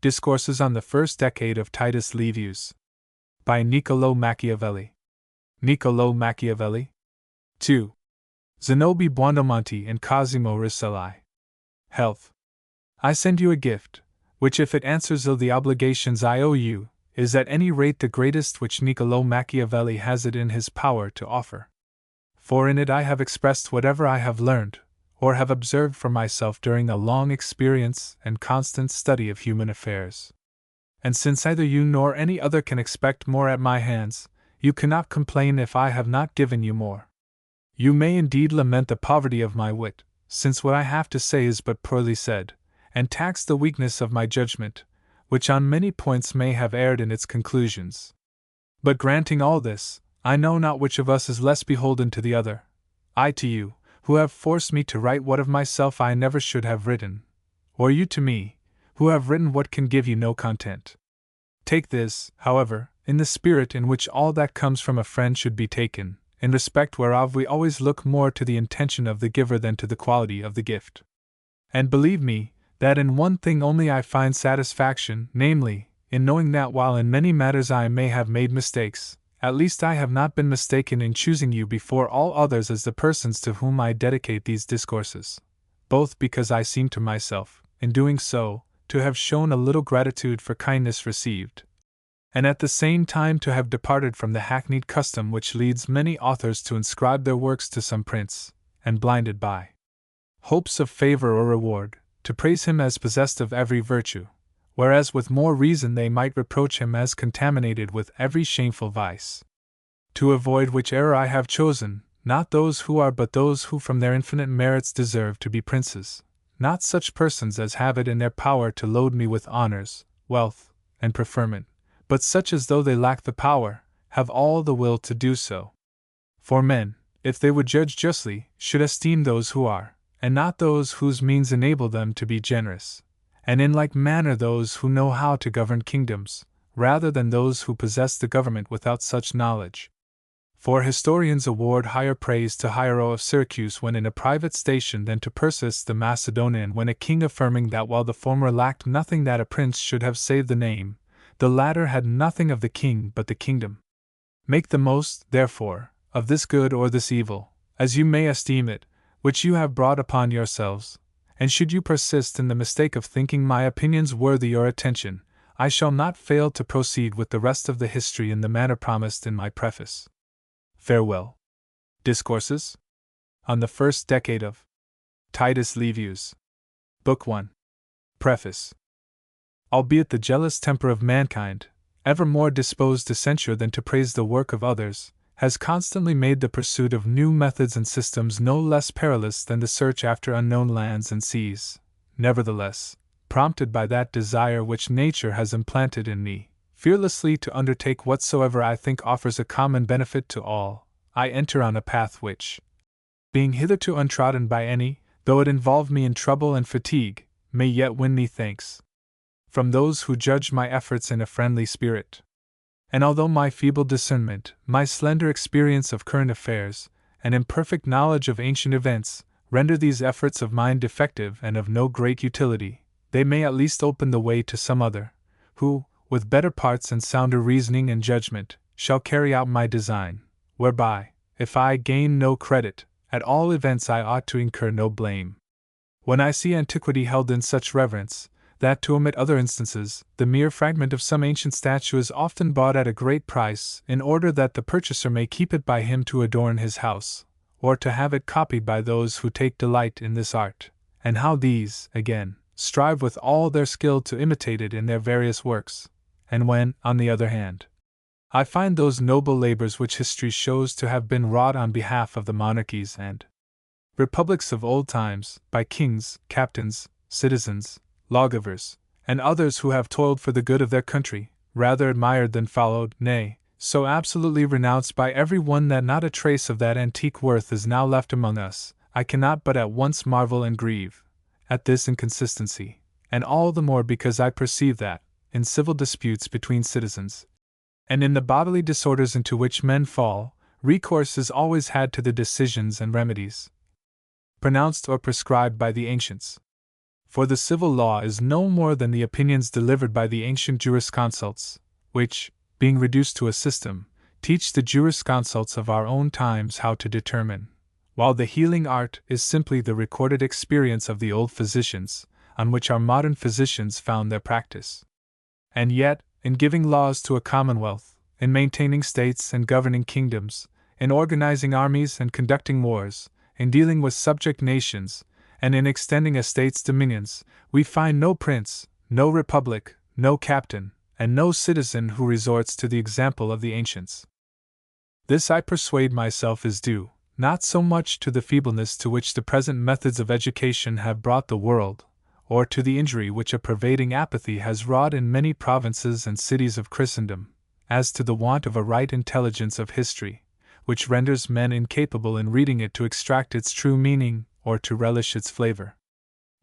Discourses on the First Decade of Titus Livius. By Niccolo Machiavelli. Niccolo Machiavelli. 2. Zanobi Buondelmonte and Cosimo Risselli. Health. I send you a gift, which, if it answers ill the obligations I owe you, is at any rate the greatest which Niccolo Machiavelli has it in his power to offer. For in it I have expressed whatever I have learned, or have observed for myself during a long experience and constant study of human affairs. And since neither you nor any other can expect more at my hands, you cannot complain if I have not given you more. You may indeed lament the poverty of my wit, since what I have to say is but poorly said, and tax the weakness of my judgment, which on many points may have erred in its conclusions. But granting all this, I know not which of us is less beholden to the other, I to you, who have forced me to write what of myself I never should have written, or you to me, who have written what can give you no content. Take this, however, in the spirit in which all that comes from a friend should be taken, in respect whereof we always look more to the intention of the giver than to the quality of the gift. And believe me, that in one thing only I find satisfaction, namely, in knowing that while in many matters I may have made mistakes, at least I have not been mistaken in choosing you before all others as the persons to whom I dedicate these discourses, both because I seem to myself, in doing so, to have shown a little gratitude for kindness received, and at the same time to have departed from the hackneyed custom which leads many authors to inscribe their works to some prince, and blinded by hopes of favor or reward, to praise him as possessed of every virtue, whereas with more reason they might reproach him as contaminated with every shameful vice. To avoid which error I have chosen, not those who are but those who from their infinite merits deserve to be princes, not such persons as have it in their power to load me with honors, wealth, and preferment, but such as though they lack the power, have all the will to do so. For men, if they would judge justly, should esteem those who are, and not those whose means enable them to be generous, and in like manner those who know how to govern kingdoms, rather than those who possess the government without such knowledge. For historians award higher praise to Hiero of Syracuse when in a private station than to Persis the Macedonian when a king, affirming that while the former lacked nothing that a prince should have save the name, the latter had nothing of the king but the kingdom. Make the most, therefore, of this good or this evil, as you may esteem it, which you have brought upon yourselves, and should you persist in the mistake of thinking my opinions worthy your attention, I shall not fail to proceed with the rest of the history in the manner promised in my preface. Farewell. Discourses on the First Decade of Titus Livius. Book 1. Preface. Albeit the jealous temper of mankind, ever more disposed to censure than to praise the work of others, has constantly made the pursuit of new methods and systems no less perilous than the search after unknown lands and seas, nevertheless, prompted by that desire which nature has implanted in me, fearlessly to undertake whatsoever I think offers a common benefit to all, I enter on a path which, being hitherto untrodden by any, though it involve me in trouble and fatigue, may yet win me thanks from those who judge my efforts in a friendly spirit. And although my feeble discernment, my slender experience of current affairs, and imperfect knowledge of ancient events, render these efforts of mine defective and of no great utility, they may at least open the way to some other, who, with better parts and sounder reasoning and judgment, shall carry out my design, whereby, if I gain no credit, at all events I ought to incur no blame. When I see antiquity held in such reverence, that to omit other instances, the mere fragment of some ancient statue is often bought at a great price, in order that the purchaser may keep it by him to adorn his house, or to have it copied by those who take delight in this art, and how these, again, strive with all their skill to imitate it in their various works, and when, on the other hand, I find those noble labors which history shows to have been wrought on behalf of the monarchies and republics of old times, by kings, captains, citizens, lawgivers, and others who have toiled for the good of their country, rather admired than followed, nay, so absolutely renounced by every one that not a trace of that antique worth is now left among us, I cannot but at once marvel and grieve at this inconsistency, and all the more because I perceive that, in civil disputes between citizens, and in the bodily disorders into which men fall, recourse is always had to the decisions and remedies pronounced or prescribed by the ancients. For the civil law is no more than the opinions delivered by the ancient jurisconsults, which, being reduced to a system, teach the jurisconsults of our own times how to determine, while the healing art is simply the recorded experience of the old physicians, on which our modern physicians found their practice. And yet, in giving laws to a commonwealth, in maintaining states and governing kingdoms, in organizing armies and conducting wars, in dealing with subject nations, and in extending a state's dominions, we find no prince, no republic, no captain, and no citizen who resorts to the example of the ancients. This, I persuade myself, is due, not so much to the feebleness to which the present methods of education have brought the world, or to the injury which a pervading apathy has wrought in many provinces and cities of Christendom, as to the want of a right intelligence of history, which renders men incapable in reading it to extract its true meaning, or to relish its flavor.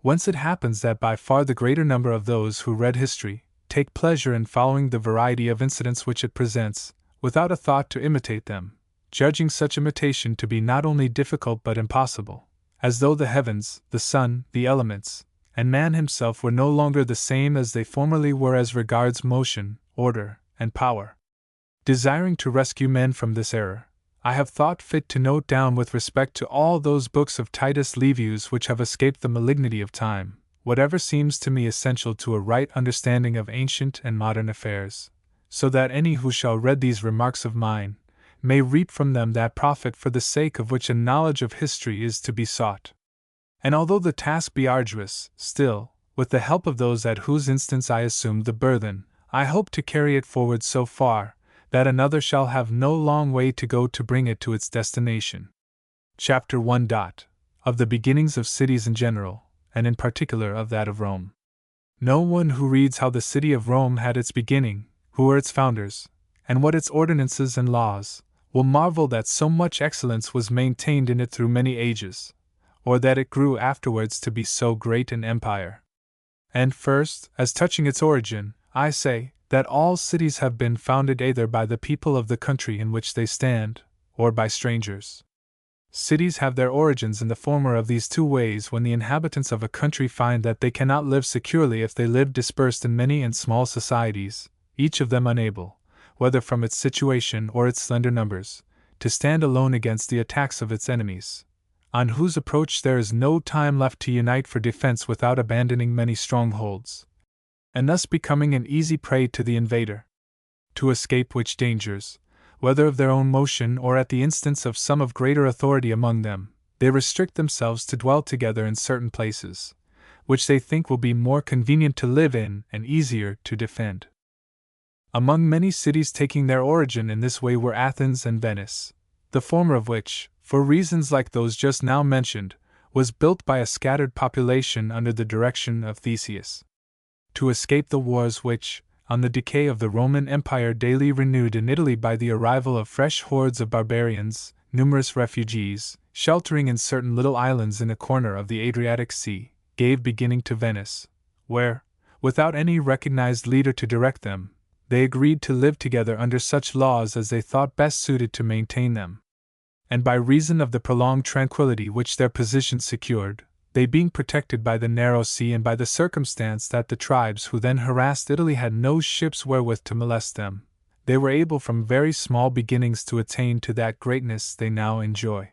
Whence it happens that by far the greater number of those who read history take pleasure in following the variety of incidents which it presents, without a thought to imitate them, judging such imitation to be not only difficult but impossible, as though the heavens, the sun, the elements, and man himself were no longer the same as they formerly were as regards motion, order, and power. Desiring to rescue men from this error, I have thought fit to note down with respect to all those books of Titus Livius which have escaped the malignity of time, whatever seems to me essential to a right understanding of ancient and modern affairs, so that any who shall read these remarks of mine may reap from them that profit for the sake of which a knowledge of history is to be sought. And although the task be arduous, still, with the help of those at whose instance I assumed the burthen, I hope to carry it forward so far that another shall have no long way to go to bring it to its destination. Chapter 1. Of the beginnings of cities in general, and in particular of that of Rome. No one who reads how the city of Rome had its beginning, who were its founders, and what its ordinances and laws, will marvel that so much excellence was maintained in it through many ages, or that it grew afterwards to be so great an empire. And first, as touching its origin, I say, that all cities have been founded either by the people of the country in which they stand, or by strangers. Cities have their origins in the former of these two ways when the inhabitants of a country find that they cannot live securely if they live dispersed in many and small societies, each of them unable, whether from its situation or its slender numbers, to stand alone against the attacks of its enemies, on whose approach there is no time left to unite for defense without abandoning many strongholds, and thus becoming an easy prey to the invader. To escape which dangers, whether of their own motion or at the instance of some of greater authority among them, they restrict themselves to dwell together in certain places, which they think will be more convenient to live in and easier to defend. Among many cities taking their origin in this way were Athens and Venice, the former of which, for reasons like those just now mentioned, was built by a scattered population under the direction of Theseus. To escape the wars which, on the decay of the Roman Empire daily renewed in Italy by the arrival of fresh hordes of barbarians, numerous refugees, sheltering in certain little islands in a corner of the Adriatic Sea, gave beginning to Venice, where, without any recognized leader to direct them, they agreed to live together under such laws as they thought best suited to maintain them. And by reason of the prolonged tranquility which their position secured, they being protected by the narrow sea and by the circumstance that the tribes who then harassed Italy had no ships wherewith to molest them, they were able from very small beginnings to attain to that greatness they now enjoy.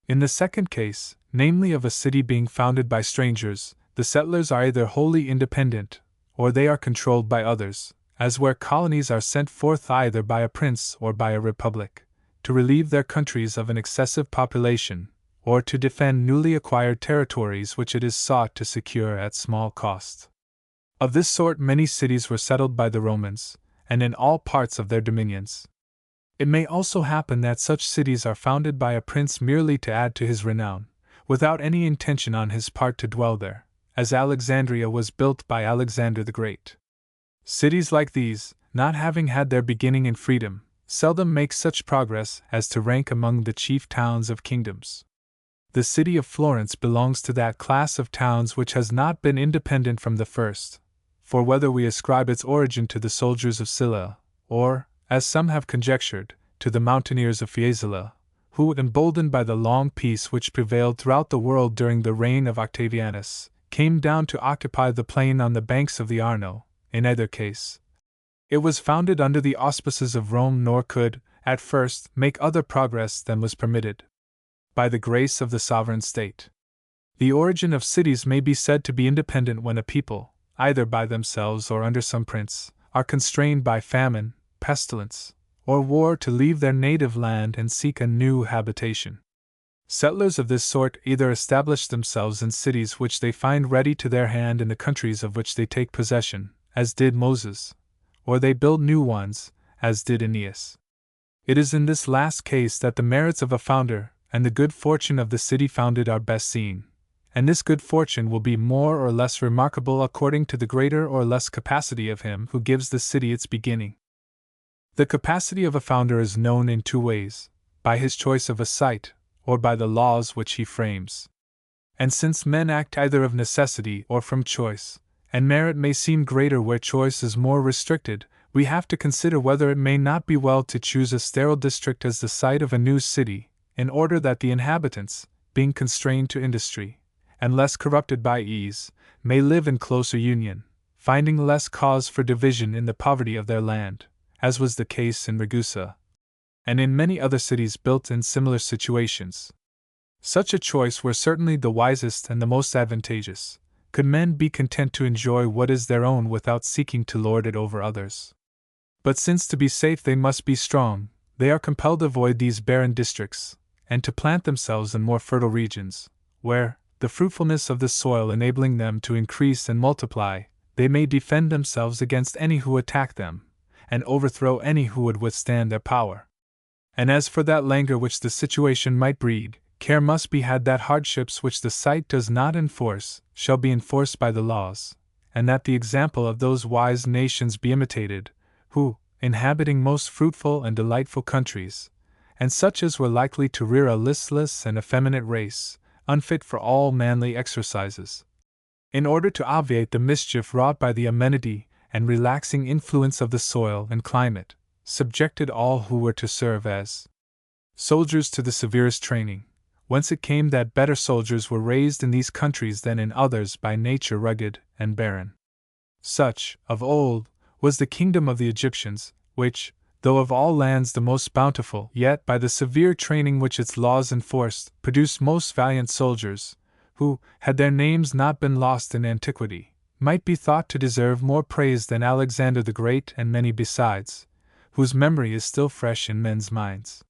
In the second case, namely of a city being founded by strangers, the settlers are either wholly independent, or they are controlled by others, as where colonies are sent forth either by a prince or by a republic, to relieve their countries of an excessive population, or to defend newly acquired territories which it is sought to secure at small cost. Of this sort many cities were settled by the Romans, and in all parts of their dominions. It may also happen that such cities are founded by a prince merely to add to his renown, without any intention on his part to dwell there, as Alexandria was built by Alexander the Great. Cities like these, not having had their beginning in freedom, seldom make such progress as to rank among the chief towns of kingdoms. The city of Florence belongs to that class of towns which has not been independent from the first, for whether we ascribe its origin to the soldiers of Sylla, or, as some have conjectured, to the mountaineers of Fiesole, who, emboldened by the long peace which prevailed throughout the world during the reign of Octavianus, came down to occupy the plain on the banks of the Arno. In either case, it was founded under the auspices of Rome, nor could, at first, make other progress than was permitted by the grace of the sovereign state. The origin of cities may be said to be independent when a people, either by themselves or under some prince, are constrained by famine, pestilence, or war to leave their native land and seek a new habitation. Settlers of this sort either establish themselves in cities which they find ready to their hand in the countries of which they take possession, as did Moses, or they build new ones, as did Aeneas. It is in this last case that the merits of a founder and the good fortune of the city founded are best seen, and this good fortune will be more or less remarkable according to the greater or less capacity of him who gives the city its beginning. The capacity of a founder is known in two ways: by his choice of a site, or by the laws which he frames. And since men act either of necessity or from choice, and merit may seem greater where choice is more restricted, we have to consider whether it may not be well to choose a sterile district as the site of a new city, in order that the inhabitants, being constrained to industry, and less corrupted by ease, may live in closer union, finding less cause for division in the poverty of their land, as was the case in Ragusa, and in many other cities built in similar situations. Such a choice were certainly the wisest and the most advantageous, could men be content to enjoy what is their own without seeking to lord it over others. But since to be safe they must be strong, they are compelled to avoid these barren districts, and to plant themselves in more fertile regions, where, the fruitfulness of the soil enabling them to increase and multiply, they may defend themselves against any who attack them, and overthrow any who would withstand their power. And as for that languor which the situation might breed, care must be had that hardships which the site does not enforce shall be enforced by the laws, and that the example of those wise nations be imitated, who, inhabiting most fruitful and delightful countries, and such as were likely to rear a listless and effeminate race, unfit for all manly exercises, in order to obviate the mischief wrought by the amenity and relaxing influence of the soil and climate, subjected all who were to serve as soldiers to the severest training, whence it came that better soldiers were raised in these countries than in others by nature rugged and barren. Such, of old, was the kingdom of the Egyptians, which, though of all lands the most bountiful, yet by the severe training which its laws enforced, produced most valiant soldiers, who, had their names not been lost in antiquity, might be thought to deserve more praise than Alexander the Great and many besides, whose memory is still fresh in men's minds.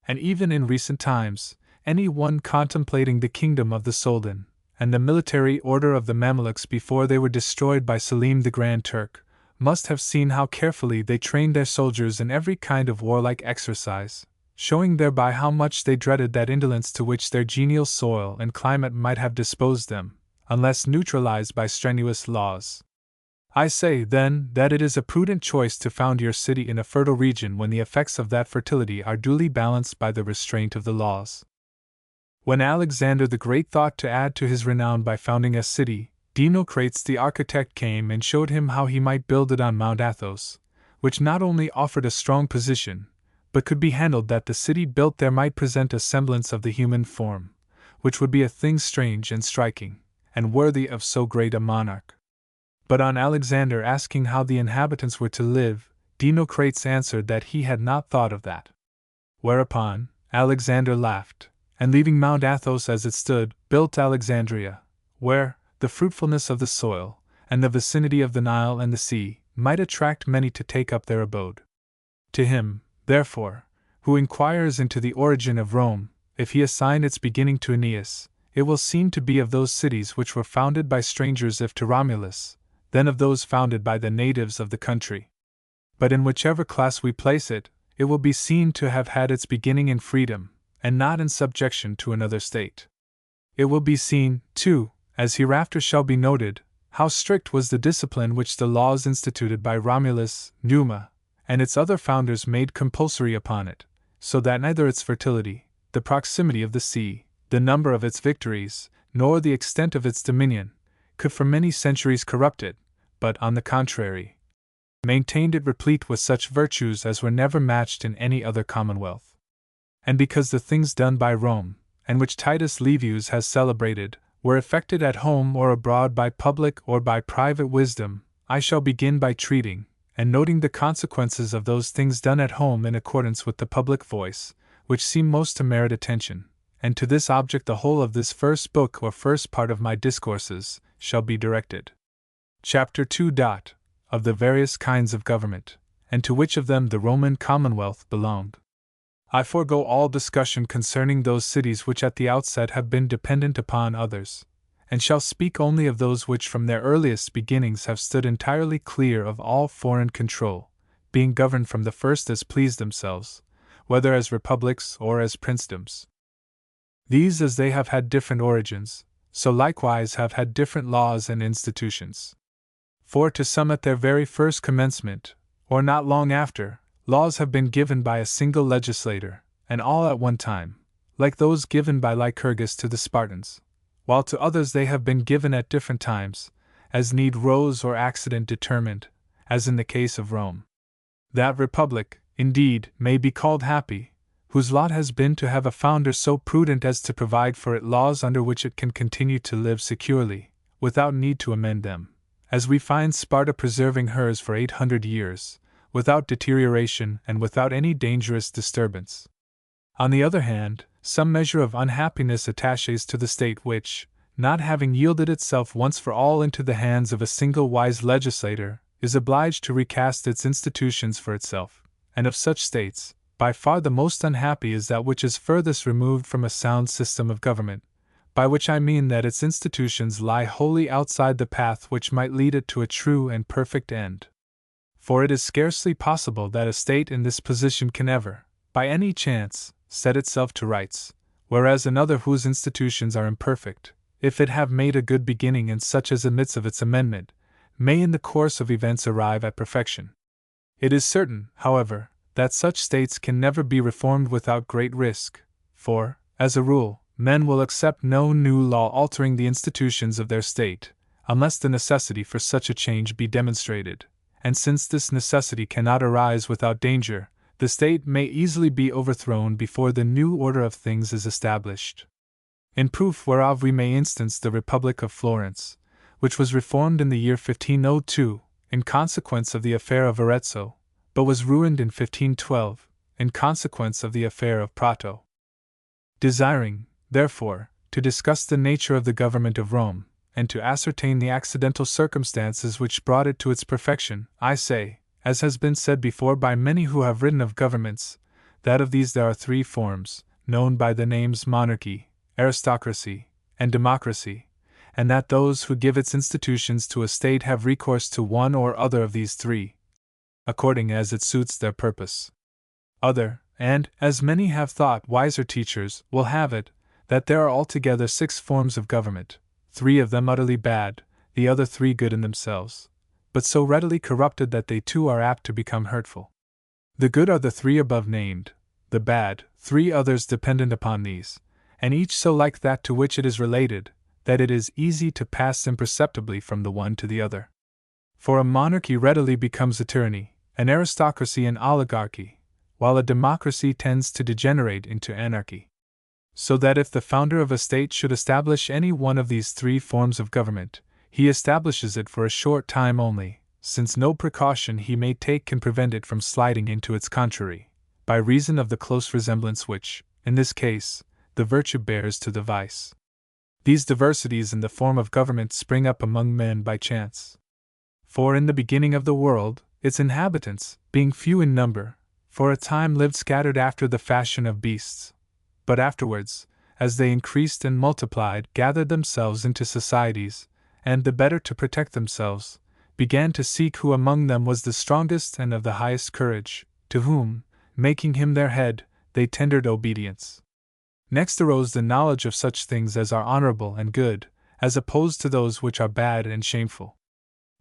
And even in recent times, any one contemplating the kingdom of the Soldan, and the military order of the Mamelukes before they were destroyed by Selim the Grand Turk, must have seen how carefully they trained their soldiers in every kind of warlike exercise, showing thereby how much they dreaded that indolence to which their genial soil and climate might have disposed them, unless neutralized by strenuous laws. I say, then, that it is a prudent choice to found your city in a fertile region when the effects of that fertility are duly balanced by the restraint of the laws. When Alexander the Great thought to add to his renown by founding a city, Dinocrates the architect came and showed him how he might build it on Mount Athos, which not only offered a strong position, but could be handled that the city built there might present a semblance of the human form, which would be a thing strange and striking, and worthy of so great a monarch. But on Alexander asking how the inhabitants were to live, Dinocrates answered that he had not thought of that. Whereupon, Alexander laughed, and leaving Mount Athos as it stood, built Alexandria, where the fruitfulness of the soil, and the vicinity of the Nile and the sea, might attract many to take up their abode. To him, therefore, who inquires into the origin of Rome, if he assign its beginning to Aeneas, it will seem to be of those cities which were founded by strangers if to Romulus, then of those founded by the natives of the country. But in whichever class we place it, it will be seen to have had its beginning in freedom, and not in subjection to another state. It will be seen, too, as hereafter shall be noted, how strict was the discipline which the laws instituted by Romulus, Numa, and its other founders made compulsory upon it, so that neither its fertility, the proximity of the sea, the number of its victories, nor the extent of its dominion, could for many centuries corrupt it, but, on the contrary, maintained it replete with such virtues as were never matched in any other commonwealth. And because the things done by Rome, and which Titus Livius has celebrated, were effected at home or abroad by public or by private wisdom, I shall begin by treating, and noting the consequences of those things done at home in accordance with the public voice, which seem most to merit attention, and to this object the whole of this first book or first part of my Discourses shall be directed. Chapter 2. Of the various kinds of government, and to which of them the Roman Commonwealth belonged. I forego all discussion concerning those cities which at the outset have been dependent upon others, and shall speak only of those which from their earliest beginnings have stood entirely clear of all foreign control, being governed from the first as pleased themselves, whether as republics or as princedoms. These, as they have had different origins, so likewise have had different laws and institutions. For to some at their very first commencement, or not long after, laws have been given by a single legislator, and all at one time, like those given by Lycurgus to the Spartans, while to others they have been given at different times, as need rose or accident determined, as in the case of Rome. That republic, indeed, may be called happy, whose lot has been to have a founder so prudent as to provide for it laws under which it can continue to live securely, without need to amend them, as we find Sparta preserving hers for 800 years, without deterioration and without any dangerous disturbance. On the other hand, some measure of unhappiness attaches to the state which, not having yielded itself once for all into the hands of a single wise legislator, is obliged to recast its institutions for itself, and of such states, by far the most unhappy is that which is furthest removed from a sound system of government, by which I mean that its institutions lie wholly outside the path which might lead it to a true and perfect end. For it is scarcely possible that a state in this position can ever, by any chance, set itself to rights, whereas another whose institutions are imperfect, if it have made a good beginning and such as admits of its amendment, may in the course of events arrive at perfection. It is certain, however, that such states can never be reformed without great risk, for, as a rule, men will accept no new law altering the institutions of their state, unless the necessity for such a change be demonstrated. And since this necessity cannot arise without danger, the state may easily be overthrown before the new order of things is established. In proof whereof we may instance the Republic of Florence, which was reformed in the year 1502, in consequence of the affair of Arezzo, but was ruined in 1512, in consequence of the affair of Prato. Desiring, therefore, to discuss the nature of the government of Rome, and to ascertain the accidental circumstances which brought it to its perfection, I say, as has been said before by many who have written of governments, that of these there are three forms, known by the names monarchy, aristocracy, and democracy, and that those who give its institutions to a state have recourse to one or other of these three, according as it suits their purpose. Other, and, as many have thought wiser teachers, will have it, that there are altogether 6 forms of government, 3 of them utterly bad, the other 3 good in themselves, but so readily corrupted that they too are apt to become hurtful. The good are the 3 above named, the bad, 3 others dependent upon these, and each so like that to which it is related, that it is easy to pass imperceptibly from the one to the other. For a monarchy readily becomes a tyranny, an aristocracy an oligarchy, while a democracy tends to degenerate into anarchy. So that if the founder of a state should establish any one of these 3 forms of government, he establishes it for a short time only, since no precaution he may take can prevent it from sliding into its contrary, by reason of the close resemblance which, in this case, the virtue bears to the vice. These diversities in the form of government spring up among men by chance. For in the beginning of the world, its inhabitants, being few in number, for a time lived scattered after the fashion of beasts, but afterwards, as they increased and multiplied, gathered themselves into societies, and, the better to protect themselves, began to seek who among them was the strongest and of the highest courage, to whom, making him their head, they tendered obedience. Next arose the knowledge of such things as are honorable and good, as opposed to those which are bad and shameful.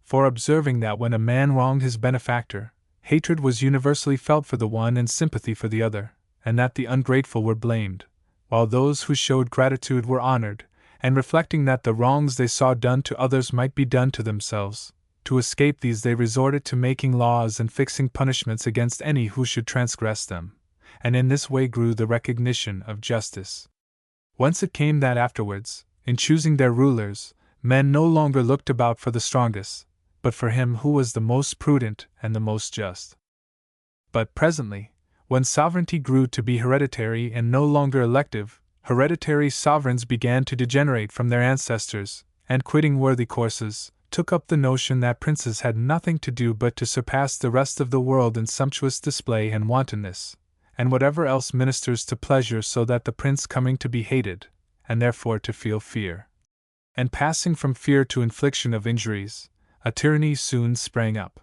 For observing that when a man wronged his benefactor, hatred was universally felt for the one and sympathy for the other, and that the ungrateful were blamed, while those who showed gratitude were honored, and reflecting that the wrongs they saw done to others might be done to themselves, to escape these they resorted to making laws and fixing punishments against any who should transgress them, and in this way grew the recognition of justice. Whence it came that afterwards, in choosing their rulers, men no longer looked about for the strongest, but for him who was the most prudent and the most just. But presently, when sovereignty grew to be hereditary and no longer elective, hereditary sovereigns began to degenerate from their ancestors, and quitting worthy courses, took up the notion that princes had nothing to do but to surpass the rest of the world in sumptuous display and wantonness, and whatever else ministers to pleasure, so that the prince coming to be hated, and therefore to feel fear, and passing from fear to infliction of injuries, a tyranny soon sprang up.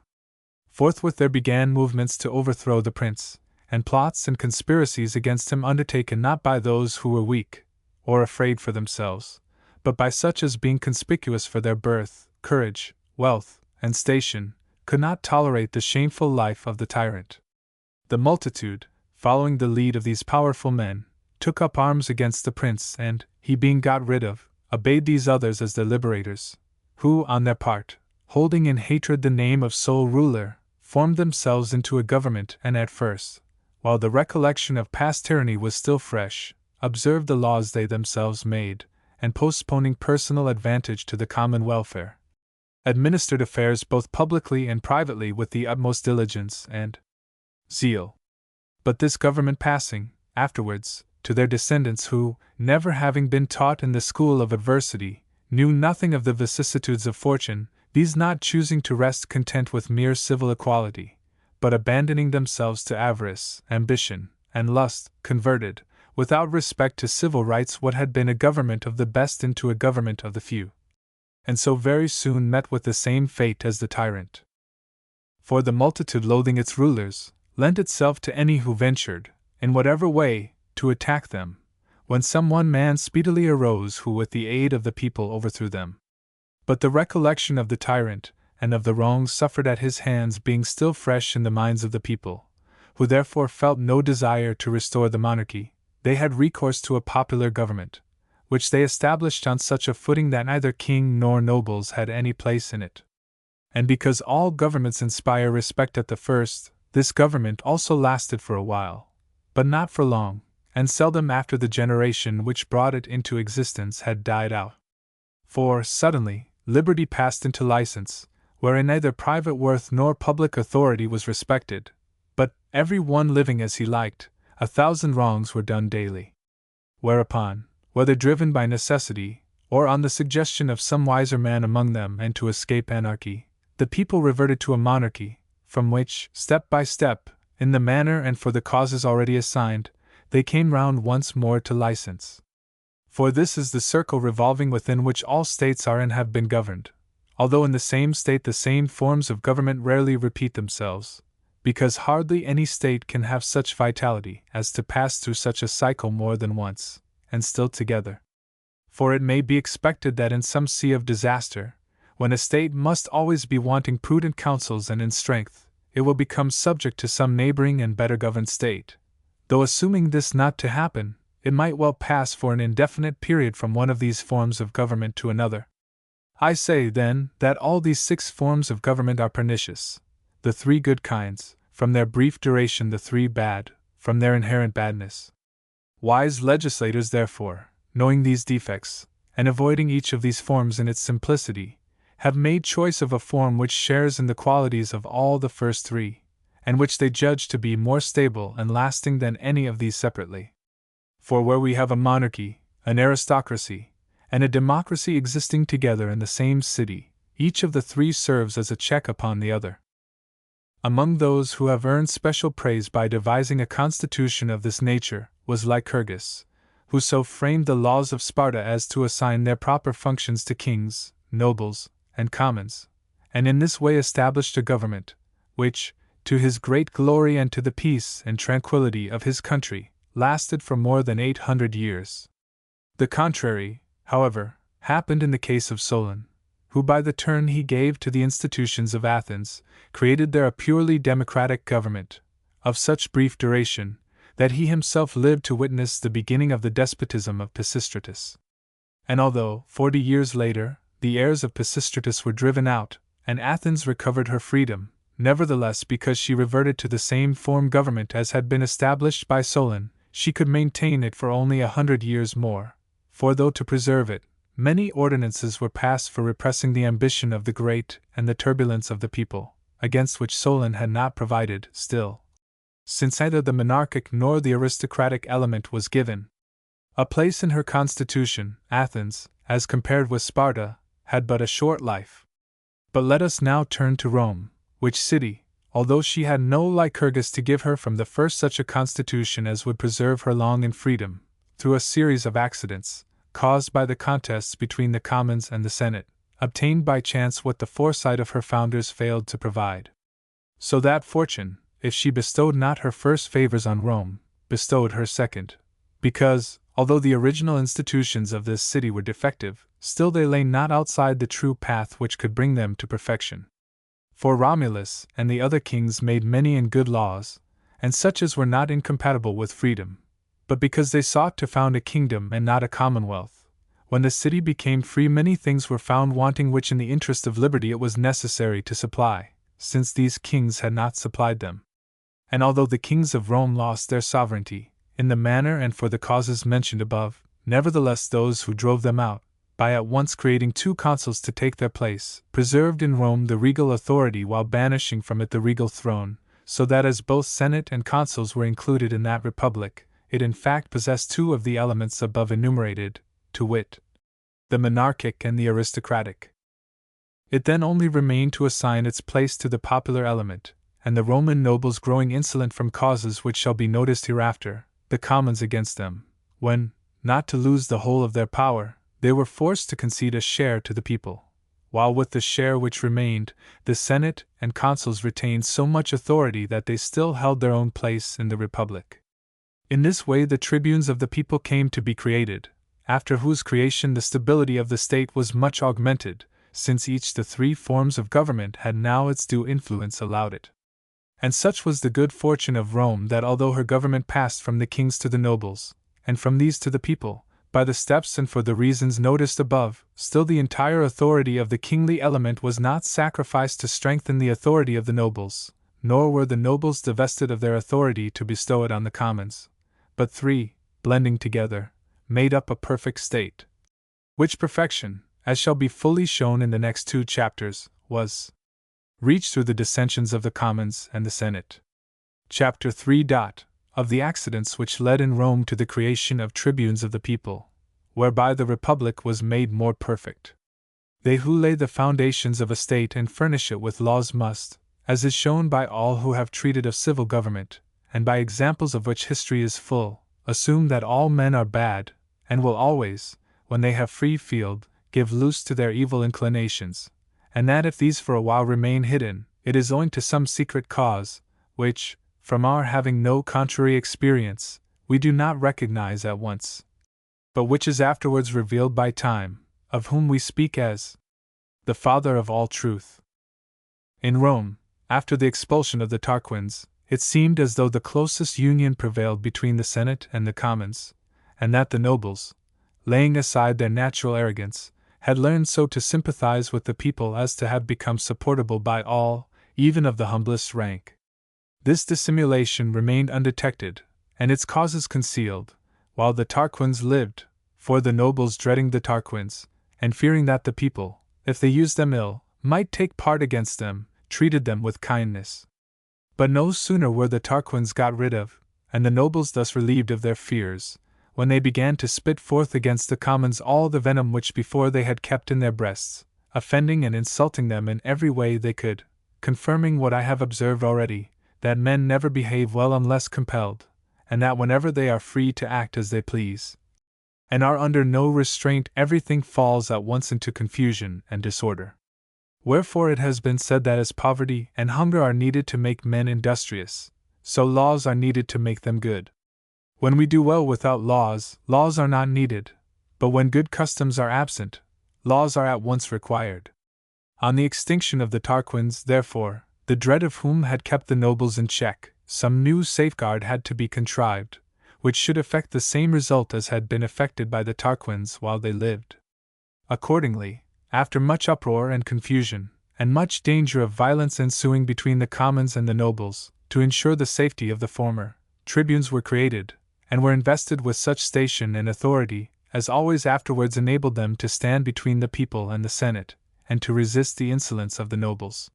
Forthwith there began movements to overthrow the prince, and plots and conspiracies against him undertaken not by those who were weak, or afraid for themselves, but by such as being conspicuous for their birth, courage, wealth, and station, could not tolerate the shameful life of the tyrant. The multitude, following the lead of these powerful men, took up arms against the prince, and, he being got rid of, obeyed these others as their liberators, who, on their part, holding in hatred the name of sole ruler, formed themselves into a government, and at first, while the recollection of past tyranny was still fresh, observed the laws they themselves made, and postponing personal advantage to the common welfare, administered affairs both publicly and privately with the utmost diligence and zeal. But this government passing, afterwards, to their descendants who, never having been taught in the school of adversity, knew nothing of the vicissitudes of fortune, these not choosing to rest content with mere civil equality, but abandoning themselves to avarice, ambition, and lust, converted, without respect to civil rights, what had been a government of the best into a government of the few, and so very soon met with the same fate as the tyrant. For the multitude, loathing its rulers, lent itself to any who ventured, in whatever way, to attack them, when some one man speedily arose who with the aid of the people overthrew them. But the recollection of the tyrant, and of the wrongs suffered at his hands being still fresh in the minds of the people, who therefore felt no desire to restore the monarchy, they had recourse to a popular government, which they established on such a footing that neither king nor nobles had any place in it. And because all governments inspire respect at the first, this government also lasted for a while, but not for long, and seldom after the generation which brought it into existence had died out. For, suddenly, liberty passed into license, wherein neither private worth nor public authority was respected, but, every one living as he liked, 1,000 wrongs were done daily. Whereupon, whether driven by necessity, or on the suggestion of some wiser man among them, and to escape anarchy, the people reverted to a monarchy, from which, step by step, in the manner and for the causes already assigned, they came round once more to license. For this is the circle revolving within which all states are and have been governed, although in the same state the same forms of government rarely repeat themselves, because hardly any state can have such vitality as to pass through such a cycle more than once, and still together. For it may be expected that in some sea of disaster, when a state must always be wanting prudent counsels and in strength, it will become subject to some neighboring and better governed state, though assuming this not to happen, it might well pass for an indefinite period from one of these forms of government to another. I say, then, that all these 6 forms of government are pernicious, the 3 good kinds, from their brief duration, the 3 bad, from their inherent badness. Wise legislators, therefore, knowing these defects, and avoiding each of these forms in its simplicity, have made choice of a form which shares in the qualities of all the first 3, and which they judge to be more stable and lasting than any of these separately. For where we have a monarchy, an aristocracy, and a democracy existing together in the same city, each of the 3 serves as a check upon the other. Among those who have earned special praise by devising a constitution of this nature was Lycurgus, who so framed the laws of Sparta as to assign their proper functions to kings, nobles, and commons, and in this way established a government, which, to his great glory and to the peace and tranquility of his country, lasted for more than 800 years. The contrary, however, happened in the case of Solon, who by the turn he gave to the institutions of Athens, created there a purely democratic government, of such brief duration, that he himself lived to witness the beginning of the despotism of Pisistratus. And although, 40 years later, the heirs of Pisistratus were driven out, and Athens recovered her freedom, nevertheless, because she reverted to the same form government as had been established by Solon, she could maintain it for only 100 years more, for though to preserve it, many ordinances were passed for repressing the ambition of the great and the turbulence of the people, against which Solon had not provided. Still, since neither the monarchic nor the aristocratic element was given a place in her constitution, Athens, as compared with Sparta, had but a short life. But let us now turn to Rome, which city, although she had no Lycurgus to give her from the first such a constitution as would preserve her long in freedom, through a series of accidents, caused by the contests between the commons and the Senate, obtained by chance what the foresight of her founders failed to provide. So that fortune, if she bestowed not her first favors on Rome, bestowed her second, because, although the original institutions of this city were defective, still they lay not outside the true path which could bring them to perfection. For Romulus and the other kings made many and good laws, and such as were not incompatible with freedom, but because they sought to found a kingdom and not a commonwealth. When the city became free, many things were found wanting which in the interest of liberty it was necessary to supply, since these kings had not supplied them. And although the kings of Rome lost their sovereignty, in the manner and for the causes mentioned above, nevertheless those who drove them out, by at once creating 2 consuls to take their place, preserved in Rome the regal authority while banishing from it the regal throne, so that as both Senate and consuls were included in that republic, it in fact possessed 2 of the elements above enumerated, to wit, the monarchic and the aristocratic. It then only remained to assign its place to the popular element, and the Roman nobles growing insolent from causes which shall be noticed hereafter, the commons against them, when, not to lose the whole of their power, they were forced to concede a share to the people, while with the share which remained, the Senate and consuls retained so much authority that they still held their own place in the republic. In this way the tribunes of the people came to be created, after whose creation the stability of the state was much augmented, since each the 3 forms of government had now its due influence allowed it. And such was the good fortune of Rome that although her government passed from the kings to the nobles, and from these to the people, by the steps and for the reasons noticed above, still the entire authority of the kingly element was not sacrificed to strengthen the authority of the nobles, nor were the nobles divested of their authority to bestow it on the commons, but 3, blending together, made up a perfect state. Which perfection, as shall be fully shown in the next 2 chapters, was reached through the dissensions of the commons and the Senate. Chapter 3. Of the accidents which led in Rome to the creation of tribunes of the people, whereby the republic was made more perfect. They who lay the foundations of a state and furnish it with laws must, as is shown by all who have treated of civil government, and by examples of which history is full, assume that all men are bad, and will always, when they have free field, give loose to their evil inclinations, and that if these for a while remain hidden, it is owing to some secret cause, which, from our having no contrary experience, we do not recognize at once, but which is afterwards revealed by time, of whom we speak as the Father of all truth. In Rome, after the expulsion of the Tarquins, it seemed as though the closest union prevailed between the Senate and the commons, and that the nobles, laying aside their natural arrogance, had learned so to sympathize with the people as to have become supportable by all, even of the humblest rank. This dissimulation remained undetected, and its causes concealed, while the Tarquins lived, for the nobles dreading the Tarquins, and fearing that the people, if they used them ill, might take part against them, treated them with kindness. But no sooner were the Tarquins got rid of, and the nobles thus relieved of their fears, when they began to spit forth against the commons all the venom which before they had kept in their breasts, offending and insulting them in every way they could, confirming what I have observed already, that men never behave well unless compelled, and that whenever they are free to act as they please, and are under no restraint, everything falls at once into confusion and disorder. Wherefore it has been said that as poverty and hunger are needed to make men industrious, so laws are needed to make them good. When we do well without laws, laws are not needed, but when good customs are absent, laws are at once required. On the extinction of the Tarquins, therefore, the dread of whom had kept the nobles in check, some new safeguard had to be contrived, which should effect the same result as had been effected by the Tarquins while they lived. Accordingly, after much uproar and confusion, and much danger of violence ensuing between the commons and the nobles, to ensure the safety of the former, tribunes were created, and were invested with such station and authority as always afterwards enabled them to stand between the people and the Senate, and to resist the insolence of the nobles.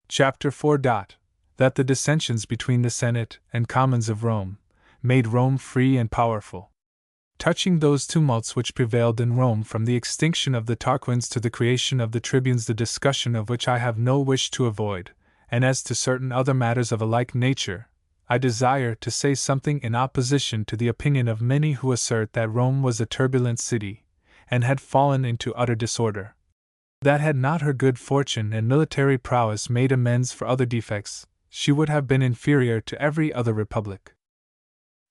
Chapter 4. That the dissensions between the Senate and Commons of Rome made Rome free and powerful. Touching those tumults which prevailed in Rome from the extinction of the Tarquins to the creation of the tribunes, the discussion of which I have no wish to avoid, and as to certain other matters of a like nature, I desire to say something in opposition to the opinion of many who assert that Rome was a turbulent city, and had fallen into utter disorder. That had not her good fortune and military prowess made amends for other defects, she would have been inferior to every other republic.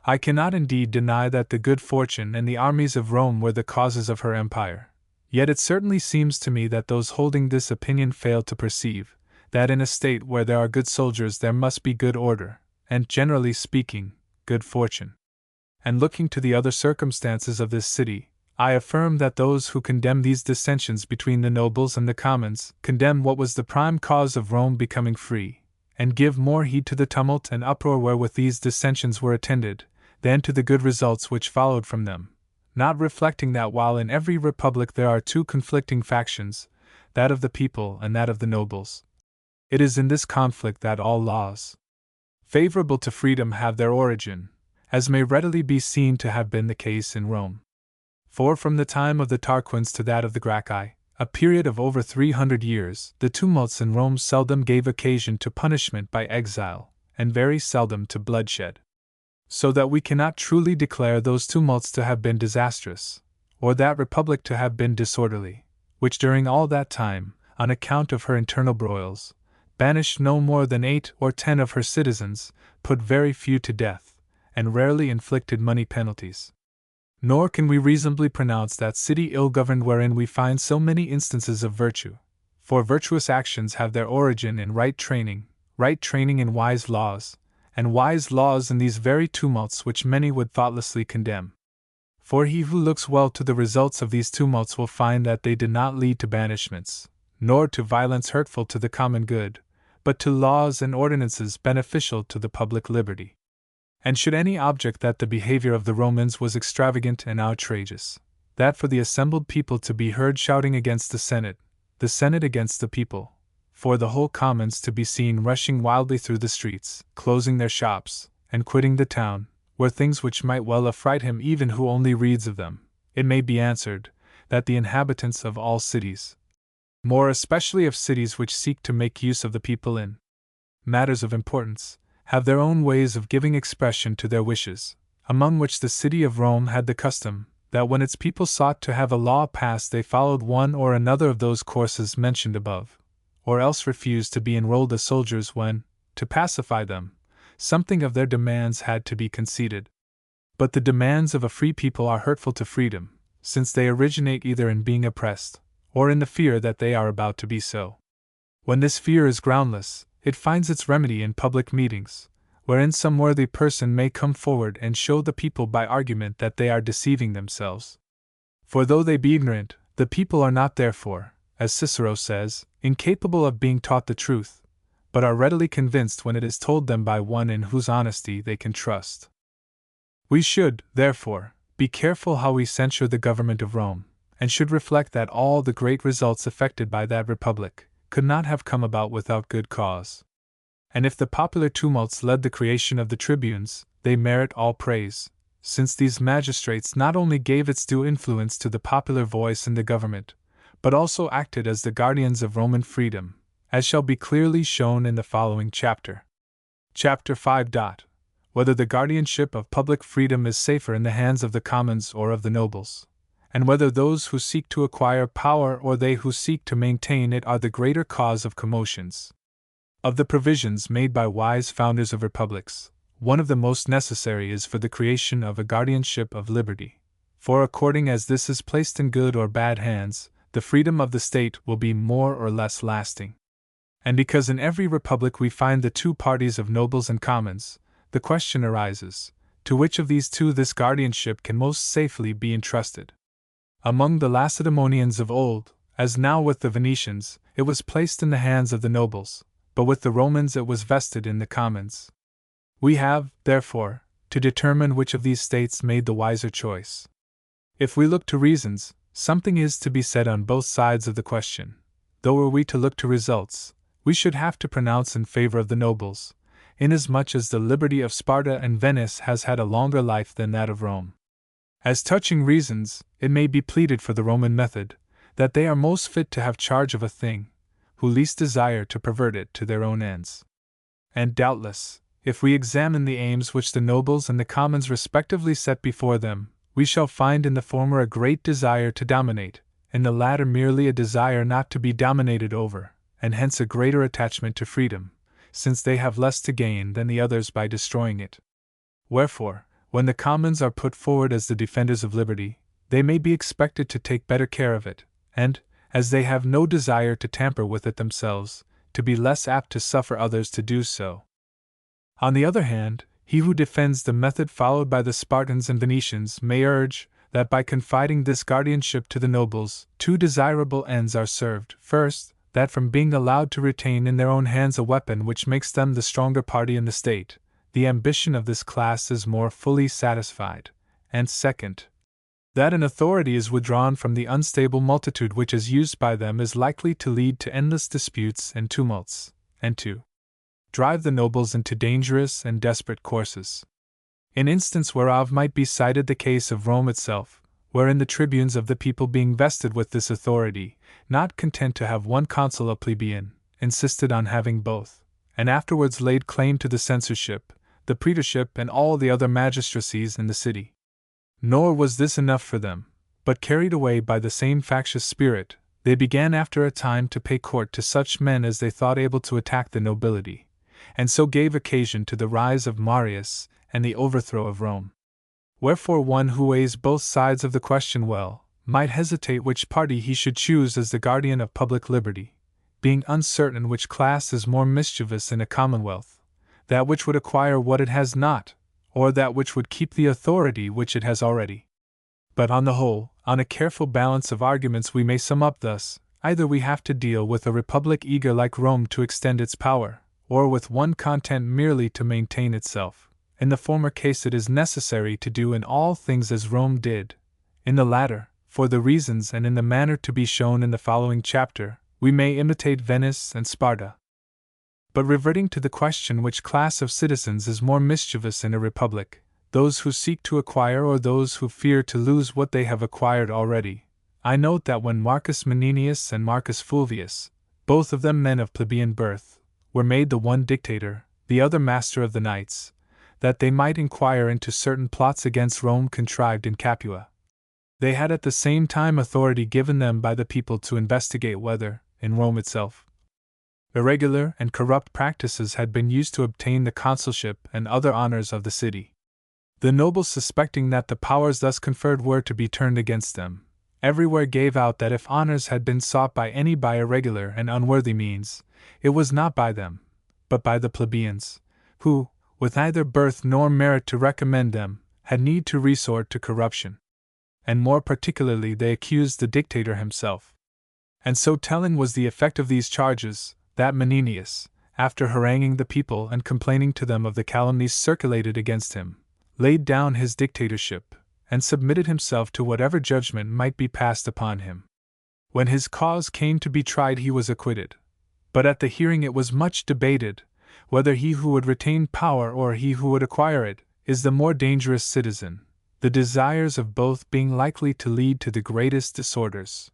I cannot indeed deny that the good fortune and the armies of Rome were the causes of her empire, yet it certainly seems to me that those holding this opinion fail to perceive that in a state where there are good soldiers there must be good order, and, generally speaking, good fortune. And looking to the other circumstances of this city, I affirm that those who condemn these dissensions between the nobles and the commons condemn what was the prime cause of Rome becoming free, and give more heed to the tumult and uproar wherewith these dissensions were attended, than to the good results which followed from them, not reflecting that while in every republic there are two conflicting factions, that of the people and that of the nobles, it is in this conflict that all laws favorable to freedom have their origin, as may readily be seen to have been the case in Rome. For from the time of the Tarquins to that of the Gracchi, a period of over 300 years, the tumults in Rome seldom gave occasion to punishment by exile, and very seldom to bloodshed. So that we cannot truly declare those tumults to have been disastrous, or that republic to have been disorderly, which during all that time, on account of her internal broils, banished no more than 8 or 10 of her citizens, put very few to death, and rarely inflicted money penalties. Nor can we reasonably pronounce that city ill-governed wherein we find so many instances of virtue, for virtuous actions have their origin in right training in wise laws, and wise laws in these very tumults which many would thoughtlessly condemn. For he who looks well to the results of these tumults will find that they did not lead to banishments, nor to violence hurtful to the common good, but to laws and ordinances beneficial to the public liberty. And should any object that the behavior of the Romans was extravagant and outrageous, that for the assembled people to be heard shouting against the Senate against the people, for the whole commons to be seen rushing wildly through the streets, closing their shops, and quitting the town, were things which might well affright him even who only reads of them, it may be answered, that the inhabitants of all cities, more especially of cities which seek to make use of the people in matters of importance, have their own ways of giving expression to their wishes, among which the city of Rome had the custom, that when its people sought to have a law passed they followed one or another of those courses mentioned above, or else refused to be enrolled as soldiers when, to pacify them, something of their demands had to be conceded. But the demands of a free people are hurtful to freedom, since they originate either in being oppressed, or in the fear that they are about to be so. When this fear is groundless, it finds its remedy in public meetings, wherein some worthy person may come forward and show the people by argument that they are deceiving themselves. For though they be ignorant, the people are not therefore, as Cicero says, incapable of being taught the truth, but are readily convinced when it is told them by one in whose honesty they can trust. We should, therefore, be careful how we censure the government of Rome, and should reflect that all the great results effected by that republic could not have come about without good cause. And if the popular tumults led the creation of the tribunes, they merit all praise, since these magistrates not only gave its due influence to the popular voice in the government, but also acted as the guardians of Roman freedom, as shall be clearly shown in the following chapter. Chapter 5. Whether the guardianship of public freedom is safer in the hands of the commons or of the nobles, and whether those who seek to acquire power or they who seek to maintain it are the greater cause of commotions. Of the provisions made by wise founders of republics, one of the most necessary is for the creation of a guardianship of liberty, for according as this is placed in good or bad hands, the freedom of the state will be more or less lasting. And because in every republic we find the two parties of nobles and commons, the question arises, to which of these two this guardianship can most safely be entrusted? Among the Lacedaemonians of old, as now with the Venetians, it was placed in the hands of the nobles, but with the Romans it was vested in the commons. We have, therefore, to determine which of these states made the wiser choice. If we look to reasons, something is to be said on both sides of the question. Though were we to look to results, we should have to pronounce in favor of the nobles, inasmuch as the liberty of Sparta and Venice has had a longer life than that of Rome. As touching reasons, it may be pleaded for the Roman method, that they are most fit to have charge of a thing, who least desire to pervert it to their own ends. And doubtless, if we examine the aims which the nobles and the commons respectively set before them, we shall find in the former a great desire to dominate, in the latter merely a desire not to be dominated over, and hence a greater attachment to freedom, since they have less to gain than the others by destroying it. Wherefore, when the commons are put forward as the defenders of liberty, they may be expected to take better care of it, and, as they have no desire to tamper with it themselves, to be less apt to suffer others to do so. On the other hand, he who defends the method followed by the Spartans and Venetians may urge that by confiding this guardianship to the nobles, two desirable ends are served. First, that from being allowed to retain in their own hands a weapon which makes them the stronger party in the state, the ambition of this class is more fully satisfied, and second, that an authority is withdrawn from the unstable multitude which is used by them is likely to lead to endless disputes and tumults, and to drive the nobles into dangerous and desperate courses. An instance whereof might be cited the case of Rome itself, wherein the tribunes of the people being vested with this authority, not content to have one consul a plebeian, insisted on having both, and afterwards laid claim to the censorship, the praetorship, and all the other magistracies in the city. Nor was this enough for them, but carried away by the same factious spirit, they began after a time to pay court to such men as they thought able to attack the nobility, and so gave occasion to the rise of Marius and the overthrow of Rome. Wherefore one who weighs both sides of the question well, might hesitate which party he should choose as the guardian of public liberty, being uncertain which class is more mischievous in a commonwealth, that which would acquire what it has not, or that which would keep the authority which it has already. But on the whole, on a careful balance of arguments we may sum up thus: either we have to deal with a republic eager like Rome to extend its power, or with one content merely to maintain itself. In the former case it is necessary to do in all things as Rome did. In the latter, for the reasons and in the manner to be shown in the following chapter, we may imitate Venice and Sparta. But reverting to the question which class of citizens is more mischievous in a republic, those who seek to acquire or those who fear to lose what they have acquired already, I note that when Marcus Menenius and Marcus Fulvius, both of them men of plebeian birth, were made the one dictator, the other master of the knights, that they might inquire into certain plots against Rome contrived in Capua, they had at the same time authority given them by the people to investigate whether, in Rome itself, irregular and corrupt practices had been used to obtain the consulship and other honors of the city. The nobles, suspecting that the powers thus conferred were to be turned against them, everywhere gave out that if honors had been sought by any by irregular and unworthy means, it was not by them, but by the plebeians, who, with neither birth nor merit to recommend them, had need to resort to corruption. And more particularly they accused the dictator himself. And so telling was the effect of these charges, that Menenius, after haranguing the people and complaining to them of the calumnies circulated against him, laid down his dictatorship, and submitted himself to whatever judgment might be passed upon him. When his cause came to be tried he was acquitted, but at the hearing it was much debated, whether he who would retain power or he who would acquire it is the more dangerous citizen, the desires of both being likely to lead to the greatest disorders.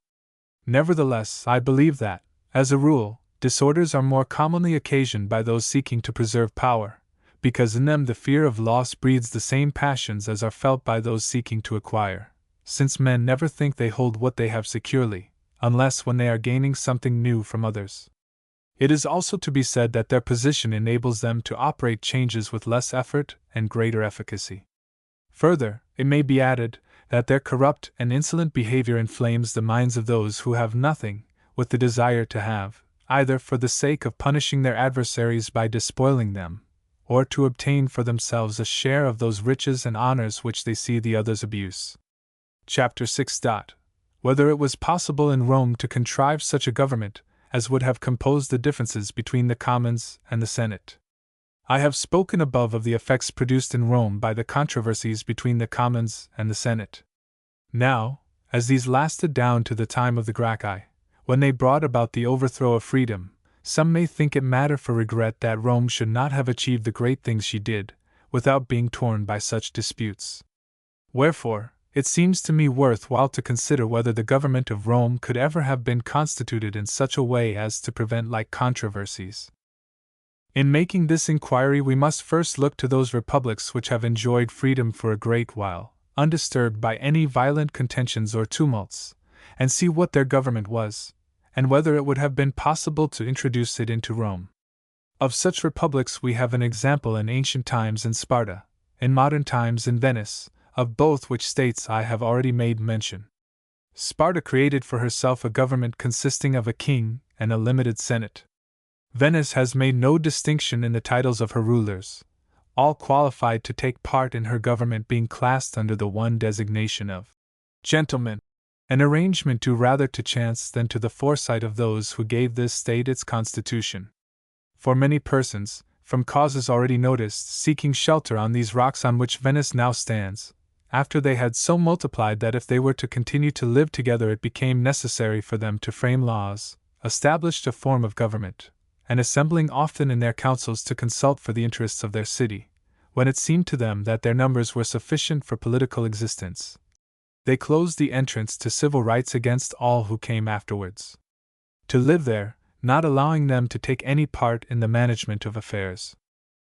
Nevertheless, I believe that, as a rule, disorders are more commonly occasioned by those seeking to preserve power, because in them the fear of loss breeds the same passions as are felt by those seeking to acquire, since men never think they hold what they have securely, unless when they are gaining something new from others. It is also to be said that their position enables them to operate changes with less effort and greater efficacy. Further, it may be added that their corrupt and insolent behavior inflames the minds of those who have nothing, with the desire to have, either for the sake of punishing their adversaries by despoiling them, or to obtain for themselves a share of those riches and honors which they see the others abuse. Chapter 6. Whether it was possible in Rome to contrive such a government as would have composed the differences between the commons and the Senate. I have spoken above of the effects produced in Rome by the controversies between the commons and the Senate. Now, as these lasted down to the time of the Gracchi, when they brought about the overthrow of freedom, some may think it matter for regret that Rome should not have achieved the great things she did, without being torn by such disputes. Wherefore, it seems to me worth while to consider whether the government of Rome could ever have been constituted in such a way as to prevent like controversies. In making this inquiry, we must first look to those republics which have enjoyed freedom for a great while, undisturbed by any violent contentions or tumults, and see what their government was, and whether it would have been possible to introduce it into Rome. Of such republics we have an example in ancient times in Sparta, in modern times in Venice, of both which states I have already made mention. Sparta created for herself a government consisting of a king and a limited senate. Venice has made no distinction in the titles of her rulers, all qualified to take part in her government being classed under the one designation of gentlemen, an arrangement due rather to chance than to the foresight of those who gave this state its constitution. For many persons, from causes already noticed, seeking shelter on these rocks on which Venice now stands, after they had so multiplied that if they were to continue to live together it became necessary for them to frame laws, established a form of government, and assembling often in their councils to consult for the interests of their city, when it seemed to them that their numbers were sufficient for political existence, they closed the entrance to civil rights against all who came afterwards to live there, not allowing them to take any part in the management of affairs.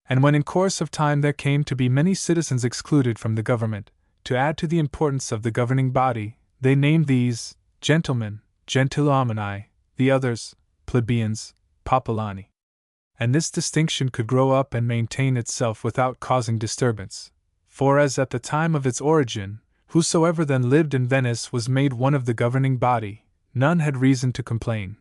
And when in course of time there came to be many citizens excluded from the government, to add to the importance of the governing body, they named these gentlemen, gentilomini, the others, plebeians, popolani. And this distinction could grow up and maintain itself without causing disturbance, for as at the time of its origin, whosoever then lived in Venice was made one of the governing body, none had reason to complain,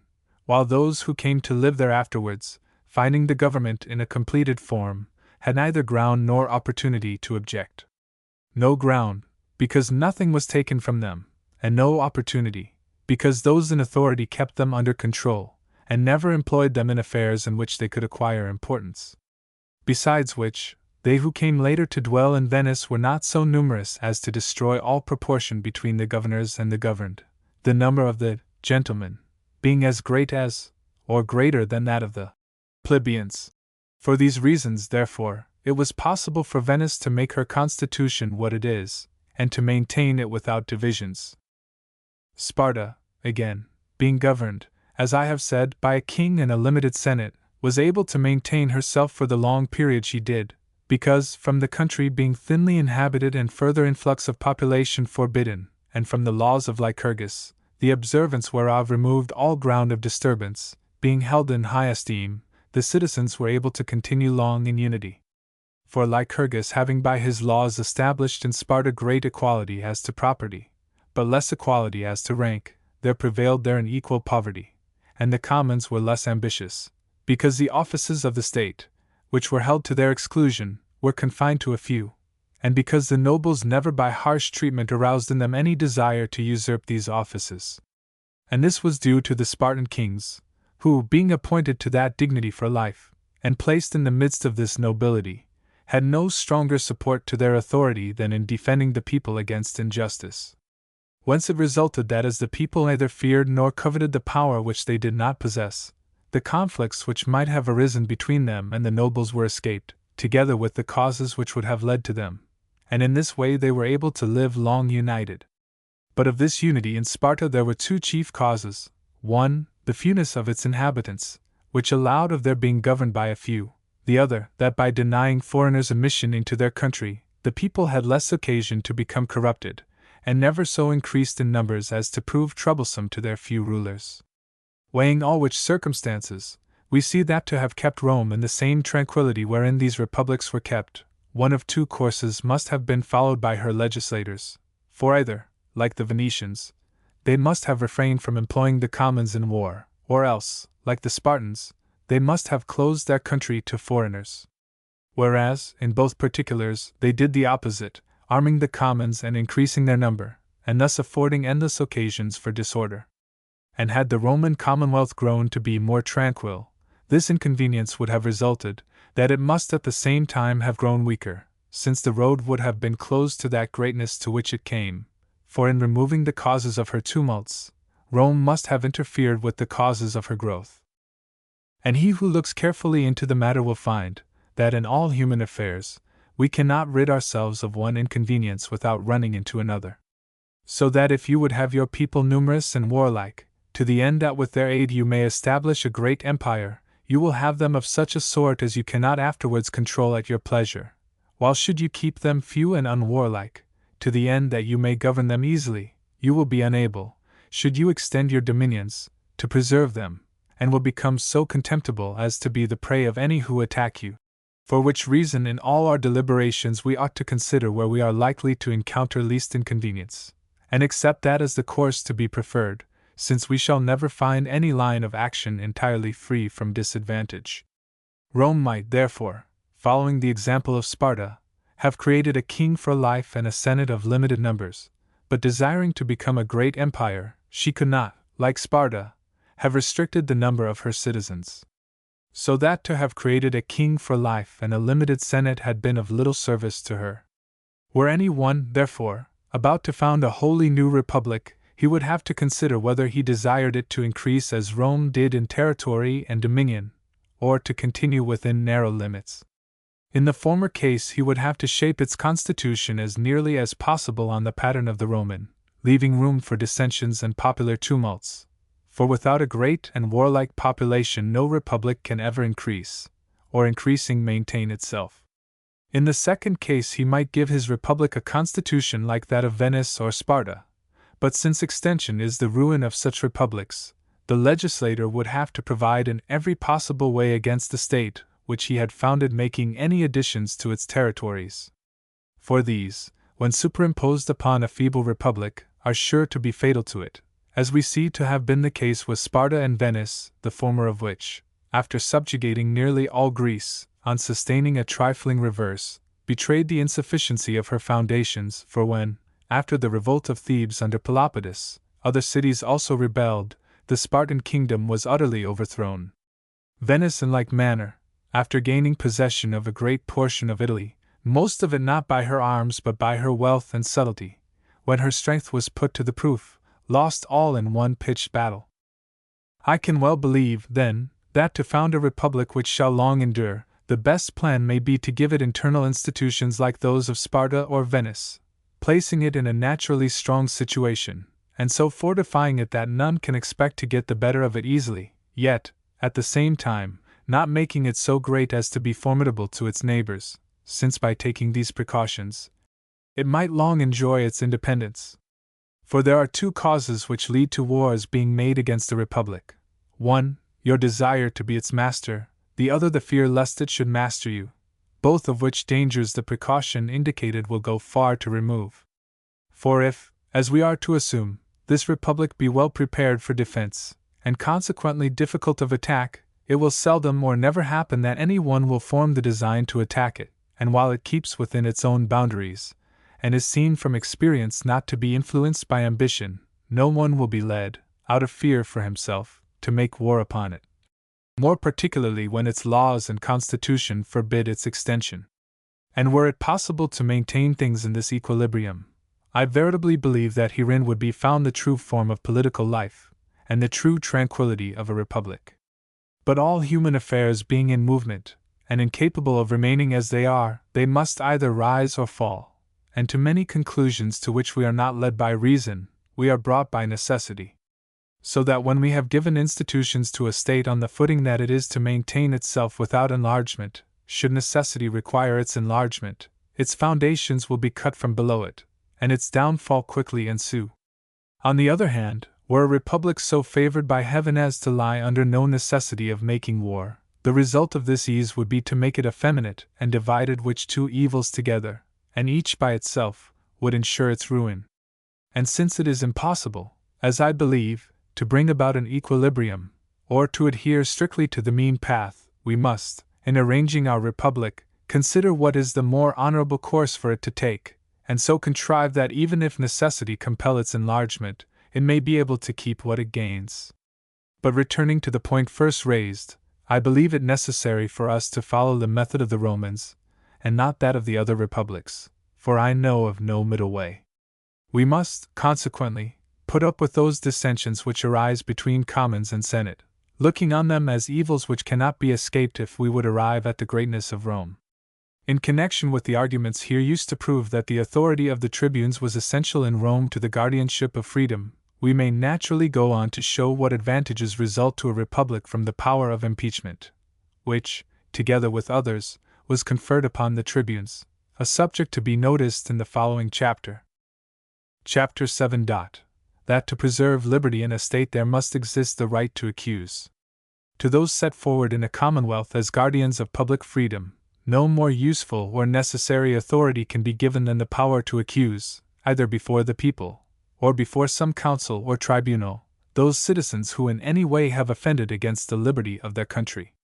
while those who came to live there afterwards, finding the government in a completed form, had neither ground nor opportunity to object. No ground, because nothing was taken from them, and no opportunity, because those in authority kept them under control, and never employed them in affairs in which they could acquire importance. Besides which, they who came later to dwell in Venice were not so numerous as to destroy all proportion between the governors and the governed, the number of the gentlemen being as great as, or greater than that of the plebeians. For these reasons, therefore, it was possible for Venice to make her constitution what it is, and to maintain it without divisions. Sparta, again, being governed, as I have said, by a king and a limited senate, was able to maintain herself for the long period she did, because, from the country being thinly inhabited and further influx of population forbidden, and from the laws of Lycurgus, the observance whereof removed all ground of disturbance, being held in high esteem, the citizens were able to continue long in unity. For Lycurgus, having by his laws established in Sparta great equality as to property, but less equality as to rank, there prevailed there an equal poverty, and the commons were less ambitious, because the offices of the state, which were held to their exclusion, were confined to a few, and because the nobles never by harsh treatment aroused in them any desire to usurp these offices. And this was due to the Spartan kings, who, being appointed to that dignity for life, and placed in the midst of this nobility, had no stronger support to their authority than in defending the people against injustice. Whence it resulted that as the people neither feared nor coveted the power which they did not possess, the conflicts which might have arisen between them and the nobles were escaped, together with the causes which would have led to them, and in this way they were able to live long united. But of this unity in Sparta there were two chief causes: one, the fewness of its inhabitants, which allowed of their being governed by a few; the other, that by denying foreigners admission into their country, the people had less occasion to become corrupted, and never so increased in numbers as to prove troublesome to their few rulers. Weighing all which circumstances, we see that to have kept Rome in the same tranquillity wherein these republics were kept, one of two courses must have been followed by her legislators, for either, like the Venetians, they must have refrained from employing the commons in war, or else, like the Spartans, they must have closed their country to foreigners. Whereas, in both particulars, they did the opposite, arming the commons and increasing their number, and thus affording endless occasions for disorder. And had the Roman commonwealth grown to be more tranquil, this inconvenience would have resulted, that it must at the same time have grown weaker, since the road would have been closed to that greatness to which it came, for in removing the causes of her tumults, Rome must have interfered with the causes of her growth. And he who looks carefully into the matter will find that in all human affairs, we cannot rid ourselves of one inconvenience without running into another. So that if you would have your people numerous and warlike, to the end that with their aid you may establish a great empire, you will have them of such a sort as you cannot afterwards control at your pleasure, while should you keep them few and unwarlike, to the end that you may govern them easily, you will be unable, should you extend your dominions, to preserve them, and will become so contemptible as to be the prey of any who attack you. For which reason in all our deliberations we ought to consider where we are likely to encounter least inconvenience, and accept that as the course to be preferred, since we shall never find any line of action entirely free from disadvantage. Rome might, therefore, following the example of Sparta, have created a king for life and a senate of limited numbers, but desiring to become a great empire, she could not, like Sparta, have restricted the number of her citizens. So that to have created a king for life and a limited senate had been of little service to her. Were any one, therefore, about to found a wholly new republic, he would have to consider whether he desired it to increase as Rome did in territory and dominion, or to continue within narrow limits. In the former case he would have to shape its constitution as nearly as possible on the pattern of the Roman, leaving room for dissensions and popular tumults, for without a great and warlike population no republic can ever increase, or increasing maintain itself. In the second case he might give his republic a constitution like that of Venice or Sparta, but since extension is the ruin of such republics, the legislator would have to provide in every possible way against the state which he had founded making any additions to its territories. For these, when superimposed upon a feeble republic, are sure to be fatal to it, as we see to have been the case with Sparta and Venice, the former of which, after subjugating nearly all Greece, on sustaining a trifling reverse, betrayed the insufficiency of her foundations, for when, after the revolt of Thebes under Pelopidas, other cities also rebelled, the Spartan kingdom was utterly overthrown. Venice in like manner, after gaining possession of a great portion of Italy, most of it not by her arms but by her wealth and subtlety, when her strength was put to the proof, lost all in one pitched battle. I can well believe, then, that to found a republic which shall long endure, the best plan may be to give it internal institutions like those of Sparta or Venice, placing it in a naturally strong situation, and so fortifying it that none can expect to get the better of it easily, yet, at the same time, not making it so great as to be formidable to its neighbors, since by taking these precautions, it might long enjoy its independence. For there are two causes which lead to wars being made against a republic: one, your desire to be its master, the other the fear lest it should master you, both of which dangers the precaution indicated will go far to remove. For if, as we are to assume, this republic be well prepared for defense, and consequently difficult of attack, it will seldom or never happen that any one will form the design to attack it, and while it keeps within its own boundaries, and is seen from experience not to be influenced by ambition, no one will be led, out of fear for himself, to make war upon it. More particularly when its laws and constitution forbid its extension. And were it possible to maintain things in this equilibrium, I veritably believe that herein would be found the true form of political life, and the true tranquility of a republic. But all human affairs being in movement, and incapable of remaining as they are, they must either rise or fall, and to many conclusions to which we are not led by reason, we are brought by necessity. So that when we have given institutions to a state on the footing that it is to maintain itself without enlargement, should necessity require its enlargement, its foundations will be cut from below it, and its downfall quickly ensue. On the other hand, were a republic so favored by heaven as to lie under no necessity of making war, the result of this ease would be to make it effeminate and divided, which two evils together, and each by itself, would ensure its ruin. And since it is impossible, as I believe, to bring about an equilibrium, or to adhere strictly to the mean path, we must, in arranging our republic, consider what is the more honorable course for it to take, and so contrive that even if necessity compel its enlargement, it may be able to keep what it gains. But returning to the point first raised, I believe it necessary for us to follow the method of the Romans, and not that of the other republics, for I know of no middle way. We must, consequently, put up with those dissensions which arise between Commons and Senate, looking on them as evils which cannot be escaped if we would arrive at the greatness of Rome. In connection with the arguments here used to prove that the authority of the tribunes was essential in Rome to the guardianship of freedom, we may naturally go on to show what advantages result to a republic from the power of impeachment, which, together with others, was conferred upon the tribunes, a subject to be noticed in the following chapter. Chapter 7. That to preserve liberty in a state there must exist the right to accuse. To those set forward in a commonwealth as guardians of public freedom, no more useful or necessary authority can be given than the power to accuse, either before the people, or before some council or tribunal, those citizens who in any way have offended against the liberty of their country.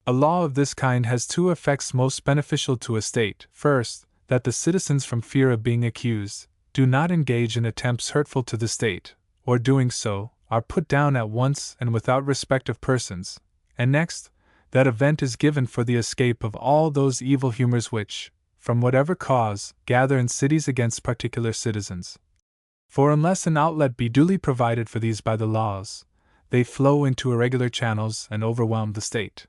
A law of this kind has two effects most beneficial to a state. First, that the citizens, from fear of being accused, do not engage in attempts hurtful to the state, or doing so, are put down at once and without respect of persons, and next, that a vent is given for the escape of all those evil humors which, from whatever cause, gather in cities against particular citizens. For unless an outlet be duly provided for these by the laws, they flow into irregular channels and overwhelm the state.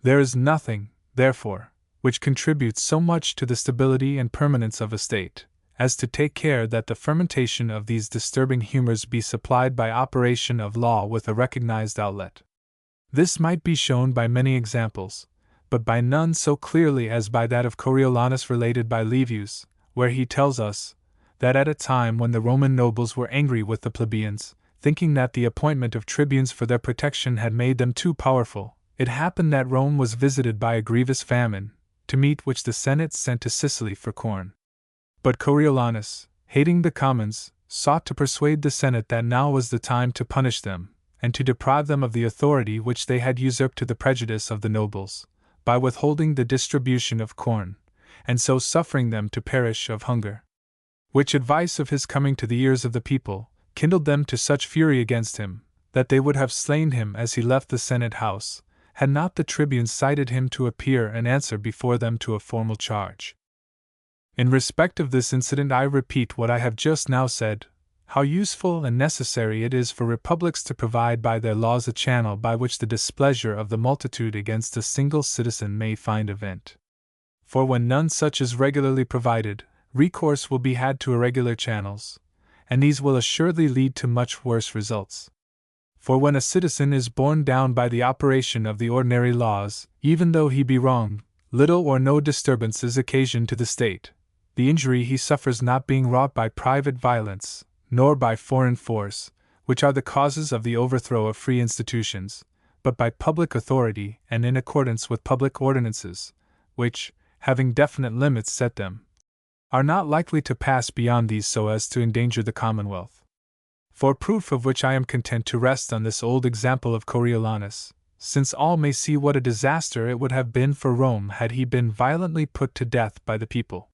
There is nothing, therefore, which contributes so much to the stability and permanence of a state, as to take care that the fermentation of these disturbing humors be supplied by operation of law with a recognized outlet. This might be shown by many examples, but by none so clearly as by that of Coriolanus related by Livius, where he tells us that at a time when the Roman nobles were angry with the plebeians, thinking that the appointment of tribunes for their protection had made them too powerful, it happened that Rome was visited by a grievous famine, to meet which the Senate sent to Sicily for corn. But Coriolanus, hating the commons, sought to persuade the Senate that now was the time to punish them, and to deprive them of the authority which they had usurped to the prejudice of the nobles, by withholding the distribution of corn, and so suffering them to perish of hunger. Which advice of his coming to the ears of the people, kindled them to such fury against him, that they would have slain him as he left the Senate house, had not the tribunes cited him to appear and answer before them to a formal charge. In respect of this incident I repeat what I have just now said, how useful and necessary it is for republics to provide by their laws a channel by which the displeasure of the multitude against a single citizen may find a vent. For when none such is regularly provided, recourse will be had to irregular channels, and these will assuredly lead to much worse results. For when a citizen is borne down by the operation of the ordinary laws, even though he be wronged, little or no disturbance is occasioned to the state, the injury he suffers not being wrought by private violence, nor by foreign force, which are the causes of the overthrow of free institutions, but by public authority and in accordance with public ordinances, which, having definite limits set them, are not likely to pass beyond these so as to endanger the commonwealth. For proof of which I am content to rest on this old example of Coriolanus, since all may see what a disaster it would have been for Rome had he been violently put to death by the people.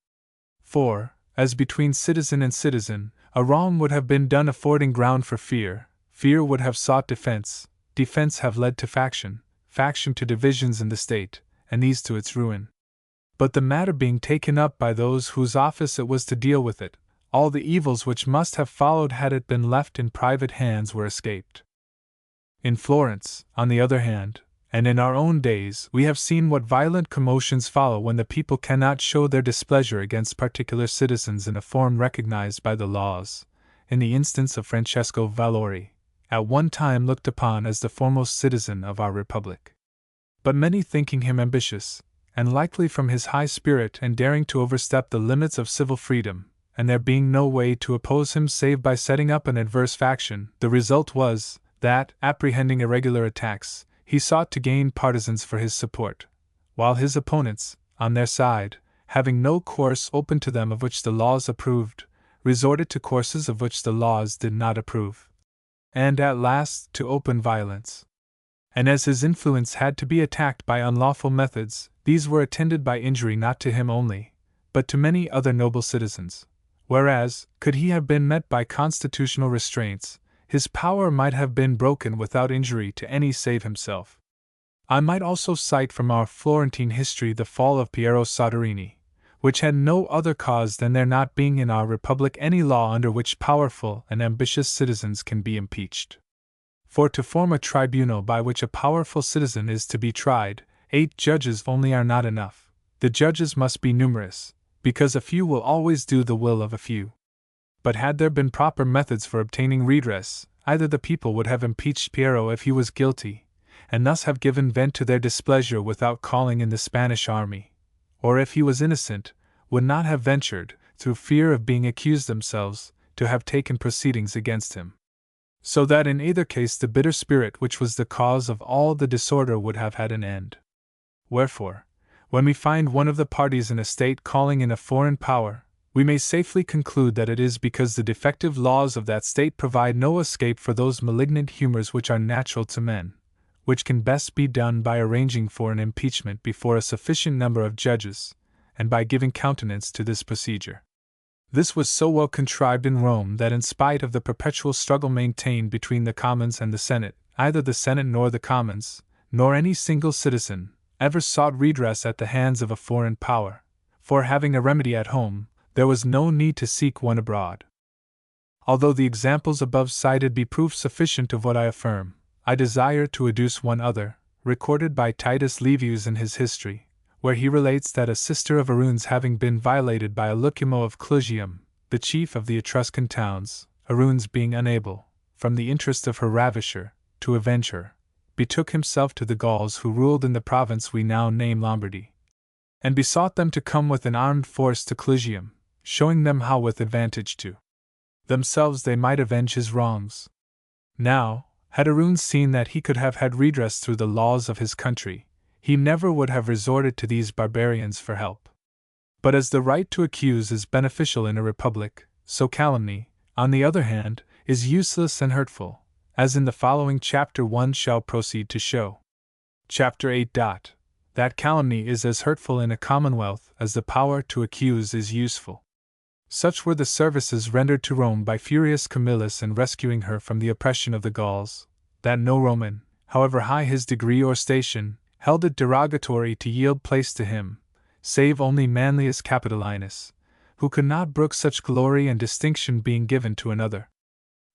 For, as between citizen and citizen, a wrong would have been done affording ground for fear, fear would have sought defense, defense have led to faction, faction to divisions in the state, and these to its ruin. But the matter being taken up by those whose office it was to deal with it, all the evils which must have followed had it been left in private hands were escaped. In Florence, on the other hand, and in our own days, we have seen what violent commotions follow when the people cannot show their displeasure against particular citizens in a form recognized by the laws. In the instance of Francesco Valori, at one time looked upon as the foremost citizen of our republic. But many thinking him ambitious, and likely from his high spirit and daring to overstep the limits of civil freedom, and there being no way to oppose him save by setting up an adverse faction, the result was that, apprehending irregular attacks, he sought to gain partisans for his support, while his opponents, on their side, having no course open to them of which the laws approved, resorted to courses of which the laws did not approve, and at last to open violence. And as his influence had to be attacked by unlawful methods, these were attended by injury not to him only, but to many other noble citizens, whereas, could he have been met by constitutional restraints, his power might have been broken without injury to any save himself. I might also cite from our Florentine history the fall of Piero Soderini, which had no other cause than there not being in our republic any law under which powerful and ambitious citizens can be impeached. For to form a tribunal by which a powerful citizen is to be tried, 8 judges only are not enough. The judges must be numerous, because a few will always do the will of a few. But had there been proper methods for obtaining redress, either the people would have impeached Piero if he was guilty, and thus have given vent to their displeasure without calling in the Spanish army, or if he was innocent, would not have ventured, through fear of being accused themselves, to have taken proceedings against him. So that in either case the bitter spirit which was the cause of all the disorder would have had an end. Wherefore, when we find one of the parties in a state calling in a foreign power, we may safely conclude that it is because the defective laws of that state provide no escape for those malignant humors which are natural to men, which can best be done by arranging for an impeachment before a sufficient number of judges, and by giving countenance to this procedure. This was so well contrived in Rome that in spite of the perpetual struggle maintained between the Commons and the Senate, neither the Senate nor the Commons, nor any single citizen, ever sought redress at the hands of a foreign power, for having a remedy at home, there was no need to seek one abroad. Although the examples above cited be proof sufficient of what I affirm, I desire to adduce one other, recorded by Titus Livius in his history, where he relates that a sister of Aruns having been violated by a Lucumo of Clusium, the chief of the Etruscan towns, Aruns being unable, from the interest of her ravisher, to avenge her, betook himself to the Gauls who ruled in the province we now name Lombardy, and besought them to come with an armed force to Clusium, showing them how with advantage to themselves they might avenge his wrongs. Now, had Aruns seen that he could have had redress through the laws of his country, he never would have resorted to these barbarians for help. But as the right to accuse is beneficial in a republic, so calumny, on the other hand, is useless and hurtful, as in the following chapter 1 shall proceed to show. Chapter 8. That calumny is as hurtful in a commonwealth as the power to accuse is useful. Such were the services rendered to Rome by Furius Camillus in rescuing her from the oppression of the Gauls, that no Roman, however high his degree or station, held it derogatory to yield place to him, save only Manlius Capitolinus, who could not brook such glory and distinction being given to another.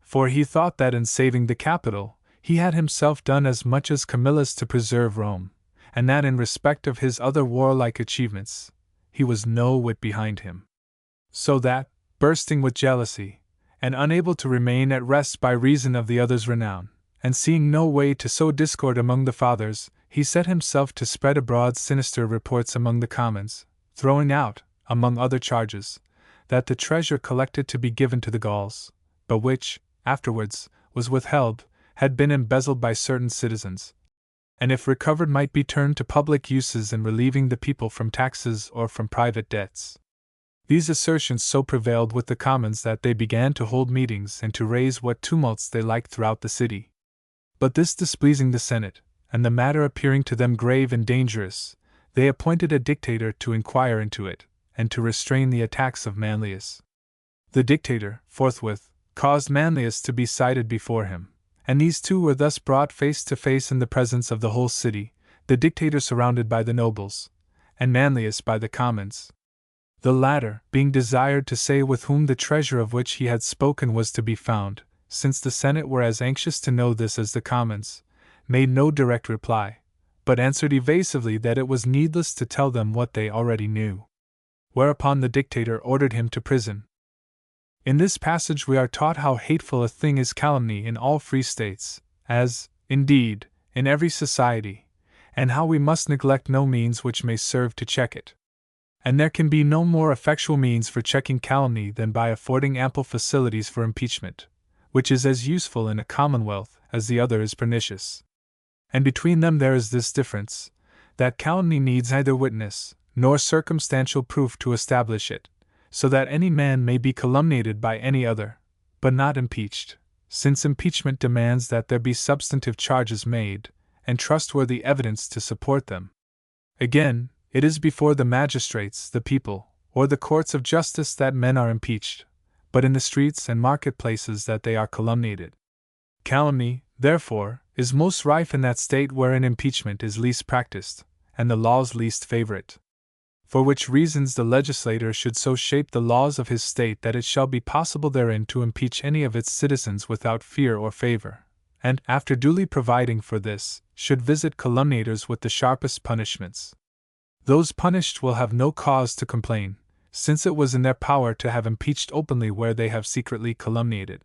For he thought that in saving the Capitol, he had himself done as much as Camillus to preserve Rome, and that in respect of his other warlike achievements, he was no whit behind him. So that, bursting with jealousy, and unable to remain at rest by reason of the other's renown, and seeing no way to sow discord among the fathers, he set himself to spread abroad sinister reports among the commons, throwing out, among other charges, that the treasure collected to be given to the Gauls, but which, afterwards, was withheld, had been embezzled by certain citizens, and if recovered might be turned to public uses in relieving the people from taxes or from private debts. These assertions so prevailed with the commons that they began to hold meetings and to raise what tumults they liked throughout the city. But this displeasing the Senate, and the matter appearing to them grave and dangerous, they appointed a dictator to inquire into it, and to restrain the attacks of Manlius. The dictator, forthwith, caused Manlius to be cited before him, and these two were thus brought face to face in the presence of the whole city, the dictator surrounded by the nobles, and Manlius by the commons. The latter, being desired to say with whom the treasure of which he had spoken was to be found, since the Senate were as anxious to know this as the commons, made no direct reply, but answered evasively that it was needless to tell them what they already knew. Whereupon the dictator ordered him to prison. In this passage we are taught how hateful a thing is calumny in all free states, as, indeed, in every society, and how we must neglect no means which may serve to check it. And there can be no more effectual means for checking calumny than by affording ample facilities for impeachment, which is as useful in a commonwealth as the other is pernicious. And between them there is this difference, that calumny needs neither witness nor circumstantial proof to establish it, so that any man may be calumniated by any other, but not impeached, since impeachment demands that there be substantive charges made, and trustworthy evidence to support them. Again, it is before the magistrates, the people, or the courts of justice that men are impeached, but in the streets and marketplaces that they are calumniated. Calumny, therefore, is most rife in that state wherein impeachment is least practiced, and the laws least favor it. For which reasons the legislator should so shape the laws of his state that it shall be possible therein to impeach any of its citizens without fear or favor, and, after duly providing for this, should visit calumniators with the sharpest punishments. Those punished will have no cause to complain, since it was in their power to have impeached openly where they have secretly calumniated.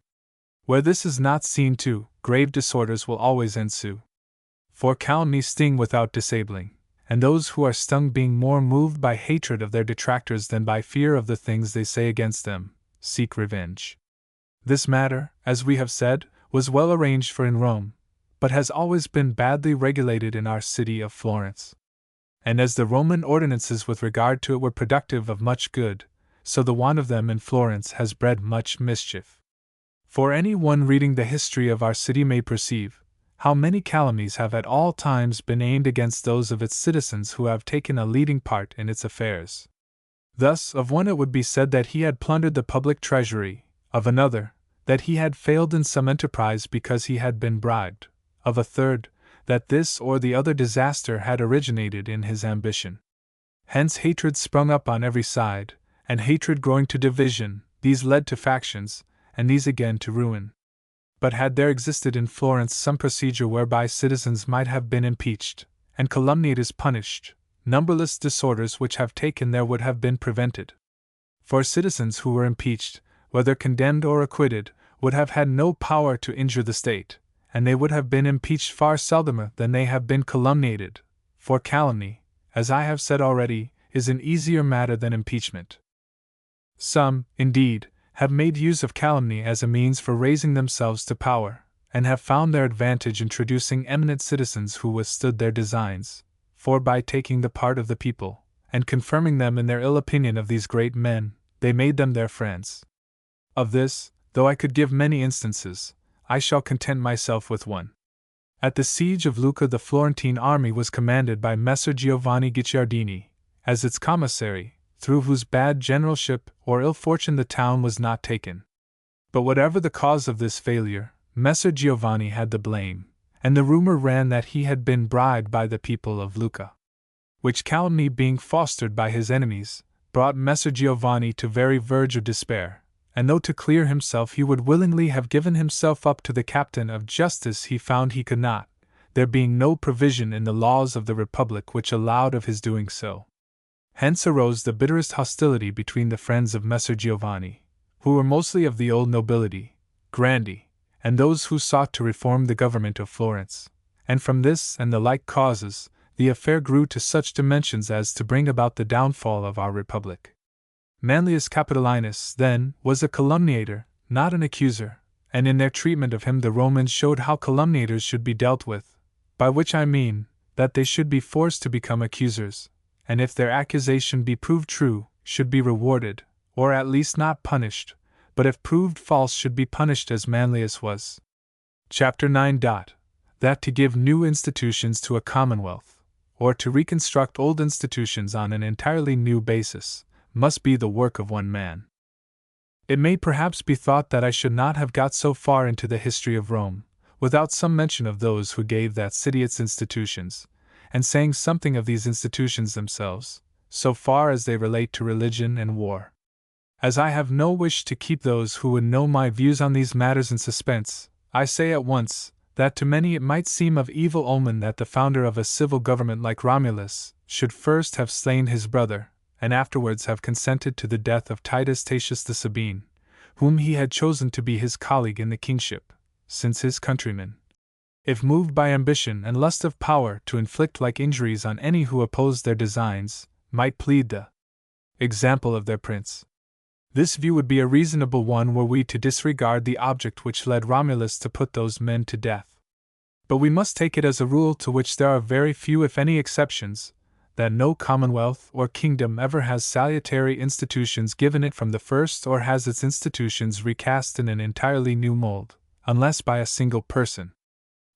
Where this is not seen to, grave disorders will always ensue. For calumnies sting without disabling, and those who are stung being more moved by hatred of their detractors than by fear of the things they say against them, seek revenge. This matter, as we have said, was well arranged for in Rome, but has always been badly regulated in our city of Florence. And as the Roman ordinances with regard to it were productive of much good, so the want of them in Florence has bred much mischief. For any one reading the history of our city may perceive how many calumnies have at all times been aimed against those of its citizens who have taken a leading part in its affairs. Thus, of one it would be said that he had plundered the public treasury, of another, that he had failed in some enterprise because he had been bribed, of a third, that this or the other disaster had originated in his ambition. Hence hatred sprung up on every side, and hatred growing to division, these led to factions, and these again to ruin. But had there existed in Florence some procedure whereby citizens might have been impeached, and calumniators punished, numberless disorders which have taken there would have been prevented. For citizens who were impeached, whether condemned or acquitted, would have had no power to injure the state, and they would have been impeached far seldomer than they have been calumniated, for calumny, as I have said already, is an easier matter than impeachment. Some, indeed, have made use of calumny as a means for raising themselves to power, and have found their advantage in traducing eminent citizens who withstood their designs, for by taking the part of the people, and confirming them in their ill opinion of these great men, they made them their friends. Of this, though I could give many instances, I shall content myself with one. At the siege of Lucca the Florentine army was commanded by Messer Giovanni Guicciardini, as its commissary, through whose bad generalship or ill fortune the town was not taken. But whatever the cause of this failure, Messer Giovanni had the blame, and the rumor ran that he had been bribed by the people of Lucca. Which calumny being fostered by his enemies, brought Messer Giovanni to very verge of despair, and though to clear himself he would willingly have given himself up to the captain of justice, he found he could not, there being no provision in the laws of the Republic which allowed of his doing so. Hence arose the bitterest hostility between the friends of Messer Giovanni, who were mostly of the old nobility, grandi, and those who sought to reform the government of Florence, and from this and the like causes, the affair grew to such dimensions as to bring about the downfall of our Republic. Manlius Capitolinus, then, was a calumniator, not an accuser, and in their treatment of him the Romans showed how calumniators should be dealt with, by which I mean, that they should be forced to become accusers, and if their accusation be proved true, should be rewarded, or at least not punished, but if proved false should be punished as Manlius was. Chapter 9. That to give new institutions to a commonwealth, or to reconstruct old institutions on an entirely new basis, must be the work of one man. It may perhaps be thought that I should not have got so far into the history of Rome, without some mention of those who gave that city its institutions, and saying something of these institutions themselves, so far as they relate to religion and war. As I have no wish to keep those who would know my views on these matters in suspense, I say at once, that to many it might seem of evil omen that the founder of a civil government like Romulus should first have slain his brother, and afterwards have consented to the death of Titus Tatius the Sabine, whom he had chosen to be his colleague in the kingship, since his countrymen, if moved by ambition and lust of power to inflict like injuries on any who opposed their designs, might plead the example of their prince. This view would be a reasonable one were we to disregard the object which led Romulus to put those men to death. But we must take it as a rule to which there are very few if any exceptions, that no commonwealth or kingdom ever has salutary institutions given it from the first or has its institutions recast in an entirely new mold, unless by a single person.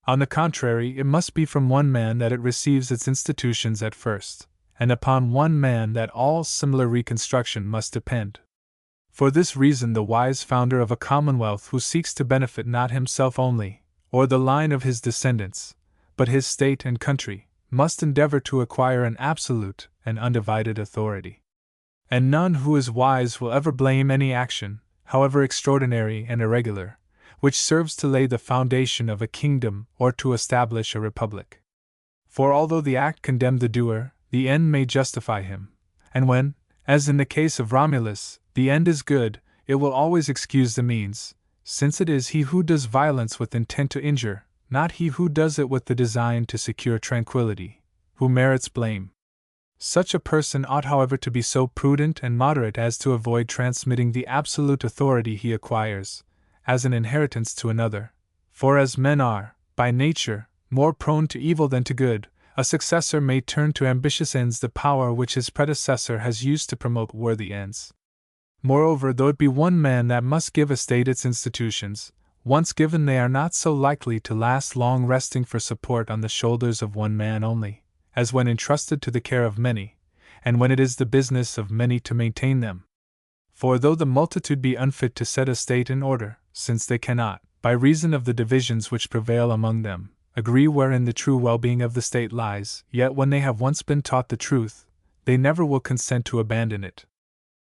On the contrary, it must be from one man that it receives its institutions at first, and upon one man that all similar reconstruction must depend. For this reason the wise founder of a commonwealth who seeks to benefit not himself only, or the line of his descendants, but his state and country, must endeavor to acquire an absolute and undivided authority. And none who is wise will ever blame any action, however extraordinary and irregular, which serves to lay the foundation of a kingdom or to establish a republic. For although the act condemn the doer, the end may justify him, and when, as in the case of Romulus, the end is good, it will always excuse the means, since it is he who does violence with intent to injure, not he who does it with the design to secure tranquility, who merits blame. Such a person ought, however, to be so prudent and moderate as to avoid transmitting the absolute authority he acquires, as an inheritance to another, for as men are, by nature, more prone to evil than to good, a successor may turn to ambitious ends the power which his predecessor has used to promote worthy ends. Moreover, though it be one man that must give a state its institutions, once given they are not so likely to last long resting for support on the shoulders of one man only, as when entrusted to the care of many, and when it is the business of many to maintain them. For though the multitude be unfit to set a state in order, since they cannot, by reason of the divisions which prevail among them, agree wherein the true well-being of the state lies, yet when they have once been taught the truth, they never will consent to abandon it.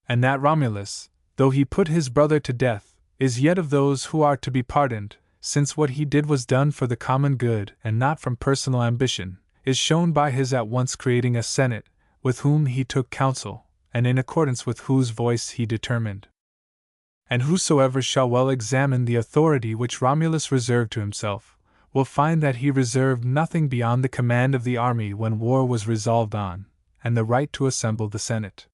And that Romulus, though he put his brother to death, is yet of those who are to be pardoned, since what he did was done for the common good and not from personal ambition, is shown by his at once creating a senate, with whom he took counsel, and in accordance with whose voice he determined. And whosoever shall well examine the authority which Romulus reserved to himself, will find that he reserved nothing beyond the command of the army when war was resolved on, and the right to assemble the Senate.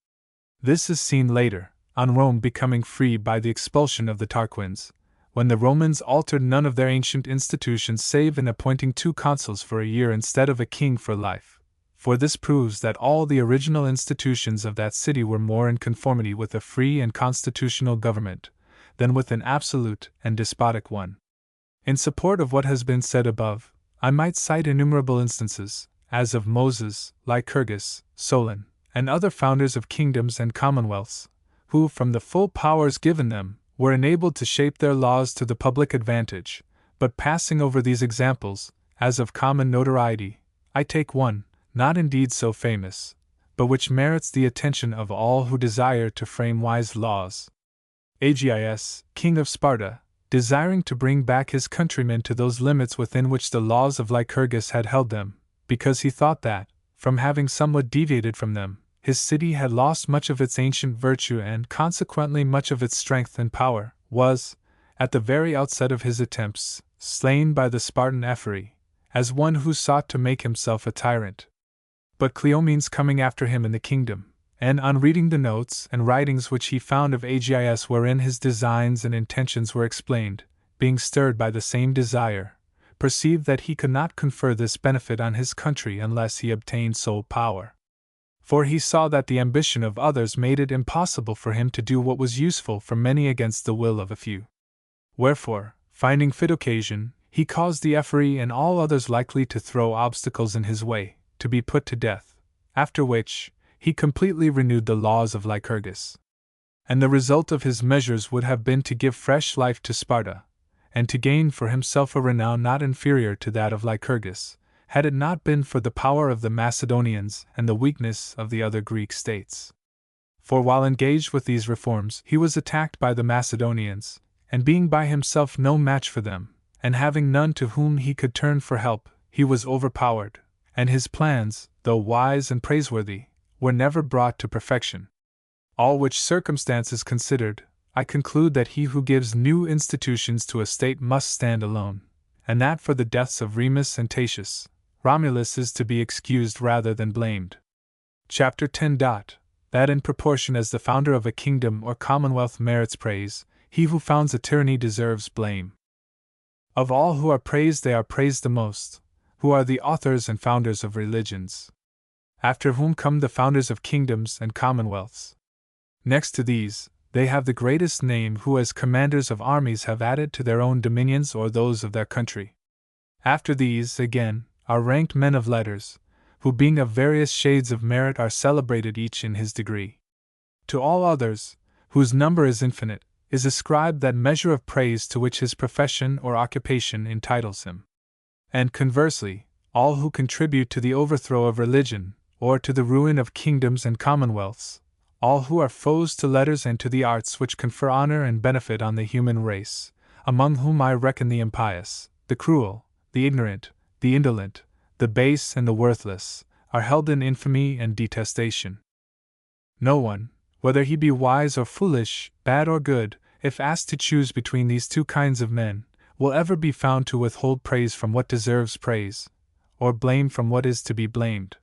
This is seen later, on Rome becoming free by the expulsion of the Tarquins, when the Romans altered none of their ancient institutions save in appointing 2 consuls for a year instead of a king for life, for this proves that all the original institutions of that city were more in conformity with a free and constitutional government than with an absolute and despotic one. In support of what has been said above, I might cite innumerable instances, as of Moses, Lycurgus, Solon, and other founders of kingdoms and commonwealths, who, from the full powers given them, were enabled to shape their laws to the public advantage. But passing over these examples, as of common notoriety, I take one, not indeed so famous, but which merits the attention of all who desire to frame wise laws. Agis, king of Sparta, desiring to bring back his countrymen to those limits within which the laws of Lycurgus had held them, because he thought that, from having somewhat deviated from them, his city had lost much of its ancient virtue and consequently much of its strength and power, was, at the very outset of his attempts, slain by the Spartan Ephyri, as one who sought to make himself a tyrant. But Cleomenes coming after him in the kingdom, and on reading the notes and writings which he found of Agis wherein his designs and intentions were explained, being stirred by the same desire, perceived that he could not confer this benefit on his country unless he obtained sole power. For he saw that the ambition of others made it impossible for him to do what was useful for many against the will of a few. Wherefore, finding fit occasion, he caused the Ephyri and all others likely to throw obstacles in his way, to be put to death, after which, he completely renewed the laws of Lycurgus. And the result of his measures would have been to give fresh life to Sparta, and to gain for himself a renown not inferior to that of Lycurgus, had it not been for the power of the Macedonians and the weakness of the other Greek states. For while engaged with these reforms, he was attacked by the Macedonians, and being by himself no match for them, and having none to whom he could turn for help, he was overpowered, and his plans, though wise and praiseworthy, were never brought to perfection. All which circumstances considered, I conclude that he who gives new institutions to a state must stand alone, and that for the deaths of Remus and Tatius, Romulus is to be excused rather than blamed. Chapter 10. That in proportion as the founder of a kingdom or commonwealth merits praise, he who founds a tyranny deserves blame. Of all who are praised they are praised the most, who are the authors and founders of religions. After whom come the founders of kingdoms and commonwealths. Next to these, they have the greatest name who as commanders of armies have added to their own dominions or those of their country. After these, again, are ranked men of letters, who being of various shades of merit are celebrated each in his degree. To all others, whose number is infinite, is ascribed that measure of praise to which his profession or occupation entitles him. And conversely, all who contribute to the overthrow of religion, or to the ruin of kingdoms and commonwealths, all who are foes to letters and to the arts which confer honor and benefit on the human race, among whom I reckon the impious, the cruel, the ignorant, the indolent, the base and the worthless, are held in infamy and detestation. No one, whether he be wise or foolish, bad or good, if asked to choose between these two kinds of men, will ever be found to withhold praise from what deserves praise, or blame from what is to be blamed.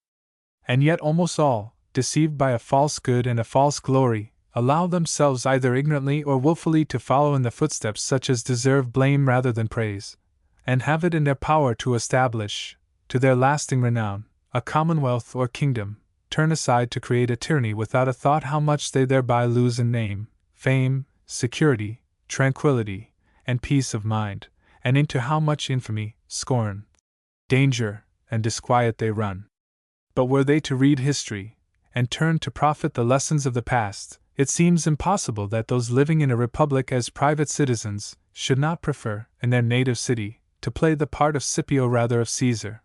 And yet almost all, deceived by a false good and a false glory, allow themselves either ignorantly or wilfully to follow in the footsteps such as deserve blame rather than praise, and have it in their power to establish, to their lasting renown, a commonwealth or kingdom, turn aside to create a tyranny without a thought how much they thereby lose in name, fame, security, tranquility, and peace of mind, and into how much infamy, scorn, danger, and disquiet they run. But were they to read history, and turn to profit the lessons of the past, it seems impossible that those living in a republic as private citizens should not prefer, in their native city, to play the part of Scipio rather of Caesar,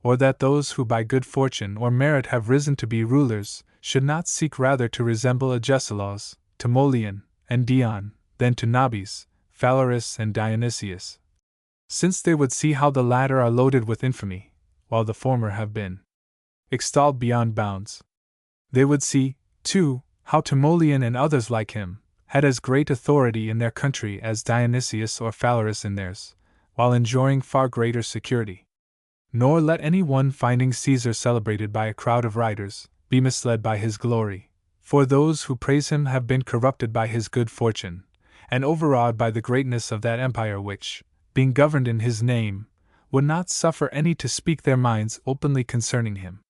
or that those who by good fortune or merit have risen to be rulers should not seek rather to resemble Agesilaus, Timoleon, and Dion, than to Nabis, Phalaris, and Dionysius, since they would see how the latter are loaded with infamy, while the former have been extolled beyond bounds. They would see, too, how Timoleon and others like him had as great authority in their country as Dionysius or Phalaris in theirs, while enjoying far greater security. Nor let any one finding Caesar celebrated by a crowd of writers be misled by his glory, for those who praise him have been corrupted by his good fortune, and overawed by the greatness of that empire which, being governed in his name, would not suffer any to speak their minds openly concerning him.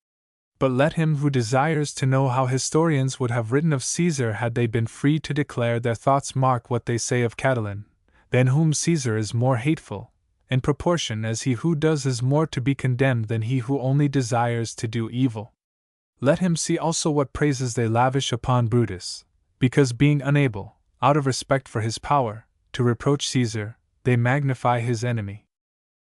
But let him who desires to know how historians would have written of Caesar had they been free to declare their thoughts mark what they say of Catiline, than whom Caesar is more hateful, in proportion as he who does is more to be condemned than he who only desires to do evil. Let him see also what praises they lavish upon Brutus, because being unable, out of respect for his power, to reproach Caesar, they magnify his enemy.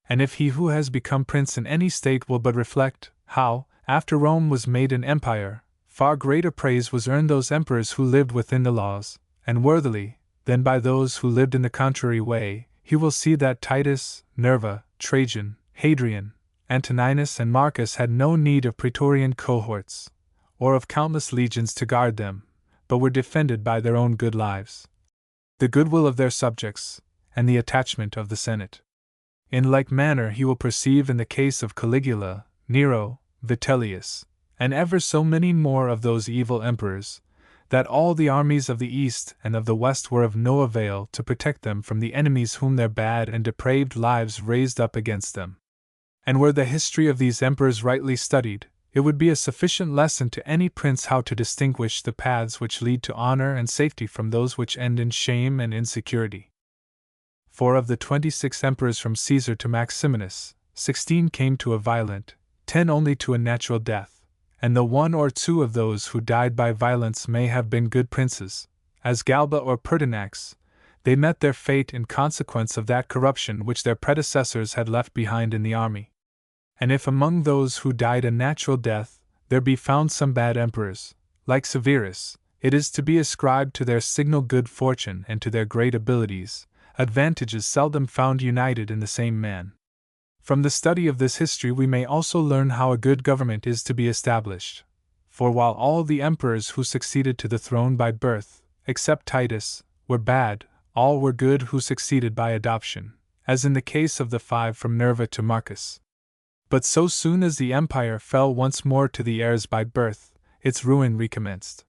And if he who has become prince in any state will but reflect, how, after Rome was made an empire, far greater praise was earned those emperors who lived within the laws, and worthily, than by those who lived in the contrary way, he will see that Titus, Nerva, Trajan, Hadrian, Antoninus, and Marcus had no need of praetorian cohorts, or of countless legions to guard them, but were defended by their own good lives, the goodwill of their subjects, and the attachment of the Senate. In like manner he will perceive in the case of Caligula, Nero, Vitellius, and ever so many more of those evil emperors, that all the armies of the East and of the West were of no avail to protect them from the enemies whom their bad and depraved lives raised up against them. And were the history of these emperors rightly studied, it would be a sufficient lesson to any prince how to distinguish the paths which lead to honor and safety from those which end in shame and insecurity. For of the 26 emperors from Caesar to Maximinus, 16 came to a violent, 10 only to a natural death, and the 1 or 2 of those who died by violence may have been good princes, as Galba or Pertinax. They met their fate in consequence of that corruption which their predecessors had left behind in the army. And if among those who died a natural death there be found some bad emperors, like Severus, it is to be ascribed to their signal good fortune and to their great abilities, advantages seldom found united in the same man. From the study of this history we may also learn how a good government is to be established. For while all the emperors who succeeded to the throne by birth, except Titus, were bad, all were good who succeeded by adoption, as in the case of the 5 from Nerva to Marcus. But so soon as the empire fell once more to the heirs by birth, its ruin recommenced.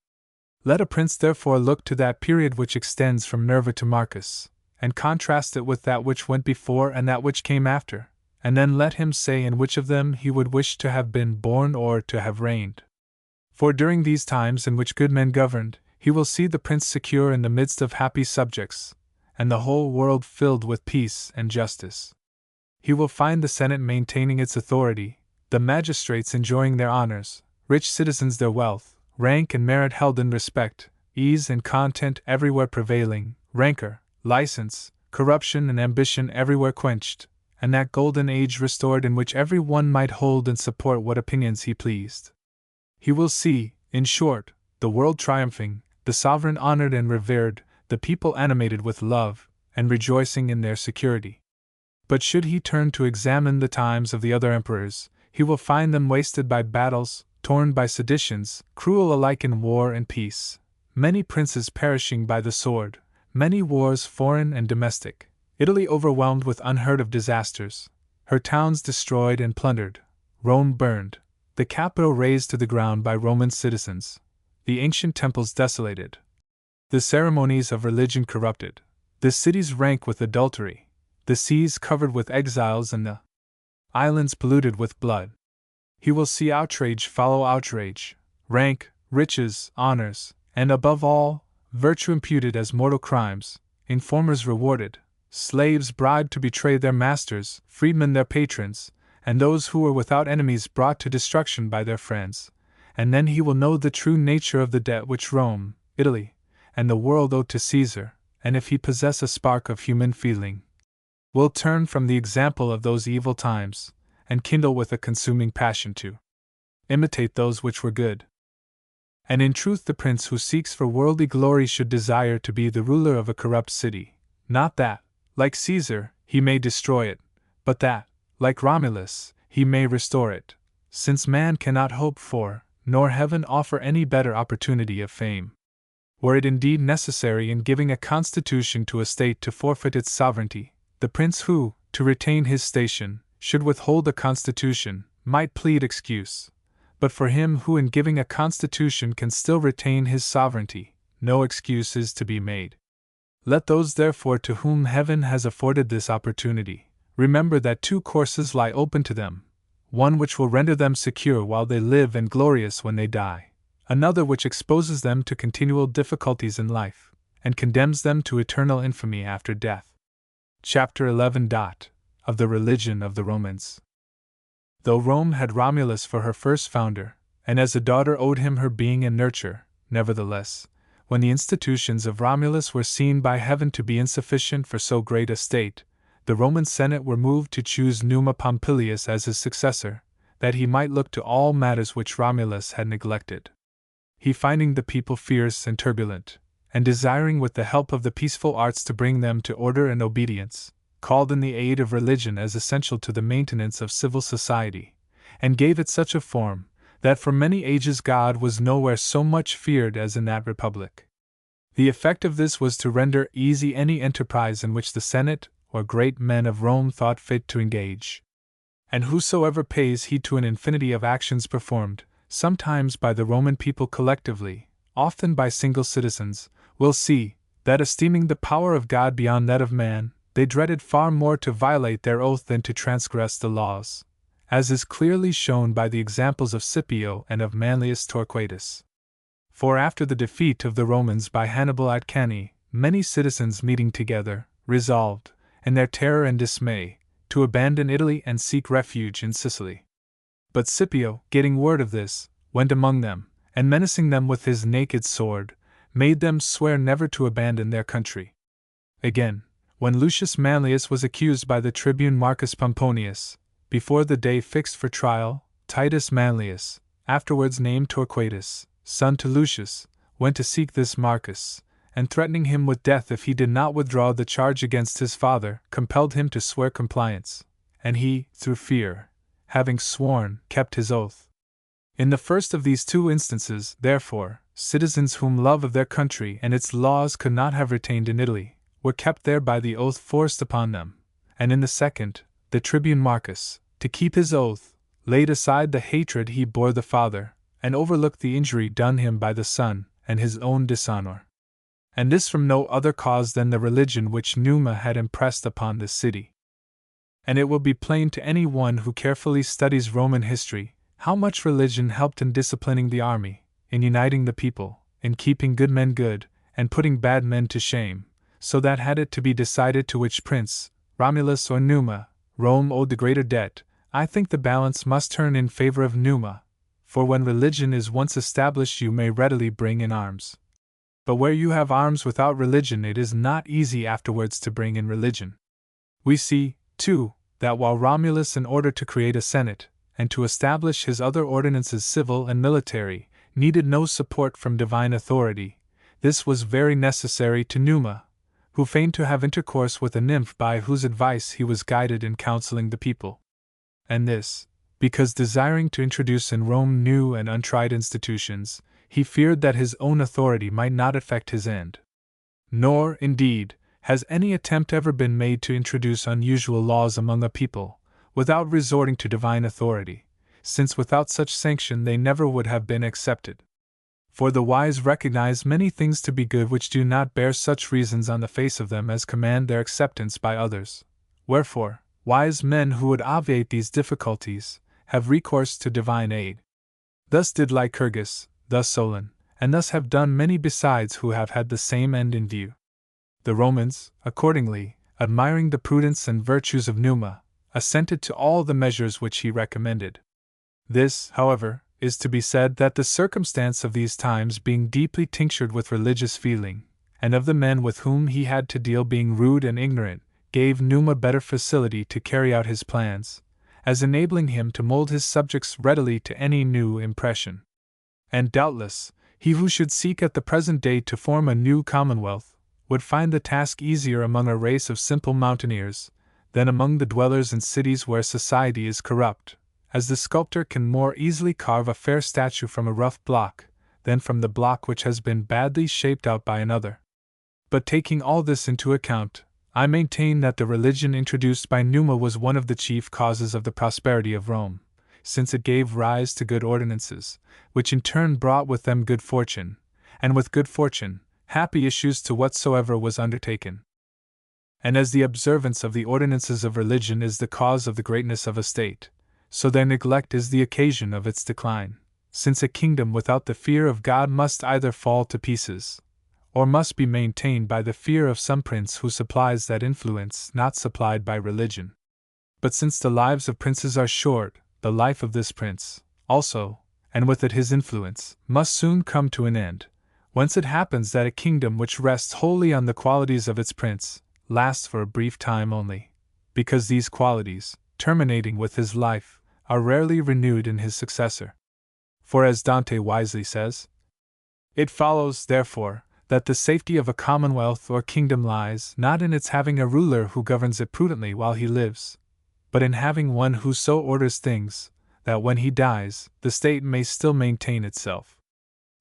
Let a prince therefore look to that period which extends from Nerva to Marcus, and contrast it with that which went before and that which came after, and then let him say in which of them he would wish to have been born or to have reigned. For during these times in which good men governed, he will see the prince secure in the midst of happy subjects, and the whole world filled with peace and justice. He will find the Senate maintaining its authority, the magistrates enjoying their honors, rich citizens their wealth, rank and merit held in respect, ease and content everywhere prevailing, rancor, license, corruption and ambition everywhere quenched, and that golden age restored in which every one might hold and support what opinions he pleased. He will see, in short, the world triumphing, the sovereign honored and revered, the people animated with love, and rejoicing in their security. But should he turn to examine the times of the other emperors, he will find them wasted by battles, torn by seditions, cruel alike in war and peace, many princes perishing by the sword, many wars foreign and domestic, Italy overwhelmed with unheard-of disasters, her towns destroyed and plundered, Rome burned, the capital razed to the ground by Roman citizens, the ancient temples desolated, the ceremonies of religion corrupted, the cities rank with adultery, the seas covered with exiles and the islands polluted with blood. He will see outrage follow outrage, rank, riches, honors, and above all, virtue imputed as mortal crimes, informers rewarded, slaves bribed to betray their masters, freedmen their patrons, and those who were without enemies brought to destruction by their friends. And then he will know the true nature of the debt which Rome, Italy, and the world owe to Caesar, and if he possess a spark of human feeling, will turn from the example of those evil times, and kindle with a consuming passion to imitate those which were good. And in truth the prince who seeks for worldly glory should desire to be the ruler of a corrupt city, not that, like Caesar, he may destroy it, but that, like Romulus, he may restore it, since man cannot hope for, nor heaven offer any better opportunity of fame. Were it indeed necessary in giving a constitution to a state to forfeit its sovereignty, the prince who, to retain his station, should withhold a constitution, might plead excuse. But for him who in giving a constitution can still retain his sovereignty, no excuse is to be made. Let those therefore to whom heaven has afforded this opportunity, remember that two courses lie open to them, one which will render them secure while they live and glorious when they die, another which exposes them to continual difficulties in life, and condemns them to eternal infamy after death. Chapter 11. Of the religion of the Romans. Though Rome had Romulus for her first founder, and as a daughter owed him her being and nurture, nevertheless, when the institutions of Romulus were seen by heaven to be insufficient for so great a state, the Roman Senate were moved to choose Numa Pompilius as his successor, that he might look to all matters which Romulus had neglected. He, finding the people fierce and turbulent, and desiring with the help of the peaceful arts to bring them to order and obedience, called in the aid of religion as essential to the maintenance of civil society, and gave it such a form, that for many ages God was nowhere so much feared as in that republic. The effect of this was to render easy any enterprise in which the Senate or great men of Rome thought fit to engage. And whosoever pays heed to an infinity of actions performed, sometimes by the Roman people collectively, often by single citizens, will see, that esteeming the power of God beyond that of man, they dreaded far more to violate their oath than to transgress the laws, as is clearly shown by the examples of Scipio and of Manlius Torquatus. For after the defeat of the Romans by Hannibal at Cannae, many citizens meeting together, resolved, in their terror and dismay, to abandon Italy and seek refuge in Sicily. But Scipio, getting word of this, went among them, and menacing them with his naked sword, made them swear never to abandon their country. Again, when Lucius Manlius was accused by the tribune Marcus Pomponius, before the day fixed for trial, Titus Manlius, afterwards named Torquatus, son to Lucius, went to seek this Marcus, and threatening him with death if he did not withdraw the charge against his father, compelled him to swear compliance, and he, through fear, having sworn, kept his oath. In the first of these two instances, therefore, citizens whom love of their country and its laws could not have retained in Italy, were kept there by the oath forced upon them, and in the second, the tribune Marcus, to keep his oath, laid aside the hatred he bore the father, and overlooked the injury done him by the son, and his own dishonor. And this from no other cause than the religion which Numa had impressed upon the city. And it will be plain to any one who carefully studies Roman history, how much religion helped in disciplining the army, in uniting the people, in keeping good men good, and putting bad men to shame, so that had it to be decided to which prince, Romulus or Numa, Rome owed the greater debt, I think the balance must turn in favor of Numa, for when religion is once established you may readily bring in arms. But where you have arms without religion it is not easy afterwards to bring in religion. We see, too, that while Romulus, in order to create a senate, and to establish his other ordinances civil and military, needed no support from divine authority, this was very necessary to Numa, who feigned to have intercourse with a nymph by whose advice he was guided in counseling the people. And this, because desiring to introduce in Rome new and untried institutions, he feared that his own authority might not effect his end. Nor, indeed, has any attempt ever been made to introduce unusual laws among a people, without resorting to divine authority, since without such sanction they never would have been accepted. For the wise recognize many things to be good which do not bear such reasons on the face of them as command their acceptance by others. Wherefore, wise men who would obviate these difficulties have recourse to divine aid. Thus did Lycurgus, thus Solon, and thus have done many besides who have had the same end in view. The Romans, accordingly, admiring the prudence and virtues of Numa, assented to all the measures which he recommended. This, however, is to be said that the circumstance of these times being deeply tinctured with religious feeling, and of the men with whom he had to deal being rude and ignorant, gave Numa better facility to carry out his plans, as enabling him to mold his subjects readily to any new impression. And doubtless, he who should seek at the present day to form a new commonwealth, would find the task easier among a race of simple mountaineers, than among the dwellers in cities where society is corrupt, as the sculptor can more easily carve a fair statue from a rough block, than from the block which has been badly shaped out by another. But taking all this into account, I maintain that the religion introduced by Numa was one of the chief causes of the prosperity of Rome, since it gave rise to good ordinances, which in turn brought with them good fortune, and with good fortune, happy issues to whatsoever was undertaken. And as the observance of the ordinances of religion is the cause of the greatness of a state, so their neglect is the occasion of its decline, since a kingdom without the fear of God must either fall to pieces, or must be maintained by the fear of some prince who supplies that influence not supplied by religion. But since the lives of princes are short, the life of this prince, also, and with it his influence, must soon come to an end, whence it happens that a kingdom which rests wholly on the qualities of its prince lasts for a brief time only, because these qualities, terminating with his life, are rarely renewed in his successor. For as Dante wisely says, "It follows, therefore, that the safety of a commonwealth or kingdom lies not in its having a ruler who governs it prudently while he lives, but in having one who so orders things, that when he dies, the state may still maintain itself.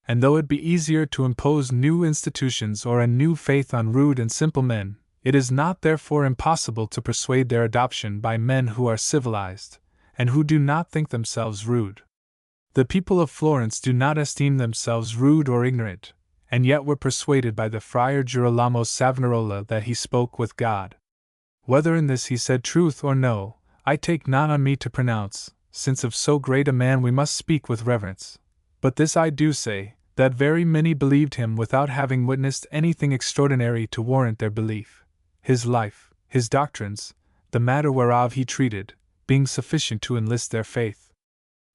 And though it be easier to impose new institutions or a new faith on rude and simple men, it is not therefore impossible to persuade their adoption by men who are civilized, and who do not think themselves rude. The people of Florence do not esteem themselves rude or ignorant, and yet were persuaded by the friar Girolamo Savonarola that he spoke with God. Whether in this he said truth or no, I take not on me to pronounce, since of so great a man we must speak with reverence. But this I do say, that very many believed him without having witnessed anything extraordinary to warrant their belief, his life, his doctrines, the matter whereof he treated, being sufficient to enlist their faith.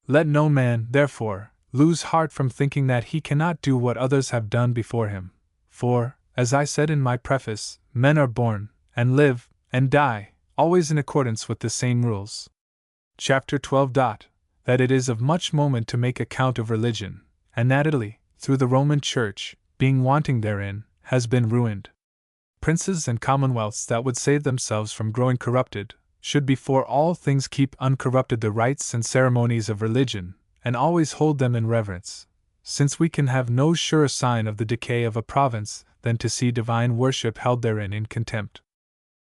Let no man, therefore, lose heart from thinking that he cannot do what others have done before him, for, as I said in my preface, men are born, and live, and die, always in accordance with the same rules. Chapter 12. That it is of much moment to make account of religion, and that Italy, through the Roman Church, being wanting therein, has been ruined. Princes and commonwealths that would save themselves from growing corrupted, should before all things keep uncorrupted the rites and ceremonies of religion, and always hold them in reverence, since we can have no surer sign of the decay of a province than to see divine worship held therein in contempt.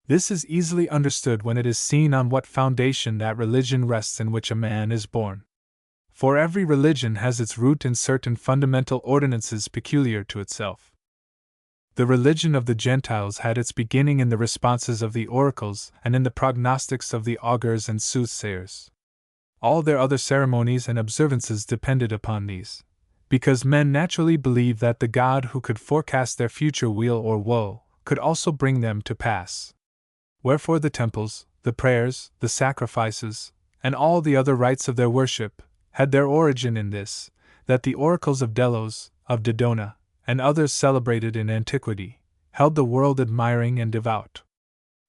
This is easily understood when it is seen on what foundation that religion rests in which a man is born. For every religion has its root in certain fundamental ordinances peculiar to itself. The religion of the Gentiles had its beginning in the responses of the oracles and in the prognostics of the augurs and soothsayers. All their other ceremonies and observances depended upon these, because men naturally believed that the God who could forecast their future weal or woe could also bring them to pass. Wherefore the temples, the prayers, the sacrifices, and all the other rites of their worship had their origin in this, that the oracles of Delos, of Dodona, and others celebrated in antiquity, held the world admiring and devout.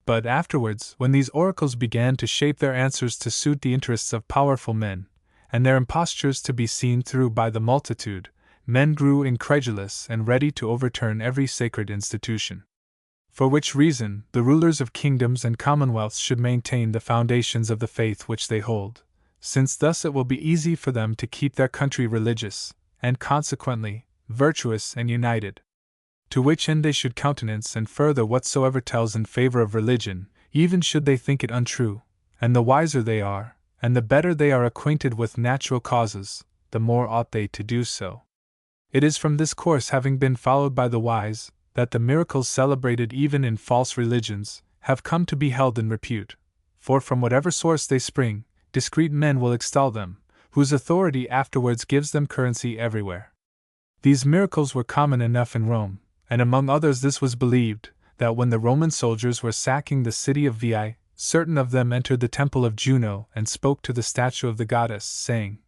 But afterwards, when these oracles began to shape their answers to suit the interests of powerful men, and their impostures to be seen through by the multitude, men grew incredulous and ready to overturn every sacred institution. For which reason, the rulers of kingdoms and commonwealths should maintain the foundations of the faith which they hold, since thus it will be easy for them to keep their country religious, and consequently, virtuous and united. To which end they should countenance and further whatsoever tells in favor of religion, even should they think it untrue, and the wiser they are, and the better they are acquainted with natural causes, the more ought they to do so. It is from this course having been followed by the wise, that the miracles celebrated even in false religions have come to be held in repute, for from whatever source they spring, discreet men will extol them, whose authority afterwards gives them currency everywhere. These miracles were common enough in Rome, and among others this was believed, that when the Roman soldiers were sacking the city of Veii, certain of them entered the temple of Juno and spoke to the statue of the goddess, saying,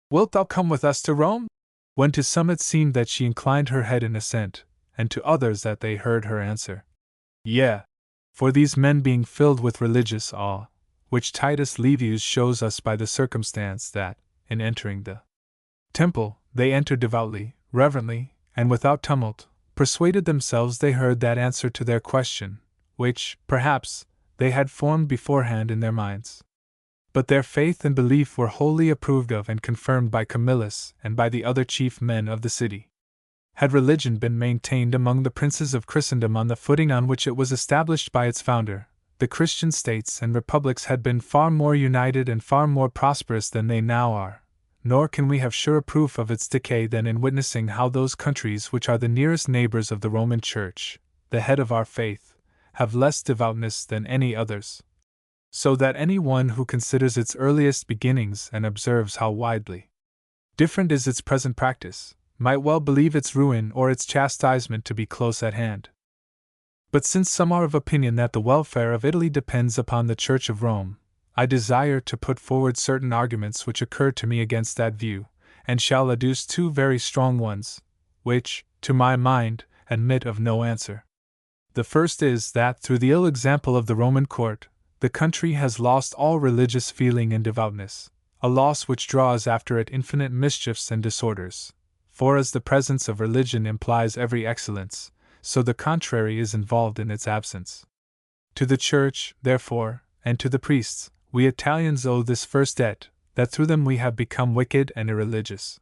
"Wilt thou come with us to Rome?" When to some it seemed that she inclined her head in assent, and to others that they heard her answer, "Yea," for these men being filled with religious awe, which Titus Livius shows us by the circumstance that, in entering the temple, they entered devoutly, reverently, and without tumult, persuaded themselves they heard that answer to their question, which, perhaps, they had formed beforehand in their minds. But their faith and belief were wholly approved of and confirmed by Camillus and by the other chief men of the city. Had religion been maintained among the princes of Christendom on the footing on which it was established by its founder, the Christian states and republics had been far more united and far more prosperous than they now are. Nor can we have surer proof of its decay than in witnessing how those countries which are the nearest neighbors of the Roman Church, the head of our faith, have less devoutness than any others. So that any one who considers its earliest beginnings and observes how widely different is its present practice, might well believe its ruin or its chastisement to be close at hand. But since some are of opinion that the welfare of Italy depends upon the Church of Rome, I desire to put forward certain arguments which occur to me against that view, and shall adduce two very strong ones, which, to my mind, admit of no answer. The first is that through the ill example of the Roman court, the country has lost all religious feeling and devoutness, a loss which draws after it infinite mischiefs and disorders. For as the presence of religion implies every excellence, so the contrary is involved in its absence. To the Church, therefore, and to the priests, we Italians owe this first debt, that through them we have become wicked and irreligious.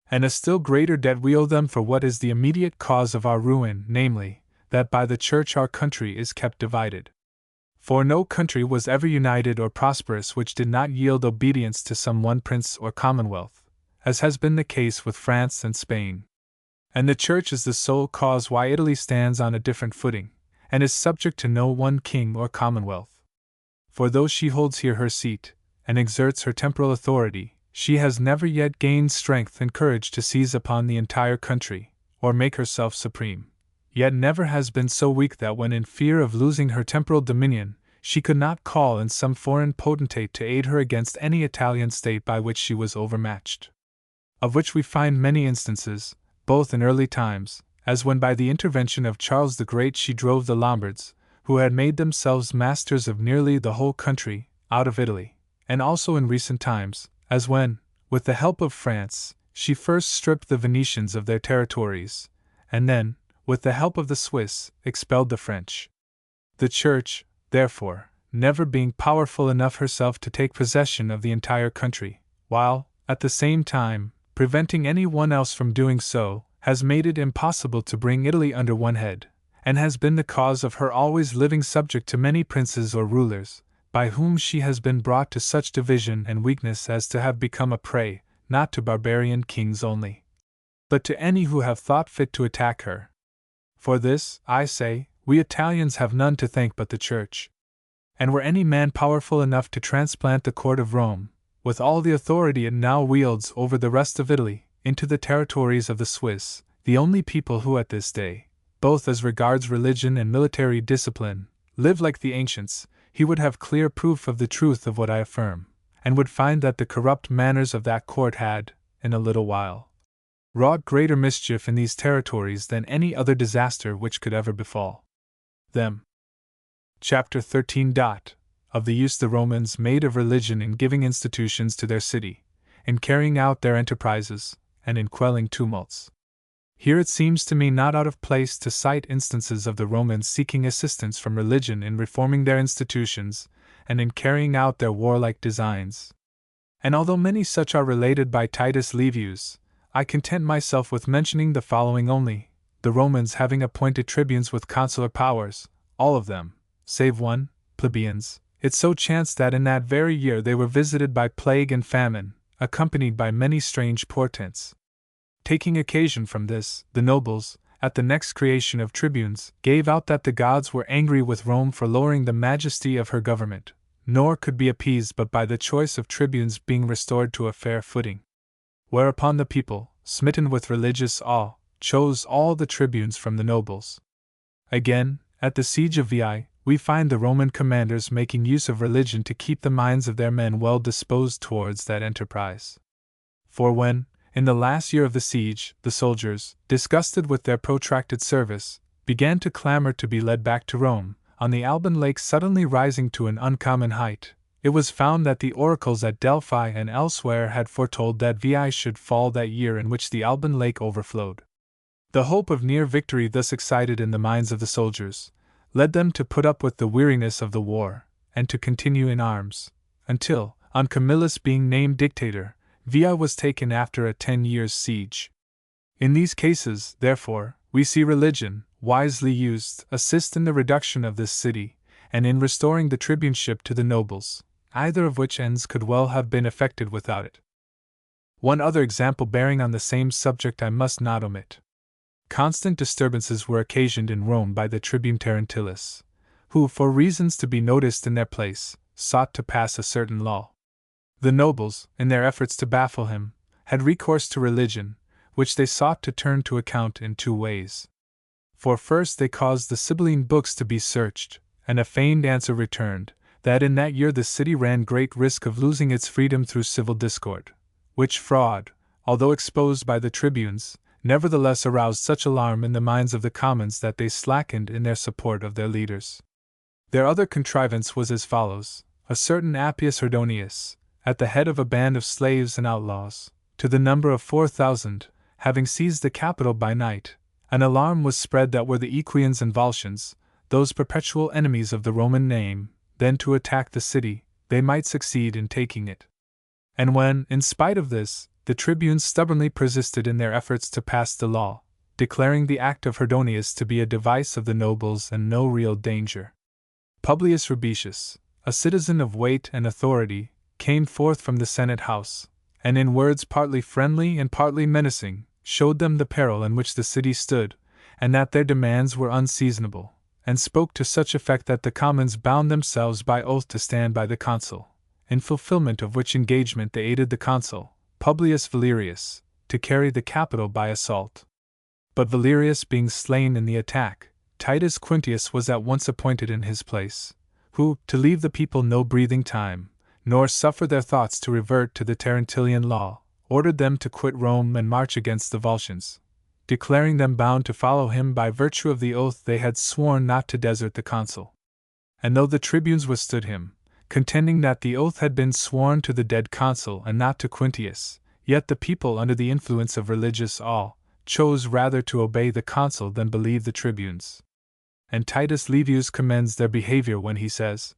And a still greater debt we owe them for what is the immediate cause of our ruin, namely, that by the Church our country is kept divided. For no country was ever united or prosperous which did not yield obedience to some one prince or commonwealth, as has been the case with France and Spain. And the Church is the sole cause why Italy stands on a different footing, and is subject to no one king or commonwealth. For though she holds here her seat, and exerts her temporal authority, she has never yet gained strength and courage to seize upon the entire country, or make herself supreme. Yet never has been so weak that when in fear of losing her temporal dominion, she could not call in some foreign potentate to aid her against any Italian state by which she was overmatched. Of which we find many instances, both in early times, as when by the intervention of Charles the Great she drove the Lombards, who had made themselves masters of nearly the whole country, out of Italy, and also in recent times, as when, with the help of France, she first stripped the Venetians of their territories, and then, with the help of the Swiss, expelled the French. The Church, therefore, never being powerful enough herself to take possession of the entire country, while, at the same time, preventing any one else from doing so, has made it impossible to bring Italy under one head, and has been the cause of her always living subject to many princes or rulers, by whom she has been brought to such division and weakness as to have become a prey, not to barbarian kings only, but to any who have thought fit to attack her. For this, I say, we Italians have none to thank but the Church. And were any man powerful enough to transplant the court of Rome, with all the authority it now wields over the rest of Italy, into the territories of the Swiss, the only people who at this day, both as regards religion and military discipline, live like the ancients, he would have clear proof of the truth of what I affirm, and would find that the corrupt manners of that court had, in a little while, wrought greater mischief in these territories than any other disaster which could ever befall them. Chapter 13. Of the use the Romans made of religion in giving institutions to their city, in carrying out their enterprises, and in quelling tumults. Here it seems to me not out of place to cite instances of the Romans seeking assistance from religion in reforming their institutions, and in carrying out their warlike designs. And although many such are related by Titus Livius, I content myself with mentioning the following only: the Romans having appointed tribunes with consular powers, all of them, save one, plebeians. It so chanced that in that very year they were visited by plague and famine, accompanied by many strange portents. Taking occasion from this, the nobles, at the next creation of tribunes, gave out that the gods were angry with Rome for lowering the majesty of her government, nor could be appeased but by the choice of tribunes being restored to a fair footing. Whereupon the people, smitten with religious awe, chose all the tribunes from the nobles. Again, at the siege of Veii, we find the Roman commanders making use of religion to keep the minds of their men well disposed towards that enterprise. For when, in the last year of the siege, the soldiers, disgusted with their protracted service, began to clamor to be led back to Rome, on the Alban lake suddenly rising to an uncommon height, it was found that the oracles at Delphi and elsewhere had foretold that Veii should fall that year in which the Alban lake overflowed. The hope of near victory thus excited in the minds of the soldiers led them to put up with the weariness of the war, and to continue in arms, until, on Camillus being named dictator, Veii was taken after a 10 years' siege. In these cases, therefore, we see religion, wisely used, assist in the reduction of this city, and in restoring the tribuneship to the nobles, either of which ends could well have been effected without it. One other example bearing on the same subject I must not omit. Constant disturbances were occasioned in Rome by the tribune Terentillus, who, for reasons to be noticed in their place, sought to pass a certain law. The nobles, in their efforts to baffle him, had recourse to religion, which they sought to turn to account in two ways. For first they caused the Sibylline books to be searched, and a feigned answer returned, that in that year the city ran great risk of losing its freedom through civil discord, which fraud, although exposed by the tribunes, nevertheless aroused such alarm in the minds of the commons that they slackened in their support of their leaders. Their other contrivance was as follows: a certain Appius Herdonius, at the head of a band of slaves and outlaws, to the number of 4,000, having seized the capital by night, an alarm was spread that were the Equians and Volscians, those perpetual enemies of the Roman name, then to attack the city, they might succeed in taking it. And when, in spite of this, the tribunes stubbornly persisted in their efforts to pass the law, declaring the act of Herdonius to be a device of the nobles and no real danger, Publius Rubetius, a citizen of weight and authority, came forth from the Senate house, and in words partly friendly and partly menacing, showed them the peril in which the city stood, and that their demands were unseasonable, and spoke to such effect that the commons bound themselves by oath to stand by the consul, in fulfillment of which engagement they aided the consul, Publius Valerius, to carry the capital by assault. But Valerius being slain in the attack, Titus Quintius was at once appointed in his place, who, to leave the people no breathing time, nor suffer their thoughts to revert to the Terentilian law, ordered them to quit Rome and march against the Volscians, declaring them bound to follow him by virtue of the oath they had sworn not to desert the consul. And though the tribunes withstood him, contending that the oath had been sworn to the dead consul and not to Quintius, yet the people, under the influence of religious awe, chose rather to obey the consul than believe the tribunes. And Titus Livius commends their behavior when he says,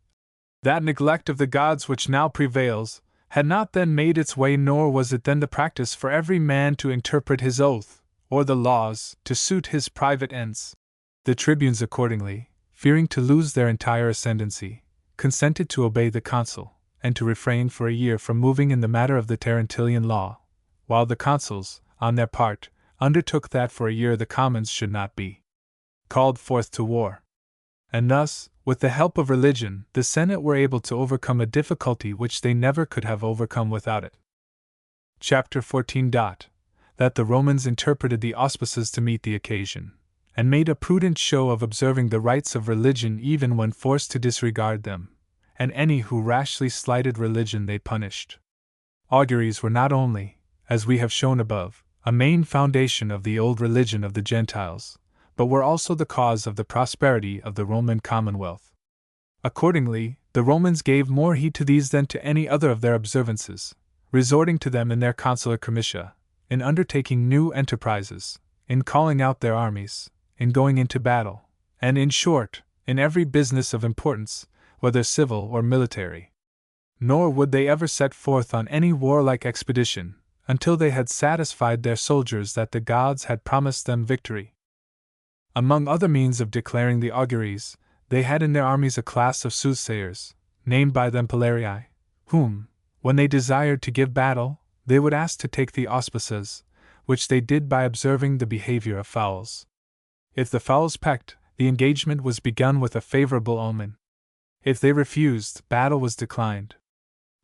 "That neglect of the gods which now prevails had not then made its way, nor was it then the practice for every man to interpret his oath, or the laws, to suit his private ends." The tribunes accordingly, fearing to lose their entire ascendancy, consented to obey the consul, and to refrain for a year from moving in the matter of the Terentilian law, while the consuls, on their part, undertook that for a year the commons should not be called forth to war. And thus, with the help of religion, the Senate were able to overcome a difficulty which they never could have overcome without it. Chapter 14. That the Romans interpreted the auspices to meet the occasion, and made a prudent show of observing the rites of religion even when forced to disregard them, and any who rashly slighted religion they punished. Auguries were not only, as we have shown above, a main foundation of the old religion of the Gentiles, but were also the cause of the prosperity of the Roman commonwealth. Accordingly, the Romans gave more heed to these than to any other of their observances, resorting to them in their consular comitia, in undertaking new enterprises, in calling out their armies, in going into battle, and in short, in every business of importance, whether civil or military. Nor would they ever set forth on any warlike expedition, until they had satisfied their soldiers that the gods had promised them victory. Among other means of declaring the auguries, they had in their armies a class of soothsayers, named by them Polarii, whom, when they desired to give battle, they would ask to take the auspices, which they did by observing the behavior of fowls. If the fowls pecked, the engagement was begun with a favorable omen. If they refused, battle was declined.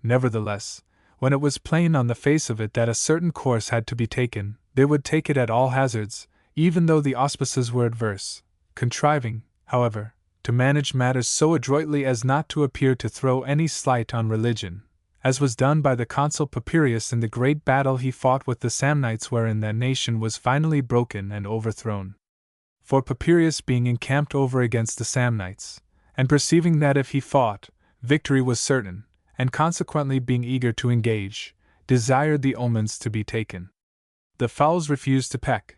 Nevertheless, when it was plain on the face of it that a certain course had to be taken, they would take it at all hazards, even though the auspices were adverse, contriving, however, to manage matters so adroitly as not to appear to throw any slight on religion, as was done by the consul Papirius in the great battle he fought with the Samnites, wherein that nation was finally broken and overthrown. For Papirius, being encamped over against the Samnites, and perceiving that if he fought, victory was certain, and consequently being eager to engage, desired the omens to be taken. The fowls refused to peck,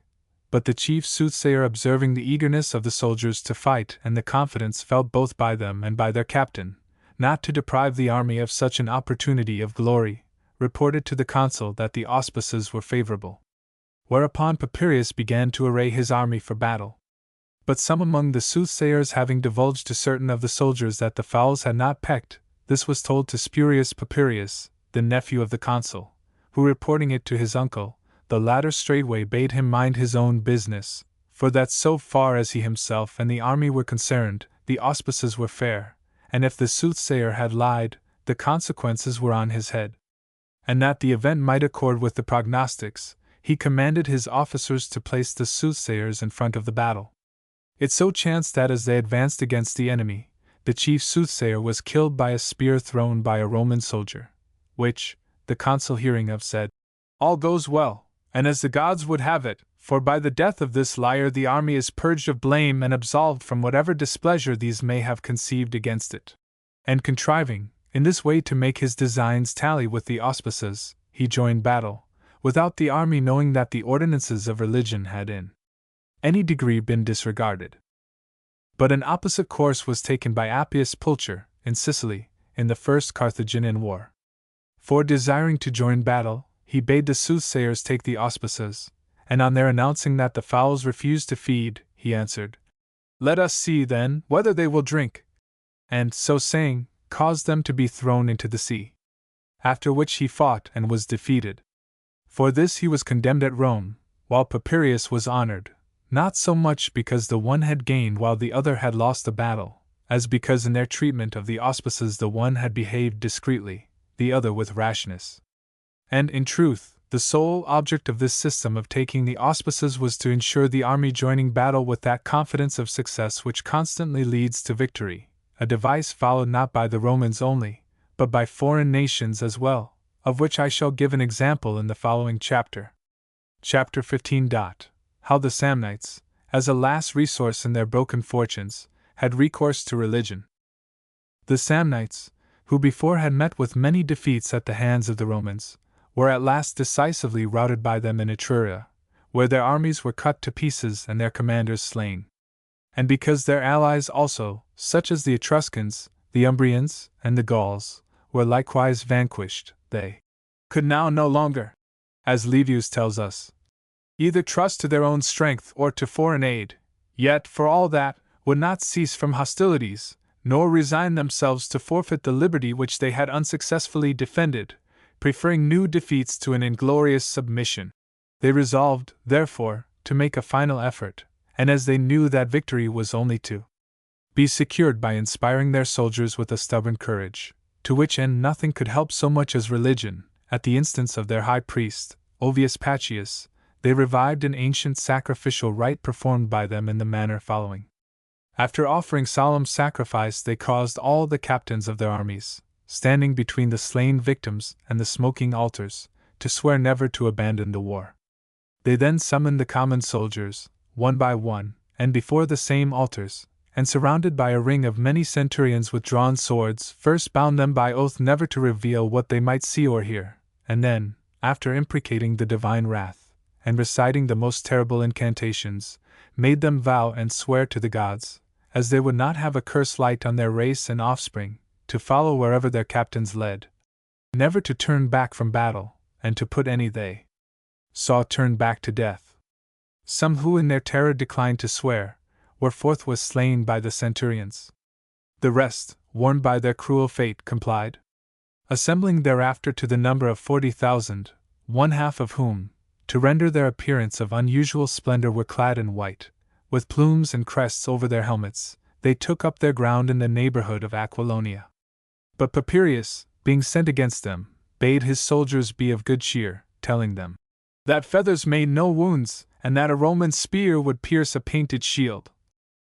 but the chief soothsayer, observing the eagerness of the soldiers to fight and the confidence felt both by them and by their captain, not to deprive the army of such an opportunity of glory, reported to the consul that the auspices were favorable. Whereupon Papirius began to array his army for battle. But some among the soothsayers, having divulged to certain of the soldiers that the fowls had not pecked, this was told to Spurius Papirius, the nephew of the consul, who, reporting it to his uncle, the latter straightway bade him mind his own business, for that so far as he himself and the army were concerned, the auspices were fair, and if the soothsayer had lied, the consequences were on his head. And that the event might accord with the prognostics, he commanded his officers to place the soothsayers in front of the battle. It so chanced that as they advanced against the enemy, the chief soothsayer was killed by a spear thrown by a Roman soldier, which, the consul hearing of, said, "All goes well, and as the gods would have it, for by the death of this liar the army is purged of blame and absolved from whatever displeasure these may have conceived against it." And contriving, in this way, to make his designs tally with the auspices, he joined battle, without the army knowing that the ordinances of religion had in any degree been disregarded. But an opposite course was taken by Appius Pulcher, in Sicily, in the first Carthaginian war. For desiring to join battle, he bade the soothsayers take the auspices, and on their announcing that the fowls refused to feed, he answered, "Let us see, then, whether they will drink," and, so saying, caused them to be thrown into the sea. After which he fought and was defeated. For this he was condemned at Rome, while Papirius was honored, not so much because the one had gained while the other had lost the battle, as because in their treatment of the auspices the one had behaved discreetly, the other with rashness. And, in truth, the sole object of this system of taking the auspices was to ensure the army joining battle with that confidence of success which constantly leads to victory, a device followed not by the Romans only, but by foreign nations as well, of which I shall give an example in the following chapter. Chapter 15. How the Samnites, as a last resource in their broken fortunes, had recourse to religion. The Samnites, who before had met with many defeats at the hands of the Romans, were at last decisively routed by them in Etruria, where their armies were cut to pieces and their commanders slain. And because their allies also, such as the Etruscans, the Umbrians, and the Gauls, were likewise vanquished, they could now no longer, as Livius tells us, either trust to their own strength or to foreign aid, yet, for all that, would not cease from hostilities, nor resign themselves to forfeit the liberty which they had unsuccessfully defended, preferring new defeats to an inglorious submission. They resolved, therefore, to make a final effort, and as they knew that victory was only to be secured by inspiring their soldiers with a stubborn courage, to which end nothing could help so much as religion, at the instance of their high priest, Ovius Pacius, they revived an ancient sacrificial rite performed by them in the manner following. After offering solemn sacrifice, they caused all the captains of their armies, standing between the slain victims and the smoking altars, to swear never to abandon the war. They then summoned the common soldiers, one by one, and before the same altars, and surrounded by a ring of many centurions with drawn swords, first bound them by oath never to reveal what they might see or hear, and then, after imprecating the divine wrath, and reciting the most terrible incantations, made them vow and swear to the gods, as they would not have a curse light on their race and offspring, to follow wherever their captains led, never to turn back from battle, and to put any they saw turn back to death. Some who in their terror declined to swear, were forthwith slain by the centurions. The rest, warned by their cruel fate, complied, assembling thereafter to the number of 40,000, one half of whom, to render their appearance of unusual splendor, were clad in white, with plumes and crests over their helmets. They took up their ground in the neighborhood of Aquilonia. But Papirius, being sent against them, bade his soldiers be of good cheer, telling them that feathers made no wounds, and that a Roman spear would pierce a painted shield.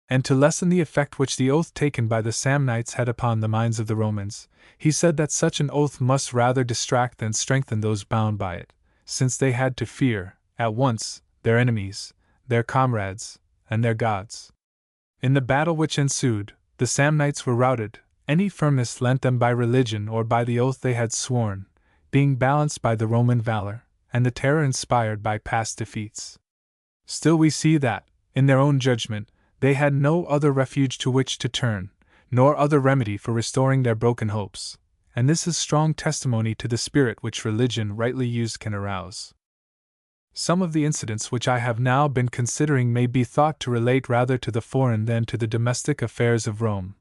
And to lessen the effect which the oath taken by the Samnites had upon the minds of the Romans, he said that such an oath must rather distract than strengthen those bound by it, since they had to fear, at once, their enemies, their comrades, and their gods. In the battle which ensued, the Samnites were routed, any firmness lent them by religion or by the oath they had sworn, being balanced by the Roman valor, and the terror inspired by past defeats. Still we see that, in their own judgment, they had no other refuge to which to turn, nor other remedy for restoring their broken hopes, and this is strong testimony to the spirit which religion rightly used can arouse. Some of the incidents which I have now been considering may be thought to relate rather to the foreign than to the domestic affairs of Rome,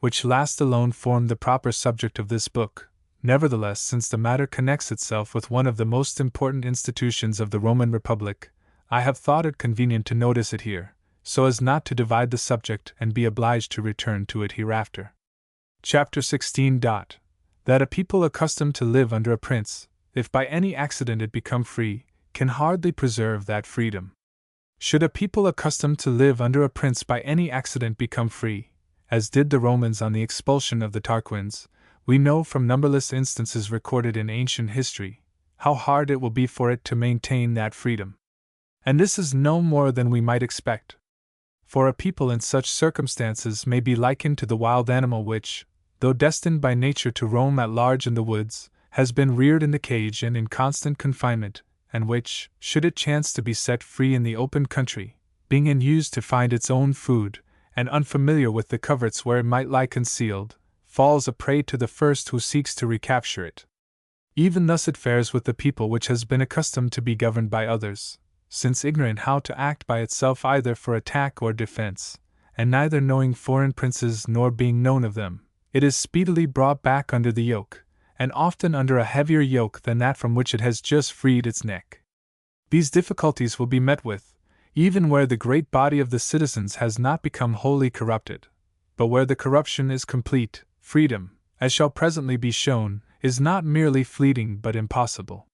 which last alone form the proper subject of this book. Nevertheless, since the matter connects itself with one of the most important institutions of the Roman Republic, I have thought it convenient to notice it here, so as not to divide the subject and be obliged to return to it hereafter. Chapter 16. That a people accustomed to live under a prince, if by any accident it become free, can hardly preserve that freedom. Should a people accustomed to live under a prince by any accident become free, as did the Romans on the expulsion of the Tarquins, we know from numberless instances recorded in ancient history, how hard it will be for it to maintain that freedom. And this is no more than we might expect. For a people in such circumstances may be likened to the wild animal which, though destined by nature to roam at large in the woods, has been reared in the cage and in constant confinement, and which, should it chance to be set free in the open country, being unused to find its own food, and unfamiliar with the coverts where it might lie concealed, falls a prey to the first who seeks to recapture it. Even thus it fares with the people which has been accustomed to be governed by others, since ignorant how to act by itself either for attack or defense, and neither knowing foreign princes nor being known of them, it is speedily brought back under the yoke, and often under a heavier yoke than that from which it has just freed its neck. These difficulties will be met with, even where the great body of the citizens has not become wholly corrupted, but where the corruption is complete. Freedom, as shall presently be shown, is not merely fleeting but impossible.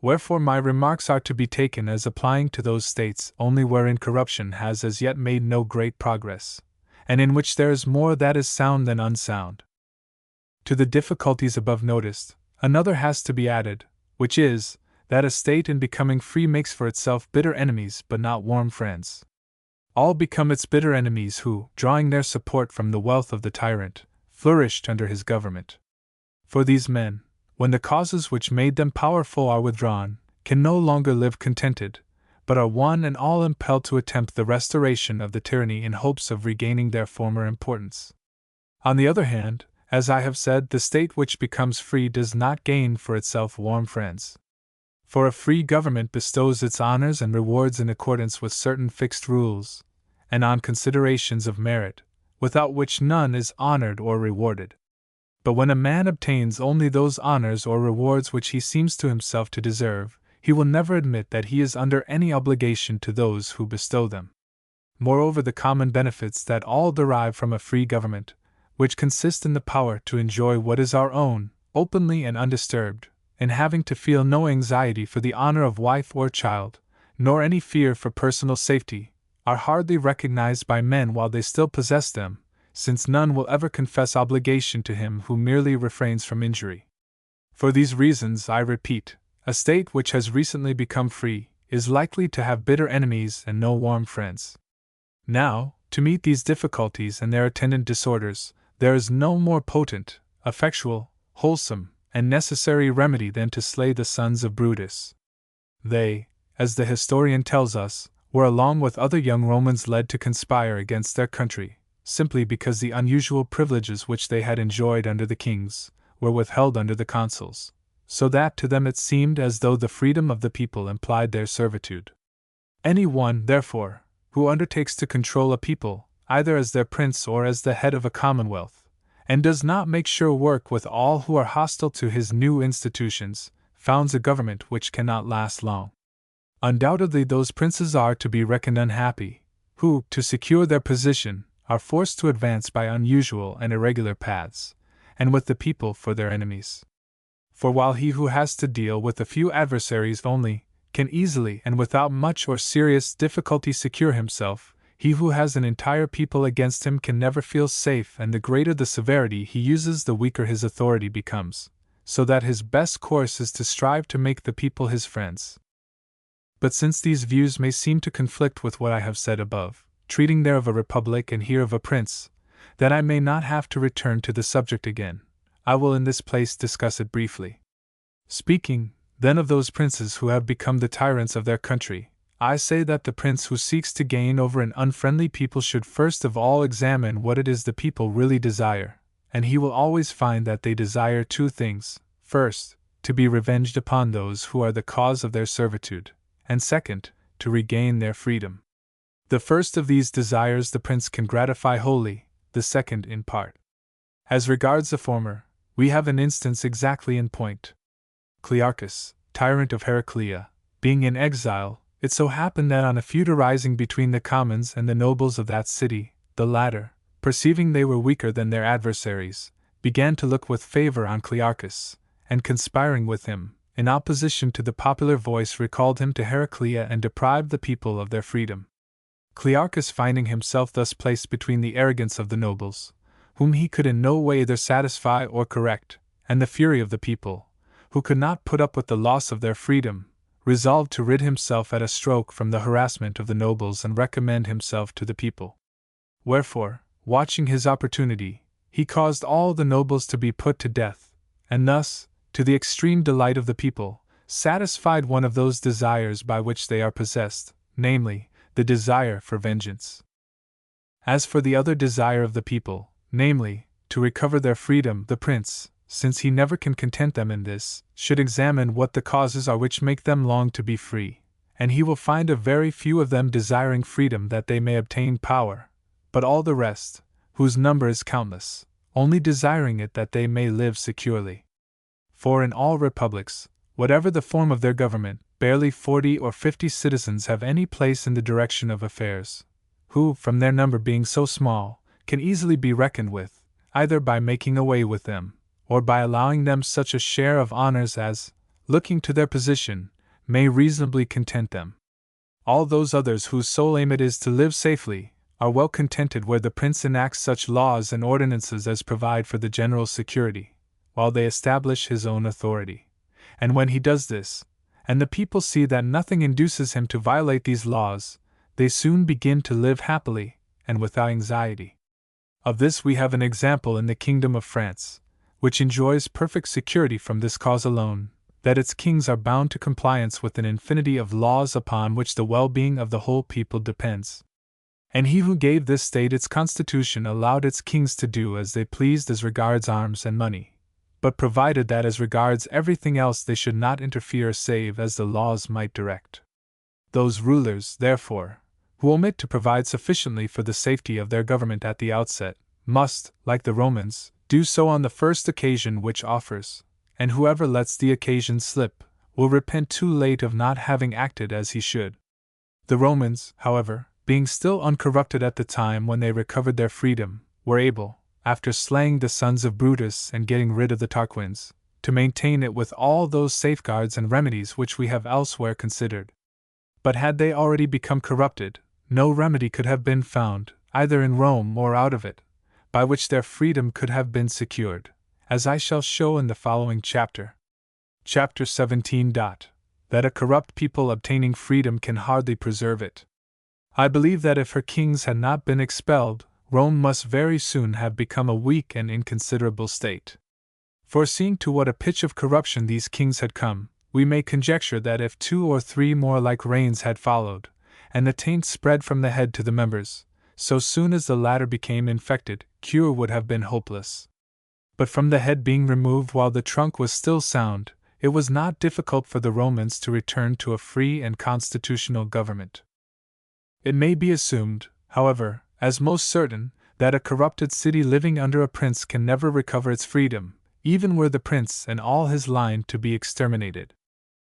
Wherefore my remarks are to be taken as applying to those states only wherein corruption has as yet made no great progress, and in which there is more that is sound than unsound. To the difficulties above noticed, another has to be added, which is, that a state in becoming free makes for itself bitter enemies but not warm friends. All become its bitter enemies who, drawing their support from the wealth of the tyrant, flourished under his government. For these men, when the causes which made them powerful are withdrawn, can no longer live contented, but are one and all impelled to attempt the restoration of the tyranny in hopes of regaining their former importance. On the other hand, as I have said, the state which becomes free does not gain for itself warm friends. For a free government bestows its honors and rewards in accordance with certain fixed rules, and on considerations of merit, without which none is honored or rewarded. But when a man obtains only those honors or rewards which he seems to himself to deserve, he will never admit that he is under any obligation to those who bestow them. Moreover, the common benefits that all derive from a free government, which consist in the power to enjoy what is our own, openly and undisturbed, in having to feel no anxiety for the honor of wife or child, nor any fear for personal safety, are hardly recognized by men while they still possess them, since none will ever confess obligation to him who merely refrains from injury. For these reasons, I repeat, a state which has recently become free is likely to have bitter enemies and no warm friends. Now, To meet these difficulties and their attendant disorders, there is no more potent, effectual, wholesome, and necessary remedy than to slay the sons of Brutus. They, as the historian tells us, were along with other young Romans led to conspire against their country, simply because the unusual privileges which they had enjoyed under the kings were withheld under the consuls, so that to them it seemed as though the freedom of the people implied their servitude. Any one, therefore, who undertakes to control a people, either as their prince or as the head of a commonwealth, and does not make sure work with all who are hostile to his new institutions, founds a government which cannot last long. Undoubtedly those princes are to be reckoned unhappy, who, to secure their position, are forced to advance by unusual and irregular paths, and with the people for their enemies. For while he who has to deal with a few adversaries only can easily and without much or serious difficulty secure himself, he who has an entire people against him can never feel safe, and the greater the severity he uses, the weaker his authority becomes, so that his best course is to strive to make the people his friends. But since these views may seem to conflict with what I have said above, treating there of a republic and here of a prince, that I may not have to return to the subject again, I will in this place discuss it briefly. Speaking, then, of those princes who have become the tyrants of their country, I say that the prince who seeks to gain over an unfriendly people should first of all examine what it is the people really desire, and he will always find that they desire two things: first, to be revenged upon those who are the cause of their servitude, and second, to regain their freedom. The first of these desires the prince can gratify wholly, the second in part. As regards the former, we have an instance exactly in point. Clearchus, tyrant of Heraclea, being in exile, it so happened that on a feud arising between the commons and the nobles of that city, the latter, perceiving they were weaker than their adversaries, began to look with favor on Clearchus, and conspiring with him, in opposition to the popular voice, recalled him to Heraclea and deprived the people of their freedom. Clearchus, finding himself thus placed between the arrogance of the nobles, whom he could in no way either satisfy or correct, and the fury of the people, who could not put up with the loss of their freedom, resolved to rid himself at a stroke from the harassment of the nobles and recommend himself to the people. Wherefore, watching his opportunity, he caused all the nobles to be put to death, and thus, to the extreme delight of the people, satisfied one of those desires by which they are possessed, namely, the desire for vengeance. As for the other desire of the people, namely, to recover their freedom, the prince, since he never can content them in this, should examine what the causes are which make them long to be free, and he will find a very few of them desiring freedom that they may obtain power, but all the rest, whose number is countless, only desiring it that they may live securely. For in all republics, whatever the form of their government, barely 40 or 50 citizens have any place in the direction of affairs, who, from their number being so small, can easily be reckoned with, either by making away with them, or by allowing them such a share of honors as, looking to their position, may reasonably content them. All those others whose sole aim it is to live safely, are well contented where the prince enacts such laws and ordinances as provide for the general security, while they establish his own authority. And when he does this, and the people see that nothing induces him to violate these laws, they soon begin to live happily, and without anxiety. Of this we have an example in the kingdom of France, which enjoys perfect security from this cause alone, that its kings are bound to compliance with an infinity of laws upon which the well-being of the whole people depends. And he who gave this state its constitution allowed its kings to do as they pleased as regards arms and money, but provided that as regards everything else they should not interfere save as the laws might direct. Those rulers, therefore, who omit to provide sufficiently for the safety of their government at the outset, must, like the Romans, do so on the first occasion which offers, and whoever lets the occasion slip will repent too late of not having acted as he should. The Romans, however, being still uncorrupted at the time when they recovered their freedom, were able, after slaying the sons of Brutus and getting rid of the Tarquins, to maintain it with all those safeguards and remedies which we have elsewhere considered. But had they already become corrupted, no remedy could have been found, either in Rome or out of it, by which their freedom could have been secured, as I shall show in the following chapter. Chapter 17. That a corrupt people obtaining freedom can hardly preserve it. I believe that if her kings had not been expelled, Rome must very soon have become a weak and inconsiderable state. Foreseeing to what a pitch of corruption these kings had come, we may conjecture that if 2 or 3 more like reigns had followed, and the taint spread from the head to the members, so soon as the latter became infected, cure would have been hopeless. But from the head being removed while the trunk was still sound, it was not difficult for the Romans to return to a free and constitutional government. It may be assumed, however, as most certain, that a corrupted city living under a prince can never recover its freedom, even were the prince and all his line to be exterminated.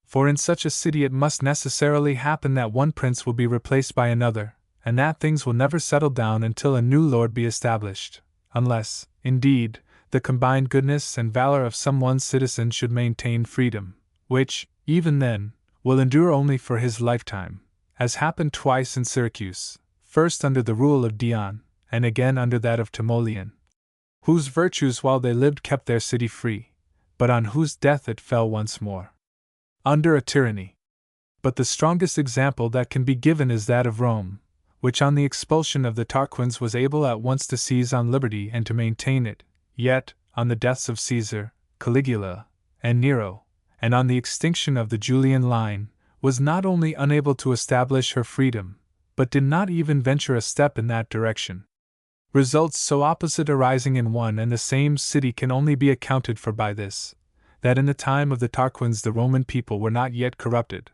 For in such a city it must necessarily happen that one prince will be replaced by another, and that things will never settle down until a new lord be established, unless, indeed, the combined goodness and valor of some one citizen should maintain freedom, which, even then, will endure only for his lifetime, as happened twice in Syracuse, first under the rule of Dion, and again under that of Timoleon, whose virtues while they lived kept their city free, but on whose death it fell once more, under a tyranny. But the strongest example that can be given is that of Rome, which on the expulsion of the Tarquins was able at once to seize on liberty and to maintain it, yet, on the deaths of Caesar, Caligula, and Nero, and on the extinction of the Julian line, was not only unable to establish her freedom, but did not even venture a step in that direction. Results so opposite arising in one and the same city can only be accounted for by this, that in the time of the Tarquins the Roman people were not yet corrupted,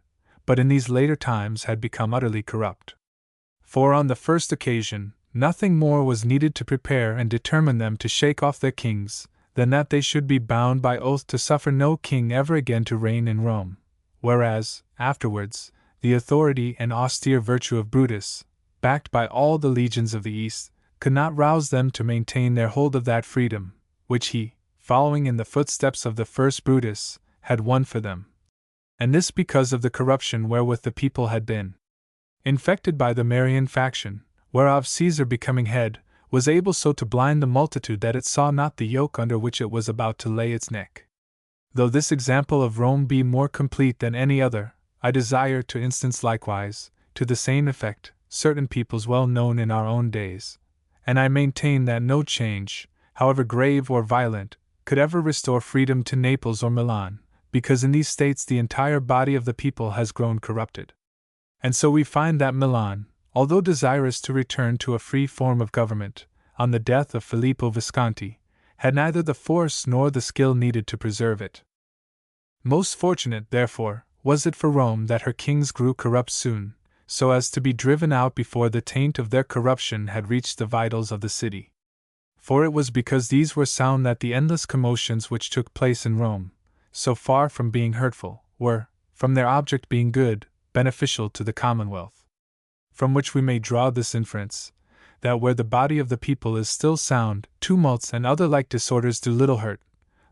but in these later times had become utterly corrupt. For on the first occasion, nothing more was needed to prepare and determine them to shake off their kings, than that they should be bound by oath to suffer no king ever again to reign in Rome, whereas, afterwards, the authority and austere virtue of Brutus, backed by all the legions of the East, could not rouse them to maintain their hold of that freedom, which he, following in the footsteps of the first Brutus, had won for them. And this because of the corruption wherewith the people had been infected by the Marian faction, whereof Caesar becoming head, was able so to blind the multitude that it saw not the yoke under which it was about to lay its neck. Though this example of Rome be more complete than any other, I desire to instance likewise, to the same effect, certain peoples well known in our own days, and I maintain that no change, however grave or violent, could ever restore freedom to Naples or Milan, because in these states the entire body of the people has grown corrupted. And so we find that Milan, although desirous to return to a free form of government, on the death of Filippo Visconti, had neither the force nor the skill needed to preserve it. Most fortunate, therefore, was it for Rome that her kings grew corrupt soon, so as to be driven out before the taint of their corruption had reached the vitals of the city. For it was because these were sound that the endless commotions which took place in Rome, so far from being hurtful, were, from their object being good, beneficial to the commonwealth. From which we may draw this inference, that where the body of the people is still sound, tumults and other like disorders do little hurt,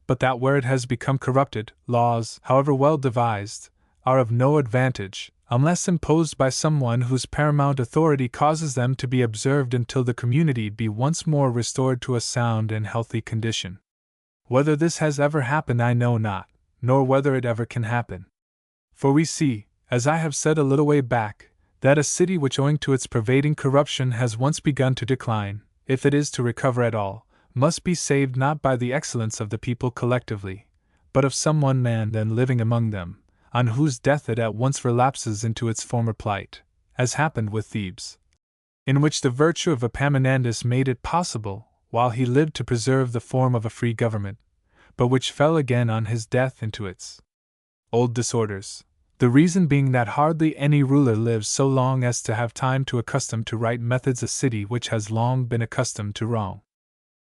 but that where it has become corrupted, laws, however well devised, are of no advantage, unless imposed by someone whose paramount authority causes them to be observed until the community be once more restored to a sound and healthy condition. Whether this has ever happened I know not, nor whether it ever can happen. For we see, as I have said a little way back, that a city which owing to its pervading corruption has once begun to decline, if it is to recover at all, must be saved not by the excellence of the people collectively, but of some one man then living among them, on whose death it at once relapses into its former plight, as happened with Thebes, in which the virtue of Epaminondas made it possible, while he lived, to preserve the form of a free government, but which fell again on his death into its old disorders. The reason being that hardly any ruler lives so long as to have time to accustom to right methods a city which has long been accustomed to wrong.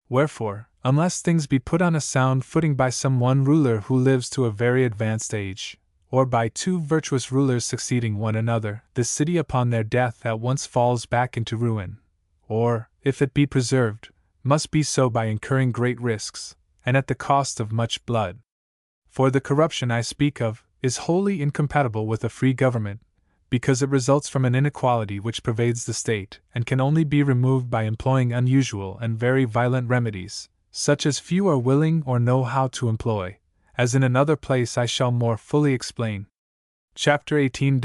Wherefore, unless things be put on a sound footing by some one ruler who lives to a very advanced age, or by 2 virtuous rulers succeeding one another, this city upon their death at once falls back into ruin, or, if it be preserved, must be so by incurring great risks, and at the cost of much blood. For the corruption I speak of is wholly incompatible with a free government, because it results from an inequality which pervades the state, and can only be removed by employing unusual and very violent remedies, such as few are willing or know how to employ, as in another place I shall more fully explain. Chapter 18.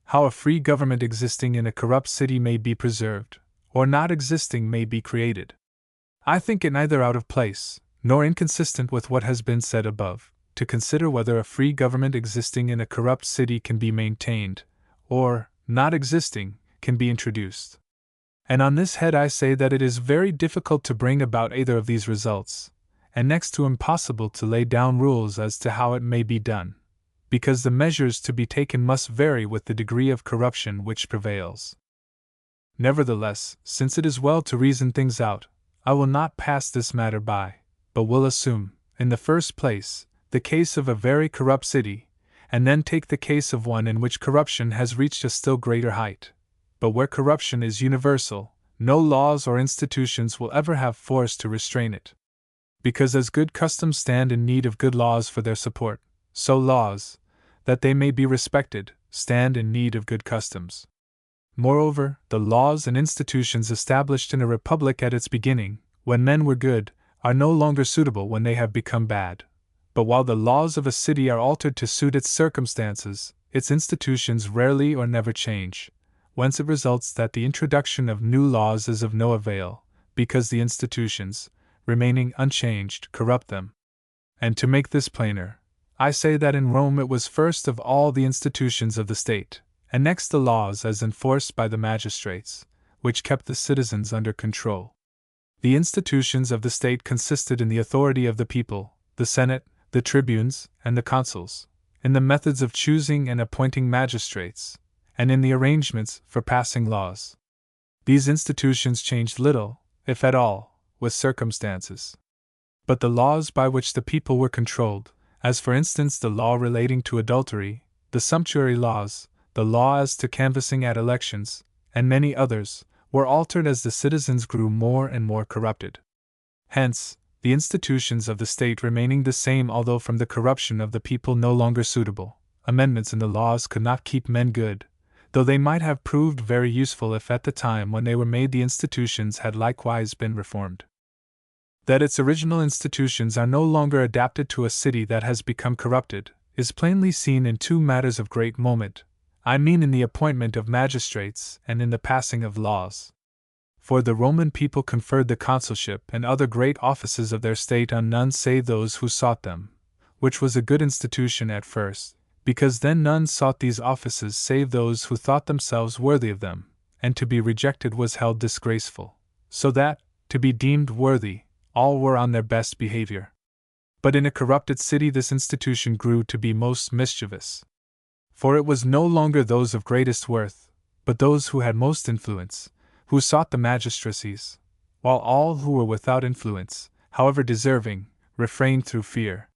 how a free government existing in a corrupt city may be preserved, or not existing may be created. I think it neither out of place, nor inconsistent with what has been said above, to consider whether a free government existing in a corrupt city can be maintained, or, not existing, can be introduced. And on this head I say that it is very difficult to bring about either of these results, and next to impossible to lay down rules as to how it may be done, because the measures to be taken must vary with the degree of corruption which prevails. Nevertheless, since it is well to reason things out, I will not pass this matter by, but will assume, in the first place, the case of a very corrupt city, and then take the case of one in which corruption has reached a still greater height, but where corruption is universal, no laws or institutions will ever have force to restrain it. Because as good customs stand in need of good laws for their support, so laws, that they may be respected, stand in need of good customs. Moreover, the laws and institutions established in a republic at its beginning, when men were good, are no longer suitable when they have become bad. But while the laws of a city are altered to suit its circumstances, its institutions rarely or never change, whence it results that the introduction of new laws is of no avail, because the institutions, remaining unchanged, corrupt them. And to make this plainer, I say that in Rome it was first of all the institutions of the state, and next the laws as enforced by the magistrates, which kept the citizens under control. The institutions of the state consisted in the authority of the people, the Senate, the tribunes, and the consuls, in the methods of choosing and appointing magistrates, and in the arrangements for passing laws. These institutions changed little, if at all, with circumstances. But the laws by which the people were controlled, as for instance the law relating to adultery, the sumptuary laws, the law as to canvassing at elections, and many others, were altered as the citizens grew more and more corrupted. Hence, the institutions of the state remaining the same although from the corruption of the people no longer suitable, amendments in the laws could not keep men good, though they might have proved very useful if at the time when they were made the institutions had likewise been reformed. That its original institutions are no longer adapted to a city that has become corrupted, is plainly seen in two matters of great moment, I mean in the appointment of magistrates and in the passing of laws. For the Roman people conferred the consulship and other great offices of their state on none save those who sought them, which was a good institution at first, because then none sought these offices save those who thought themselves worthy of them, and to be rejected was held disgraceful, so that, to be deemed worthy, all were on their best behavior. But in a corrupted city this institution grew to be most mischievous. For it was no longer those of greatest worth, but those who had most influence, who sought the magistracies, while all who were without influence, however deserving, refrained through fear.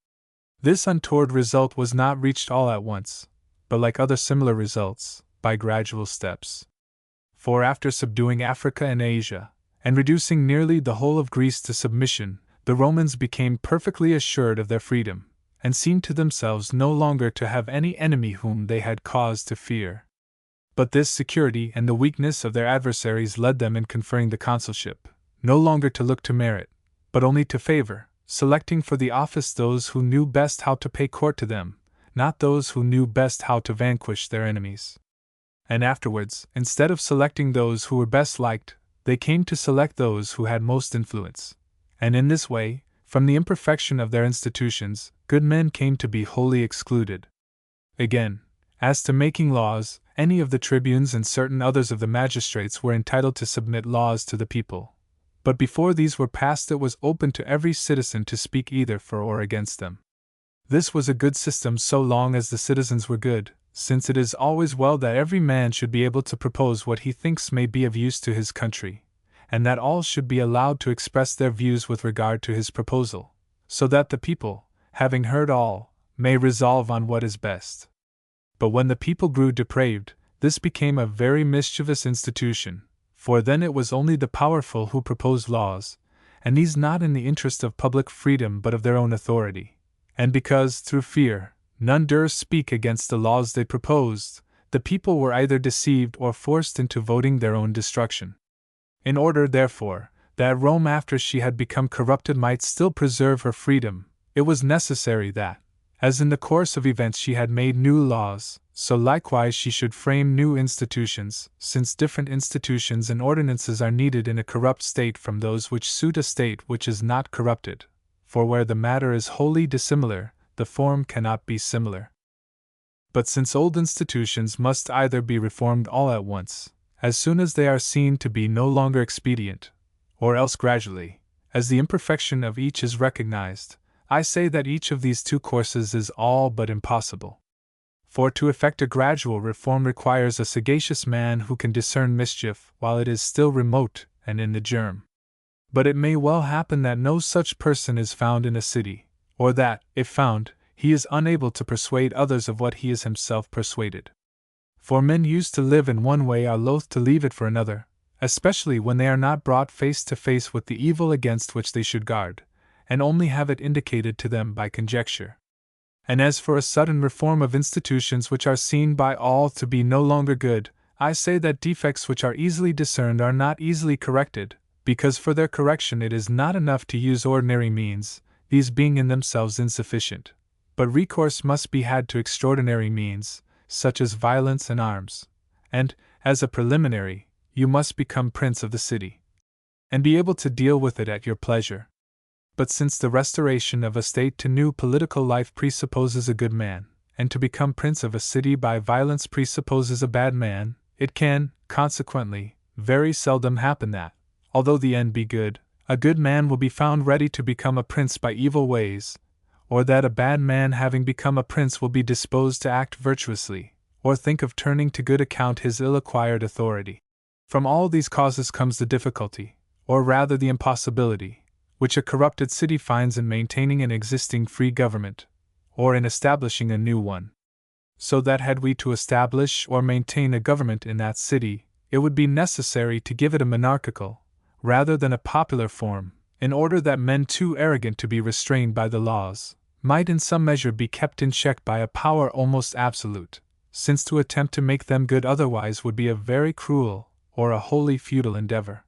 This untoward result was not reached all at once, but like other similar results, by gradual steps. For after subduing Africa and Asia, and reducing nearly the whole of Greece to submission, the Romans became perfectly assured of their freedom, and seemed to themselves no longer to have any enemy whom they had cause to fear. But this security and the weakness of their adversaries led them in conferring the consulship, no longer to look to merit, but only to favor, selecting for the office those who knew best how to pay court to them, not those who knew best how to vanquish their enemies. And afterwards, instead of selecting those who were best liked, they came to select those who had most influence. And in this way, from the imperfection of their institutions, good men came to be wholly excluded. Again, as to making laws, any of the tribunes and certain others of the magistrates were entitled to submit laws to the people. But before these were passed it was open to every citizen to speak either for or against them. This was a good system so long as the citizens were good, since it is always well that every man should be able to propose what he thinks may be of use to his country, and that all should be allowed to express their views with regard to his proposal, so that the people, having heard all, may resolve on what is best. But when the people grew depraved, this became a very mischievous institution, for then it was only the powerful who proposed laws, and these not in the interest of public freedom but of their own authority. And because, through fear, none durst speak against the laws they proposed, the people were either deceived or forced into voting their own destruction. In order, therefore, that Rome after she had become corrupted might still preserve her freedom, it was necessary that, As in the course of events she had made new laws, so likewise she should frame new institutions, since different institutions and ordinances are needed in a corrupt state from those which suit a state which is not corrupted, for where the matter is wholly dissimilar, the form cannot be similar. But since old institutions must either be reformed all at once, as soon as they are seen to be no longer expedient, or else gradually, as the imperfection of each is recognized, I say that each of these two courses is all but impossible. For to effect a gradual reform requires a sagacious man who can discern mischief while it is still remote and in the germ. But it may well happen that no such person is found in a city, or that, if found, he is unable to persuade others of what he is himself persuaded. For men used to live in one way are loath to leave it for another, especially when they are not brought face to face with the evil against which they should guard, and only have it indicated to them by conjecture. And as for a sudden reform of institutions which are seen by all to be no longer good, I say that defects which are easily discerned are not easily corrected, because for their correction it is not enough to use ordinary means, these being in themselves insufficient, but recourse must be had to extraordinary means, such as violence and arms, and, as a preliminary, you must become prince of the city, and be able to deal with it at your pleasure. But since the restoration of a state to new political life presupposes a good man, and to become prince of a city by violence presupposes a bad man, it can, consequently, very seldom happen that, although the end be good, a good man will be found ready to become a prince by evil ways, or that a bad man having become a prince will be disposed to act virtuously, or think of turning to good account his ill-acquired authority. From all these causes comes the difficulty, or rather the impossibility, which a corrupted city finds in maintaining an existing free government, or in establishing a new one. So that had we to establish or maintain a government in that city, it would be necessary to give it a monarchical, rather than a popular form, in order that men too arrogant to be restrained by the laws, might in some measure be kept in check by a power almost absolute, since to attempt to make them good otherwise would be a very cruel, or a wholly futile endeavor.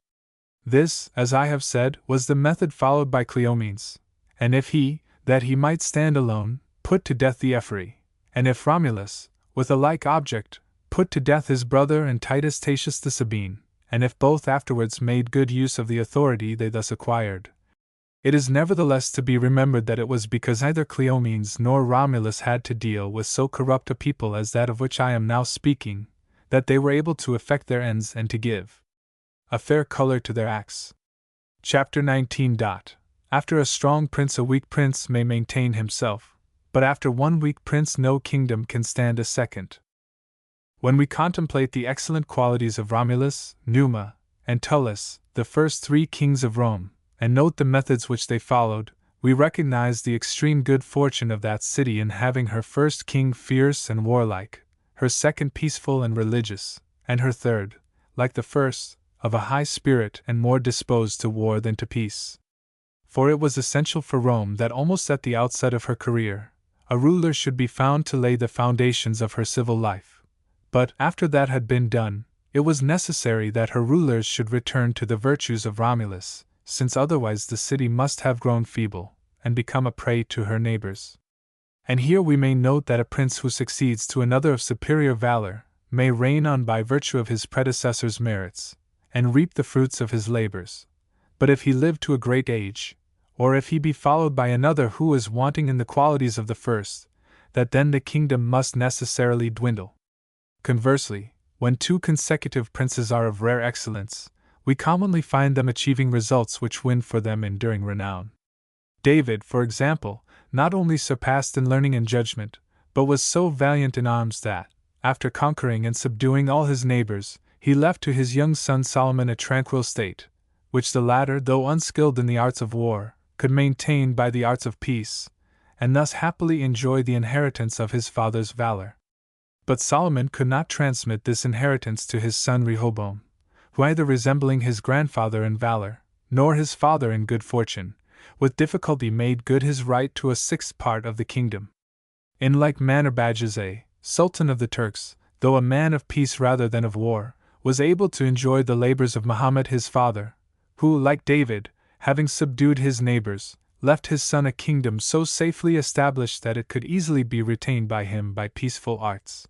This, as I have said, was the method followed by Cleomenes, and if he, that he might stand alone, put to death the ephori, and if Romulus, with a like object, put to death his brother and Titus Tatius the Sabine, and if both afterwards made good use of the authority they thus acquired, it is nevertheless to be remembered that it was because neither Cleomenes nor Romulus had to deal with so corrupt a people as that of which I am now speaking, that they were able to effect their ends and to give a fair color to their acts. Chapter 19. After a strong prince a weak prince may maintain himself, but after one weak prince no kingdom can stand a second. When we contemplate the excellent qualities of Romulus, Numa, and Tullus, the first three kings of Rome, and note the methods which they followed, we recognize the extreme good fortune of that city in having her first king fierce and warlike, her second peaceful and religious, and her third, like the first, of a high spirit and more disposed to war than to peace. For it was essential for Rome that almost at the outset of her career, a ruler should be found to lay the foundations of her civil life. But, after that had been done, it was necessary that her rulers should return to the virtues of Romulus, since otherwise the city must have grown feeble, and become a prey to her neighbors. And here we may note that a prince who succeeds to another of superior valor may reign on by virtue of his predecessor's merits, and reap the fruits of his labors. But if he live to a great age, or if he be followed by another who is wanting in the qualities of the first, that then the kingdom must necessarily dwindle. Conversely, when two consecutive princes are of rare excellence, we commonly find them achieving results which win for them enduring renown. David, for example, not only surpassed in learning and judgment, but was so valiant in arms that, after conquering and subduing all his neighbors, he left to his young son Solomon a tranquil state, which the latter, though unskilled in the arts of war, could maintain by the arts of peace, and thus happily enjoy the inheritance of his father's valor. But Solomon could not transmit this inheritance to his son Rehoboam, who either resembling his grandfather in valor, nor his father in good fortune, with difficulty made good his right to a sixth part of the kingdom. In like manner Bajazet, Sultan of the Turks, though a man of peace rather than of war, was able to enjoy the labors of Muhammad his father, who, like David, having subdued his neighbors, left his son a kingdom so safely established that it could easily be retained by him by peaceful arts.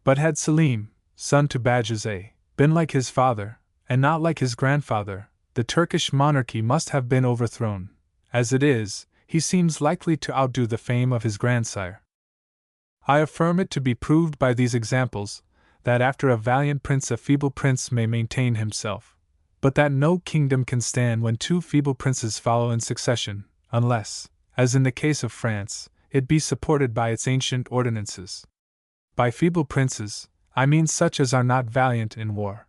But had Selim, son to Bajazet, been like his father, and not like his grandfather, the Turkish monarchy must have been overthrown. As it is, he seems likely to outdo the fame of his grandsire. I affirm it to be proved by these examples, that after a valiant prince a feeble prince may maintain himself, but that no kingdom can stand when two feeble princes follow in succession, unless, as in the case of France, it be supported by its ancient ordinances. By feeble princes, I mean such as are not valiant in war.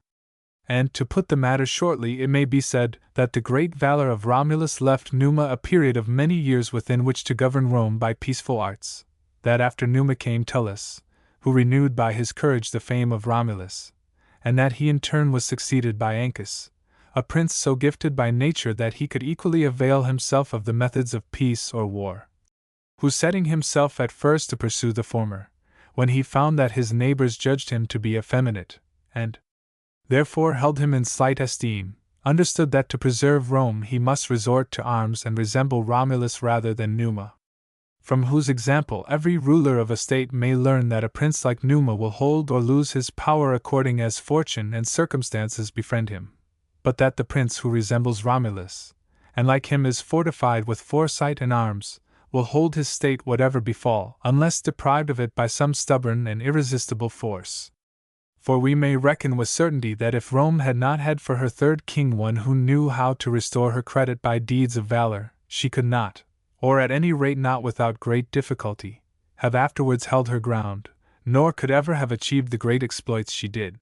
And, to put the matter shortly, it may be said that the great valor of Romulus left Numa a period of many years within which to govern Rome by peaceful arts, that after Numa came Tullus, who renewed by his courage the fame of Romulus, and that he in turn was succeeded by Ancus, a prince so gifted by nature that he could equally avail himself of the methods of peace or war, who setting himself at first to pursue the former, when he found that his neighbors judged him to be effeminate, and therefore held him in slight esteem, understood that to preserve Rome he must resort to arms and resemble Romulus rather than Numa. From whose example every ruler of a state may learn that a prince like Numa will hold or lose his power according as fortune and circumstances befriend him, but that the prince who resembles Romulus, and like him is fortified with foresight and arms, will hold his state whatever befall, unless deprived of it by some stubborn and irresistible force. For we may reckon with certainty that if Rome had not had for her third king one who knew how to restore her credit by deeds of valor, she could not, or at any rate not without great difficulty, have afterwards held her ground, nor could ever have achieved the great exploits she did.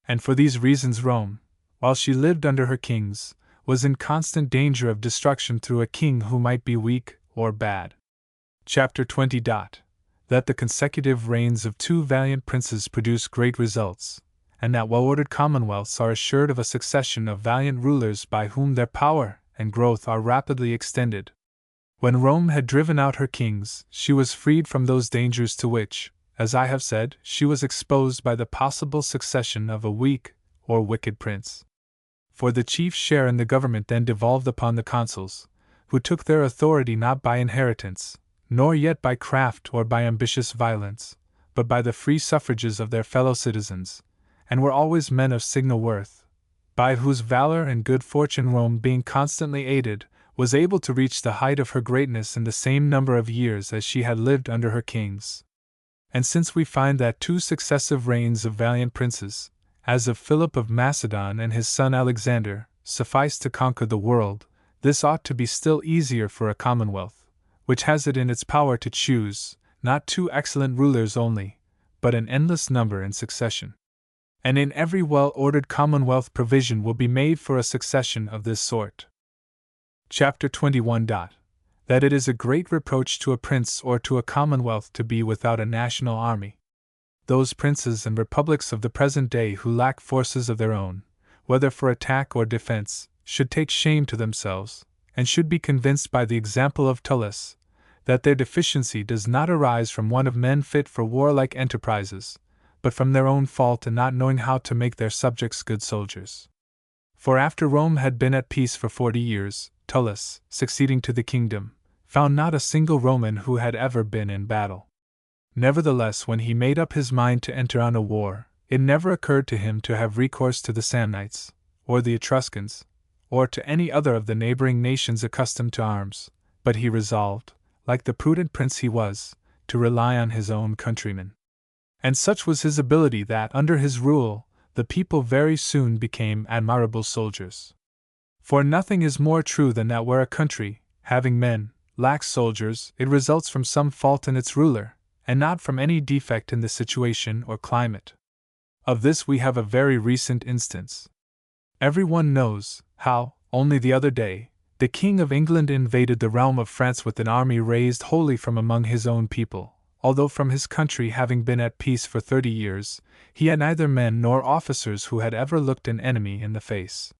And for these reasons Rome, while she lived under her kings, was in constant danger of destruction through a king who might be weak or bad. Chapter 20. That the consecutive reigns of two valiant princes produce great results, and that well-ordered commonwealths are assured of a succession of valiant rulers by whom their power and growth are rapidly extended. When Rome had driven out her kings, she was freed from those dangers to which, as I have said, she was exposed by the possible succession of a weak or wicked prince. For the chief share in the government then devolved upon the consuls, who took their authority not by inheritance, nor yet by craft or by ambitious violence, but by the free suffrages of their fellow citizens, and were always men of signal worth, by whose valor and good fortune Rome, being constantly aided, was able to reach the height of her greatness in the same number of years as she had lived under her kings. And since we find that two successive reigns of valiant princes, as of Philip of Macedon and his son Alexander, sufficed to conquer the world, this ought to be still easier for a commonwealth, which has it in its power to choose, not two excellent rulers only, but an endless number in succession. And in every well-ordered commonwealth provision will be made for a succession of this sort. Chapter 21. That it is a great reproach to a prince or to a commonwealth to be without a national army. Those princes and republics of the present day who lack forces of their own, whether for attack or defense, should take shame to themselves, and should be convinced by the example of Tullus, that their deficiency does not arise from want of men fit for warlike enterprises, but from their own fault in not knowing how to make their subjects good soldiers. For after Rome had been at peace for 40 years, Tullus, succeeding to the kingdom, found not a single Roman who had ever been in battle. Nevertheless, when he made up his mind to enter on a war, it never occurred to him to have recourse to the Samnites, or the Etruscans, or to any other of the neighboring nations accustomed to arms, but he resolved, like the prudent prince he was, to rely on his own countrymen. And such was his ability that, under his rule, the people very soon became admirable soldiers. For nothing is more true than that where a country, having men, lacks soldiers, it results from some fault in its ruler, and not from any defect in the situation or climate. Of this we have a very recent instance. Everyone knows how, only the other day, the King of England invaded the realm of France with an army raised wholly from among his own people, although from his country having been at peace for 30 years, he had neither men nor officers who had ever looked an enemy in the face.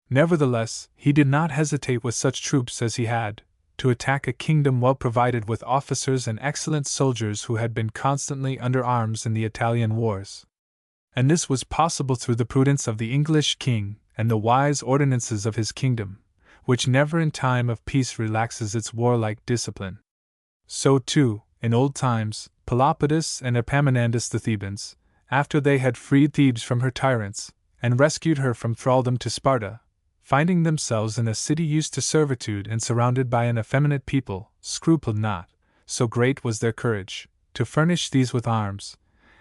Nevertheless, he did not hesitate with such troops as he had, to attack a kingdom well provided with officers and excellent soldiers who had been constantly under arms in the Italian wars. And this was possible through the prudence of the English king and the wise ordinances of his kingdom, which never in time of peace relaxes its warlike discipline. So too, in old times, Pelopidas and Epaminondas the Thebans, after they had freed Thebes from her tyrants, and rescued her from thraldom to Sparta, finding themselves in a city used to servitude and surrounded by an effeminate people, scrupled not, so great was their courage, to furnish these with arms,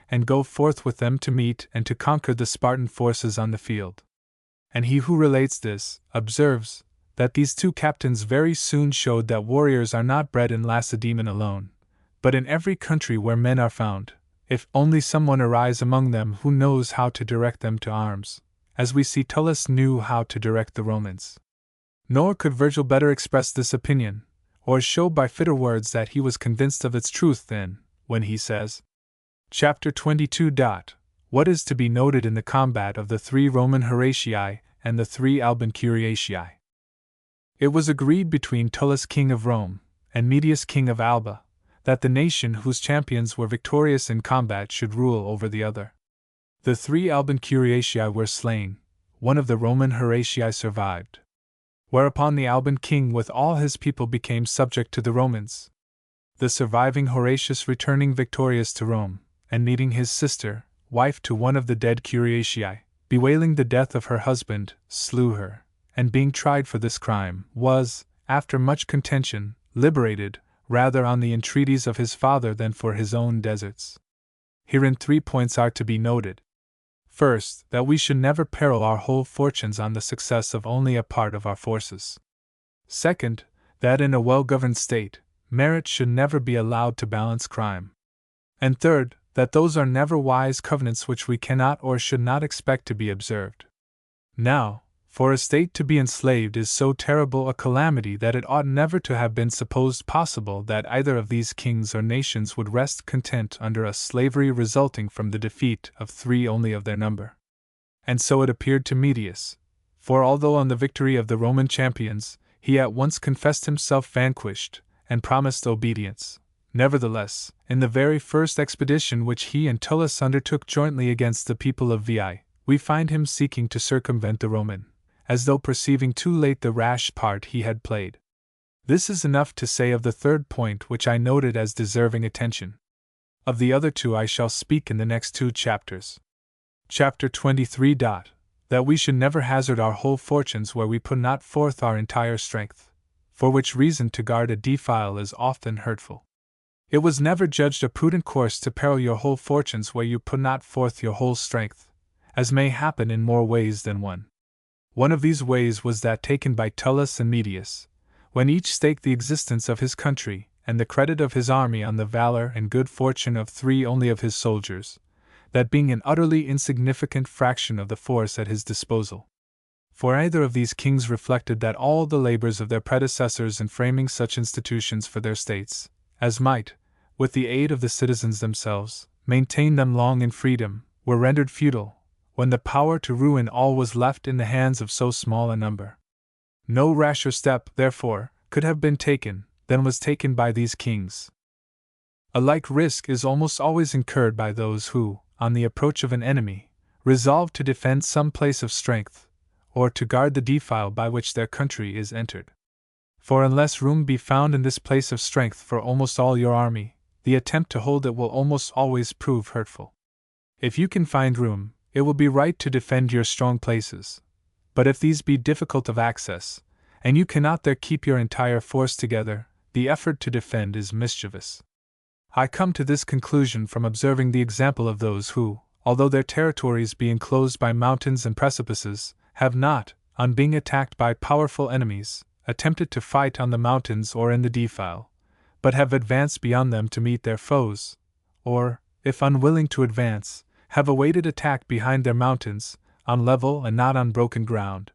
and go forth with them to meet and to conquer the Spartan forces on the field. And he who relates this, observes, that these two captains very soon showed that warriors are not bred in Lacedaemon alone, but in every country where men are found, if only someone arise among them who knows how to direct them to arms, as we see Tullus knew how to direct the Romans. Nor could Virgil better express this opinion, or show by fitter words that he was convinced of its truth than when he says, Chapter 22. What is to be noted in the combat of the 3 Roman Horatii and the 3 Alban Curiatii? It was agreed between Tullus king of Rome and Medius king of Alba that the nation whose champions were victorious in combat should rule over the other. The 3 Alban Curiatii were slain, one of the Roman Horatii survived. Whereupon the Alban king with all his people became subject to the Romans. The surviving Horatius returning victorious to Rome, and meeting his sister, wife to one of the dead Curiatii, bewailing the death of her husband, slew her, and being tried for this crime, was, after much contention, liberated, rather on the entreaties of his father than for his own deserts. Herein 3 points are to be noted. First, that we should never peril our whole fortunes on the success of only a part of our forces. Second, that in a well-governed state, merit should never be allowed to balance crime. And third, that those are never wise covenants which we cannot or should not expect to be observed. Now, for a state to be enslaved is so terrible a calamity that it ought never to have been supposed possible that either of these kings or nations would rest content under a slavery resulting from the defeat of 3 only of their number. And so it appeared to Medius, for although on the victory of the Roman champions, he at once confessed himself vanquished, and promised obedience, nevertheless, in the very first expedition which he and Tullus undertook jointly against the people of Veii, we find him seeking to circumvent the Roman, as though perceiving too late the rash part he had played. This is enough to say of the third point which I noted as deserving attention. Of the other 2 I shall speak in the next 2 chapters. Chapter 23. That we should never hazard our whole fortunes where we put not forth our entire strength, for which reason to guard a defile is often hurtful. It was never judged a prudent course to peril your whole fortunes where you put not forth your whole strength, as may happen in more ways than one. One of these ways was that taken by Tullus and Medius, when each staked the existence of his country and the credit of his army on the valor and good fortune of 3 only of his soldiers, that being an utterly insignificant fraction of the force at his disposal. For either of these kings reflected that all the labors of their predecessors in framing such institutions for their states, as might, with the aid of the citizens themselves, maintain them long in freedom, were rendered futile, when the power to ruin all was left in the hands of so small a number. No rasher step, therefore, could have been taken than was taken by these kings. A like risk is almost always incurred by those who, on the approach of an enemy, resolve to defend some place of strength, or to guard the defile by which their country is entered. For unless room be found in this place of strength for almost all your army, the attempt to hold it will almost always prove hurtful. If you can find room, it will be right to defend your strong places, but if these be difficult of access, and you cannot there keep your entire force together, the effort to defend is mischievous. I come to this conclusion from observing the example of those who, although their territories be enclosed by mountains and precipices, have not, on being attacked by powerful enemies, attempted to fight on the mountains or in the defile, but have advanced beyond them to meet their foes, or, if unwilling to advance, have awaited attack behind their mountains, on level and not on broken ground.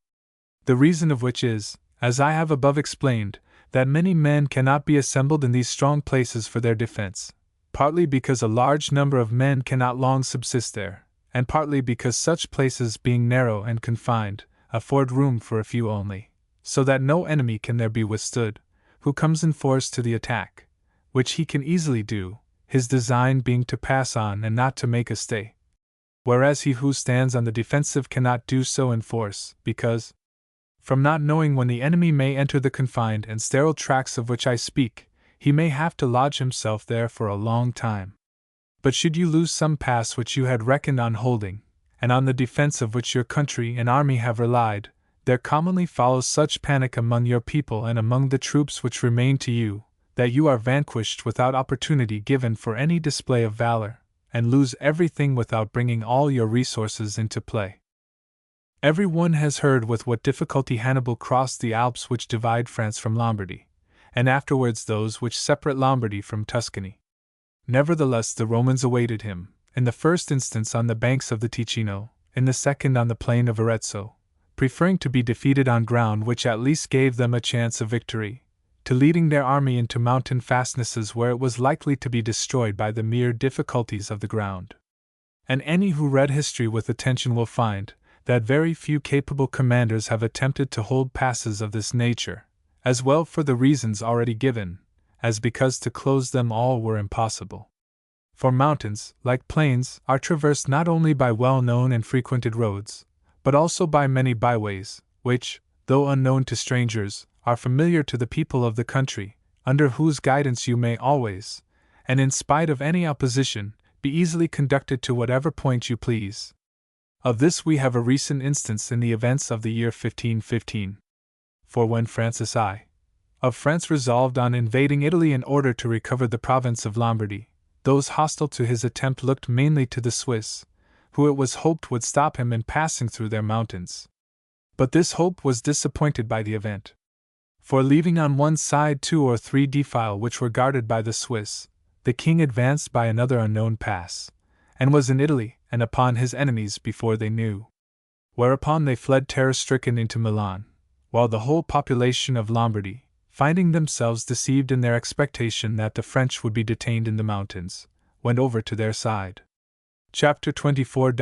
The reason of which is, as I have above explained, that many men cannot be assembled in these strong places for their defense, partly because a large number of men cannot long subsist there, and partly because such places being narrow and confined, afford room for a few only, so that no enemy can there be withstood, who comes in force to the attack, which he can easily do, his design being to pass on and not to make a stay. Whereas he who stands on the defensive cannot do so in force, because, from not knowing when the enemy may enter the confined and sterile tracts of which I speak, he may have to lodge himself there for a long time. But should you lose some pass which you had reckoned on holding, and on the defense of which your country and army have relied, there commonly follows such panic among your people and among the troops which remain to you, that you are vanquished without opportunity given for any display of valor, and lose everything without bringing all your resources into play. Every one has heard with what difficulty Hannibal crossed the Alps which divide France from Lombardy, and afterwards those which separate Lombardy from Tuscany. Nevertheless, the Romans awaited him, in the first instance on the banks of the Ticino, in the second on the plain of Arezzo, preferring to be defeated on ground which at least gave them a chance of victory, to leading their army into mountain fastnesses where it was likely to be destroyed by the mere difficulties of the ground. And any who read history with attention will find that very few capable commanders have attempted to hold passes of this nature, as well for the reasons already given, as because to close them all were impossible. For mountains, like plains, are traversed not only by well-known and frequented roads, but also by many byways, which, though unknown to strangers, are familiar to the people of the country, under whose guidance you may always, and in spite of any opposition, be easily conducted to whatever point you please. Of this we have a recent instance in the events of the year 1515. For when Francis I. of France resolved on invading Italy in order to recover the province of Lombardy, those hostile to his attempt looked mainly to the Swiss, who it was hoped would stop him in passing through their mountains. But this hope was disappointed by the event. For leaving on one side 2 or 3 defile which were guarded by the Swiss, the king advanced by another unknown pass, and was in Italy and upon his enemies before they knew. Whereupon they fled terror-stricken into Milan, while the whole population of Lombardy, finding themselves deceived in their expectation that the French would be detained in the mountains, went over to their side. Chapter 24.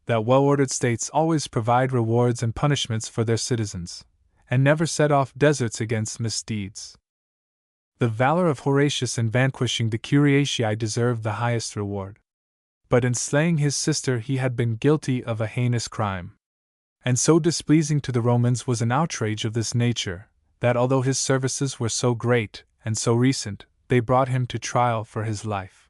That well-ordered states always provide rewards and punishments for their citizens, and never set off deserts against misdeeds. The valor of Horatius in vanquishing the Curiatii deserved the highest reward. But in slaying his sister he had been guilty of a heinous crime. And so displeasing to the Romans was an outrage of this nature, that although his services were so great and so recent, they brought him to trial for his life.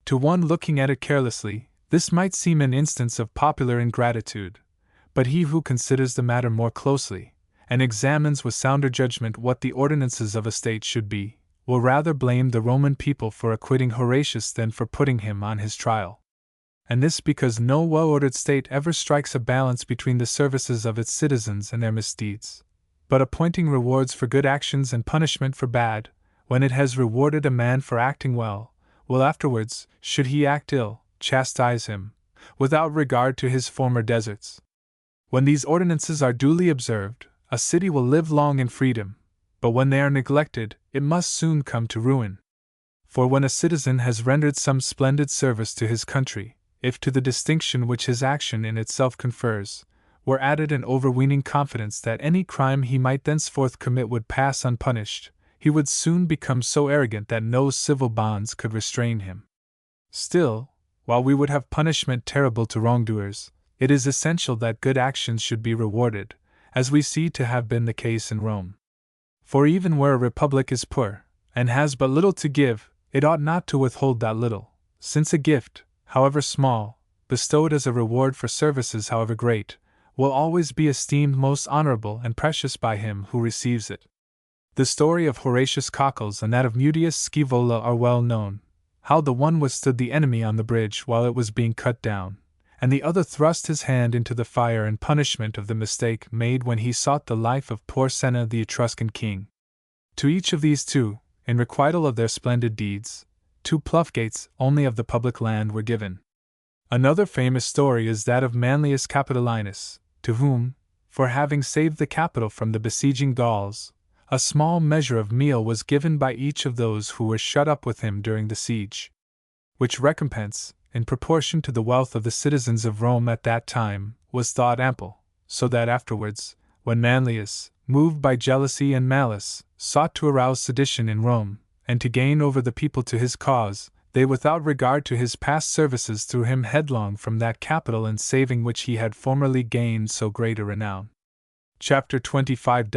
To one looking at it carelessly, this might seem an instance of popular ingratitude, but he who considers the matter more closely, and examines with sounder judgment what the ordinances of a state should be, will rather blame the Roman people for acquitting Horatius than for putting him on his trial. And this because no well-ordered state ever strikes a balance between the services of its citizens and their misdeeds, but appointing rewards for good actions and punishment for bad, when it has rewarded a man for acting well, will afterwards, should he act ill, chastise him, without regard to his former deserts. When these ordinances are duly observed, a city will live long in freedom, but when they are neglected, it must soon come to ruin. For when a citizen has rendered some splendid service to his country, if to the distinction which his action in itself confers, were added an overweening confidence that any crime he might thenceforth commit would pass unpunished, he would soon become so arrogant that no civil bonds could restrain him. Still, while we would have punishment terrible to wrongdoers, it is essential that good actions should be rewarded, as we see to have been the case in Rome. For even where a republic is poor, and has but little to give, it ought not to withhold that little, since a gift, however small, bestowed as a reward for services however great, will always be esteemed most honorable and precious by him who receives it. The story of Horatius Cockles and that of Mutius Scaevola are well known, how the one withstood the enemy on the bridge while it was being cut down, and the other thrust his hand into the fire in punishment of the mistake made when he sought the life of poor Senna the Etruscan king. To each of these two, in requital of their splendid deeds, 2 ploughgates only of the public land were given. Another famous story is that of Manlius Capitolinus, to whom, for having saved the capital from the besieging Gauls, a small measure of meal was given by each of those who were shut up with him during the siege, which recompense, in proportion to the wealth of the citizens of Rome at that time, was thought ample, so that afterwards, when Manlius, moved by jealousy and malice, sought to arouse sedition in Rome, and to gain over the people to his cause, they without regard to his past services threw him headlong from that capital in saving which he had formerly gained so great a renown. Chapter 25.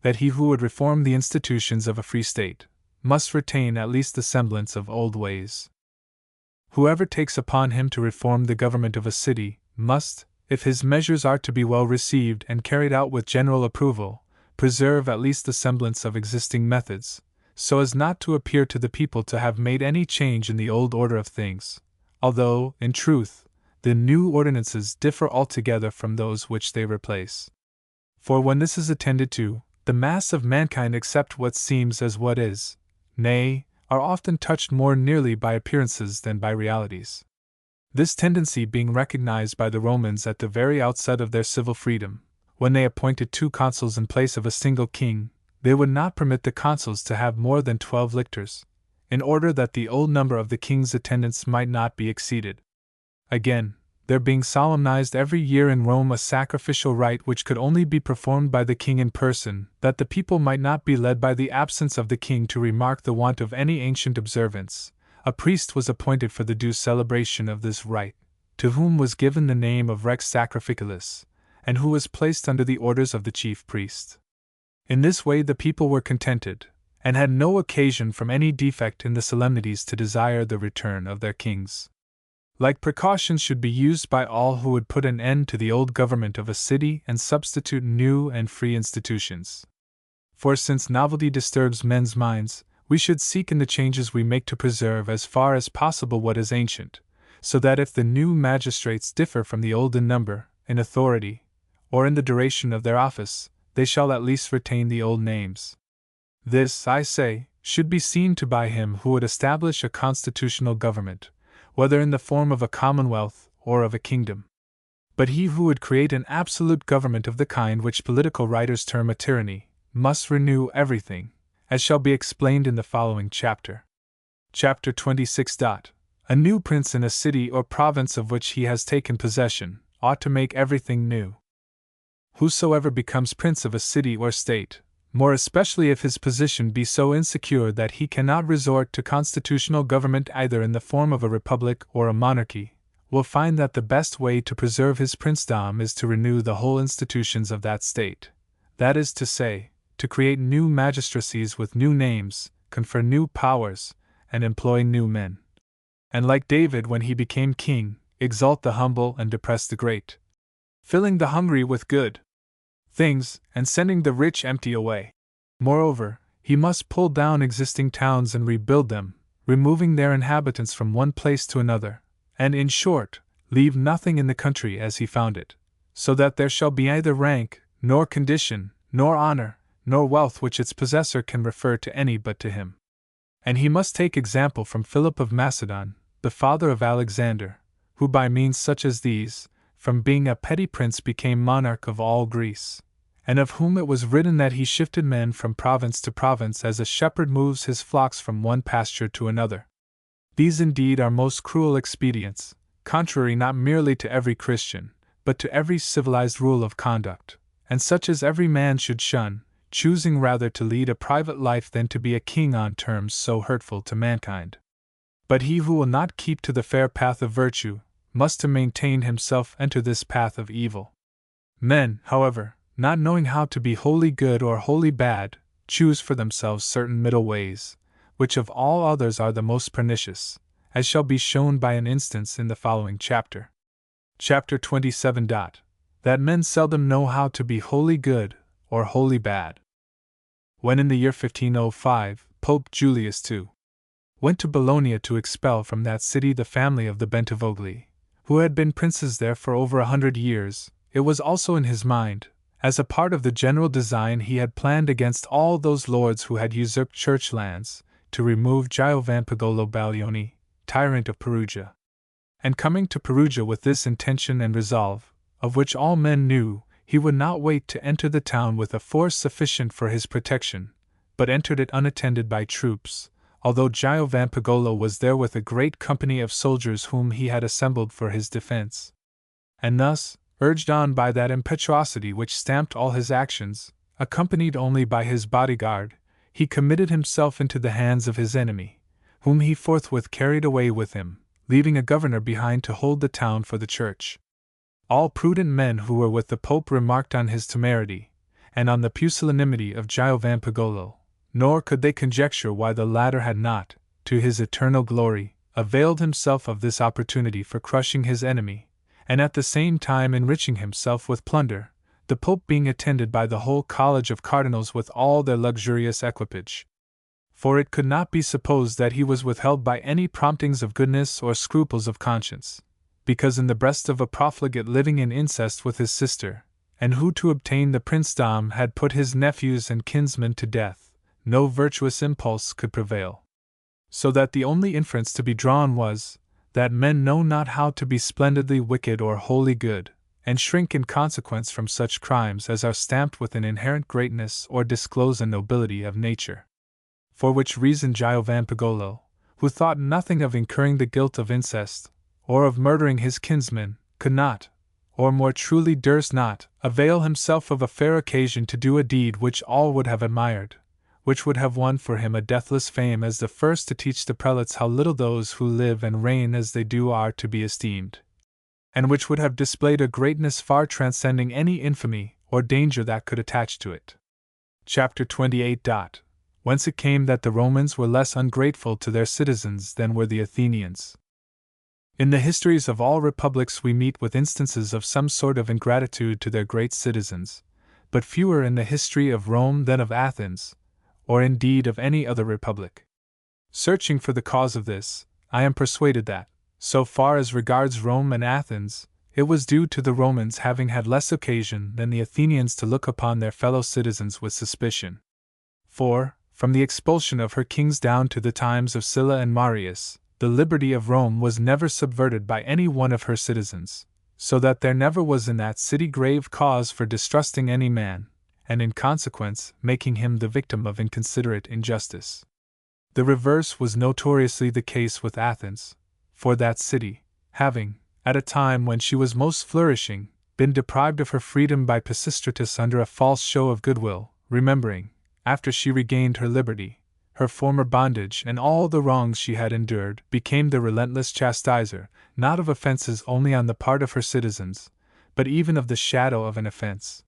That he who would reform the institutions of a free state must retain at least the semblance of old ways. Whoever takes upon him to reform the government of a city must, if his measures are to be well received and carried out with general approval, preserve at least the semblance of existing methods, so as not to appear to the people to have made any change in the old order of things, although, in truth, the new ordinances differ altogether from those which they replace. For when this is attended to, the mass of mankind accept what seems as what is, nay, are often touched more nearly by appearances than by realities. This tendency being recognized by the Romans at the very outset of their civil freedom, when they appointed 2 consuls in place of a single king, they would not permit the consuls to have more than 12 lictors, in order that the old number of the king's attendants might not be exceeded. Again, there being solemnized every year in Rome a sacrificial rite which could only be performed by the king in person, that the people might not be led by the absence of the king to remark the want of any ancient observance, a priest was appointed for the due celebration of this rite, to whom was given the name of Rex Sacrificalis, and who was placed under the orders of the chief priest. In this way the people were contented, and had no occasion from any defect in the solemnities to desire the return of their kings. Like precautions should be used by all who would put an end to the old government of a city and substitute new and free institutions. For since novelty disturbs men's minds, we should seek in the changes we make to preserve as far as possible what is ancient, so that if the new magistrates differ from the old in number, in authority, or in the duration of their office, they shall at least retain the old names. This, I say, should be seen to by him who would establish a constitutional government, whether in the form of a commonwealth or of a kingdom. But he who would create an absolute government of the kind which political writers term a tyranny, must renew everything, as shall be explained in the following chapter. Chapter 26. A new prince in a city or province of which he has taken possession ought to make everything new. Whosoever becomes prince of a city or state, more especially if his position be so insecure that he cannot resort to constitutional government either in the form of a republic or a monarchy, will find that the best way to preserve his princedom is to renew the whole institutions of that state, that is to say, to create new magistracies with new names, confer new powers, and employ new men. And like David when he became king, exalt the humble and depress the great, filling the hungry with good things, and sending the rich empty away. Moreover, he must pull down existing towns and rebuild them, removing their inhabitants from one place to another, and in short, leave nothing in the country as he found it, so that there shall be neither rank, nor condition, nor honor, nor wealth which its possessor can refer to any but to him. And he must take example from Philip of Macedon, the father of Alexander, who by means such as these, from being a petty prince became monarch of all Greece, and of whom it was written that he shifted men from province to province as a shepherd moves his flocks from one pasture to another. These indeed are most cruel expedients, contrary not merely to every Christian, but to every civilized rule of conduct, and such as every man should shun, choosing rather to lead a private life than to be a king on terms so hurtful to mankind. But he who will not keep to the fair path of virtue, must to maintain himself enter this path of evil. Men, however, not knowing how to be wholly good or wholly bad, choose for themselves certain middle ways, which of all others are the most pernicious, as shall be shown by an instance in the following chapter. Chapter 27. That men seldom know how to be wholly good or wholly bad. When in the year 1505, Pope Julius II went to Bologna to expel from that city the family of the Bentivogli, who had been princes there for over 100 years, it was also in his mind, as a part of the general design he had planned against all those lords who had usurped church lands, to remove Giovanpagolo Baglioni, tyrant of Perugia. And coming to Perugia with this intention and resolve, of which all men knew, he would not wait to enter the town with a force sufficient for his protection, but entered it unattended by troops, although Giovanpagolo was there with a great company of soldiers whom he had assembled for his defense. And thus, urged on by that impetuosity which stamped all his actions, accompanied only by his bodyguard, he committed himself into the hands of his enemy, whom he forthwith carried away with him, leaving a governor behind to hold the town for the church. All prudent men who were with the Pope remarked on his temerity, and on the pusillanimity of Giovanpagolo, nor could they conjecture why the latter had not, to his eternal glory, availed himself of this opportunity for crushing his enemy, and at the same time enriching himself with plunder, the Pope being attended by the whole college of cardinals with all their luxurious equipage. For it could not be supposed that he was withheld by any promptings of goodness or scruples of conscience, because in the breast of a profligate living in incest with his sister, and who to obtain the princedom had put his nephews and kinsmen to death, no virtuous impulse could prevail. So that the only inference to be drawn was, that men know not how to be splendidly wicked or wholly good, and shrink in consequence from such crimes as are stamped with an inherent greatness or disclose a nobility of nature. For which reason Giovanpagolo, who thought nothing of incurring the guilt of incest, or of murdering his kinsmen, could not, or more truly durst not, avail himself of a fair occasion to do a deed which all would have admired, which would have won for him a deathless fame as the first to teach the prelates how little those who live and reign as they do are to be esteemed, and which would have displayed a greatness far transcending any infamy or danger that could attach to it. Chapter 28. Whence it came that the Romans were less ungrateful to their citizens than were the Athenians. In the histories of all republics we meet with instances of some sort of ingratitude to their great citizens, but fewer in the history of Rome than of Athens, or indeed of any other republic. Searching for the cause of this, I am persuaded that, so far as regards Rome and Athens, it was due to the Romans having had less occasion than the Athenians to look upon their fellow citizens with suspicion. For, from the expulsion of her kings down to the times of Sylla and Marius, the liberty of Rome was never subverted by any one of her citizens, so that there never was in that city grave cause for distrusting any man, and in consequence making him the victim of inconsiderate injustice. The reverse was notoriously the case with Athens, for that city, having, at a time when she was most flourishing, been deprived of her freedom by Pisistratus under a false show of goodwill, remembering, after she regained her liberty, her former bondage and all the wrongs she had endured, became the relentless chastiser, not of offenses only on the part of her citizens, but even of the shadow of an offense.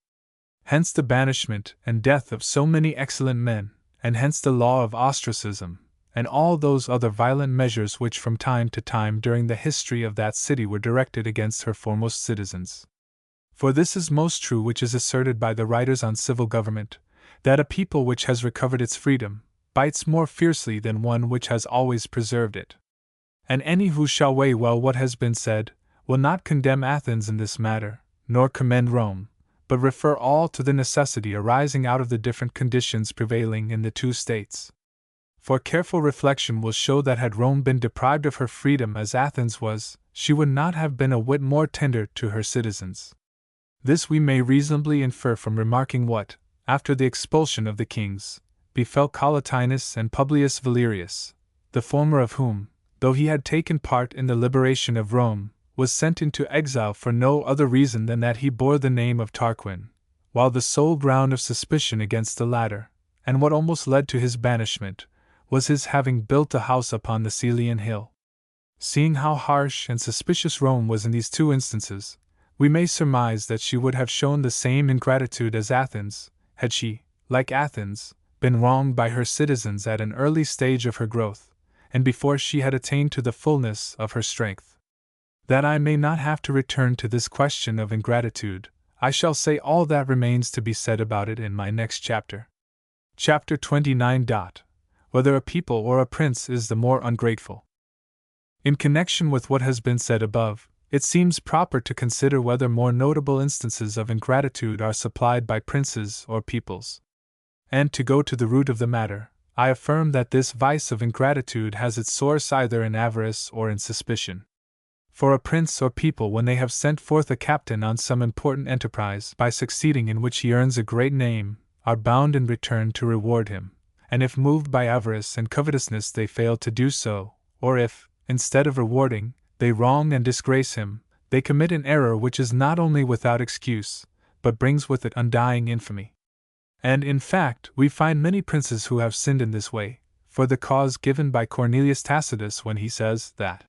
Hence the banishment and death of so many excellent men, and hence the law of ostracism, and all those other violent measures which from time to time during the history of that city were directed against her foremost citizens. For this is most true which is asserted by the writers on civil government, that a people which has recovered its freedom bites more fiercely than one which has always preserved it. And any who shall weigh well what has been said, will not condemn Athens in this matter, nor commend Rome, but refer all to the necessity arising out of the different conditions prevailing in the two states. For careful reflection will show that had Rome been deprived of her freedom as Athens was, she would not have been a whit more tender to her citizens. This we may reasonably infer from remarking what, after the expulsion of the kings, befell Collatinus and Publius Valerius, the former of whom, though he had taken part in the liberation of Rome, was sent into exile for no other reason than that he bore the name of Tarquin, while the sole ground of suspicion against the latter, and what almost led to his banishment, was his having built a house upon the Celian hill. Seeing how harsh and suspicious Rome was in these two instances, we may surmise that she would have shown the same ingratitude as Athens, had she, like Athens, been wronged by her citizens at an early stage of her growth, and before she had attained to the fullness of her strength. That I may not have to return to this question of ingratitude, I shall say all that remains to be said about it in my next chapter. Chapter 29. Whether a people or a prince is the more ungrateful. In connection with what has been said above, it seems proper to consider whether more notable instances of ingratitude are supplied by princes or peoples. And to go to the root of the matter, I affirm that this vice of ingratitude has its source either in avarice or in suspicion. For a prince or people, when they have sent forth a captain on some important enterprise by succeeding in which he earns a great name, are bound in return to reward him, and if moved by avarice and covetousness they fail to do so, or if, instead of rewarding, they wrong and disgrace him, they commit an error which is not only without excuse, but brings with it undying infamy. And in fact, we find many princes who have sinned in this way, for the cause given by Cornelius Tacitus when he says that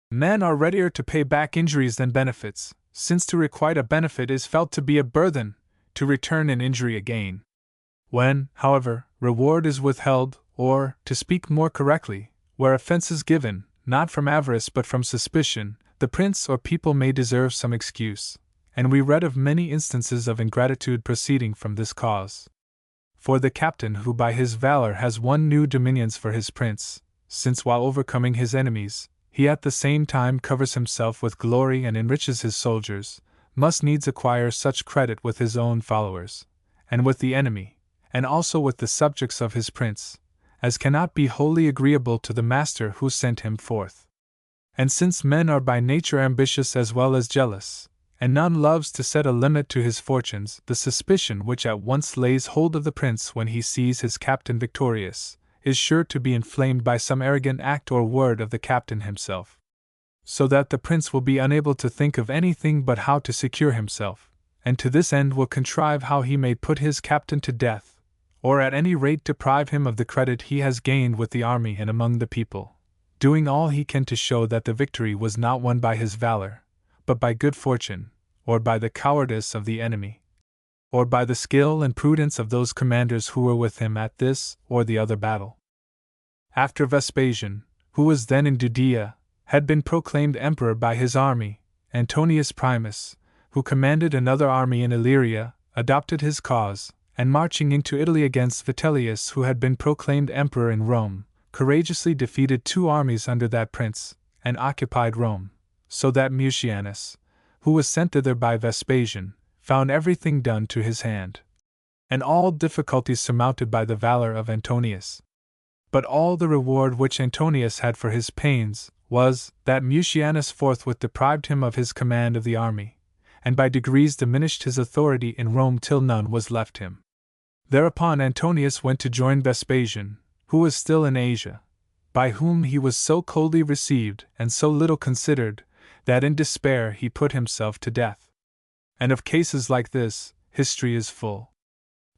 men are readier to pay back injuries than benefits, since to requite a benefit is felt to be a burthen, to return an injury a gain. When, however, reward is withheld, or, to speak more correctly, where offense is given, not from avarice but from suspicion, the prince or people may deserve some excuse, and we read of many instances of ingratitude proceeding from this cause. For the captain who by his valor has won new dominions for his prince, since while overcoming his enemies, he at the same time covers himself with glory and enriches his soldiers, must needs acquire such credit with his own followers, and with the enemy, and also with the subjects of his prince, as cannot be wholly agreeable to the master who sent him forth. And since men are by nature ambitious as well as jealous, and none loves to set a limit to his fortunes, the suspicion which at once lays hold of the prince when he sees his captain victorious, is sure to be inflamed by some arrogant act or word of the captain himself, so that the prince will be unable to think of anything but how to secure himself, and to this end will contrive how he may put his captain to death, or at any rate deprive him of the credit he has gained with the army and among the people, doing all he can to show that the victory was not won by his valor, but by good fortune, or by the cowardice of the enemy, or by the skill and prudence of those commanders who were with him at this or the other battle. After Vespasian, who was then in Judea, had been proclaimed emperor by his army, Antonius Primus, who commanded another army in Illyria, adopted his cause, and marching into Italy against Vitellius, who had been proclaimed emperor in Rome, courageously defeated 2 armies under that prince, and occupied Rome, so that Mucianus, who was sent thither by Vespasian, found everything done to his hand, and all difficulties surmounted by the valor of Antonius. But all the reward which Antonius had for his pains was, that Mucianus forthwith deprived him of his command of the army, and by degrees diminished his authority in Rome till none was left him. Thereupon Antonius went to join Vespasian, who was still in Asia, by whom he was so coldly received and so little considered, that in despair he put himself to death. And of cases like this, history is full.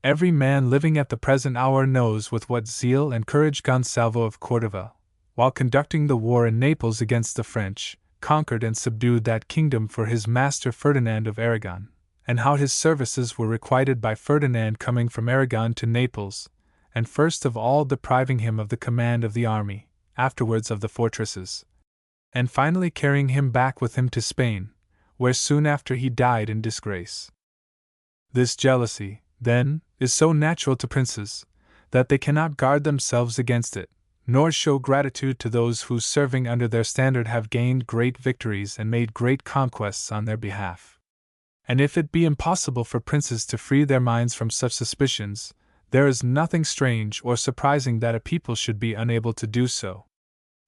Every man living at the present hour knows with what zeal and courage Gonsalvo of Cordova, while conducting the war in Naples against the French, conquered and subdued that kingdom for his master Ferdinand of Aragon, and how his services were requited by Ferdinand coming from Aragon to Naples, and first of all depriving him of the command of the army, afterwards of the fortresses, and finally carrying him back with him to Spain, where soon after he died in disgrace. This jealousy, then, is so natural to princes, that they cannot guard themselves against it, nor show gratitude to those who serving under their standard have gained great victories and made great conquests on their behalf. And if it be impossible for princes to free their minds from such suspicions, there is nothing strange or surprising that a people should be unable to do so.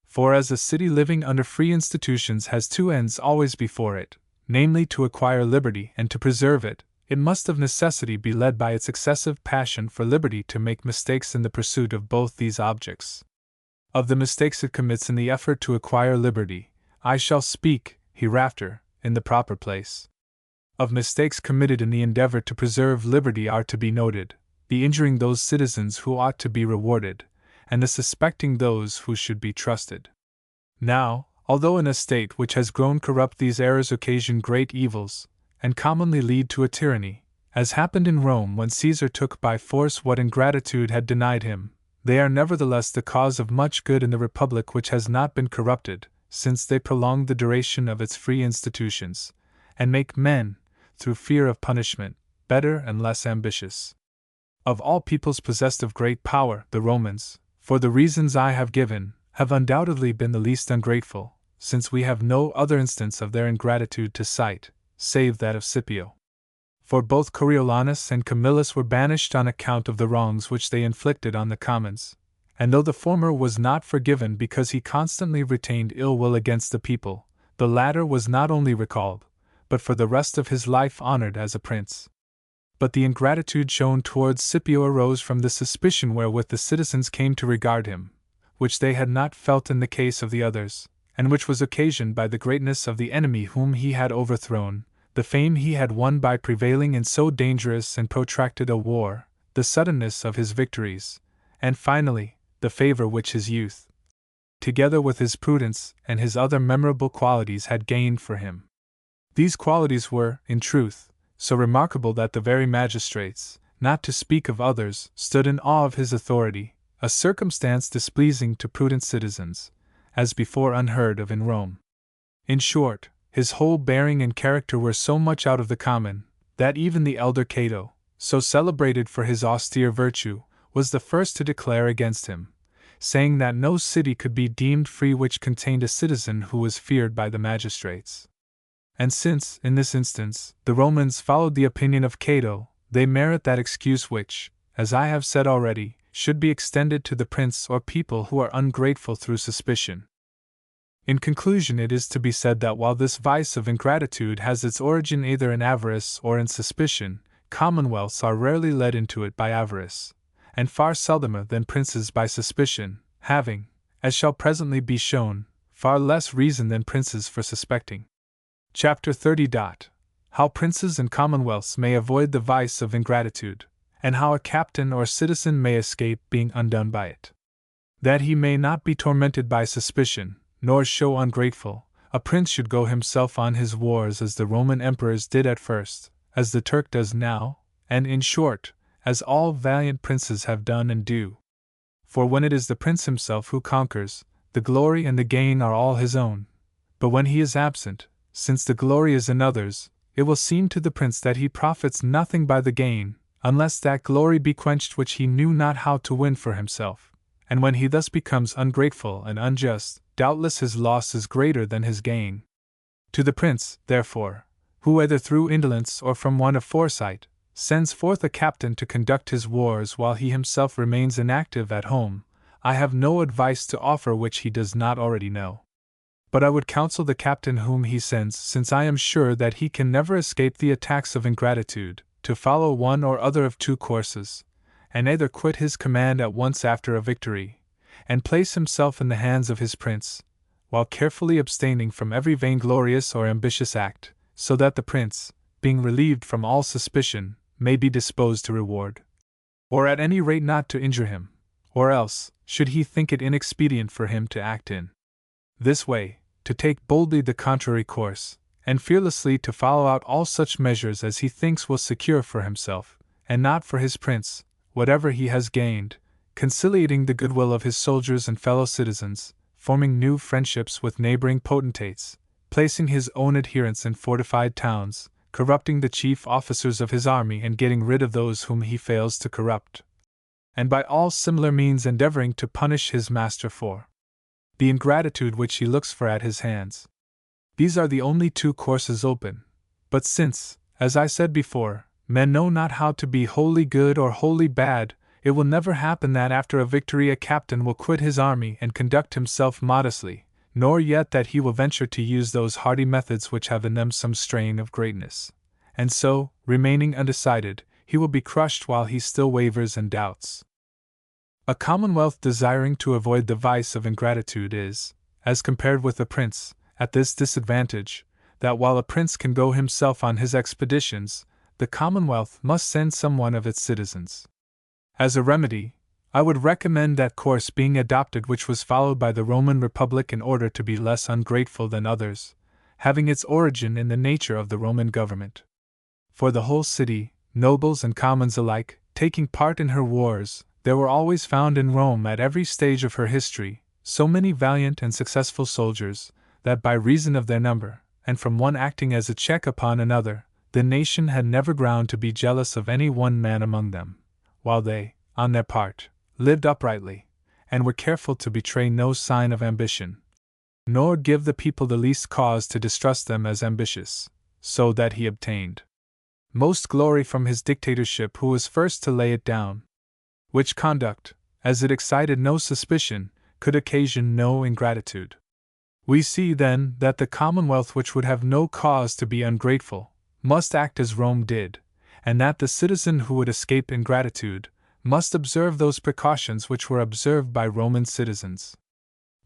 For as a city living under free institutions has 2 ends always before it, namely to acquire liberty and to preserve it, it must of necessity be led by its excessive passion for liberty to make mistakes in the pursuit of both these objects. Of the mistakes it commits in the effort to acquire liberty, I shall speak, hereafter, in the proper place. Of mistakes committed in the endeavor to preserve liberty are to be noted, the injuring those citizens who ought to be rewarded, and the suspecting those who should be trusted. Now, although in a state which has grown corrupt these errors occasion great evils, and commonly lead to a tyranny, as happened in Rome when Caesar took by force what ingratitude had denied him, they are nevertheless the cause of much good in the republic which has not been corrupted, since they prolong the duration of its free institutions, and make men, through fear of punishment, better and less ambitious. Of all peoples possessed of great power, the Romans, for the reasons I have given, have undoubtedly been the least ungrateful, since we have no other instance of their ingratitude to cite, save that of Scipio. For both Coriolanus and Camillus were banished on account of the wrongs which they inflicted on the commons, and though the former was not forgiven because he constantly retained ill will against the people, the latter was not only recalled, but for the rest of his life honored as a prince. But the ingratitude shown towards Scipio arose from the suspicion wherewith the citizens came to regard him, which they had not felt in the case of the others, and which was occasioned by the greatness of the enemy whom he had overthrown, the fame he had won by prevailing in so dangerous and protracted a war, the suddenness of his victories, and finally, the favor which his youth, together with his prudence and his other memorable qualities, had gained for him. These qualities were, in truth, so remarkable that the very magistrates, not to speak of others, stood in awe of his authority, a circumstance displeasing to prudent citizens, as before unheard of in Rome. In short, his whole bearing and character were so much out of the common, that even the elder Cato, so celebrated for his austere virtue, was the first to declare against him, saying that no city could be deemed free which contained a citizen who was feared by the magistrates. And since, in this instance, the Romans followed the opinion of Cato, they merit that excuse which, as I have said already, should be extended to the prince or people who are ungrateful through suspicion. In conclusion, it is to be said that while this vice of ingratitude has its origin either in avarice or in suspicion, commonwealths are rarely led into it by avarice, and far seldomer than princes by suspicion, having, as shall presently be shown, far less reason than princes for suspecting. Chapter 30. How princes and commonwealths may avoid the vice of ingratitude, and how a captain or citizen may escape being undone by it. That he may not be tormented by suspicion, nor show ungrateful, a prince should go himself on his wars as the Roman emperors did at first, as the Turk does now, and in short, as all valiant princes have done and do. For when it is the prince himself who conquers, the glory and the gain are all his own. But when he is absent, since the glory is another's, it will seem to the prince that he profits nothing by the gain, unless that glory be quenched which he knew not how to win for himself. And when he thus becomes ungrateful and unjust, doubtless his loss is greater than his gain. To the prince, therefore, who either through indolence or from want of foresight, sends forth a captain to conduct his wars while he himself remains inactive at home, I have no advice to offer which he does not already know. But I would counsel the captain whom he sends, since I am sure that he can never escape the attacks of ingratitude, to follow one or other of two courses, and either quit his command at once after a victory, and place himself in the hands of his prince, while carefully abstaining from every vainglorious or ambitious act, so that the prince, being relieved from all suspicion, may be disposed to reward, or at any rate not to injure him, or else, should he think it inexpedient for him to act in this way, to take boldly the contrary course, and fearlessly to follow out all such measures as he thinks will secure for himself, and not for his prince, whatever he has gained, conciliating the goodwill of his soldiers and fellow citizens, forming new friendships with neighboring potentates, placing his own adherents in fortified towns, corrupting the chief officers of his army and getting rid of those whom he fails to corrupt, and by all similar means endeavoring to punish his master for the ingratitude which he looks for at his hands. These are the only two courses open. But since, as I said before, men know not how to be wholly good or wholly bad, it will never happen that after a victory a captain will quit his army and conduct himself modestly, nor yet that he will venture to use those hardy methods which have in them some strain of greatness. And so, remaining undecided, he will be crushed while he still wavers and doubts. A commonwealth desiring to avoid the vice of ingratitude is, as compared with a prince, at this disadvantage, that while a prince can go himself on his expeditions, the commonwealth must send some one of its citizens. As a remedy, I would recommend that course being adopted which was followed by the Roman Republic in order to be less ungrateful than others, having its origin in the nature of the Roman government. For the whole city, nobles and commons alike, taking part in her wars, there were always found in Rome at every stage of her history so many valiant and successful soldiers, that by reason of their number, and from one acting as a check upon another, the nation had never ground to be jealous of any one man among them, while they, on their part, lived uprightly, and were careful to betray no sign of ambition, nor give the people the least cause to distrust them as ambitious, so that he obtained most glory from his dictatorship who was first to lay it down, which conduct, as it excited no suspicion, could occasion no ingratitude. We see, then, that the commonwealth which would have no cause to be ungrateful, must act as Rome did, and that the citizen who would escape ingratitude, must observe those precautions which were observed by Roman citizens.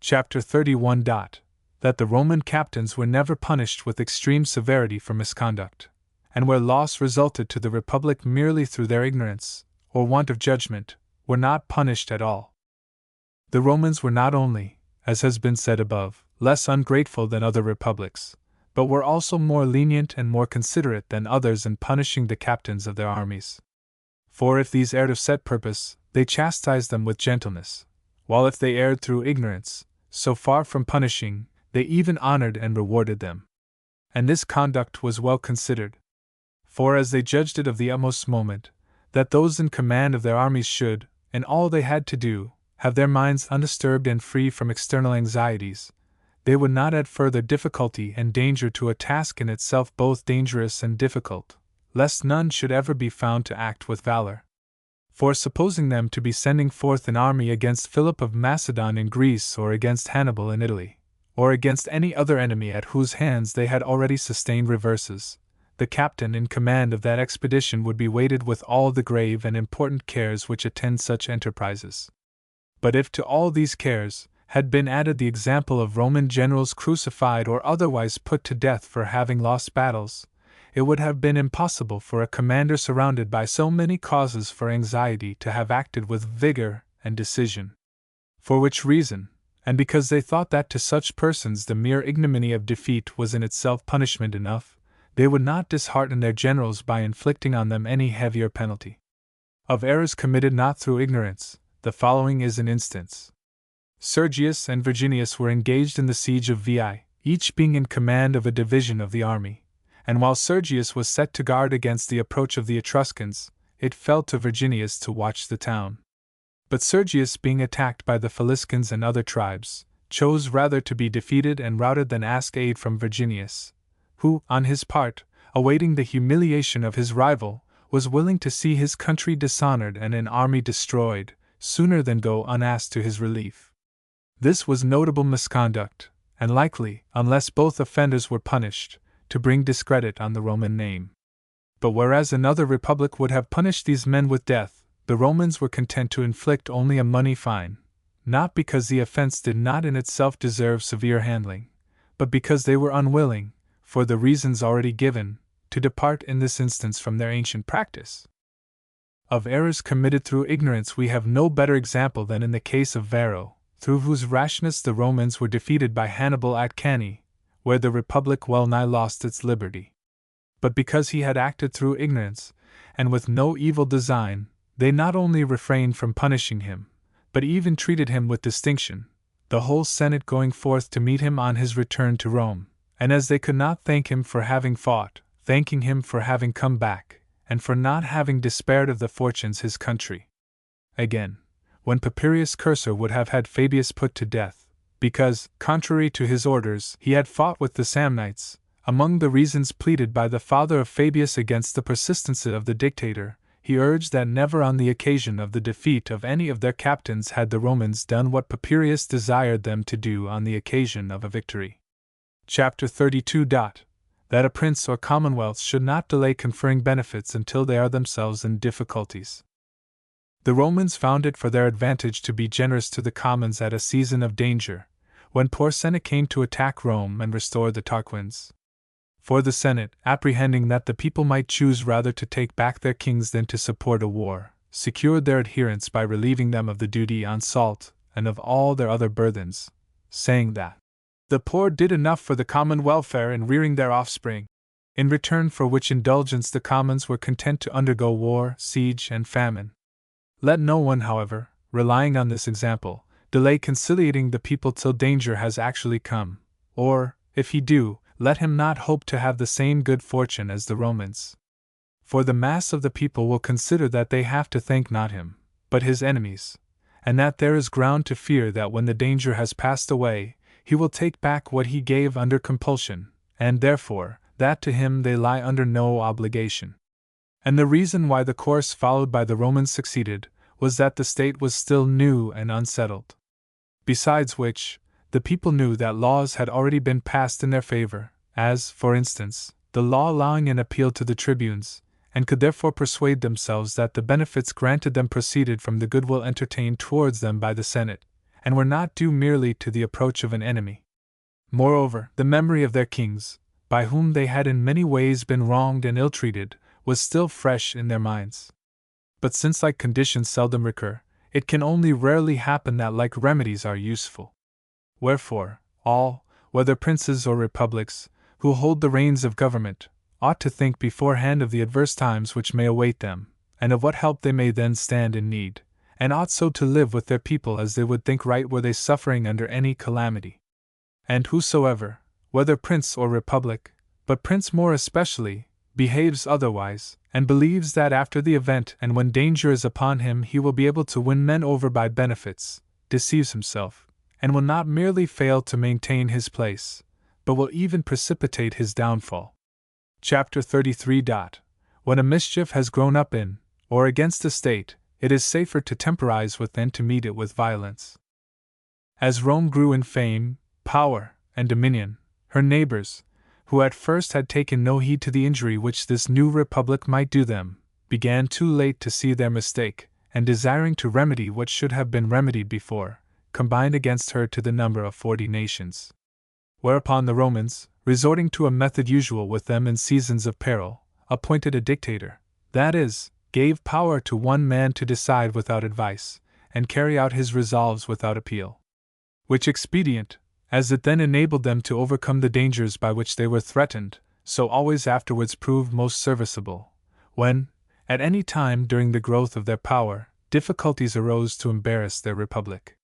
Chapter 31. That the Roman captains were never punished with extreme severity for misconduct, and where loss resulted to the Republic merely through their ignorance, or want of judgment, were not punished at all. The Romans were not only, as has been said above, less ungrateful than other republics, but were also more lenient and more considerate than others in punishing the captains of their armies. For if these erred of set purpose, they chastised them with gentleness, while if they erred through ignorance, so far from punishing, they even honored and rewarded them. And this conduct was well considered. For as they judged it of the utmost moment, that those in command of their armies should, in all they had to do, have their minds undisturbed and free from external anxieties, they would not add further difficulty and danger to a task in itself both dangerous and difficult, lest none should ever be found to act with valor. For supposing them to be sending forth an army against Philip of Macedon in Greece, or against Hannibal in Italy, or against any other enemy at whose hands they had already sustained reverses, the captain in command of that expedition would be weighted with all the grave and important cares which attend such enterprises. But if to all these cares had been added the example of Roman generals crucified or otherwise put to death for having lost battles, it would have been impossible for a commander surrounded by so many causes for anxiety to have acted with vigor and decision. For which reason, and because they thought that to such persons the mere ignominy of defeat was in itself punishment enough, they would not dishearten their generals by inflicting on them any heavier penalty. Of errors committed not through ignorance, the following is an instance. Sergius and Virginius were engaged in the siege of Veii, each being in command of a division of the army, and while Sergius was set to guard against the approach of the Etruscans, it fell to Virginius to watch the town. But Sergius, being attacked by the Faliscans and other tribes, chose rather to be defeated and routed than ask aid from Virginius, who, on his part, awaiting the humiliation of his rival, was willing to see his country dishonored and an army destroyed, sooner than go unasked to his relief. This was notable misconduct, and likely, unless both offenders were punished, to bring discredit on the Roman name. But whereas another republic would have punished these men with death, the Romans were content to inflict only a money fine, not because the offense did not in itself deserve severe handling, but because they were unwilling, for the reasons already given, to depart in this instance from their ancient practice. Of errors committed through ignorance we have no better example than in the case of Varro, through whose rashness the Romans were defeated by Hannibal at Cannae, where the Republic well nigh lost its liberty. But because he had acted through ignorance, and with no evil design, they not only refrained from punishing him, but even treated him with distinction, the whole Senate going forth to meet him on his return to Rome, and as they could not thank him for having fought, thanking him for having come back, and for not having despaired of the fortunes his country. Again, when Papirius Cursor would have had Fabius put to death, because, contrary to his orders, he had fought with the Samnites, among the reasons pleaded by the father of Fabius against the persistency of the dictator, he urged that never on the occasion of the defeat of any of their captains had the Romans done what Papirius desired them to do on the occasion of a victory. Chapter 32. That a prince or commonwealth should not delay conferring benefits until they are themselves in difficulties. The Romans found it for their advantage to be generous to the commons at a season of danger, when Porsenna came to attack Rome and restore the Tarquins. For the Senate, apprehending that the people might choose rather to take back their kings than to support a war, secured their adherents by relieving them of the duty on salt and of all their other burthens, saying that the poor did enough for the common welfare in rearing their offspring, in return for which indulgence the commons were content to undergo war, siege, and famine. Let no one, however, relying on this example, delay conciliating the people till danger has actually come, or, if he do, let him not hope to have the same good fortune as the Romans. For the mass of the people will consider that they have to thank not him, but his enemies, and that there is ground to fear that when the danger has passed away, he will take back what he gave under compulsion, and therefore, that to him they lie under no obligation. And the reason why the course followed by the Romans succeeded was that the state was still new and unsettled. Besides which, the people knew that laws had already been passed in their favor, as, for instance, the law allowing an appeal to the tribunes, and could therefore persuade themselves that the benefits granted them proceeded from the goodwill entertained towards them by the Senate, and were not due merely to the approach of an enemy. Moreover, the memory of their kings, by whom they had in many ways been wronged and ill-treated, was still fresh in their minds. But since like conditions seldom recur, it can only rarely happen that like remedies are useful. Wherefore, all, whether princes or republics, who hold the reins of government, ought to think beforehand of the adverse times which may await them, and of what help they may then stand in need, and ought so to live with their people as they would think right were they suffering under any calamity. And whosoever, whether prince or republic, but prince more especially, behaves otherwise, and believes that after the event and when danger is upon him he will be able to win men over by benefits, deceives himself, and will not merely fail to maintain his place, but will even precipitate his downfall. Chapter 33. When a mischief has grown up in, or against a state, it is safer to temporize with than to meet it with violence. As Rome grew in fame, power, and dominion, her neighbors, who at first had taken no heed to the injury which this new republic might do them, began too late to see their mistake, and desiring to remedy what should have been remedied before, combined against her to the number of 40 nations. Whereupon the Romans, resorting to a method usual with them in seasons of peril, appointed a dictator, that is, gave power to one man to decide without advice, and carry out his resolves without appeal. Which expedient, as it then enabled them to overcome the dangers by which they were threatened, so always afterwards proved most serviceable, when, at any time during the growth of their power, difficulties arose to embarrass their republic.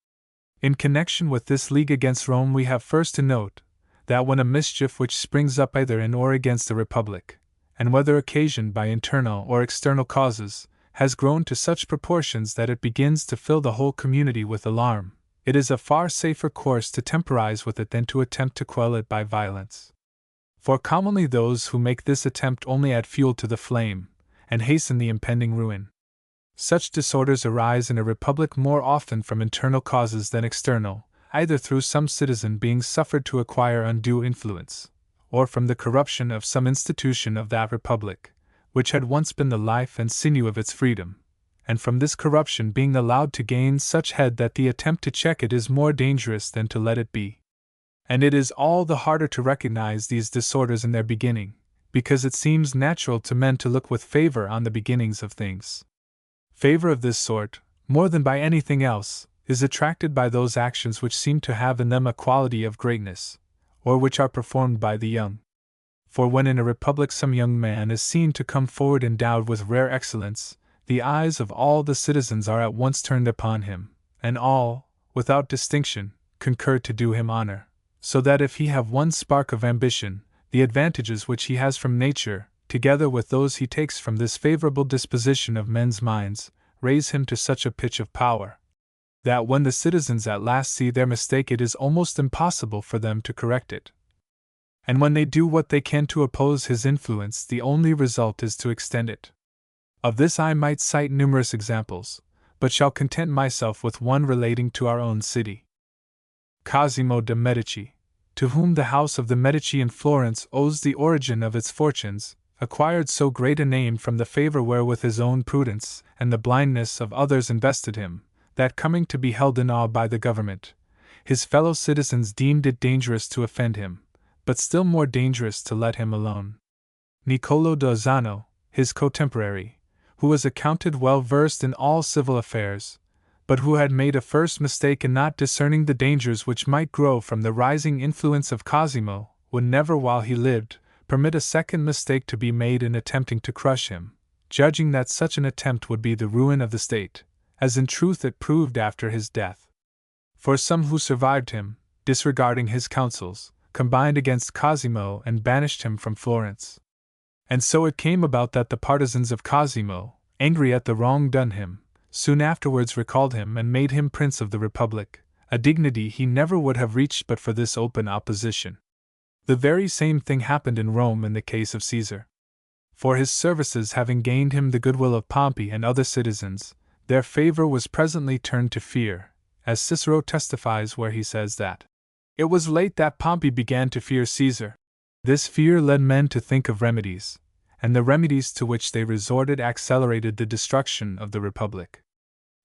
In connection with this league against Rome we have first to note, that when a mischief which springs up either in or against a republic, and whether occasioned by internal or external causes, has grown to such proportions that it begins to fill the whole community with alarm, it is a far safer course to temporize with it than to attempt to quell it by violence. For commonly those who make this attempt only add fuel to the flame, and hasten the impending ruin. Such disorders arise in a republic more often from internal causes than external, either through some citizen being suffered to acquire undue influence, or from the corruption of some institution of that republic, which had once been the life and sinew of its freedom, and from this corruption being allowed to gain such head that the attempt to check it is more dangerous than to let it be. And it is all the harder to recognize these disorders in their beginning, because it seems natural to men to look with favor on the beginnings of things. Favor of this sort, more than by anything else, is attracted by those actions which seem to have in them a quality of greatness, or which are performed by the young. For when in a republic some young man is seen to come forward endowed with rare excellence, the eyes of all the citizens are at once turned upon him, and all, without distinction, concur to do him honor, so that if he have one spark of ambition, the advantages which he has from nature, together with those he takes from this favorable disposition of men's minds, raise him to such a pitch of power, that when the citizens at last see their mistake it is almost impossible for them to correct it. And when they do what they can to oppose his influence, the only result is to extend it. Of this I might cite numerous examples, but shall content myself with one relating to our own city. Cosimo de' Medici, to whom the house of the Medici in Florence owes the origin of its fortunes, acquired so great a name from the favor wherewith his own prudence and the blindness of others invested him, that coming to be held in awe by the government, his fellow citizens deemed it dangerous to offend him, but still more dangerous to let him alone. Niccolò d'Ozzano, his contemporary, who was accounted well versed in all civil affairs, but who had made a first mistake in not discerning the dangers which might grow from the rising influence of Cosimo, would never while he lived permit a second mistake to be made in attempting to crush him, judging that such an attempt would be the ruin of the state, as in truth it proved after his death. For some who survived him, disregarding his counsels, combined against Cosimo and banished him from Florence. And so it came about that the partisans of Cosimo, angry at the wrong done him, soon afterwards recalled him and made him prince of the republic, a dignity he never would have reached but for this open opposition. The very same thing happened in Rome in the case of Caesar. For his services having gained him the goodwill of Pompey and other citizens, their favor was presently turned to fear, as Cicero testifies where he says that it was late that Pompey began to fear Caesar. This fear led men to think of remedies, and the remedies to which they resorted accelerated the destruction of the republic.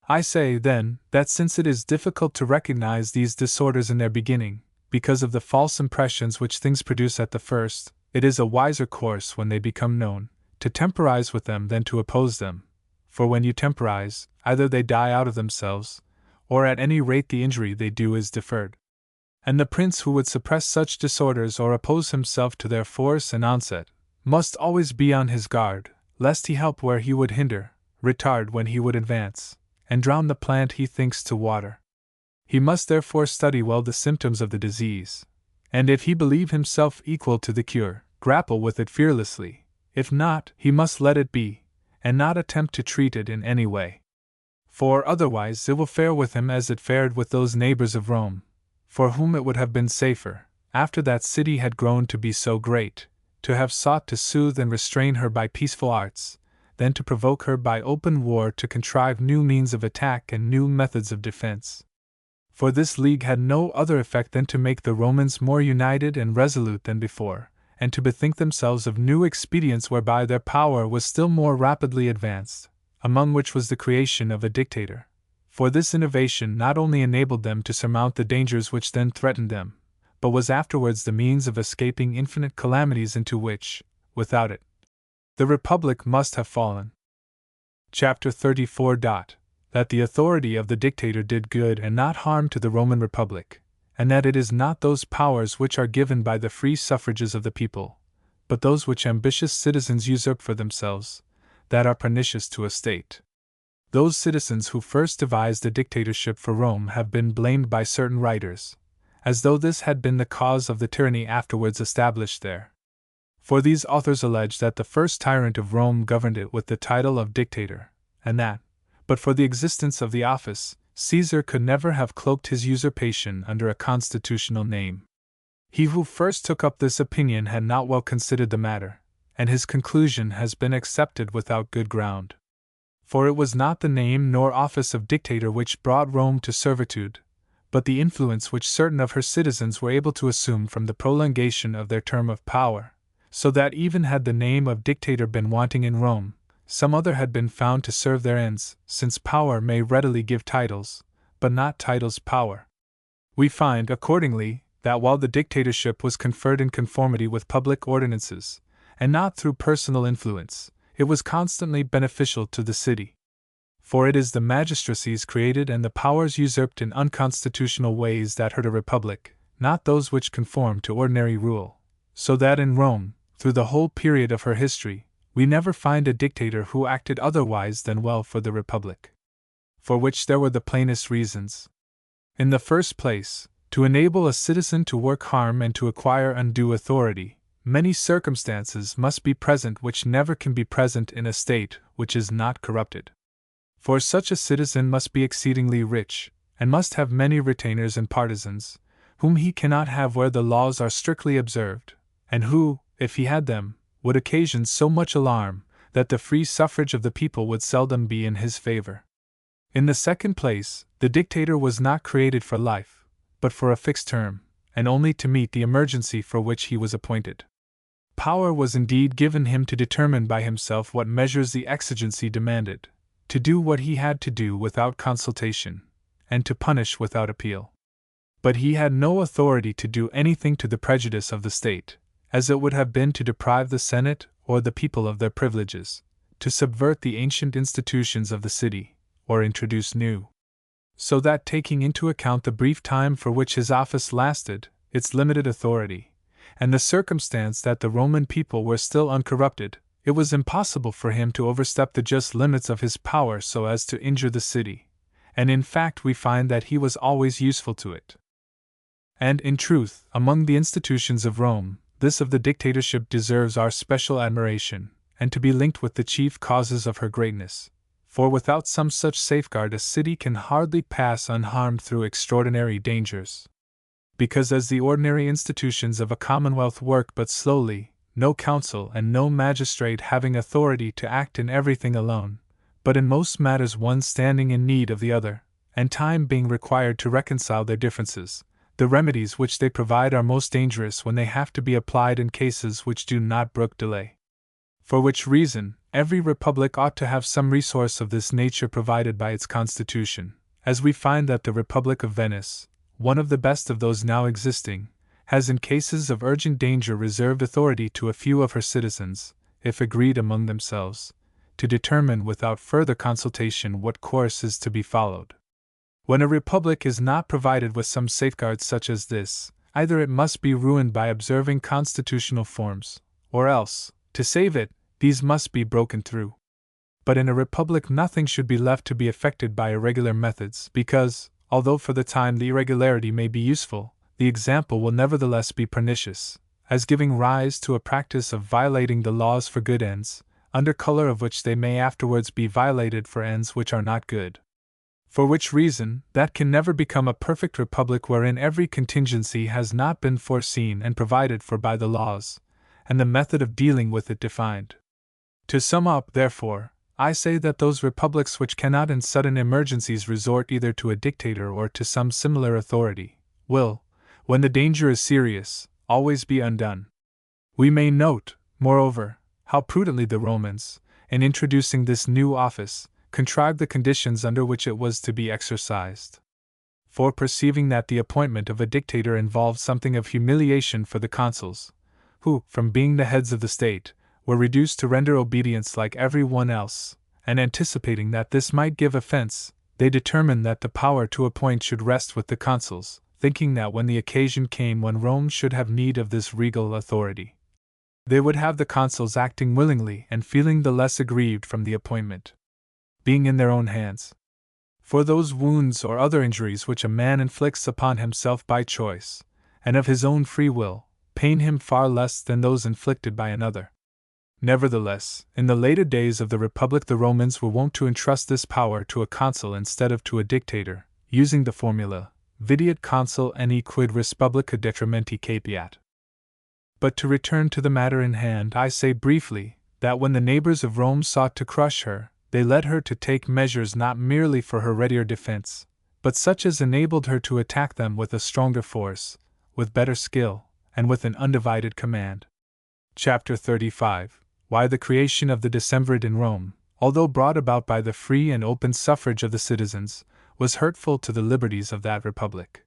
I say, then, that since it is difficult to recognize these disorders in their beginning, because of the false impressions which things produce at the first, it is a wiser course when they become known, to temporize with them than to oppose them, for when you temporize, either they die out of themselves, or at any rate the injury they do is deferred. And the prince who would suppress such disorders or oppose himself to their force and onset, must always be on his guard, lest he help where he would hinder, retard when he would advance, and drown the plant he thinks to water. He must therefore study well the symptoms of the disease, and if he believe himself equal to the cure, grapple with it fearlessly; if not, he must let it be, and not attempt to treat it in any way. For otherwise it will fare with him as it fared with those neighbors of Rome, for whom it would have been safer, after that city had grown to be so great, to have sought to soothe and restrain her by peaceful arts, than to provoke her by open war to contrive new means of attack and new methods of defense. For this league had no other effect than to make the Romans more united and resolute than before, and to bethink themselves of new expedients whereby their power was still more rapidly advanced, among which was the creation of a dictator. For this innovation not only enabled them to surmount the dangers which then threatened them, but was afterwards the means of escaping infinite calamities into which, without it, the Republic must have fallen. Chapter 34. That the authority of the dictator did good and not harm to the Roman Republic, and that it is not those powers which are given by the free suffrages of the people, but those which ambitious citizens usurp for themselves, that are pernicious to a state. Those citizens who first devised a dictatorship for Rome have been blamed by certain writers, as though this had been the cause of the tyranny afterwards established there. For these authors allege that the first tyrant of Rome governed it with the title of dictator, and that, but for the existence of the office, Caesar could never have cloaked his usurpation under a constitutional name. He who first took up this opinion had not well considered the matter, and his conclusion has been accepted without good ground. For it was not the name nor office of dictator which brought Rome to servitude, but the influence which certain of her citizens were able to assume from the prolongation of their term of power, so that even had the name of dictator been wanting in Rome, some other had been found to serve their ends, since power may readily give titles, but not titles power. We find, accordingly, that while the dictatorship was conferred in conformity with public ordinances, and not through personal influence, it was constantly beneficial to the city. For it is the magistracies created and the powers usurped in unconstitutional ways that hurt a republic, not those which conform to ordinary rule, so that in Rome, through the whole period of her history, we never find a dictator who acted otherwise than well for the republic. For which there were the plainest reasons. In the first place, to enable a citizen to work harm and to acquire undue authority, many circumstances must be present which never can be present in a state which is not corrupted. For such a citizen must be exceedingly rich, and must have many retainers and partisans, whom he cannot have where the laws are strictly observed, and who, if he had them, would occasion so much alarm that the free suffrage of the people would seldom be in his favor. In the second place, the dictator was not created for life, but for a fixed term, and only to meet the emergency for which he was appointed. Power was indeed given him to determine by himself what measures the exigency demanded, to do what he had to do without consultation, and to punish without appeal. But he had no authority to do anything to the prejudice of the state, as it would have been to deprive the Senate or the people of their privileges, to subvert the ancient institutions of the city, or introduce new. So that taking into account the brief time for which his office lasted, its limited authority, and the circumstance that the Roman people were still uncorrupted, it was impossible for him to overstep the just limits of his power so as to injure the city, and in fact we find that he was always useful to it. And in truth, among the institutions of Rome, this of the dictatorship deserves our special admiration, and to be linked with the chief causes of her greatness, for without some such safeguard a city can hardly pass unharmed through extraordinary dangers. Because as the ordinary institutions of a commonwealth work but slowly, no council and no magistrate having authority to act in everything alone, but in most matters one standing in need of the other, and time being required to reconcile their differences, the remedies which they provide are most dangerous when they have to be applied in cases which do not brook delay. For which reason, every republic ought to have some resource of this nature provided by its constitution, as we find that the Republic of Venice, one of the best of those now existing, has in cases of urgent danger reserved authority to a few of her citizens, if agreed among themselves, to determine without further consultation what course is to be followed. When a republic is not provided with some safeguards such as this, either it must be ruined by observing constitutional forms, or else, to save it, these must be broken through. But in a republic nothing should be left to be affected by irregular methods, because, although for the time the irregularity may be useful, the example will nevertheless be pernicious, as giving rise to a practice of violating the laws for good ends, under color of which they may afterwards be violated for ends which are not good. For which reason, that can never become a perfect republic wherein every contingency has not been foreseen and provided for by the laws, and the method of dealing with it defined. To sum up, therefore, I say that those republics which cannot in sudden emergencies resort either to a dictator or to some similar authority, will, when the danger is serious, always be undone. We may note, moreover, how prudently the Romans, in introducing this new office, contrived the conditions under which it was to be exercised. For perceiving that the appointment of a dictator involved something of humiliation for the consuls, who, from being the heads of the state, were reduced to render obedience like every one else, and anticipating that this might give offense, they determined that the power to appoint should rest with the consuls, thinking that when the occasion came when Rome should have need of this regal authority, they would have the consuls acting willingly and feeling the less aggrieved from the appointment being in their own hands. For those wounds or other injuries which a man inflicts upon himself by choice, and of his own free will, pain him far less than those inflicted by another. Nevertheless, in the later days of the Republic the Romans were wont to entrust this power to a consul instead of to a dictator, using the formula, videat consul eni quid respublica detrimenti capiat. But to return to the matter in hand, I say briefly, that when the neighbors of Rome sought to crush her, they led her to take measures not merely for her readier defense, but such as enabled her to attack them with a stronger force, with better skill, and with an undivided command. Chapter 35. Why the creation of the decemvirate in Rome, although brought about by the free and open suffrage of the citizens, was hurtful to the liberties of that republic.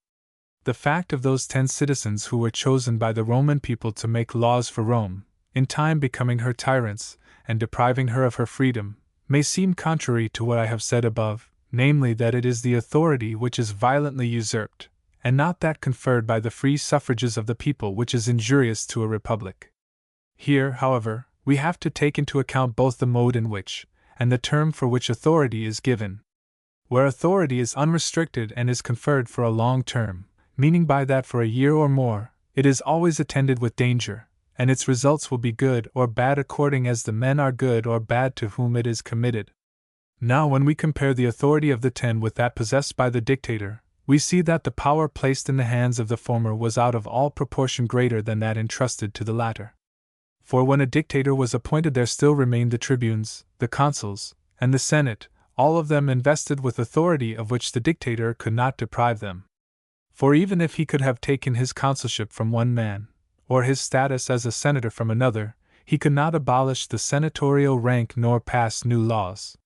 The fact of those 10 citizens who were chosen by the Roman people to make laws for Rome, in time becoming her tyrants, and depriving her of her freedom, may seem contrary to what I have said above, namely that it is the authority which is violently usurped, and not that conferred by the free suffrages of the people which is injurious to a republic. Here, however, we have to take into account both the mode in which, and the term for which authority is given. Where authority is unrestricted and is conferred for a long term, meaning by that for a year or more, it is always attended with danger, and its results will be good or bad according as the men are good or bad to whom it is committed. Now, when we compare the authority of the 10 with that possessed by the dictator, we see that the power placed in the hands of the former was out of all proportion greater than that entrusted to the latter. For when a dictator was appointed there still remained the tribunes, the consuls, and the senate, all of them invested with authority of which the dictator could not deprive them. For even if he could have taken his consulship from one man, or his status as a senator from another, he could not abolish the senatorial rank nor pass new laws.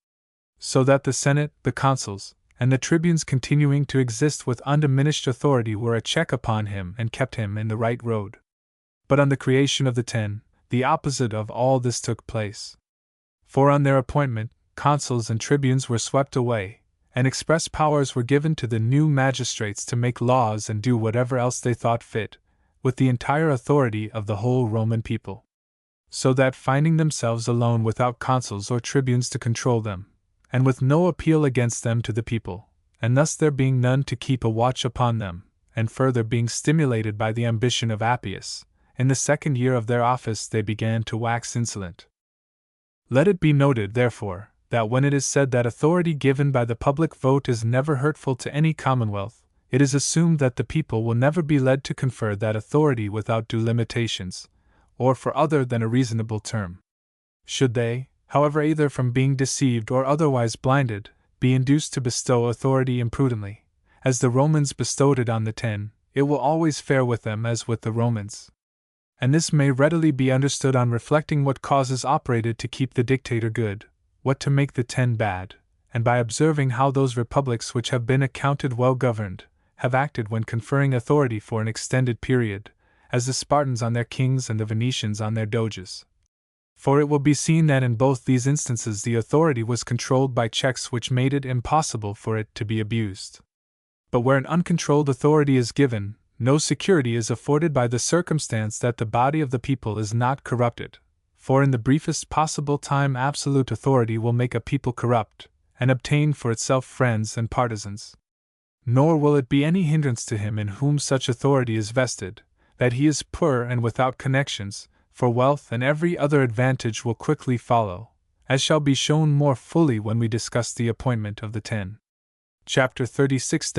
So that the Senate, the consuls, and the tribunes continuing to exist with undiminished authority were a check upon him and kept him in the right road. But on the creation of the 10, the opposite of all this took place. For on their appointment, consuls and tribunes were swept away, and express powers were given to the new magistrates to make laws and do whatever else they thought fit, with the entire authority of the whole Roman people. So that finding themselves alone without consuls or tribunes to control them, and with no appeal against them to the people, and thus there being none to keep a watch upon them, and further being stimulated by the ambition of Appius, in the 2nd year of their office they began to wax insolent. Let it be noted, therefore, that when it is said that authority given by the public vote is never hurtful to any commonwealth, it is assumed that the people will never be led to confer that authority without due limitations, or for other than a reasonable term. Should they, however, either from being deceived or otherwise blinded, be induced to bestow authority imprudently, as the Romans bestowed it on the 10, it will always fare with them as with the Romans. And this may readily be understood on reflecting what causes operated to keep the dictator good, what to make the 10 bad, and by observing how those republics which have been accounted well governed, have acted when conferring authority for an extended period, as the Spartans on their kings and the Venetians on their doges. For it will be seen that in both these instances the authority was controlled by checks which made it impossible for it to be abused. But where an uncontrolled authority is given, no security is afforded by the circumstance that the body of the people is not corrupted, for in the briefest possible time absolute authority will make a people corrupt, and obtain for itself friends and partisans. Nor will it be any hindrance to him in whom such authority is vested, that he is poor and without connections, for wealth and every other advantage will quickly follow, as shall be shown more fully when we discuss the appointment of the 10. Chapter 36.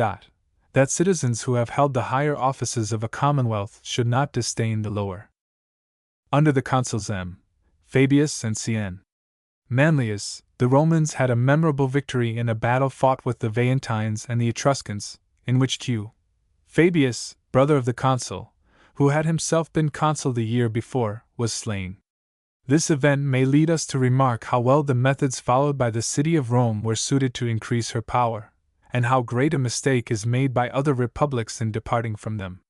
That citizens who have held the higher offices of a commonwealth should not disdain the lower. Under the consuls M. Fabius and Cn. Manlius, the Romans had a memorable victory in a battle fought with the Veientines and the Etruscans, in which Q. Fabius, brother of the consul, who had himself been consul the year before, was slain. This event may lead us to remark how well the methods followed by the city of Rome were suited to increase her power, and how great a mistake is made by other republics in departing from them.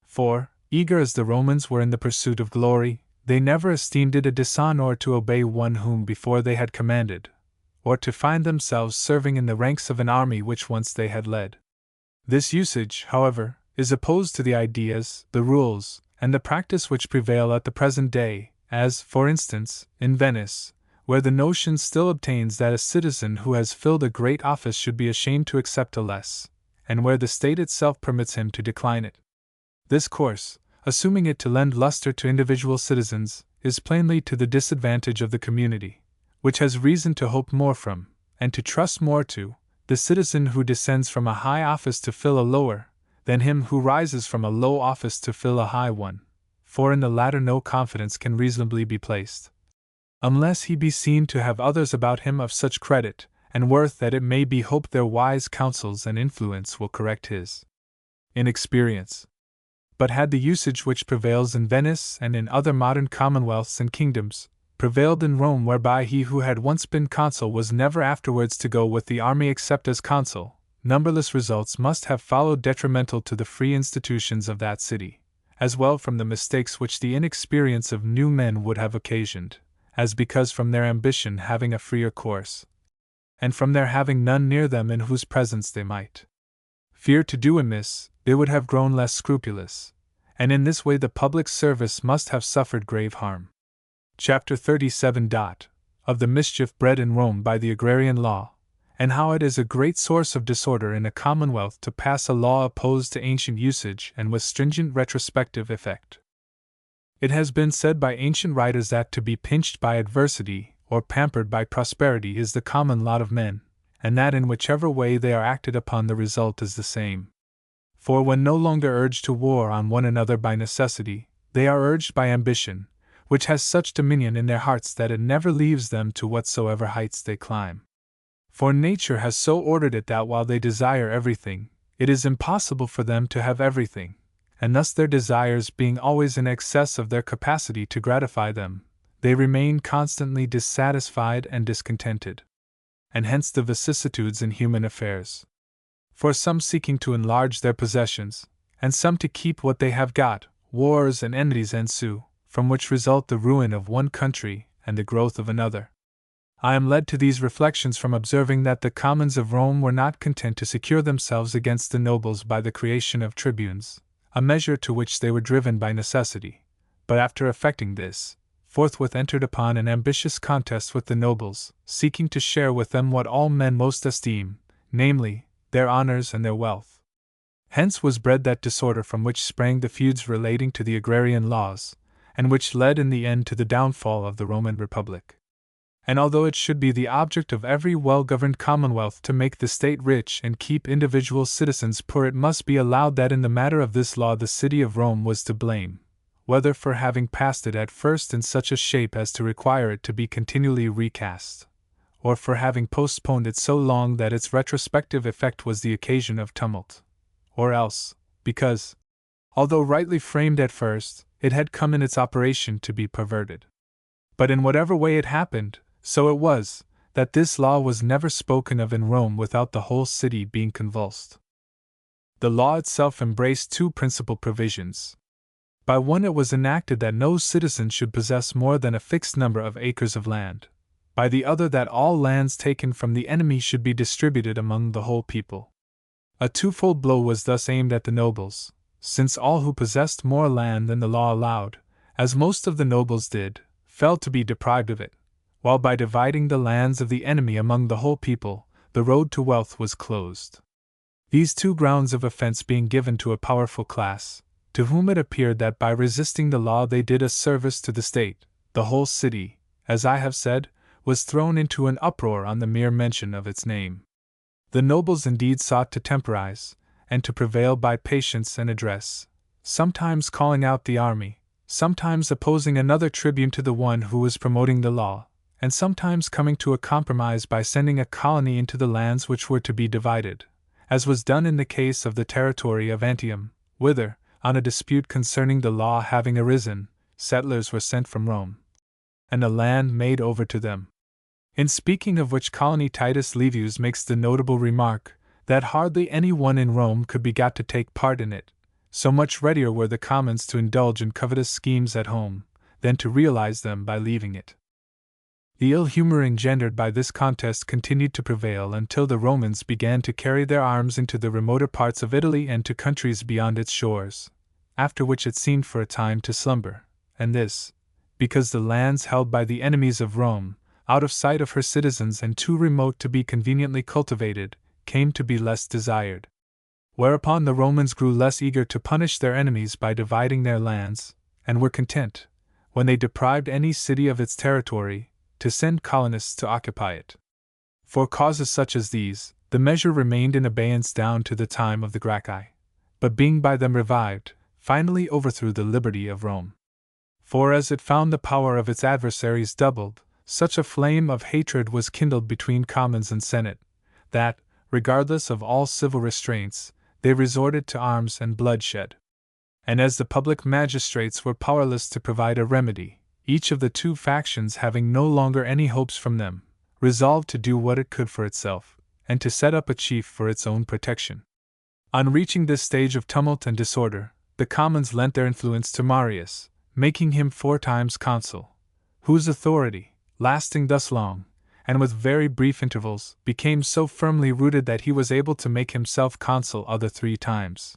For, eager as the Romans were in the pursuit of glory, they never esteemed it a dishonor to obey one whom before they had commanded, or to find themselves serving in the ranks of an army which once they had led. This usage, however, is opposed to the ideas, the rules, and the practice which prevail at the present day, as, for instance, in Venice, where the notion still obtains that a citizen who has filled a great office should be ashamed to accept a less, and where the state itself permits him to decline it. This course, assuming it to lend luster to individual citizens, is plainly to the disadvantage of the community, which has reason to hope more from, and to trust more to, the citizen who descends from a high office to fill a lower, than him who rises from a low office to fill a high one, for in the latter no confidence can reasonably be placed, unless he be seen to have others about him of such credit and worth that it may be hoped their wise counsels and influence will correct his inexperience. But had the usage which prevails in Venice and in other modern commonwealths and kingdoms prevailed in Rome, whereby he who had once been consul was never afterwards to go with the army except as consul, numberless results must have followed detrimental to the free institutions of that city, as well from the mistakes which the inexperience of new men would have occasioned, as because from their ambition having a freer course, and from their having none near them in whose presence they might fear to do amiss, they would have grown less scrupulous, and in this way the public service must have suffered grave harm. Chapter 37. Of the mischief bred in Rome by the agrarian law, and how it is a great source of disorder in a commonwealth to pass a law opposed to ancient usage and with stringent retrospective effect. It has been said by ancient writers that to be pinched by adversity or pampered by prosperity is the common lot of men, and that in whichever way they are acted upon the result is the same. For when no longer urged to war on one another by necessity, they are urged by ambition, which has such dominion in their hearts that it never leaves them to whatsoever heights they climb. For nature has so ordered it that while they desire everything, it is impossible for them to have everything, and thus their desires being always in excess of their capacity to gratify them, they remain constantly dissatisfied and discontented. And hence the vicissitudes in human affairs. For some seeking to enlarge their possessions, and some to keep what they have got, wars and enmities ensue, from which result the ruin of one country and the growth of another. I am led to these reflections from observing that the commons of Rome were not content to secure themselves against the nobles by the creation of tribunes, a measure to which they were driven by necessity, but after effecting this, forthwith entered upon an ambitious contest with the nobles, seeking to share with them what all men most esteem, namely, their honors and their wealth. Hence was bred that disorder from which sprang the feuds relating to the agrarian laws, and which led in the end to the downfall of the Roman Republic. And although it should be the object of every well-governed commonwealth to make the state rich and keep individual citizens poor, it must be allowed that in the matter of this law the city of Rome was to blame, whether for having passed it at first in such a shape as to require it to be continually recast, or for having postponed it so long that its retrospective effect was the occasion of tumult, or else, because, although rightly framed at first, it had come in its operation to be perverted. But in whatever way it happened, so it was, that this law was never spoken of in Rome without the whole city being convulsed. The law itself embraced two principal provisions. By one, it was enacted that no citizen should possess more than a fixed number of acres of land. By the other, that all lands taken from the enemy should be distributed among the whole people. A twofold blow was thus aimed at the nobles, since all who possessed more land than the law allowed, as most of the nobles did, fell to be deprived of it, while by dividing the lands of the enemy among the whole people, the road to wealth was closed. These two grounds of offense being given to a powerful class, to whom it appeared that by resisting the law they did a service to the state, the whole city, as I have said, was thrown into an uproar on the mere mention of its name. The nobles indeed sought to temporize, and to prevail by patience and address, sometimes calling out the army, sometimes opposing another tribune to the one who was promoting the law, and sometimes coming to a compromise by sending a colony into the lands which were to be divided, as was done in the case of the territory of Antium, whither, on a dispute concerning the law having arisen, settlers were sent from Rome, and the land made over to them. In speaking of which colony, Titus Livius makes the notable remark that hardly any one in Rome could be got to take part in it, so much readier were the commons to indulge in covetous schemes at home than to realize them by leaving it. The ill humor engendered by this contest continued to prevail until the Romans began to carry their arms into the remoter parts of Italy and to countries beyond its shores, after which it seemed for a time to slumber, and this, because the lands held by the enemies of Rome, out of sight of her citizens and too remote to be conveniently cultivated, came to be less desired. Whereupon the Romans grew less eager to punish their enemies by dividing their lands, and were content, when they deprived any city of its territory, to send colonists to occupy it. For causes such as these, the measure remained in abeyance down to the time of the Gracchi, but being by them revived, finally overthrew the liberty of Rome. For as it found the power of its adversaries doubled, such a flame of hatred was kindled between commons and senate, that, regardless of all civil restraints, they resorted to arms and bloodshed. And as the public magistrates were powerless to provide a remedy, each of the two factions, having no longer any hopes from them, resolved to do what it could for itself, and to set up a chief for its own protection. On reaching this stage of tumult and disorder, the commons lent their influence to Marius, making him 4 times consul, whose authority, lasting thus long, and with very brief intervals, became so firmly rooted that he was able to make himself consul other 3 times.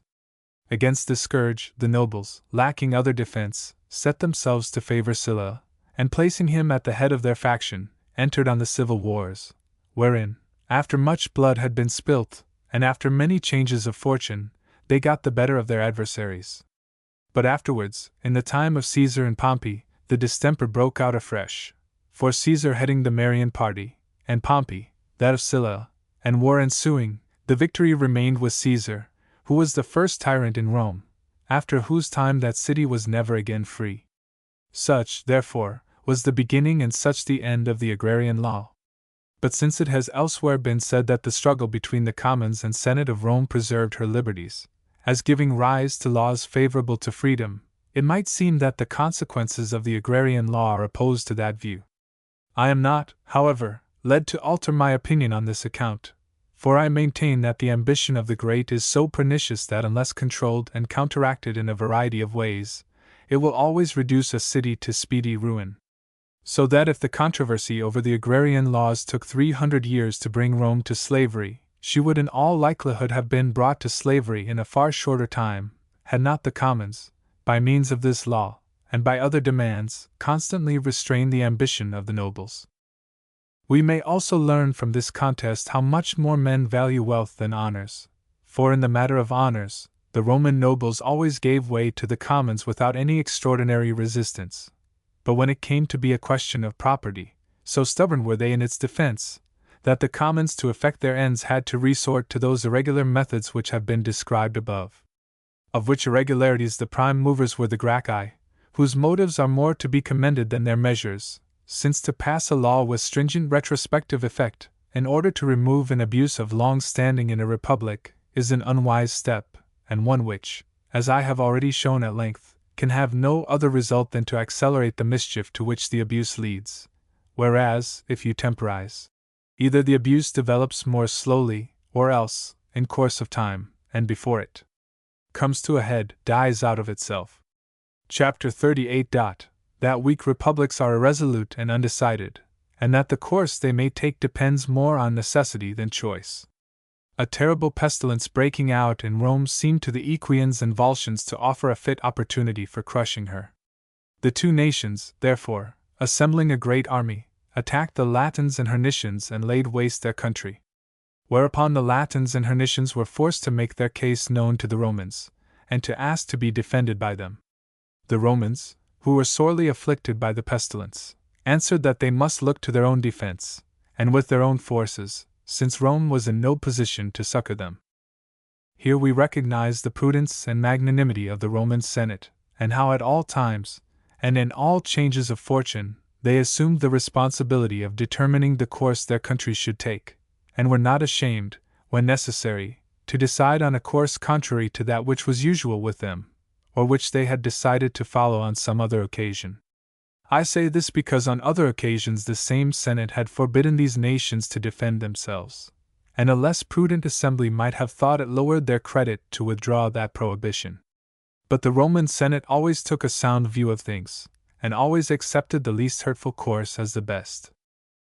Against this scourge, the nobles, lacking other defense, set themselves to favor Sylla, and placing him at the head of their faction, entered on the civil wars, wherein, after much blood had been spilt, and after many changes of fortune, they got the better of their adversaries. But afterwards, in the time of Caesar and Pompey, the distemper broke out afresh, for Caesar heading the Marian party, and Pompey, that of Sylla, and war ensuing, the victory remained with Caesar, who was the first tyrant in Rome, after whose time that city was never again free. Such, therefore, was the beginning and such the end of the agrarian law. But since it has elsewhere been said that the struggle between the commons and senate of Rome preserved her liberties, as giving rise to laws favorable to freedom, it might seem that the consequences of the agrarian law are opposed to that view. I am not, however, led to alter my opinion on this account, for I maintain that the ambition of the great is so pernicious that unless controlled and counteracted in a variety of ways, it will always reduce a city to speedy ruin. So that if the controversy over the agrarian laws took 300 years to bring Rome to slavery, she would in all likelihood have been brought to slavery in a far shorter time, had not the commons, by means of this law, and by other demands, constantly restrained the ambition of the nobles. We may also learn from this contest how much more men value wealth than honors, for in the matter of honors, the Roman nobles always gave way to the commons without any extraordinary resistance. But when it came to be a question of property, so stubborn were they in its defense, that the commons to effect their ends had to resort to those irregular methods which have been described above. Of which irregularities the prime movers were the Gracchi, whose motives are more to be commended than their measures, since to pass a law with stringent retrospective effect, in order to remove an abuse of long standing in a republic, is an unwise step, and one which, as I have already shown at length, can have no other result than to accelerate the mischief to which the abuse leads, whereas, if you temporize, either the abuse develops more slowly, or else, in course of time, and before it comes to a head, dies out of itself. Chapter 38. That weak republics are irresolute and undecided, and that the course they may take depends more on necessity than choice. A terrible pestilence breaking out in Rome seemed to the Equians and Volscians to offer a fit opportunity for crushing her. The two nations, therefore, assembling a great army, attacked the Latins and Hernicians and laid waste their country. Whereupon the Latins and Hernicians were forced to make their case known to the Romans, and to ask to be defended by them. The Romans, who were sorely afflicted by the pestilence, answered that they must look to their own defense, and with their own forces, since Rome was in no position to succor them. Here we recognize the prudence and magnanimity of the Roman Senate, and how at all times, and in all changes of fortune, they assumed the responsibility of determining the course their country should take, and were not ashamed, when necessary, to decide on a course contrary to that which was usual with them, or which they had decided to follow on some other occasion. I say this because on other occasions the same Senate had forbidden these nations to defend themselves, and a less prudent assembly might have thought it lowered their credit to withdraw that prohibition. But the Roman Senate always took a sound view of things, and always accepted the least hurtful course as the best.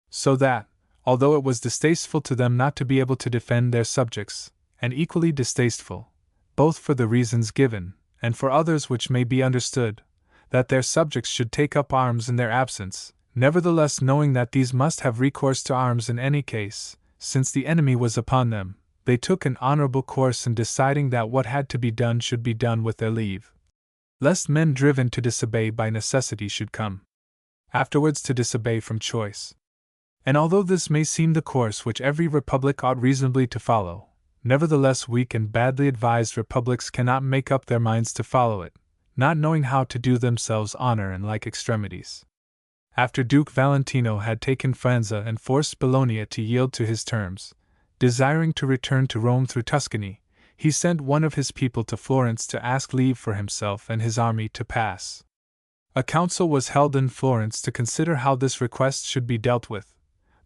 So that, although it was distasteful to them not to be able to defend their subjects, and equally distasteful, both for the reasons given, and for others which may be understood, that their subjects should take up arms in their absence, nevertheless knowing that these must have recourse to arms in any case, since the enemy was upon them, they took an honorable course in deciding that what had to be done should be done with their leave, lest men driven to disobey by necessity should come afterwards to disobey from choice. And although this may seem the course which every republic ought reasonably to follow, nevertheless weak and badly advised republics cannot make up their minds to follow it, not knowing how to do themselves honor in like extremities. After Duke Valentino had taken Faenza and forced Bologna to yield to his terms, desiring to return to Rome through Tuscany, he sent one of his people to Florence to ask leave for himself and his army to pass. A council was held in Florence to consider how this request should be dealt with,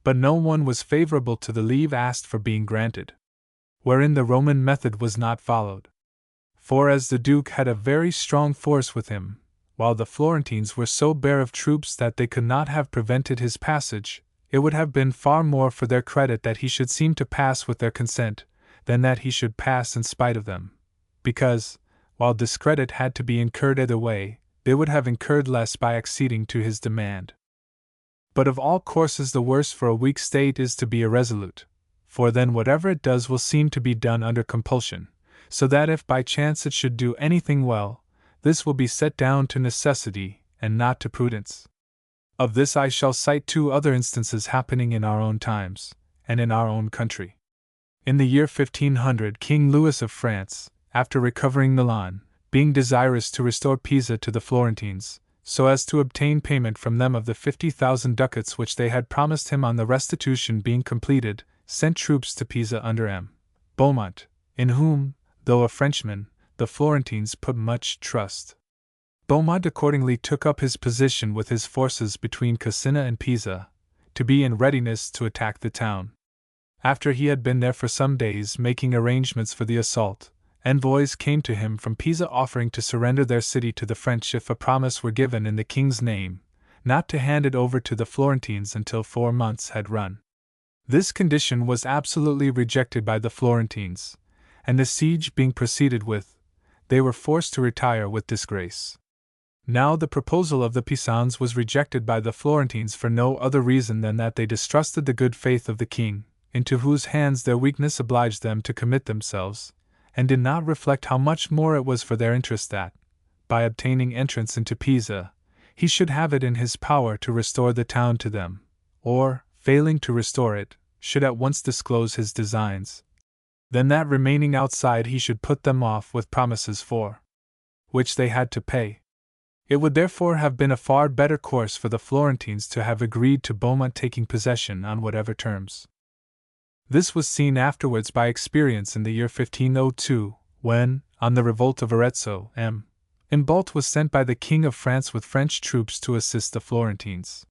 but no one was favorable to the leave asked for being granted, wherein the Roman method was not followed. For as the Duke had a very strong force with him, while the Florentines were so bare of troops that they could not have prevented his passage, it would have been far more for their credit that he should seem to pass with their consent, than that he should pass in spite of them, because, while discredit had to be incurred either way, they would have incurred less by acceding to his demand. But of all courses the worst for a weak state is to be irresolute, for then whatever it does will seem to be done under compulsion, so that if by chance it should do anything well, this will be set down to necessity and not to prudence. Of this I shall cite two other instances happening in our own times, and in our own country. In the year 1500 King Louis of France, after recovering Milan, being desirous to restore Pisa to the Florentines, so as to obtain payment from them of the 50,000 ducats which they had promised him on the restitution being completed, sent troops to Pisa under M. Beaumont, in whom, though a Frenchman, the Florentines put much trust. Beaumont accordingly took up his position with his forces between Cassina and Pisa, to be in readiness to attack the town. After he had been there for some days making arrangements for the assault, envoys came to him from Pisa offering to surrender their city to the French if a promise were given in the king's name, not to hand it over to the Florentines until 4 months had run. This condition was absolutely rejected by the Florentines, and the siege being proceeded with, they were forced to retire with disgrace. Now the proposal of the Pisans was rejected by the Florentines for no other reason than that they distrusted the good faith of the king, into whose hands their weakness obliged them to commit themselves, and did not reflect how much more it was for their interest that, by obtaining entrance into Pisa, he should have it in his power to restore the town to them, or, failing to restore it, should at once disclose his designs, than that remaining outside he should put them off with promises for which they had to pay. It would therefore have been a far better course for the Florentines to have agreed to Beaumont taking possession on whatever terms. This was seen afterwards by experience in the year 1502, when, on the revolt of Arezzo, M. Imbolt was sent by the King of France with French troops to assist the Florentines.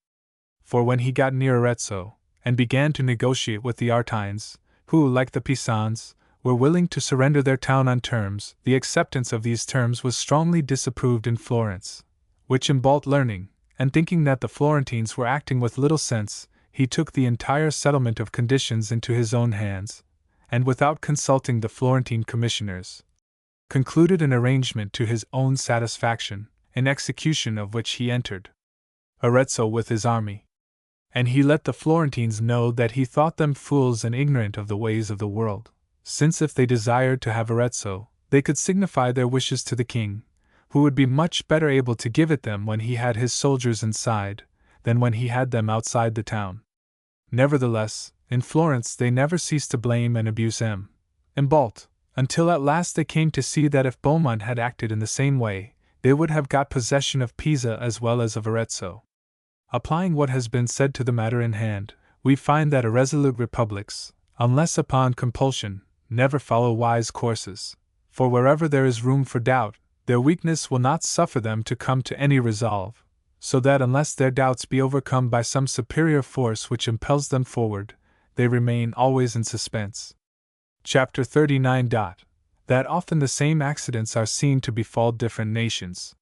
For when he got near Arezzo, and began to negotiate with the Artines, who, like the Pisans, were willing to surrender their town on terms, the acceptance of these terms was strongly disapproved in Florence, which Imbolt learning, and thinking that the Florentines were acting with little sense, he took the entire settlement of conditions into his own hands, and without consulting the Florentine commissioners, concluded an arrangement to his own satisfaction, in execution of which he entered Arezzo with his army. And he let the Florentines know that he thought them fools and ignorant of the ways of the world, since if they desired to have Arezzo, they could signify their wishes to the king, who would be much better able to give it them when he had his soldiers inside, than when he had them outside the town. Nevertheless, in Florence they never ceased to blame and abuse Imbalt, until at last they came to see that if Beaumont had acted in the same way, they would have got possession of Pisa as well as of Arezzo. Applying what has been said to the matter in hand, we find that irresolute republics, unless upon compulsion, never follow wise courses, for wherever there is room for doubt, their weakness will not suffer them to come to any resolve, so that unless their doubts be overcome by some superior force which impels them forward, they remain always in suspense. Chapter 39. That often the same accidents are seen to befall different nations.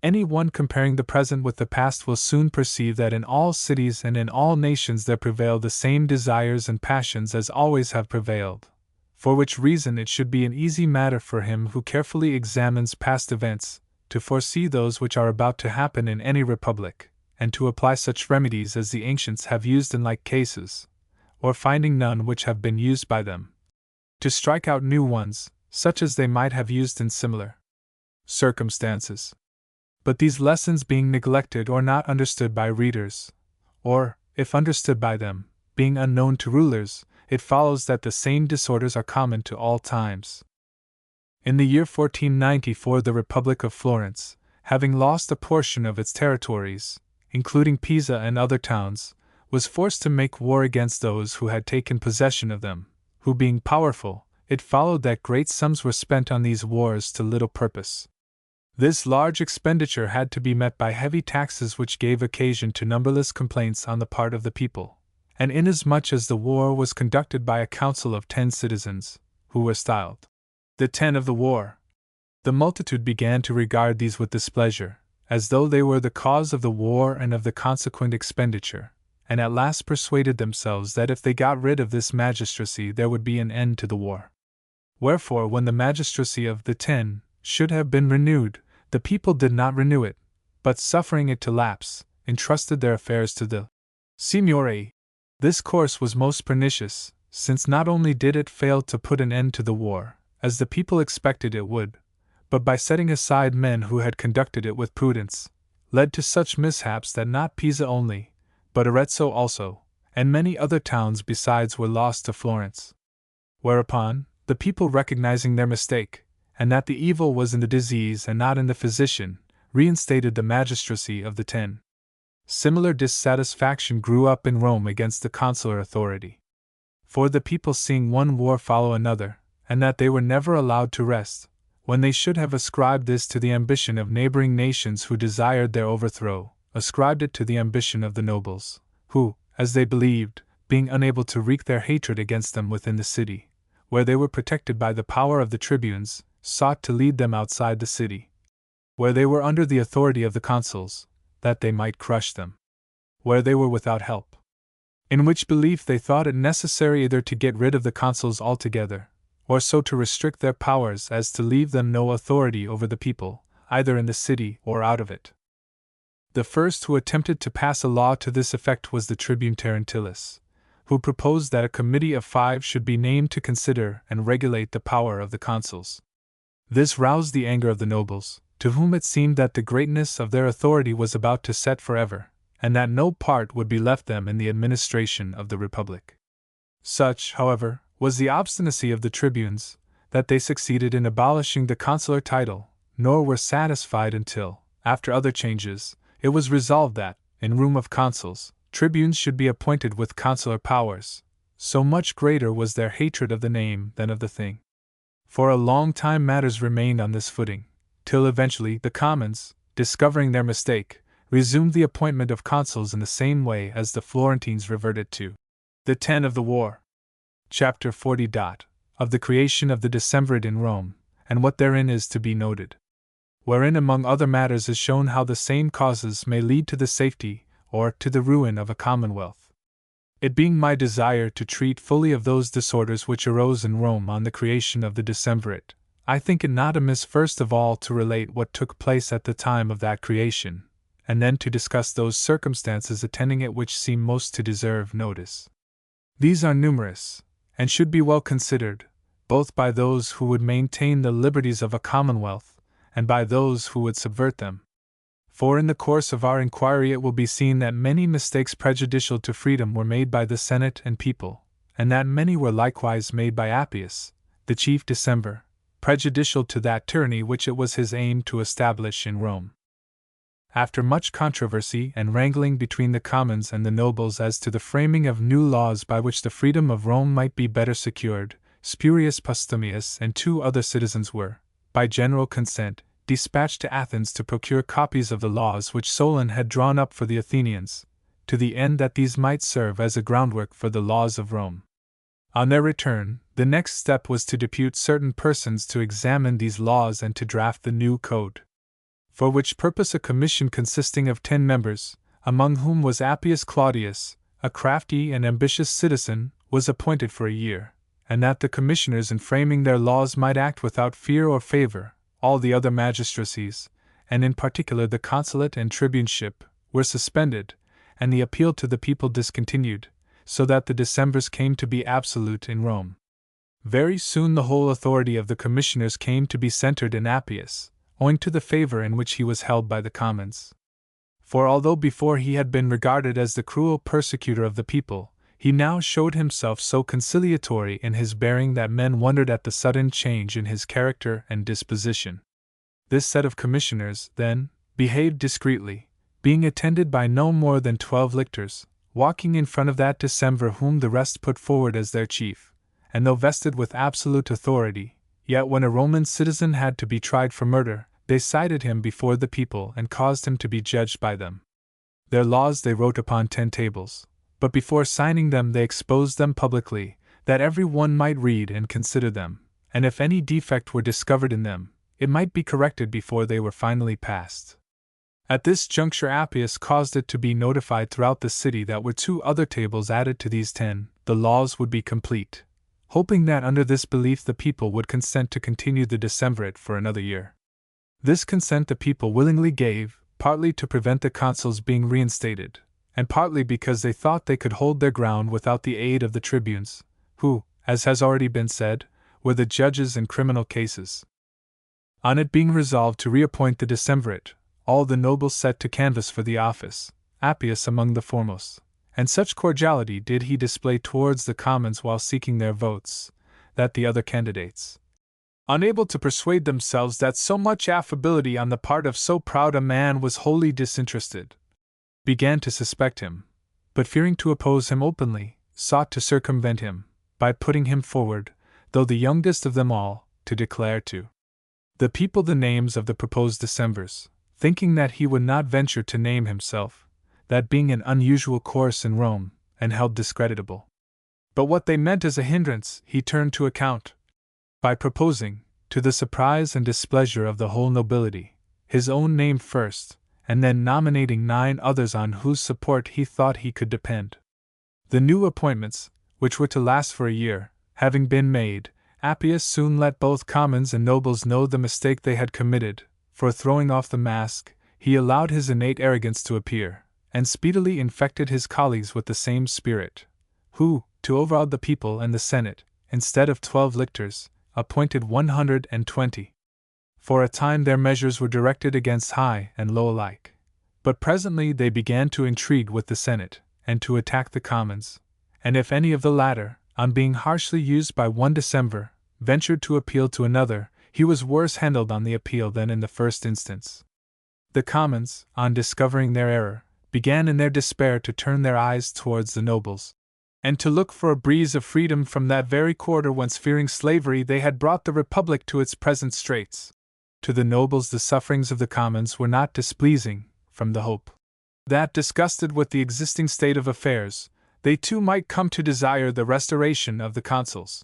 Any one comparing the present with the past will soon perceive that in all cities and in all nations there prevail the same desires and passions as always have prevailed, for which reason it should be an easy matter for him who carefully examines past events, to foresee those which are about to happen in any republic, and to apply such remedies as the ancients have used in like cases, or finding none which have been used by them, to strike out new ones, such as they might have used in similar circumstances. But these lessons being neglected or not understood by readers, or, if understood by them, being unknown to rulers, it follows that the same disorders are common to all times. In the year 1494 the Republic of Florence, having lost a portion of its territories, including Pisa and other towns, was forced to make war against those who had taken possession of them, who being powerful, it followed that great sums were spent on these wars to little purpose. This large expenditure had to be met by heavy taxes which gave occasion to numberless complaints on the part of the people, and inasmuch as the war was conducted by a council of 10 citizens, who were styled the 10 of the war, the multitude began to regard these with displeasure, as though they were the cause of the war and of the consequent expenditure, and at last persuaded themselves that if they got rid of this magistracy there would be an end to the war. Wherefore, when the magistracy of the 10 should have been renewed, the people did not renew it, but suffering it to lapse, entrusted their affairs to the Signory. This course was most pernicious, since not only did it fail to put an end to the war, as the people expected it would, but by setting aside men who had conducted it with prudence, led to such mishaps that not Pisa only, but Arezzo also, and many other towns besides were lost to Florence. Whereupon, the people recognizing their mistake, and that the evil was in the disease and not in the physician, reinstated the magistracy of the 10. Similar dissatisfaction grew up in Rome against the consular authority. For the people, seeing one war follow another, and that they were never allowed to rest, when they should have ascribed this to the ambition of neighboring nations who desired their overthrow, ascribed it to the ambition of the nobles, who, as they believed, being unable to wreak their hatred against them within the city, where they were protected by the power of the tribunes, sought to lead them outside the city, where they were under the authority of the consuls, that they might crush them, where they were without help. In which belief they thought it necessary either to get rid of the consuls altogether, or so to restrict their powers as to leave them no authority over the people, either in the city or out of it. The first who attempted to pass a law to this effect was the tribune Terentillus, who proposed that a committee of 5 should be named to consider and regulate the power of the consuls. This roused the anger of the nobles, to whom it seemed that the greatness of their authority was about to set forever, and that no part would be left them in the administration of the republic. Such, however, was the obstinacy of the tribunes, that they succeeded in abolishing the consular title, nor were satisfied until, after other changes, it was resolved that, in room of consuls, tribunes should be appointed with consular powers. So much greater was their hatred of the name than of the thing. For a long time matters remained on this footing, till eventually the commons, discovering their mistake, resumed the appointment of consuls in the same way as the Florentines reverted to the 10 of the war. Chapter 40. Of the creation of the Decemvirate in Rome, and what therein is to be noted. Wherein among other matters is shown how the same causes may lead to the safety, or to the ruin of a commonwealth. It being my desire to treat fully of those disorders which arose in Rome on the creation of the Decemvirate, I think it not amiss first of all to relate what took place at the time of that creation, and then to discuss those circumstances attending it which seem most to deserve notice. These are numerous, and should be well considered, both by those who would maintain the liberties of a commonwealth, and by those who would subvert them. For in the course of our inquiry it will be seen that many mistakes prejudicial to freedom were made by the Senate and people, and that many were likewise made by Appius, the chief Decemvir, prejudicial to that tyranny which it was his aim to establish in Rome. After much controversy and wrangling between the commons and the nobles as to the framing of new laws by which the freedom of Rome might be better secured, Spurius Postumius and 2 other citizens were, by general consent, dispatched to Athens to procure copies of the laws which Solon had drawn up for the Athenians, to the end that these might serve as a groundwork for the laws of Rome. On their return, the next step was to depute certain persons to examine these laws and to draft the new code. For which purpose a commission consisting of 10 members, among whom was Appius Claudius, a crafty and ambitious citizen, was appointed for a year, and that the commissioners in framing their laws might act without fear or favor, all the other magistracies, and in particular the consulate and tribuneship, were suspended, and the appeal to the people discontinued, so that the Decemvirs came to be absolute in Rome. Very soon the whole authority of the commissioners came to be centered in Appius, owing to the favor in which he was held by the commons. For although before he had been regarded as the cruel persecutor of the people, he now showed himself so conciliatory in his bearing that men wondered at the sudden change in his character and disposition. This set of commissioners, then, behaved discreetly, being attended by no more than 12 lictors, walking in front of that Decemvir whom the rest put forward as their chief, and though vested with absolute authority, yet when a Roman citizen had to be tried for murder, they cited him before the people and caused him to be judged by them. Their laws they wrote upon 10 tables, but before signing them they exposed them publicly, that every one might read and consider them, and if any defect were discovered in them, it might be corrected before they were finally passed. At this juncture Appius caused it to be notified throughout the city that were 2 other tables added to these 10, the laws would be complete, hoping that under this belief the people would consent to continue the Decemvirate for another year. This consent the people willingly gave, partly to prevent the consuls being reinstated, and partly because they thought they could hold their ground without the aid of the tribunes, who, as has already been said, were the judges in criminal cases. On it being resolved to reappoint the Decemvirate, all the nobles set to canvass for the office, Appius among the foremost, and such cordiality did he display towards the commons while seeking their votes, that the other candidates, unable to persuade themselves that so much affability on the part of so proud a man was wholly disinterested, began to suspect him, but fearing to oppose him openly, sought to circumvent him, by putting him forward, though the youngest of them all, to declare to the people the names of the proposed Decemvirs, thinking that he would not venture to name himself, that being an unusual course in Rome, and held discreditable. But what they meant as a hindrance he turned to account, by proposing, to the surprise and displeasure of the whole nobility, his own name first, and then nominating 9 others on whose support he thought he could depend. The new appointments, which were to last for a year, having been made, Appius soon let both commons and nobles know the mistake they had committed, for throwing off the mask, he allowed his innate arrogance to appear, and speedily infected his colleagues with the same spirit, who, to overawe the people and the Senate, instead of 12 lictors, appointed 120. For a time their measures were directed against high and low alike, but presently they began to intrigue with the Senate, and to attack the commons, and if any of the latter, on being harshly used by one Decemvir, ventured to appeal to another, he was worse handled on the appeal than in the first instance. The commons, on discovering their error, began in their despair to turn their eyes towards the nobles, and to look for a breeze of freedom from that very quarter whence, fearing slavery, they had brought the Republic to its present straits. To the nobles the sufferings of the commons were not displeasing, from the hope that, disgusted with the existing state of affairs, they too might come to desire the restoration of the consuls.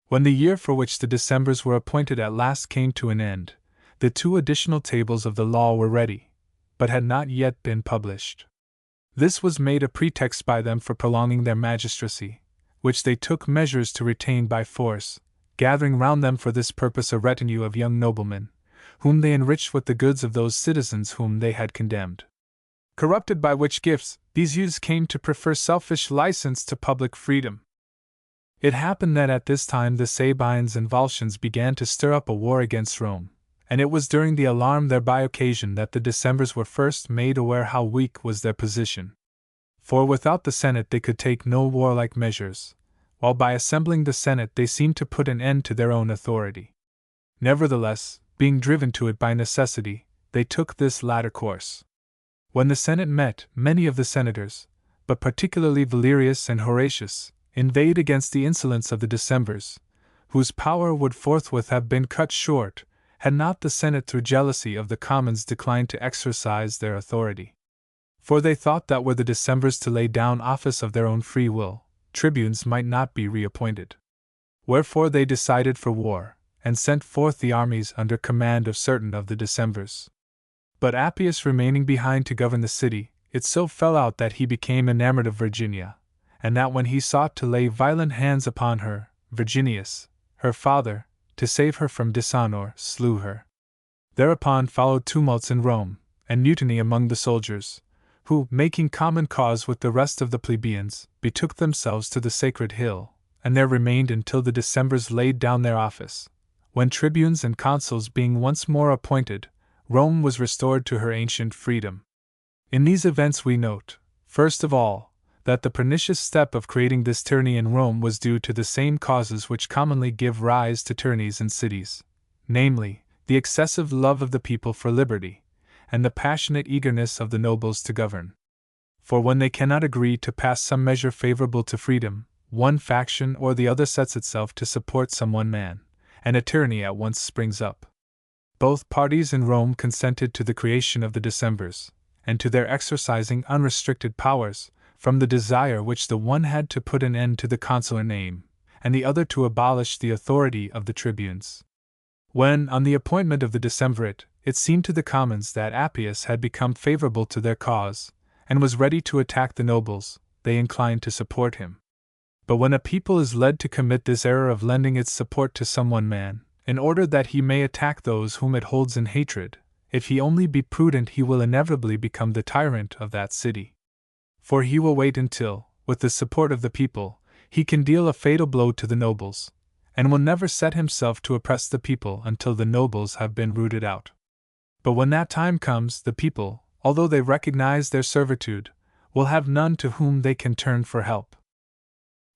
When the year for which the Decemvirs were appointed at last came to an end, the 2 additional tables of the law were ready, but had not yet been published. This was made a pretext by them for prolonging their magistracy, which they took measures to retain by force, gathering round them for this purpose a retinue of young noblemen, whom they enriched with the goods of those citizens whom they had condemned. Corrupted by which gifts, these youths came to prefer selfish license to public freedom. It happened that at this time the Sabines and Volscians began to stir up a war against Rome, and it was during the alarm thereby occasioned that the Decemvirs were first made aware how weak was their position. For without the Senate they could take no warlike measures, while by assembling the Senate they seemed to put an end to their own authority. Nevertheless, being driven to it by necessity, they took this latter course. When the Senate met, many of the senators, but particularly Valerius and Horatius, inveighed against the insolence of the Decemvirs, whose power would forthwith have been cut short, had not the Senate through jealousy of the commons declined to exercise their authority. For they thought that were the Decemvirs to lay down office of their own free will, tribunes might not be reappointed. Wherefore they decided for war, and sent forth the armies under command of certain of the Decemvirs. But Appius remaining behind to govern the city, it so fell out that he became enamored of Virginia, and that when he sought to lay violent hands upon her, Virginius, her father, to save her from dishonor, slew her. Thereupon followed tumults in Rome, and mutiny among the soldiers, who, making common cause with the rest of the plebeians, betook themselves to the sacred hill, and there remained until the Decemvirs laid down their office, when tribunes and consuls being once more appointed, Rome was restored to her ancient freedom. In these events we note, first of all, that the pernicious step of creating this tyranny in Rome was due to the same causes which commonly give rise to tyrannies in cities, namely, the excessive love of the people for liberty, and the passionate eagerness of the nobles to govern. For when they cannot agree to pass some measure favorable to freedom, one faction or the other sets itself to support some one man, and a tyranny at once springs up. Both parties in Rome consented to the creation of the Decemvirs, and to their exercising unrestricted powers, from the desire which the one had to put an end to the consular name, and the other to abolish the authority of the tribunes. When, on the appointment of the Decemvirate, it seemed to the commons that Appius had become favorable to their cause, and was ready to attack the nobles, they inclined to support him. But when a people is led to commit this error of lending its support to some one man, in order that he may attack those whom it holds in hatred, if he only be prudent he will inevitably become the tyrant of that city. For he will wait until, with the support of the people, he can deal a fatal blow to the nobles, and will never set himself to oppress the people until the nobles have been rooted out. But when that time comes, the people, although they recognize their servitude, will have none to whom they can turn for help.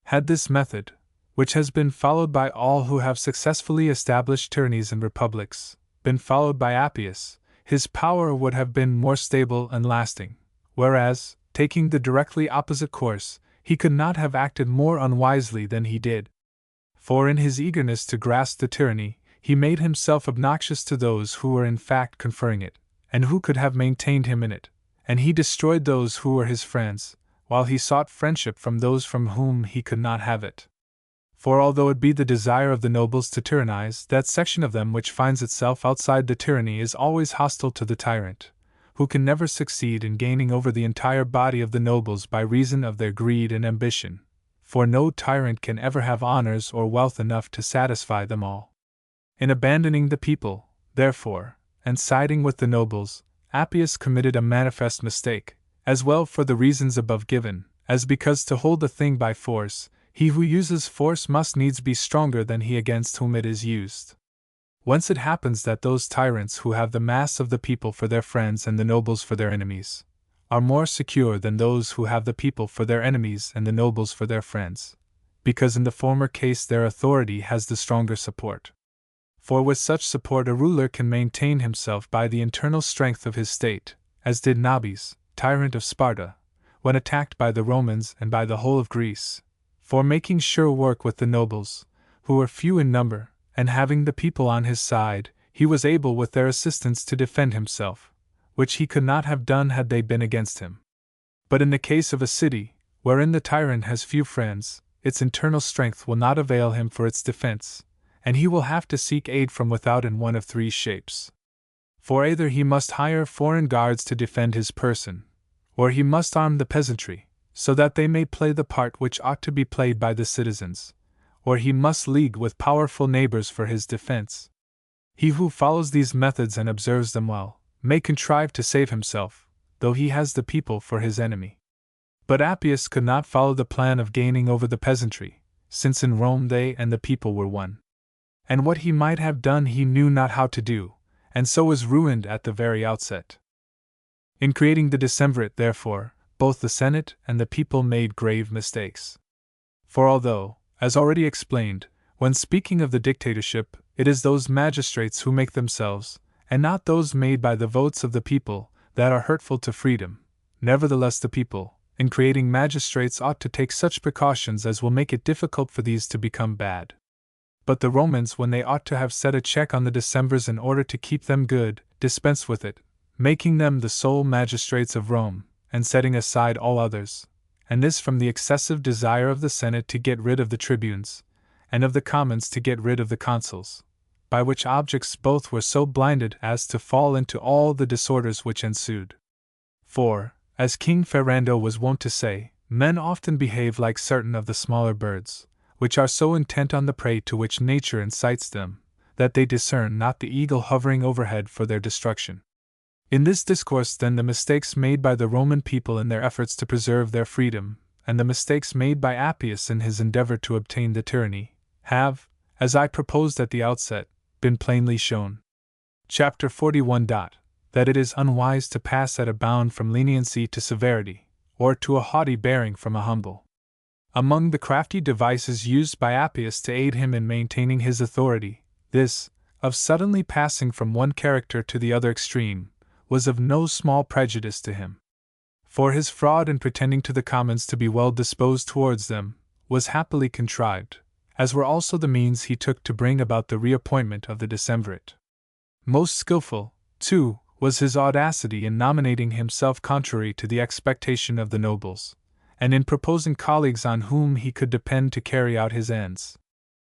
Had this method, which has been followed by all who have successfully established tyrannies and republics, been followed by Appius, his power would have been more stable and lasting, whereas, taking the directly opposite course, he could not have acted more unwisely than he did. For in his eagerness to grasp the tyranny, he made himself obnoxious to those who were in fact conferring it, and who could have maintained him in it, and he destroyed those who were his friends, while he sought friendship from those from whom he could not have it. For although it be the desire of the nobles to tyrannize, that section of them which finds itself outside the tyranny is always hostile to the tyrant, who can never succeed in gaining over the entire body of the nobles by reason of their greed and ambition, for no tyrant can ever have honors or wealth enough to satisfy them all. In abandoning the people, therefore, and siding with the nobles, Appius committed a manifest mistake, as well for the reasons above given, as because to hold a thing by force, he who uses force must needs be stronger than he against whom it is used. Whence it happens that those tyrants who have the mass of the people for their friends and the nobles for their enemies, are more secure than those who have the people for their enemies and the nobles for their friends, because in the former case their authority has the stronger support. For with such support a ruler can maintain himself by the internal strength of his state, as did Nabis, tyrant of Sparta, when attacked by the Romans and by the whole of Greece, for making sure work with the nobles, who were few in number, and having the people on his side, he was able with their assistance to defend himself, which he could not have done had they been against him. But in the case of a city, wherein the tyrant has few friends, its internal strength will not avail him for its defense, and he will have to seek aid from without in one of three shapes. For either he must hire foreign guards to defend his person, or he must arm the peasantry, so that they may play the part which ought to be played by the citizens, or he must league with powerful neighbors for his defense. He who follows these methods and observes them well, may contrive to save himself, though he has the people for his enemy. But Appius could not follow the plan of gaining over the peasantry, since in Rome they and the people were one. And what he might have done he knew not how to do, and so was ruined at the very outset. In creating the decemvirate, therefore, both the Senate and the people made grave mistakes. For although, as already explained, when speaking of the dictatorship, it is those magistrates who make themselves, and not those made by the votes of the people, that are hurtful to freedom, nevertheless the people, in creating magistrates, ought to take such precautions as will make it difficult for these to become bad. But the Romans, when they ought to have set a check on the decemvirs in order to keep them good, dispensed with it, making them the sole magistrates of Rome, and setting aside all others, and this from the excessive desire of the Senate to get rid of the tribunes, and of the commons to get rid of the consuls, by which objects both were so blinded as to fall into all the disorders which ensued. For, as King Ferrando was wont to say, men often behave like certain of the smaller birds, which are so intent on the prey to which nature incites them, that they discern not the eagle hovering overhead for their destruction. In this discourse, then, the mistakes made by the Roman people in their efforts to preserve their freedom, and the mistakes made by Appius in his endeavor to obtain the tyranny, have, as I proposed at the outset, been plainly shown. Chapter 41. That it is unwise to pass at a bound from leniency to severity, or to a haughty bearing from a humble. Among the crafty devices used by Appius to aid him in maintaining his authority, this, of suddenly passing from one character to the other extreme, was of no small prejudice to him. For his fraud in pretending to the commons to be well disposed towards them, was happily contrived, as were also the means he took to bring about the reappointment of the decemvirate. Most skilful, too, was his audacity in nominating himself contrary to the expectation of the nobles, and in proposing colleagues on whom he could depend to carry out his ends.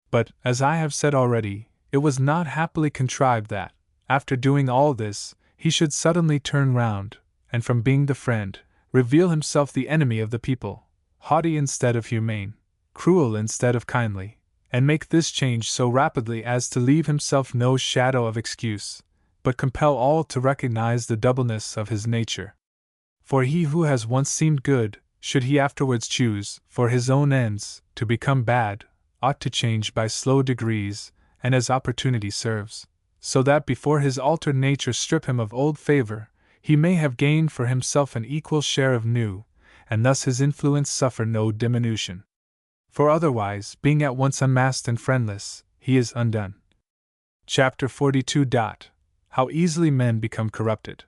But, as I have said already, it was not happily contrived that, after doing all this, he should suddenly turn round, and from being the friend, reveal himself the enemy of the people, haughty instead of humane, cruel instead of kindly, and make this change so rapidly as to leave himself no shadow of excuse, but compel all to recognize the doubleness of his nature. For he who has once seemed good, should he afterwards choose, for his own ends, to become bad, ought to change by slow degrees, and as opportunity serves, so that before his altered nature strip him of old favor, he may have gained for himself an equal share of new, and thus his influence suffer no diminution. For otherwise, being at once unmasked and friendless, he is undone. Chapter 42. How easily men become corrupted.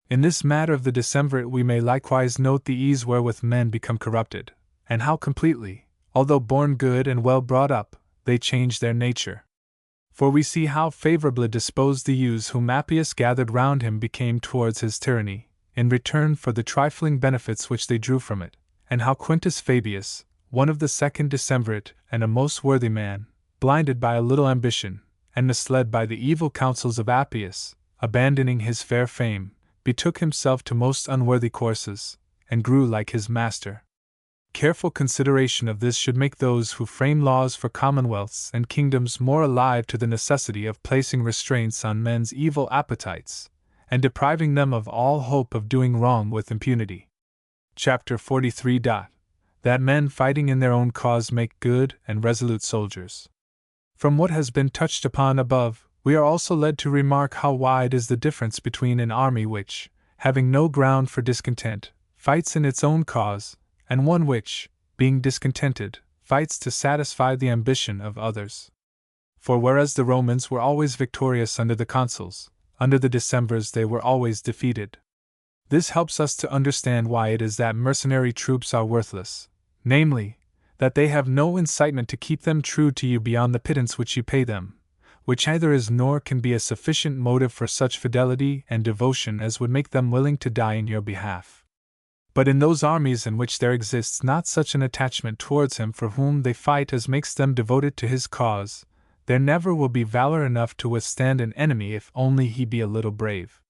In this matter of the decemvirate we may likewise note the ease wherewith men become corrupted, and how completely, although born good and well brought up, they change their nature. For we see how favorably disposed the youths whom Appius gathered round him became towards his tyranny, in return for the trifling benefits which they drew from it, and how Quintus Fabius, one of the second decemvirate and a most worthy man, blinded by a little ambition, and misled by the evil counsels of Appius, abandoning his fair fame, betook himself to most unworthy courses, and grew like his master. Careful consideration of this should make those who frame laws for commonwealths and kingdoms more alive to the necessity of placing restraints on men's evil appetites, and depriving them of all hope of doing wrong with impunity. Chapter 43. That men fighting in their own cause make good and resolute soldiers. From what has been touched upon above, we are also led to remark how wide is the difference between an army which, having no ground for discontent, fights in its own cause, and one which, being discontented, fights to satisfy the ambition of others. For whereas the Romans were always victorious under the consuls, under the decemvirs they were always defeated. This helps us to understand why it is that mercenary troops are worthless, namely, that they have no incitement to keep them true to you beyond the pittance which you pay them, which either is nor can be a sufficient motive for such fidelity and devotion as would make them willing to die in your behalf. But in those armies in which there exists not such an attachment towards him for whom they fight as makes them devoted to his cause, there never will be valor enough to withstand an enemy if only he be a little brave.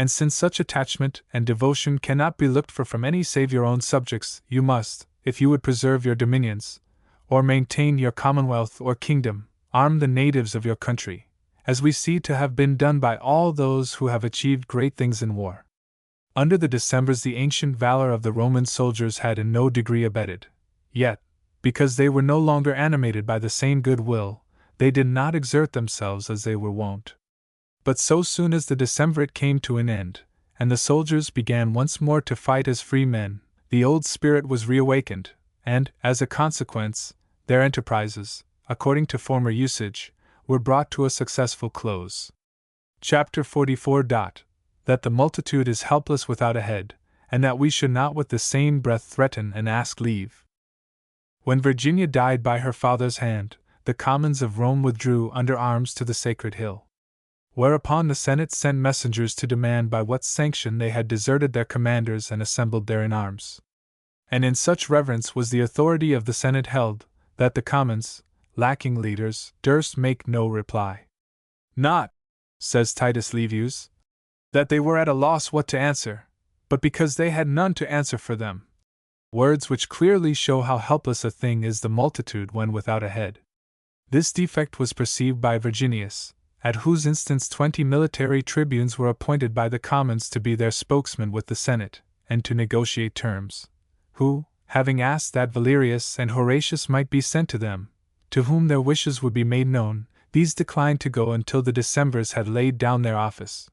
And since such attachment and devotion cannot be looked for from any save your own subjects, you must, if you would preserve your dominions, or maintain your commonwealth or kingdom, arm the natives of your country, as we see to have been done by all those who have achieved great things in war. Under the Decemvirs the ancient valor of the Roman soldiers had in no degree abated, yet, because they were no longer animated by the same good will, they did not exert themselves as they were wont. But so soon as the Decemvirate came to an end, and the soldiers began once more to fight as free men, the old spirit was reawakened, and, as a consequence, their enterprises, according to former usage, were brought to a successful close. Chapter 44. That the multitude is helpless without a head, and that we should not with the same breath threaten and ask leave. When Virginia died by her father's hand, the commons of Rome withdrew under arms to the Sacred Hill. Whereupon the Senate sent messengers to demand by what sanction they had deserted their commanders and assembled there in arms. And in such reverence was the authority of the Senate held, that the commons, lacking leaders, durst make no reply. Not, says Titus Livius, that they were at a loss what to answer, but because they had none to answer for them. Words which clearly show how helpless a thing is the multitude when without a head. This defect was perceived by Virginius, at whose instance 20 military tribunes were appointed by the commons to be their spokesmen with the Senate, and to negotiate terms, who, having asked that Valerius and Horatius might be sent to them, to whom their wishes would be made known, these declined to go until the Decemvirs had laid down their office.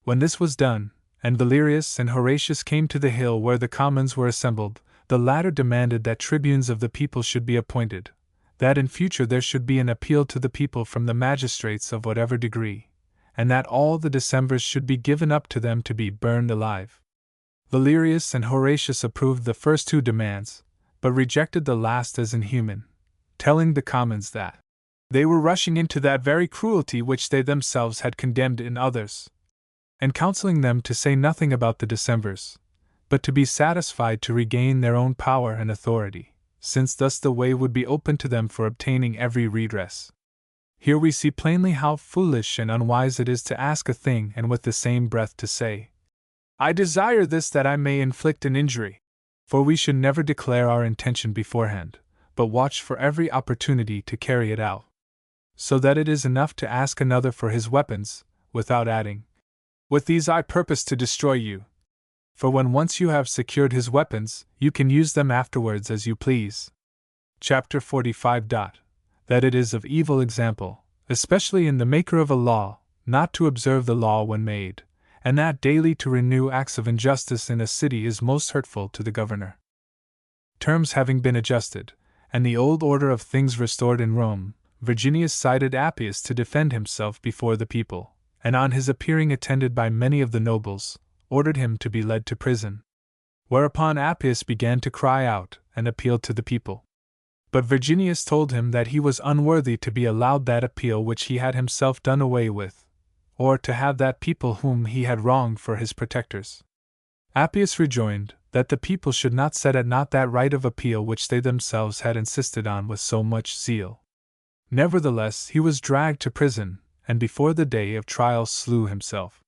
When this was done, and Valerius and Horatius came to the hill where the commons were assembled, the latter demanded that tribunes of the people should be appointed, that in future there should be an appeal to the people from the magistrates of whatever degree, and that all the Decemvirs should be given up to them to be burned alive. Valerius and Horatius approved the first two demands, but rejected the last as inhuman, telling the commons that they were rushing into that very cruelty which they themselves had condemned in others, and counseling them to say nothing about the Decemvirs, but to be satisfied to regain their own power and authority, since thus the way would be open to them for obtaining every redress. Here we see plainly how foolish and unwise it is to ask a thing and with the same breath to say, I desire this that I may inflict an injury. For we should never declare our intention beforehand, but watch for every opportunity to carry it out. So that it is enough to ask another for his weapons, without adding, with these I purpose to destroy you. For when once you have secured his weapons, you can use them afterwards as you please. Chapter 45. That it is of evil example, especially in the maker of a law, not to observe the law when made, and that daily to renew acts of injustice in a city is most hurtful to the governor. Terms having been adjusted, and the old order of things restored in Rome, Virginius cited Appius to defend himself before the people, and on his appearing attended by many of the nobles, ordered him to be led to prison. Whereupon Appius began to cry out, and appealed to the people. But Virginius told him that he was unworthy to be allowed that appeal which he had himself done away with, or to have that people whom he had wronged for his protectors. Appius rejoined, that the people should not set at naught that right of appeal which they themselves had insisted on with so much zeal. Nevertheless, he was dragged to prison, and before the day of trial slew himself.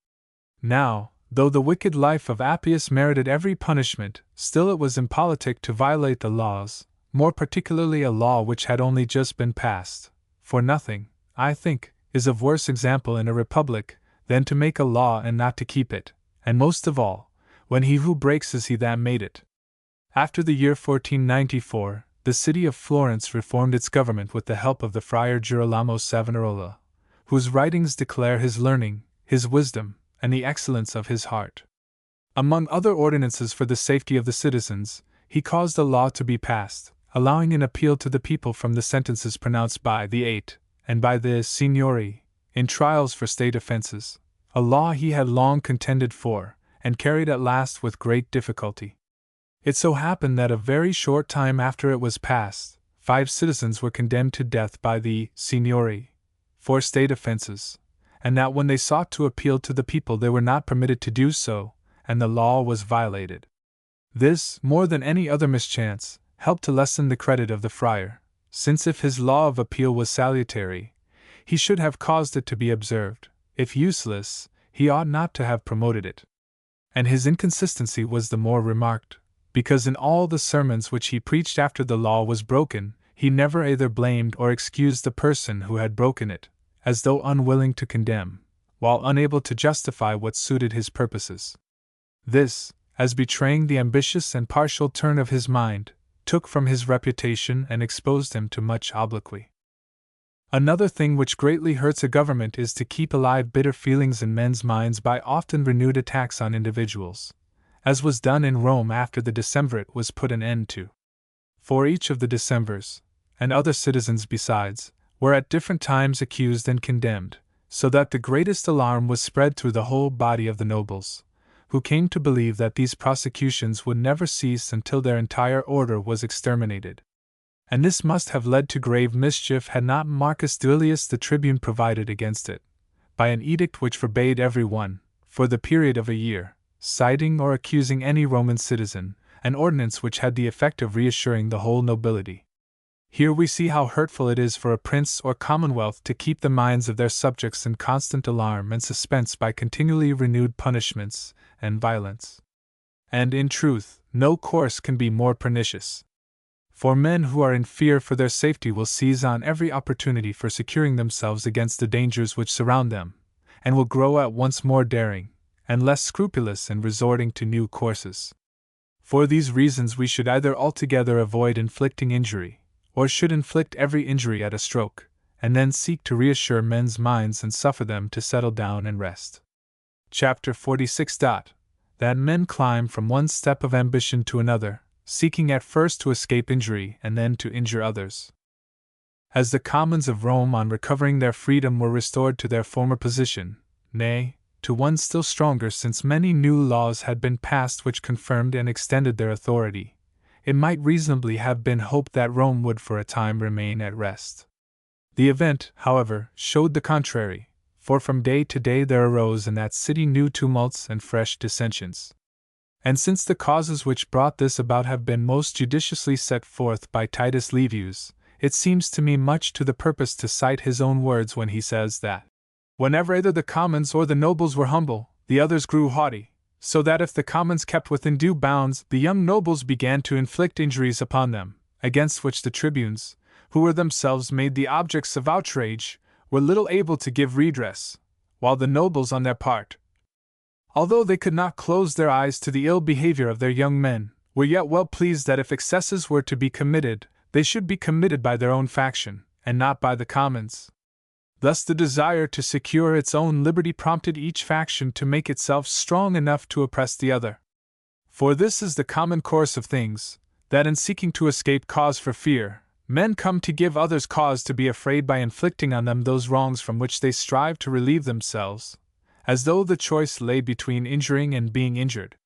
Now, though the wicked life of Appius merited every punishment, still it was impolitic to violate the laws, more particularly a law which had only just been passed, for nothing, I think, is of worse example in a republic than to make a law and not to keep it, and most of all, when he who breaks is he that made it. After the year 1494, the city of Florence reformed its government with the help of the friar Girolamo Savonarola, whose writings declare his learning, his wisdom, and the excellence of his heart. Among other ordinances for the safety of the citizens, he caused a law to be passed, allowing an appeal to the people from the sentences pronounced by the Eight, and by the Signory, in trials for state offenses, a law he had long contended for, and carried at last with great difficulty. It so happened that a very short time after it was passed, 5 citizens were condemned to death by the Signory for state offenses, and that when they sought to appeal to the people they were not permitted to do so, and the law was violated. This, more than any other mischance, helped to lessen the credit of the friar, since if his law of appeal was salutary, he should have caused it to be observed; if useless, he ought not to have promoted it. And his inconsistency was the more remarked, because in all the sermons which he preached after the law was broken, he never either blamed or excused the person who had broken it, as though unwilling to condemn, while unable to justify what suited his purposes. This, as betraying the ambitious and partial turn of his mind, took from his reputation and exposed him to much obloquy. Another thing which greatly hurts a government is to keep alive bitter feelings in men's minds by often renewed attacks on individuals, as was done in Rome after the decemvirate was put an end to. For each of the decemvirs, and other citizens besides, were at different times accused and condemned, so that the greatest alarm was spread through the whole body of the nobles, who came to believe that these prosecutions would never cease until their entire order was exterminated. And this must have led to grave mischief had not Marcus Duilius the tribune provided against it, by an edict which forbade every one, for the period of a year, citing or accusing any Roman citizen, an ordinance which had the effect of reassuring the whole nobility. Here we see how hurtful it is for a prince or commonwealth to keep the minds of their subjects in constant alarm and suspense by continually renewed punishments and violence. And in truth, no course can be more pernicious. For men who are in fear for their safety will seize on every opportunity for securing themselves against the dangers which surround them, and will grow at once more daring, and less scrupulous in resorting to new courses. For these reasons we should either altogether avoid inflicting injury, or should inflict every injury at a stroke, and then seek to reassure men's minds and suffer them to settle down and rest. Chapter 46. That men climb from one step of ambition to another, seeking at first to escape injury and then to injure others. As the commons of Rome on recovering their freedom were restored to their former position, nay, to one still stronger since many new laws had been passed which confirmed and extended their authority, it might reasonably have been hoped that Rome would for a time remain at rest. The event, however, showed the contrary, for from day to day there arose in that city new tumults and fresh dissensions. And since the causes which brought this about have been most judiciously set forth by Titus Livius, it seems to me much to the purpose to cite his own words when he says that, whenever either the commons or the nobles were humble, the others grew haughty, so that if the commons kept within due bounds, the young nobles began to inflict injuries upon them, against which the tribunes, who were themselves made the objects of outrage, were little able to give redress, while the nobles on their part, although they could not close their eyes to the ill behavior of their young men, were yet well pleased that if excesses were to be committed, they should be committed by their own faction, and not by the commons. Thus the desire to secure its own liberty prompted each faction to make itself strong enough to oppress the other. For this is the common course of things, that in seeking to escape cause for fear, men come to give others cause to be afraid by inflicting on them those wrongs from which they strive to relieve themselves, as though the choice lay between injuring and being injured.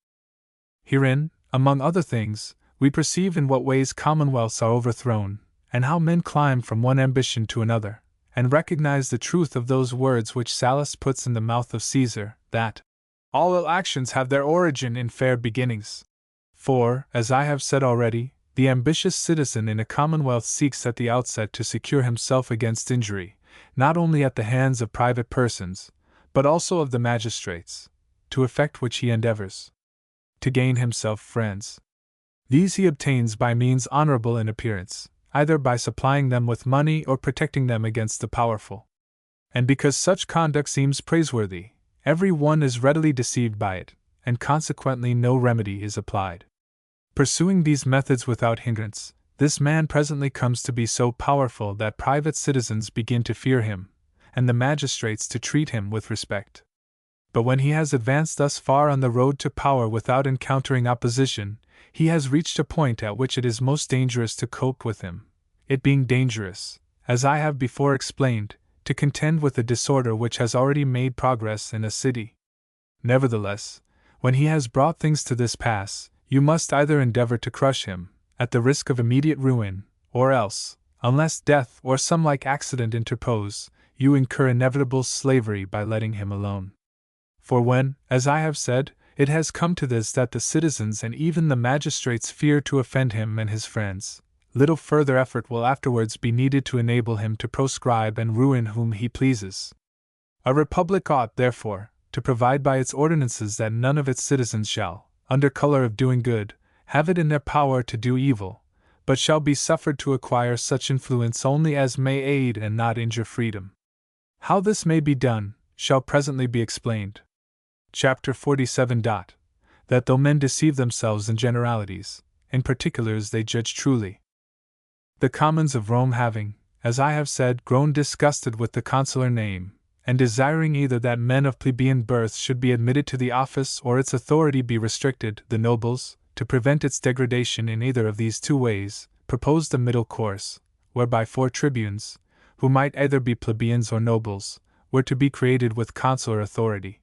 Herein, among other things, we perceive in what ways commonwealths are overthrown, and how men climb from one ambition to another, and recognize the truth of those words which Sallust puts in the mouth of Caesar, that all ill actions have their origin in fair beginnings. For, as I have said already, the ambitious citizen in a commonwealth seeks at the outset to secure himself against injury, not only at the hands of private persons, but also of the magistrates, to effect which he endeavors to gain himself friends. These he obtains by means honorable in appearance, either by supplying them with money or protecting them against the powerful. And because such conduct seems praiseworthy, every one is readily deceived by it, and consequently no remedy is applied. Pursuing these methods without hindrance, this man presently comes to be so powerful that private citizens begin to fear him, and the magistrates to treat him with respect. But when he has advanced thus far on the road to power without encountering opposition, he has reached a point at which it is most dangerous to cope with him, it being dangerous, as I have before explained, to contend with a disorder which has already made progress in a city. Nevertheless, when he has brought things to this pass, you must either endeavor to crush him, at the risk of immediate ruin, or else, unless death or some like accident interpose, you incur inevitable slavery by letting him alone. For when, as I have said, it has come to this that the citizens and even the magistrates fear to offend him and his friends, little further effort will afterwards be needed to enable him to proscribe and ruin whom he pleases. A republic ought, therefore, to provide by its ordinances that none of its citizens shall, under color of doing good, have it in their power to do evil, but shall be suffered to acquire such influence only as may aid and not injure freedom. How this may be done, shall presently be explained. Chapter 47. That though men deceive themselves in generalities, in particulars they judge truly. The commons of Rome having, as I have said, grown disgusted with the consular name, and desiring either that men of plebeian birth should be admitted to the office or its authority be restricted, the nobles, to prevent its degradation in either of these two ways, proposed a middle course, whereby 4 tribunes, who might either be plebeians or nobles, were to be created with consular authority.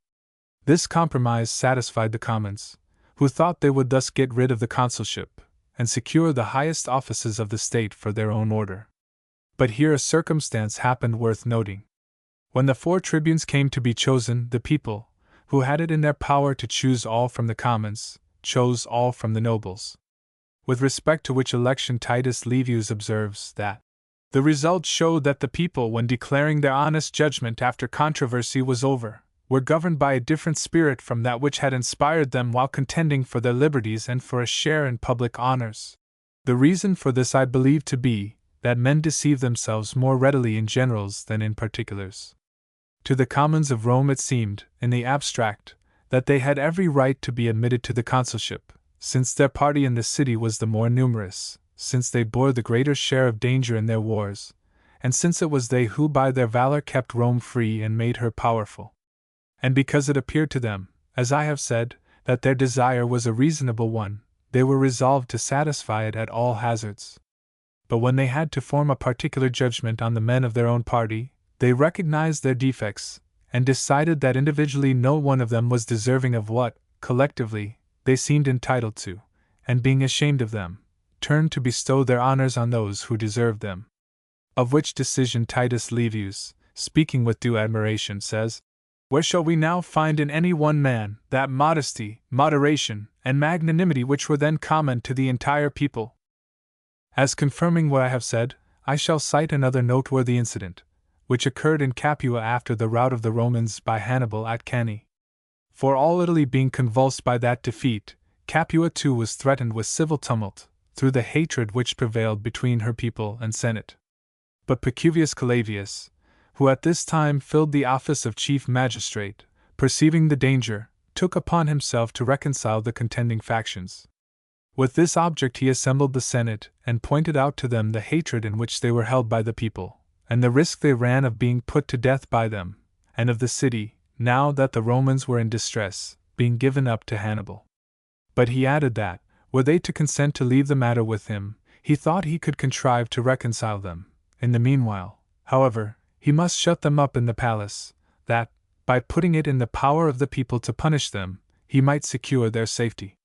This compromise satisfied the commons, who thought they would thus get rid of the consulship, and secure the highest offices of the state for their own order. But here a circumstance happened worth noting. When the 4 tribunes came to be chosen, the people, who had it in their power to choose all from the commons, chose all from the nobles. With respect to which election Titus Livius observes that the result showed that the people, when declaring their honest judgment after controversy was over, were governed by a different spirit from that which had inspired them while contending for their liberties and for a share in public honors. The reason for this I believe to be, that men deceive themselves more readily in generals than in particulars. To the commons of Rome it seemed, in the abstract, that they had every right to be admitted to the consulship, since their party in the city was the more numerous, since they bore the greater share of danger in their wars, and since it was they who by their valor kept Rome free and made her powerful. And because it appeared to them, as I have said, that their desire was a reasonable one, they were resolved to satisfy it at all hazards. But when they had to form a particular judgment on the men of their own party, they recognized their defects, and decided that individually no one of them was deserving of what, collectively, they seemed entitled to, and being ashamed of them, turned to bestow their honors on those who deserved them. Of which decision Titus Livius, speaking with due admiration, says, "Where shall we now find in any one man that modesty, moderation, and magnanimity which were then common to the entire people?" As confirming what I have said, I shall cite another noteworthy incident, which occurred in Capua after the rout of the Romans by Hannibal at Cannae. For all Italy being convulsed by that defeat, Capua too was threatened with civil tumult, through the hatred which prevailed between her people and Senate. But Pacuvius Clavius, who at this time filled the office of chief magistrate, perceiving the danger, took upon himself to reconcile the contending factions. With this object he assembled the Senate, and pointed out to them the hatred in which they were held by the people, and the risk they ran of being put to death by them, and of the city, now that the Romans were in distress, being given up to Hannibal. But he added that, were they to consent to leave the matter with him, he thought he could contrive to reconcile them. In the meanwhile, however, he must shut them up in the palace, that, by putting it in the power of the people to punish them, he might secure their safety.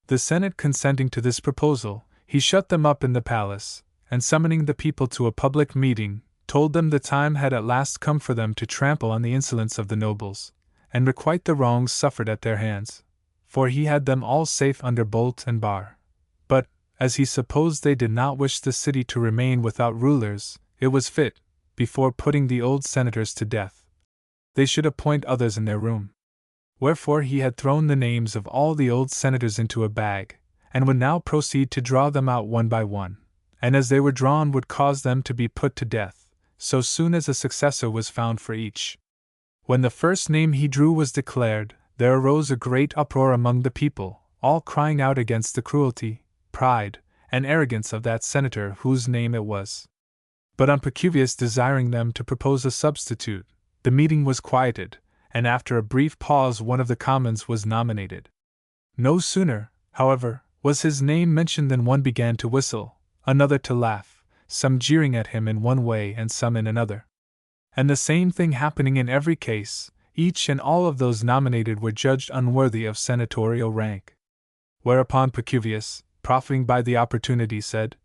The Senate consenting to this proposal, he shut them up in the palace, and summoning the people to a public meeting, told them the time had at last come for them to trample on the insolence of the nobles, and requite the wrongs suffered at their hands, for he had them all safe under bolt and bar. But, as he supposed they did not wish the city to remain without rulers, it was fit, before putting the old senators to death, they should appoint others in their room. Wherefore he had thrown the names of all the old senators into a bag, and would now proceed to draw them out one by one, and as they were drawn would cause them to be put to death, so soon as a successor was found for each. When the first name he drew was declared, there arose a great uproar among the people, all crying out against the cruelty, pride, and arrogance of that senator whose name it was. But on Pacuvius desiring them to propose a substitute, the meeting was quieted, and after a brief pause one of the commons was nominated. No sooner, however, was his name mentioned than one began to whistle, another to laugh, some jeering at him in one way and some in another. And the same thing happening in every case, each and all of those nominated were judged unworthy of senatorial rank. Whereupon Pacuvius, profiting by the opportunity, said,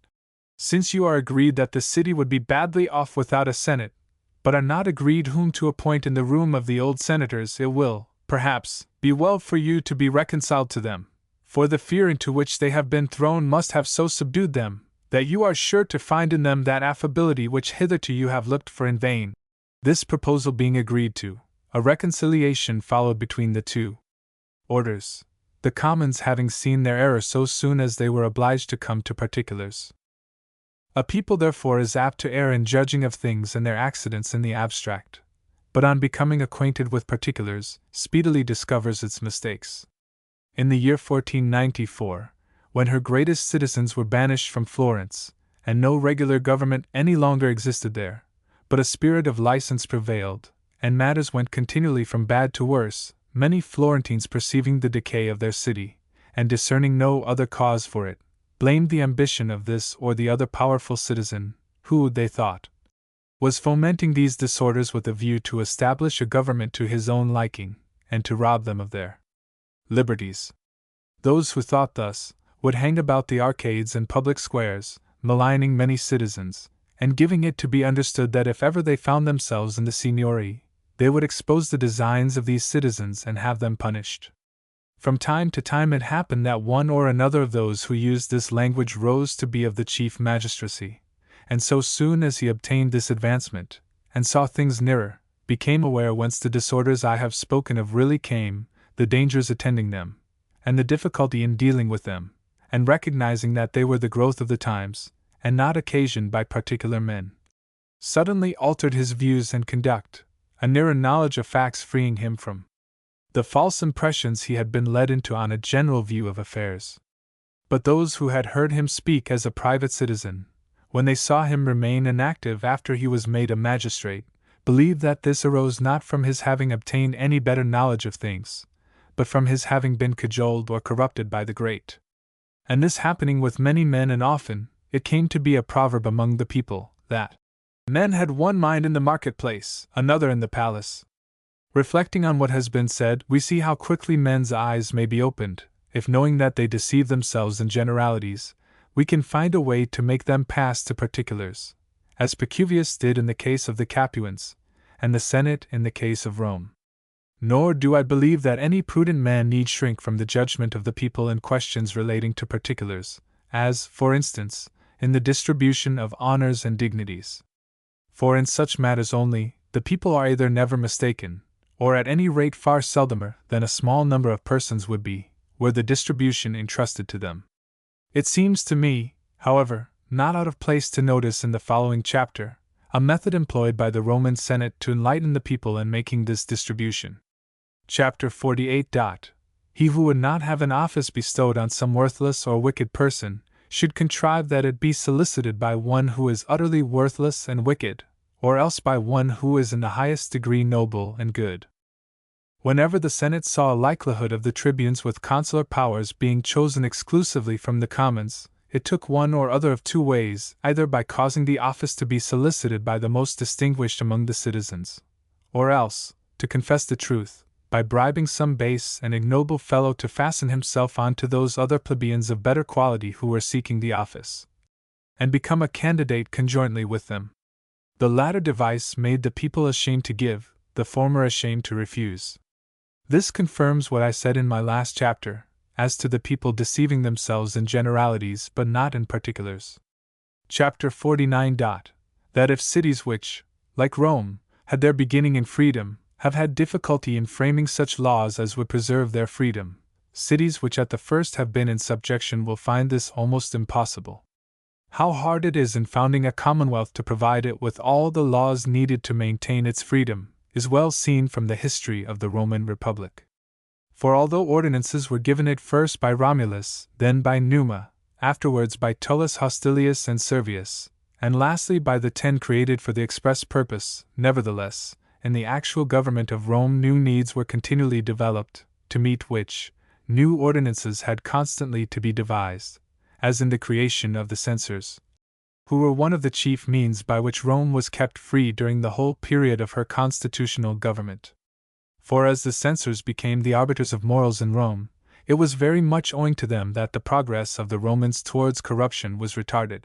"Since you are agreed that the city would be badly off without a senate, but are not agreed whom to appoint in the room of the old senators, it will, perhaps, be well for you to be reconciled to them, for the fear into which they have been thrown must have so subdued them, that you are sure to find in them that affability which hitherto you have looked for in vain." This proposal being agreed to, a reconciliation followed between the two orders, the commons having seen their error so soon as they were obliged to come to particulars. A people therefore is apt to err in judging of things and their accidents in the abstract, but on becoming acquainted with particulars, speedily discovers its mistakes. In the year 1494, when her greatest citizens were banished from Florence, and no regular government any longer existed there, but a spirit of license prevailed, and matters went continually from bad to worse, many Florentines perceiving the decay of their city, and discerning no other cause for it, blamed the ambition of this or the other powerful citizen, who, they thought, was fomenting these disorders with a view to establish a government to his own liking, and to rob them of their liberties. Those who thought thus would hang about the arcades and public squares, maligning many citizens, and giving it to be understood that if ever they found themselves in the Signory, they would expose the designs of these citizens and have them punished. From time to time it happened that one or another of those who used this language rose to be of the chief magistracy, and so soon as he obtained this advancement, and saw things nearer, became aware whence the disorders I have spoken of really came, the dangers attending them, and the difficulty in dealing with them, and recognizing that they were the growth of the times, and not occasioned by particular men, suddenly altered his views and conduct, a nearer knowledge of facts freeing him from the false impressions he had been led into on a general view of affairs. But those who had heard him speak as a private citizen, when they saw him remain inactive after he was made a magistrate, believed that this arose not from his having obtained any better knowledge of things, but from his having been cajoled or corrupted by the great. And this happening with many men, and often, it came to be a proverb among the people, that men had one mind in the marketplace, another in the palace. Reflecting on what has been said, we see how quickly men's eyes may be opened, if knowing that they deceive themselves in generalities, we can find a way to make them pass to particulars, as Pacuvius did in the case of the Capuans, and the Senate in the case of Rome. Nor do I believe that any prudent man need shrink from the judgment of the people in questions relating to particulars, as, for instance, in the distribution of honors and dignities. For in such matters only, the people are either never mistaken, or at any rate far seldomer than a small number of persons would be, were the distribution entrusted to them. It seems to me, however, not out of place to notice in the following chapter, a method employed by the Roman Senate to enlighten the people in making this distribution. Chapter 48. He who would not have an office bestowed on some worthless or wicked person, should contrive that it be solicited by one who is utterly worthless and wicked, or else by one who is in the highest degree noble and good. Whenever the Senate saw a likelihood of the tribunes with consular powers being chosen exclusively from the commons, it took one or other of two ways, either by causing the office to be solicited by the most distinguished among the citizens, or else, to confess the truth, by bribing some base and ignoble fellow to fasten himself on to those other plebeians of better quality who were seeking the office, and become a candidate conjointly with them. The latter device made the people ashamed to give, the former ashamed to refuse. This confirms what I said in my last chapter, as to the people deceiving themselves in generalities but not in particulars. Chapter 49. That if cities which, like Rome, had their beginning in freedom, have had difficulty in framing such laws as would preserve their freedom, cities which at the first have been in subjection will find this almost impossible. How hard it is in founding a commonwealth to provide it with all the laws needed to maintain its freedom, is well seen from the history of the Roman Republic. For although ordinances were given it first by Romulus, then by Numa, afterwards by Tullus Hostilius and Servius, and lastly by the 10 created for the express purpose, nevertheless, in the actual government of Rome new needs were continually developed, to meet which, new ordinances had constantly to be devised, as in the creation of the censors, who were one of the chief means by which Rome was kept free during the whole period of her constitutional government. For as the censors became the arbiters of morals in Rome, it was very much owing to them that the progress of the Romans towards corruption was retarded.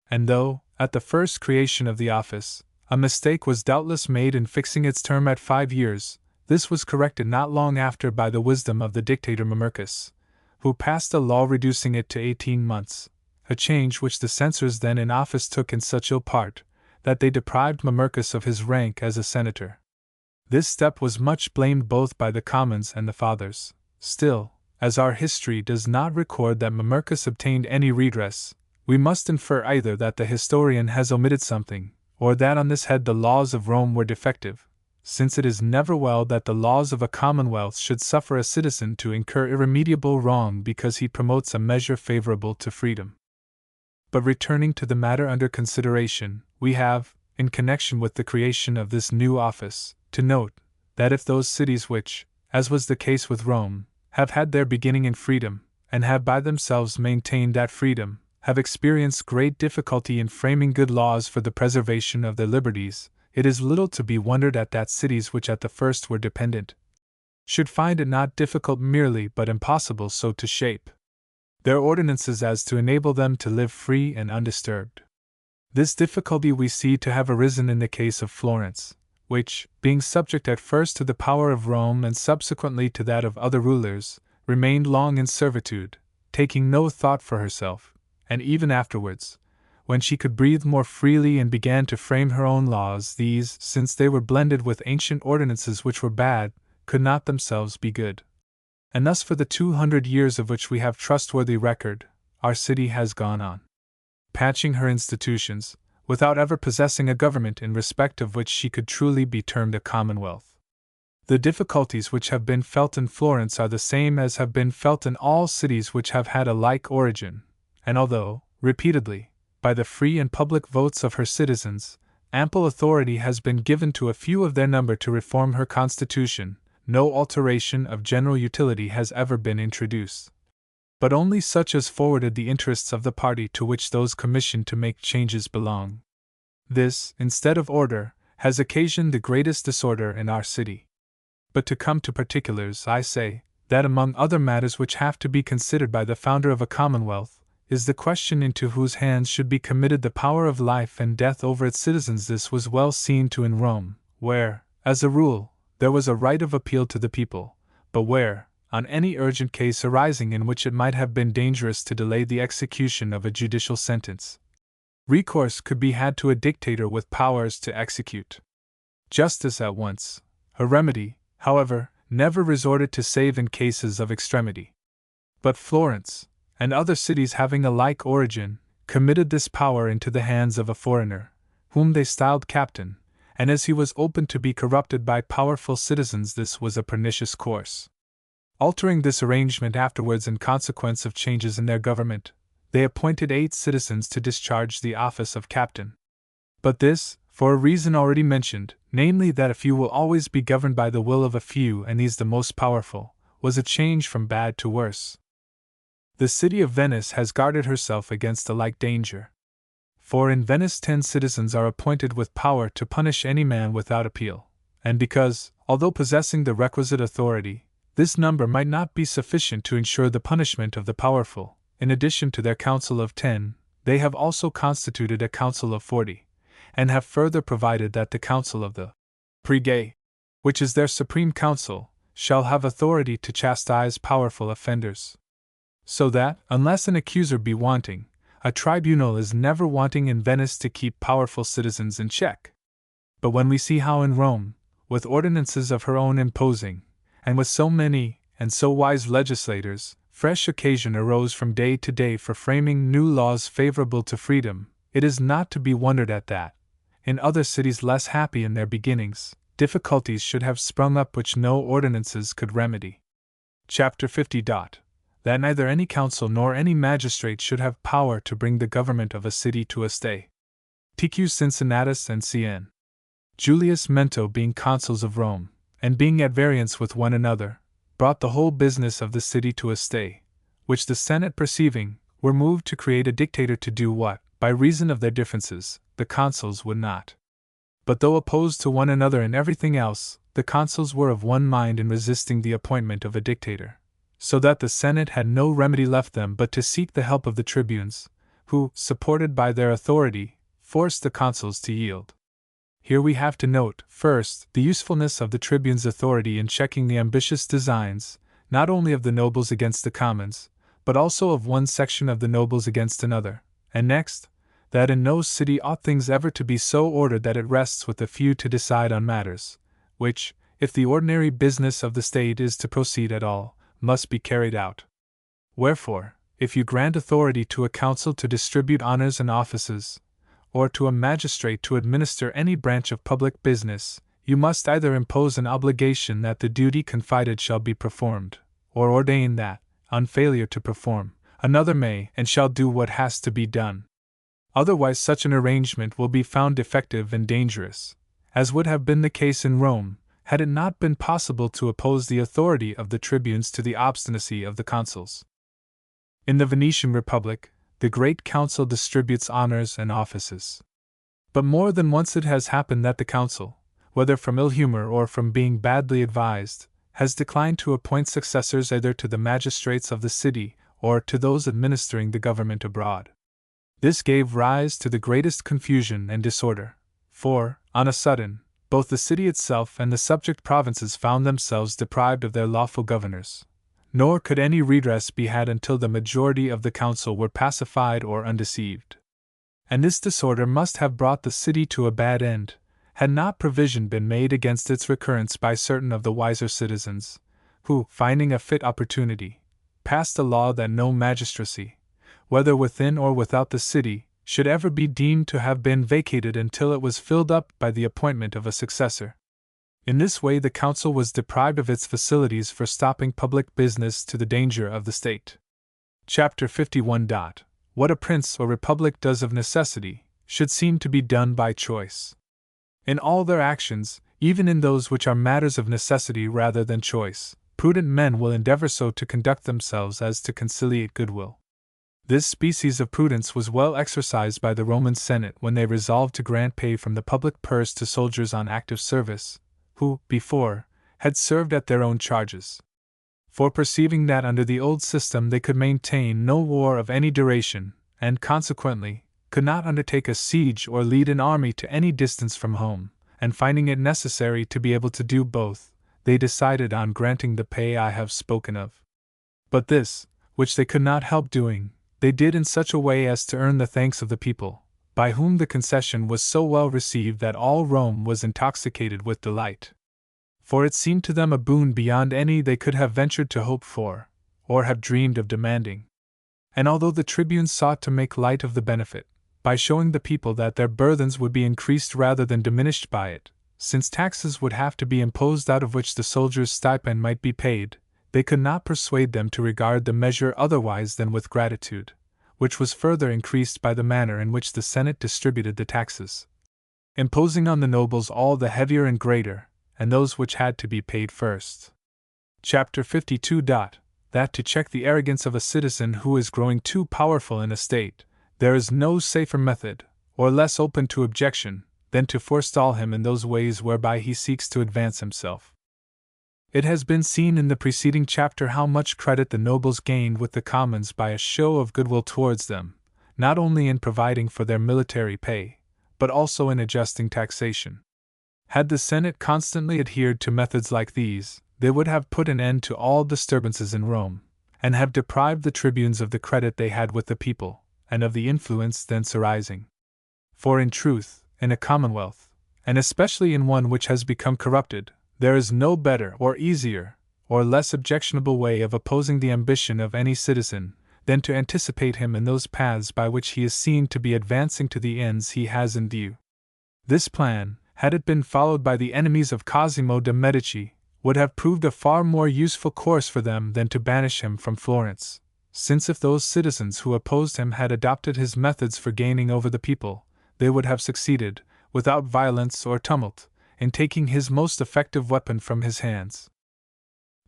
And though, at the first creation of the office, a mistake was doubtless made in fixing its term at 5 years, this was corrected not long after by the wisdom of the dictator Mamercus, who passed a law reducing it to 18 months, a change which the censors then in office took in such ill part, that they deprived Mamercus of his rank as a senator. This step was much blamed both by the commons and the fathers. Still, as our history does not record that Mamercus obtained any redress, we must infer either that the historian has omitted something, or that on this head the laws of Rome were defective, since it is never well that the laws of a commonwealth should suffer a citizen to incur irremediable wrong because he promotes a measure favorable to freedom. But returning to the matter under consideration, we have, in connection with the creation of this new office, to note that if those cities which, as was the case with Rome, have had their beginning in freedom, and have by themselves maintained that freedom, have experienced great difficulty in framing good laws for the preservation of their liberties, it is little to be wondered at that cities which at the first were dependent should find it not difficult merely but impossible so to shape their ordinances as to enable them to live free and undisturbed. This difficulty we see to have arisen in the case of Florence, which, being subject at first to the power of Rome and subsequently to that of other rulers, remained long in servitude, taking no thought for herself, and even afterwards, when she could breathe more freely and began to frame her own laws, these, since they were blended with ancient ordinances which were bad, could not themselves be good. And thus for the 200 years of which we have trustworthy record, our city has gone on, patching her institutions, without ever possessing a government in respect of which she could truly be termed a commonwealth. The difficulties which have been felt in Florence are the same as have been felt in all cities which have had a like origin, and although, repeatedly, by the free and public votes of her citizens, ample authority has been given to a few of their number to reform her constitution, no alteration of general utility has ever been introduced, but only such as forwarded the interests of the party to which those commissioned to make changes belong. This, instead of order, has occasioned the greatest disorder in our city. But to come to particulars, I say, that among other matters which have to be considered by the founder of a commonwealth, is the question into whose hands should be committed the power of life and death over its citizens. This was well seen to in Rome, where, as a rule, there was a right of appeal to the people, but where, on any urgent case arising in which it might have been dangerous to delay the execution of a judicial sentence, recourse could be had to a dictator with powers to execute justice at once. A remedy, however, never resorted to save in cases of extremity. But Florence, and other cities having a like origin, committed this power into the hands of a foreigner, whom they styled captain, and as he was open to be corrupted by powerful citizens, this was a pernicious course. Altering this arrangement afterwards in consequence of changes in their government, they appointed 8 citizens to discharge the office of captain. But this, for a reason already mentioned, namely that a few will always be governed by the will of a few and these the most powerful, was a change from bad to worse. The city of Venice has guarded herself against a like danger. For in Venice 10 citizens are appointed with power to punish any man without appeal, and because, although possessing the requisite authority, this number might not be sufficient to ensure the punishment of the powerful, in addition to their council of 10, they have also constituted a council of 40, and have further provided that the council of the Pregay, which is their supreme council, shall have authority to chastise powerful offenders. So that, unless an accuser be wanting, a tribunal is never wanting in Venice to keep powerful citizens in check. But when we see how in Rome, with ordinances of her own imposing, and with so many and so wise legislators, fresh occasion arose from day to day for framing new laws favorable to freedom, it is not to be wondered at that, in other cities less happy in their beginnings, difficulties should have sprung up which no ordinances could remedy. Chapter 50. That neither any council nor any magistrate should have power to bring the government of a city to a stay. TQ Cincinnatus and Cn. Julius Mento, being consuls of Rome, and being at variance with one another, brought the whole business of the city to a stay, which the Senate perceiving, were moved to create a dictator to do what, by reason of their differences, the consuls would not. But though opposed to one another in everything else, the consuls were of one mind in resisting the appointment of a dictator, so that the Senate had no remedy left them but to seek the help of the tribunes, who, supported by their authority, forced the consuls to yield. Here we have to note, first, the usefulness of the tribunes' authority in checking the ambitious designs, not only of the nobles against the commons, but also of one section of the nobles against another, and next, that in no city ought things ever to be so ordered that it rests with the few to decide on matters, which, if the ordinary business of the state is to proceed at all, must be carried out. Wherefore, if you grant authority to a council to distribute honors and offices, or to a magistrate to administer any branch of public business, you must either impose an obligation that the duty confided shall be performed, or ordain that, on failure to perform, another may and shall do what has to be done. Otherwise, such an arrangement will be found defective and dangerous, as would have been the case in Rome, had it not been possible to oppose the authority of the tribunes to the obstinacy of the consuls. In the Venetian Republic, the Great Council distributes honors and offices. But more than once it has happened that the council, whether from ill humor or from being badly advised, has declined to appoint successors either to the magistrates of the city or to those administering the government abroad. This gave rise to the greatest confusion and disorder, for, on a sudden, both the city itself and the subject provinces found themselves deprived of their lawful governors, nor could any redress be had until the majority of the council were pacified or undeceived. And this disorder must have brought the city to a bad end, had not provision been made against its recurrence by certain of the wiser citizens, who, finding a fit opportunity, passed a law that no magistracy, whether within or without the city, should ever be deemed to have been vacated until it was filled up by the appointment of a successor. In this way the council was deprived of its facilities for stopping public business to the danger of the state. Chapter 51. What a prince or republic does of necessity, should seem to be done by choice. In all their actions, even in those which are matters of necessity rather than choice, prudent men will endeavor so to conduct themselves as to conciliate goodwill. This species of prudence was well exercised by the Roman Senate when they resolved to grant pay from the public purse to soldiers on active service, who, before, had served at their own charges. For perceiving that under the old system they could maintain no war of any duration, and consequently, could not undertake a siege or lead an army to any distance from home, and finding it necessary to be able to do both, they decided on granting the pay I have spoken of. But this, which they could not help doing, they did in such a way as to earn the thanks of the people, by whom the concession was so well received that all Rome was intoxicated with delight. For it seemed to them a boon beyond any they could have ventured to hope for, or have dreamed of demanding. And although the tribunes sought to make light of the benefit, by showing the people that their burthens would be increased rather than diminished by it, since taxes would have to be imposed out of which the soldiers' stipend might be paid, they could not persuade them to regard the measure otherwise than with gratitude, which was further increased by the manner in which the Senate distributed the taxes, imposing on the nobles all the heavier and greater, and those which had to be paid first. Chapter 52. That to check the arrogance of a citizen who is growing too powerful in a state, there is no safer method, or less open to objection, than to forestall him in those ways whereby he seeks to advance himself. It has been seen in the preceding chapter how much credit the nobles gained with the commons by a show of goodwill towards them, not only in providing for their military pay, but also in adjusting taxation. Had the Senate constantly adhered to methods like these, they would have put an end to all disturbances in Rome, and have deprived the tribunes of the credit they had with the people, and of the influence thence arising. For in truth, in a commonwealth, and especially in one which has become corrupted, there is no better or easier, or less objectionable way of opposing the ambition of any citizen, than to anticipate him in those paths by which he is seen to be advancing to the ends he has in view. This plan, had it been followed by the enemies of Cosimo de' Medici, would have proved a far more useful course for them than to banish him from Florence, since if those citizens who opposed him had adopted his methods for gaining over the people, they would have succeeded, without violence or tumult, in taking his most effective weapon from his hands.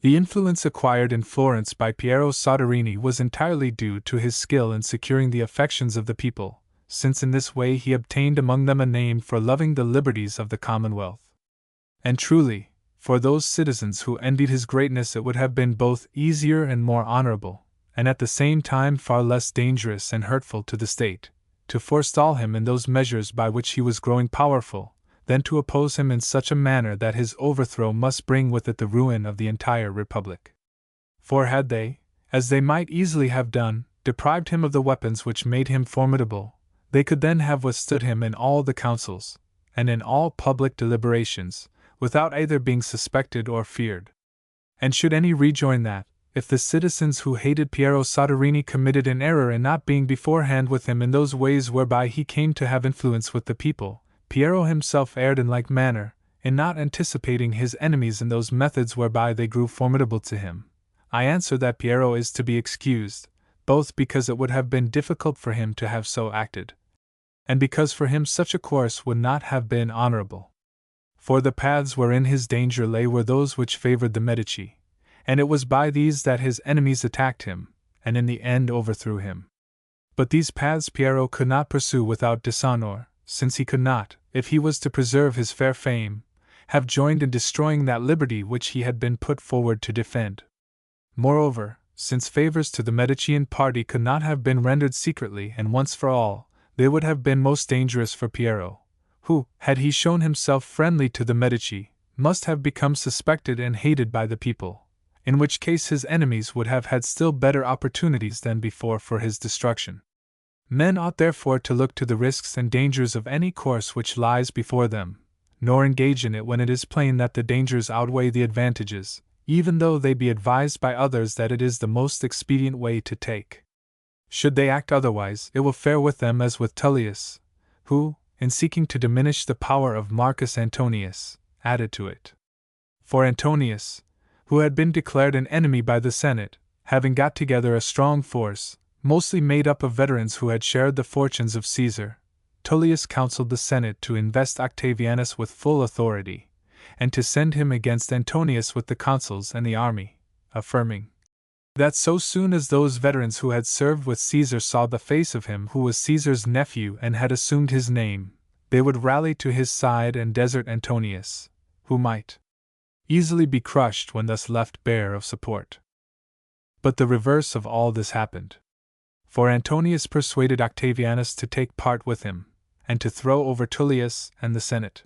The influence acquired in Florence by Piero Soderini was entirely due to his skill in securing the affections of the people, since in this way he obtained among them a name for loving the liberties of the Commonwealth. And truly, for those citizens who envied his greatness it would have been both easier and more honorable, and at the same time far less dangerous and hurtful to the state, to forestall him in those measures by which he was growing powerful, than to oppose him in such a manner that his overthrow must bring with it the ruin of the entire republic. For had they, as they might easily have done, deprived him of the weapons which made him formidable, they could then have withstood him in all the councils, and in all public deliberations, without either being suspected or feared. And should any rejoin that, if the citizens who hated Piero Soderini committed an error in not being beforehand with him in those ways whereby he came to have influence with the people, Piero himself erred in like manner, in not anticipating his enemies in those methods whereby they grew formidable to him. I answer that Piero is to be excused, both because it would have been difficult for him to have so acted, and because for him such a course would not have been honorable. For the paths wherein his danger lay were those which favored the Medici, and it was by these that his enemies attacked him, and in the end overthrew him. But these paths Piero could not pursue without dishonor, since he could not, if he was to preserve his fair fame, have joined in destroying that liberty which he had been put forward to defend. Moreover, since favors to the Medician party could not have been rendered secretly and once for all, they would have been most dangerous for Piero, who, had he shown himself friendly to the Medici, must have become suspected and hated by the people, in which case his enemies would have had still better opportunities than before for his destruction. Men ought therefore to look to the risks and dangers of any course which lies before them, nor engage in it when it is plain that the dangers outweigh the advantages, even though they be advised by others that it is the most expedient way to take. Should they act otherwise, it will fare with them as with Tullius, who, in seeking to diminish the power of Marcus Antonius, added to it. For Antonius, who had been declared an enemy by the Senate, having got together a strong force, mostly made up of veterans who had shared the fortunes of Caesar, Tullius counseled the Senate to invest Octavianus with full authority, and to send him against Antonius with the consuls and the army, affirming that so soon as those veterans who had served with Caesar saw the face of him who was Caesar's nephew and had assumed his name, they would rally to his side and desert Antonius, who might easily be crushed when thus left bare of support. But the reverse of all this happened. For Antonius persuaded Octavianus to take part with him, and to throw over Tullius and the Senate.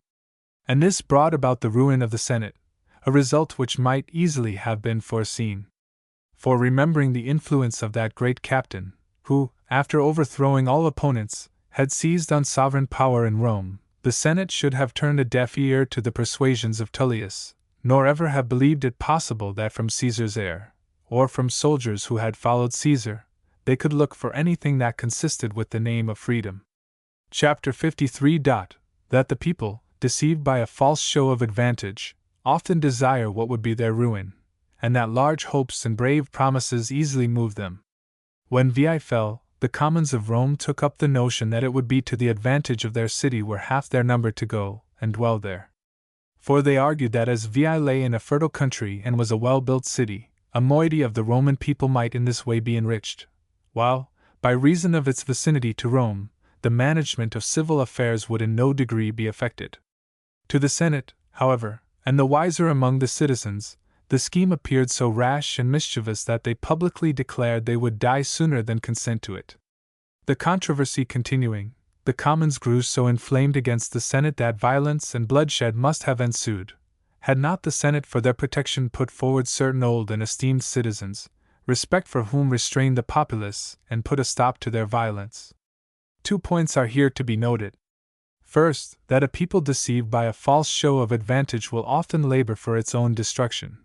And this brought about the ruin of the Senate, a result which might easily have been foreseen. For remembering the influence of that great captain, who, after overthrowing all opponents, had seized on sovereign power in Rome, the Senate should have turned a deaf ear to the persuasions of Tullius, nor ever have believed it possible that from Caesar's heir, or from soldiers who had followed Caesar, they could look for anything that consisted with the name of freedom. Chapter 53. That the people, deceived by a false show of advantage, often desire what would be their ruin, and that large hopes and brave promises easily move them. When Veii fell, the commons of Rome took up the notion that it would be to the advantage of their city were half their number to go and dwell there. For they argued that as Veii lay in a fertile country and was a well-built city, a moiety of the Roman people might in this way be enriched, while, by reason of its vicinity to Rome, the management of civil affairs would in no degree be affected. To the Senate, however, and the wiser among the citizens, the scheme appeared so rash and mischievous that they publicly declared they would die sooner than consent to it. The controversy continuing, the commons grew so inflamed against the Senate that violence and bloodshed must have ensued, had not the Senate for their protection put forward certain old and esteemed citizens, respect for whom restrained the populace and put a stop to their violence. 2 points are here to be noted. First, that a people deceived by a false show of advantage will often labor for its own destruction,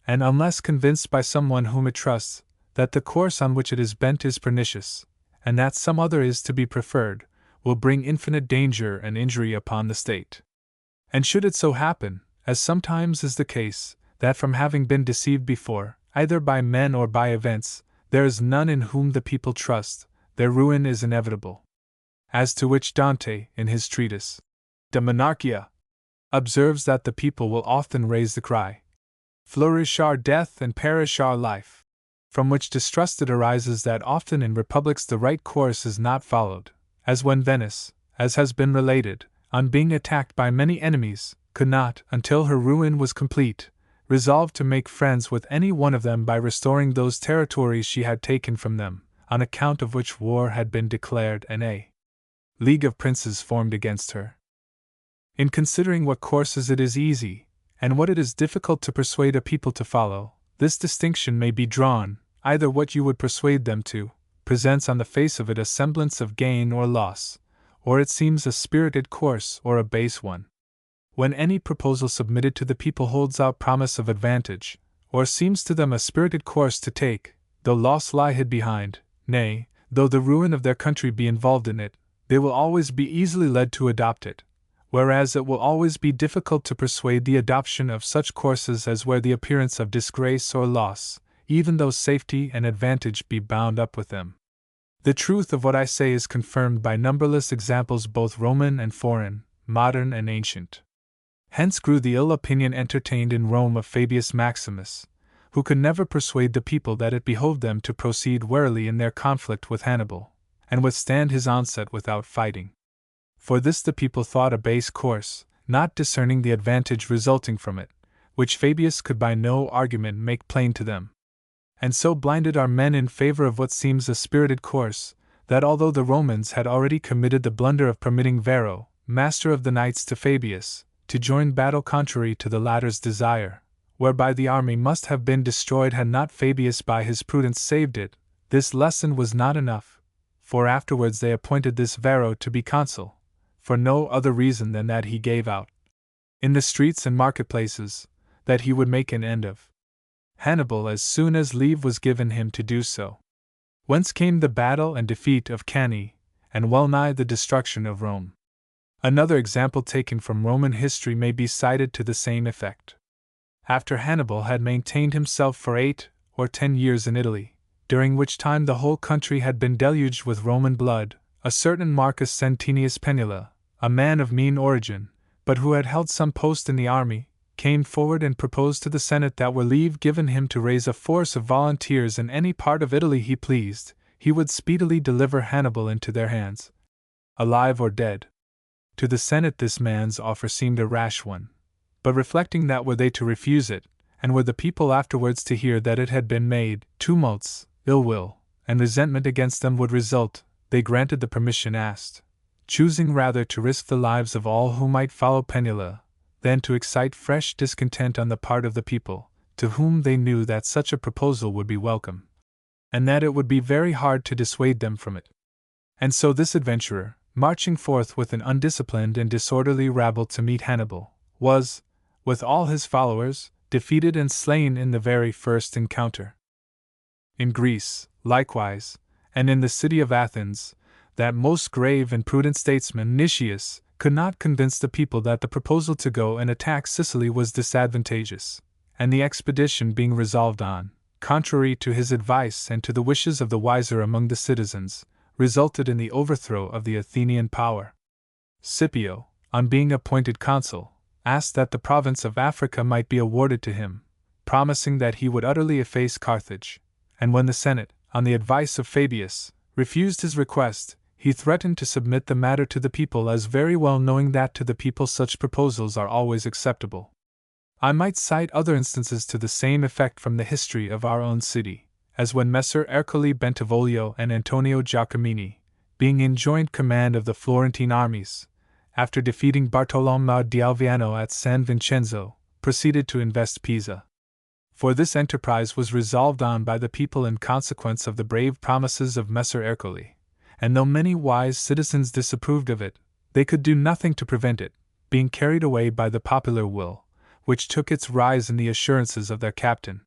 and unless convinced by someone whom it trusts that the course on which it is bent is pernicious, and that some other is to be preferred, will bring infinite danger and injury upon the state. And should it so happen, as sometimes is the case, that from having been deceived before, either by men or by events, there is none in whom the people trust, their ruin is inevitable. As to which Dante, in his treatise, De Monarchia, observes that the people will often raise the cry, flourish our death and perish our life, from which distrust it arises that often in republics the right course is not followed, as when Venice, as has been related, on being attacked by many enemies, could not, until her ruin was complete, resolve to make friends with any one of them by restoring those territories she had taken from them, on account of which war had been declared and a league of princes formed against her. In considering what courses it is easy, and what it is difficult to persuade a people to follow, this distinction may be drawn: either what you would persuade them to presents on the face of it a semblance of gain or loss, or it seems a spirited course or a base one. when any proposal submitted to the people holds out promise of advantage, or seems to them a spirited course to take, though loss lie hid behind, nay, though the ruin of their country be involved in it, they will always be easily led to adopt it, whereas it will always be difficult to persuade the adoption of such courses as wear the appearance of disgrace or loss, even though safety and advantage be bound up with them. The truth of what I say is confirmed by numberless examples both Roman and foreign, modern and ancient. Hence grew the ill opinion entertained in Rome of Fabius Maximus, who could never persuade the people that it behoved them to proceed warily in their conflict with Hannibal, and withstand his onset without fighting. For this the people thought a base course, not discerning the advantage resulting from it, which Fabius could by no argument make plain to them. And so blinded are men in favor of what seems a spirited course, that although the Romans had already committed the blunder of permitting Varro, master of the knights to Fabius, to join battle contrary to the latter's desire, whereby the army must have been destroyed had not Fabius by his prudence saved it, this lesson was not enough, for afterwards they appointed this Varro to be consul, for no other reason than that he gave out, in the streets and marketplaces, that he would make an end of Hannibal as soon as leave was given him to do so. Whence came the battle and defeat of Cannae, and well nigh the destruction of Rome. Another example taken from Roman history may be cited to the same effect. After Hannibal had maintained himself for 8 or 10 years in Italy, during which time the whole country had been deluged with Roman blood, a certain Marcus Centenius Penula, a man of mean origin, but who had held some post in the army, came forward and proposed to the Senate that were leave given him to raise a force of volunteers in any part of Italy he pleased, he would speedily deliver Hannibal into their hands, alive or dead. To the Senate this man's offer seemed a rash one, but reflecting that were they to refuse it, and were the people afterwards to hear that it had been made, tumults, ill will, and resentment against them would result, they granted the permission asked, choosing rather to risk the lives of all who might follow Penula, than to excite fresh discontent on the part of the people, to whom they knew that such a proposal would be welcome, and that it would be very hard to dissuade them from it. And so this adventurer, marching forth with an undisciplined and disorderly rabble to meet Hannibal, was, with all his followers, defeated and slain in the very first encounter. In Greece, likewise, and in the city of Athens, that most grave and prudent statesman Nicias could not convince the people that the proposal to go and attack Sicily was disadvantageous, and the expedition being resolved on, contrary to his advice and to the wishes of the wiser among the citizens, resulted in the overthrow of the Athenian power. Scipio, on being appointed consul, asked that the province of Africa might be awarded to him, promising that he would utterly efface Carthage, and when the Senate, on the advice of Fabius, refused his request, he threatened to submit the matter to the people, as very well knowing that to the people such proposals are always acceptable. I might cite other instances to the same effect from the history of our own city, as when Messer Ercole Bentivoglio and Antonio Giacomini, being in joint command of the Florentine armies, after defeating Bartolomeo di Alviano at San Vincenzo, proceeded to invest Pisa. For this enterprise was resolved on by the people in consequence of the brave promises of Messer Ercole, and though many wise citizens disapproved of it, they could do nothing to prevent it, being carried away by the popular will, which took its rise in the assurances of their captain.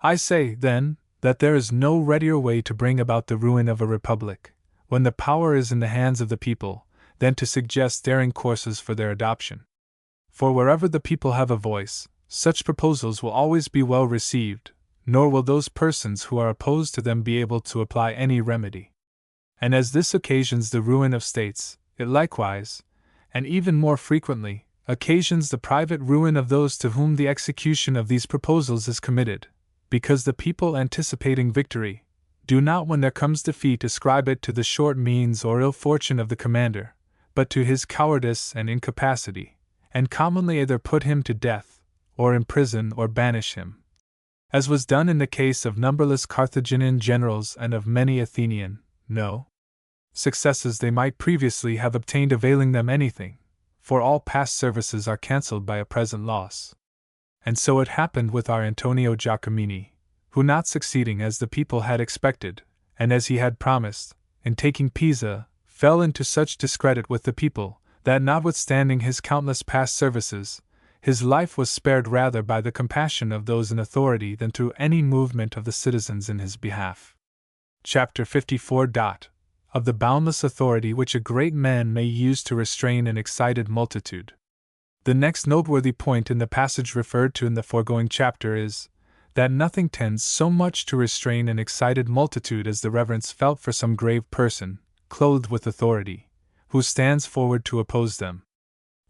I say, then, that there is no readier way to bring about the ruin of a republic, when the power is in the hands of the people, than to suggest daring courses for their adoption. For wherever the people have a voice, such proposals will always be well received, nor will those persons who are opposed to them be able to apply any remedy. And as this occasions the ruin of states, it likewise, and even more frequently, occasions the private ruin of those to whom the execution of these proposals is committed, because the people, anticipating victory, do not when there comes defeat ascribe it to the short means or ill fortune of the commander, but to his cowardice and incapacity, and commonly either put him to death, or imprison or banish him. As was done in the case of numberless Carthaginian generals and of many Athenian, successes they might previously have obtained availing them anything, for all past services are cancelled by a present loss. And so it happened with our Antonio Giacomini, who not succeeding as the people had expected, and as he had promised, in taking Pisa, fell into such discredit with the people, that notwithstanding his countless past services, his life was spared rather by the compassion of those in authority than through any movement of the citizens in his behalf. Chapter 54. Of the boundless authority which a great man may use to restrain an excited multitude. The next noteworthy point in the passage referred to in the foregoing chapter is, that nothing tends so much to restrain an excited multitude as the reverence felt for some grave person, clothed with authority, who stands forward to oppose them.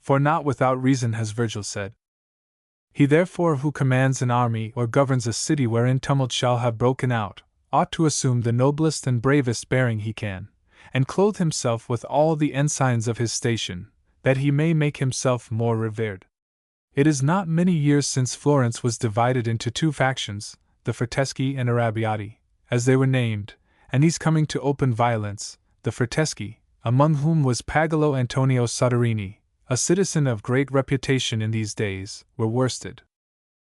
For not without reason has Virgil said, "He therefore who commands an army or governs a city wherein tumult shall have broken out, ought to assume the noblest and bravest bearing he can, and clothe himself with all the ensigns of his station, that he may make himself more revered." It is not many years since Florence was divided into two factions, the Furteschi and Arrabbiati, as they were named, and these coming to open violence, the Furteschi, among whom was Pagolo Antonio Soderini, a citizen of great reputation in these days, were worsted.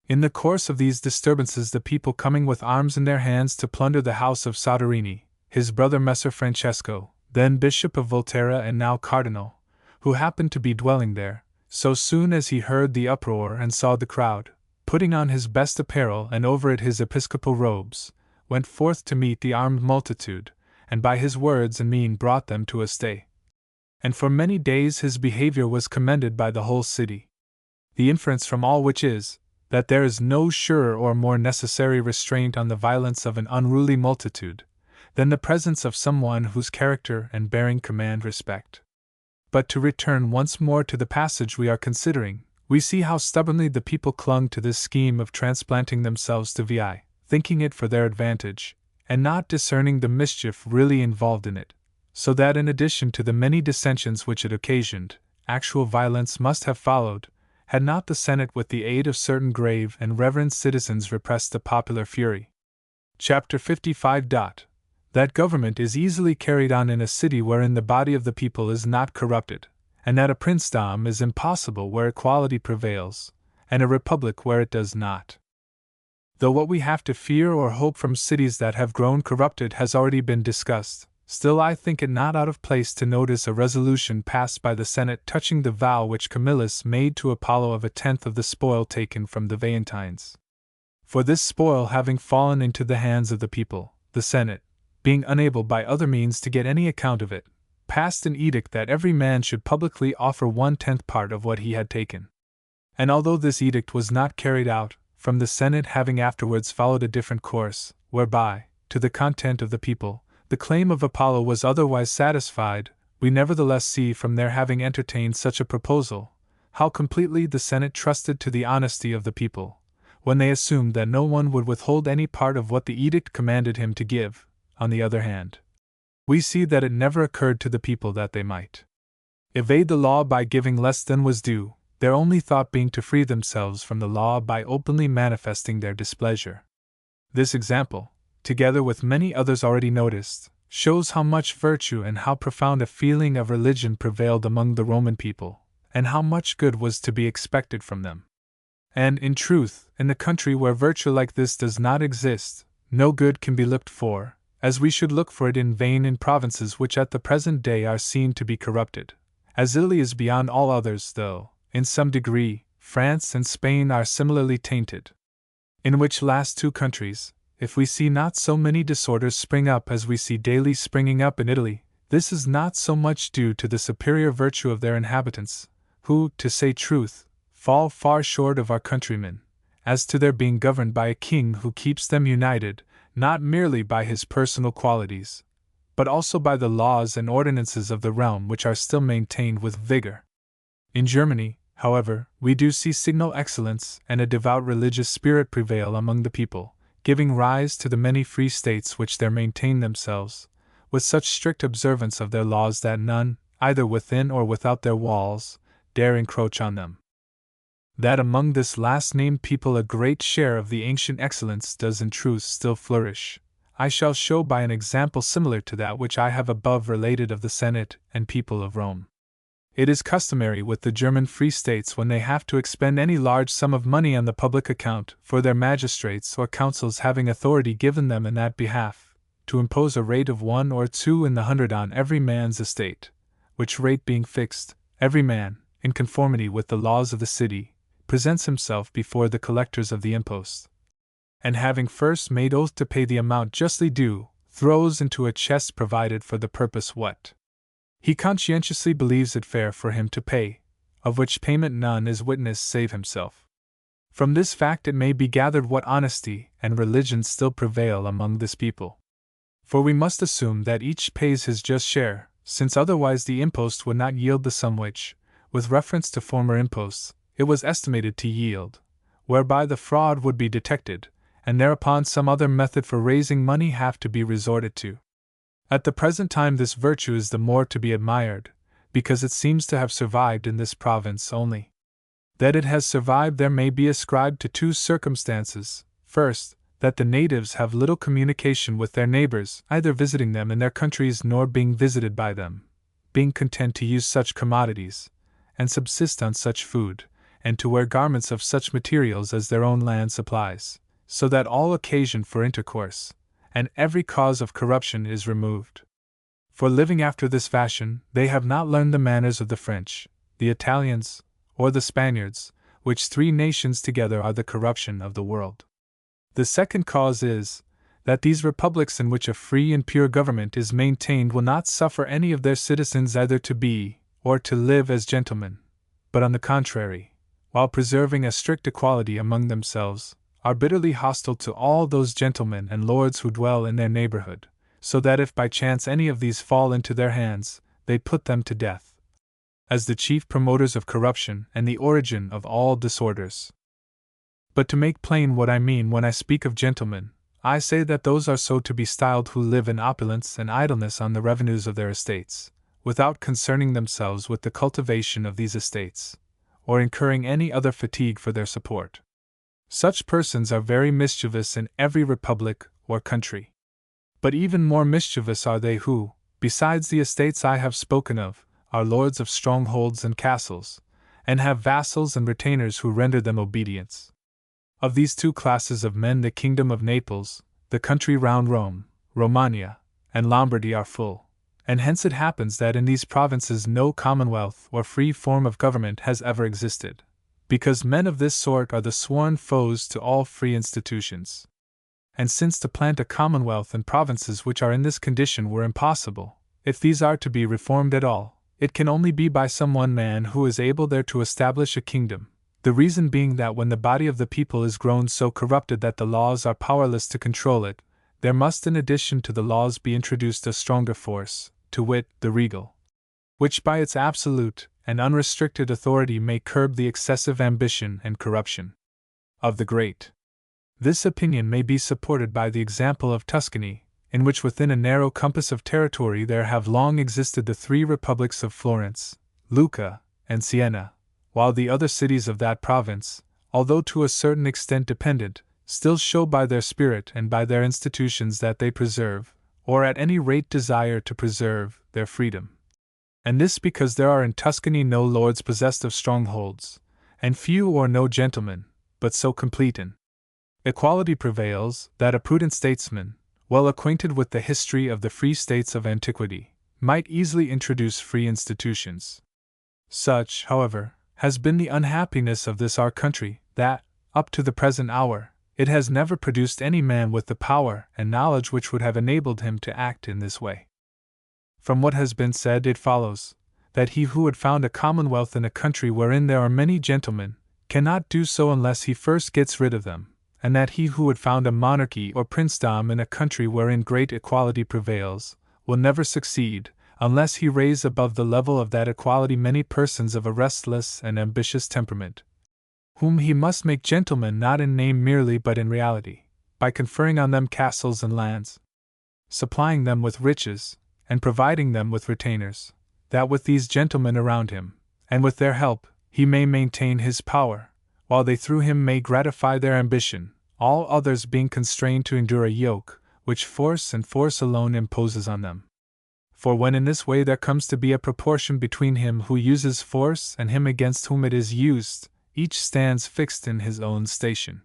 In the course of these disturbances, the people coming with arms in their hands to plunder the house of Soderini, his brother Messer Francesco, then Bishop of Volterra and now Cardinal, who happened to be dwelling there, so soon as he heard the uproar and saw the crowd, putting on his best apparel and over it his episcopal robes, went forth to meet the armed multitude, and by his words and mien brought them to a stay. And for many days his behavior was commended by the whole city. The inference from all which is, that there is no surer or more necessary restraint on the violence of an unruly multitude, than the presence of some one whose character and bearing command respect. But to return once more to the passage we are considering, we see how stubbornly the people clung to this scheme of transplanting themselves to Veii, thinking it for their advantage, and not discerning the mischief really involved in it, so that in addition to the many dissensions which it occasioned, actual violence must have followed, had not the Senate with the aid of certain grave and reverend citizens repressed the popular fury. Chapter 55. That government is easily carried on in a city wherein the body of the people is not corrupted, and that a princedom is impossible where equality prevails, and a republic where it does not. Though what we have to fear or hope from cities that have grown corrupted has already been discussed, still I think it not out of place to notice a resolution passed by the Senate touching the vow which Camillus made to Apollo of 1/10 of the spoil taken from the Veientines. For this spoil having fallen into the hands of the people, the Senate, being unable by other means to get any account of it, passed an edict that every man should publicly offer 1/10 part of what he had taken. And although this edict was not carried out, from the Senate having afterwards followed a different course, whereby, to the content of the people, the claim of Apollo was otherwise satisfied, we nevertheless see from their having entertained such a proposal, how completely the Senate trusted to the honesty of the people, when they assumed that no one would withhold any part of what the edict commanded him to give. On the other hand, we see that it never occurred to the people that they might evade the law by giving less than was due, their only thought being to free themselves from the law by openly manifesting their displeasure. This example, together with many others already noticed, shows how much virtue and how profound a feeling of religion prevailed among the Roman people, and how much good was to be expected from them. And, in truth, in a country where virtue like this does not exist, no good can be looked for, as we should look for it in vain in provinces which at the present day are seen to be corrupted, as Italy is beyond all others, though, in some degree, France and Spain are similarly tainted. In which last two countries, if we see not so many disorders spring up as we see daily springing up in Italy, this is not so much due to the superior virtue of their inhabitants, who, to say truth, fall far short of our countrymen, as to their being governed by a king who keeps them united, not merely by his personal qualities, but also by the laws and ordinances of the realm which are still maintained with vigor. In Germany, however, we do see signal excellence and a devout religious spirit prevail among the people, giving rise to the many free states which there maintain themselves, with such strict observance of their laws that none, either within or without their walls, dare encroach on them. That among this last named people a great share of the ancient excellence does in truth still flourish, I shall show by an example similar to that which I have above related of the Senate and people of Rome. It is customary with the German free states when they have to expend any large sum of money on the public account for their magistrates or councils having authority given them in that behalf, to impose a rate of 1 or 2 in the 100 on every man's estate, which rate being fixed, every man, in conformity with the laws of the city, presents himself before the collectors of the impost, and having first made oath to pay the amount justly due, throws into a chest provided for the purpose what he conscientiously believes it fair for him to pay, of which payment none is witness save himself. From this fact it may be gathered what honesty and religion still prevail among this people. For we must assume that each pays his just share, since otherwise the impost would not yield the sum which, with reference to former imposts, it was estimated to yield, whereby the fraud would be detected, and thereupon some other method for raising money have to be resorted to. At the present time this virtue is the more to be admired, because it seems to have survived in this province only. That it has survived there may be ascribed to two circumstances. First, that the natives have little communication with their neighbors, either visiting them in their countries nor being visited by them, being content to use such commodities, and subsist on such food, and to wear garments of such materials as their own land supplies, so that all occasion for intercourse, and every cause of corruption is removed. For living after this fashion, they have not learned the manners of the French, the Italians, or the Spaniards, which three nations together are the corruption of the world. The second cause is, that these republics in which a free and pure government is maintained will not suffer any of their citizens either to be, or to live as gentlemen, but on the contrary, while preserving a strict equality among themselves, are bitterly hostile to all those gentlemen and lords who dwell in their neighborhood, so that if by chance any of these fall into their hands, they put them to death, as the chief promoters of corruption and the origin of all disorders. But to make plain what I mean when I speak of gentlemen, I say that those are so to be styled who live in opulence and idleness on the revenues of their estates, without concerning themselves with the cultivation of these estates, or incurring any other fatigue for their support. Such persons are very mischievous in every republic or country. But even more mischievous are they who, besides the estates I have spoken of, are lords of strongholds and castles, and have vassals and retainers who render them obedience. Of these two classes of men the kingdom of Naples, the country round Rome, Romagna, and Lombardy are full, and hence it happens that in these provinces no commonwealth or free form of government has ever existed, because men of this sort are the sworn foes to all free institutions. And since to plant a commonwealth in provinces which are in this condition were impossible, if these are to be reformed at all, it can only be by some one man who is able there to establish a kingdom, the reason being that when the body of the people is grown so corrupted that the laws are powerless to control it, there must in addition to the laws be introduced a stronger force, to wit, the regal, which by its absolute and unrestricted authority may curb the excessive ambition and corruption of the great. This opinion may be supported by the example of Tuscany, in which within a narrow compass of territory there have long existed the three republics of Florence, Lucca, and Siena, while the other cities of that province, although to a certain extent dependent, still show by their spirit and by their institutions that they preserve, or at any rate desire to preserve, their freedom. And this because there are in Tuscany no lords possessed of strongholds, and few or no gentlemen, but so complete an equality prevails that a prudent statesman, well acquainted with the history of the free states of antiquity, might easily introduce free institutions. Such, however, has been the unhappiness of this our country, that, up to the present hour, it has never produced any man with the power and knowledge which would have enabled him to act in this way. From what has been said, it follows, that he who would found a commonwealth in a country wherein there are many gentlemen, cannot do so unless he first gets rid of them, and that he who would found a monarchy or princedom in a country wherein great equality prevails, will never succeed, unless he raise above the level of that equality many persons of a restless and ambitious temperament, whom he must make gentlemen not in name merely but in reality, by conferring on them castles and lands, supplying them with riches, and providing them with retainers, that with these gentlemen around him, and with their help, he may maintain his power, while they through him may gratify their ambition, all others being constrained to endure a yoke, which force and force alone imposes on them. For when in this way there comes to be a proportion between him who uses force and him against whom it is used, each stands fixed in his own station.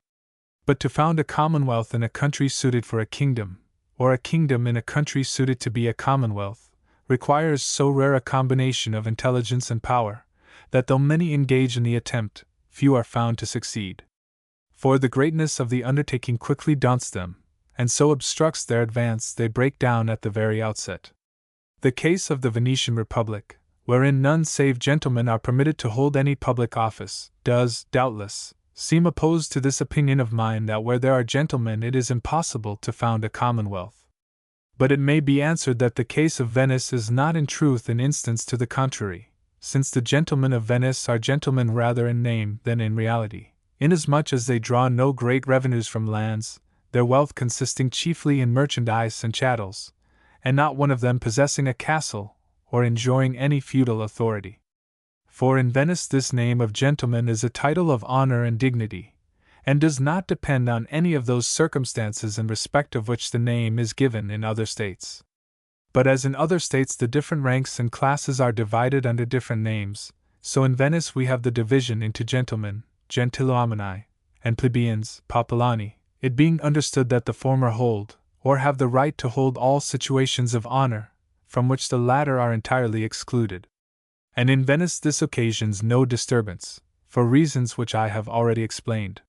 But to found a commonwealth in a country suited for a kingdom, or a kingdom in a country suited to be a commonwealth, requires so rare a combination of intelligence and power, that though many engage in the attempt, few are found to succeed. For the greatness of the undertaking quickly daunts them, and so obstructs their advance they break down at the very outset. The case of the Venetian Republic, wherein none save gentlemen are permitted to hold any public office, does, doubtless, seem opposed to this opinion of mine that where there are gentlemen it is impossible to found a commonwealth. But it may be answered that the case of Venice is not in truth an instance to the contrary, since the gentlemen of Venice are gentlemen rather in name than in reality, inasmuch as they draw no great revenues from lands, their wealth consisting chiefly in merchandise and chattels, and not one of them possessing a castle or enjoying any feudal authority. For in Venice this name of gentleman is a title of honor and dignity, and does not depend on any of those circumstances in respect of which the name is given in other states. But as in other states the different ranks and classes are divided under different names, so in Venice we have the division into gentlemen, gentilomini, and plebeians, popolani, it being understood that the former hold, or have the right to hold all situations of honor, from which the latter are entirely excluded. And in Venice this occasions no disturbance, for reasons which I have already explained.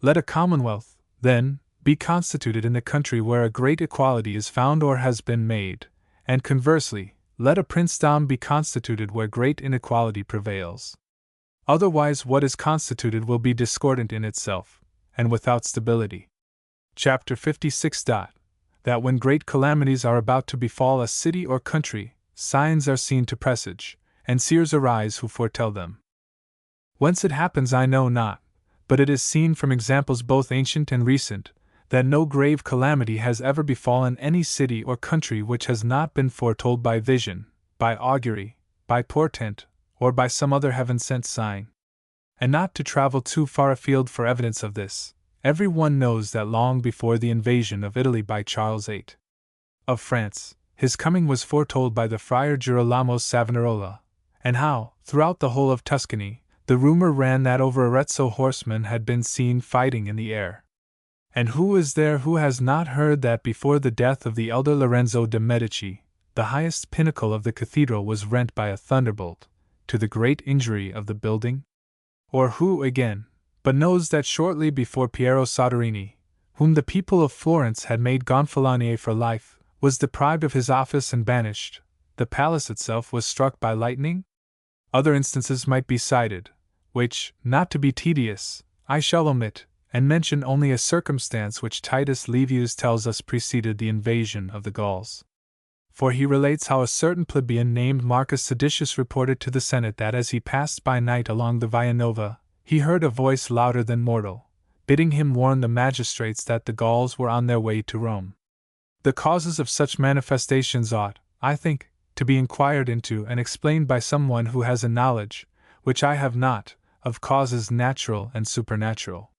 Let a commonwealth, then, be constituted in the country where a great equality is found or has been made, and conversely, let a princedom be constituted where great inequality prevails. Otherwise what is constituted will be discordant in itself, and without stability. Chapter 56. That when great calamities are about to befall a city or country, signs are seen to presage, and seers arise who foretell them. Whence it happens I know not, but it is seen from examples both ancient and recent, that no grave calamity has ever befallen any city or country which has not been foretold by vision, by augury, by portent, or by some other heaven-sent sign. And not to travel too far afield for evidence of this, every one knows that long before the invasion of Italy by Charles VIII of France, his coming was foretold by the Friar Girolamo Savonarola, and how, throughout the whole of Tuscany, the rumor ran that over Arezzo horsemen had been seen fighting in the air. And who is there who has not heard that before the death of the elder Lorenzo de' Medici, the highest pinnacle of the cathedral was rent by a thunderbolt, to the great injury of the building? Or who, again, but knows that shortly before Piero Soderini, whom the people of Florence had made Gonfalonier for life, was deprived of his office and banished, the palace itself was struck by lightning? Other instances might be cited, which, not to be tedious, I shall omit, and mention only a circumstance which Titus Livius tells us preceded the invasion of the Gauls. For he relates how a certain plebeian named Marcus Seditius reported to the Senate that as he passed by night along the Via Nova, he heard a voice louder than mortal, bidding him warn the magistrates that the Gauls were on their way to Rome. The causes of such manifestations ought, I think, to be inquired into and explained by someone who has a knowledge, which I have not, of causes natural and supernatural.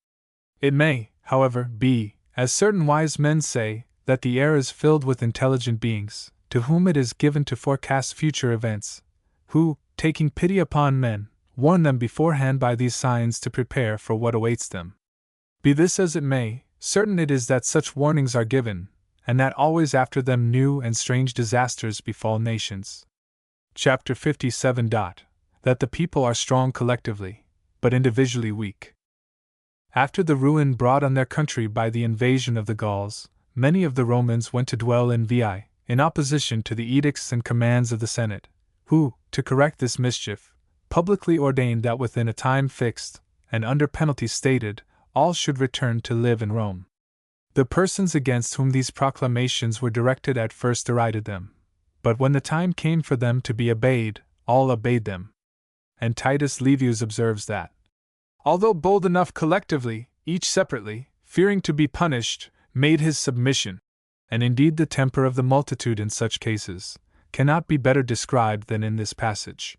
It may, however, be, as certain wise men say, that the air is filled with intelligent beings, to whom it is given to forecast future events, who, taking pity upon men, warn them beforehand by these signs to prepare for what awaits them. Be this as it may, certain it is that such warnings are given, and that always after them new and strange disasters befall nations. Chapter 57. That the people are strong collectively, but individually weak. After the ruin brought on their country by the invasion of the Gauls, many of the Romans went to dwell in Veii, in opposition to the edicts and commands of the Senate, who, to correct this mischief, publicly ordained that within a time fixed, and under penalty stated, all should return to live in Rome. The persons against whom these proclamations were directed at first derided them, but when the time came for them to be obeyed, all obeyed them. And Titus Livius observes that, although bold enough collectively, each separately, fearing to be punished, made his submission. And indeed the temper of the multitude in such cases cannot be better described than in this passage.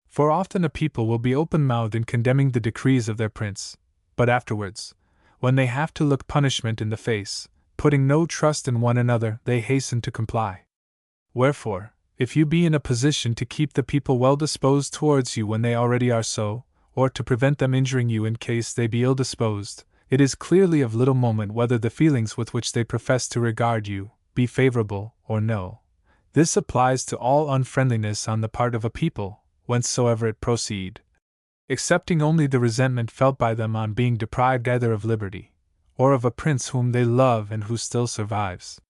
For often a people will be open-mouthed in condemning the decrees of their prince, but afterwards, when they have to look punishment in the face, putting no trust in one another, they hasten to comply. Wherefore, if you be in a position to keep the people well disposed towards you when they already are so, or to prevent them injuring you in case they be ill disposed, it is clearly of little moment whether the feelings with which they profess to regard you be favorable or no, This applies to all unfriendliness on the part of a people, whencesoever it proceed, excepting only the resentment felt by them on being deprived either of liberty, or of a prince whom they love and who still survives.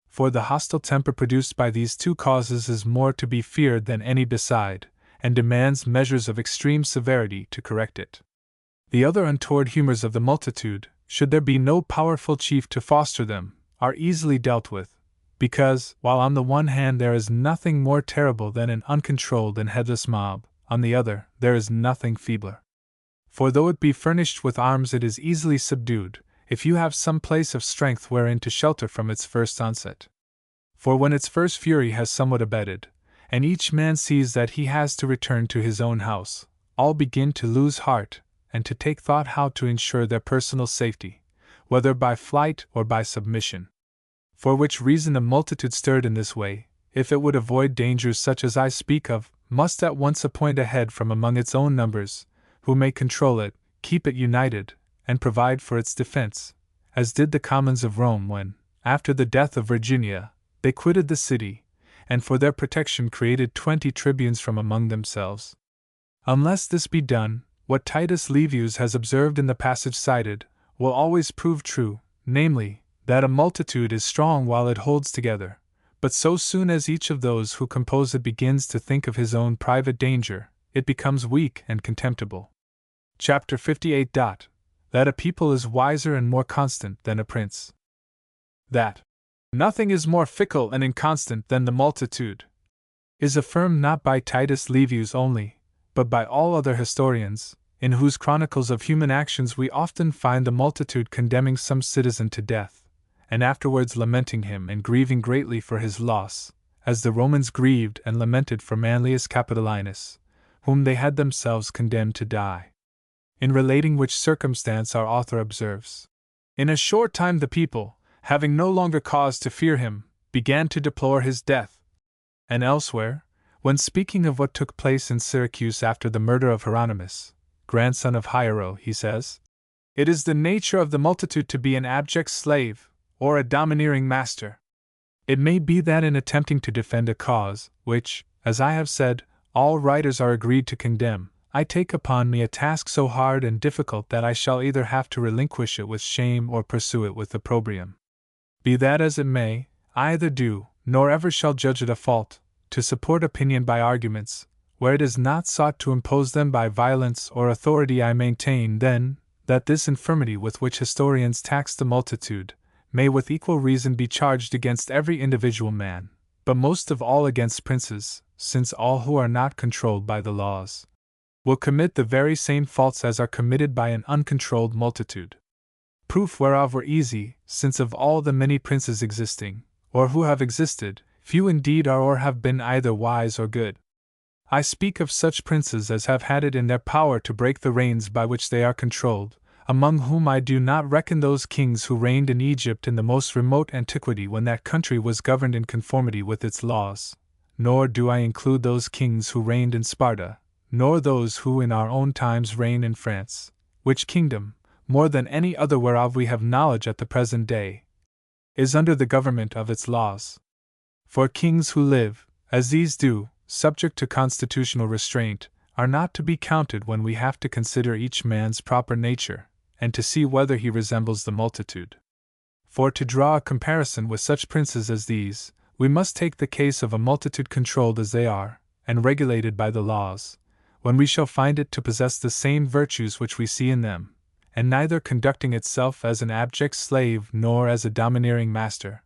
For the hostile temper produced by these two causes is more to be feared than any beside, and demands measures of extreme severity to correct it. The other untoward humors of the multitude, should there be no powerful chief to foster them, are easily dealt with, because, while on the one hand there is nothing more terrible than an uncontrolled and headless mob, on the other there is nothing feebler. For though it be furnished with arms it is easily subdued, if you have some place of strength wherein to shelter from its first onset. For when its first fury has somewhat abated, and each man sees that he has to return to his own house, all begin to lose heart, and to take thought how to ensure their personal safety, whether by flight or by submission. For which reason a multitude stirred in this way, if it would avoid dangers such as I speak of, must at once appoint a head from among its own numbers, who may control it, keep it united, and provide for its defense, as did the commons of Rome when, after the death of Virginia, they quitted the city, and for their protection created 20 tribunes from among themselves. Unless this be done, what Titus Livius has observed in the passage cited, will always prove true, namely, that a multitude is strong while it holds together, but so soon as each of those who compose it begins to think of his own private danger, it becomes weak and contemptible. Chapter 58. That a people is wiser and more constant than a prince. That nothing is more fickle and inconstant than the multitude is affirmed not by Titus Livius only, but by all other historians, in whose chronicles of human actions we often find the multitude condemning some citizen to death, and afterwards lamenting him and grieving greatly for his loss, as the Romans grieved and lamented for Manlius Capitolinus, whom they had themselves condemned to die. In relating which circumstance our author observes, "In a short time the people, having no longer cause to fear him, began to deplore his death." And elsewhere, when speaking of what took place in Syracuse after the murder of Hieronymus, grandson of Hiero, he says, "It is the nature of the multitude to be an abject slave, or a domineering master." It may be that in attempting to defend a cause, which, as I have said, all writers are agreed to condemn, I take upon me a task so hard and difficult that I shall either have to relinquish it with shame or pursue it with opprobrium. Be that as it may, I either do, nor ever shall judge it a fault, to support opinion by arguments, where it is not sought to impose them by violence or authority. I maintain, then, that this infirmity with which historians tax the multitude, may with equal reason be charged against every individual man, but most of all against princes, since all who are not controlled by the laws will commit the very same faults as are committed by an uncontrolled multitude. Proof whereof were easy, since of all the many princes existing, or who have existed, few indeed are or have been either wise or good. I speak of such princes as have had it in their power to break the reins by which they are controlled, among whom I do not reckon those kings who reigned in Egypt in the most remote antiquity when that country was governed in conformity with its laws, nor do I include those kings who reigned in Sparta, nor those who in our own times reign in France, which kingdom, more than any other whereof we have knowledge at the present day, is under the government of its laws. For kings who live, as these do, subject to constitutional restraint, are not to be counted when we have to consider each man's proper nature, and to see whether he resembles the multitude. For to draw a comparison with such princes as these, we must take the case of a multitude controlled as they are, and regulated by the laws, when we shall find it to possess the same virtues which we see in them, and neither conducting itself as an abject slave nor as a domineering master.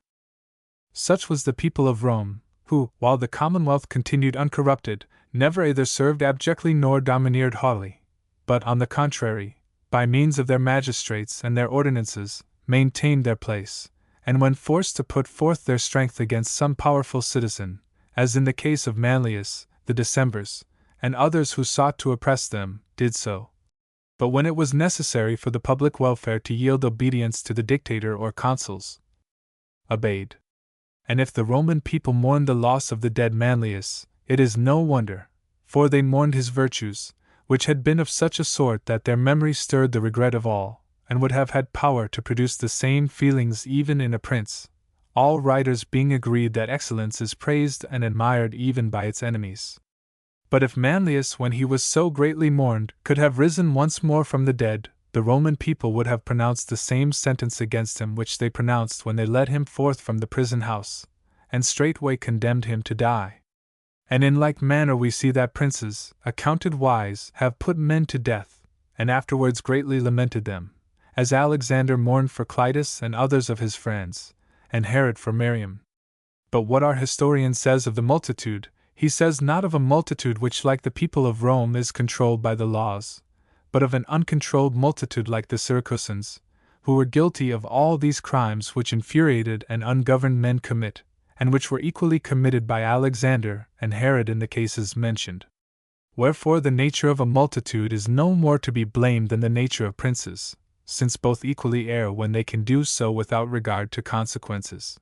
Such was the people of Rome, who, while the commonwealth continued uncorrupted, never either served abjectly nor domineered haughtily, but, on the contrary, by means of their magistrates and their ordinances, maintained their place, and when forced to put forth their strength against some powerful citizen, as in the case of Manlius, the Decemvirs, and others who sought to oppress them, did so. But when it was necessary for the public welfare to yield obedience to the dictator or consuls, obeyed. And if the Roman people mourned the loss of the dead Manlius, it is no wonder, for they mourned his virtues, which had been of such a sort that their memory stirred the regret of all, and would have had power to produce the same feelings even in a prince, all writers being agreed that excellence is praised and admired even by its enemies. But if Manlius, when he was so greatly mourned, could have risen once more from the dead, the Roman people would have pronounced the same sentence against him which they pronounced when they led him forth from the prison house, and straightway condemned him to die. And in like manner we see that princes, accounted wise, have put men to death, and afterwards greatly lamented them, as Alexander mourned for Clitus and others of his friends, and Herod for Miriam. But what our historian says of the multitude, he says not of a multitude which, like the people of Rome, is controlled by the laws, but of an uncontrolled multitude like the Syracusans, who were guilty of all these crimes which infuriated and ungoverned men commit, and which were equally committed by Alexander and Herod in the cases mentioned. Wherefore the nature of a multitude is no more to be blamed than the nature of princes, since both equally err when they can do so without regard to consequences.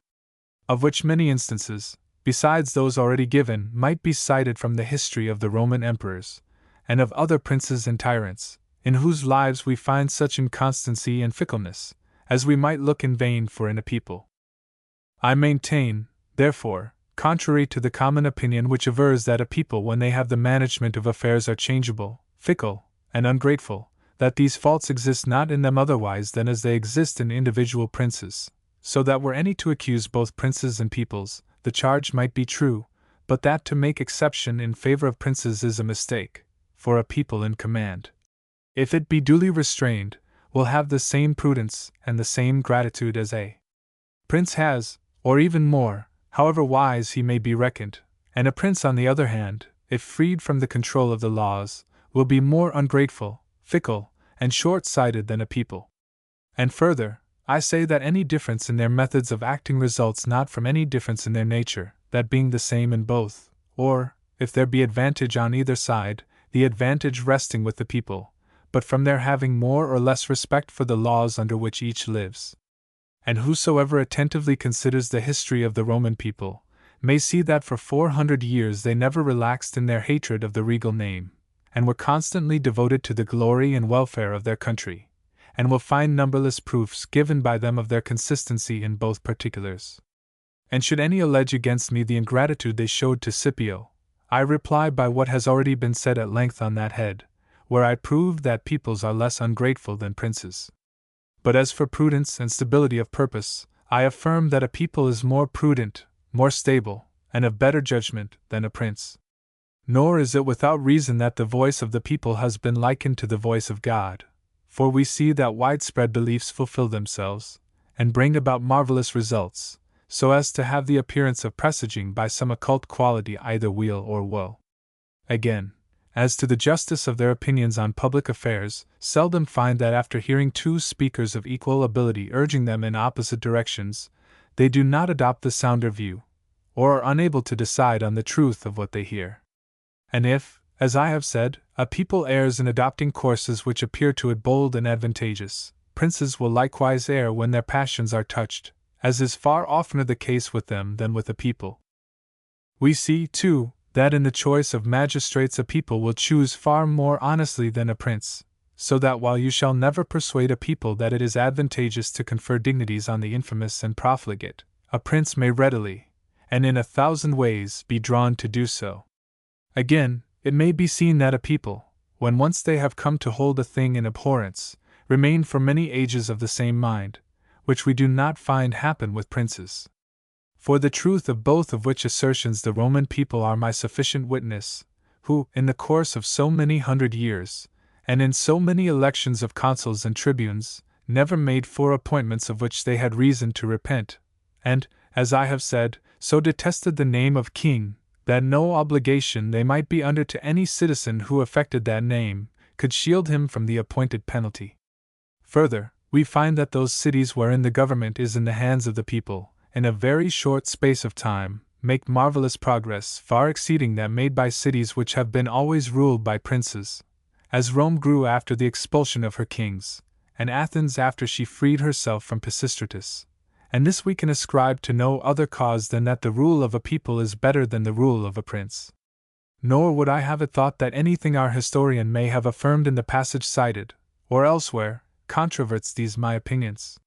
Of which many instances, besides those already given, might be cited from the history of the Roman emperors, and of other princes and tyrants, in whose lives we find such inconstancy and fickleness, as we might look in vain for in a people. I maintain, therefore, contrary to the common opinion which avers that a people when they have the management of affairs are changeable, fickle, and ungrateful, that these faults exist not in them otherwise than as they exist in individual princes, so that were any to accuse both princes and peoples, the charge might be true, but that to make exception in favor of princes is a mistake, for a people in command, if it be duly restrained, will have the same prudence and the same gratitude as a prince has, or even more, however wise he may be reckoned, and a prince, on the other hand, if freed from the control of the laws, will be more ungrateful, fickle, and short-sighted than a people. And further, I say that any difference in their methods of acting results not from any difference in their nature, that being the same in both, or, if there be advantage on either side, the advantage resting with the people, but from their having more or less respect for the laws under which each lives. And whosoever attentively considers the history of the Roman people, may see that for 400 years they never relaxed in their hatred of the regal name, and were constantly devoted to the glory and welfare of their country, and will find numberless proofs given by them of their consistency in both particulars. And should any allege against me the ingratitude they showed to Scipio, I reply by what has already been said at length on that head, where I proved that peoples are less ungrateful than princes. But as for prudence and stability of purpose, I affirm that a people is more prudent, more stable, and of better judgment than a prince. Nor is it without reason that the voice of the people has been likened to the voice of God, for we see that widespread beliefs fulfill themselves, and bring about marvelous results, so as to have the appearance of presaging by some occult quality either weal or woe. Again, as to the justice of their opinions on public affairs, seldom find that after hearing two speakers of equal ability urging them in opposite directions, they do not adopt the sounder view, or are unable to decide on the truth of what they hear. And if, as I have said, a people errs in adopting courses which appear to it bold and advantageous, princes will likewise err when their passions are touched, as is far oftener the case with them than with a people. We see, too, that in the choice of magistrates a people will choose far more honestly than a prince, so that while you shall never persuade a people that it is advantageous to confer dignities on the infamous and profligate, a prince may readily, and in 1,000 ways, be drawn to do so. Again, it may be seen that a people, when once they have come to hold a thing in abhorrence, remain for many ages of the same mind, which we do not find happen with princes. For the truth of both of which assertions the Roman people are my sufficient witness, who, in the course of so many 100 years, and in so many elections of consuls and tribunes, never made 4 appointments of which they had reason to repent, and, as I have said, so detested the name of king, that no obligation they might be under to any citizen who affected that name could shield him from the appointed penalty. Further, we find that those cities wherein the government is in the hands of the people, in a very short space of time, make marvelous progress far exceeding that made by cities which have been always ruled by princes, as Rome grew after the expulsion of her kings, and Athens after she freed herself from Pisistratus. And this we can ascribe to no other cause than that the rule of a people is better than the rule of a prince. Nor would I have it thought that anything our historian may have affirmed in the passage cited, or elsewhere, controverts these my opinions.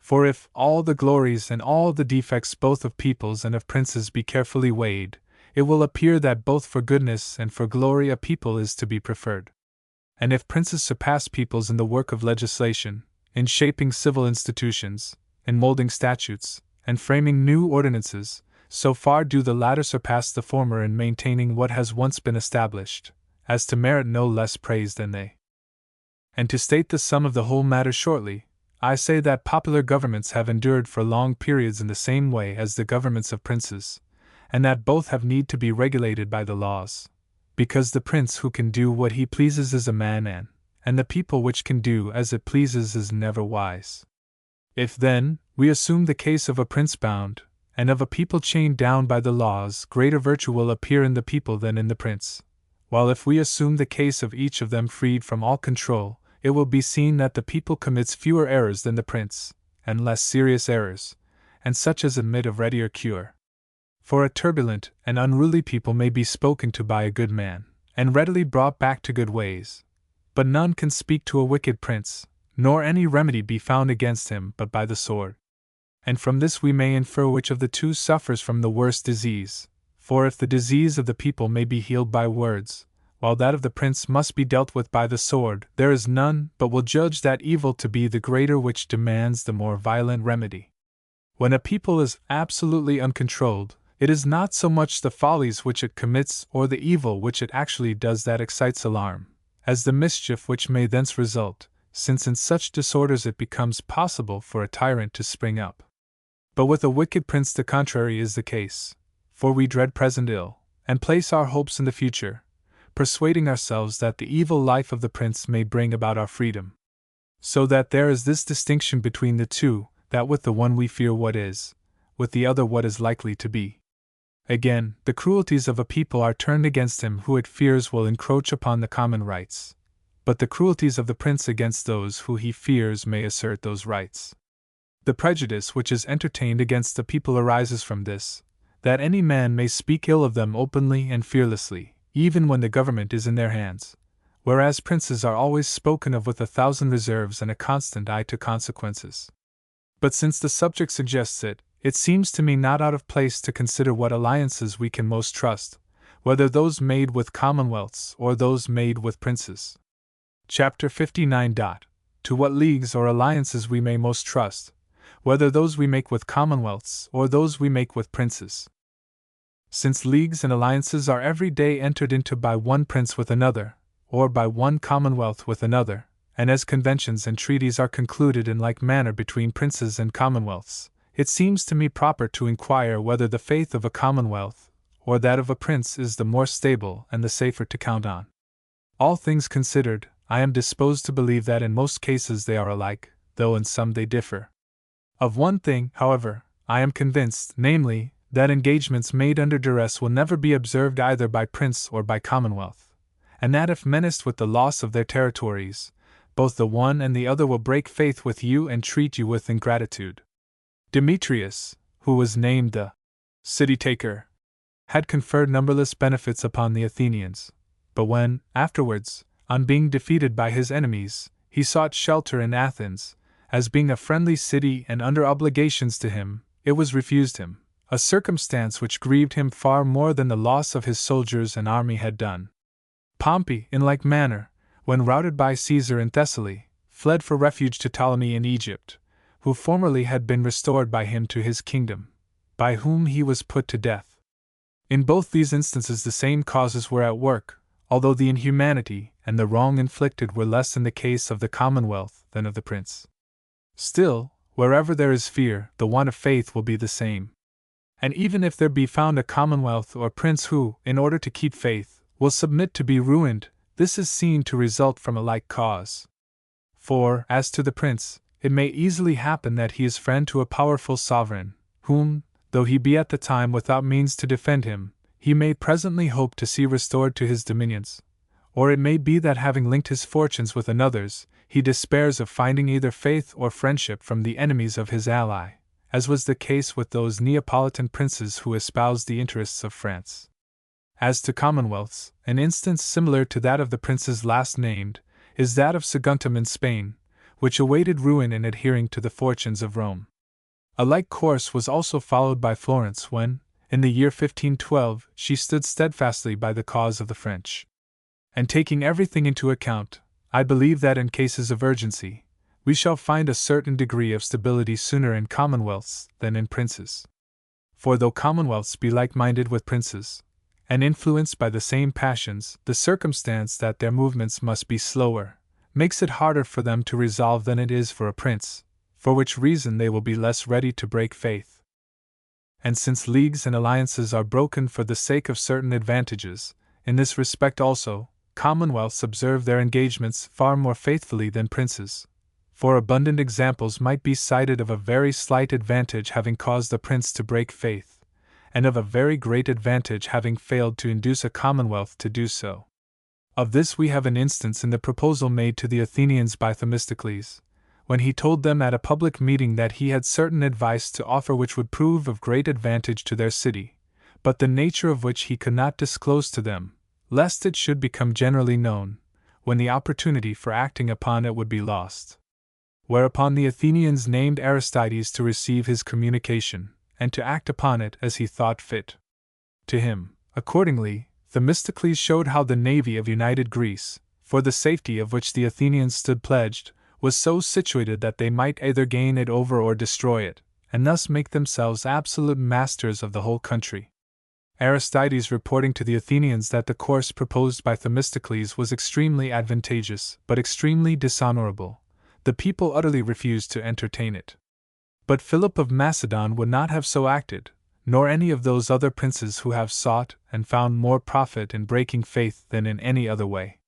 For if all the glories and all the defects both of peoples and of princes be carefully weighed, it will appear that both for goodness and for glory a people is to be preferred. And if princes surpass peoples in the work of legislation, in shaping civil institutions, in molding statutes, and framing new ordinances, so far do the latter surpass the former in maintaining what has once been established, as to merit no less praise than they. And to state the sum of the whole matter shortly, I say that popular governments have endured for long periods in the same way as the governments of princes, and that both have need to be regulated by the laws, because the prince who can do what he pleases is a man, and the people which can do as it pleases is never wise. If, then, we assume the case of a prince bound, and of a people chained down by the laws, greater virtue will appear in the people than in the prince, while if we assume the case of each of them freed from all control, it will be seen that the people commits fewer errors than the prince, and less serious errors, and such as admit of readier cure. For a turbulent and unruly people may be spoken to by a good man, and readily brought back to good ways, but none can speak to a wicked prince, nor any remedy be found against him but by the sword. And from this we may infer which of the two suffers from the worse disease, for if the disease of the people may be healed by words, while that of the prince must be dealt with by the sword, there is none but will judge that evil to be the greater which demands the more violent remedy. When a people is absolutely uncontrolled, it is not so much the follies which it commits or the evil which it actually does that excites alarm, as the mischief which may thence result, since in such disorders it becomes possible for a tyrant to spring up. But with a wicked prince the contrary is the case, for we dread present ill, and place our hopes in the future, persuading ourselves that the evil life of the prince may bring about our freedom. So that there is this distinction between the two, that with the one we fear what is, with the other what is likely to be. Again, the cruelties of a people are turned against him who it fears will encroach upon the common rights, but the cruelties of the prince against those who he fears may assert those rights. The prejudice which is entertained against the people arises from this, that any man may speak ill of them openly and fearlessly, even when the government is in their hands, whereas princes are always spoken of with 1,000 reserves and a constant eye to consequences. But since the subject suggests it, it seems to me not out of place to consider what alliances we can most trust, whether those made with commonwealths or those made with princes. Chapter 59. To what leagues or alliances we may most trust, whether those we make with commonwealths or those we make with princes. Since leagues and alliances are every day entered into by one prince with another, or by one commonwealth with another, and as conventions and treaties are concluded in like manner between princes and commonwealths, it seems to me proper to inquire whether the faith of a commonwealth, or that of a prince, is the more stable and the safer to count on. All things considered, I am disposed to believe that in most cases they are alike, though in some they differ. Of one thing, however, I am convinced, namely, that engagements made under duress will never be observed either by prince or by commonwealth, and that if menaced with the loss of their territories, both the one and the other will break faith with you and treat you with ingratitude. Demetrius, who was named the city-taker, had conferred numberless benefits upon the Athenians, but when, afterwards, on being defeated by his enemies, he sought shelter in Athens, as being a friendly city and under obligations to him, it was refused him, a circumstance which grieved him far more than the loss of his soldiers and army had done. Pompey, in like manner, when routed by Caesar in Thessaly, fled for refuge to Ptolemy in Egypt, who formerly had been restored by him to his kingdom, by whom he was put to death. In both these instances the same causes were at work, although the inhumanity and the wrong inflicted were less in the case of the commonwealth than of the prince. Still, wherever there is fear, the want of faith will be the same. And even if there be found a commonwealth or prince who, in order to keep faith, will submit to be ruined, this is seen to result from a like cause. For, as to the prince, it may easily happen that he is friend to a powerful sovereign, whom, though he be at the time without means to defend him, he may presently hope to see restored to his dominions. Or it may be that having linked his fortunes with another's, he despairs of finding either faith or friendship from the enemies of his ally, as was the case with those Neapolitan princes who espoused the interests of France. As to commonwealths, an instance similar to that of the princes last named, is that of Saguntum in Spain, which awaited ruin in adhering to the fortunes of Rome. A like course was also followed by Florence when, in the year 1512, she stood steadfastly by the cause of the French. And taking everything into account, I believe that in cases of urgency, we shall find a certain degree of stability sooner in commonwealths than in princes. For though commonwealths be like-minded with princes, and influenced by the same passions, the circumstance that their movements must be slower makes it harder for them to resolve than it is for a prince, for which reason they will be less ready to break faith. And since leagues and alliances are broken for the sake of certain advantages, in this respect also, commonwealths observe their engagements far more faithfully than princes. For abundant examples might be cited of a very slight advantage having caused a prince to break faith, and of a very great advantage having failed to induce a commonwealth to do so. Of this we have an instance in the proposal made to the Athenians by Themistocles, when he told them at a public meeting that he had certain advice to offer which would prove of great advantage to their city, but the nature of which he could not disclose to them, lest it should become generally known, when the opportunity for acting upon it would be lost. Whereupon the Athenians named Aristides to receive his communication, and to act upon it as he thought fit. To him, accordingly, Themistocles showed how the navy of united Greece, for the safety of which the Athenians stood pledged, was so situated that they might either gain it over or destroy it, and thus make themselves absolute masters of the whole country. Aristides reporting to the Athenians that the course proposed by Themistocles was extremely advantageous, but extremely dishonorable, the people utterly refused to entertain it. But Philip of Macedon would not have so acted, nor any of those other princes who have sought and found more profit in breaking faith than in any other way.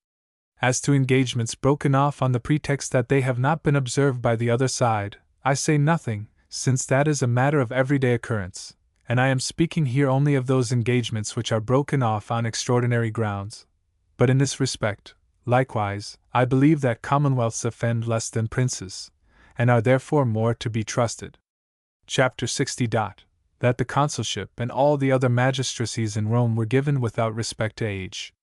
As to engagements broken off on the pretext that they have not been observed by the other side, I say nothing, since that is a matter of everyday occurrence, and I am speaking here only of those engagements which are broken off on extraordinary grounds. But in this respect, likewise, I believe that commonwealths offend less than princes, and are therefore more to be trusted. Chapter 60. That the consulship and all the other magistracies in Rome were given without respect to age.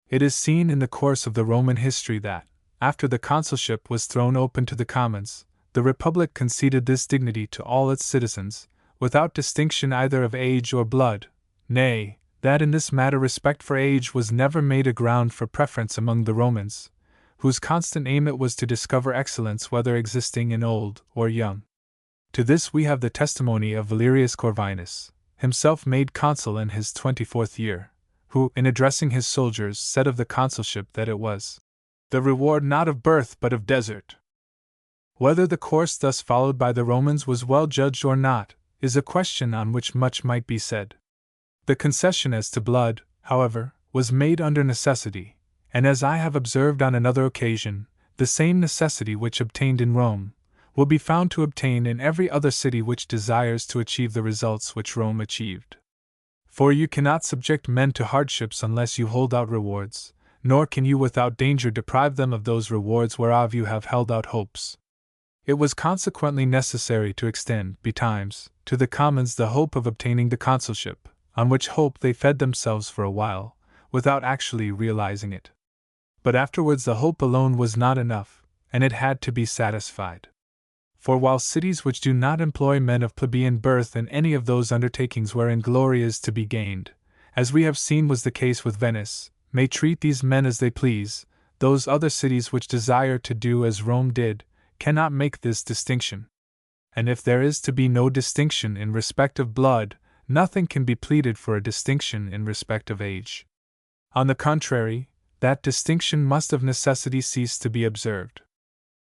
It is seen in the course of the Roman history that, after the consulship was thrown open to the commons, the Republic conceded this dignity to all its citizens, without distinction either of age or blood, nay, that in this matter respect for age was never made a ground for preference among the Romans, whose constant aim it was to discover excellence whether existing in old or young. To this we have the testimony of Valerius Corvinus, himself made consul in his 24th year, who, in addressing his soldiers, said of the consulship that it was the reward not of birth but of desert. Whether the course thus followed by the Romans was well judged or not, is a question on which much might be said. The concession as to blood, however, was made under necessity, and as I have observed on another occasion, the same necessity which obtained in Rome will be found to obtain in every other city which desires to achieve the results which Rome achieved. For you cannot subject men to hardships unless you hold out rewards, nor can you without danger deprive them of those rewards whereof you have held out hopes. It was consequently necessary to extend, betimes, to the commons the hope of obtaining the consulship, on which hope they fed themselves for a while, without actually realizing it. But afterwards the hope alone was not enough, and it had to be satisfied. For while cities which do not employ men of plebeian birth in any of those undertakings wherein glory is to be gained, as we have seen was the case with Venice, may treat these men as they please, those other cities which desire to do as Rome did, cannot make this distinction. And if there is to be no distinction in respect of blood, nothing can be pleaded for a distinction in respect of age. On the contrary, that distinction must of necessity cease to be observed.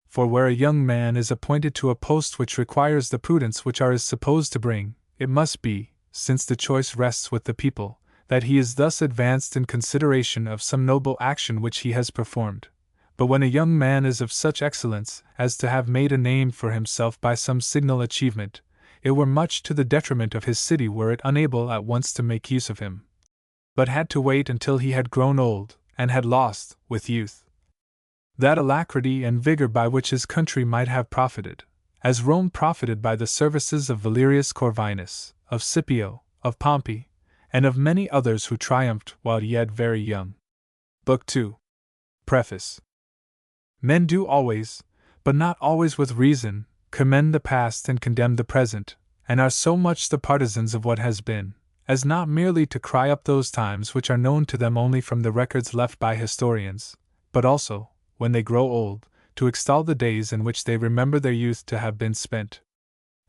For where a young man is appointed to a post which requires the prudence which is supposed to bring, it must be, since the choice rests with the people, that he is thus advanced in consideration of some noble action which he has performed. But when a young man is of such excellence as to have made a name for himself by some signal achievement, it were much to the detriment of his city were it unable at once to make use of him, but had to wait until he had grown old, and had lost, with youth, that alacrity and vigor by which his country might have profited, as Rome profited by the services of Valerius Corvinus, of Scipio, of Pompey, and of many others who triumphed while yet very young. Book 2. Preface. Men do always, but not always with reason, commend the past and condemn the present, and are so much the partisans of what has been, as not merely to cry up those times which are known to them only from the records left by historians, but also, when they grow old, to extol the days in which they remember their youth to have been spent.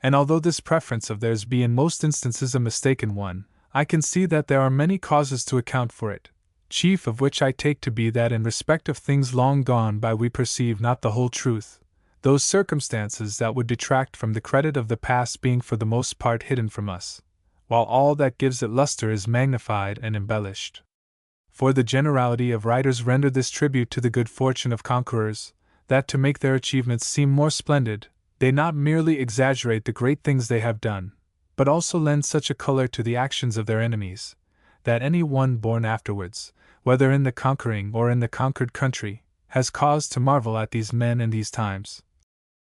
And although this preference of theirs be in most instances a mistaken one, I can see that there are many causes to account for it, chief of which I take to be that in respect of things long gone by we perceive not the whole truth, those circumstances that would detract from the credit of the past being for the most part hidden from us, while all that gives it lustre is magnified and embellished. For the generality of writers render this tribute to the good fortune of conquerors, that to make their achievements seem more splendid, they not merely exaggerate the great things they have done, but also lend such a color to the actions of their enemies, that any one born afterwards, whether in the conquering or in the conquered country, has cause to marvel at these men in these times,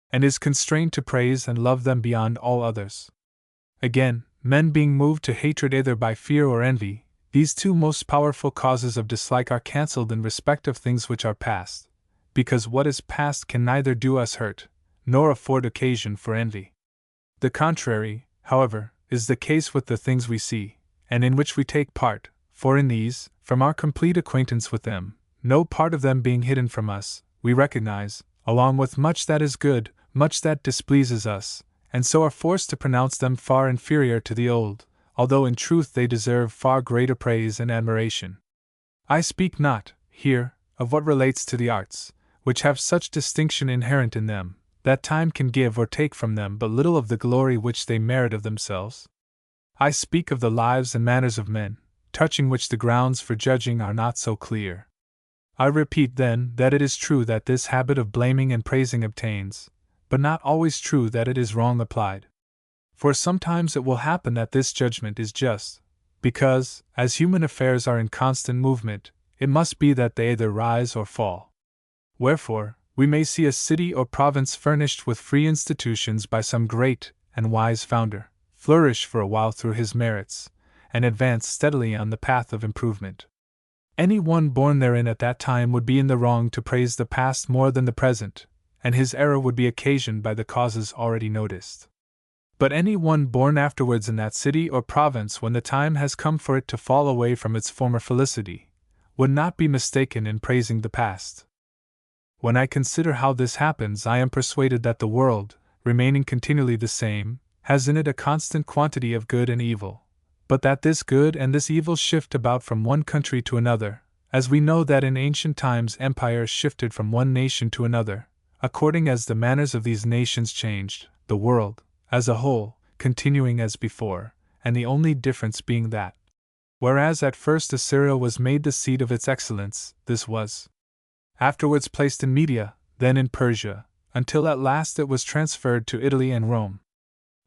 and is constrained to praise and love them beyond all others. Again, men being moved to hatred either by fear or envy, these two most powerful causes of dislike are cancelled in respect of things which are past, because what is past can neither do us hurt, nor afford occasion for envy. The contrary, however, is the case with the things we see, and in which we take part, for in these, from our complete acquaintance with them, no part of them being hidden from us, we recognize, along with much that is good, much that displeases us, and so are forced to pronounce them far inferior to the old, although in truth they deserve far greater praise and admiration. I speak not, here, of what relates to the arts, which have such distinction inherent in them, that time can give or take from them but little of the glory which they merit of themselves. I speak of the lives and manners of men, touching which the grounds for judging are not so clear. I repeat, then, that it is true that this habit of blaming and praising obtains, but not always true that it is wrong applied. For sometimes it will happen that this judgment is just, because, as human affairs are in constant movement, it must be that they either rise or fall. Wherefore, we may see a city or province furnished with free institutions by some great and wise founder, flourish for a while through his merits, and advance steadily on the path of improvement. Any one born therein at that time would be in the wrong to praise the past more than the present, and his error would be occasioned by the causes already noticed. But any one born afterwards in that city or province when the time has come for it to fall away from its former felicity, would not be mistaken in praising the past. When I consider how this happens, I am persuaded that the world, remaining continually the same, has in it a constant quantity of good and evil, but that this good and this evil shift about from one country to another, as we know that in ancient times empires shifted from one nation to another, according as the manners of these nations changed, the world, as a whole, continuing as before, and the only difference being that, whereas at first Assyria was made the seat of its excellence, this was afterwards placed in Media, then in Persia, until at last it was transferred to Italy and Rome.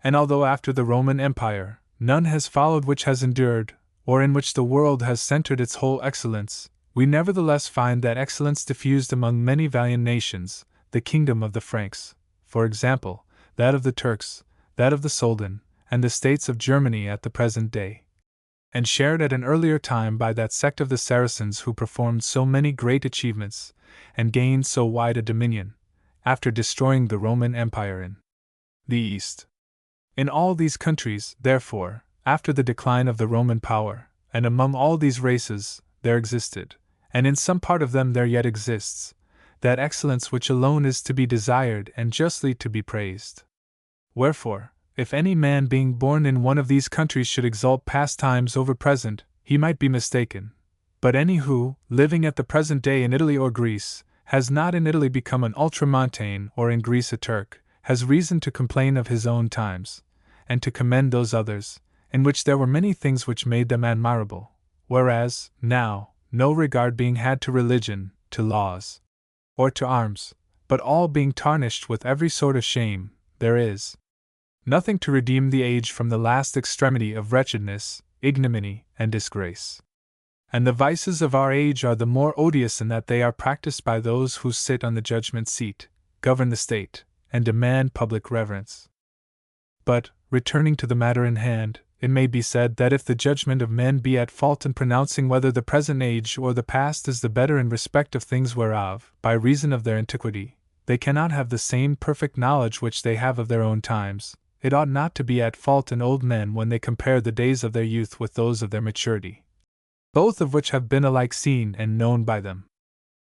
And although after the Roman Empire, none has followed which has endured, or in which the world has centered its whole excellence, we nevertheless find that excellence diffused among many valiant nations, the kingdom of the Franks, for example, that of the Turks, that of the Soldan, and the states of Germany at the present day, and shared at an earlier time by that sect of the Saracens who performed so many great achievements, and gained so wide a dominion, after destroying the Roman Empire in the East. In all these countries, therefore, after the decline of the Roman power, and among all these races, there existed, and in some part of them there yet exists, that excellence which alone is to be desired and justly to be praised. Wherefore, if any man being born in one of these countries should exalt past times over present, he might be mistaken. But any who, living at the present day in Italy or Greece, has not in Italy become an ultramontane or in Greece a Turk, has reason to complain of his own times, and to commend those others, in which there were many things which made them admirable, whereas, now, no regard being had to religion, to laws, or to arms, but all being tarnished with every sort of shame, there is nothing to redeem the age from the last extremity of wretchedness, ignominy, and disgrace. And the vices of our age are the more odious in that they are practiced by those who sit on the judgment seat, govern the state, and demand public reverence. But, returning to the matter in hand, it may be said that if the judgment of men be at fault in pronouncing whether the present age or the past is the better in respect of things whereof, by reason of their antiquity, they cannot have the same perfect knowledge which they have of their own times. It ought not to be at fault in old men when they compare the days of their youth with those of their maturity, both of which have been alike seen and known by them.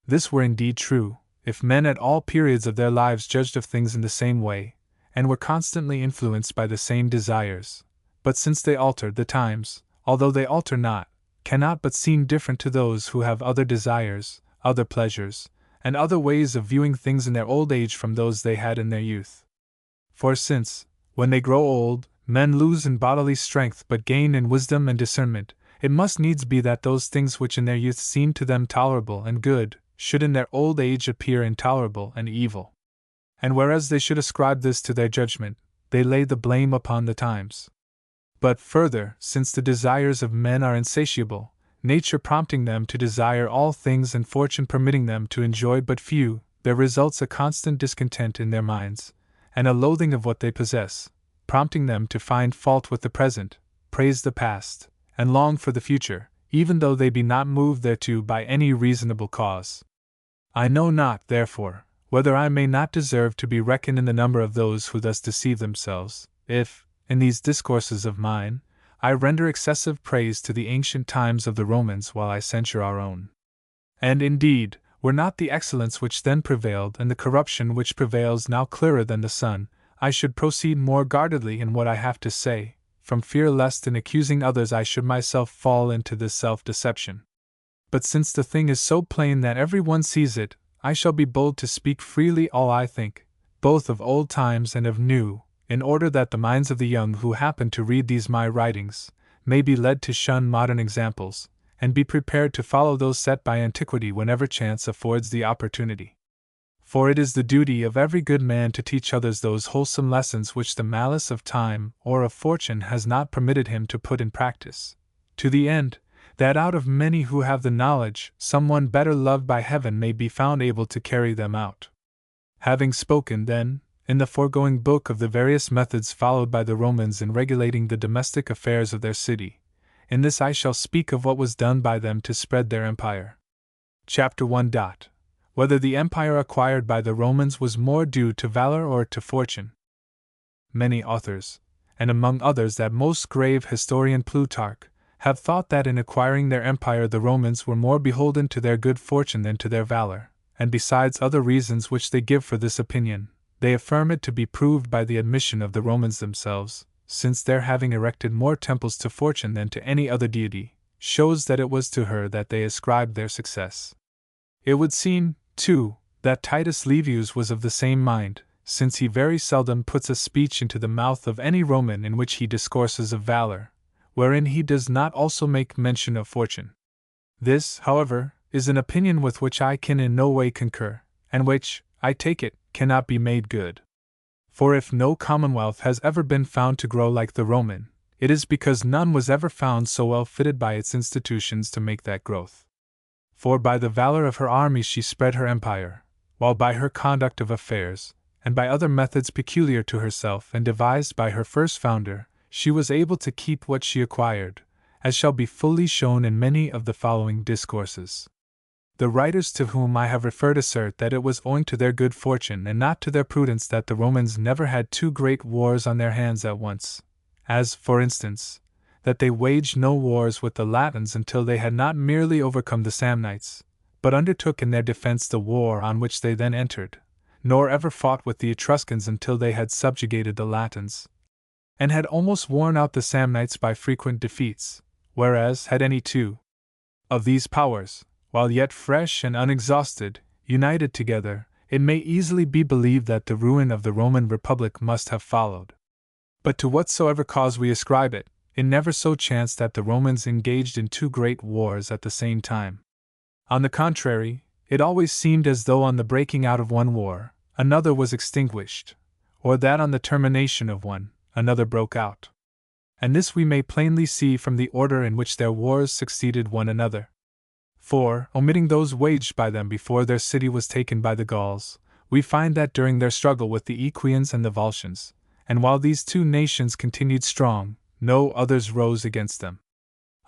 This were indeed true, if men at all periods of their lives judged of things in the same way, and were constantly influenced by the same desires. But since they alter, the times, although they alter not, cannot but seem different to those who have other desires, other pleasures, and other ways of viewing things in their old age from those they had in their youth. For since, when they grow old, men lose in bodily strength but gain in wisdom and discernment, it must needs be that those things which in their youth seemed to them tolerable and good, should in their old age appear intolerable and evil. And whereas they should ascribe this to their judgment, they lay the blame upon the times. But further, since the desires of men are insatiable, nature prompting them to desire all things and fortune permitting them to enjoy but few, there results a constant discontent in their minds, and a loathing of what they possess, prompting them to find fault with the present, praise the past, and long for the future, even though they be not moved thereto by any reasonable cause. I know not, therefore, whether I may not deserve to be reckoned in the number of those who thus deceive themselves, if, in these discourses of mine, I render excessive praise to the ancient times of the Romans while I censure our own. And indeed, were not the excellence which then prevailed and the corruption which prevails now clearer than the sun, I should proceed more guardedly in what I have to say, from fear lest in accusing others I should myself fall into this self-deception. But since the thing is so plain that every one sees it, I shall be bold to speak freely all I think, both of old times and of new, in order that the minds of the young who happen to read these my writings may be led to shun modern examples, and be prepared to follow those set by antiquity whenever chance affords the opportunity. For it is the duty of every good man to teach others those wholesome lessons which the malice of time or of fortune has not permitted him to put in practice, to the end that out of many who have the knowledge, some one better loved by heaven may be found able to carry them out. Having spoken, then, in the foregoing book of the various methods followed by the Romans in regulating the domestic affairs of their city, in this I shall speak of what was done by them to spread their empire. Chapter 1. Whether the empire acquired by the Romans was more due to valor or to fortune. Many authors, and among others that most grave historian Plutarch, have thought that in acquiring their empire the Romans were more beholden to their good fortune than to their valor, and besides other reasons which they give for this opinion, they affirm it to be proved by the admission of the Romans themselves, since their having erected more temples to fortune than to any other deity, shows that it was to her that they ascribed their success. It would seem, too, that Titus Livius was of the same mind, since he very seldom puts a speech into the mouth of any Roman in which he discourses of valor, wherein he does not also make mention of fortune. This, however, is an opinion with which I can in no way concur, and which, I take it, cannot be made good. For if no commonwealth has ever been found to grow like the Roman, it is because none was ever found so well fitted by its institutions to make that growth. For by the valor of her armies she spread her empire, while by her conduct of affairs, and by other methods peculiar to herself and devised by her first founder, she was able to keep what she acquired, as shall be fully shown in many of the following discourses. The writers to whom I have referred assert that it was owing to their good fortune and not to their prudence that the Romans never had two great wars on their hands at once, as, for instance, that they waged no wars with the Latins until they had not merely overcome the Samnites, but undertook in their defense the war on which they then entered, nor ever fought with the Etruscans until they had subjugated the Latins, and had almost worn out the Samnites by frequent defeats, whereas had any two of these powers, while yet fresh and unexhausted, united together, it may easily be believed that the ruin of the Roman Republic must have followed. But to whatsoever cause we ascribe it, it never so chanced that the Romans engaged in two great wars at the same time. On the contrary, it always seemed as though on the breaking out of one war, another was extinguished, or that on the termination of one, another broke out. And this we may plainly see from the order in which their wars succeeded one another. For, omitting those waged by them before their city was taken by the Gauls, we find that during their struggle with the Equians and the Volscians, and while these two nations continued strong, no others rose against them.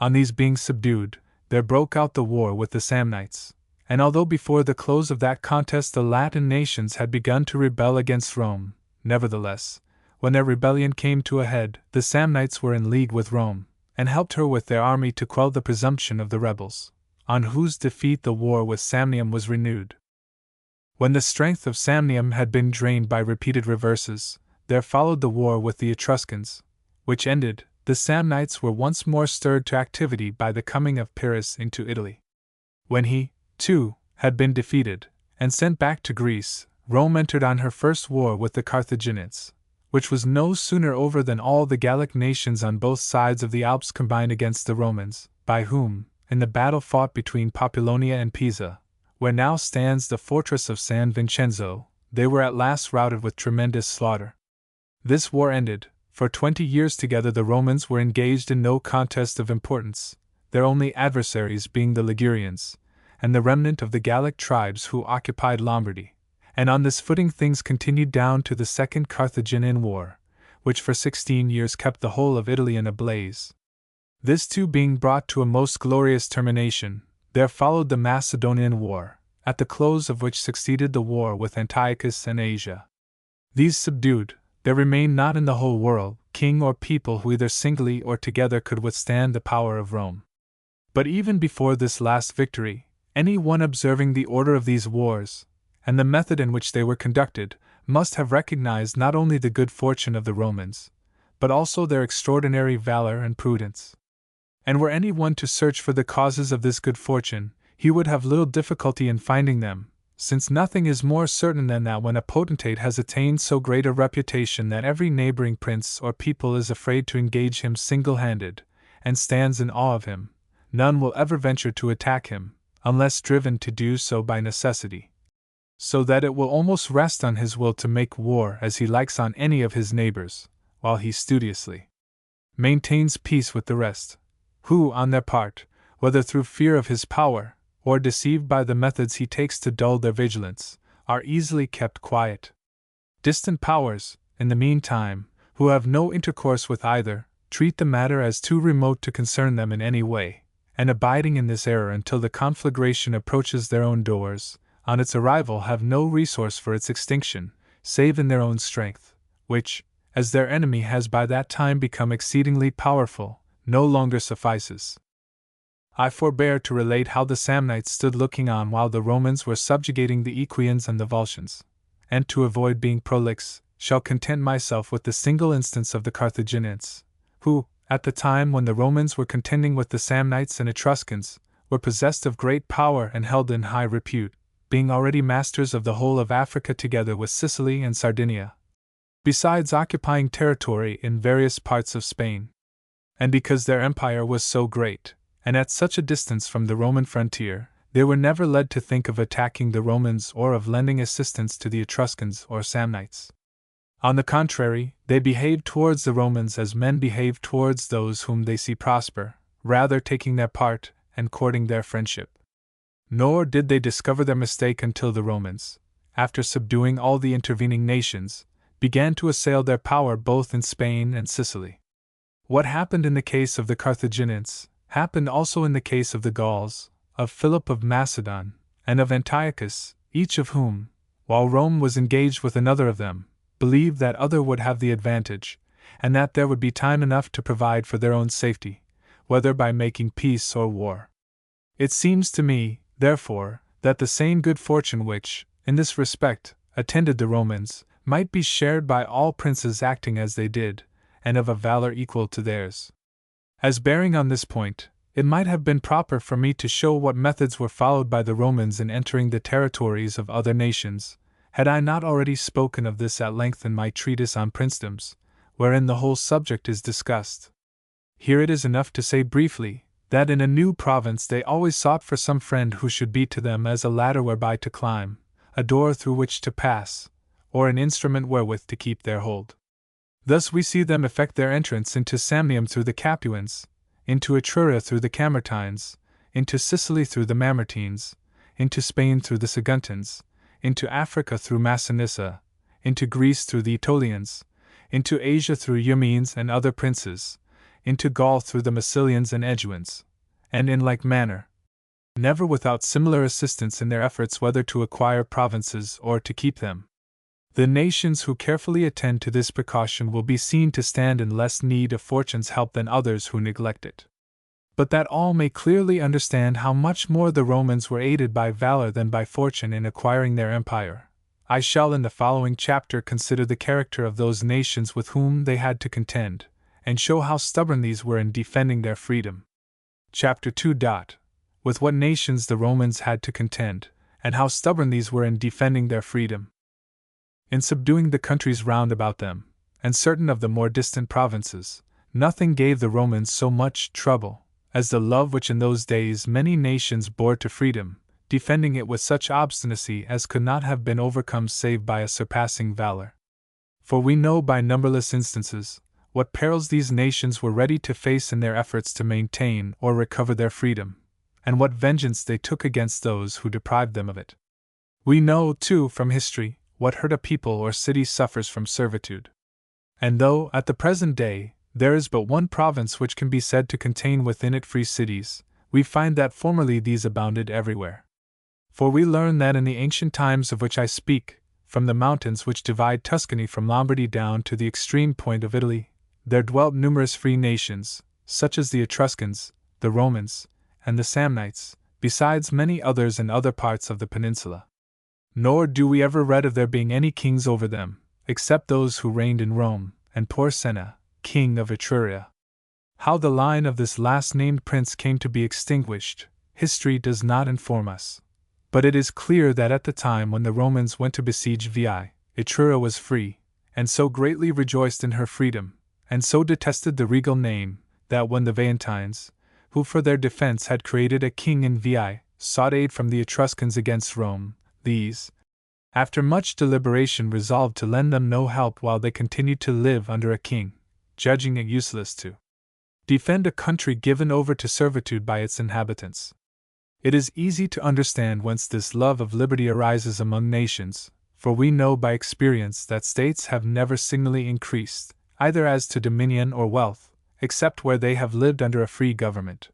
On these being subdued, there broke out the war with the Samnites, and although before the close of that contest the Latin nations had begun to rebel against Rome, nevertheless, when their rebellion came to a head, the Samnites were in league with Rome, and helped her with their army to quell the presumption of the rebels, on whose defeat the war with Samnium was renewed. When the strength of Samnium had been drained by repeated reverses, there followed the war with the Etruscans, which ended. The Samnites were once more stirred to activity by the coming of Pyrrhus into Italy. When he, too, had been defeated, and sent back to Greece, Rome entered on her first war with the Carthaginians, which was no sooner over than all the Gallic nations on both sides of the Alps combined against the Romans, by whom, in the battle fought between Populonia and Pisa, where now stands the fortress of San Vincenzo, they were at last routed with tremendous slaughter. This war ended. For 20 years together the Romans were engaged in no contest of importance, their only adversaries being the Ligurians, and the remnant of the Gallic tribes who occupied Lombardy, and on this footing things continued down to the Second Carthaginian War, which for 16 years kept the whole of Italy in a blaze. This too being brought to a most glorious termination, there followed the Macedonian War, at the close of which succeeded the war with Antiochus and Asia. These subdued, there remained not in the whole world king or people who either singly or together could withstand the power of Rome. But even before this last victory, any one observing the order of these wars, and the method in which they were conducted, must have recognized not only the good fortune of the Romans, but also their extraordinary valor and prudence. And were any one to search for the causes of this good fortune, he would have little difficulty in finding them, since nothing is more certain than that when a potentate has attained so great a reputation that every neighboring prince or people is afraid to engage him single-handed, and stands in awe of him, none will ever venture to attack him, unless driven to do so by necessity. So that it will almost rest on his will to make war as he likes on any of his neighbors, while he studiously maintains peace with the rest, who, on their part, whether through fear of his power, or deceived by the methods he takes to dull their vigilance, are easily kept quiet. Distant powers, in the meantime, who have no intercourse with either, treat the matter as too remote to concern them in any way, and abiding in this error until the conflagration approaches their own doors, on its arrival have no resource for its extinction, save in their own strength, which, as their enemy has by that time become exceedingly powerful, no longer suffices. I forbear to relate how the Samnites stood looking on while the Romans were subjugating the Equians and the Volscians, and to avoid being prolix, shall content myself with the single instance of the Carthaginians, who, at the time when the Romans were contending with the Samnites and Etruscans, were possessed of great power and held in high repute, being already masters of the whole of Africa together with Sicily and Sardinia, besides occupying territory in various parts of Spain. And because their empire was so great, and at such a distance from the Roman frontier, they were never led to think of attacking the Romans or of lending assistance to the Etruscans or Samnites. On the contrary, they behaved towards the Romans as men behave towards those whom they see prosper, rather taking their part and courting their friendship. Nor did they discover their mistake until the Romans, after subduing all the intervening nations, began to assail their power both in Spain and Sicily. What happened in the case of the Carthaginians happened also in the case of the Gauls, of Philip of Macedon, and of Antiochus, each of whom, while Rome was engaged with another of them, believed that other would have the advantage, and that there would be time enough to provide for their own safety, whether by making peace or war. It seems to me, therefore, that the same good fortune which, in this respect, attended the Romans, might be shared by all princes acting as they did, and of a valor equal to theirs. As bearing on this point, it might have been proper for me to show what methods were followed by the Romans in entering the territories of other nations, had I not already spoken of this at length in my treatise on princedoms, wherein the whole subject is discussed. Here it is enough to say briefly, that in a new province they always sought for some friend who should be to them as a ladder whereby to climb, a door through which to pass, or an instrument wherewith to keep their hold. Thus we see them effect their entrance into Samnium through the Capuans, into Etruria through the Camertines, into Sicily through the Mamertines, into Spain through the Saguntines, into Africa through Massinissa, into Greece through the Aetolians, into Asia through Eumenes and other princes, into Gaul through the Massilians and Eguans, and in like manner, never without similar assistance in their efforts whether to acquire provinces or to keep them. The nations who carefully attend to this precaution will be seen to stand in less need of fortune's help than others who neglect it. But that all may clearly understand how much more the Romans were aided by valor than by fortune in acquiring their empire, I shall in the following chapter consider the character of those nations with whom they had to contend, and show how stubborn these were in defending their freedom. Chapter 2. With what nations the Romans had to contend, and how stubborn these were in defending their freedom. In subduing the countries round about them, and certain of the more distant provinces, nothing gave the Romans so much trouble as the love which in those days many nations bore to freedom, defending it with such obstinacy as could not have been overcome save by a surpassing valor. For we know by numberless instances what perils these nations were ready to face in their efforts to maintain or recover their freedom, and what vengeance they took against those who deprived them of it. We know, too, from history, what hurt a people or city suffers from servitude. And though, at the present day, there is but one province which can be said to contain within it free cities, we find that formerly these abounded everywhere. For we learn that in the ancient times of which I speak, from the mountains which divide Tuscany from Lombardy down to the extreme point of Italy, there dwelt numerous free nations, such as the Etruscans, the Romans, and the Samnites, besides many others in other parts of the peninsula. Nor do we ever read of there being any kings over them, except those who reigned in Rome, and Porsenna, king of Etruria. How the line of this last-named prince came to be extinguished, history does not inform us. But it is clear that at the time when the Romans went to besiege Veii, Etruria was free, and so greatly rejoiced in her freedom, and so detested the regal name, that when the Veientines, who for their defense had created a king in Veii, sought aid from the Etruscans against Rome, these, after much deliberation, resolved to lend them no help while they continued to live under a king, judging it useless to defend a country given over to servitude by its inhabitants. It is easy to understand whence this love of liberty arises among nations, for we know by experience that states have never signally increased, either as to dominion or wealth, except where they have lived under a free government.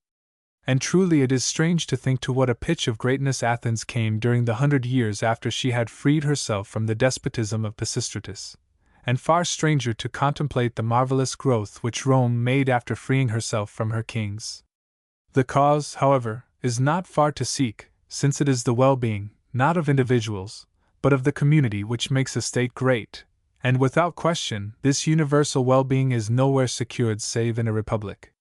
And truly it is strange to think to what a pitch of greatness Athens came during the 100 years after she had freed herself from the despotism of Pisistratus, and far stranger to contemplate the marvelous growth which Rome made after freeing herself from her kings. The cause, however, is not far to seek, since it is the well-being, not of individuals, but of the community which makes a state great, and without question, this universal well-being is nowhere secured save in a republic.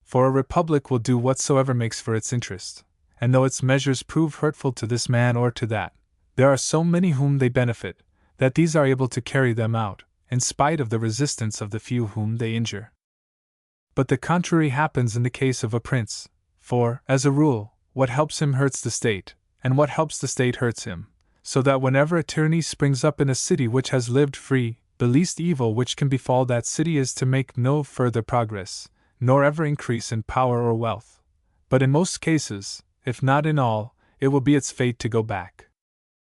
For a republic will do whatsoever makes for its interest, and though its measures prove hurtful to this man or to that, there are so many whom they benefit, that these are able to carry them out, in spite of the resistance of the few whom they injure. But the contrary happens in the case of a prince, for, as a rule, what helps him hurts the state, and what helps the state hurts him, so that whenever a tyranny springs up in a city which has lived free, the least evil which can befall that city is to make no further progress, nor ever increase in power or wealth. But in most cases, if not in all, it will be its fate to go back.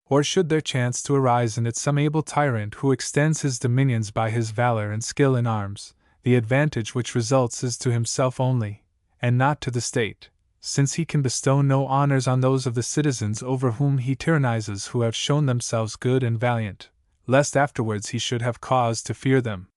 Or should there chance to arise in it some able tyrant who extends his dominions by his valor and skill in arms, the advantage which results is to himself only, and not to the state, since he can bestow no honors on those of the citizens over whom he tyrannizes who have shown themselves good and valiant, lest afterwards he should have cause to fear them.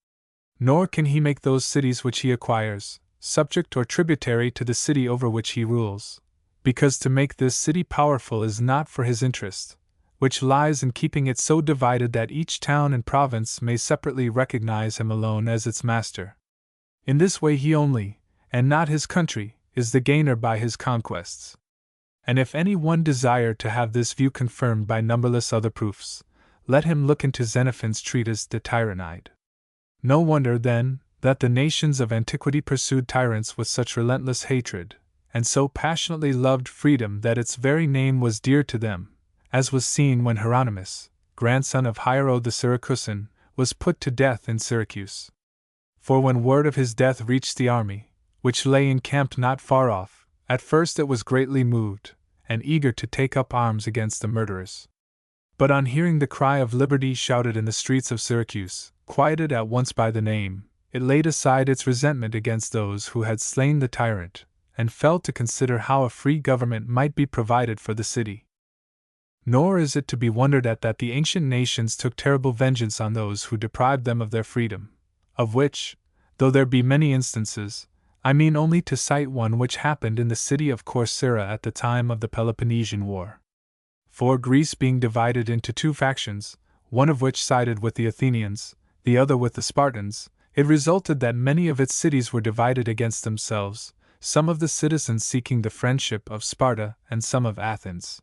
Nor can he make those cities which he acquires, subject or tributary to the city over which he rules, because to make this city powerful is not for his interest, which lies in keeping it so divided that each town and province may separately recognize him alone as its master. In this way he only, and not his country, is the gainer by his conquests. And if any one desire to have this view confirmed by numberless other proofs, let him look into Xenophon's treatise De Tyrannide. No wonder, then, that the nations of antiquity pursued tyrants with such relentless hatred, and so passionately loved freedom that its very name was dear to them, as was seen when Hieronymus, grandson of Hiero the Syracusan, was put to death in Syracuse. For when word of his death reached the army, which lay encamped not far off, at first it was greatly moved, and eager to take up arms against the murderers. But on hearing the cry of liberty shouted in the streets of Syracuse, quieted at once by the name, it laid aside its resentment against those who had slain the tyrant, and fell to consider how a free government might be provided for the city. Nor is it to be wondered at that the ancient nations took terrible vengeance on those who deprived them of their freedom, of which, though there be many instances, I mean only to cite one which happened in the city of Corcyra at the time of the Peloponnesian War. For Greece being divided into two factions, one of which sided with the Athenians, the other with the Spartans, it resulted that many of its cities were divided against themselves, some of the citizens seeking the friendship of Sparta and some of Athens.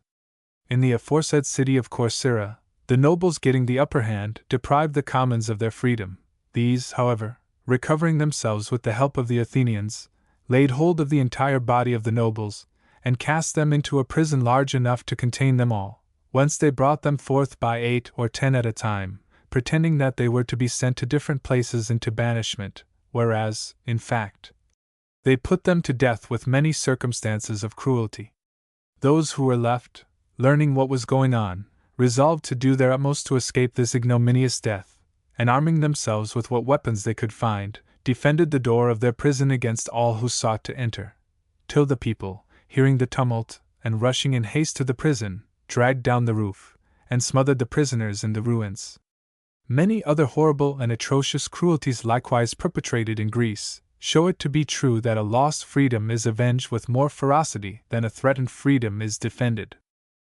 In the aforesaid city of Corcyra, the nobles getting the upper hand deprived the commons of their freedom. These, however, recovering themselves with the help of the Athenians, laid hold of the entire body of the nobles, and cast them into a prison large enough to contain them all, whence they brought them forth by 8 or 10 at a time, pretending that they were to be sent to different places into banishment, whereas, in fact, they put them to death with many circumstances of cruelty. Those who were left, learning what was going on, resolved to do their utmost to escape this ignominious death, and arming themselves with what weapons they could find, defended the door of their prison against all who sought to enter, till the people, hearing the tumult, and rushing in haste to the prison, dragged down the roof, and smothered the prisoners in the ruins. Many other horrible and atrocious cruelties likewise perpetrated in Greece show it to be true that a lost freedom is avenged with more ferocity than a threatened freedom is defended.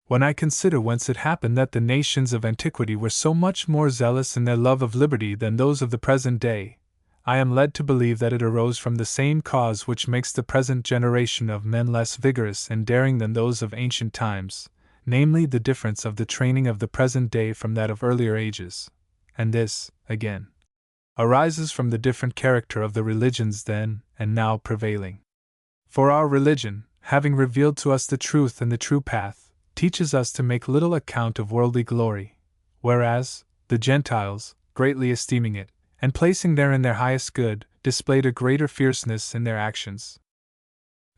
When I consider whence it happened that the nations of antiquity were so much more zealous in their love of liberty than those of the present day, I am led to believe that it arose from the same cause which makes the present generation of men less vigorous and daring than those of ancient times, namely the difference of the training of the present day from that of earlier ages. And this, again, arises from the different character of the religions then and now prevailing. For our religion, having revealed to us the truth and the true path, teaches us to make little account of worldly glory, whereas the Gentiles, greatly esteeming it, and placing therein their highest good, displayed a greater fierceness in their actions.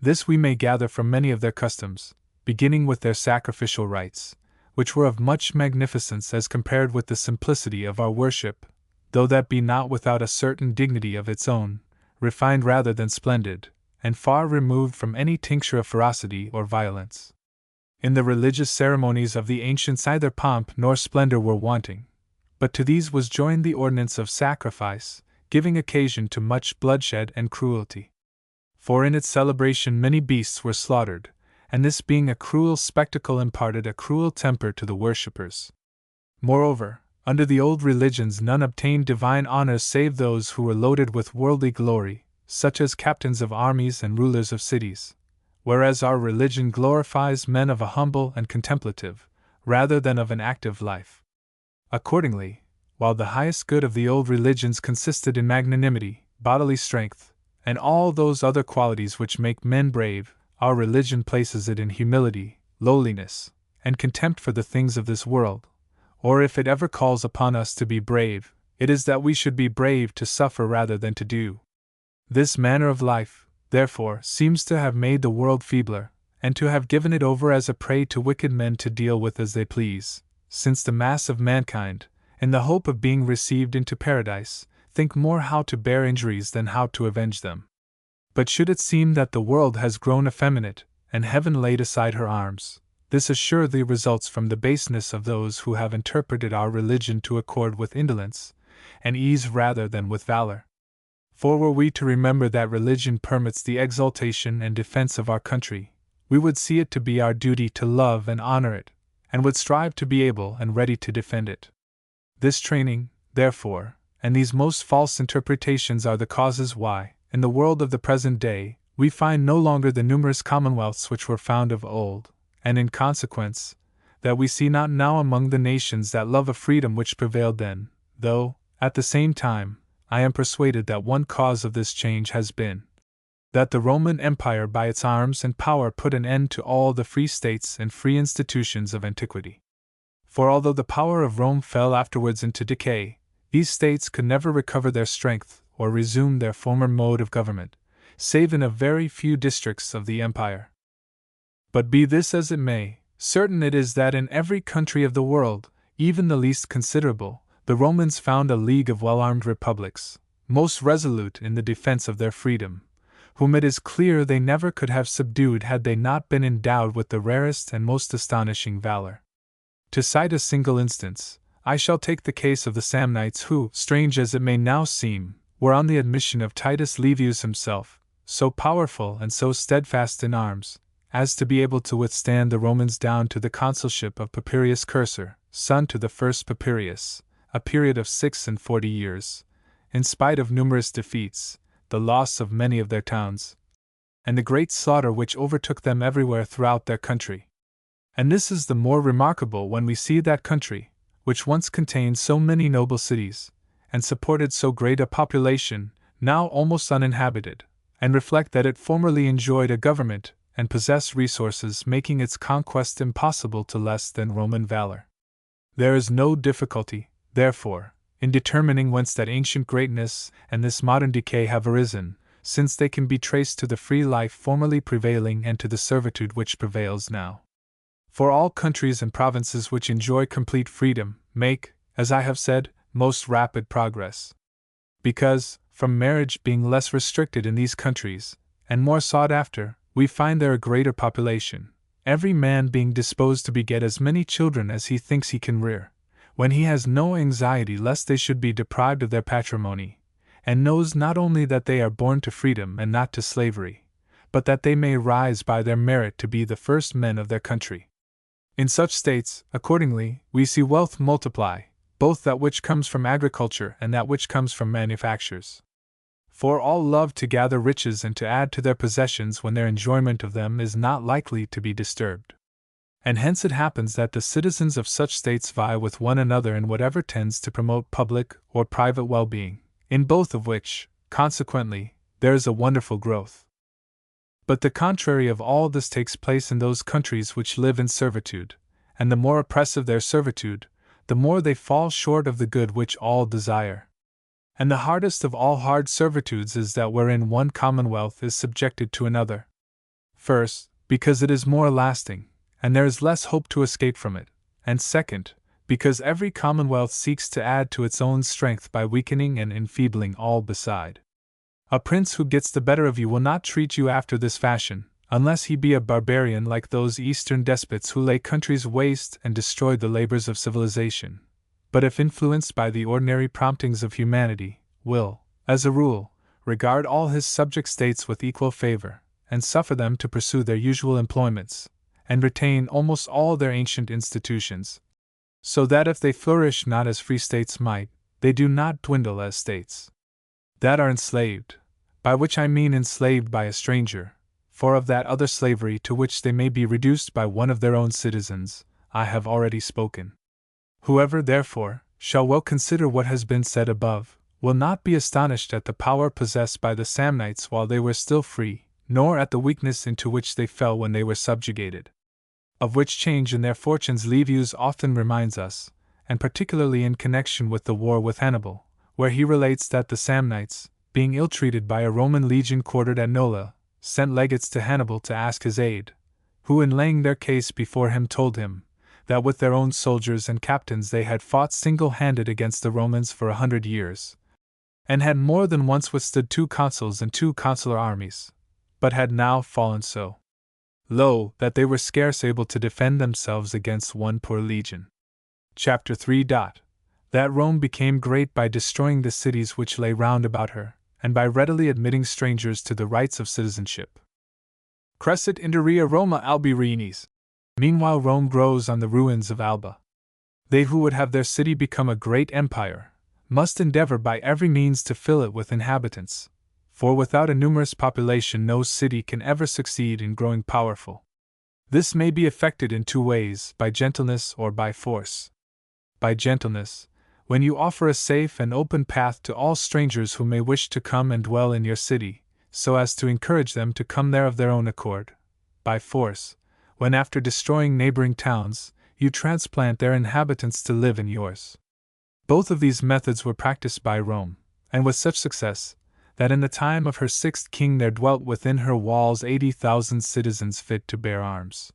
This we may gather from many of their customs, beginning with their sacrificial rites, which were of much magnificence as compared with the simplicity of our worship, though that be not without a certain dignity of its own, refined rather than splendid, and far removed from any tincture of ferocity or violence. In the religious ceremonies of the ancients neither pomp nor splendor were wanting, but to these was joined the ordinance of sacrifice, giving occasion to much bloodshed and cruelty. For in its celebration many beasts were slaughtered, and this being a cruel spectacle imparted a cruel temper to the worshippers. Moreover, under the old religions none obtained divine honors save those who were loaded with worldly glory, such as captains of armies and rulers of cities, whereas our religion glorifies men of a humble and contemplative, rather than of an active life. Accordingly, while the highest good of the old religions consisted in magnanimity, bodily strength, and all those other qualities which make men brave, our religion places it in humility, lowliness, and contempt for the things of this world. Or if it ever calls upon us to be brave, it is that we should be brave to suffer rather than to do. This manner of life, therefore, seems to have made the world feebler, and to have given it over as a prey to wicked men to deal with as they please, since the mass of mankind, in the hope of being received into paradise, think more how to bear injuries than how to avenge them. But should it seem that the world has grown effeminate, and heaven laid aside her arms, this assuredly results from the baseness of those who have interpreted our religion to accord with indolence and ease rather than with valor. For were we to remember that religion permits the exaltation and defense of our country, we would see it to be our duty to love and honor it, and would strive to be able and ready to defend it. This training, therefore, and these most false interpretations are the causes why, in the world of the present day, we find no longer the numerous commonwealths which were found of old, and in consequence, that we see not now among the nations that love of freedom which prevailed then, though, at the same time, I am persuaded that one cause of this change has been that the Roman Empire by its arms and power put an end to all the free states and free institutions of antiquity. For although the power of Rome fell afterwards into decay, these states could never recover their strength or resume their former mode of government, save in a very few districts of the empire. But be this as it may, certain it is that in every country of the world, even the least considerable, the Romans found a league of well-armed republics, most resolute in the defense of their freedom, whom it is clear they never could have subdued had they not been endowed with the rarest and most astonishing valor. To cite a single instance, I shall take the case of the Samnites who, strange as it may now seem, were on the admission of Titus Livius himself, so powerful and so steadfast in arms, as to be able to withstand the Romans down to the consulship of Papirius Cursor, son to the first Papirius, a period of 46 years, in spite of numerous defeats, the loss of many of their towns, and the great slaughter which overtook them everywhere throughout their country. And this is the more remarkable when we see that country, which once contained so many noble cities, and supported so great a population, now almost uninhabited, and reflect that it formerly enjoyed a government and possessed resources making its conquest impossible to less than Roman valor. There is no difficulty, therefore, in determining whence that ancient greatness and this modern decay have arisen, since they can be traced to the free life formerly prevailing and to the servitude which prevails now. For all countries and provinces which enjoy complete freedom make, as I have said, most rapid progress. Because, from marriage being less restricted in these countries, and more sought after, we find there a greater population, every man being disposed to beget as many children as he thinks he can rear, when he has no anxiety lest they should be deprived of their patrimony, and knows not only that they are born to freedom and not to slavery, but that they may rise by their merit to be the first men of their country. In such states, accordingly, we see wealth multiply, both that which comes from agriculture and that which comes from manufactures. For all love to gather riches and to add to their possessions when their enjoyment of them is not likely to be disturbed. And hence it happens that the citizens of such states vie with one another in whatever tends to promote public or private well-being, in both of which, consequently, there is a wonderful growth. But the contrary of all this takes place in those countries which live in servitude, and the more oppressive their servitude, the more they fall short of the good which all desire. And the hardest of all hard servitudes is that wherein one commonwealth is subjected to another. First, because it is more lasting, and there is less hope to escape from it, and second, because every commonwealth seeks to add to its own strength by weakening and enfeebling all beside. A prince who gets the better of you will not treat you after this fashion, unless he be a barbarian like those Eastern despots who lay countries waste and destroy the labors of civilization, but if influenced by the ordinary promptings of humanity, will, as a rule, regard all his subject states with equal favor, and suffer them to pursue their usual employments, and retain almost all their ancient institutions, so that if they flourish not as free states might, they do not dwindle as states that are enslaved, by which I mean enslaved by a stranger, for of that other slavery to which they may be reduced by one of their own citizens, I have already spoken. Whoever, therefore, shall well consider what has been said above, will not be astonished at the power possessed by the Samnites while they were still free, nor at the weakness into which they fell when they were subjugated. Of which change in their fortunes Livius often reminds us, and particularly in connection with the war with Hannibal, where he relates that the Samnites, being ill-treated by a Roman legion quartered at Nola, sent legates to Hannibal to ask his aid, who in laying their case before him told him that with their own soldiers and captains they had fought single-handed against the Romans for 100 years, and had more than once withstood 2 consuls and 2 consular armies, but had now fallen so low that they were scarce able to defend themselves against one poor legion. Chapter 3. That Rome became great by destroying the cities which lay round about her, and by readily admitting strangers to the rights of citizenship. Crescit interea Roma albi ruinis. Meanwhile Rome grows on the ruins of Alba. They who would have their city become a great empire, must endeavor by every means to fill it with inhabitants, for without a numerous population no city can ever succeed in growing powerful. This may be effected in 2 ways, by gentleness or by force. By gentleness, when you offer a safe and open path to all strangers who may wish to come and dwell in your city, so as to encourage them to come there of their own accord. By force, when after destroying neighboring towns, you transplant their inhabitants to live in yours. Both of these methods were practiced by Rome, and with such success, that in the time of her 6th king there dwelt within her walls 80,000 citizens fit to bear arms.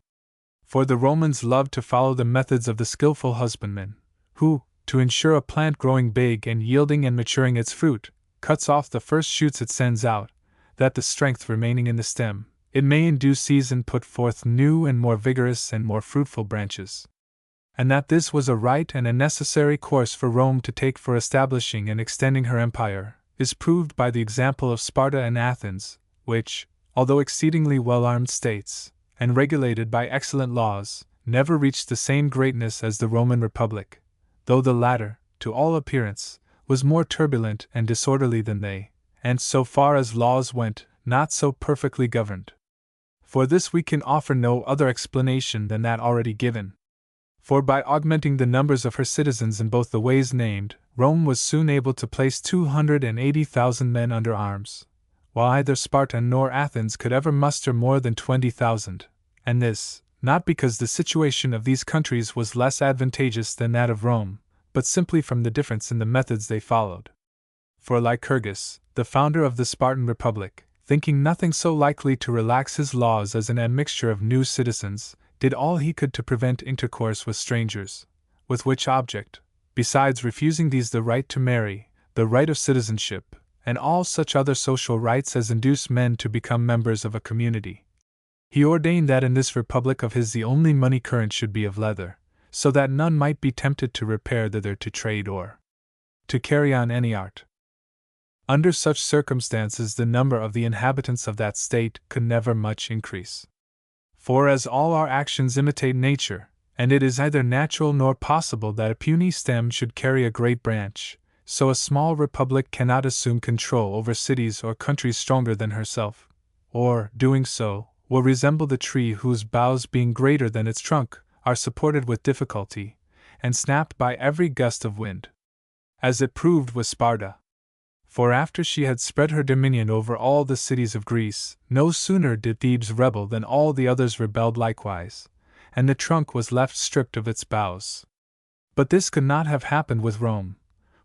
For the Romans loved to follow the methods of the skillful husbandman, who, to ensure a plant growing big and yielding and maturing its fruit, cuts off the first shoots it sends out, that the strength remaining in the stem, it may in due season put forth new and more vigorous and more fruitful branches. And that this was a right and a necessary course for Rome to take for establishing and extending her empire, is proved by the example of Sparta and Athens, which, although exceedingly well-armed states, and regulated by excellent laws, never reached the same greatness as the Roman Republic, though the latter, to all appearance, was more turbulent and disorderly than they, and so far as laws went, not so perfectly governed. For this we can offer no other explanation than that already given. For by augmenting the numbers of her citizens in both the ways named, Rome was soon able to place 280,000 men under arms, while neither Sparta nor Athens could ever muster more than 20,000, and this, not because the situation of these countries was less advantageous than that of Rome, but simply from the difference in the methods they followed. For Lycurgus, the founder of the Spartan Republic, thinking nothing so likely to relax his laws as an admixture of new citizens, did all he could to prevent intercourse with strangers, with which object, besides refusing these the right to marry, the right of citizenship, and all such other social rights as induce men to become members of a community, he ordained that in this republic of his the only money current should be of leather, so that none might be tempted to repair thither to trade or to carry on any art. Under such circumstances the number of the inhabitants of that state could never much increase. For as all our actions imitate nature, and it is neither natural nor possible that a puny stem should carry a great branch, so a small republic cannot assume control over cities or countries stronger than herself, or, doing so, will resemble the tree whose boughs being greater than its trunk, are supported with difficulty, and snapped by every gust of wind. As it proved with Sparta. For after she had spread her dominion over all the cities of Greece, no sooner did Thebes rebel than all the others rebelled likewise, and the trunk was left stripped of its boughs. But this could not have happened with Rome,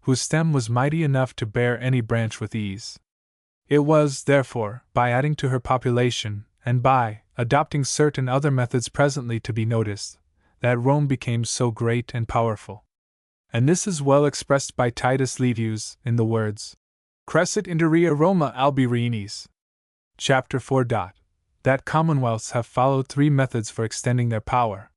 whose stem was mighty enough to bear any branch with ease. It was, therefore, by adding to her population, and by adopting certain other methods presently to be noticed, that Rome became so great and powerful. And this is well expressed by Titus Livius in the words, Crescit interea Roma albi Reines. Chapter 4. That commonwealths have followed three methods for extending their power.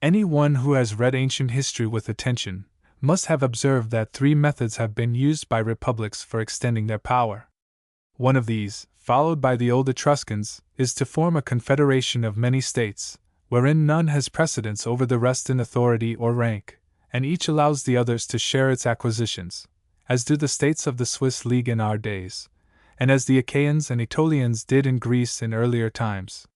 Any one who has read ancient history with attention must have observed that three methods have been used by republics for extending their power. One of these, followed by the old Etruscans, is to form a confederation of many states, wherein none has precedence over the rest in authority or rank, and each allows the others to share its acquisitions, as do the states of the Swiss League in our days, and as the Achaeans and Aetolians did in Greece in earlier times.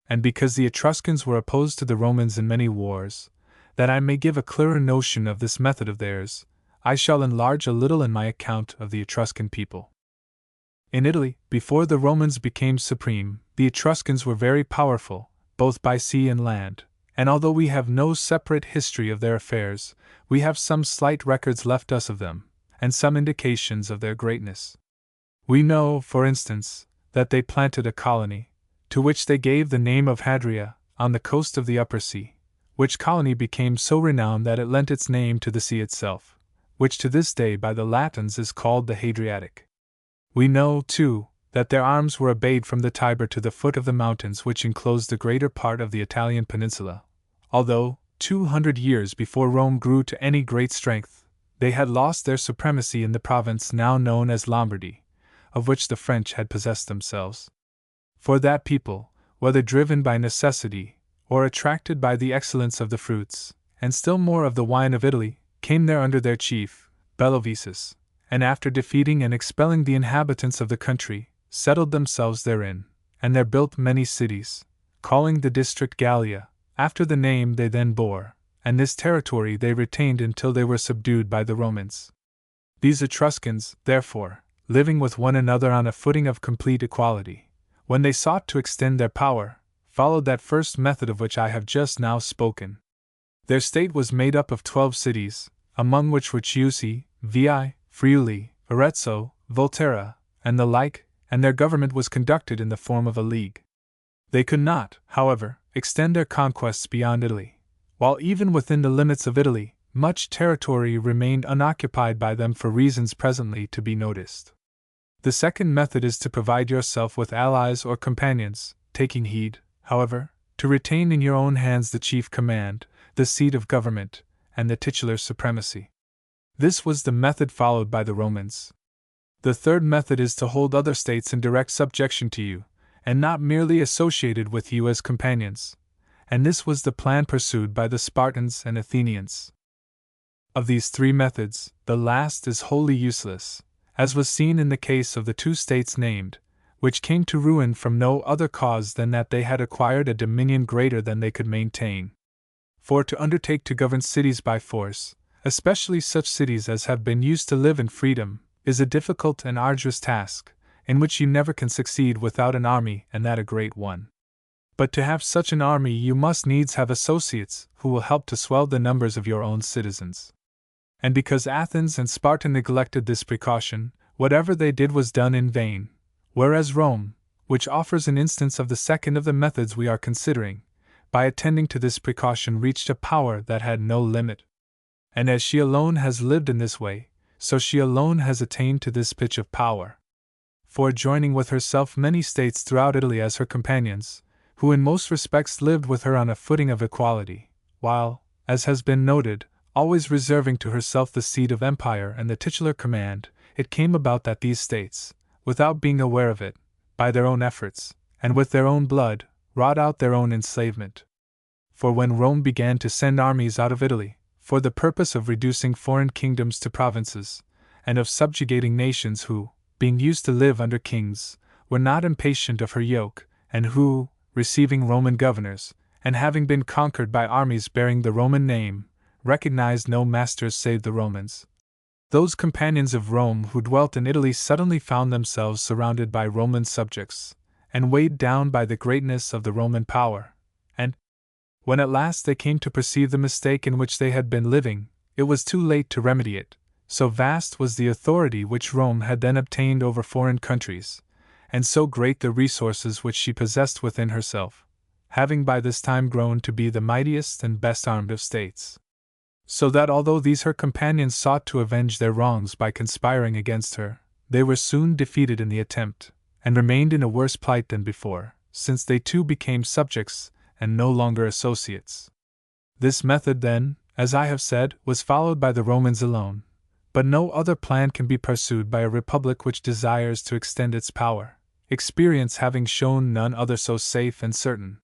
And because the Etruscans were opposed to the Romans in many wars, that I may give a clearer notion of this method of theirs, I shall enlarge a little in my account of the Etruscan people. In Italy, before the Romans became supreme, the Etruscans were very powerful, both by sea and land, and although we have no separate history of their affairs, we have some slight records left us of them, and some indications of their greatness. We know, for instance, that they planted a colony, to which they gave the name of Hadria, on the coast of the Upper Sea, which colony became so renowned that it lent its name to the sea itself, which to this day by the Latins is called the Hadriatic. We know, too, that their arms were obeyed from the Tiber to the foot of the mountains which enclose the greater part of the Italian peninsula, although, 200 years before Rome grew to any great strength, they had lost their supremacy in the province now known as Lombardy, of which the French had possessed themselves. For that people, whether driven by necessity, or attracted by the excellence of the fruits, and still more of the wine of Italy, came there under their chief, Bellovesus, and after defeating and expelling the inhabitants of the country, settled themselves therein, and there built many cities, calling the district Gallia, after the name they then bore, and this territory they retained until they were subdued by the Romans. These Etruscans, therefore, living with one another on a footing of complete equality, when they sought to extend their power, followed that first method of which I have just now spoken. Their state was made up of 12 cities, among which were Chiusi, Veii, Friuli, Arezzo, Volterra, and the like, and their government was conducted in the form of a league. They could not, however, extend their conquests beyond Italy, while even within the limits of Italy, much territory remained unoccupied by them for reasons presently to be noticed. The second method is to provide yourself with allies or companions, taking heed, however, to retain in your own hands the chief command, the seat of government, and the titular supremacy. This was the method followed by the Romans. The third method is to hold other states in direct subjection to you, and not merely associated with you as companions, and this was the plan pursued by the Spartans and Athenians. Of these three methods, the last is wholly useless, as was seen in the case of the two states named, which came to ruin from no other cause than that they had acquired a dominion greater than they could maintain. For to undertake to govern cities by force, especially such cities as have been used to live in freedom, is a difficult and arduous task, in which you never can succeed without an army, and that a great one. But to have such an army you must needs have associates who will help to swell the numbers of your own citizens. And because Athens and Sparta neglected this precaution, whatever they did was done in vain, whereas Rome, which offers an instance of the second of the methods we are considering, by attending to this precaution reached a power that had no limit. And as she alone has lived in this way, so she alone has attained to this pitch of power. For joining with herself many states throughout Italy as her companions, who in most respects lived with her on a footing of equality, while, as has been noted, always reserving to herself the seat of empire and the titular command, it came about that these states, without being aware of it, by their own efforts, and with their own blood, wrought out their own enslavement. For when Rome began to send armies out of Italy, for the purpose of reducing foreign kingdoms to provinces, and of subjugating nations who, being used to live under kings, were not impatient of her yoke, and who, receiving Roman governors, and having been conquered by armies bearing the Roman name, recognized no masters save the Romans, those companions of Rome who dwelt in Italy suddenly found themselves surrounded by Roman subjects, and weighed down by the greatness of the Roman power, and, when at last they came to perceive the mistake in which they had been living, it was too late to remedy it, so vast was the authority which Rome had then obtained over foreign countries, and so great the resources which she possessed within herself, having by this time grown to be the mightiest and best armed of states. So that although these her companions sought to avenge their wrongs by conspiring against her, they were soon defeated in the attempt, and remained in a worse plight than before, since they too became subjects, and no longer associates. This method, then, as I have said, was followed by the Romans alone, but no other plan can be pursued by a republic which desires to extend its power, experience having shown none other so safe and certain.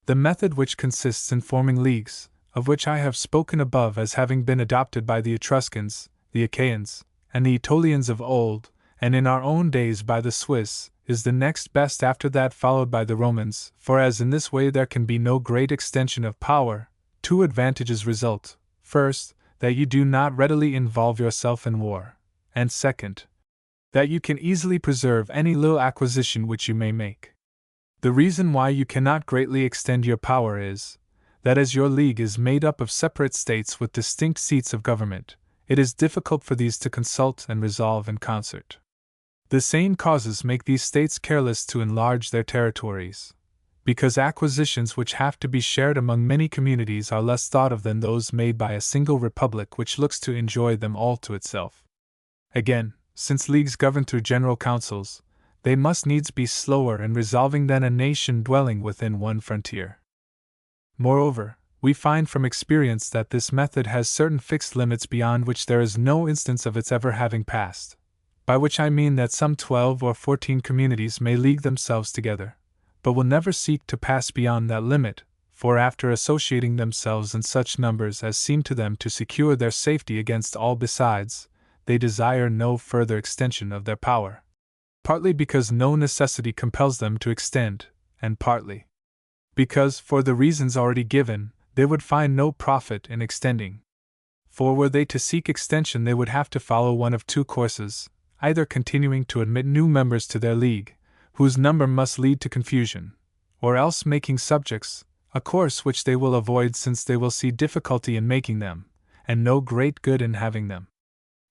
The method which consists in forming leagues, of which I have spoken above as having been adopted by the Etruscans, the Achaeans, and the Aetolians of old, and in our own days by the Swiss, is the next best after that followed by the Romans, for as in this way there can be no great extension of power, two advantages result: first, that you do not readily involve yourself in war, and second, that you can easily preserve any little acquisition which you may make. The reason why you cannot greatly extend your power is, that as your league is made up of separate states with distinct seats of government, it is difficult for these to consult and resolve in concert. The same causes make these states careless to enlarge their territories, because acquisitions which have to be shared among many communities are less thought of than those made by a single republic which looks to enjoy them all to itself. Again, since leagues govern through general councils, they must needs be slower in resolving than a nation dwelling within one frontier. Moreover, we find from experience that this method has certain fixed limits beyond which there is no instance of its ever having passed, by which I mean that some 12 or 14 communities may league themselves together, but will never seek to pass beyond that limit, for after associating themselves in such numbers as seem to them to secure their safety against all besides, they desire no further extension of their power, partly because no necessity compels them to extend, and partly because, for the reasons already given, they would find no profit in extending. For were they to seek extension, they would have to follow one of two courses, either continuing to admit new members to their league, whose number must lead to confusion, or else making subjects, a course which they will avoid since they will see difficulty in making them, and no great good in having them.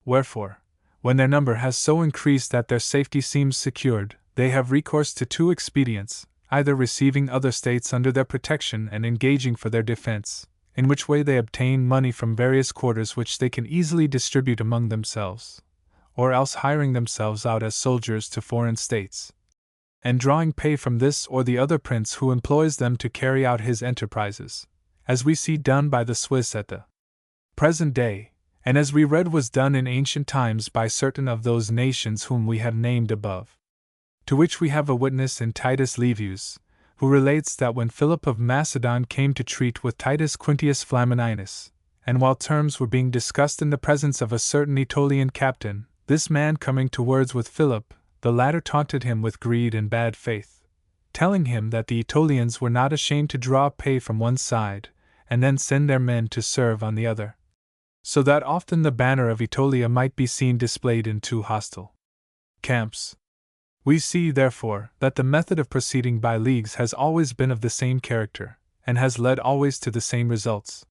Wherefore, when their number has so increased that their safety seems secured, they have recourse to two expedients, either receiving other states under their protection and engaging for their defense, in which way they obtain money from various quarters which they can easily distribute among themselves, or else hiring themselves out as soldiers to foreign states, and drawing pay from this or the other prince who employs them to carry out his enterprises, as we see done by the Swiss at the present day, and as we read was done in ancient times by certain of those nations whom we have named above. To which we have a witness in Titus Livius, who relates that when Philip of Macedon came to treat with Titus Quintius Flamininus, and while terms were being discussed in the presence of a certain Aetolian captain, this man coming to words with Philip, the latter taunted him with greed and bad faith, telling him that the Aetolians were not ashamed to draw pay from one side, and then send their men to serve on the other, so that often the banner of Aetolia might be seen displayed in two hostile camps. We see, therefore, that the method of proceeding by leagues has always been of the same character, and has led always to the same results.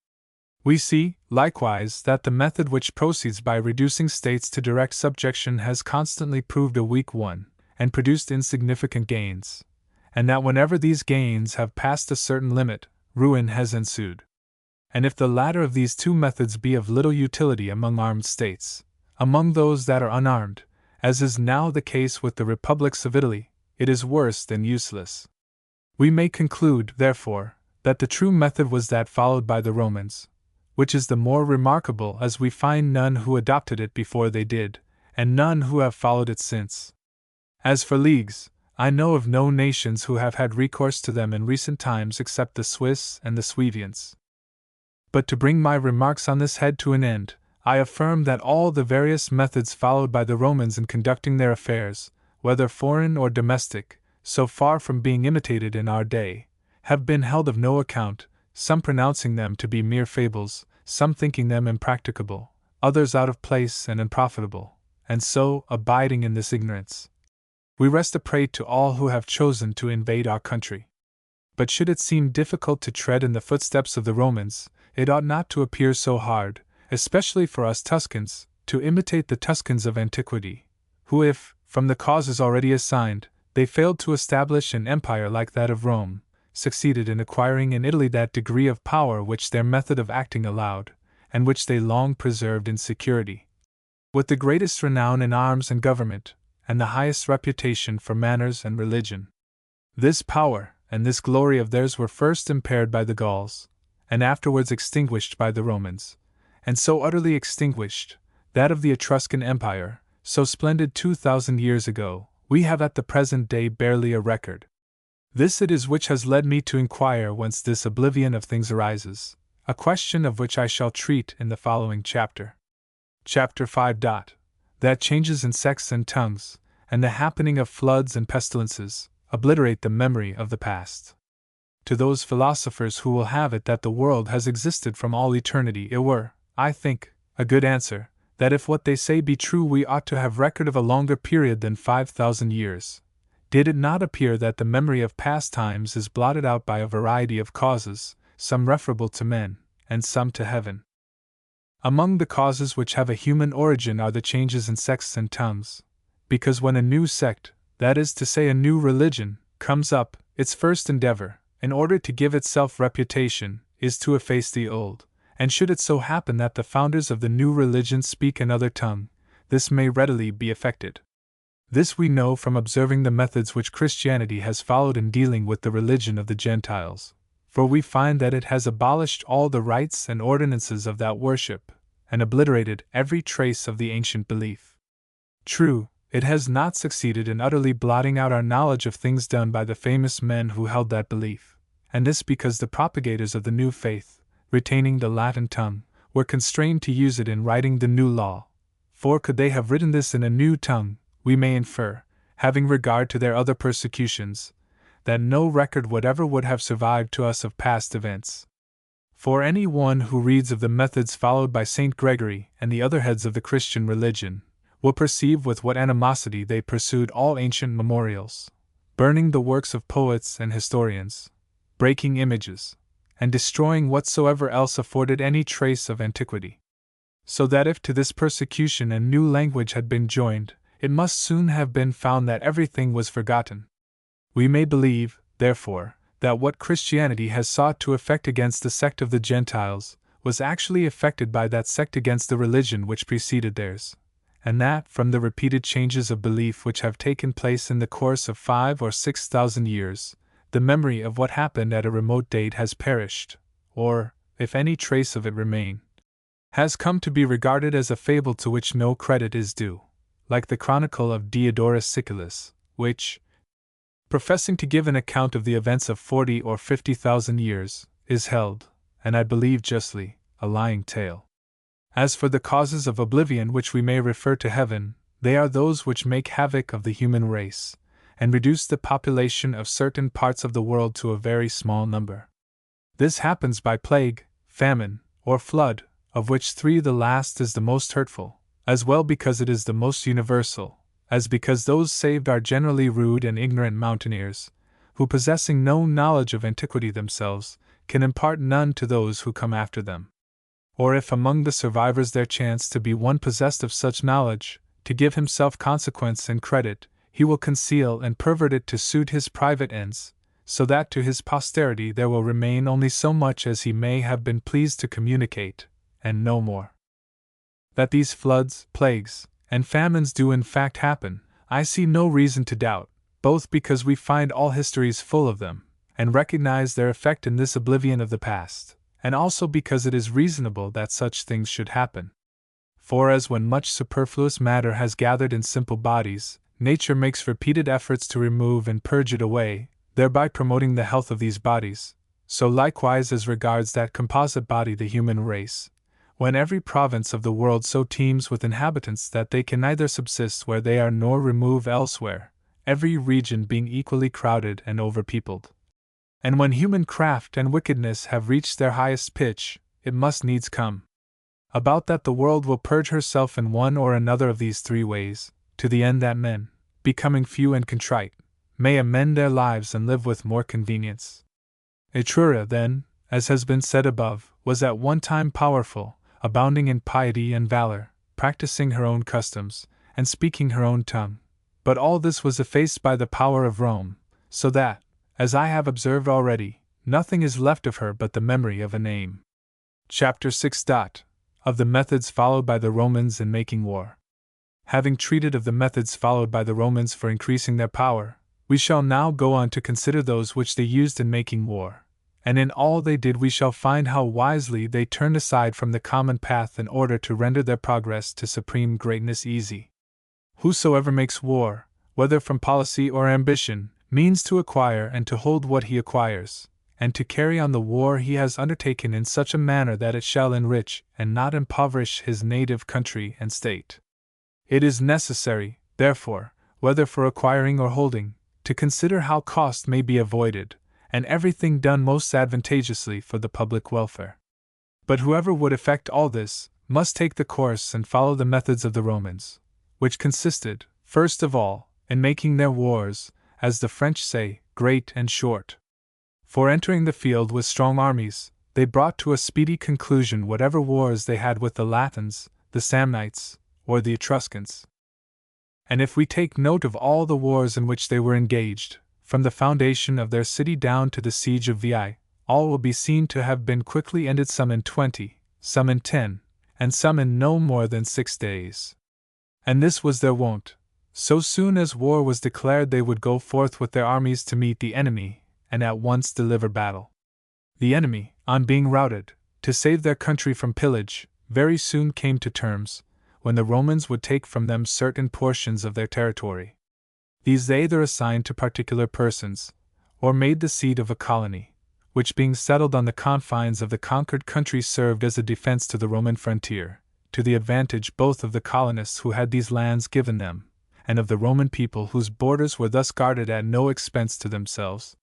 We see, likewise, that the method which proceeds by reducing states to direct subjection has constantly proved a weak one, and produced insignificant gains, and that whenever these gains have passed a certain limit, ruin has ensued. And if the latter of these two methods be of little utility among armed states, among those that are unarmed, as is now the case with the republics of Italy, it is worse than useless. We may conclude, therefore, that the true method was that followed by the Romans, which is the more remarkable as we find none who adopted it before they did, and none who have followed it since. As for leagues, I know of no nations who have had recourse to them in recent times except the Swiss and the Suevians. But to bring my remarks on this head to an end, I affirm that all the various methods followed by the Romans in conducting their affairs, whether foreign or domestic, so far from being imitated in our day, have been held of no account, some pronouncing them to be mere fables, some thinking them impracticable, others out of place and unprofitable, and so, abiding in this ignorance, we rest a prey to all who have chosen to invade our country. But should it seem difficult to tread in the footsteps of the Romans, it ought not to appear so hard, especially for us Tuscans, to imitate the Tuscans of antiquity, who if, from the causes already assigned, they failed to establish an empire like that of Rome, succeeded in acquiring in Italy that degree of power which their method of acting allowed, and which they long preserved in security. With the greatest renown in arms and government, and the highest reputation for manners and religion. This power and this glory of theirs were first impaired by the Gauls, and afterwards extinguished by the Romans, and so utterly extinguished, that of the Etruscan Empire, so splendid 2,000 years ago, we have at the present day barely a record. This it is which has led me to inquire whence this oblivion of things arises, a question of which I shall treat in the following chapter. Chapter 5. That changes in sects and tongues, and the happening of floods and pestilences, obliterate the memory of the past. To those philosophers who will have it that the world has existed from all eternity, it were, I think, a good answer, that if what they say be true we ought to have record of a longer period than 5,000 years. Did it not appear that the memory of past times is blotted out by a variety of causes, some referable to men, and some to heaven? Among the causes which have a human origin are the changes in sects and tongues, because when a new sect, that is to say a new religion, comes up, its first endeavor, in order to give itself reputation, is to efface the old, and should it so happen that the founders of the new religion speak another tongue, this may readily be effected. This we know from observing the methods which Christianity has followed in dealing with the religion of the Gentiles, for we find that it has abolished all the rites and ordinances of that worship, and obliterated every trace of the ancient belief. True, it has not succeeded in utterly blotting out our knowledge of things done by the famous men who held that belief, and this because the propagators of the new faith, retaining the Latin tongue, were constrained to use it in writing the new law, for could they have written this in a new tongue, we may infer, having regard to their other persecutions, that no record whatever would have survived to us of past events. For any one who reads of the methods followed by St. Gregory and the other heads of the Christian religion, will perceive with what animosity they pursued all ancient memorials, burning the works of poets and historians, breaking images, and destroying whatsoever else afforded any trace of antiquity. So that if to this persecution a new language had been joined, it must soon have been found that everything was forgotten. We may believe, therefore, that what Christianity has sought to effect against the sect of the Gentiles was actually effected by that sect against the religion which preceded theirs, and that, from the repeated changes of belief which have taken place in the course of 5,000 or 6,000 years, the memory of what happened at a remote date has perished, or, if any trace of it remain, has come to be regarded as a fable to which no credit is due, like the chronicle of Diodorus Siculus, which, professing to give an account of the events of 40,000 or 50,000 years, is held, and I believe justly, a lying tale. As for the causes of oblivion which we may refer to heaven, they are those which make havoc of the human race, and reduce the population of certain parts of the world to a very small number. This happens by plague, famine, or flood, of which three the last is the most hurtful, as well because it is the most universal, as because those saved are generally rude and ignorant mountaineers, who, possessing no knowledge of antiquity themselves, can impart none to those who come after them. Or if among the survivors there chance to be one possessed of such knowledge, to give himself consequence and credit, he will conceal and pervert it to suit his private ends, so that to his posterity there will remain only so much as he may have been pleased to communicate, and no more. That these floods, plagues, and famines do in fact happen, I see no reason to doubt, both because we find all histories full of them, and recognize their effect in this oblivion of the past, and also because it is reasonable that such things should happen. For as when much superfluous matter has gathered in simple bodies, nature makes repeated efforts to remove and purge it away, thereby promoting the health of these bodies, so likewise as regards that composite body, the human race, when every province of the world so teems with inhabitants that they can neither subsist where they are nor remove elsewhere, every region being equally crowded and overpeopled. And when human craft and wickedness have reached their highest pitch, it must needs come about that the world will purge herself in one or another of these three ways, to the end that men, becoming few and contrite, may amend their lives and live with more convenience. Etruria, then, as has been said above, was at one time powerful, abounding in piety and valor, practicing her own customs, and speaking her own tongue. But all this was effaced by the power of Rome, so that, as I have observed already, nothing is left of her but the memory of a name. Chapter 6. Of the methods followed by the Romans in making war. Having treated of the methods followed by the Romans for increasing their power, we shall now go on to consider those which they used in making war, and in all they did we shall find how wisely they turned aside from the common path in order to render their progress to supreme greatness easy. Whosoever makes war, whether from policy or ambition, means to acquire and to hold what he acquires, and to carry on the war he has undertaken in such a manner that it shall enrich and not impoverish his native country and state. It is necessary, therefore, whether for acquiring or holding, to consider how cost may be avoided, and everything done most advantageously for the public welfare. But whoever would effect all this, must take the course and follow the methods of the Romans, which consisted, first of all, in making their wars, as the French say, great and short. For entering the field with strong armies, they brought to a speedy conclusion whatever wars they had with the Latins, the Samnites, or the Etruscans. And if we take note of all the wars in which they were engaged, from the foundation of their city down to the siege of Veii, all will be seen to have been quickly ended, some in 20, some in 10, and some in no more than 6 days. And this was their wont. So soon as war was declared they would go forth with their armies to meet the enemy, and at once deliver battle. The enemy, on being routed, to save their country from pillage, very soon came to terms, when the Romans would take from them certain portions of their territory. These they either assigned to particular persons, or made the seat of a colony, which being settled on the confines of the conquered country served as a defense to the Roman frontier, to the advantage both of the colonists who had these lands given them, and of the Roman people whose borders were thus guarded at no expense to themselves.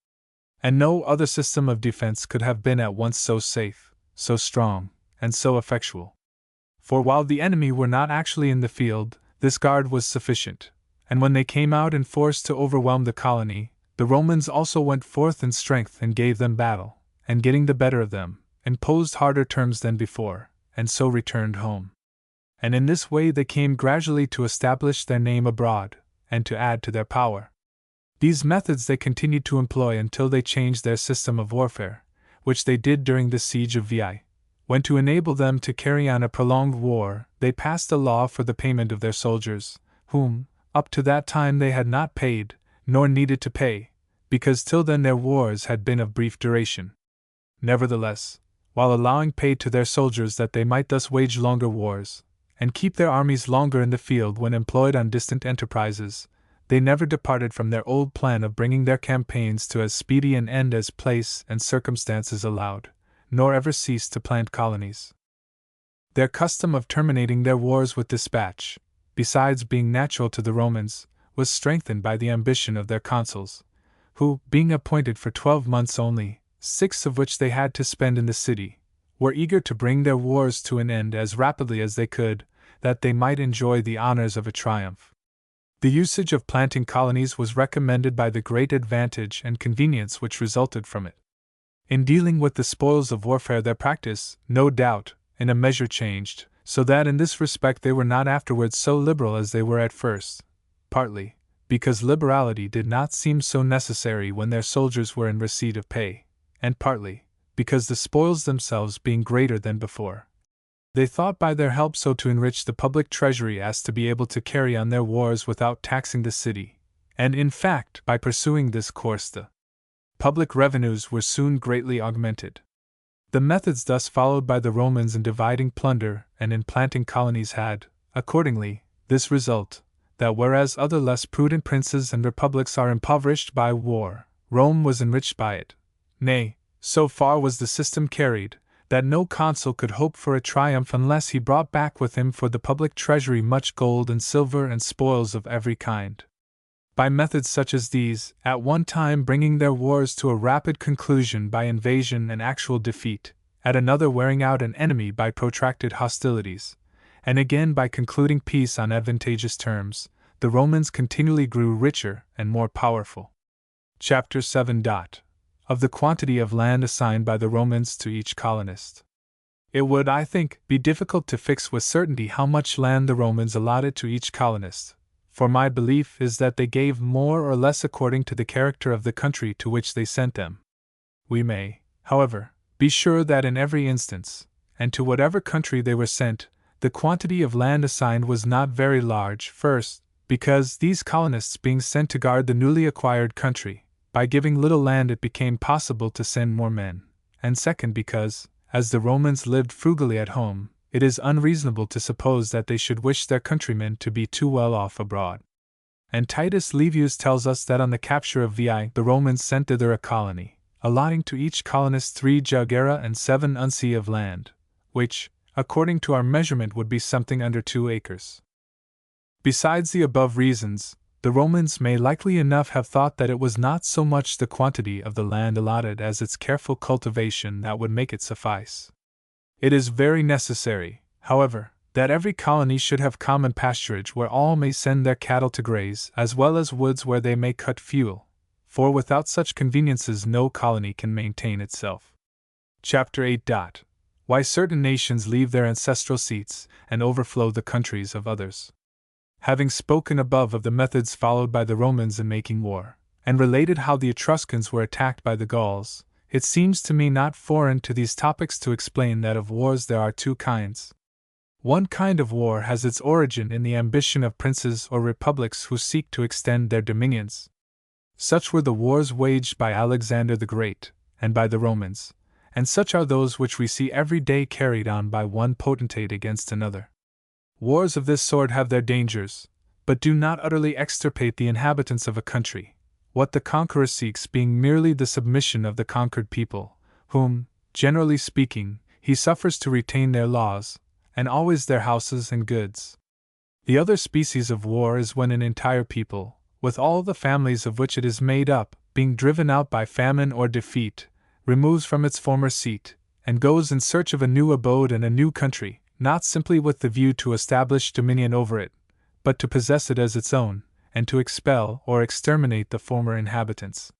And no other system of defense could have been at once so safe, so strong, and so effectual. For while the enemy were not actually in the field, this guard was sufficient, and when they came out in force to overwhelm the colony, the Romans also went forth in strength and gave them battle, and getting the better of them, imposed harder terms than before, and so returned home. And in this way they came gradually to establish their name abroad, and to add to their power. These methods they continued to employ until they changed their system of warfare, which they did during the siege of Veii, when to enable them to carry on a prolonged war, they passed a law for the payment of their soldiers, whom, up to that time they had not paid, nor needed to pay, because till then their wars had been of brief duration. Nevertheless, while allowing pay to their soldiers that they might thus wage longer wars, and keep their armies longer in the field when employed on distant enterprises, they never departed from their old plan of bringing their campaigns to as speedy an end as place and circumstances allowed, nor ever ceased to plant colonies. Their custom of terminating their wars with dispatch, besides being natural to the Romans, was strengthened by the ambition of their consuls, who, being appointed for 12 months only, 6 of which they had to spend in the city, were eager to bring their wars to an end as rapidly as they could, that they might enjoy the honors of a triumph. The usage of planting colonies was recommended by the great advantage and convenience which resulted from it. In dealing with the spoils of warfare, their practice, no doubt, in a measure changed, so that in this respect they were not afterwards so liberal as they were at first, partly because liberality did not seem so necessary when their soldiers were in receipt of pay, and partly because the spoils themselves being greater than before, they thought by their help so to enrich the public treasury as to be able to carry on their wars without taxing the city, and in fact by pursuing this course the public revenues were soon greatly augmented. The methods thus followed by the Romans in dividing plunder and in planting colonies had, accordingly, this result, that whereas other less prudent princes and republics are impoverished by war, Rome was enriched by it. Nay, so far was the system carried, that no consul could hope for a triumph unless he brought back with him for the public treasury much gold and silver and spoils of every kind. By methods such as these, at one time bringing their wars to a rapid conclusion by invasion and actual defeat, at another wearing out an enemy by protracted hostilities, and again by concluding peace on advantageous terms, the Romans continually grew richer and more powerful. Chapter 7. Of the quantity of land assigned by the Romans to each colonist. It would, I think, be difficult to fix with certainty how much land the Romans allotted to each colonist, for my belief is that they gave more or less according to the character of the country to which they sent them. We may, however, be sure that in every instance, and to whatever country they were sent, the quantity of land assigned was not very large, first, because these colonists being sent to guard the newly acquired country, by giving little land it became possible to send more men, and second because, as the Romans lived frugally at home, it is unreasonable to suppose that they should wish their countrymen to be too well off abroad. And Titus Livius tells us that on the capture of Veii the Romans sent thither a colony, allotting to each colonist 3 jugera and 7 unci of land, which, according to our measurement, would be something under 2 acres. Besides the above reasons, the Romans may likely enough have thought that it was not so much the quantity of the land allotted as its careful cultivation that would make it suffice. It is very necessary, however, that every colony should have common pasturage where all may send their cattle to graze, as well as woods where they may cut fuel, for without such conveniences no colony can maintain itself. Chapter 8. Why certain nations leave their ancestral seats and overflow the countries of others. Having spoken above of the methods followed by the Romans in making war, and related how the Etruscans were attacked by the Gauls, it seems to me not foreign to these topics to explain that of wars there are 2 kinds. One kind of war has its origin in the ambition of princes or republics who seek to extend their dominions. Such were the wars waged by Alexander the Great, and by the Romans, and such are those which we see every day carried on by one potentate against another. Wars of this sort have their dangers, but do not utterly extirpate the inhabitants of a country, what the conqueror seeks being merely the submission of the conquered people, whom, generally speaking, he suffers to retain their laws, and always their houses and goods. The other species of war is when an entire people, with all the families of which it is made up, being driven out by famine or defeat, removes from its former seat, and goes in search of a new abode and a new country, not simply with the view to establish dominion over it, but to possess it as its own, and to expel or exterminate the former inhabitants.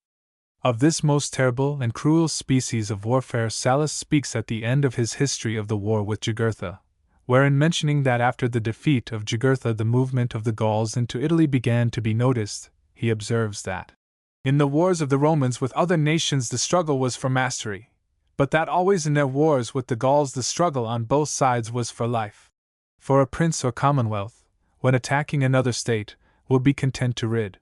Of this most terrible and cruel species of warfare Sallust speaks at the end of his history of the war with Jugurtha, wherein mentioning that after the defeat of Jugurtha the movement of the Gauls into Italy began to be noticed, he observes that in the wars of the Romans with other nations the struggle was for mastery, but that always in their wars with the Gauls the struggle on both sides was for life. For a prince or commonwealth, when attacking another state, will be content to rid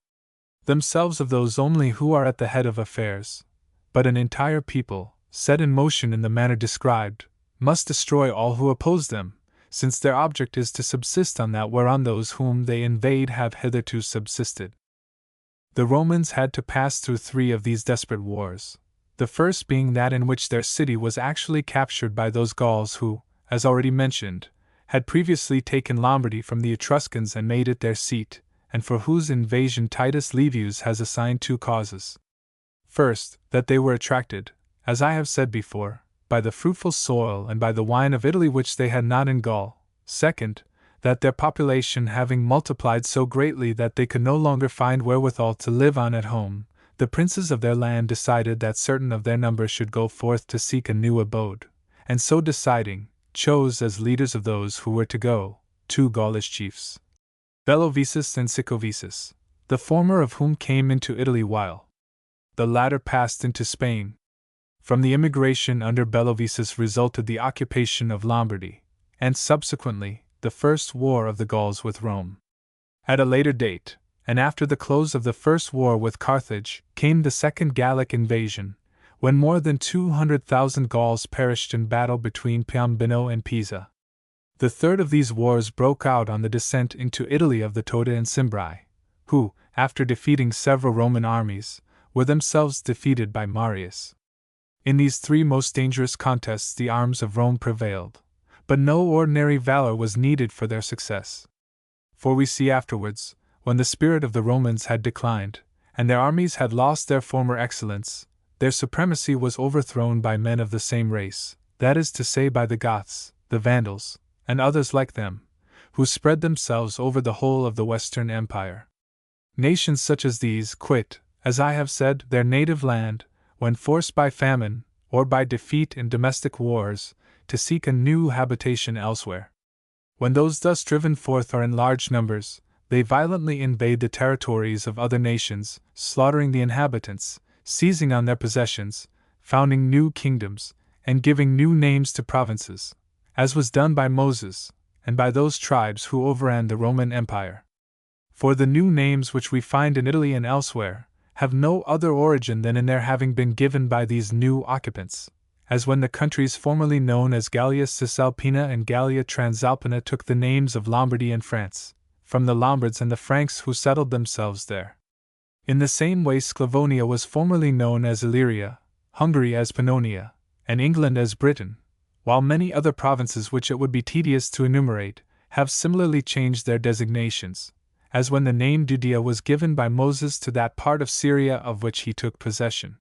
themselves of those only who are at the head of affairs. But an entire people, set in motion in the manner described, must destroy all who oppose them, since their object is to subsist on that whereon those whom they invade have hitherto subsisted. The Romans had to pass through 3 of these desperate wars, the first being that in which their city was actually captured by those Gauls who, as already mentioned, had previously taken Lombardy from the Etruscans and made it their seat, and for whose invasion Titus Livius has assigned 2 causes. First, that they were attracted, as I have said before, by the fruitful soil and by the wine of Italy which they had not in Gaul. Second, that their population having multiplied so greatly that they could no longer find wherewithal to live on at home, the princes of their land decided that certain of their number should go forth to seek a new abode, and so deciding, chose as leaders of those who were to go, 2 Gaulish chiefs, Bellovesus and Sicovesus, the former of whom came into Italy while the latter passed into Spain. From the immigration under Bellovesus resulted the occupation of Lombardy, and subsequently, the first war of the Gauls with Rome. At a later date, and after the close of the first war with Carthage, came the second Gallic invasion, when more than 200,000 Gauls perished in battle between Piombino and Pisa. The third of these wars broke out on the descent into Italy of the Toti and Cimbri, who, after defeating several Roman armies, were themselves defeated by Marius. In these 3 most dangerous contests the arms of Rome prevailed, but no ordinary valor was needed for their success. For we see afterwards, when the spirit of the Romans had declined, and their armies had lost their former excellence, their supremacy was overthrown by men of the same race, that is to say by the Goths, the Vandals, and others like them, who spread themselves over the whole of the Western Empire. Nations such as these quit, as I have said, their native land, when forced by famine, or by defeat in domestic wars, to seek a new habitation elsewhere. When those thus driven forth are in large numbers, they violently invade the territories of other nations, slaughtering the inhabitants, seizing on their possessions, founding new kingdoms, and giving new names to provinces, as was done by Moses, and by those tribes who overran the Roman Empire. For the new names which we find in Italy and elsewhere have no other origin than in their having been given by these new occupants, as when the countries formerly known as Gallia Cisalpina and Gallia Transalpina took the names of Lombardy and France, from the Lombards and the Franks who settled themselves there. In the same way Sclavonia was formerly known as Illyria, Hungary as Pannonia, and England as Britain, while many other provinces which it would be tedious to enumerate have similarly changed their designations, as when the name Judea was given by Moses to that part of Syria of which he took possession.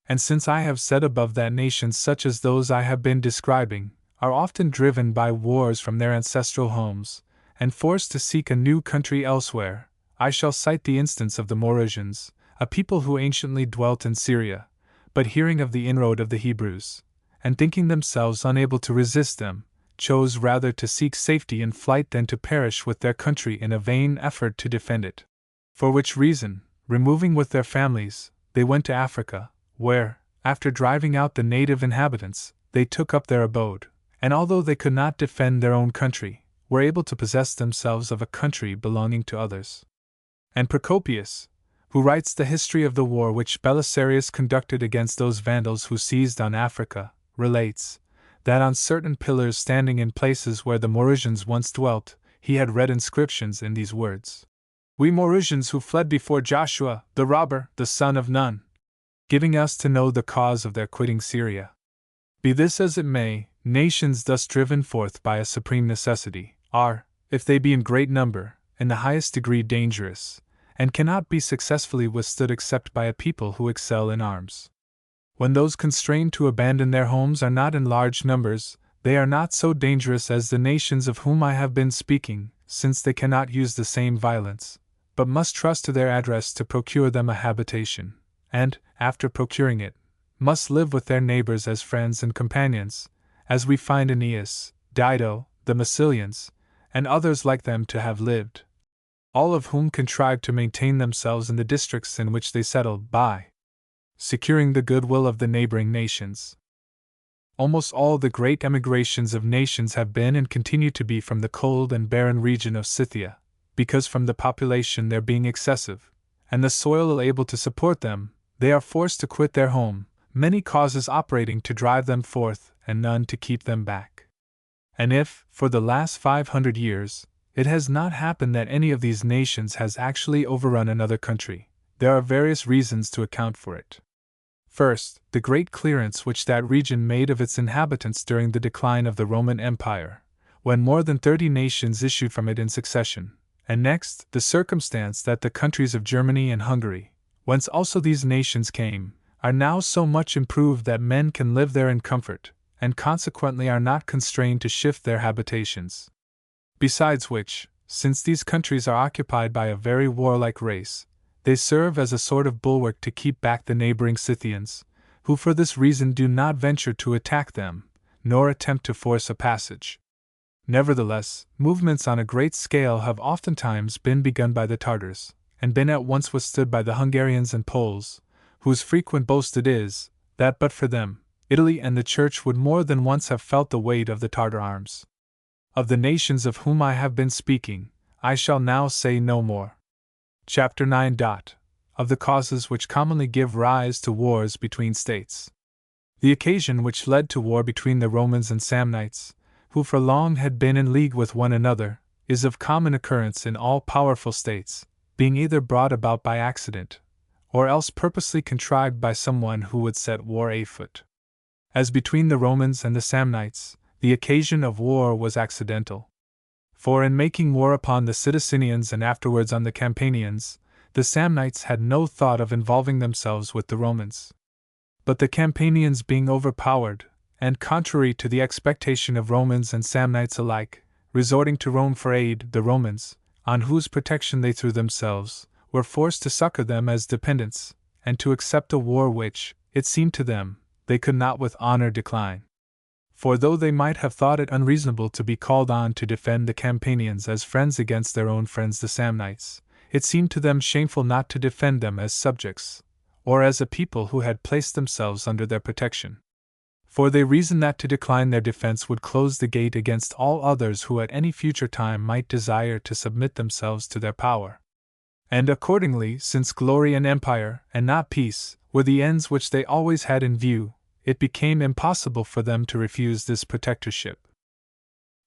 And since I have said above that nations such as those I have been describing are often driven by wars from their ancestral homes, and forced to seek a new country elsewhere, I shall cite the instance of the Maurusians, a people who anciently dwelt in Syria, but hearing of the inroad of the Hebrews, and thinking themselves unable to resist them, chose rather to seek safety in flight than to perish with their country in a vain effort to defend it. For which reason, removing with their families, they went to Africa, where, after driving out the native inhabitants, they took up their abode, and although they could not defend their own country, were able to possess themselves of a country belonging to others. And Procopius, who writes the history of the war which Belisarius conducted against those Vandals who seized on Africa, relates that on certain pillars standing in places where the Maurusians once dwelt, he had read inscriptions in these words: "We Maurusians who fled before Joshua, the robber, the son of Nun," giving us to know the cause of their quitting Syria. Be this as it may, nations thus driven forth by a supreme necessity are, if they be in great number, in the highest degree dangerous, and cannot be successfully withstood except by a people who excel in arms. When those constrained to abandon their homes are not in large numbers, they are not so dangerous as the nations of whom I have been speaking, since they cannot use the same violence, but must trust to their address to procure them a habitation, and, after procuring it, must live with their neighbors as friends and companions, as we find Aeneas, Dido, the Massilians, and others like them to have lived, all of whom contrived to maintain themselves in the districts in which they settled by securing the goodwill of the neighboring nations. almost all the great emigrations of nations have been and continue to be from the cold and barren region of Scythia, because from the population there being excessive, and the soil unable to support them, they are forced to quit their home, many causes operating to drive them forth, and none to keep them back. And if, for the last 500 years, it has not happened that any of these nations has actually overrun another country, there are various reasons to account for it. First, the great clearance which that region made of its inhabitants during the decline of the Roman Empire, when more than 30 nations issued from it in succession, and next, the circumstance that the countries of Germany and Hungary, whence also these nations came, are now so much improved that men can live there in comfort, and consequently are not constrained to shift their habitations. Besides which, since these countries are occupied by a very warlike race, they serve as a sort of bulwark to keep back the neighboring Scythians, who for this reason do not venture to attack them, nor attempt to force a passage. Nevertheless, movements on a great scale have oftentimes been begun by the Tartars, and been at once withstood by the Hungarians and Poles, whose frequent boast it is, that but for them, Italy and the Church would more than once have felt the weight of the Tartar arms. Of the nations of whom I have been speaking, I shall now say no more. Chapter 9. Of the causes which commonly give rise to wars between states. The occasion which led to war between the Romans and Samnites, who for long had been in league with one another, is of common occurrence in all powerful states, being either brought about by accident, or else purposely contrived by someone who would set war afoot. As between the Romans and the Samnites, the occasion of war was accidental. For in making war upon the Sidicinians and afterwards on the Campanians, the Samnites had no thought of involving themselves with the Romans. But the Campanians being overpowered, and contrary to the expectation of Romans and Samnites alike, resorting to Rome for aid, the Romans, on whose protection they threw themselves, were forced to succor them as dependents, and to accept a war which, it seemed to them, they could not with honor decline. For though they might have thought it unreasonable to be called on to defend the Campanians as friends against their own friends the Samnites, it seemed to them shameful not to defend them as subjects, or as a people who had placed themselves under their protection. For they reasoned that to decline their defense would close the gate against all others who at any future time might desire to submit themselves to their power. And accordingly, since glory and empire, and not peace, were the ends which they always had in view, it became impossible for them to refuse this protectorship.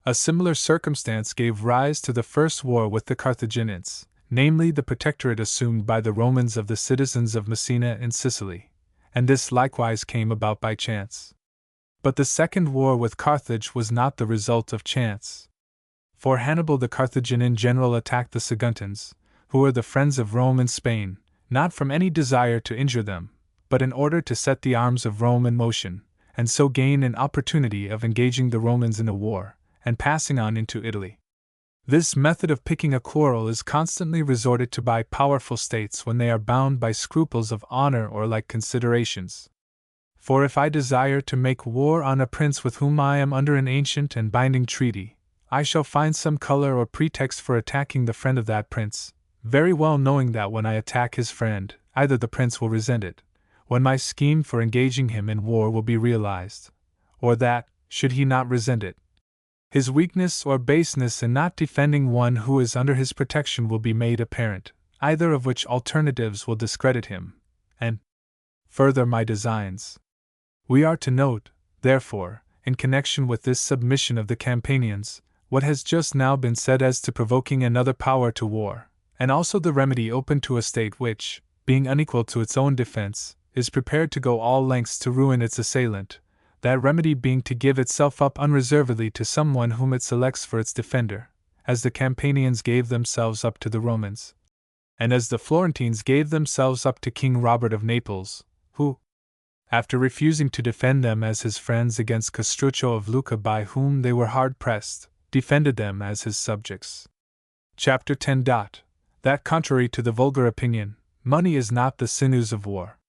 A similar circumstance gave rise to the first war with the Carthaginians, namely the protectorate assumed by the Romans of the citizens of Messina in Sicily, and this likewise came about by chance. But the second war with Carthage was not the result of chance. For Hannibal the Carthaginian general attacked the Saguntans, who were the friends of Rome and Spain, not from any desire to injure them, but in order to set the arms of Rome in motion, and so gain an opportunity of engaging the Romans in a war, and passing on into Italy. This method of picking a quarrel is constantly resorted to by powerful states when they are bound by scruples of honor or like considerations. For if I desire to make war on a prince with whom I am under an ancient and binding treaty, I shall find some color or pretext for attacking the friend of that prince, very well knowing that when I attack his friend, either the prince will resent it, when my scheme for engaging him in war will be realized, or that, should he not resent it, his weakness or baseness in not defending one who is under his protection will be made apparent, either of which alternatives will discredit him, and further my designs. We are to note, therefore, in connection with this submission of the Campanians, what has just now been said as to provoking another power to war, and also the remedy open to a state which, being unequal to its own defense, is prepared to go all lengths to ruin its assailant, that remedy being to give itself up unreservedly to someone whom it selects for its defender, as the Campanians gave themselves up to the Romans, and as the Florentines gave themselves up to King Robert of Naples, who, after refusing to defend them as his friends against Castruccio of Lucca by whom they were hard pressed, defended them as his subjects. Chapter 10. That contrary to the vulgar opinion, money is not the sinews of war.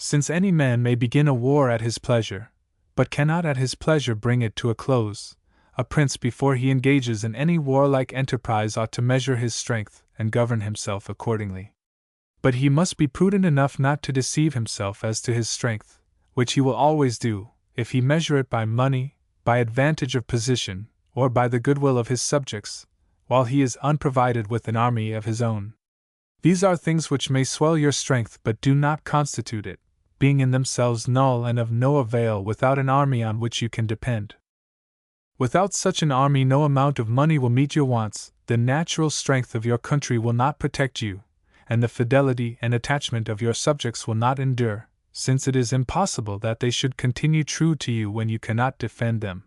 Since any man may begin a war at his pleasure, but cannot at his pleasure bring it to a close, a prince before he engages in any warlike enterprise ought to measure his strength and govern himself accordingly. But he must be prudent enough not to deceive himself as to his strength, which he will always do, if he measure it by money, by advantage of position, or by the goodwill of his subjects, while he is unprovided with an army of his own. These are things which may swell your strength but do not constitute it, being in themselves null and of no avail without an army on which you can depend. Without such an army no amount of money will meet your wants, the natural strength of your country will not protect you, and the fidelity and attachment of your subjects will not endure, since it is impossible that they should continue true to you when you cannot defend them.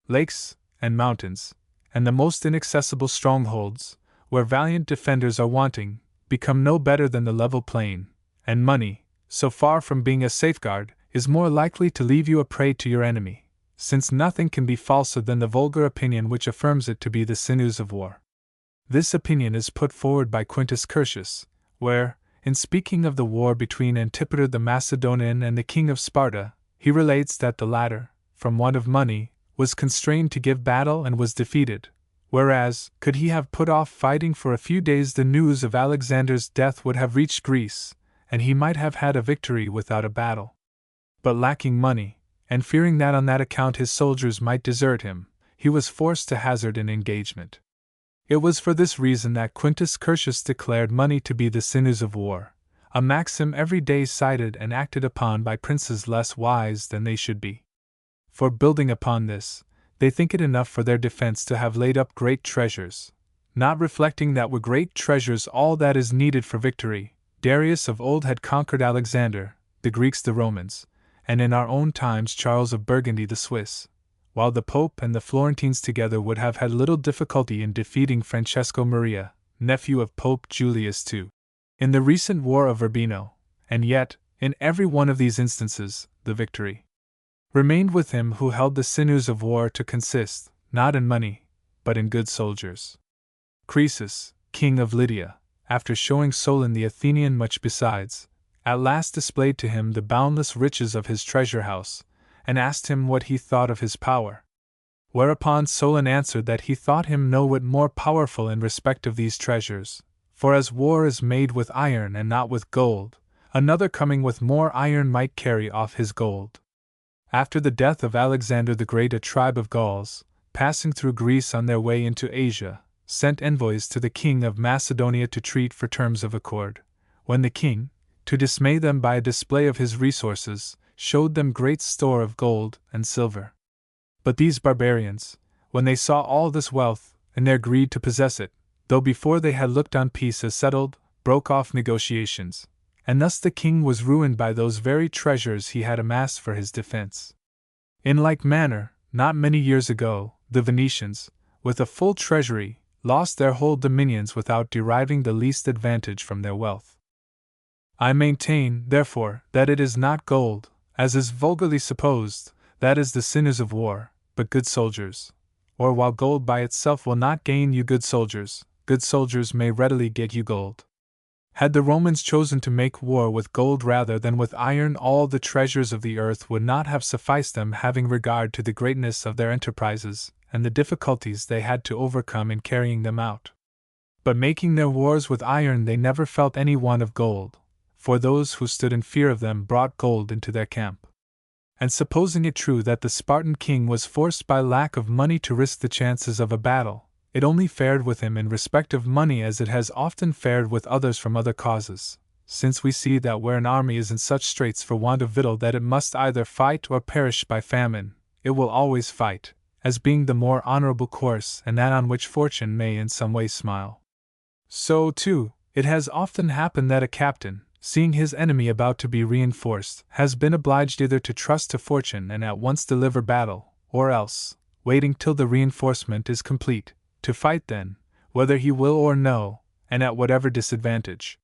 Lakes, and mountains, and the most inaccessible strongholds, where valiant defenders are wanting, become no better than the level plain, and money, so far from being a safeguard, is more likely to leave you a prey to your enemy, since nothing can be falser than the vulgar opinion which affirms it to be the sinews of war. This opinion is put forward by Quintus Curtius, where, in speaking of the war between Antipater the Macedonian and the king of Sparta, he relates that the latter, from want of money, was constrained to give battle and was defeated, whereas, could he have put off fighting for a few days, the news of Alexander's death would have reached Greece, and he might have had a victory without a battle. But lacking money, and fearing that on that account his soldiers might desert him, he was forced to hazard an engagement. It was for this reason that Quintus Curtius declared money to be the sinews of war, a maxim every day cited and acted upon by princes less wise than they should be. For building upon this, they think it enough for their defense to have laid up great treasures, not reflecting that were great treasures all that is needed for victory. Darius of old had conquered Alexander, the Greeks the Romans, and in our own times Charles of Burgundy the Swiss, while the Pope and the Florentines together would have had little difficulty in defeating Francesco Maria, nephew of Pope Julius II, in the recent war of Urbino, and yet, in every one of these instances, the victory remained with him who held the sinews of war to consist, not in money, but in good soldiers. Croesus, king of Lydia, after showing Solon the Athenian much besides, at last displayed to him the boundless riches of his treasure house, and asked him what he thought of his power. Whereupon Solon answered that he thought him no whit more powerful in respect of these treasures, for as war is made with iron and not with gold, another coming with more iron might carry off his gold. After the death of Alexander the Great, a tribe of Gauls, passing through Greece on their way into Asia, sent envoys to the king of Macedonia to treat for terms of accord, when the king, to dismay them by a display of his resources, showed them great store of gold and silver. But these barbarians, when they saw all this wealth, in their greed to possess it, though before they had looked on peace as settled, broke off negotiations, and thus the king was ruined by those very treasures he had amassed for his defense. In like manner, not many years ago, the Venetians, with a full treasury, lost their whole dominions without deriving the least advantage from their wealth. I maintain, therefore, that it is not gold, as is vulgarly supposed, that is the sinews of war, but good soldiers. Or while gold by itself will not gain you good soldiers may readily get you gold. Had the Romans chosen to make war with gold rather than with iron, all the treasures of the earth would not have sufficed them, having regard to the greatness of their enterprises, and the difficulties they had to overcome in carrying them out. But making their wars with iron, they never felt any want of gold, for those who stood in fear of them brought gold into their camp. And supposing it true that the Spartan king was forced by lack of money to risk the chances of a battle, it only fared with him in respect of money as it has often fared with others from other causes, since we see that where an army is in such straits for want of victual that it must either fight or perish by famine, it will always fight, as being the more honorable course and that on which fortune may in some way smile. So, too, it has often happened that a captain, seeing his enemy about to be reinforced, has been obliged either to trust to fortune and at once deliver battle, or else, waiting till the reinforcement is complete, to fight then, whether he will or no, and at whatever disadvantage.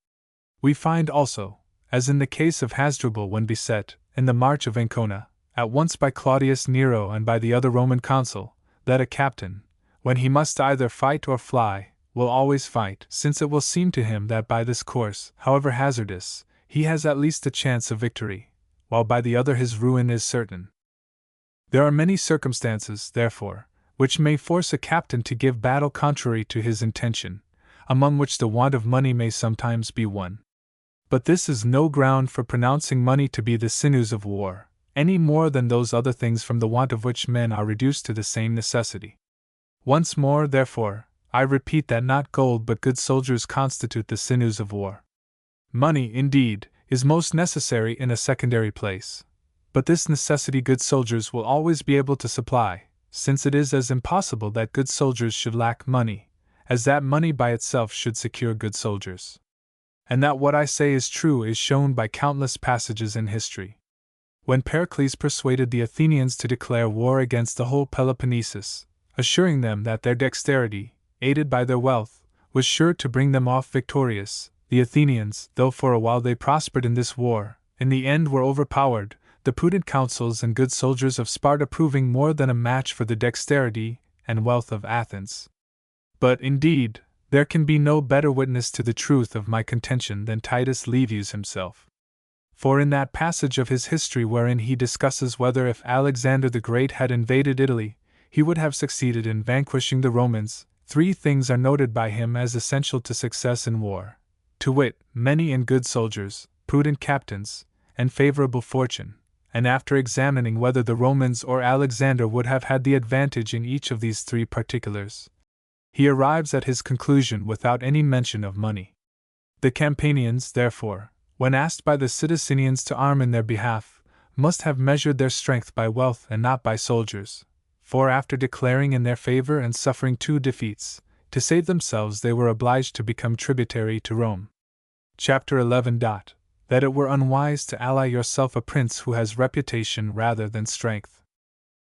We find also, as in the case of Hasdrubal when beset, in the march of Ancona, at once by Claudius Nero and by the other Roman consul, that a captain, when he must either fight or fly, will always fight, since it will seem to him that by this course, however hazardous, he has at least a chance of victory, while by the other his ruin is certain. There are many circumstances, therefore, which may force a captain to give battle contrary to his intention, among which the want of money may sometimes be one. But this is no ground for pronouncing money to be the sinews of war, any more than those other things from the want of which men are reduced to the same necessity. Once more, therefore, I repeat that not gold but good soldiers constitute the sinews of war. Money, indeed, is most necessary in a secondary place, but this necessity good soldiers will always be able to supply, since it is as impossible that good soldiers should lack money, as that money by itself should secure good soldiers. And that what I say is true is shown by countless passages in history. When Pericles persuaded the Athenians to declare war against the whole Peloponnesus, assuring them that their dexterity, aided by their wealth, was sure to bring them off victorious, the Athenians, though for a while they prospered in this war, in the end were overpowered, the prudent counsels and good soldiers of Sparta proving more than a match for the dexterity and wealth of Athens. But, indeed, there can be no better witness to the truth of my contention than Titus Livius himself. For in that passage of his history wherein he discusses whether if Alexander the Great had invaded Italy, he would have succeeded in vanquishing the Romans, 3 things are noted by him as essential to success in war, to wit, many and good soldiers, prudent captains, and favorable fortune, and after examining whether the Romans or Alexander would have had the advantage in each of these 3 particulars, he arrives at his conclusion without any mention of money. The Campanians, therefore, when asked by the Sidicinians to arm in their behalf, must have measured their strength by wealth and not by soldiers, for after declaring in their favor and suffering 2 defeats, to save themselves they were obliged to become tributary to Rome. Chapter 11. That it were unwise to ally yourself a prince who has reputation rather than strength.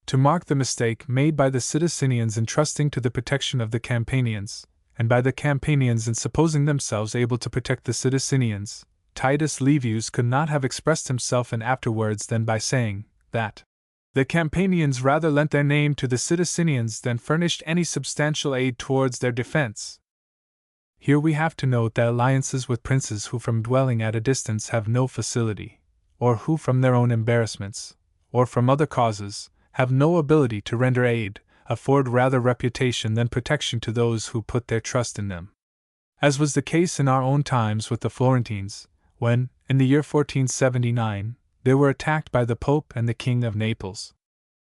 To mark the mistake made by the Sidicinians in trusting to the protection of the Campanians, and by the Campanians in supposing themselves able to protect the Sidicinians, Titus Livius could not have expressed himself in apter words than by saying that the Campanians rather lent their name to the Sidicinians than furnished any substantial aid towards their defense. Here we have to note that alliances with princes who from dwelling at a distance have no facility, or who from their own embarrassments, or from other causes, have no ability to render aid, afford rather reputation than protection to those who put their trust in them. As was the case in our own times with the Florentines, when, in the year 1479, they were attacked by the Pope and the King of Naples.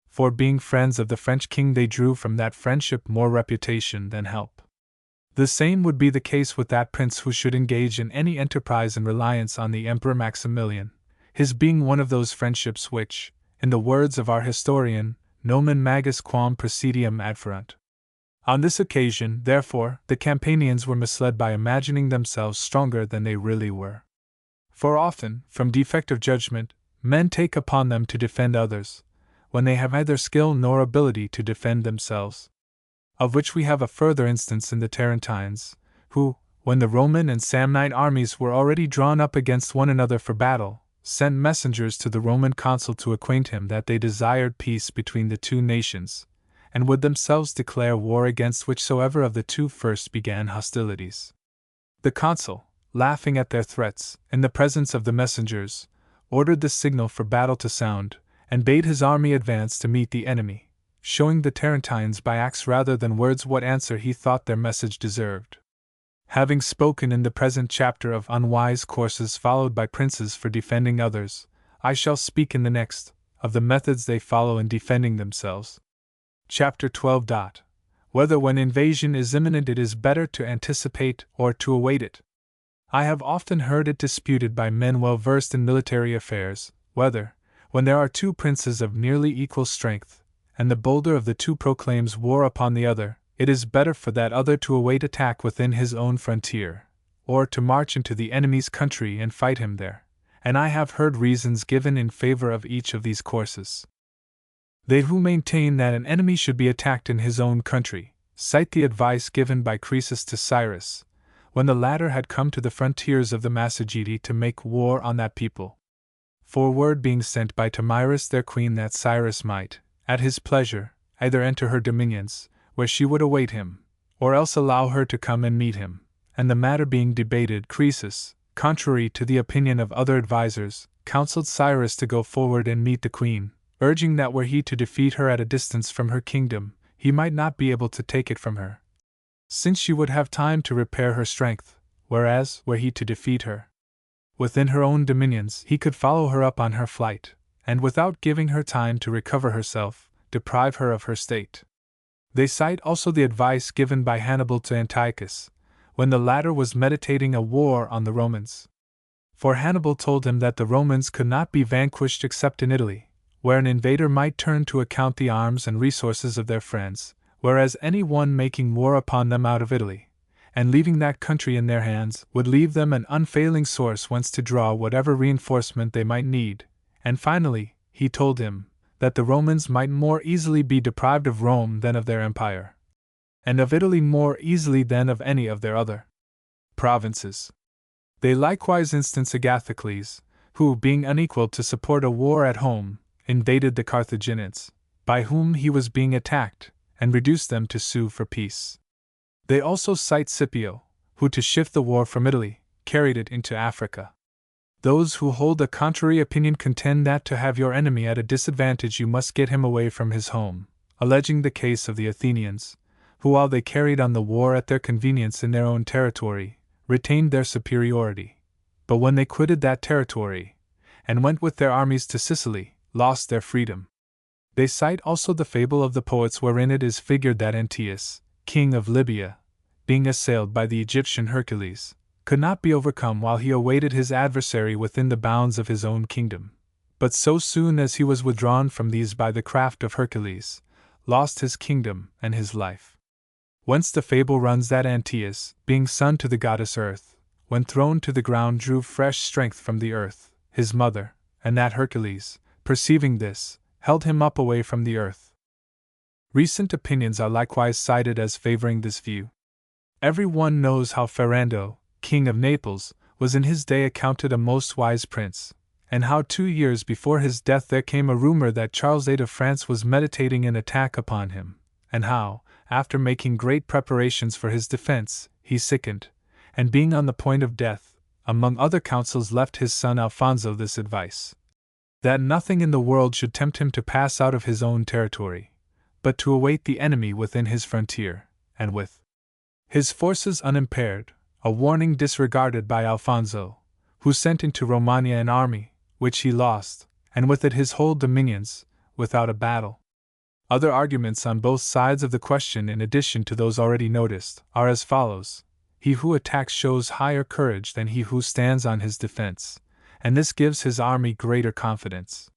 For being friends of the French king they drew from that friendship more reputation than help. The same would be the case with that prince who should engage in any enterprise in reliance on the Emperor Maximilian, his being one of those friendships which, in the words of our historian, nomen magis quam presidium adferunt. On this occasion, therefore, the Campanians were misled by imagining themselves stronger than they really were. For often, from defect of judgment, men take upon them to defend others, when they have neither skill nor ability to defend themselves. Of which we have a further instance in the Tarentines, who, when the Roman and Samnite armies were already drawn up against one another for battle, sent messengers to the Roman consul to acquaint him that they desired peace between the 2 nations, and would themselves declare war against whichsoever of the 2 first began hostilities. The consul, laughing at their threats, in the presence of the messengers, ordered the signal for battle to sound, and bade his army advance to meet the enemy, showing the Tarentines by acts rather than words what answer he thought their message deserved. Having spoken in the present chapter of unwise courses followed by princes for defending others, I shall speak in the next of the methods they follow in defending themselves. Chapter 12. Whether when invasion is imminent it is better to anticipate or to await it. I have often heard it disputed by men well versed in military affairs, whether, when there are 2 princes of nearly equal strength, and the bolder of the 2 proclaims war upon the other, it is better for that other to await attack within his own frontier, or to march into the enemy's country and fight him there, and I have heard reasons given in favor of each of these courses. They who maintain that an enemy should be attacked in his own country, cite the advice given by Croesus to Cyrus, when the latter had come to the frontiers of the Massagetae to make war on that people. For word being sent by Thamyris their queen that Cyrus might, at his pleasure, either enter her dominions, where she would await him, or else allow her to come and meet him, and the matter being debated, Croesus, contrary to the opinion of other advisers, counseled Cyrus to go forward and meet the queen, urging that were he to defeat her at a distance from her kingdom, he might not be able to take it from her, since she would have time to repair her strength, whereas, were he to defeat her within her own dominions, he could follow her up on her flight, and without giving her time to recover herself, deprive her of her state. They cite also the advice given by Hannibal to Antiochus, when the latter was meditating a war on the Romans. For Hannibal told him that the Romans could not be vanquished except in Italy, where an invader might turn to account the arms and resources of their friends, whereas any one making war upon them out of Italy, and leaving that country in their hands, would leave them an unfailing source whence to draw whatever reinforcement they might need. And finally, he told him that the Romans might more easily be deprived of Rome than of their empire, and of Italy more easily than of any of their other provinces. They likewise instance Agathocles, who, being unequal to support a war at home, invaded the Carthaginians, by whom he was being attacked, and reduced them to sue for peace. They also cite Scipio, who, to shift the war from Italy, carried it into Africa. Those who hold a contrary opinion contend that to have your enemy at a disadvantage you must get him away from his home, alleging the case of the Athenians, who, while they carried on the war at their convenience in their own territory, retained their superiority, but when they quitted that territory, and went with their armies to Sicily, lost their freedom. They cite also the fable of the poets wherein it is figured that Antiochus, king of Libya, being assailed by the Egyptian Hercules, could not be overcome while he awaited his adversary within the bounds of his own kingdom, but so soon as he was withdrawn from these by the craft of Hercules, lost his kingdom and his life. Whence the fable runs that Antiochus, being son to the goddess Earth, when thrown to the ground drew fresh strength from the earth, his mother, and that Hercules, perceiving this, held him up away from the earth. Recent opinions are likewise cited as favoring this view. Every one knows how Ferrando, king of Naples, was in his day accounted a most wise prince, and how 2 years before his death there came a rumor that Charles VIII of France was meditating an attack upon him, and how, after making great preparations for his defense, he sickened, and being on the point of death, among other counsels left his son Alfonso this advice: that nothing in the world should tempt him to pass out of his own territory, but to await the enemy within his frontier, and with his forces unimpaired, a warning disregarded by Alfonso, who sent into Romagna an army, which he lost, and with it his whole dominions, without a battle. Other arguments on both sides of the question, in addition to those already noticed, are as follows: he who attacks shows higher courage than he who stands on his defense, and this gives his army greater confidence.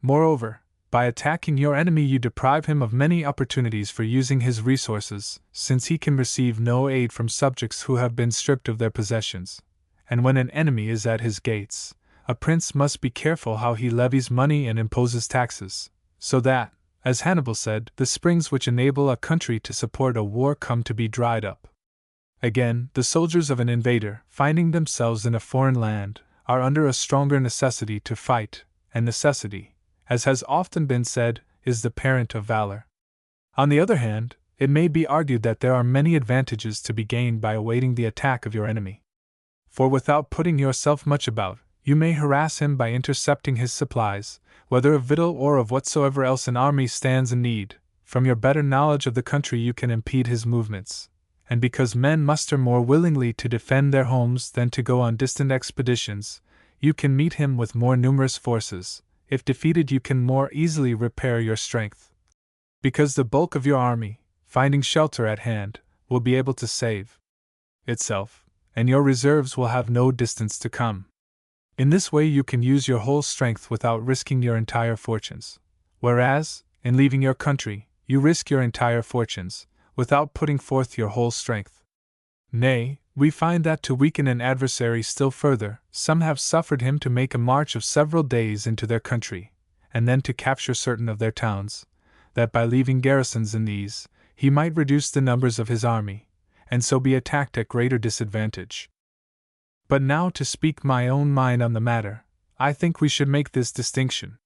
Moreover, by attacking your enemy you deprive him of many opportunities for using his resources, since he can receive no aid from subjects who have been stripped of their possessions, and when an enemy is at his gates, a prince must be careful how he levies money and imposes taxes, so that, as Hannibal said, the springs which enable a country to support a war come to be dried up. Again, the soldiers of an invader, finding themselves in a foreign land, are under a stronger necessity to fight, and necessity, as has often been said, is the parent of valor. On the other hand, it may be argued that there are many advantages to be gained by awaiting the attack of your enemy. For without putting yourself much about, you may harass him by intercepting his supplies, whether of victual or of whatsoever else an army stands in need. From your better knowledge of the country you can impede his movements, and because men muster more willingly to defend their homes than to go on distant expeditions, you can meet him with more numerous forces. If defeated you can more easily repair your strength, because the bulk of your army, finding shelter at hand, will be able to save itself, and your reserves will have no distance to come. In this way you can use your whole strength without risking your entire fortunes, whereas, in leaving your country, you risk your entire fortunes, without putting forth your whole strength. Nay, we find that to weaken an adversary still further, some have suffered him to make a march of several days into their country, and then to capture certain of their towns, that by leaving garrisons in these, he might reduce the numbers of his army, and so be attacked at greater disadvantage. But now to speak my own mind on the matter, I think we should make this distinction.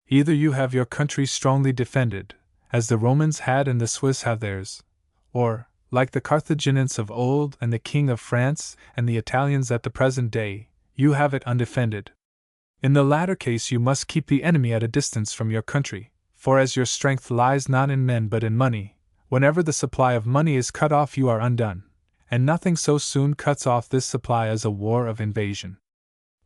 Either you have your country strongly defended, as the Romans had and the Swiss have theirs, or, like the Carthaginians of old and the King of France and the Italians at the present day, you have it undefended. In the latter case you must keep the enemy at a distance from your country, for as your strength lies not in men but in money, whenever the supply of money is cut off you are undone, and nothing so soon cuts off this supply as a war of invasion,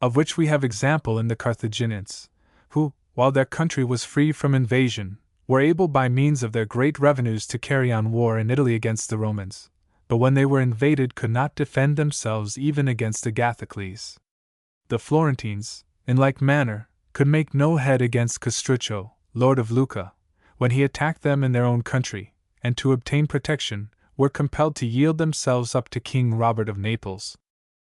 of which we have example in the Carthaginians, who, while their country was free from invasion, were able by means of their great revenues to carry on war in Italy against the Romans, but when they were invaded could not defend themselves even against Agathocles. The Florentines, in like manner, could make no head against Castruccio, lord of Lucca, when he attacked them in their own country, and to obtain protection, were compelled to yield themselves up to King Robert of Naples.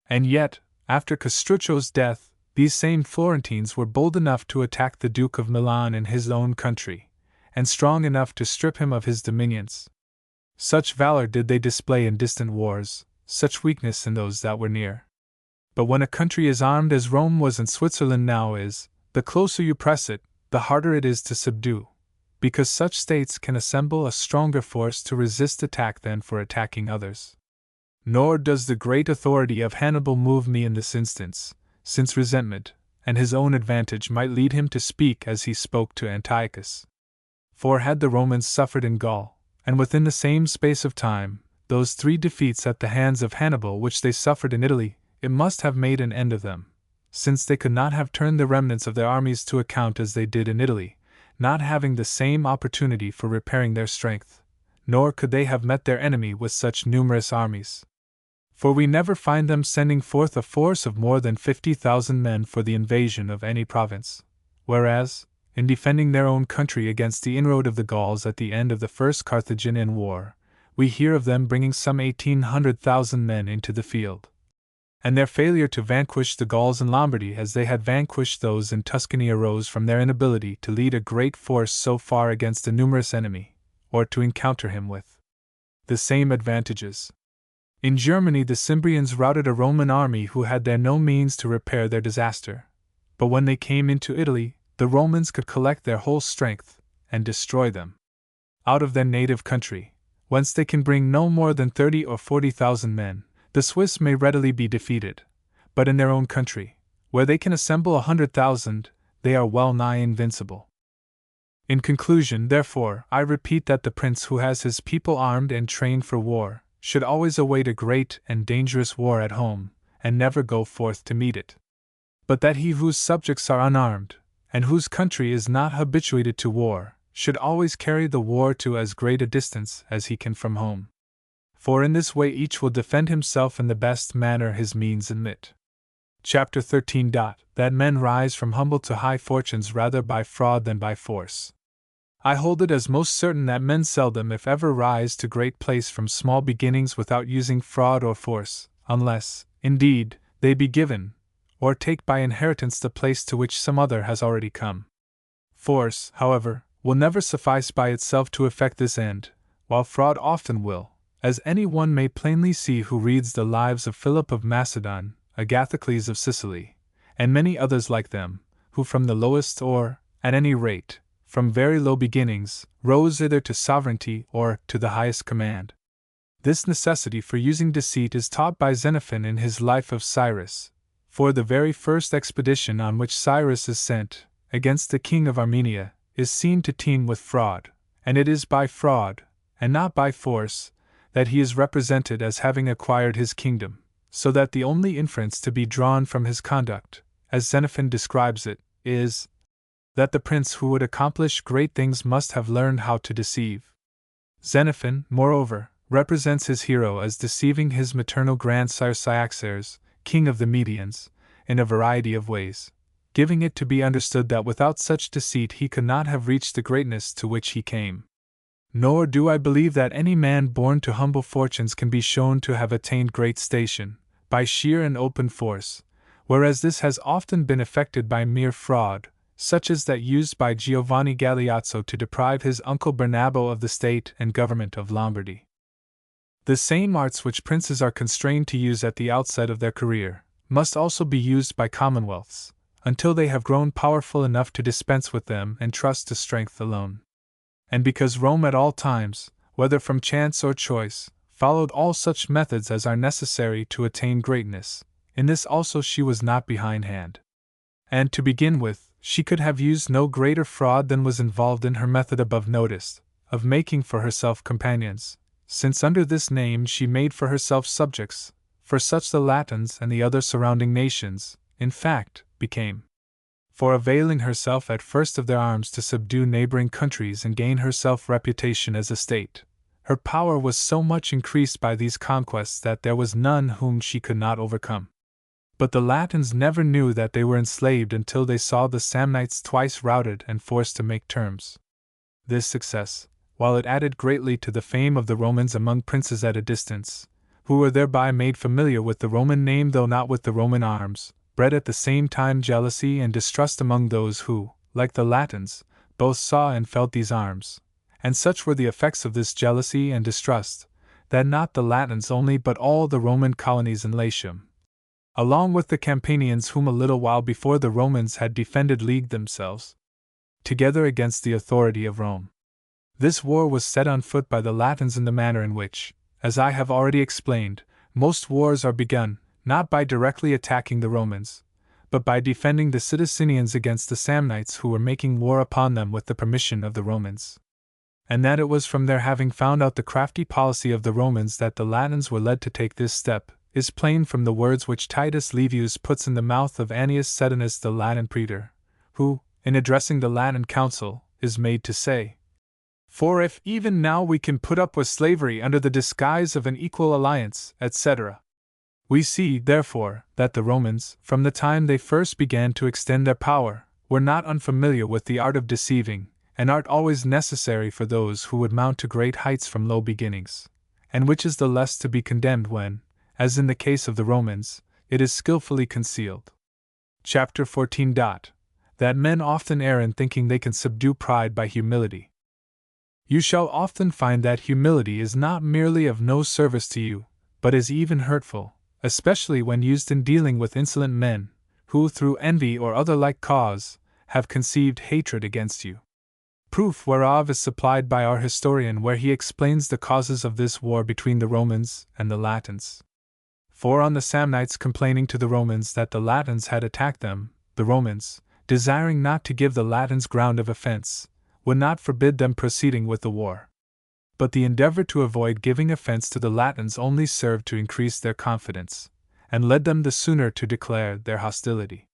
And yet, after Castruccio's death, these same Florentines were bold enough to attack the Duke of Milan in his own country, and strong enough to strip him of his dominions. Such valor did they display in distant wars, such weakness in those that were near. But when a country is armed as Rome was and Switzerland now is, the closer you press it, the harder it is to subdue, because such states can assemble a stronger force to resist attack than for attacking others. Nor does the great authority of Hannibal move me in this instance, since resentment, and his own advantage might lead him to speak as he spoke to Antiochus. For had the Romans suffered in Gaul, and within the same space of time, those 3 defeats at the hands of Hannibal which they suffered in Italy, it must have made an end of them, since they could not have turned the remnants of their armies to account as they did in Italy, not having the same opportunity for repairing their strength, nor could they have met their enemy with such numerous armies. For we never find them sending forth a force of more than 50,000 men for the invasion of any province, whereas, in defending their own country against the inroad of the Gauls at the end of the First Carthaginian War, we hear of them bringing some 1,800,000 men into the field. And their failure to vanquish the Gauls in Lombardy as they had vanquished those in Tuscany arose from their inability to lead a great force so far against a numerous enemy, or to encounter him with the same advantages. In Germany the Cimbrians routed a Roman army who had there no means to repair their disaster, but when they came into Italy, the Romans could collect their whole strength, and destroy them. Out of their native country, whence they can bring no more than 30 or 40,000 men, the Swiss may readily be defeated, but in their own country, where they can assemble 100,000, they are well nigh invincible. In conclusion, therefore, I repeat that the prince who has his people armed and trained for war, should always await a great and dangerous war at home, and never go forth to meet it. But that he whose subjects are unarmed, and whose country is not habituated to war, should always carry the war to as great a distance as he can from home. For in this way each will defend himself in the best manner his means admit. Chapter 13. That men rise from humble to high fortunes rather by fraud than by force. I hold it as most certain that men seldom, if ever, rise to great place from small beginnings without using fraud or force, unless, indeed, they be given, or take by inheritance the place to which some other has already come. Force, however, will never suffice by itself to effect this end, while fraud often will, as any one may plainly see who reads the lives of Philip of Macedon, Agathocles of Sicily, and many others like them, who from the lowest or, at any rate, from very low beginnings, rose either to sovereignty or to the highest command. This necessity for using deceit is taught by Xenophon in his Life of Cyrus, for the very first expedition on which Cyrus is sent, against the king of Armenia, is seen to teem with fraud, and it is by fraud, and not by force, that he is represented as having acquired his kingdom, so that the only inference to be drawn from his conduct, as Xenophon describes it, is that the prince who would accomplish great things must have learned how to deceive. Xenophon, moreover, represents his hero as deceiving his maternal grandsire Cyaxares, king of the Medians, in a variety of ways, giving it to be understood that without such deceit he could not have reached the greatness to which he came. Nor do I believe that any man born to humble fortunes can be shown to have attained great station, by sheer and open force, whereas this has often been effected by mere fraud, such as that used by Giovanni Galeazzo to deprive his uncle Bernabo of the state and government of Lombardy. The same arts which princes are constrained to use at the outset of their career, must also be used by commonwealths, until they have grown powerful enough to dispense with them and trust to strength alone. And because Rome at all times, whether from chance or choice, followed all such methods as are necessary to attain greatness, in this also she was not behindhand. And to begin with, she could have used no greater fraud than was involved in her method above noticed, of making for herself companions, since under this name she made for herself subjects, for such the Latins and the other surrounding nations, in fact, became. for availing herself at first of their arms to subdue neighboring countries and gain herself reputation as a state, her power was so much increased by these conquests that there was none whom she could not overcome. But the Latins never knew that they were enslaved until they saw the Samnites twice routed and forced to make terms. This success, while it added greatly to the fame of the Romans among princes at a distance, who were thereby made familiar with the Roman name though not with the Roman arms, bred at the same time jealousy and distrust among those who, like the Latins, both saw and felt these arms. And such were the effects of this jealousy and distrust, that not the Latins only but all the Roman colonies in Latium, along with the Campanians whom a little while before the Romans had defended, leagued themselves together against the authority of Rome. This war was set on foot by the Latins in the manner in which, as I have already explained, most wars are begun, not by directly attacking the Romans, but by defending the Sidicinians against the Samnites who were making war upon them with the permission of the Romans. And that it was from their having found out the crafty policy of the Romans that the Latins were led to take this step, is plain from the words which Titus Livius puts in the mouth of Annius Sedinus the Latin praetor, who, in addressing the Latin council, is made to say, "For if even now we can put up with slavery under the disguise of an equal alliance, etc. We see, therefore, that the Romans, from the time they first began to extend their power, were not unfamiliar with the art of deceiving, an art always necessary for those who would mount to great heights from low beginnings, and which is the less to be condemned when, as in the case of the Romans, it is skillfully concealed." Chapter 14. That men often err in thinking they can subdue pride by humility. You shall often find that humility is not merely of no service to you, but is even hurtful, especially when used in dealing with insolent men, who through envy or other like cause, have conceived hatred against you. Proof whereof is supplied by our historian where he explains the causes of this war between the Romans and the Latins. For on the Samnites complaining to the Romans that the Latins had attacked them, the Romans, desiring not to give the Latins ground of offense, would not forbid them proceeding with the war. But the endeavor to avoid giving offense to the Latins only served to increase their confidence, and led them the sooner to declare their hostility.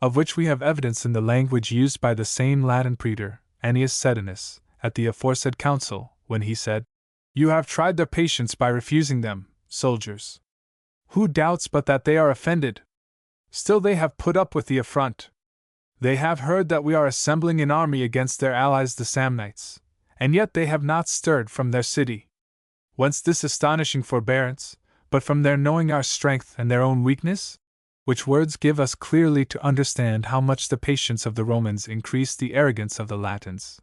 Of which we have evidence in the language used by the same Latin praetor, Annius Sedinus, at the aforesaid council, when he said, "You have tried their patience by refusing them, soldiers. Who doubts but that they are offended? Still they have put up with the affront. They have heard that we are assembling an army against their allies the Samnites, and yet they have not stirred from their city. Whence this astonishing forbearance, but from their knowing our strength and their own weakness?" Which words give us clearly to understand how much the patience of the Romans increased the arrogance of the Latins.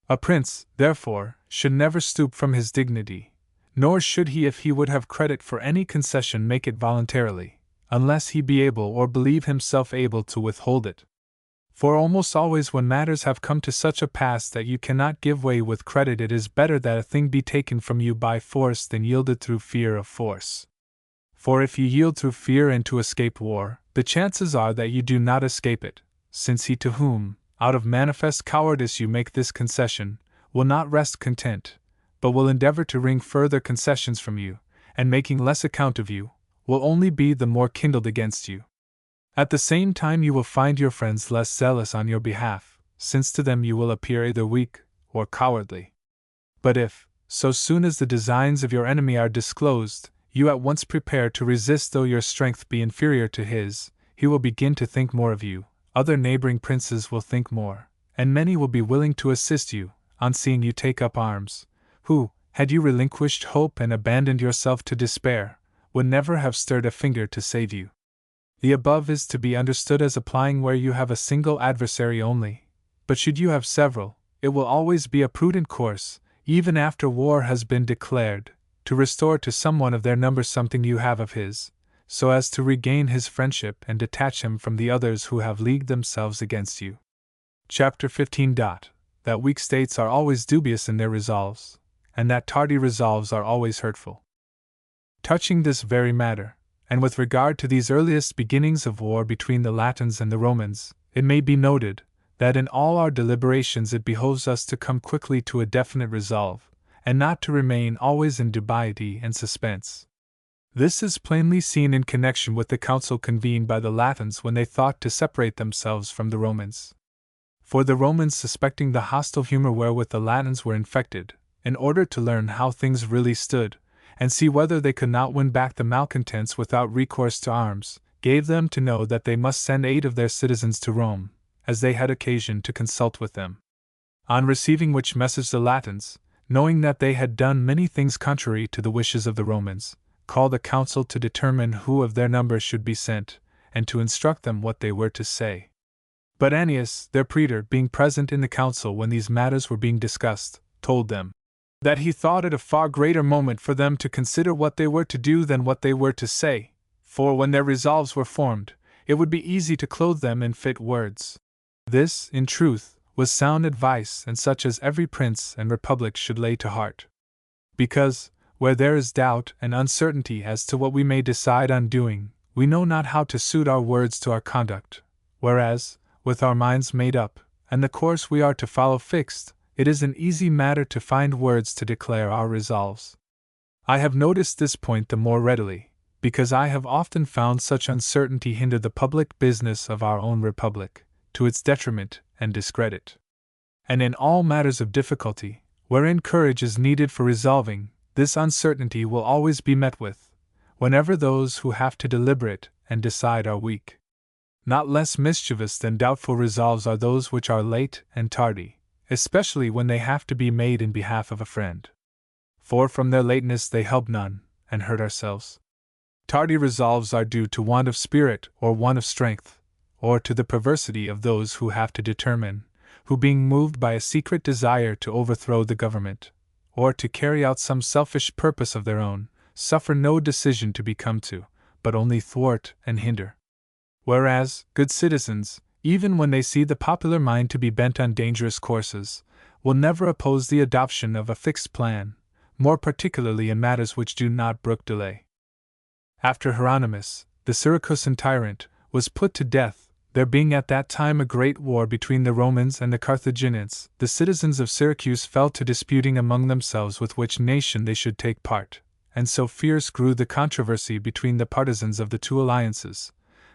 A prince, therefore, should never stoop from his dignity, nor should he, if he would have credit for any concession, make it voluntarily, unless he be able or believe himself able to withhold it. For almost always when matters have come to such a pass that you cannot give way with credit, it is better that a thing be taken from you by force than yielded through fear of force. For if you yield through fear and to escape war, the chances are that you do not escape it, since he to whom, out of manifest cowardice you make this concession, will not rest content, but will endeavor to wring further concessions from you, and making less account of you, will only be the more kindled against you. At the same time you will find your friends less zealous on your behalf, since to them you will appear either weak or cowardly. But if, so soon as the designs of your enemy are disclosed, you at once prepare to resist though your strength be inferior to his, he will begin to think more of you, other neighboring princes will think more, and many will be willing to assist you, on seeing you take up arms, who, had you relinquished hope and abandoned yourself to despair, would never have stirred a finger to save you. The above is to be understood as applying where you have a single adversary only, but should you have several, it will always be a prudent course, even after war has been declared, to restore to someone of their number something you have of his, so as to regain his friendship and detach him from the others who have leagued themselves against you. Chapter 15. That weak states are always dubious in their resolves, and that tardy resolves are always hurtful. Touching this very matter, and with regard to these earliest beginnings of war between the Latins and the Romans, it may be noted that in all our deliberations it behoves us to come quickly to a definite resolve, and not to remain always in dubiety and suspense. This is plainly seen in connection with the council convened by the Latins when they thought to separate themselves from the Romans. For the Romans, suspecting the hostile humor wherewith the Latins were infected, in order to learn how things really stood, and see whether they could not win back the malcontents without recourse to arms, gave them to know that they must send 8 of their citizens to Rome, as they had occasion to consult with them. On receiving which message the Latins, knowing that they had done many things contrary to the wishes of the Romans, called a council to determine who of their number should be sent, and to instruct them what they were to say. But Annius, their praetor, being present in the council when these matters were being discussed, told them that he thought it a far greater moment for them to consider what they were to do than what they were to say, for when their resolves were formed, it would be easy to clothe them in fit words. This, in truth, was sound advice, and such as every prince and republic should lay to heart. Because, where there is doubt and uncertainty as to what we may decide on doing, we know not how to suit our words to our conduct, whereas, with our minds made up, and the course we are to follow fixed, it is an easy matter to find words to declare our resolves. I have noticed this point the more readily, because I have often found such uncertainty hinder the public business of our own republic, to its detriment and discredit. And in all matters of difficulty, wherein courage is needed for resolving, this uncertainty will always be met with, whenever those who have to deliberate and decide are weak. Not less mischievous than doubtful resolves are those which are late and tardy, especially when they have to be made in behalf of a friend. For from their lateness they help none, and hurt ourselves. Tardy resolves are due to want of spirit or want of strength, or to the perversity of those who have to determine, who being moved by a secret desire to overthrow the government, or to carry out some selfish purpose of their own, suffer no decision to be come to, but only thwart and hinder. Whereas, good citizens, even when they see the popular mind to be bent on dangerous courses, will never oppose the adoption of a fixed plan, more particularly in matters which do not brook delay. After Hieronymus, the Syracusan tyrant, was put to death, there being at that time a great war between the Romans and the Carthaginians, the citizens of Syracuse fell to disputing among themselves with which nation they should take part, and so fierce grew the controversy between the partisans of the two alliances,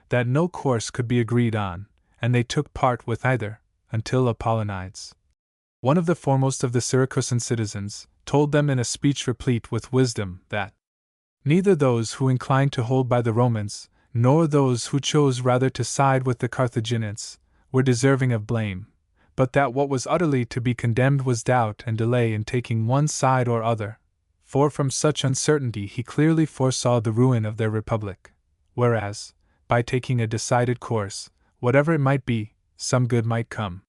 that no course could be agreed on, and they took part with either, until Apollonides, one of the foremost of the Syracusan citizens, told them in a speech replete with wisdom that neither those who inclined to hold by the Romans, nor those who chose rather to side with the Carthaginians, were deserving of blame, but that what was utterly to be condemned was doubt and delay in taking one side or other, for from such uncertainty he clearly foresaw the ruin of their republic, whereas, by taking a decided course, whatever it might be, some good might come.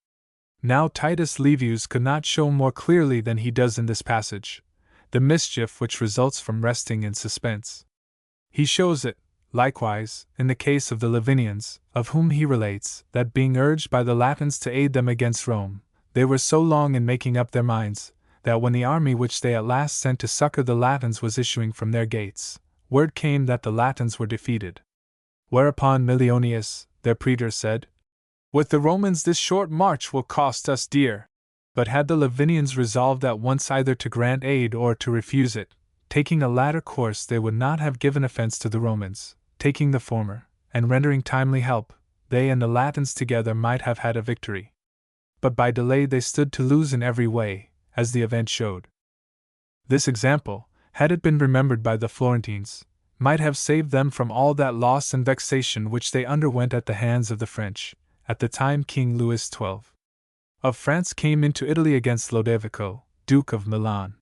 Now Titus Livius could not show more clearly than he does in this passage, the mischief which results from resting in suspense. He shows it, likewise, in the case of the Lavinians, of whom he relates, that being urged by the Latins to aid them against Rome, they were so long in making up their minds, that when the army which they at last sent to succor the Latins was issuing from their gates, word came that the Latins were defeated. Whereupon Millionius, their praetor, said, "With the Romans this short march will cost us dear." But had the Lavinians resolved at once either to grant aid or to refuse it, taking the latter course they would not have given offense to the Romans; taking the former, and rendering timely help, they and the Latins together might have had a victory. But by delay they stood to lose in every way, as the event showed. This example, had it been remembered by the Florentines, might have saved them from all that loss and vexation which they underwent at the hands of the French, at the time King Louis XII of France came into Italy against Lodovico, Duke of Milan.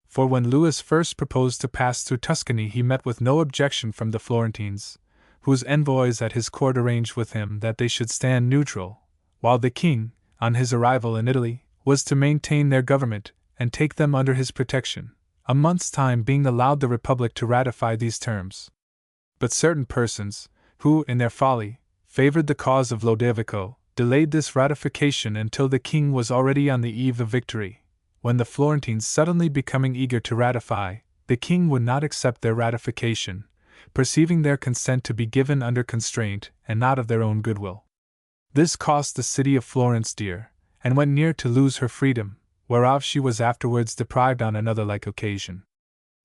For when Louis first proposed to pass through Tuscany he met with no objection from the Florentines, whose envoys at his court arranged with him that they should stand neutral, while the king, on his arrival in Italy, was to maintain their government and take them under his protection, a month's time being allowed the Republic to ratify these terms. But certain persons, who, in their folly, favored the cause of Lodovico, delayed this ratification until the king was already on the eve of victory, when the Florentines suddenly becoming eager to ratify, the king would not accept their ratification, perceiving their consent to be given under constraint and not of their own goodwill. This cost the city of Florence dear, and went near to lose her freedom, whereof she was afterwards deprived on another like occasion.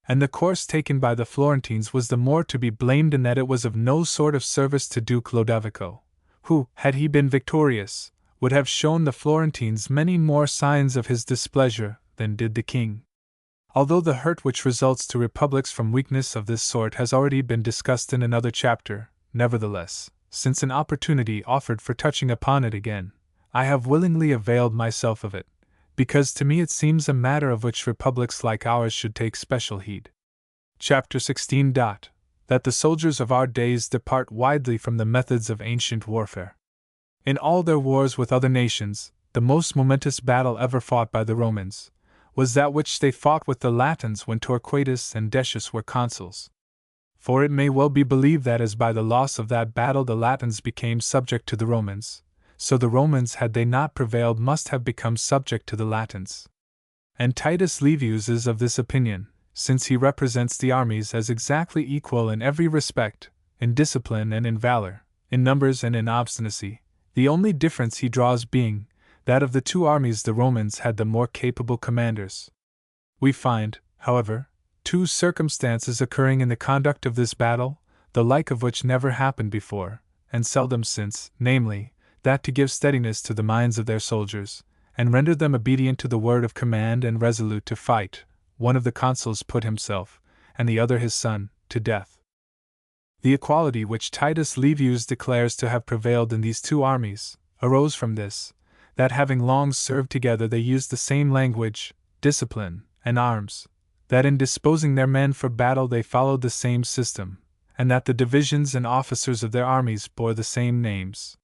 And the course taken by the Florentines was the more to be blamed in that it was of no sort of service to Duke Lodovico, who, had he been victorious, would have shown the Florentines many more signs of his displeasure than did the king. Although the hurt which results to republics from weakness of this sort has already been discussed in another chapter, nevertheless, since an opportunity offered for touching upon it again, I have willingly availed myself of it, because to me it seems a matter of which republics like ours should take special heed. Chapter 16. That the soldiers of our days depart widely from the methods of ancient warfare. In all their wars with other nations, the most momentous battle ever fought by the Romans was that which they fought with the Latins when Torquatus and Decius were consuls. For it may well be believed that as by the loss of that battle the Latins became subject to the Romans, so the Romans, had they not prevailed, must have become subject to the Latins. And Titus Livius is of this opinion, since he represents the armies as exactly equal in every respect, in discipline and in valor, in numbers and in obstinacy, the only difference he draws being that of the two armies the Romans had the more capable commanders. We find, however, two circumstances occurring in the conduct of this battle, the like of which never happened before, and seldom since, namely, that to give steadiness to the minds of their soldiers, and render them obedient to the word of command and resolute to fight, one of the consuls put himself, and the other his son, to death. The equality which Titus Livius declares to have prevailed in these two armies arose from this, that having long served together they used the same language, discipline, and arms, that in disposing their men for battle they followed the same system, and that the divisions and officers of their armies bore the same names.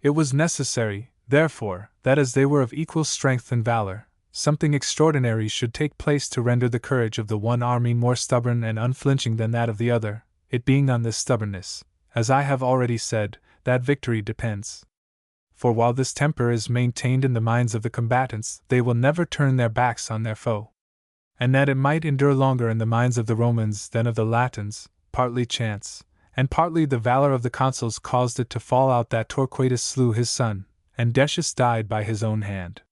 It was necessary, therefore, that as they were of equal strength and valor, something extraordinary should take place to render the courage of the one army more stubborn and unflinching than that of the other, it being on this stubbornness, as I have already said, that victory depends. For while this temper is maintained in the minds of the combatants, they will never turn their backs on their foe. And that it might endure longer in the minds of the Romans than of the Latins, partly chance, and partly the valor of the consuls caused it to fall out that Torquatus slew his son, and Decius died by his own hand.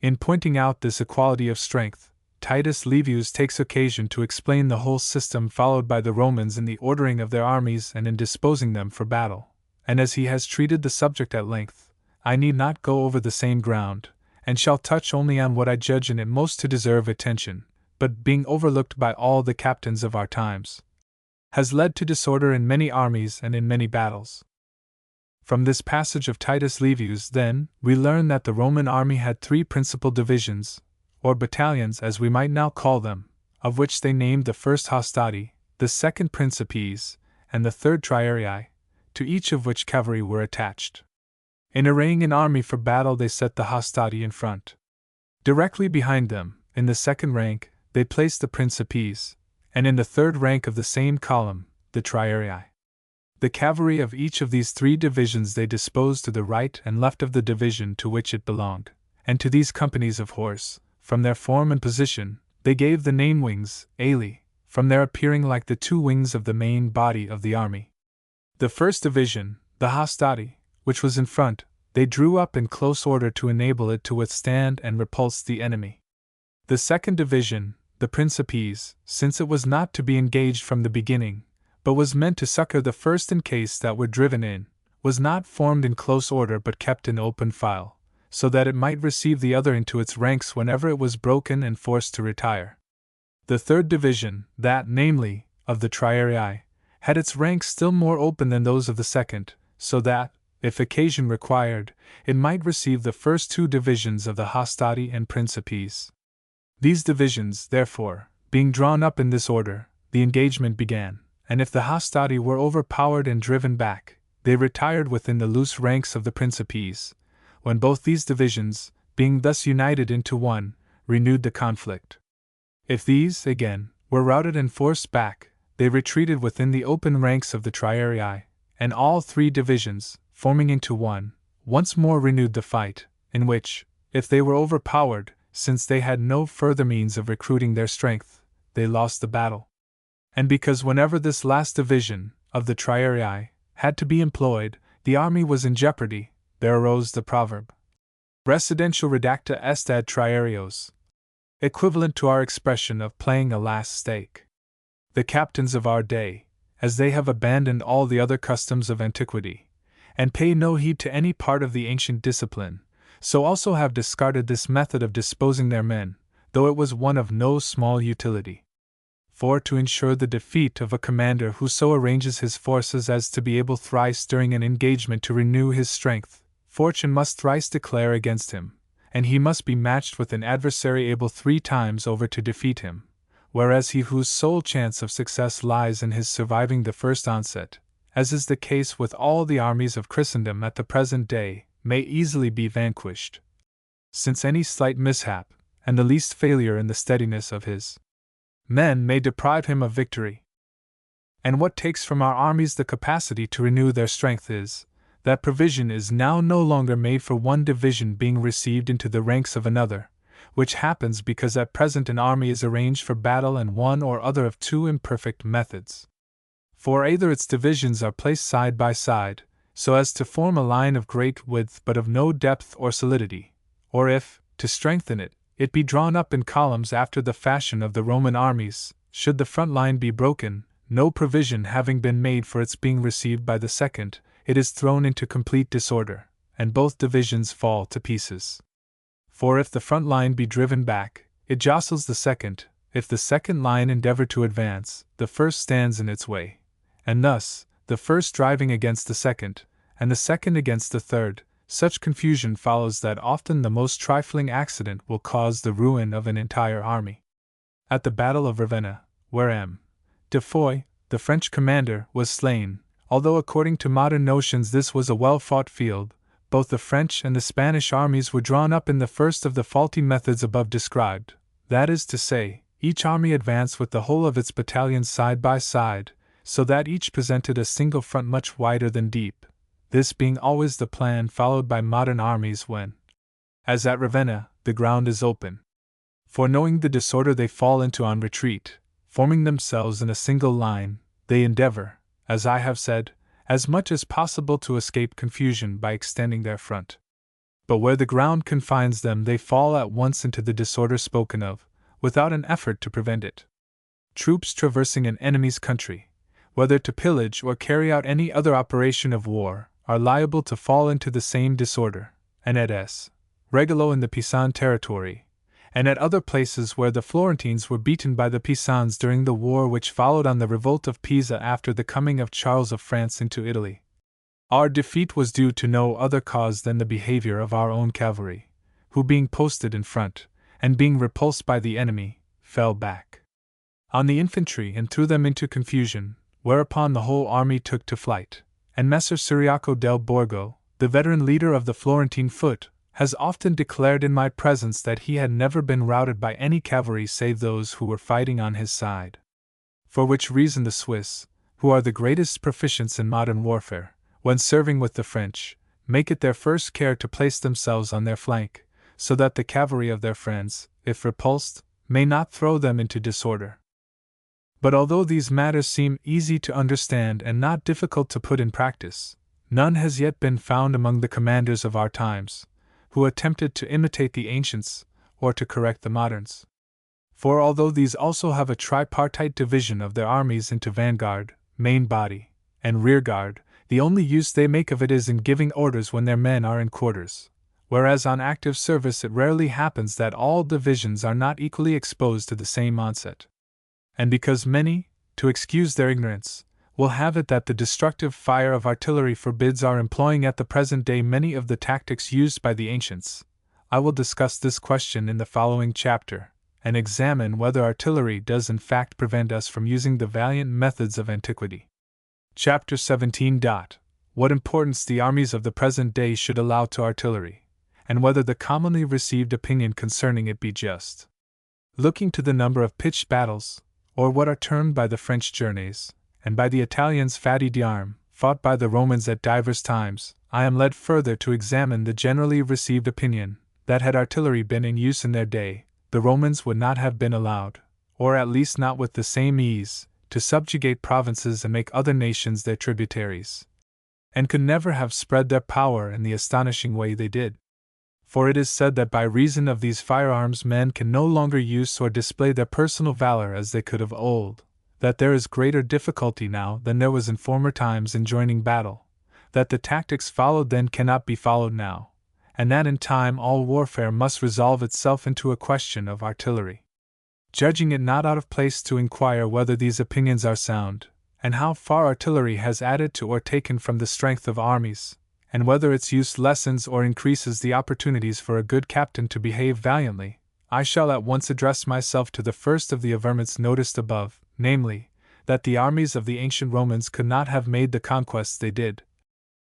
In pointing out this equality of strength, Titus Livius takes occasion to explain the whole system followed by the Romans in the ordering of their armies and in disposing them for battle, and as he has treated the subject at length, I need not go over the same ground, and shall touch only on what I judge in it most to deserve attention, but being overlooked by all the captains of our times, has led to disorder in many armies and in many battles. From this passage of Titus Livius, then, we learn that the Roman army had three principal divisions, or battalions as we might now call them, of which they named the first hastati, the second principes, and the third triarii, to each of which cavalry were attached. In arraying an army for battle they set the hastati in front. Directly behind them, in the second rank, they placed the principes, and in the third rank of the same column, the triarii. The cavalry of each of these three divisions they disposed to the right and left of the division to which it belonged, and to these companies of horse, from their form and position, they gave the name wings, aili, from their appearing like the two wings of the main body of the army. The first division, the hastati, which was in front, they drew up in close order to enable it to withstand and repulse the enemy. The second division, the principes, since it was not to be engaged from the beginning, but was meant to succor the first in case that were driven in, was not formed in close order but kept in open file, so that it might receive the other into its ranks whenever it was broken and forced to retire. The third division, that, namely, of the triarii, had its ranks still more open than those of the second, so that, if occasion required, it might receive the first two divisions of the hastati and principes. These divisions, therefore, being drawn up in this order, the engagement began, and if the hastati were overpowered and driven back, they retired within the loose ranks of the principes, when both these divisions, being thus united into one, renewed the conflict. If these, again, were routed and forced back, they retreated within the open ranks of the triarii, and all three divisions, forming into one, once more renewed the fight, in which, if they were overpowered, since they had no further means of recruiting their strength, they lost the battle. And because whenever this last division, of the triarii, had to be employed, the army was in jeopardy, there arose the proverb, Residential redacta est ad triarios. equivalent to our expression of playing a last stake. The captains of our day, as they have abandoned all the other customs of antiquity, and pay no heed to any part of the ancient discipline, so also have discarded this method of disposing their men, though it was one of no small utility. For to ensure the defeat of a commander who so arranges his forces as to be able thrice during an engagement to renew his strength, fortune must thrice declare against him, and he must be matched with an adversary able 3 times over to defeat him, whereas he whose sole chance of success lies in his surviving the first onset, as is the case with all the armies of Christendom at the present day, may easily be vanquished, since any slight mishap, and the least failure in the steadiness of his men may deprive him of victory. And what takes from our armies the capacity to renew their strength is, that provision is now no longer made for one division being received into the ranks of another, which happens because at present an army is arranged for battle in one or other of 2 imperfect methods. For either its divisions are placed side by side, so as to form a line of great width but of no depth or solidity, or if, to strengthen it, it be drawn up in columns after the fashion of the Roman armies, should the front line be broken, no provision having been made for its being received by the second, it is thrown into complete disorder, and both divisions fall to pieces. For if the front line be driven back, it jostles the second; if the second line endeavor to advance, the first stands in its way, and thus, the first driving against the second, and the second against the third, such confusion follows that often the most trifling accident will cause the ruin of an entire army. At the Battle of Ravenna, where M. de Foix, the French commander, was slain, although according to modern notions this was a well-fought field, both the French and the Spanish armies were drawn up in the first of the faulty methods above described, that is to say, each army advanced with the whole of its battalions side by side, so that each presented a single front much wider than deep, this being always the plan followed by modern armies when, as at Ravenna, the ground is open. For knowing the disorder they fall into on retreat, forming themselves in a single line, they endeavor, as I have said, as much as possible to escape confusion by extending their front. But where the ground confines them they fall at once into the disorder spoken of, without an effort to prevent it. Troops traversing an enemy's country, whether to pillage or carry out any other operation of war, are liable to fall into the same disorder, and at S. Regolo in the Pisan territory, and at other places where the Florentines were beaten by the Pisans during the war which followed on the revolt of Pisa after the coming of Charles of France into Italy. Our defeat was due to no other cause than the behavior of our own cavalry, who being posted in front, and being repulsed by the enemy, fell back on the infantry and threw them into confusion, whereupon the whole army took to flight, and Messer Ciriaco del Borgo, the veteran leader of the Florentine foot, has often declared in my presence that he had never been routed by any cavalry save those who were fighting on his side. For which reason the Swiss, who are the greatest proficients in modern warfare, when serving with the French, make it their first care to place themselves on their flank, so that the cavalry of their friends, if repulsed, may not throw them into disorder. But although these matters seem easy to understand and not difficult to put in practice, none has yet been found among the commanders of our times, who attempted to imitate the ancients, or to correct the moderns. For although these also have a tripartite division of their armies into vanguard, main body, and rear guard, the only use they make of it is in giving orders when their men are in quarters, whereas on active service it rarely happens that all divisions are not equally exposed to the same onset. And because many, to excuse their ignorance, will have it that the destructive fire of artillery forbids our employing at the present day many of the tactics used by the ancients, I will discuss this question in the following chapter, and examine whether artillery does in fact prevent us from using the valiant methods of antiquity. Chapter 17. What importance the armies of the present day should allow to artillery, and whether the commonly received opinion concerning it be just. Looking to the number of pitched battles, or what are termed by the French journeys, and by the Italians fatti d'arme, fought by the Romans at divers times, I am led further to examine the generally received opinion, that had artillery been in use in their day, the Romans would not have been allowed, or at least not with the same ease, to subjugate provinces and make other nations their tributaries, and could never have spread their power in the astonishing way they did. For it is said that by reason of these firearms men can no longer use or display their personal valor as they could of old, that there is greater difficulty now than there was in former times in joining battle, that the tactics followed then cannot be followed now, and that in time all warfare must resolve itself into a question of artillery. Judging it not out of place to inquire whether these opinions are sound, and how far artillery has added to or taken from the strength of armies, and whether its use lessens or increases the opportunities for a good captain to behave valiantly, I shall at once address myself to the first of the averments noticed above, namely, that the armies of the ancient Romans could not have made the conquests they did,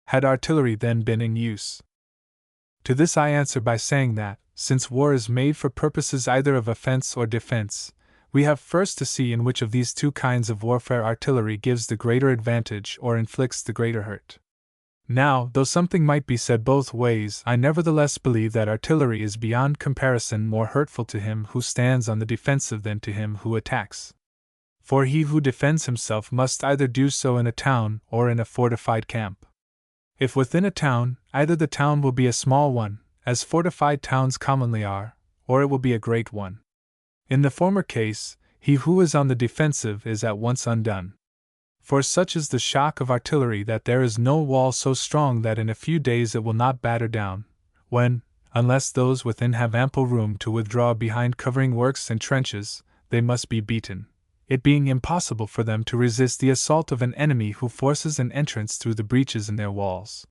had artillery then been in use. To this I answer by saying that, since war is made for purposes either of offense or defense, we have first to see in which of these two kinds of warfare artillery gives the greater advantage or inflicts the greater hurt. Now, though something might be said both ways, I nevertheless believe that artillery is beyond comparison more hurtful to him who stands on the defensive than to him who attacks. For he who defends himself must either do so in a town or in a fortified camp. If within a town, either the town will be a small one, as fortified towns commonly are, or it will be a great one. In the former case, he who is on the defensive is at once undone. For such is the shock of artillery that there is no wall so strong that in a few days it will not batter down, when, unless those within have ample room to withdraw behind covering works and trenches, they must be beaten, it being impossible for them to resist the assault of an enemy who forces an entrance through the breaches in their walls.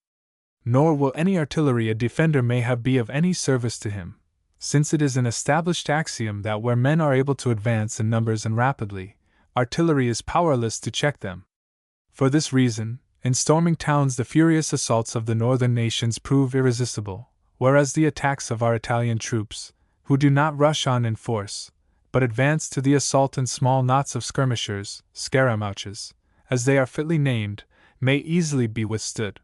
Nor will any artillery a defender may have be of any service to him, since it is an established axiom that where men are able to advance in numbers and rapidly, artillery is powerless to check them. For this reason, in storming towns the furious assaults of the northern nations prove irresistible, whereas the attacks of our Italian troops, who do not rush on in force, but advance to the assault in small knots of skirmishers, scaramouches, as they are fitly named, may easily be withstood.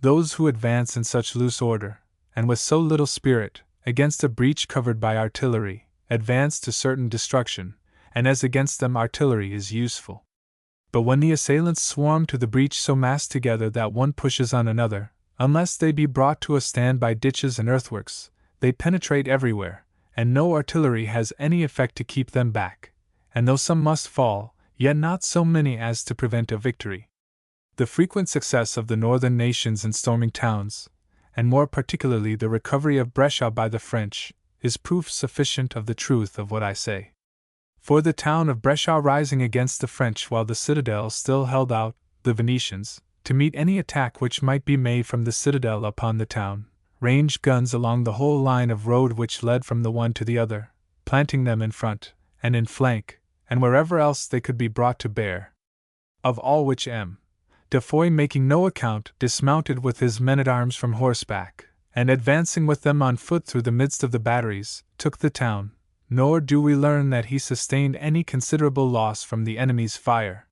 Those who advance in such loose order, and with so little spirit, against a breach covered by artillery, advance to certain destruction, and as against them artillery is useful. But when the assailants swarm to the breach so massed together that one pushes on another, unless they be brought to a stand by ditches and earthworks, they penetrate everywhere, and no artillery has any effect to keep them back, and though some must fall, yet not so many as to prevent a victory. The frequent success of the northern nations in storming towns, and more particularly the recovery of Brescia by the French, is proof sufficient of the truth of what I say. For the town of Brescia rising against the French while the citadel still held out, the Venetians, to meet any attack which might be made from the citadel upon the town, ranged guns along the whole line of road which led from the one to the other, planting them in front, and in flank, and wherever else they could be brought to bear. Of all which M. de Foix, making no account, dismounted with his men-at-arms from horseback, and advancing with them on foot through the midst of the batteries, took the town, nor do we learn that he sustained any considerable loss from the enemy's fire.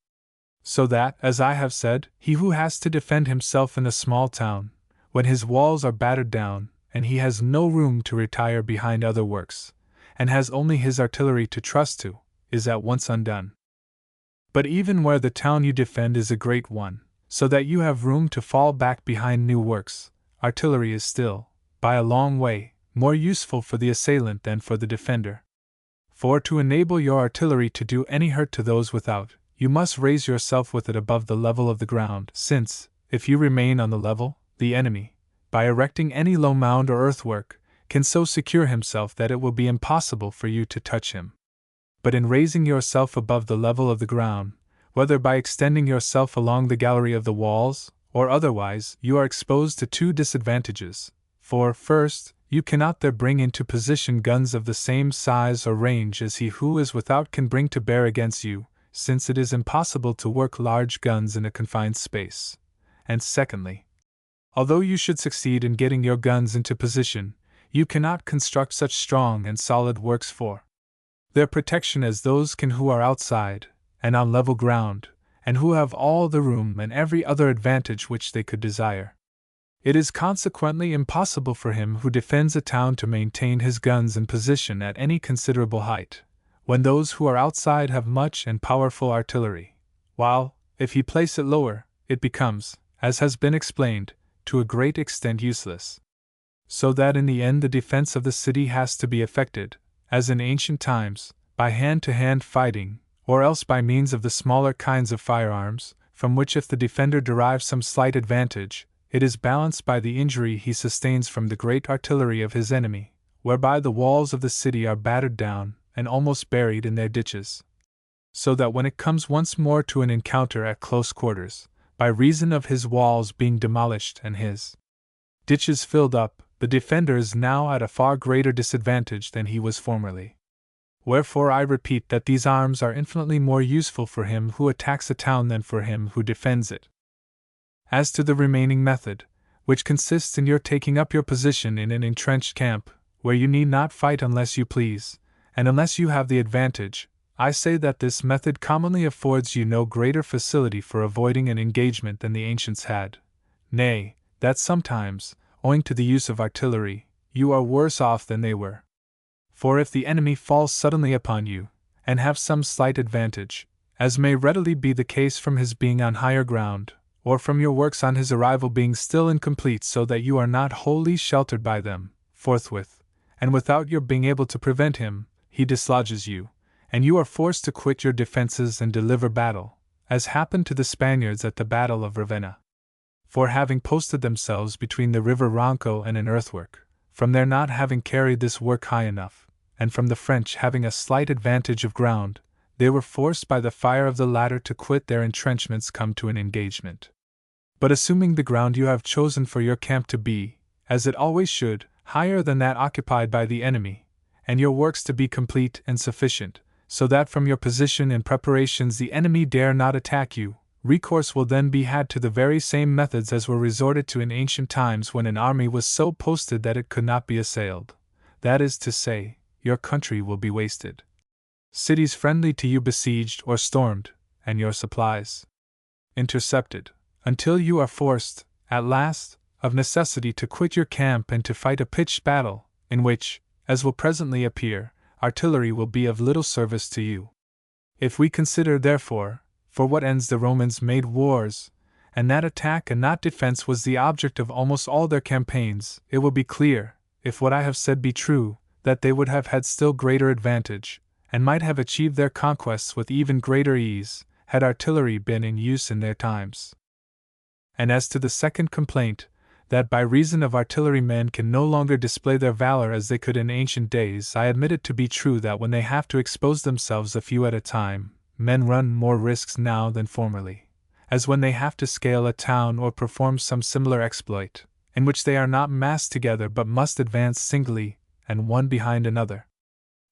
So that, as I have said, he who has to defend himself in a small town, when his walls are battered down, and he has no room to retire behind other works, and has only his artillery to trust to, is at once undone. But even where the town you defend is a great one, so that you have room to fall back behind new works, artillery is still, by a long way, more useful for the assailant than for the defender. For to enable your artillery to do any hurt to those without, you must raise yourself with it above the level of the ground, since, if you remain on the level, the enemy, by erecting any low mound or earthwork, can so secure himself that it will be impossible for you to touch him. But in raising yourself above the level of the ground, whether by extending yourself along the gallery of the walls, or otherwise, you are exposed to two disadvantages. For, first, you cannot there bring into position guns of the same size or range as he who is without can bring to bear against you, since it is impossible to work large guns in a confined space. And secondly, although you should succeed in getting your guns into position, you cannot construct such strong and solid works for their protection as those can who are outside, and on level ground, and who have all the room and every other advantage which they could desire. It is consequently impossible for him who defends a town to maintain his guns in position at any considerable height, when those who are outside have much and powerful artillery, while, if he place it lower, it becomes, as has been explained, to a great extent useless. so that in the end the defense of the city has to be effected, as in ancient times, by hand-to-hand fighting, or else by means of the smaller kinds of firearms, from which if the defender derives some slight advantage, it is balanced by the injury he sustains from the great artillery of his enemy, whereby the walls of the city are battered down and almost buried in their ditches. So that when it comes once more to an encounter at close quarters, by reason of his walls being demolished and his ditches filled up, the defender is now at a far greater disadvantage than he was formerly. Wherefore I repeat that these arms are infinitely more useful for him who attacks a town than for him who defends it. As to the remaining method, which consists in your taking up your position in an entrenched camp, where you need not fight unless you please, and unless you have the advantage, I say that this method commonly affords you no greater facility for avoiding an engagement than the ancients had. Nay, that sometimes, owing to the use of artillery, you are worse off than they were. For if the enemy falls suddenly upon you, and have some slight advantage, as may readily be the case from his being on higher ground, or from your works on his arrival being still incomplete so that you are not wholly sheltered by them, forthwith, and without your being able to prevent him, he dislodges you, and you are forced to quit your defenses and deliver battle, as happened to the Spaniards at the Battle of Ravenna. For having posted themselves between the river Ronco and an earthwork, from their not having carried this work high enough, and from the French having a slight advantage of ground, they were forced by the fire of the latter to quit their entrenchments come to an engagement. But assuming the ground you have chosen for your camp to be, as it always should, higher than that occupied by the enemy, and your works to be complete and sufficient, so that from your position and preparations the enemy dare not attack you, recourse will then be had to the very same methods as were resorted to in ancient times when an army was so posted that it could not be assailed. That is to say, your country will be wasted, cities friendly to you besieged or stormed, and your supplies intercepted, until you are forced, at last, of necessity to quit your camp and to fight a pitched battle, in which, as will presently appear, artillery will be of little service to you. If we consider, therefore, for what ends the Romans made wars, and that attack and not defense was the object of almost all their campaigns, it will be clear, if what I have said be true, that they would have had still greater advantage, and might have achieved their conquests with even greater ease, had artillery been in use in their times. And as to the second complaint, that by reason of artillery men can no longer display their valor as they could in ancient days, I admit it to be true that when they have to expose themselves a few at a time, men run more risks now than formerly, as when they have to scale a town or perform some similar exploit, in which they are not massed together but must advance singly, and one behind another.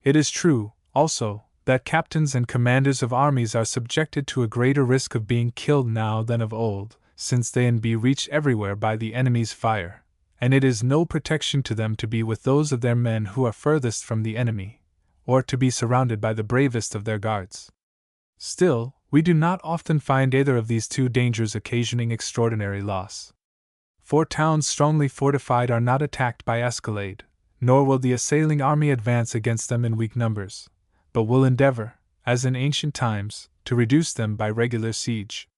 It is true, also, that captains and commanders of armies are subjected to a greater risk of being killed now than of old, since they can be reached everywhere by the enemy's fire, and it is no protection to them to be with those of their men who are furthest from the enemy, or to be surrounded by the bravest of their guards. Still, we do not often find either of these two dangers occasioning extraordinary loss. For towns strongly fortified are not attacked by escalade, nor will the assailing army advance against them in weak numbers, but will endeavor, as in ancient times, to reduce them by regular siege.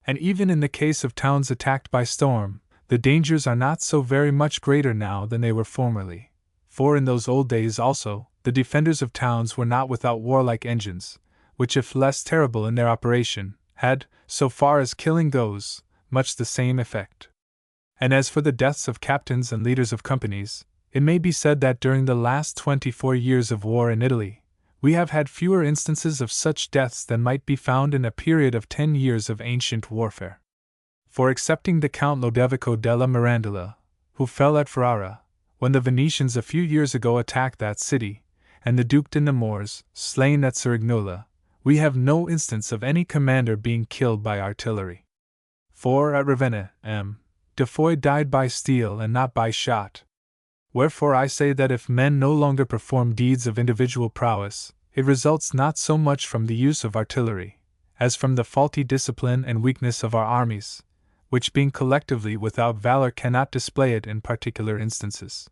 And even in the case of towns attacked by storm, the dangers are not so very much greater now than they were formerly. For in those old days also, the defenders of towns were not without warlike engines, which if less terrible in their operation, had, so far as killing goes, much the same effect. And as for the deaths of captains and leaders of companies, it may be said that during the last 24 years of war in Italy, we have had fewer instances of such deaths than might be found in a period of 10 years of ancient warfare. For excepting the Count Lodovico della Mirandola, who fell at Ferrara, when the Venetians a few years ago attacked that city, and the Duc de Nemours, slain at Cerignola, we have no instance of any commander being killed by artillery. For at Ravenna, de Foix died by steel and not by shot. Wherefore I say that if men no longer perform deeds of individual prowess, it results not so much from the use of artillery, as from the faulty discipline and weakness of our armies, which being collectively without valor cannot display it in particular instances.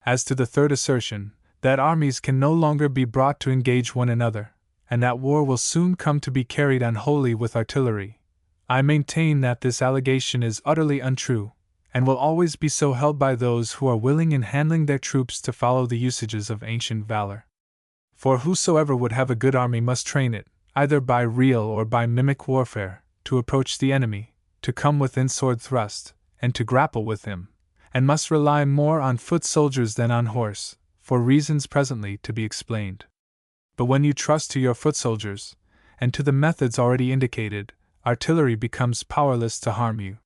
As to the third assertion, that armies can no longer be brought to engage one another, and that war will soon come to be carried on wholly with artillery, I maintain that this allegation is utterly untrue, and will always be so held by those who are willing in handling their troops to follow the usages of ancient valor. For whosoever would have a good army must train it, either by real or by mimic warfare, to approach the enemy, to come within sword thrust, and to grapple with him, and must rely more on foot soldiers than on horse, for reasons presently to be explained. But when you trust to your foot soldiers, and to the methods already indicated, artillery becomes powerless to harm you.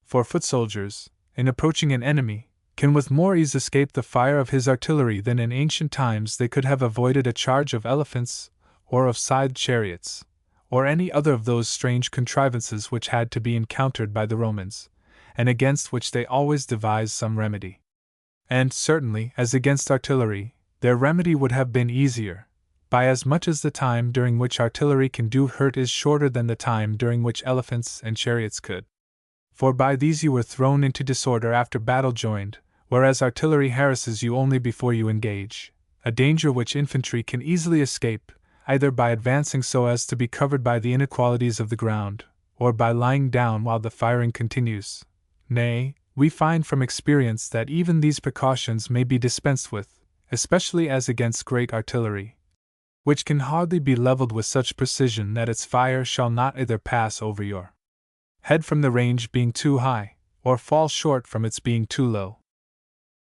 For foot soldiers, in approaching an enemy, can with more ease escape the fire of his artillery than in ancient times they could have avoided a charge of elephants, or of scythed chariots, or any other of those strange contrivances which had to be encountered by the Romans, and against which they always devised some remedy. And certainly, as against artillery, their remedy would have been easier, by as much as the time during which artillery can do hurt is shorter than the time during which elephants and chariots could. For by these you were thrown into disorder after battle joined, whereas artillery harasses you only before you engage, a danger which infantry can easily escape, either by advancing so as to be covered by the inequalities of the ground, or by lying down while the firing continues. Nay, we find from experience that even these precautions may be dispensed with, especially as against great artillery, which can hardly be leveled with such precision that its fire shall not either pass over your head from the range being too high, or fall short from its being too low.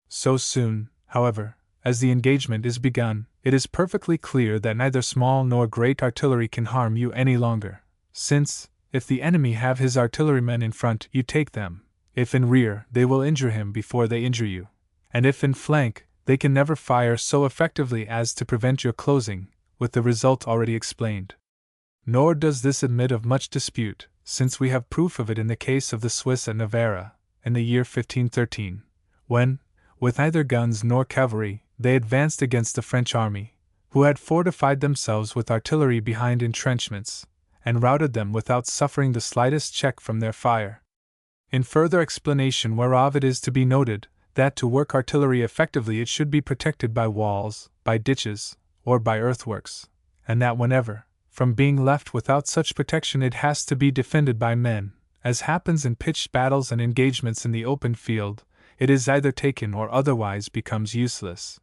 So soon, however, as the engagement is begun, it is perfectly clear that neither small nor great artillery can harm you any longer, since, if the enemy have his artillerymen in front, you take them; if in rear, they will injure him before they injure you; and if in flank, they can never fire so effectively as to prevent your closing, with the result already explained. Nor does this admit of much dispute, since we have proof of it in the case of the Swiss at Novara, in the year 1513, when, with neither guns nor cavalry, they advanced against the French army, who had fortified themselves with artillery behind entrenchments, and routed them without suffering the slightest check from their fire. In further explanation whereof it is to be noted, that to work artillery effectively it should be protected by walls, by ditches, or by earthworks, and that whenever, from being left without such protection, it has to be defended by men, as happens in pitched battles and engagements in the open field, it is either taken or otherwise becomes useless.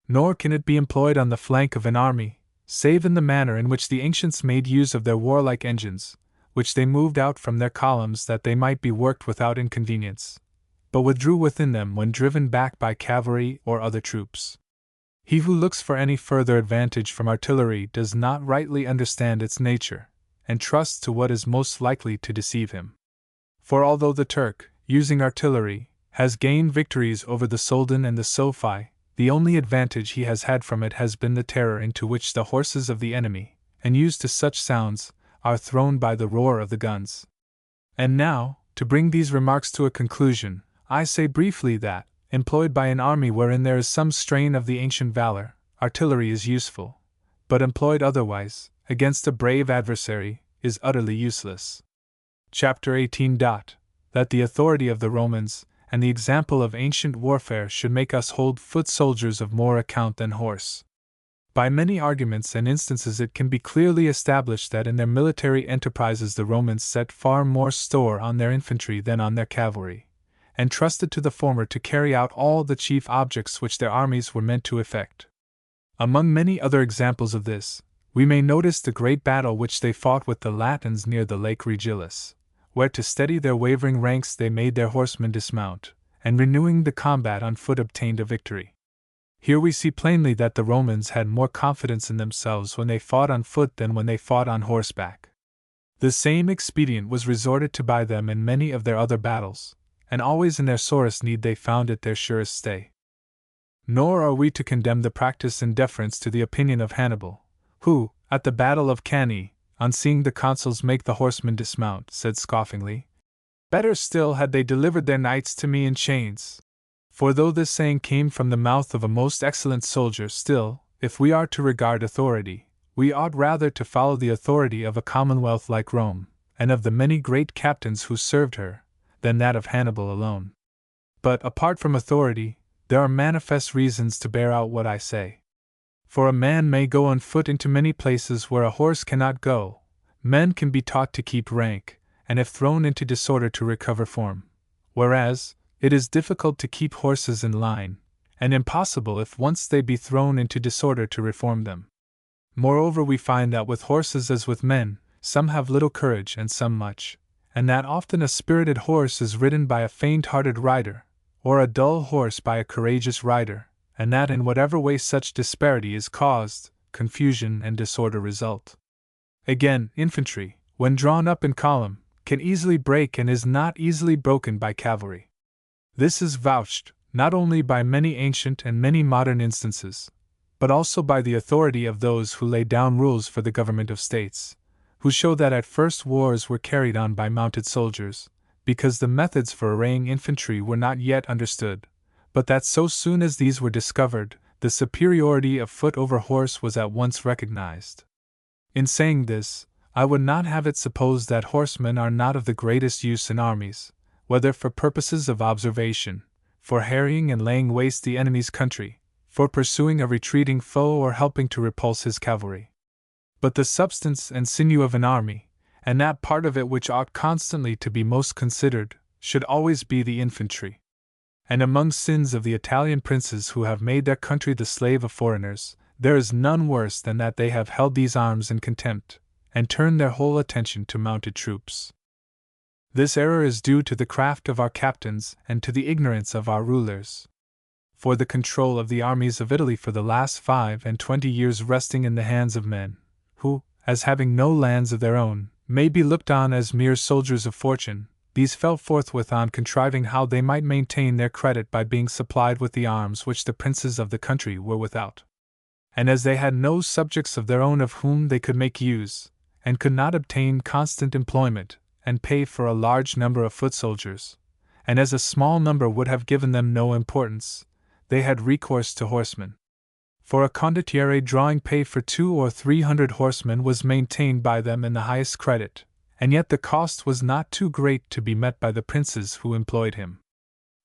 Nor can it be employed on the flank of an army, save in the manner in which the ancients made use of their warlike engines, which they moved out from their columns that they might be worked without inconvenience, but withdrew within them when driven back by cavalry or other troops. He who looks for any further advantage from artillery does not rightly understand its nature, and trusts to what is most likely to deceive him. For although the Turk, using artillery, has gained victories over the Soldan and the Sophi, the only advantage he has had from it has been the terror into which the horses of the enemy, and used to such sounds, are thrown by the roar of the guns. And now, to bring these remarks to a conclusion, I say briefly that, employed by an army wherein there is some strain of the ancient valor, artillery is useful, but employed otherwise, against a brave adversary, is utterly useless. Chapter 18. That the authority of the Romans, and the example of ancient warfare should make us hold foot soldiers of more account than horse. By many arguments and instances it can be clearly established that in their military enterprises the Romans set far more store on their infantry than on their cavalry, and trusted to the former to carry out all the chief objects which their armies were meant to effect. Among many other examples of this, we may notice the great battle which they fought with the Latins near the Lake Regillus, where to steady their wavering ranks they made their horsemen dismount, and renewing the combat on foot obtained a victory. Here we see plainly that the Romans had more confidence in themselves when they fought on foot than when they fought on horseback. The same expedient was resorted to by them in many of their other battles, and always in their sorest need they found it their surest stay. Nor are we to condemn the practice in deference to the opinion of Hannibal, who, at the battle of Cannae, on seeing the consuls make the horsemen dismount, said scoffingly, "Better still had they delivered their knights to me in chains." For though this saying came from the mouth of a most excellent soldier, still, if we are to regard authority, we ought rather to follow the authority of a commonwealth like Rome, and of the many great captains who served her, than that of Hannibal alone. But apart from authority, there are manifest reasons to bear out what I say. For a man may go on foot into many places where a horse cannot go, men can be taught to keep rank, and if thrown into disorder to recover form, whereas it is difficult to keep horses in line, and impossible if once they be thrown into disorder to reform them. Moreover, we find that with horses as with men, some have little courage and some much, and that often a spirited horse is ridden by a faint-hearted rider, or a dull horse by a courageous rider, and that in whatever way such disparity is caused, confusion and disorder result. Again, infantry, when drawn up in column, can easily break and is not easily broken by cavalry. This is vouched, not only by many ancient and many modern instances, but also by the authority of those who lay down rules for the government of states, who show that at first wars were carried on by mounted soldiers, because the methods for arraying infantry were not yet understood, but that so soon as these were discovered, the superiority of foot over horse was at once recognized. In saying this, I would not have it supposed that horsemen are not of the greatest use in armies, whether for purposes of observation, for harrying and laying waste the enemy's country, for pursuing a retreating foe, or helping to repulse his cavalry. But the substance and sinew of an army, and that part of it which ought constantly to be most considered, should always be the infantry. And among sins of the Italian princes who have made their country the slave of foreigners, there is none worse than that they have held these arms in contempt, and turned their whole attention to mounted troops. This error is due to the craft of our captains and to the ignorance of our rulers. For the control of the armies of Italy for the last 25 years resting in the hands of men, who, as having no lands of their own, may be looked on as mere soldiers of fortune, these fell forthwith on contriving how they might maintain their credit by being supplied with the arms which the princes of the country were without. And as they had no subjects of their own of whom they could make use, and could not obtain constant employment, and pay for a large number of foot soldiers, and as a small number would have given them no importance, they had recourse to horsemen. For a condottiere drawing pay for 200 or 300 horsemen was maintained by them in the highest credit, and yet the cost was not too great to be met by the princes who employed him.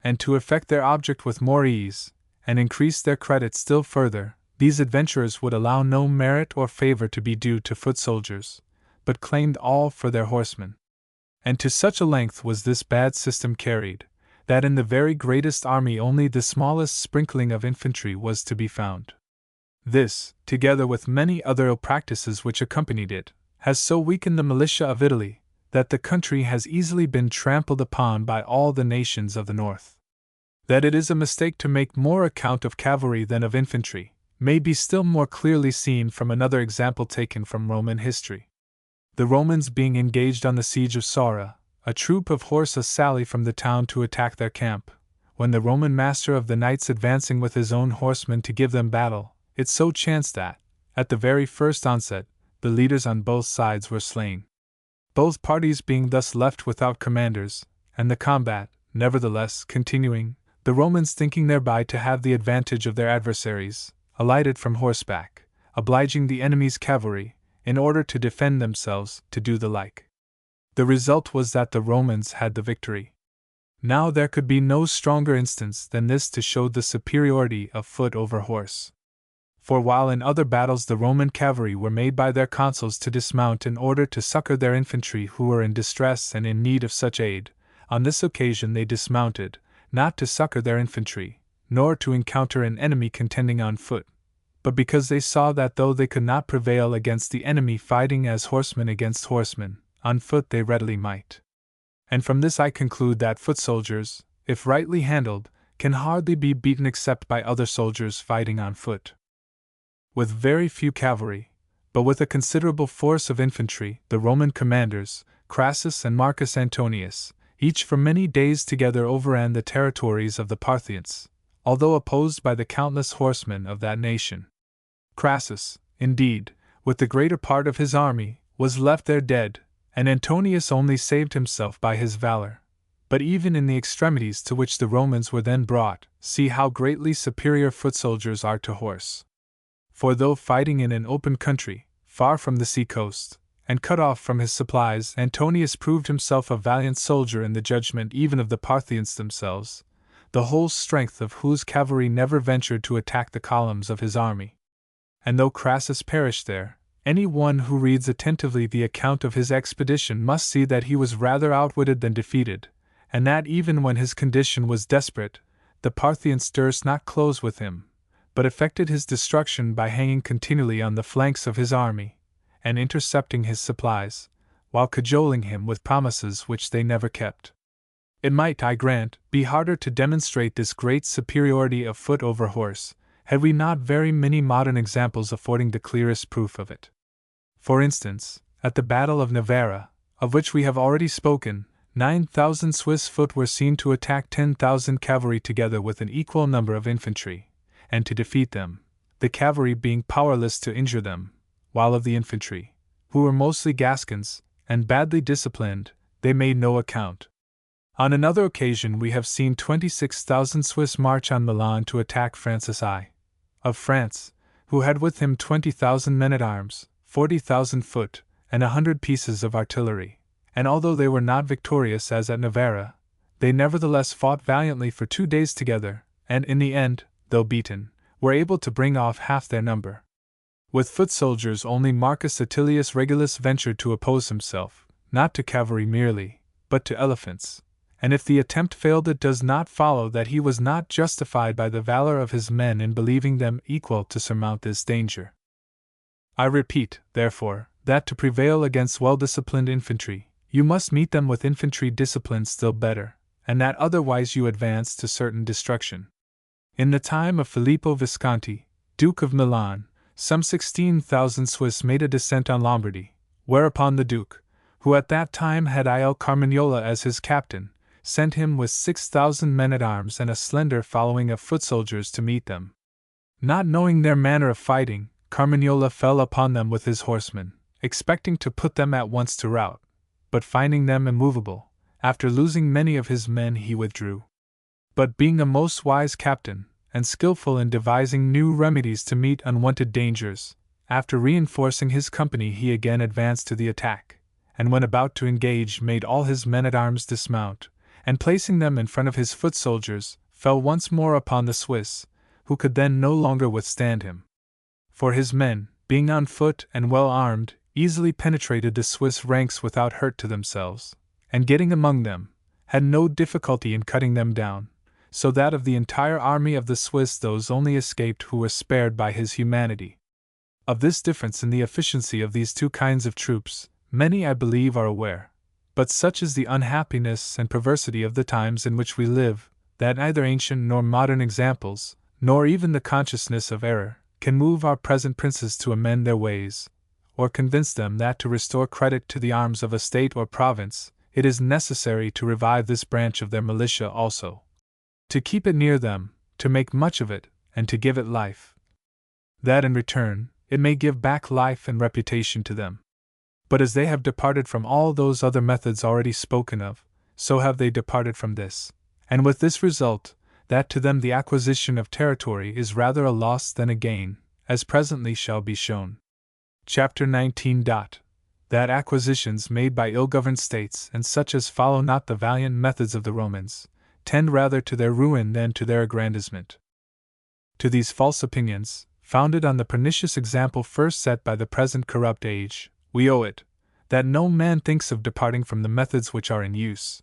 And to effect their object with more ease, and increase their credit still further, these adventurers would allow no merit or favor to be due to foot soldiers, but claimed all for their horsemen. And to such a length was this bad system carried, that in the very greatest army only the smallest sprinkling of infantry was to be found. This, together with many other ill practices which accompanied it, has so weakened the militia of Italy, that the country has easily been trampled upon by all the nations of the north. That it is a mistake to make more account of cavalry than of infantry, may be still more clearly seen from another example taken from Roman history. The Romans being engaged on the siege of Sora, a troop of horse sally from the town to attack their camp, when the Roman master of the knights advancing with his own horsemen to give them battle, it so chanced that, at the very first onset, the leaders on both sides were slain. Both parties being thus left without commanders, and the combat, nevertheless, continuing, the Romans thinking thereby to have the advantage of their adversaries, alighted from horseback, obliging the enemy's cavalry, in order to defend themselves, to do the like. The result was that the Romans had the victory. Now there could be no stronger instance than this to show the superiority of foot over horse. For while in other battles the Roman cavalry were made by their consuls to dismount in order to succor their infantry who were in distress and in need of such aid, on this occasion they dismounted, not to succor their infantry, nor to encounter an enemy contending on foot, but because they saw that though they could not prevail against the enemy fighting as horsemen against horsemen, on foot they readily might. And from this I conclude that foot soldiers, if rightly handled, can hardly be beaten except by other soldiers fighting on foot. With very few cavalry, but with a considerable force of infantry, the Roman commanders, Crassus and Marcus Antonius, each for many days together overran the territories of the Parthians, although opposed by the countless horsemen of that nation. Crassus, indeed, with the greater part of his army, was left there dead, and Antonius only saved himself by his valor. But even in the extremities to which the Romans were then brought, see how greatly superior foot soldiers are to horse. For though fighting in an open country, far from the sea coast, and cut off from his supplies, Antonius proved himself a valiant soldier in the judgment even of the Parthians themselves, the whole strength of whose cavalry never ventured to attack the columns of his army. And though Crassus perished there, any one who reads attentively the account of his expedition must see that he was rather outwitted than defeated, and that even when his condition was desperate, the Parthians durst not close with him, but effected his destruction by hanging continually on the flanks of his army, and intercepting his supplies, while cajoling him with promises which they never kept. It might, I grant, be harder to demonstrate this great superiority of foot over horse, had we not very many modern examples affording the clearest proof of it. For instance, at the Battle of Novara, of which we have already spoken, 9,000 Swiss foot were seen to attack 10,000 cavalry together with an equal number of infantry, and to defeat them, the cavalry being powerless to injure them, while of the infantry, who were mostly Gascons, and badly disciplined, they made no account. On another occasion we have seen 26,000 Swiss march on Milan to attack Francis I. of France, who had with him 20,000 men-at-arms, 40,000 foot, and 100 pieces of artillery, and although they were not victorious as at Novara, they nevertheless fought valiantly for 2 days together, and in the end, though beaten, were able to bring off half their number. With foot soldiers only Marcus Attilius Regulus ventured to oppose himself, not to cavalry merely, but to elephants, and if the attempt failed it does not follow that he was not justified by the valor of his men in believing them equal to surmount this danger. I repeat, therefore, that to prevail against well-disciplined infantry, you must meet them with infantry discipline still better, and that otherwise you advance to certain destruction. In the time of Filippo Visconti, Duke of Milan, some 16,000 Swiss made a descent on Lombardy, whereupon the Duke, who at that time had Il Carmignola as his captain, sent him with 6,000 men-at-arms and a slender following of foot soldiers to meet them. Not knowing their manner of fighting, Carmignola fell upon them with his horsemen, expecting to put them at once to rout, but finding them immovable, after losing many of his men he withdrew. But being a most wise captain, and skillful in devising new remedies to meet unwanted dangers, after reinforcing his company he again advanced to the attack, and when about to engage made all his men-at-arms dismount, and placing them in front of his foot soldiers, fell once more upon the Swiss, who could then no longer withstand him. For his men, being on foot and well armed, easily penetrated the Swiss ranks without hurt to themselves, and getting among them, had no difficulty in cutting them down, so that of the entire army of the Swiss those only escaped who were spared by his humanity. Of this difference in the efficiency of these two kinds of troops, many I believe are aware, but such is the unhappiness and perversity of the times in which we live, that neither ancient nor modern examples, nor even the consciousness of error, can move our present princes to amend their ways, or convince them that to restore credit to the arms of a state or province, it is necessary to revive this branch of their militia also, to keep it near them, to make much of it, and to give it life, that in return, it may give back life and reputation to them. But as they have departed from all those other methods already spoken of, so have they departed from this, and with this result, that to them the acquisition of territory is rather a loss than a gain, as presently shall be shown. Chapter 19. That acquisitions made by ill-governed states and such as follow not the valiant methods of the Romans, tend rather to their ruin than to their aggrandizement. To these false opinions, founded on the pernicious example first set by the present corrupt age, we owe it, that no man thinks of departing from the methods which are in use.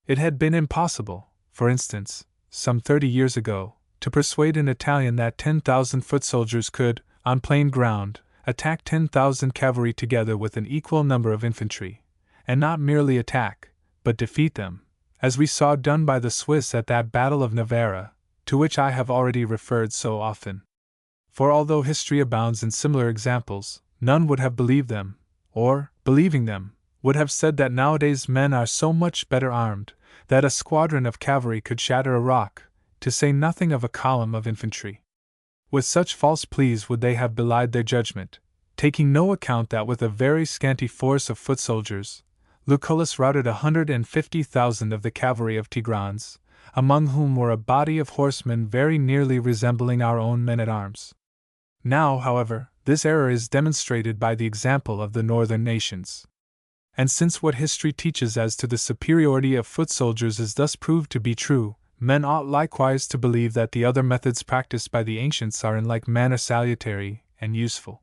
It had been impossible, for instance, some 30 years ago, to persuade an Italian that 10,000 foot soldiers could, on plain ground, attack 10,000 cavalry together with an equal number of infantry, and not merely attack, but defeat them, as we saw done by the Swiss at that Battle of Novara, to which I have already referred so often. For although history abounds in similar examples, none would have believed them, or, believing them, would have said that nowadays men are so much better armed, that a squadron of cavalry could shatter a rock, to say nothing of a column of infantry. With such false pleas would they have belied their judgment, taking no account that with a very scanty force of foot soldiers, Lucullus routed 150,000 of the cavalry of Tigranes, among whom were a body of horsemen very nearly resembling our own men-at-arms. Now, however, this error is demonstrated by the example of the northern nations. And since what history teaches as to the superiority of foot soldiers is thus proved to be true, men ought likewise to believe that the other methods practiced by the ancients are in like manner salutary and useful.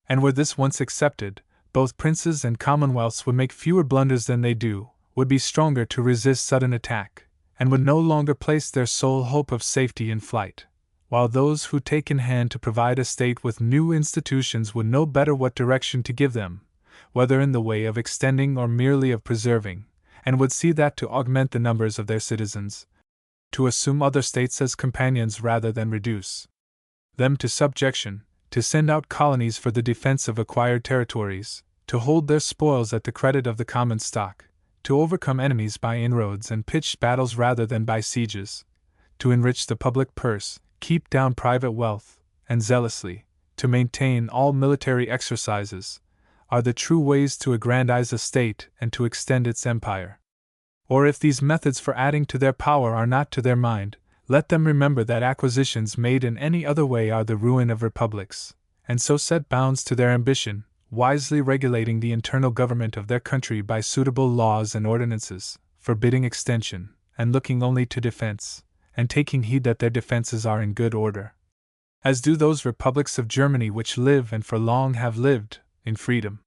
And were this once accepted, both princes and commonwealths would make fewer blunders than they do, would be stronger to resist sudden attack, and would no longer place their sole hope of safety in flight, while those who take in hand to provide a state with new institutions would know better what direction to give them, whether in the way of extending or merely of preserving, and would see that to augment the numbers of their citizens, to assume other states as companions rather than reduce them to subjection, to send out colonies for the defense of acquired territories, to hold their spoils at the credit of the common stock, to overcome enemies by inroads and pitched battles rather than by sieges, to enrich the public purse, keep down private wealth, and zealously to maintain all military exercises, are the true ways to aggrandize a state and to extend its empire. Or if these methods for adding to their power are not to their mind, let them remember that acquisitions made in any other way are the ruin of republics, and so set bounds to their ambition, wisely regulating the internal government of their country by suitable laws and ordinances, forbidding extension, and looking only to defense, and taking heed that their defenses are in good order. As do those republics of Germany which live and for long have lived in freedom.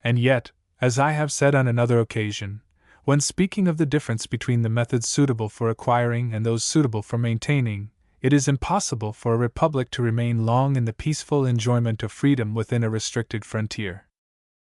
And yet, as I have said on another occasion, when speaking of the difference between the methods suitable for acquiring and those suitable for maintaining, it is impossible for a republic to remain long in the peaceful enjoyment of freedom within a restricted frontier.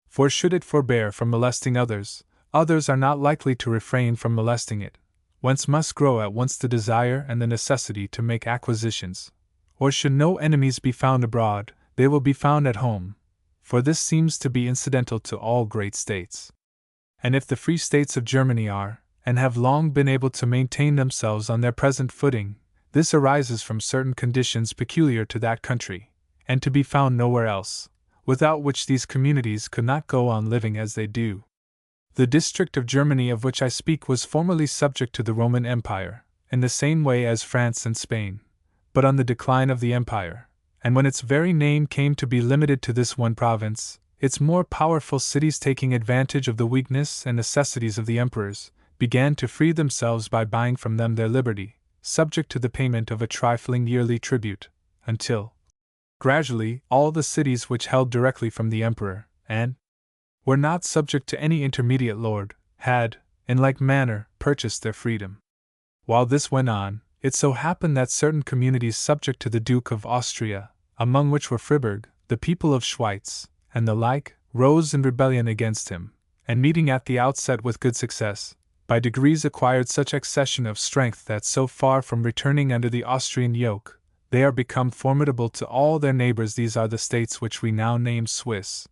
For should it forbear from molesting others, others are not likely to refrain from molesting it, whence must grow at once the desire and the necessity to make acquisitions. Or should no enemies be found abroad, they will be found at home, for this seems to be incidental to all great states. And if the free states of Germany are, and have long been able to maintain themselves on their present footing, this arises from certain conditions peculiar to that country, and to be found nowhere else, without which these communities could not go on living as they do. The district of Germany of which I speak was formerly subject to the Roman Empire, in the same way as France and Spain, but on the decline of the empire, and when its very name came to be limited to this one province, its more powerful cities, taking advantage of the weakness and necessities of the emperors, began to free themselves by buying from them their liberty, subject to the payment of a trifling yearly tribute, until, gradually, all the cities which held directly from the emperor, and were not subject to any intermediate lord, had, in like manner, purchased their freedom. While this went on, it so happened that certain communities subject to the Duke of Austria, among which were Fribourg, the people of Schweitz, and the like, rose in rebellion against him, and meeting at the outset with good success, by degrees acquired such accession of strength that so far from returning under the Austrian yoke, they are become formidable to all their neighbors. These are the states which we now name Swiss.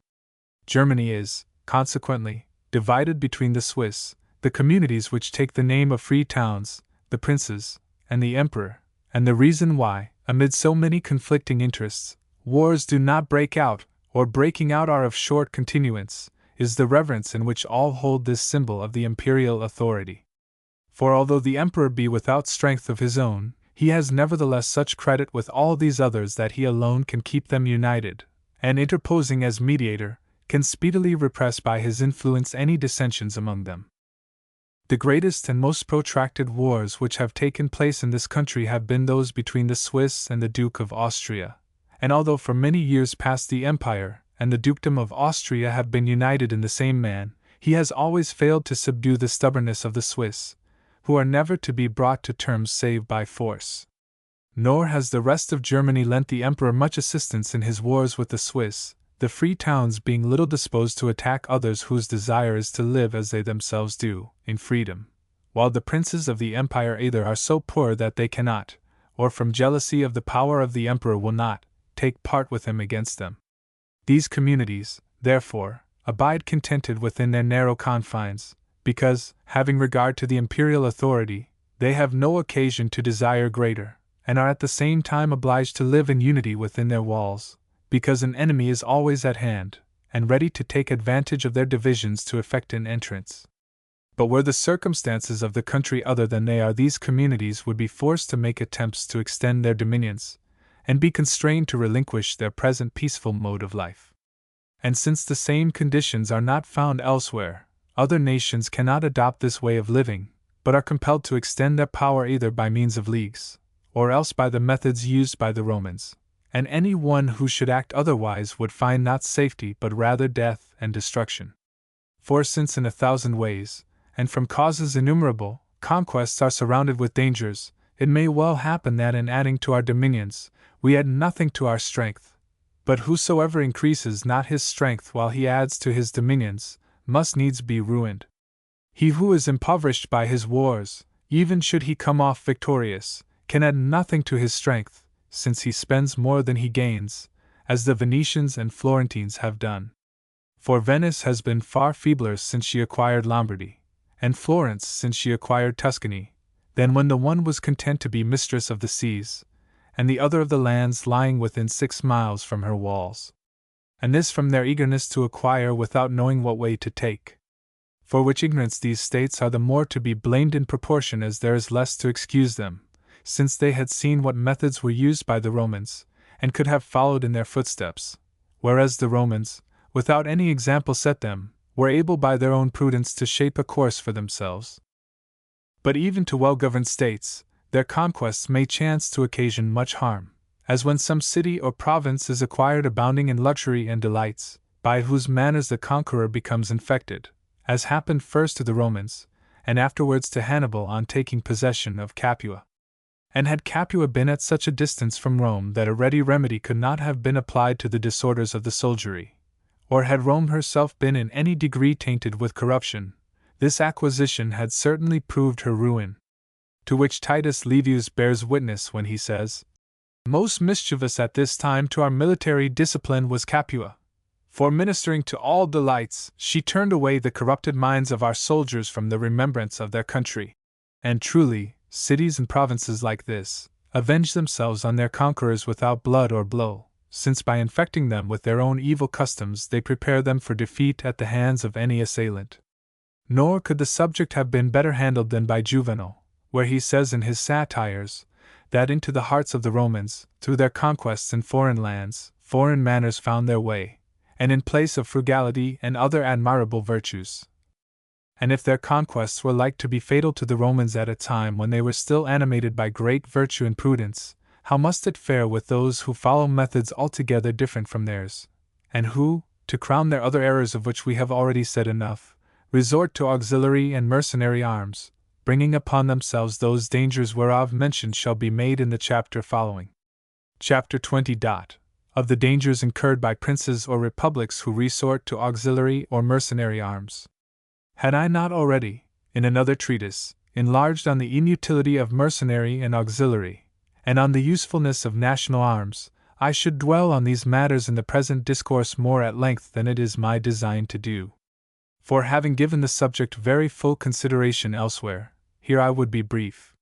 Germany is, consequently, divided between the Swiss, the communities which take the name of free towns, the princes, and the emperor, and the reason why, amid so many conflicting interests, wars do not break out, or breaking out are of short continuance, is the reverence in which all hold this symbol of the imperial authority. For although the emperor be without strength of his own, he has nevertheless such credit with all these others that he alone can keep them united, and interposing as mediator, can speedily repress by his influence any dissensions among them. The greatest and most protracted wars which have taken place in this country have been those between the Swiss and the Duke of Austria, and although for many years past the Empire and the Dukedom of Austria have been united in the same man, he has always failed to subdue the stubbornness of the Swiss, who are never to be brought to terms save by force. Nor has the rest of Germany lent the Emperor much assistance in his wars with the Swiss, the free towns being little disposed to attack others whose desire is to live as they themselves do, in freedom, while the princes of the Empire either are so poor that they cannot, or from jealousy of the power of the Emperor will not, take part with him against them. These communities, therefore, abide contented within their narrow confines, because, having regard to the imperial authority, they have no occasion to desire greater, and are at the same time obliged to live in unity within their walls, because an enemy is always at hand, and ready to take advantage of their divisions to effect an entrance. But were the circumstances of the country other than they are, these communities would be forced to make attempts to extend their dominions, and be constrained to relinquish their present peaceful mode of life. And since the same conditions are not found elsewhere, other nations cannot adopt this way of living, but are compelled to extend their power either by means of leagues, or else by the methods used by the Romans, and any one who should act otherwise would find not safety but rather death and destruction. For since in 1,000 ways, and from causes innumerable, conquests are surrounded with dangers, it may well happen that in adding to our dominions, we add nothing to our strength. But whosoever increases not his strength while he adds to his dominions, must needs be ruined. He who is impoverished by his wars, even should he come off victorious, can add nothing to his strength, since he spends more than he gains, as the Venetians and Florentines have done. For Venice has been far feebler since she acquired Lombardy, and Florence since she acquired Tuscany, than when the one was content to be mistress of the seas, and the other of the lands lying within 6 miles from her walls. And this from their eagerness to acquire without knowing what way to take. For which ignorance these states are the more to be blamed in proportion as there is less to excuse them, since they had seen what methods were used by the Romans, and could have followed in their footsteps, whereas the Romans, without any example set them, were able by their own prudence to shape a course for themselves. But even to well-governed states, their conquests may chance to occasion much harm, as when some city or province is acquired abounding in luxury and delights, by whose manners the conqueror becomes infected, as happened first to the Romans, and afterwards to Hannibal on taking possession of Capua. And had Capua been at such a distance from Rome that a ready remedy could not have been applied to the disorders of the soldiery, or had Rome herself been in any degree tainted with corruption, this acquisition had certainly proved her ruin. To which Titus Livius bears witness when he says, "Most mischievous at this time to our military discipline was Capua. For ministering to all delights, she turned away the corrupted minds of our soldiers from the remembrance of their country." And truly, cities and provinces like this avenge themselves on their conquerors without blood or blow, since by infecting them with their own evil customs they prepare them for defeat at the hands of any assailant. Nor could the subject have been better handled than by Juvenal, where he says in his satires, that into the hearts of the Romans, through their conquests in foreign lands, foreign manners found their way, and in place of frugality and other admirable virtues. And if their conquests were like to be fatal to the Romans at a time when they were still animated by great virtue and prudence, how must it fare with those who follow methods altogether different from theirs, and who, to crown their other errors of which we have already said enough, resort to auxiliary and mercenary arms, bringing upon themselves those dangers whereof mention shall be made in the chapter following. Chapter 20. Of the dangers incurred by princes or republics who resort to auxiliary or mercenary arms. Had I not already, in another treatise, enlarged on the inutility of mercenary and auxiliary, and on the usefulness of national arms, I should dwell on these matters in the present discourse more at length than it is my design to do. For having given the subject very full consideration elsewhere, here I would be brief.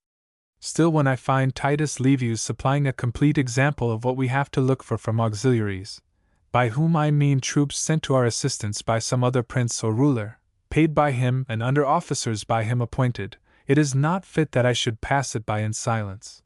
Still, when I find Titus Livius supplying a complete example of what we have to look for from auxiliaries, by whom I mean troops sent to our assistance by some other prince or ruler, paid by him and under officers by him appointed, it is not fit that I should pass it by in silence.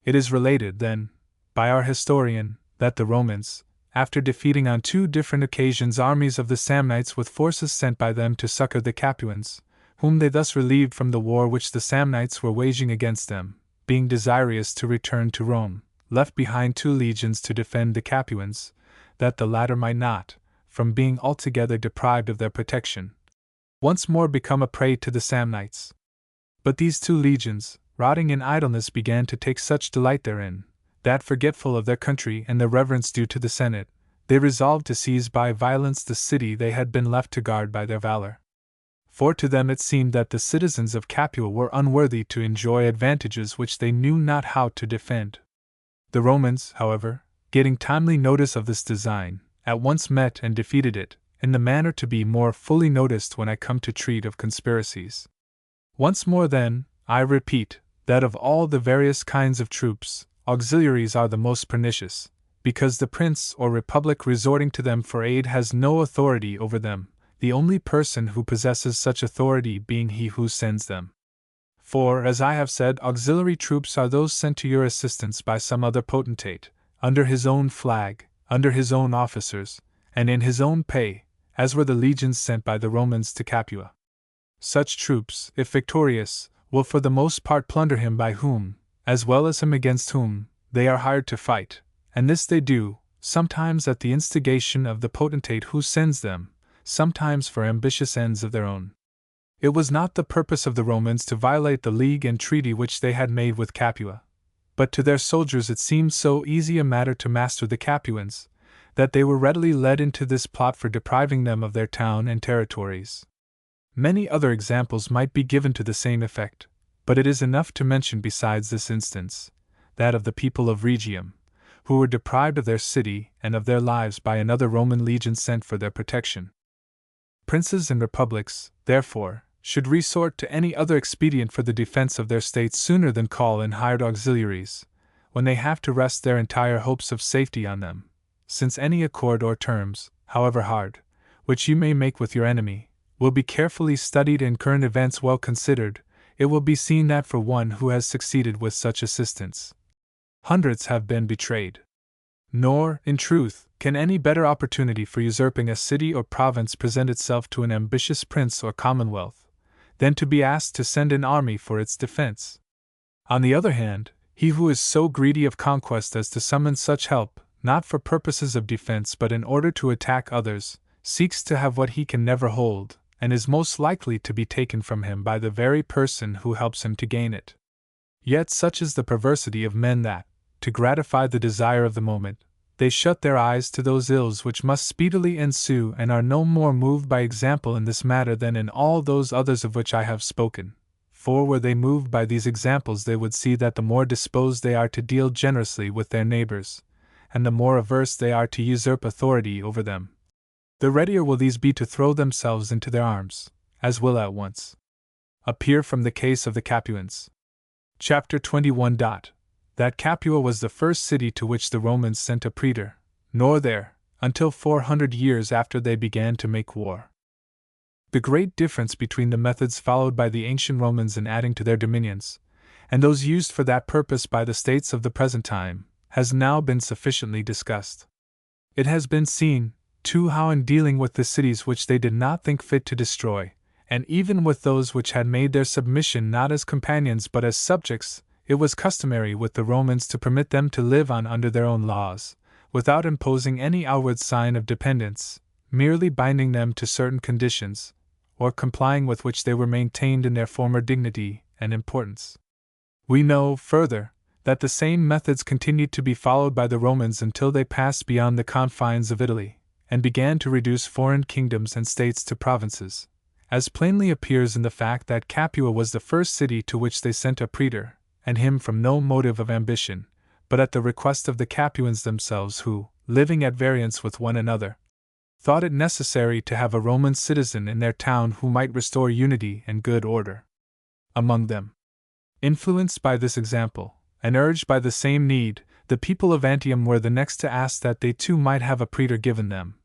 It is related, then, by our historian, that the Romans, after defeating on 2 different occasions armies of the Samnites with forces sent by them to succor the Capuans, whom they thus relieved from the war which the Samnites were waging against them, being desirous to return to Rome, left behind 2 legions to defend the Capuans, that the latter might not, from being altogether deprived of their protection, once more become a prey to the Samnites. But these 2 legions, rotting in idleness, began to take such delight therein, that forgetful of their country and the reverence due to the Senate, they resolved to seize by violence the city they had been left to guard by their valor. For to them it seemed that the citizens of Capua were unworthy to enjoy advantages which they knew not how to defend. The Romans, however, getting timely notice of this design, at once met and defeated it, in the manner to be more fully noticed when I come to treat of conspiracies. Once more, then, I repeat, that of all the various kinds of troops, auxiliaries are the most pernicious, because the prince or republic resorting to them for aid has no authority over them, the only person who possesses such authority being he who sends them. For, as I have said, auxiliary troops are those sent to your assistance by some other potentate, under his own flag, under his own officers, and in his own pay, as were the legions sent by the Romans to Capua. Such troops, if victorious, will for the most part plunder him by whom, as well as him against whom, they are hired to fight, and this they do, sometimes at the instigation of the potentate who sends them, sometimes for ambitious ends of their own. It was not the purpose of the Romans to violate the league and treaty which they had made with Capua, but to their soldiers it seemed so easy a matter to master the Capuans, that they were readily led into this plot for depriving them of their town and territories. Many other examples might be given to the same effect, but it is enough to mention besides this instance, that of the people of Rhegium, who were deprived of their city and of their lives by another Roman legion sent for their protection. Princes and republics, therefore, should resort to any other expedient for the defense of their states sooner than call in hired auxiliaries, when they have to rest their entire hopes of safety on them, since any accord or terms, however hard, which you may make with your enemy, will be carefully studied and current events well considered. It will be seen that for one who has succeeded with such assistance, hundreds have been betrayed. Nor, in truth, can any better opportunity for usurping a city or province present itself to an ambitious prince or commonwealth, than to be asked to send an army for its defense. On the other hand, he who is so greedy of conquest as to summon such help, not for purposes of defense but in order to attack others, seeks to have what he can never hold, and is most likely to be taken from him by the very person who helps him to gain it. Yet such is the perversity of men that, to gratify the desire of the moment, they shut their eyes to those ills which must speedily ensue and are no more moved by example in this matter than in all those others of which I have spoken. For were they moved by these examples they would see that the more disposed they are to deal generously with their neighbors, and the more averse they are to usurp authority over them, the readier will these be to throw themselves into their arms, as will at once appear from the case of the Capuans. Chapter 21. That Capua was the first city to which the Romans sent a praetor, nor there, until 400 years after they began to make war. The great difference between the methods followed by the ancient Romans in adding to their dominions, and those used for that purpose by the states of the present time, has now been sufficiently discussed. It has been seen, too, how in dealing with the cities which they did not think fit to destroy, and even with those which had made their submission not as companions but as subjects, it was customary with the Romans to permit them to live on under their own laws, without imposing any outward sign of dependence, merely binding them to certain conditions, or complying with which they were maintained in their former dignity and importance. We know, further, that the same methods continued to be followed by the Romans until they passed beyond the confines of Italy, and began to reduce foreign kingdoms and states to provinces, as plainly appears in the fact that Capua was the first city to which they sent a praetor, and him from no motive of ambition, but at the request of the Capuans themselves who, living at variance with one another, thought it necessary to have a Roman citizen in their town who might restore unity and good order among them. Influenced by this example, and urged by the same need, the people of Antium were the next to ask that they too might have a praetor given them,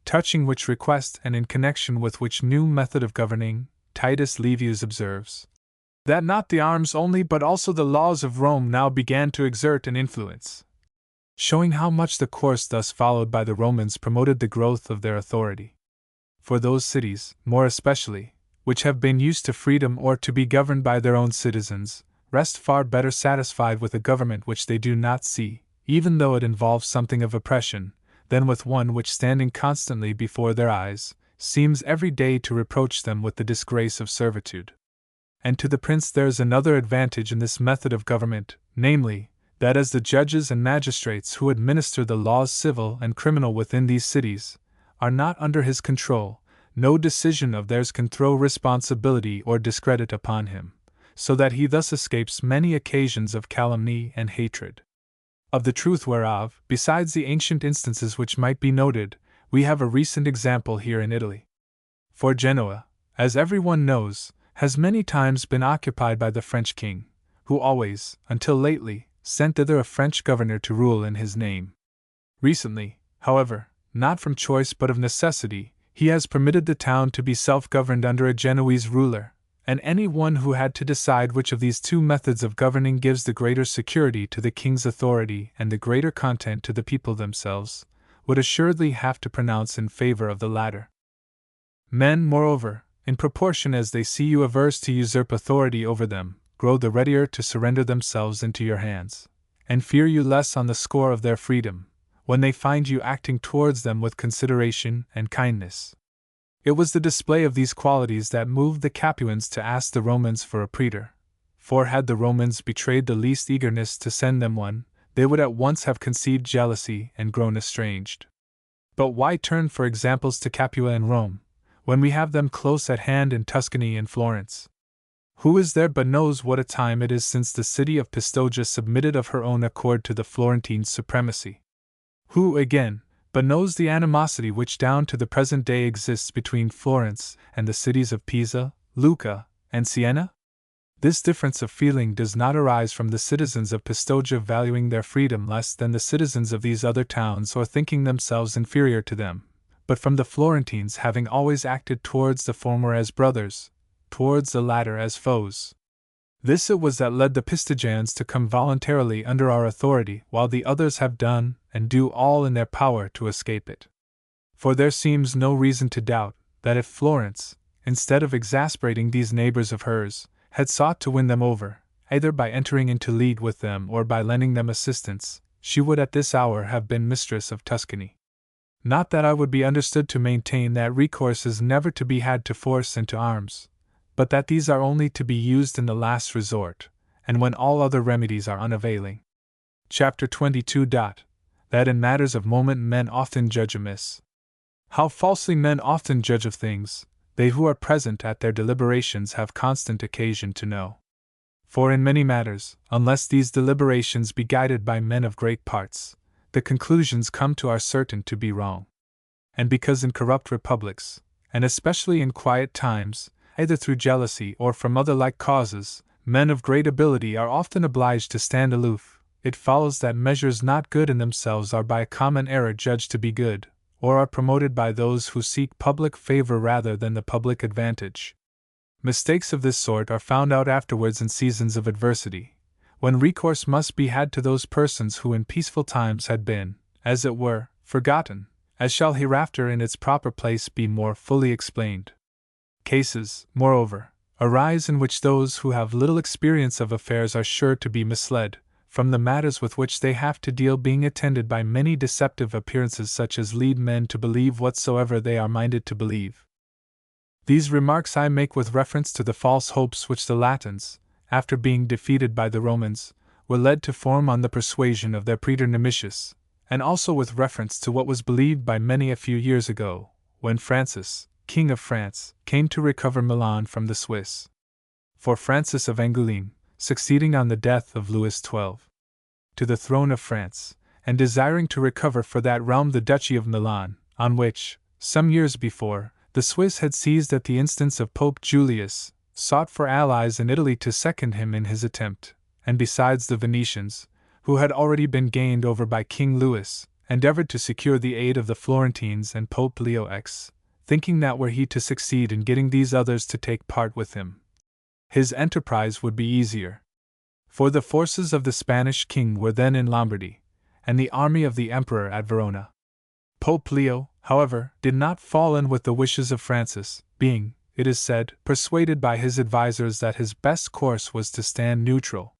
touching which request and in connection with which new method of governing, Titus Livius observes that not the arms only but also the laws of Rome now began to exert an influence, showing how much the course thus followed by the Romans promoted the growth of their authority. For those cities, more especially, which have been used to freedom or to be governed by their own citizens, rest far better satisfied with a government which they do not see, even though it involves something of oppression, than with one which, standing constantly before their eyes, seems every day to reproach them with the disgrace of servitude. And to the prince there is another advantage in this method of government, namely, that as the judges and magistrates who administer the laws civil and criminal within these cities are not under his control, no decision of theirs can throw responsibility or discredit upon him, so that he thus escapes many occasions of calumny and hatred. Of the truth whereof, besides the ancient instances which might be noted, we have a recent example here in Italy. For Genoa, as everyone knows, has many times been occupied by the French king, who always, until lately, sent thither a French governor to rule in his name. Recently, however, not from choice but of necessity, he has permitted the town to be self-governed under a Genoese ruler, and any one who had to decide which of these two methods of governing gives the greater security to the king's authority and the greater content to the people themselves, would assuredly have to pronounce in favor of the latter. Men, moreover, in proportion as they see you averse to usurp authority over them, grow the readier to surrender themselves into your hands, and fear you less on the score of their freedom, when they find you acting towards them with consideration and kindness. It was the display of these qualities that moved the Capuans to ask the Romans for a praetor, for had the Romans betrayed the least eagerness to send them one, they would at once have conceived jealousy and grown estranged. But why turn for examples to Capua and Rome, when we have them close at hand in Tuscany and Florence? Who is there but knows what a time it is since the city of Pistoia submitted of her own accord to the Florentine supremacy? Who, again, but knows the animosity which down to the present day exists between Florence and the cities of Pisa, Lucca, and Siena? This difference of feeling does not arise from the citizens of Pistoia valuing their freedom less than the citizens of these other towns or thinking themselves inferior to them, but from the Florentines having always acted towards the former as brothers, towards the latter as foes. This it was that led the Pistoians to come voluntarily under our authority, while the others have done and do all in their power to escape it. For there seems no reason to doubt that if Florence, instead of exasperating these neighbors of hers, had sought to win them over, either by entering into league with them or by lending them assistance, she would at this hour have been mistress of Tuscany. Not that I would be understood to maintain that recourse is never to be had to force and to arms, but that these are only to be used in the last resort, and when all other remedies are unavailing. Chapter 22. That in matters of moment men often judge amiss. How falsely men often judge of things, they who are present at their deliberations have constant occasion to know. For in many matters, unless these deliberations be guided by men of great parts, the conclusions come to are certain to be wrong. And because in corrupt republics, and especially in quiet times, either through jealousy or from other like causes, men of great ability are often obliged to stand aloof, it follows that measures not good in themselves are by a common error judged to be good, or are promoted by those who seek public favor rather than the public advantage. Mistakes of this sort are found out afterwards in seasons of adversity, when recourse must be had to those persons who in peaceful times had been, as it were, forgotten, as shall hereafter in its proper place be more fully explained. Cases, moreover, arise in which those who have little experience of affairs are sure to be misled, from the matters with which they have to deal being attended by many deceptive appearances such as lead men to believe whatsoever they are minded to believe. These remarks I make with reference to the false hopes which the Latins, after being defeated by the Romans, were led to form on the persuasion of their praetor Nemesius, and also with reference to what was believed by many a few years ago, when Francis, King of France, came to recover Milan from the Swiss. For Francis of Angoulême, succeeding on the death of Louis XII to the throne of France, and desiring to recover for that realm the Duchy of Milan, on which, some years before, the Swiss had seized at the instance of Pope Julius, sought for allies in Italy to second him in his attempt, and besides the Venetians, who had already been gained over by King Louis, endeavored to secure the aid of the Florentines and Pope Leo X, thinking that were he to succeed in getting these others to take part with him, his enterprise would be easier. For the forces of the Spanish king were then in Lombardy, and the army of the emperor at Verona. Pope Leo, however, did not fall in with the wishes of Francis, being, it is said, persuaded by his advisers that his best course was to stand neutral.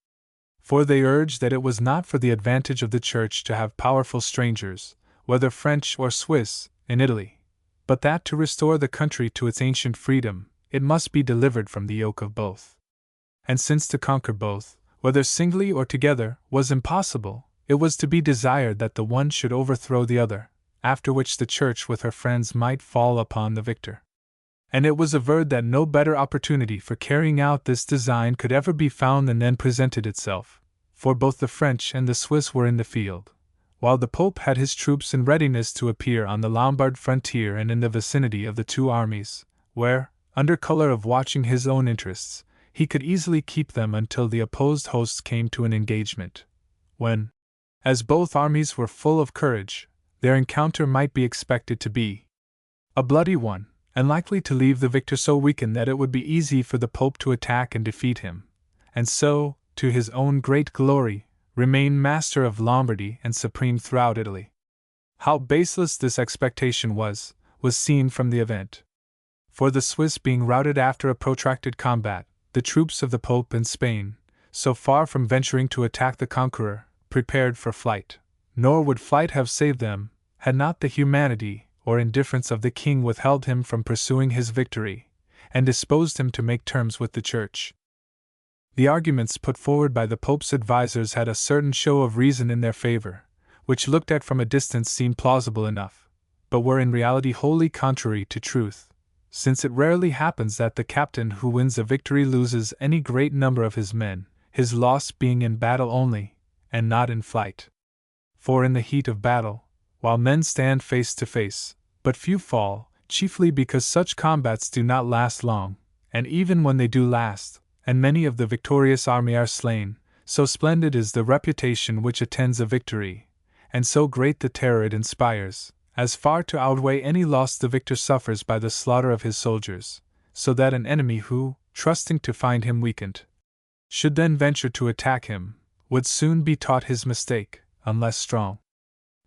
For they urged that it was not for the advantage of the Church to have powerful strangers, whether French or Swiss, in Italy, but that to restore the country to its ancient freedom, it must be delivered from the yoke of both. And since to conquer both, whether singly or together, was impossible, it was to be desired that the one should overthrow the other, after which the Church with her friends might fall upon the victor. And it was averred that no better opportunity for carrying out this design could ever be found than then presented itself, for both the French and the Swiss were in the field, while the Pope had his troops in readiness to appear on the Lombard frontier and in the vicinity of the two armies, where, under color of watching his own interests, he could easily keep them until the opposed hosts came to an engagement, when, as both armies were full of courage, their encounter might be expected to be a bloody one, and likely to leave the victor so weakened that it would be easy for the Pope to attack and defeat him, and so, to his own great glory, remain master of Lombardy and supreme throughout Italy. How baseless this expectation was seen from the event. For the Swiss being routed after a protracted combat, the troops of the Pope in Spain, so far from venturing to attack the conqueror, prepared for flight, nor would flight have saved them, had not the humanity, or indifference of the king withheld him from pursuing his victory, and disposed him to make terms with the Church. The arguments put forward by the Pope's advisers had a certain show of reason in their favor, which looked at from a distance seemed plausible enough, but were in reality wholly contrary to truth, since it rarely happens that the captain who wins a victory loses any great number of his men, his loss being in battle only, and not in flight. For in the heat of battle, while men stand face to face, but few fall, chiefly because such combats do not last long, and even when they do last, and many of the victorious army are slain, so splendid is the reputation which attends a victory, and so great the terror it inspires, as far to outweigh any loss the victor suffers by the slaughter of his soldiers, so that an enemy who, trusting to find him weakened, should then venture to attack him, would soon be taught his mistake, unless strong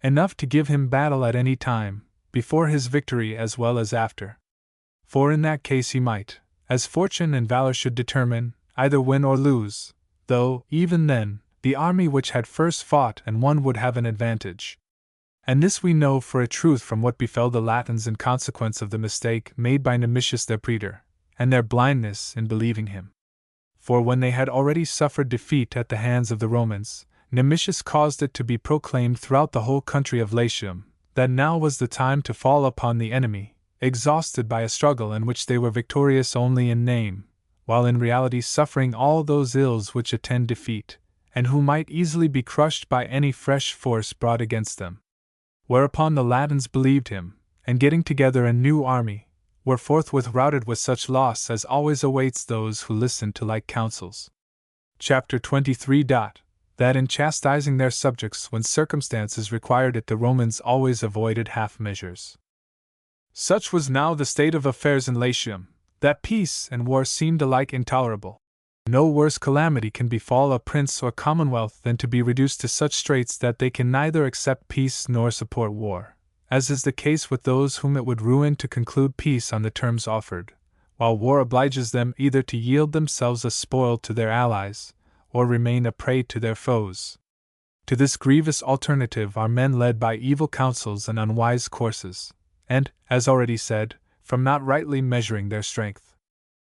enough to give him battle at any time, before his victory as well as after. For in that case he might, as fortune and valor should determine, either win or lose, though, even then, the army which had first fought and won would have an advantage. And this we know for a truth from what befell the Latins in consequence of the mistake made by Nemesius their praetor, and their blindness in believing him. For when they had already suffered defeat at the hands of the Romans, Nemesius caused it to be proclaimed throughout the whole country of Latium, that now was the time to fall upon the enemy, exhausted by a struggle in which they were victorious only in name, while in reality suffering all those ills which attend defeat, and who might easily be crushed by any fresh force brought against them. Whereupon the Latins believed him, and getting together a new army, were forthwith routed with such loss as always awaits those who listen to like counsels. Chapter 23. That in chastising their subjects when circumstances required it, the Romans always avoided half measures. Such was now the state of affairs in Latium, that peace and war seemed alike intolerable. No worse calamity can befall a prince or commonwealth than to be reduced to such straits that they can neither accept peace nor support war, as is the case with those whom it would ruin to conclude peace on the terms offered, while war obliges them either to yield themselves a spoil to their allies, or remain a prey to their foes. To this grievous alternative are men led by evil counsels and unwise courses, and, as already said, from not rightly measuring their strength.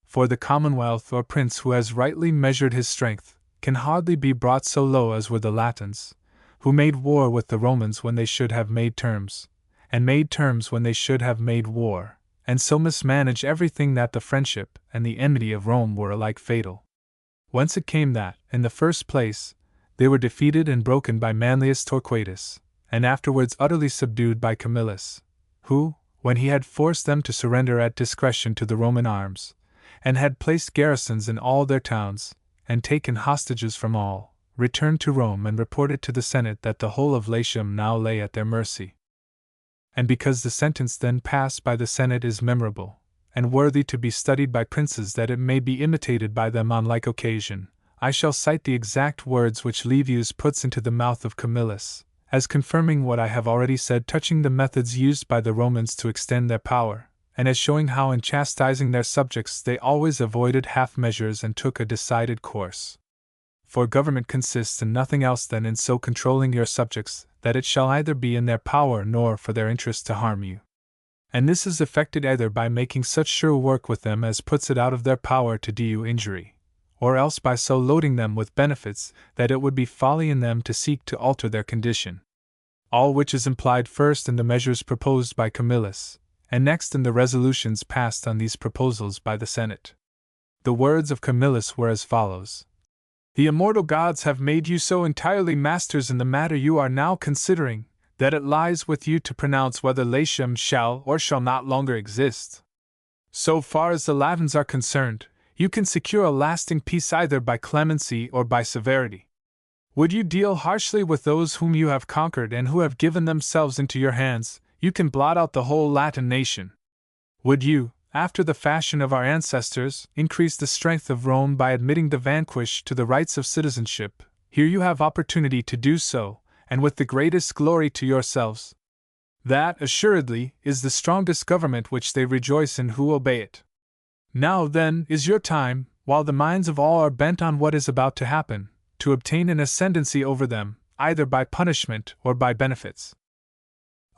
For the commonwealth or prince who has rightly measured his strength can hardly be brought so low as were the Latins, who made war with the Romans when they should have made terms, and made terms when they should have made war, and so mismanage everything that the friendship and the enmity of Rome were alike fatal. Whence it came that, in the first place, they were defeated and broken by Manlius Torquatus, and afterwards utterly subdued by Camillus, who, when he had forced them to surrender at discretion to the Roman arms, and had placed garrisons in all their towns, and taken hostages from all, returned to Rome and reported to the Senate that the whole of Latium now lay at their mercy. And because the sentence then passed by the Senate is memorable, and worthy to be studied by princes that it may be imitated by them on like occasion, I shall cite the exact words which Livius puts into the mouth of Camillus, as confirming what I have already said touching the methods used by the Romans to extend their power, and as showing how in chastising their subjects they always avoided half measures and took a decided course. For government consists in nothing else than in so controlling your subjects that it shall either be in their power nor for their interest to harm you. And this is effected either by making such sure work with them as puts it out of their power to do you injury, or else by so loading them with benefits that it would be folly in them to seek to alter their condition. All which is implied first in the measures proposed by Camillus, and next in the resolutions passed on these proposals by the Senate. The words of Camillus were as follows: The immortal gods have made you so entirely masters in the matter you are now considering, that it lies with you to pronounce whether Latium shall or shall not longer exist. So far as the Latins are concerned, you can secure a lasting peace either by clemency or by severity. Would you deal harshly with those whom you have conquered and who have given themselves into your hands, you can blot out the whole Latin nation. Would you, after the fashion of our ancestors, increase the strength of Rome by admitting the vanquished to the rights of citizenship, here you have opportunity to do so, and with the greatest glory to yourselves. That, assuredly, is the strongest government which they rejoice in who obey it. Now, then, is your time, while the minds of all are bent on what is about to happen, to obtain an ascendancy over them, either by punishment or by benefits.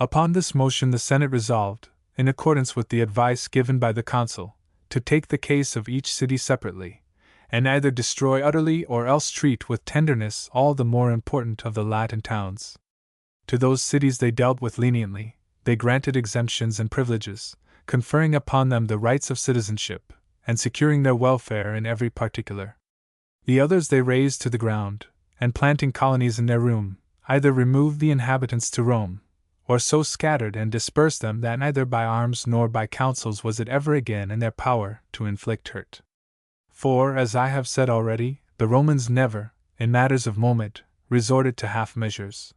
Upon this motion the Senate resolved, in accordance with the advice given by the consul, to take the case of each city separately, and either destroy utterly or else treat with tenderness all the more important of the Latin towns. To those cities they dealt with leniently, they granted exemptions and privileges, conferring upon them the rights of citizenship, and securing their welfare in every particular. The others they razed to the ground, and planting colonies in their room, either removed the inhabitants to Rome, or so scattered and dispersed them that neither by arms nor by counsels was it ever again in their power to inflict hurt. For, as I have said already, the Romans never, in matters of moment, resorted to half measures.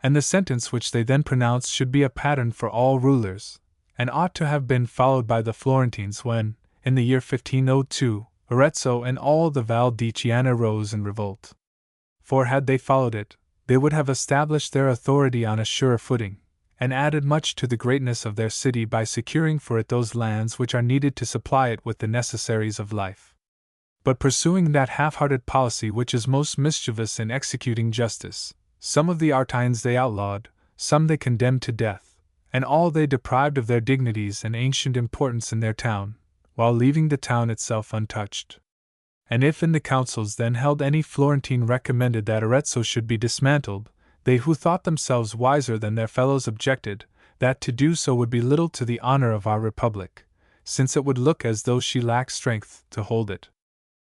And the sentence which they then pronounced should be a pattern for all rulers, and ought to have been followed by the Florentines when, in the year 1502, Arezzo and all the Val di Chiana rose in revolt. For had they followed it, they would have established their authority on a surer footing, and added much to the greatness of their city by securing for it those lands which are needed to supply it with the necessaries of life. But pursuing that half-hearted policy which is most mischievous in executing justice, some of the Artines they outlawed, some they condemned to death, and all they deprived of their dignities and ancient importance in their town, while leaving the town itself untouched. And if in the councils then held any Florentine recommended that Arezzo should be dismantled, they who thought themselves wiser than their fellows objected that to do so would be little to the honor of our republic, since it would look as though she lacked strength to hold it.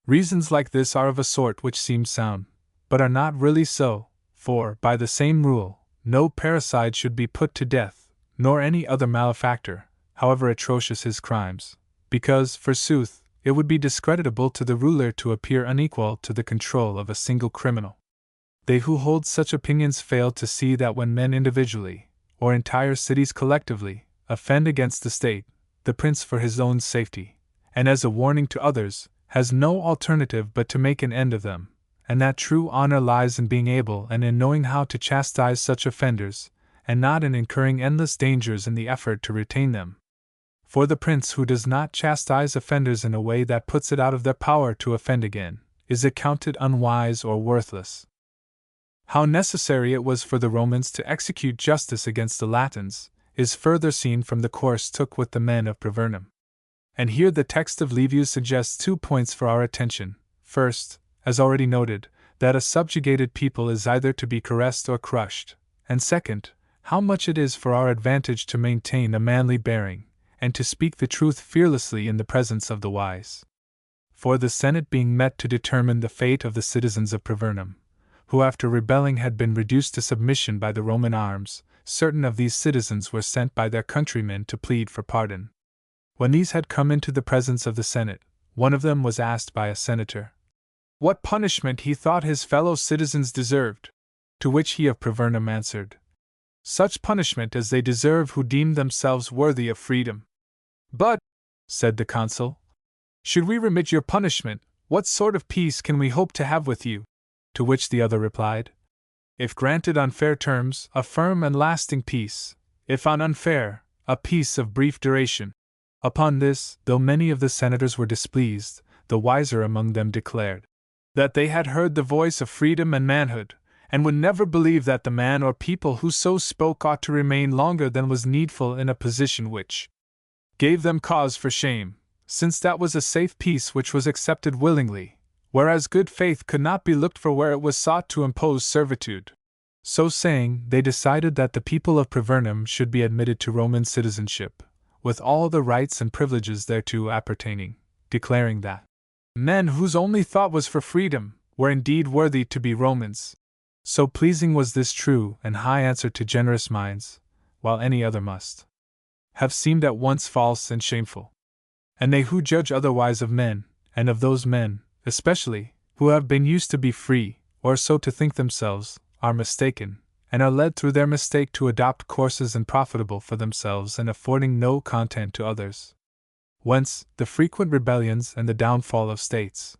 Reasons like this are of a sort which seem sound, but are not really so, for, by the same rule, no parricide should be put to death, nor any other malefactor, however atrocious his crimes, because, forsooth, it would be discreditable to the ruler to appear unequal to the control of a single criminal. They who hold such opinions fail to see that when men individually, or entire cities collectively, offend against the state, the prince for his own safety, and as a warning to others, has no alternative but to make an end of them, and that true honor lies in being able and in knowing how to chastise such offenders, and not in incurring endless dangers in the effort to retain them. For the prince who does not chastise offenders in a way that puts it out of their power to offend again, is accounted unwise or worthless. How necessary it was for the Romans to execute justice against the Latins is further seen from the course took with the men of Privernum. And here the text of Livius suggests 2 points for our attention. First, as already noted, that a subjugated people is either to be caressed or crushed, and second, how much it is for our advantage to maintain a manly bearing, and to speak the truth fearlessly in the presence of the wise. For the Senate being met to determine the fate of the citizens of Privernum, who after rebelling had been reduced to submission by the Roman arms, certain of these citizens were sent by their countrymen to plead for pardon. When these had come into the presence of the Senate, one of them was asked by a senator what punishment he thought his fellow citizens deserved, to which he of Privernum answered, "Such punishment as they deserve who deem themselves worthy of freedom." "But," said the consul, "should we remit your punishment, what sort of peace can we hope to have with you?" To which the other replied, "If granted on fair terms, a firm and lasting peace; if on unfair, a peace of brief duration." Upon this, though many of the senators were displeased, the wiser among them declared that they had heard the voice of freedom and manhood, and would never believe that the man or people who so spoke ought to remain longer than was needful in a position which gave them cause for shame, since that was a safe peace which was accepted willingly, whereas good faith could not be looked for where it was sought to impose servitude. So saying, they decided that the people of Privernum should be admitted to Roman citizenship, with all the rights and privileges thereto appertaining, declaring that men whose only thought was for freedom were indeed worthy to be Romans. So pleasing was this true and high answer to generous minds, while any other must have seemed at once false and shameful. And they who judge otherwise of men, and of those men, especially, who have been used to be free, or so to think themselves, are mistaken, and are led through their mistake to adopt courses unprofitable for themselves and affording no content to others. Whence, the frequent rebellions and the downfall of states.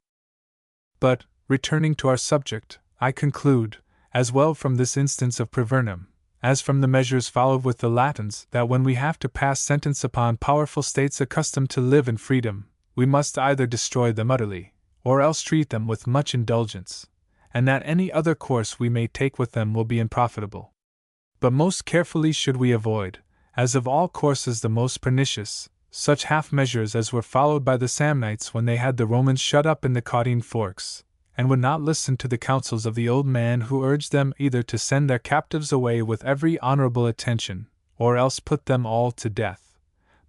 But, returning to our subject, I conclude, as well from this instance of Privernum, as from the measures followed with the Latins, that when we have to pass sentence upon powerful states accustomed to live in freedom, we must either destroy them utterly, or else treat them with much indulgence, and that any other course we may take with them will be unprofitable. But most carefully should we avoid, as of all courses the most pernicious, such half measures as were followed by the Samnites when they had the Romans shut up in the Caudine Forks, and would not listen to the counsels of the old man who urged them either to send their captives away with every honorable attention, or else put them all to death,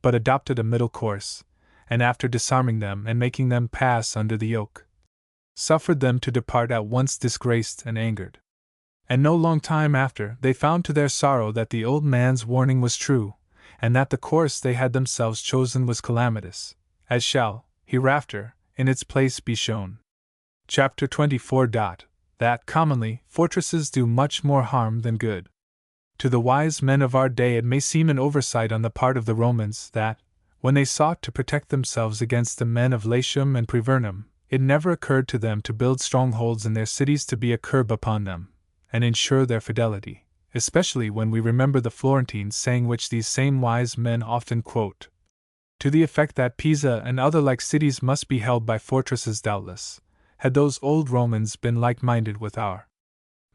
but adopted a middle course, and after disarming them and making them pass under the yoke, suffered them to depart at once disgraced and angered. And no long time after, they found to their sorrow that the old man's warning was true, and that the course they had themselves chosen was calamitous, as shall, hereafter, in its place be shown. Chapter 24. That, commonly, fortresses do much more harm than good. To the wise men of our day it may seem an oversight on the part of the Romans that, when they sought to protect themselves against the men of Latium and Privernum, it never occurred to them to build strongholds in their cities to be a curb upon them, and ensure their fidelity, especially when we remember the Florentine saying which these same wise men often quote, to the effect that Pisa and other like cities must be held by fortresses. Doubtless, had those old Romans been like-minded with our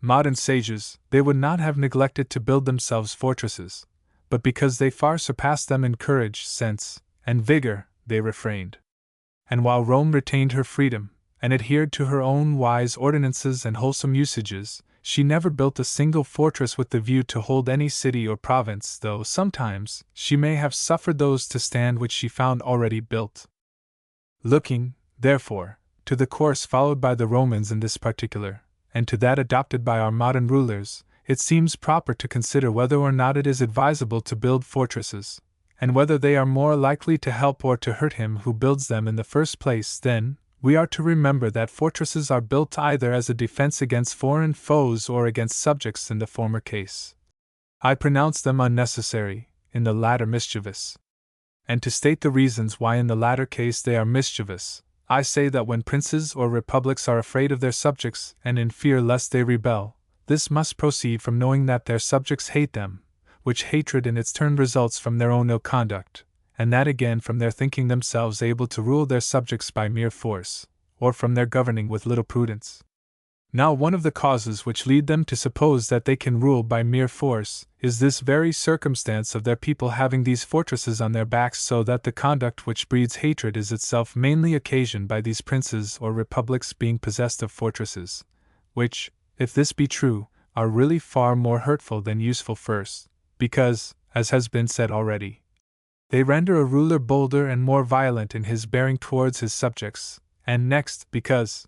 modern sages, they would not have neglected to build themselves fortresses, but because they far surpassed them in courage, sense, and vigor, they refrained. And while Rome retained her freedom, and adhered to her own wise ordinances and wholesome usages, she never built a single fortress with the view to hold any city or province, though sometimes she may have suffered those to stand which she found already built. Looking, therefore, to the course followed by the Romans in this particular, and to that adopted by our modern rulers, it seems proper to consider whether or not it is advisable to build fortresses, and whether they are more likely to help or to hurt him who builds them in the first place. Then, we are to remember that fortresses are built either as a defense against foreign foes or against subjects in the former case. I pronounce them unnecessary, in the latter mischievous. And to state the reasons why in the latter case they are mischievous, I say that when princes or republics are afraid of their subjects and in fear lest they rebel, this must proceed from knowing that their subjects hate them, which hatred in its turn results from their own ill conduct, and that again from their thinking themselves able to rule their subjects by mere force, or from their governing with little prudence. Now one of the causes which lead them to suppose that they can rule by mere force is this very circumstance of their people having these fortresses on their backs, so that the conduct which breeds hatred is itself mainly occasioned by these princes or republics being possessed of fortresses, which, if this be true, are really far more hurtful than useful. First, because, as has been said already, they render a ruler bolder and more violent in his bearing towards his subjects, and next, because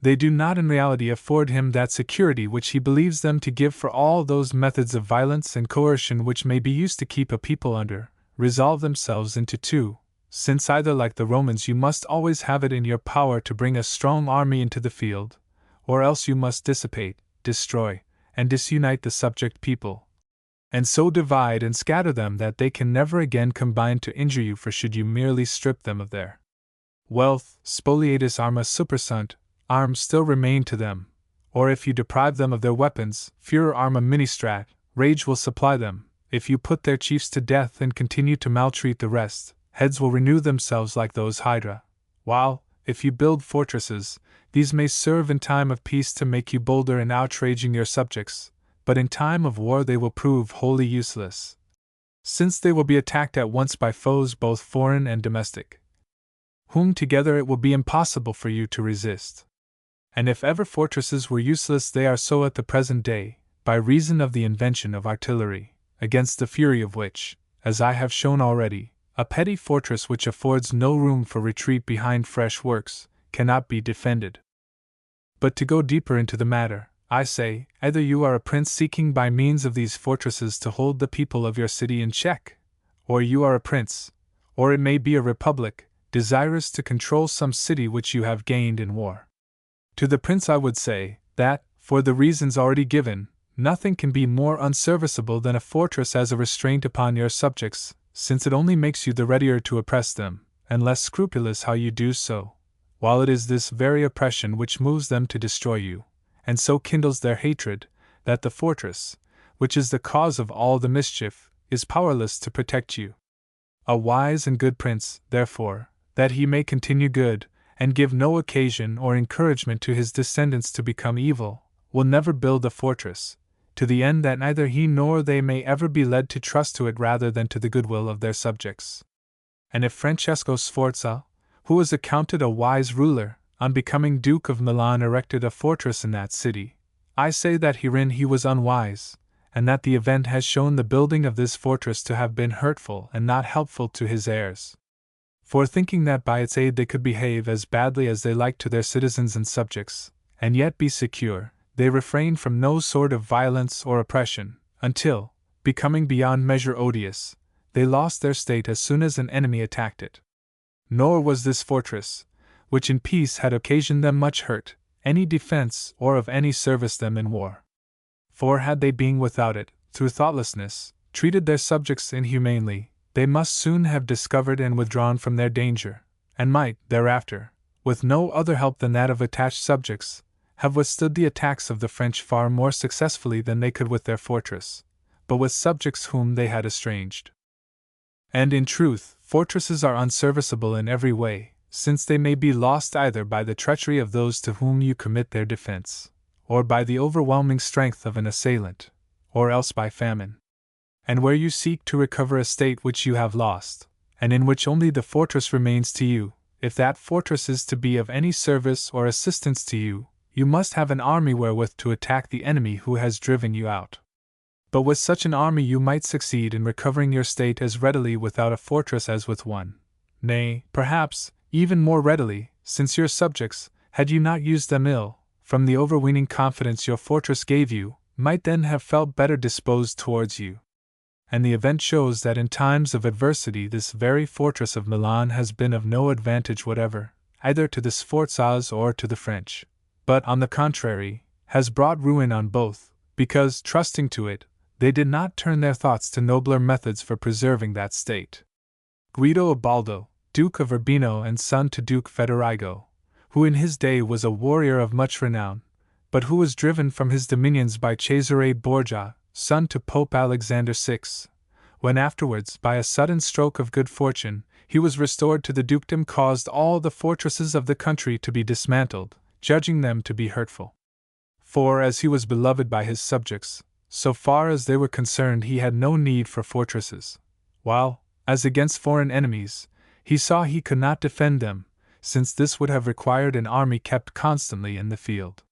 they do not in reality afford him that security which he believes them to give. For all those methods of violence and coercion which may be used to keep a people under, resolve themselves into two, since either like the Romans you must always have it in your power to bring a strong army into the field, or else you must dissipate, destroy, and disunite the subject people, and so divide and scatter them that they can never again combine to injure you. For should you merely strip them of their wealth, spoliatis arma supersunt, arms still remain to them, or if you deprive them of their weapons, furor arma ministrat, rage will supply them. If you put their chiefs to death and continue to maltreat the rest, heads will renew themselves like those hydra, while, if you build fortresses, these may serve in time of peace to make you bolder in outraging your subjects, but in time of war they will prove wholly useless, since they will be attacked at once by foes both foreign and domestic, whom together it will be impossible for you to resist. And if ever fortresses were useless, they are so at the present day, by reason of the invention of artillery, against the fury of which, as I have shown already, a petty fortress which affords no room for retreat behind fresh works, cannot be defended. But to go deeper into the matter, I say, either you are a prince seeking by means of these fortresses to hold the people of your city in check, or you are a prince, or it may be a republic, desirous to control some city which you have gained in war. To the prince I would say, that, for the reasons already given, nothing can be more unserviceable than a fortress as a restraint upon your subjects, since it only makes you the readier to oppress them, and less scrupulous how you do so, while it is this very oppression which moves them to destroy you, and so kindles their hatred, that the fortress, which is the cause of all the mischief, is powerless to protect you. A wise and good prince, therefore, that he may continue good, and give no occasion or encouragement to his descendants to become evil, will never build a fortress, to the end that neither he nor they may ever be led to trust to it rather than to the goodwill of their subjects. And if Francesco Sforza, who was accounted a wise ruler, on becoming Duke of Milan erected a fortress in that city, I say that herein he was unwise, and that the event has shown the building of this fortress to have been hurtful and not helpful to his heirs. For thinking that by its aid they could behave as badly as they liked to their citizens and subjects, and yet be secure, they refrained from no sort of violence or oppression, until, becoming beyond measure odious, they lost their state as soon as an enemy attacked it. Nor was this fortress, which in peace had occasioned them much hurt, any defense or of any service them in war. For had they being without it, through thoughtlessness, treated their subjects inhumanely, they must soon have discovered and withdrawn from their danger, and might, thereafter, with no other help than that of attached subjects, have withstood the attacks of the French far more successfully than they could with their fortress, but with subjects whom they had estranged. And in truth, fortresses are unserviceable in every way, since they may be lost either by the treachery of those to whom you commit their defense, or by the overwhelming strength of an assailant, or else by famine. And where you seek to recover a state which you have lost, and in which only the fortress remains to you, if that fortress is to be of any service or assistance to you, you must have an army wherewith to attack the enemy who has driven you out. But with such an army you might succeed in recovering your state as readily without a fortress as with one. Nay, perhaps, even more readily, since your subjects, had you not used them ill, from the overweening confidence your fortress gave you, might then have felt better disposed towards you. And the event shows that in times of adversity this very fortress of Milan has been of no advantage whatever, either to the Sforzas or to the French, but, on the contrary, has brought ruin on both, because, trusting to it, they did not turn their thoughts to nobler methods for preserving that state. Guido Ubaldo, Duke of Urbino and son to Duke Federigo, who in his day was a warrior of much renown, but who was driven from his dominions by Cesare Borgia, son to Pope Alexander VI, when afterwards, by a sudden stroke of good fortune, he was restored to the dukedom, caused all the fortresses of the country to be dismantled, judging them to be hurtful. For as he was beloved by his subjects, so far as they were concerned he had no need for fortresses, while, as against foreign enemies, he saw he could not defend them, since this would have required an army kept constantly in the field.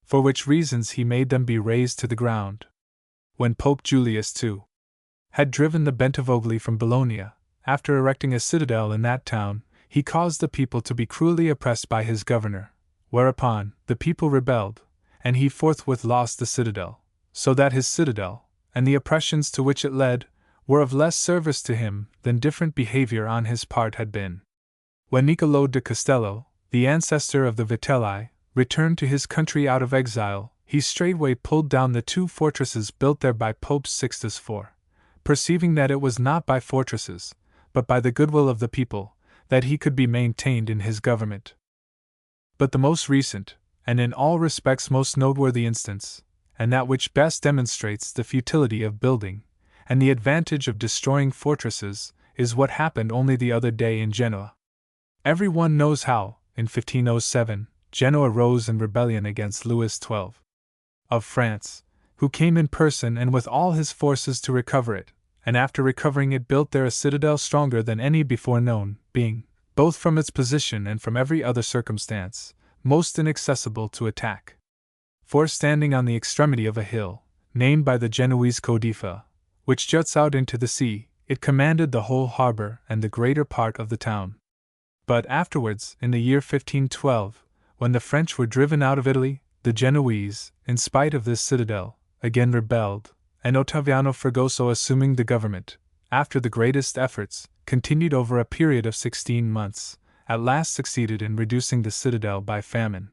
For which reasons he made them be razed to the ground. When Pope Julius II had driven the Bentivogli from Bologna, after erecting a citadel in that town, he caused the people to be cruelly oppressed by his governor, whereupon the people rebelled, and he forthwith lost the citadel, so that his citadel, and the oppressions to which it led, were of less service to him than different behavior on his part had been. When Niccolò de Castello, the ancestor of the Vitelli, returned to his country out of exile, he straightway pulled down the 2 fortresses built there by Pope Sixtus IV, perceiving that it was not by fortresses, but by the goodwill of the people, that he could be maintained in his government. But the most recent, and in all respects most noteworthy instance, and that which best demonstrates the futility of building, and the advantage of destroying fortresses, is what happened only the other day in Genoa. Every one knows how, in 1507, Genoa rose in rebellion against Louis XII of France, who came in person and with all his forces to recover it, and after recovering it built there a citadel stronger than any before known, being, both from its position and from every other circumstance, most inaccessible to attack. For standing on the extremity of a hill, named by the Genoese Codifa, which juts out into the sea, it commanded the whole harbor and the greater part of the town. But afterwards, in the year 1512, when the French were driven out of Italy, the Genoese, in spite of this citadel, again rebelled, and Ottaviano Fregoso, assuming the government, after the greatest efforts, continued over a period of 16 months, at last succeeded in reducing the citadel by famine.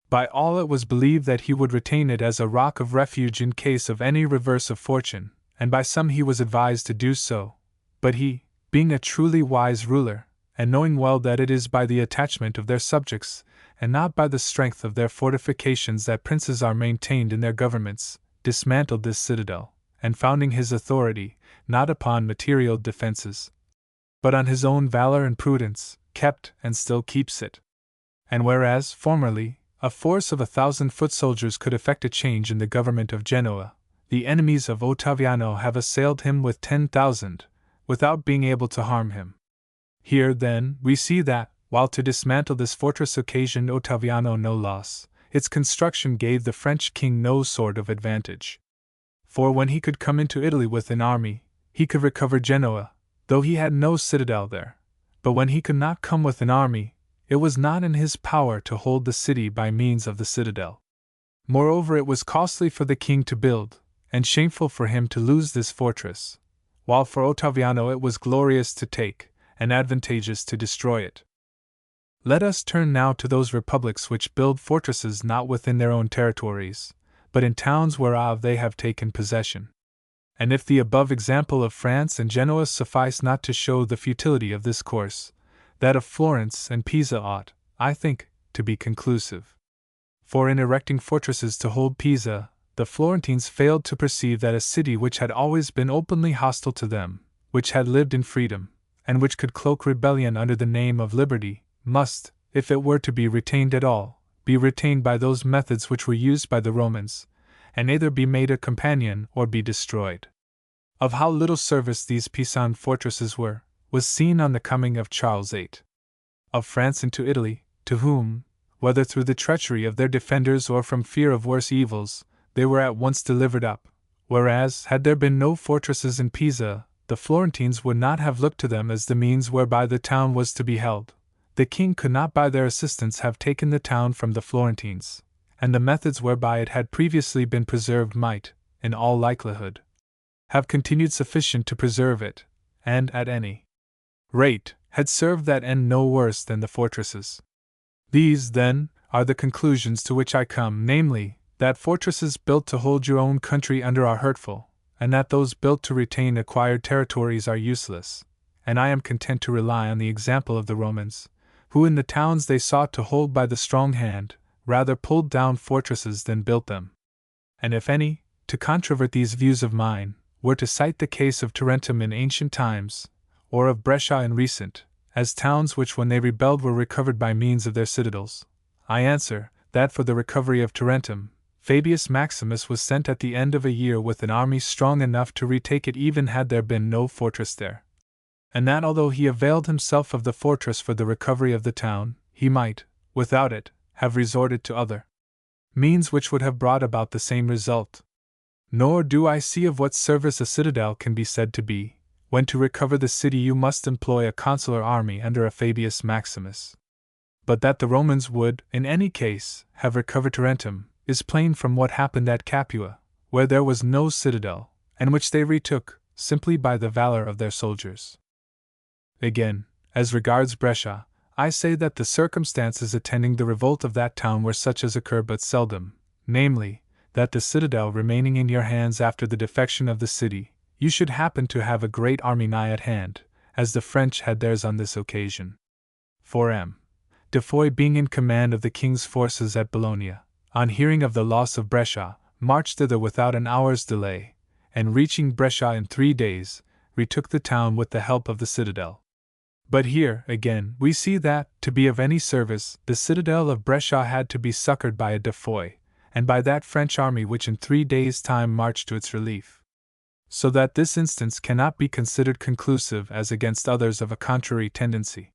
By all it was believed that he would retain it as a rock of refuge in case of any reverse of fortune, and by some he was advised to do so, but he, being a truly wise ruler, and knowing well that it is by the attachment of their subjects, and not by the strength of their fortifications that princes are maintained in their governments, dismantled this citadel, and founding his authority, not upon material defenses, but on his own valor and prudence, kept and still keeps it. And whereas, formerly, a force of 1,000 foot soldiers could effect a change in the government of Genoa, the enemies of Ottaviano have assailed him with 10,000, without being able to harm him. Here, then, we see that, while to dismantle this fortress occasioned Ottaviano no loss, its construction gave the French king no sort of advantage. For when he could come into Italy with an army, he could recover Genoa, though he had no citadel there. But when he could not come with an army, it was not in his power to hold the city by means of the citadel. Moreover, it was costly for the king to build, and shameful for him to lose this fortress, while for Ottaviano it was glorious to take, and advantageous to destroy it. Let us turn now to those republics which build fortresses not within their own territories, but in towns whereof they have taken possession. And if the above example of France and Genoa suffice not to show the futility of this course, that of Florence and Pisa ought, I think, to be conclusive. For in erecting fortresses to hold Pisa, the Florentines failed to perceive that a city which had always been openly hostile to them, which had lived in freedom, and which could cloak rebellion under the name of liberty, must, if it were to be retained at all, be retained by those methods which were used by the Romans, and either be made a companion or be destroyed. Of how little service these Pisan fortresses were, was seen on the coming of Charles VIII. Of France into Italy, to whom, whether through the treachery of their defenders or from fear of worse evils, they were at once delivered up, whereas, had there been no fortresses in Pisa, the Florentines would not have looked to them as the means whereby the town was to be held. The king could not by their assistance have taken the town from the Florentines, and the methods whereby it had previously been preserved might, in all likelihood, have continued sufficient to preserve it, and, at any rate, had served that end no worse than the fortresses. These, then, are the conclusions to which I come, namely, that fortresses built to hold your own country under are hurtful, and that those built to retain acquired territories are useless, and I am content to rely on the example of the Romans, who in the towns they sought to hold by the strong hand, rather pulled down fortresses than built them. And if any, to controvert these views of mine, were to cite the case of Tarentum in ancient times, or of Brescia in recent, as towns which when they rebelled were recovered by means of their citadels, I answer, that for the recovery of Tarentum, Fabius Maximus was sent at the end of a year with an army strong enough to retake it even had there been no fortress there. And that although he availed himself of the fortress for the recovery of the town, he might, without it, have resorted to other means which would have brought about the same result. Nor do I see of what service a citadel can be said to be, when to recover the city you must employ a consular army under a Fabius Maximus. But that the Romans would, in any case, have recovered Tarentum, is plain from what happened at Capua, where there was no citadel, and which they retook, simply by the valor of their soldiers. Again, as regards Brescia, I say that the circumstances attending the revolt of that town were such as occur but seldom, namely, that the citadel remaining in your hands after the defection of the city, you should happen to have a great army nigh at hand, as the French had theirs on this occasion. For M. de Foix being in command of the king's forces at Bologna, on hearing of the loss of Brescia, marched thither without an hour's delay, and reaching Brescia in 3 days, retook the town with the help of the citadel. But here, again, we see that, to be of any service, the citadel of Brescia had to be succored by a de Foix, and by that French army which in 3 days' time marched to its relief. So that this instance cannot be considered conclusive as against others of a contrary tendency.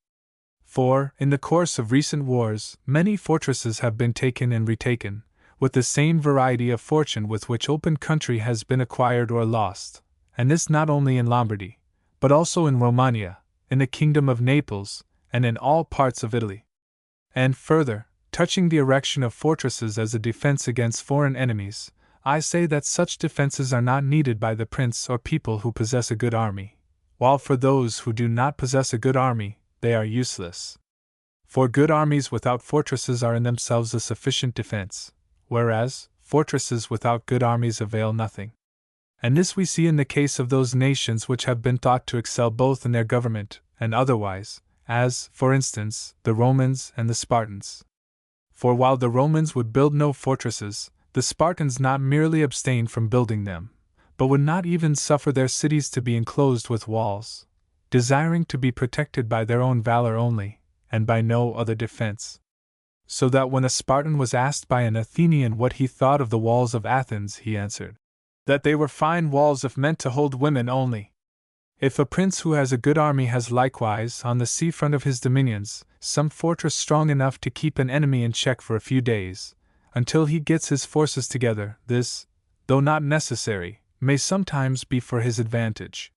For, in the course of recent wars, many fortresses have been taken and retaken, with the same variety of fortune with which open country has been acquired or lost, and this not only in Lombardy, but also in Romagna, in the kingdom of Naples, and in all parts of Italy. And further, touching the erection of fortresses as a defense against foreign enemies, I say that such defenses are not needed by the prince or people who possess a good army, while for those who do not possess a good army, they are useless. For good armies without fortresses are in themselves a sufficient defense, whereas fortresses without good armies avail nothing. And this we see in the case of those nations which have been thought to excel both in their government and otherwise, as, for instance, the Romans and the Spartans. For while the Romans would build no fortresses, the Spartans not merely abstained from building them, but would not even suffer their cities to be enclosed with walls, desiring to be protected by their own valor only, and by no other defense. So that when a Spartan was asked by an Athenian what he thought of the walls of Athens, he answered, that they were fine walls if meant to hold women only. If a prince who has a good army has likewise, on the sea front of his dominions, some fortress strong enough to keep an enemy in check for a few days, until he gets his forces together, this, though not necessary, may sometimes be for his advantage.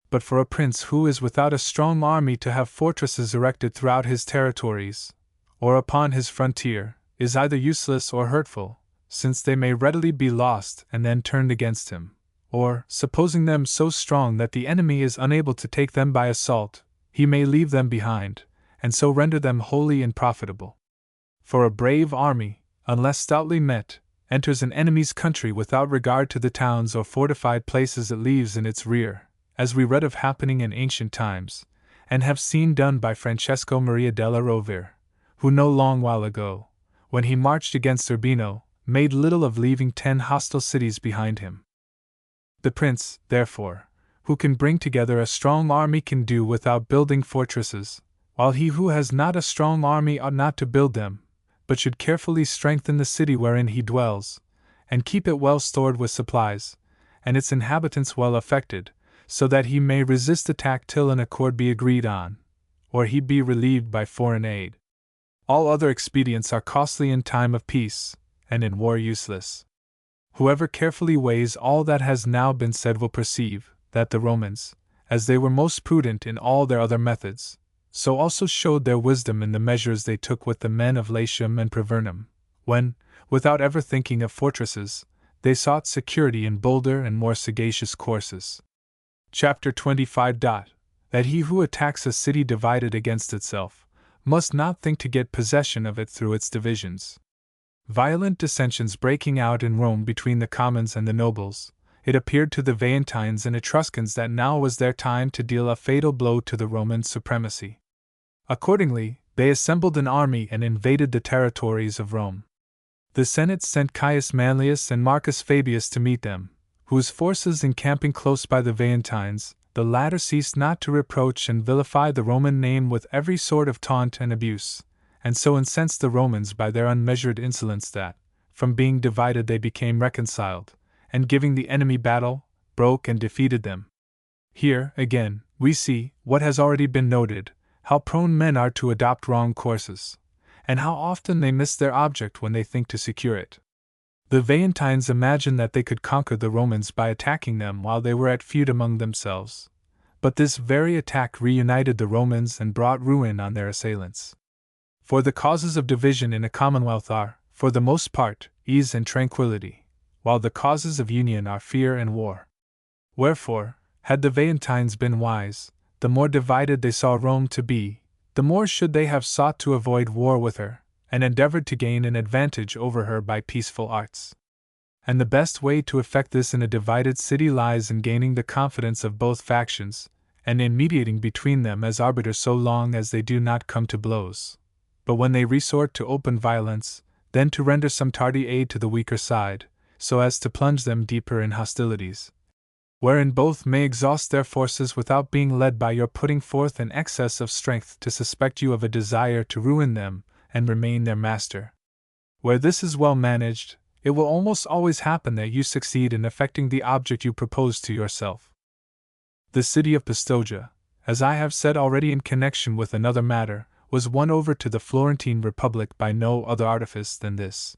But for a prince who is without a strong army to have fortresses erected throughout his territories, or upon his frontier, is either useless or hurtful, since they may readily be lost and then turned against him, or, supposing them so strong that the enemy is unable to take them by assault, he may leave them behind, and so render them wholly unprofitable. For a brave army, unless stoutly met, enters an enemy's country without regard to the towns or fortified places it leaves in its rear, as we read of happening in ancient times, and have seen done by Francesco Maria della Rovere, who no long while ago, when he marched against Urbino, made little of leaving 10 hostile cities behind him. The prince, therefore, who can bring together a strong army can do without building fortresses, while he who has not a strong army ought not to build them, but should carefully strengthen the city wherein he dwells, and keep it well stored with supplies, and its inhabitants well affected, so that he may resist attack till an accord be agreed on, or he be relieved by foreign aid. All other expedients are costly in time of peace, and in war useless. Whoever carefully weighs all that has now been said will perceive that the Romans, as they were most prudent in all their other methods, so also showed their wisdom in the measures they took with the men of Latium and Privernum, when, without ever thinking of fortresses, they sought security in bolder and more sagacious courses. Chapter 25. That he who attacks a city divided against itself, must not think to get possession of it through its divisions. Violent dissensions breaking out in Rome between the commons and the nobles, it appeared to the Veientines and Etruscans that now was their time to deal a fatal blow to the Roman supremacy. Accordingly, they assembled an army and invaded the territories of Rome. The Senate sent Caius Manlius and Marcus Fabius to meet them, whose forces encamping close by the Veientines, the latter ceased not to reproach and vilify the Roman name with every sort of taunt and abuse, and so incensed the Romans by their unmeasured insolence that, from being divided they became reconciled, and giving the enemy battle, broke and defeated them. Here, again, we see, what has already been noted, how prone men are to adopt wrong courses, and how often they miss their object when they think to secure it. The Veientines imagined that they could conquer the Romans by attacking them while they were at feud among themselves, but this very attack reunited the Romans and brought ruin on their assailants. For the causes of division in a commonwealth are, for the most part, ease and tranquility, while the causes of union are fear and war. Wherefore, had the Veientines been wise, the more divided they saw Rome to be, the more should they have sought to avoid war with her, and endeavored to gain an advantage over her by peaceful arts. And the best way to effect this in a divided city lies in gaining the confidence of both factions, and in mediating between them as arbiters so long as they do not come to blows. But when they resort to open violence, then to render some tardy aid to the weaker side, so as to plunge them deeper in hostilities, wherein both may exhaust their forces without being led by your putting forth an excess of strength to suspect you of a desire to ruin them and remain their master. Where this is well managed, it will almost always happen that you succeed in effecting the object you propose to yourself. The city of Pistoia, as I have said already in connection with another matter, was won over to the Florentine Republic by no other artifice than this.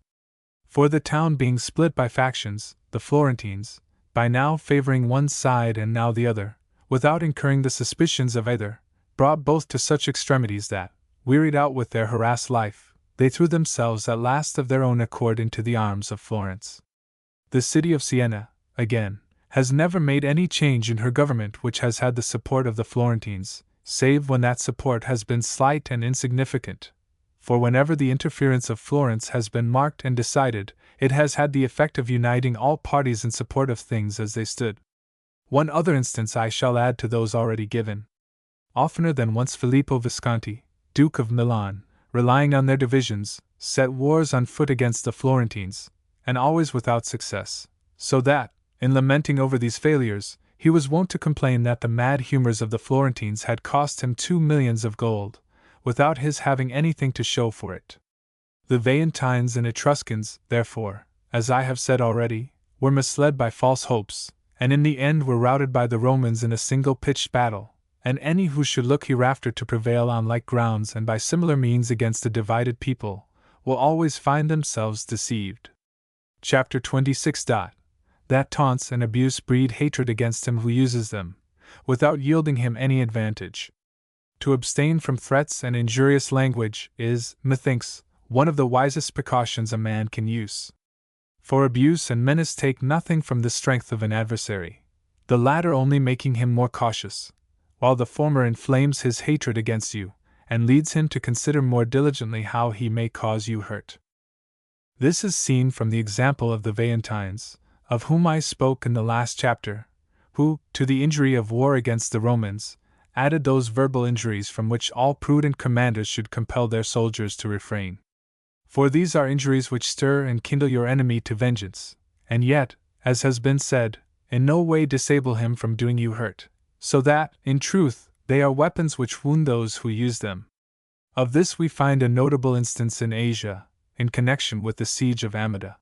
For the town being split by factions, the Florentines, by now favoring one side and now the other, without incurring the suspicions of either, brought both to such extremities that, wearied out with their harassed life, they threw themselves at last of their own accord into the arms of Florence. The city of Siena, again, has never made any change in her government which has had the support of the Florentines, save when that support has been slight and insignificant, for whenever the interference of Florence has been marked and decided, it has had the effect of uniting all parties in support of things as they stood. One other instance I shall add to those already given. Oftener than once Filippo Visconti, Duke of Milan, relying on their divisions, set wars on foot against the Florentines, and always without success, so that, in lamenting over these failures, he was wont to complain that the mad humors of the Florentines had cost him 2 millions of gold, without his having anything to show for it. The Veientines and Etruscans, therefore, as I have said already, were misled by false hopes, and in the end were routed by the Romans in a single-pitched battle, and any who should look hereafter to prevail on like grounds and by similar means against a divided people, will always find themselves deceived. Chapter 26. That taunts and abuse breed hatred against him who uses them, without yielding him any advantage. To abstain from threats and injurious language is, methinks, one of the wisest precautions a man can use. For abuse and menace take nothing from the strength of an adversary, the latter only making him more cautious, while the former inflames his hatred against you, and leads him to consider more diligently how he may cause you hurt. This is seen from the example of the Veientines, of whom I spoke in the last chapter, who, to the injury of war against the Romans, added those verbal injuries from which all prudent commanders should compel their soldiers to refrain. For these are injuries which stir and kindle your enemy to vengeance, and yet, as has been said, in no way disable him from doing you hurt, so that, in truth, they are weapons which wound those who use them. Of this we find a notable instance in Asia, in connection with the siege of Amida.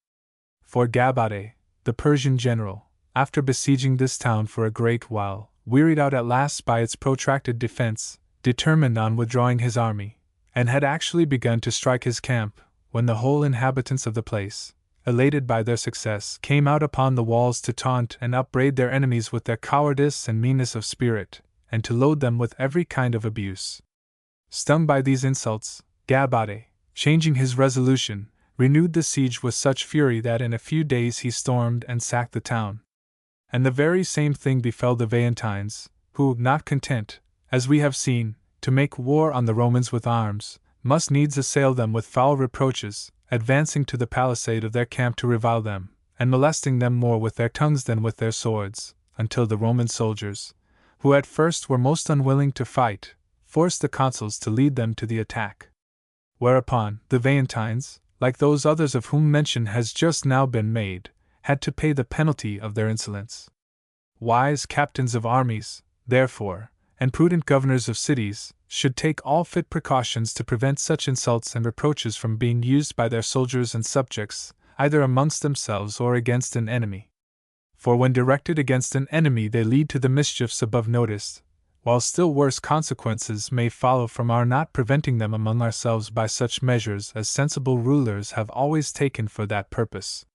For Gabade, the Persian general, after besieging this town for a great while, wearied out at last by its protracted defense, determined on withdrawing his army, and had actually begun to strike his camp, when the whole inhabitants of the place, elated by their success, came out upon the walls to taunt and upbraid their enemies with their cowardice and meanness of spirit, and to load them with every kind of abuse. Stung by these insults, Gabade, changing his resolution, renewed the siege with such fury that in a few days he stormed and sacked the town. And the very same thing befell the Veientines, who, not content, as we have seen, to make war on the Romans with arms, must needs assail them with foul reproaches, advancing to the palisade of their camp to revile them, and molesting them more with their tongues than with their swords, until the Roman soldiers, who at first were most unwilling to fight, forced the consuls to lead them to the attack. Whereupon, the Veientines, like those others of whom mention has just now been made, had to pay the penalty of their insolence. Wise captains of armies, therefore, and prudent governors of cities, should take all fit precautions to prevent such insults and reproaches from being used by their soldiers and subjects, either amongst themselves or against an enemy. For when directed against an enemy they lead to the mischiefs above noticed, while still worse consequences may follow from our not preventing them among ourselves by such measures as sensible rulers have always taken for that purpose.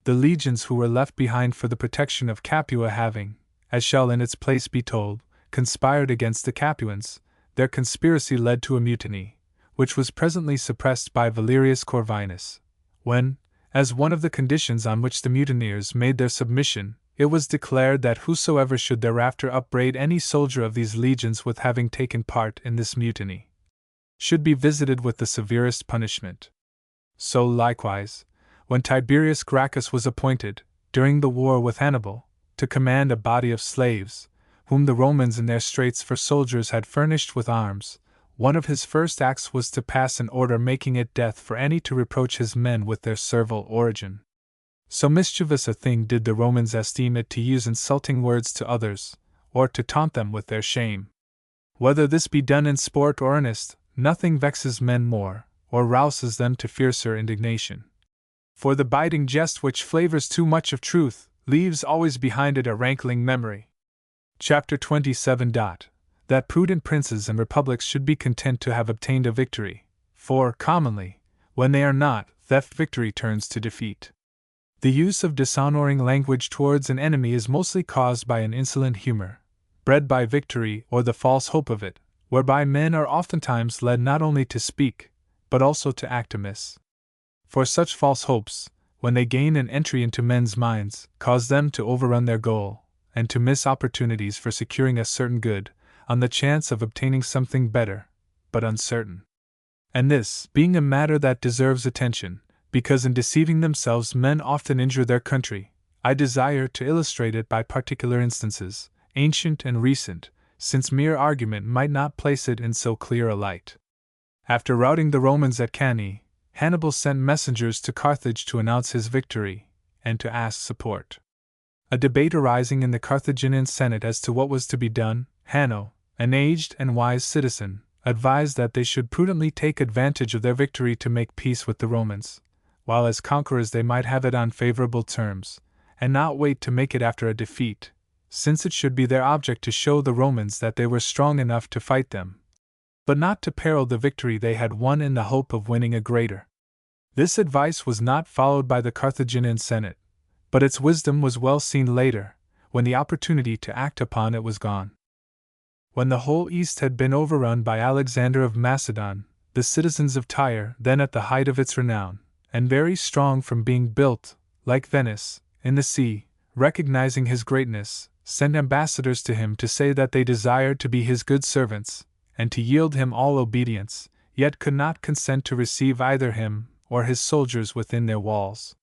The legions who were left behind for the protection of Capua having, as shall in its place be told, conspired against the Capuans, their conspiracy led to a mutiny, which was presently suppressed by Valerius Corvinus, when, as one of the conditions on which the mutineers made their submission, it was declared that whosoever should thereafter upbraid any soldier of these legions with having taken part in this mutiny, should be visited with the severest punishment. So likewise, when Tiberius Gracchus was appointed, during the war with Hannibal, to command a body of slaves, whom the Romans in their straits for soldiers had furnished with arms, one of his first acts was to pass an order making it death for any to reproach his men with their servile origin. So mischievous a thing did the Romans esteem it to use insulting words to others, or to taunt them with their shame. Whether this be done in sport or earnest, nothing vexes men more, or rouses them to fiercer indignation. For the biting jest which flavors too much of truth, leaves always behind it a rankling memory. Chapter 27. That prudent princes and republics should be content to have obtained a victory, for, commonly, when they are not, that victory turns to defeat. The use of dishonoring language towards an enemy is mostly caused by an insolent humor, bred by victory or the false hope of it, whereby men are oftentimes led not only to speak, but also to act amiss. For such false hopes, when they gain an entry into men's minds, cause them to overrun their goal, and to miss opportunities for securing a certain good, on the chance of obtaining something better, but uncertain. And this, being a matter that deserves attention, because in deceiving themselves men often injure their country, I desire to illustrate it by particular instances, ancient and recent, since mere argument might not place it in so clear a light. After routing the Romans at Cannae, Hannibal sent messengers to Carthage to announce his victory, and to ask support. A debate arising in the Carthaginian Senate as to what was to be done, Hanno, an aged and wise citizen, advised that they should prudently take advantage of their victory to make peace with the Romans, while as conquerors they might have it on favorable terms, and not wait to make it after a defeat, since it should be their object to show the Romans that they were strong enough to fight them, but not to peril the victory they had won in the hope of winning a greater. This advice was not followed by the Carthaginian Senate, but its wisdom was well seen later, when the opportunity to act upon it was gone. When the whole East had been overrun by Alexander of Macedon, the citizens of Tyre, then at the height of its renown, and very strong from being built, like Venice, in the sea, recognizing his greatness, sent ambassadors to him to say that they desired to be his good servants, and to yield him all obedience, yet could not consent to receive either him or his soldiers within their walls.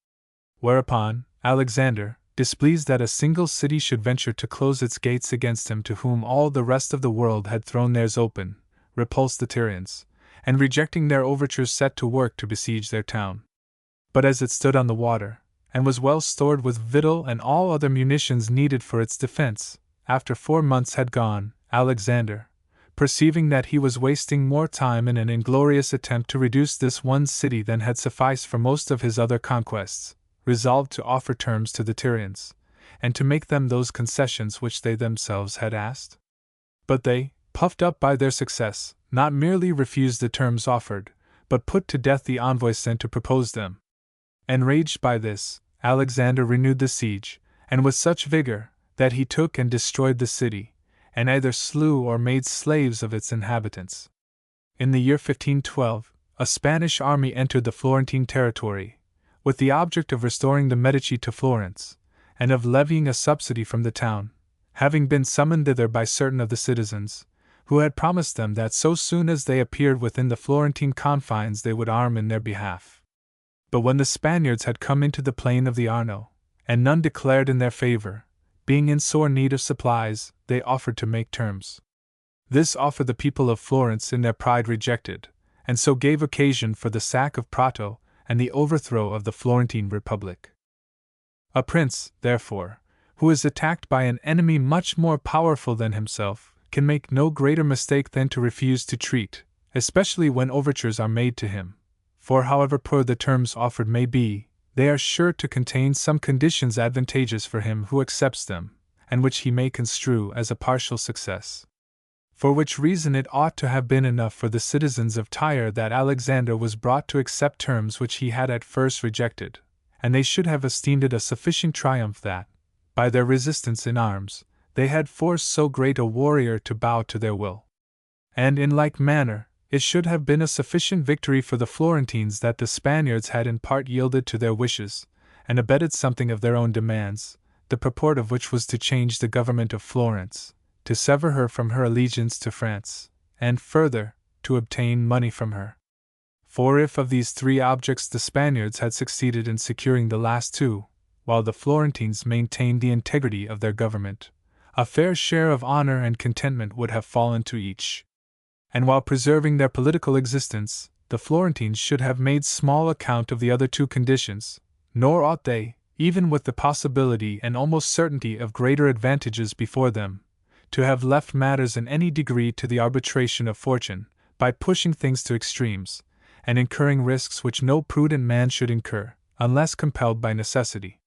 Whereupon, Alexander, displeased that a single city should venture to close its gates against him to whom all the rest of the world had thrown theirs open, repulsed the Tyrians, and rejecting their overtures set to work to besiege their town. But as it stood on the water, and was well stored with victual and all other munitions needed for its defense, after 4 months had gone, Alexander, perceiving that he was wasting more time in an inglorious attempt to reduce this one city than had sufficed for most of his other conquests, resolved to offer terms to the Tyrians, and to make them those concessions which they themselves had asked. But they, puffed up by their success, not merely refused the terms offered, but put to death the envoys sent to propose them. Enraged by this, Alexander renewed the siege, and with such vigor, that he took and destroyed the city, and either slew or made slaves of its inhabitants. In the year 1512, a Spanish army entered the Florentine territory, with the object of restoring the Medici to Florence, and of levying a subsidy from the town, having been summoned thither by certain of the citizens, who had promised them that so soon as they appeared within the Florentine confines they would arm in their behalf. But when the Spaniards had come into the plain of the Arno, and none declared in their favor, being in sore need of supplies, they offered to make terms. This offer the people of Florence in their pride rejected, and so gave occasion for the sack of Prato and the overthrow of the Florentine Republic. A prince, therefore, who is attacked by an enemy much more powerful than himself, can make no greater mistake than to refuse to treat, especially when overtures are made to him, for however poor the terms offered may be, they are sure to contain some conditions advantageous for him who accepts them, and which he may construe as a partial success. For which reason it ought to have been enough for the citizens of Tyre that Alexander was brought to accept terms which he had at first rejected, and they should have esteemed it a sufficient triumph that, by their resistance in arms, they had forced so great a warrior to bow to their will. And in like manner, it should have been a sufficient victory for the Florentines that the Spaniards had in part yielded to their wishes, and abetted something of their own demands, the purport of which was to change the government of Florence, to sever her from her allegiance to France, and further, to obtain money from her. For if of these 3 objects the Spaniards had succeeded in securing the last 2, while the Florentines maintained the integrity of their government, a fair share of honor and contentment would have fallen to each. And while preserving their political existence, the Florentines should have made small account of the other 2 conditions, nor ought they, even with the possibility and almost certainty of greater advantages before them, to have left matters in any degree to the arbitration of fortune, by pushing things to extremes, and incurring risks which no prudent man should incur, unless compelled by necessity.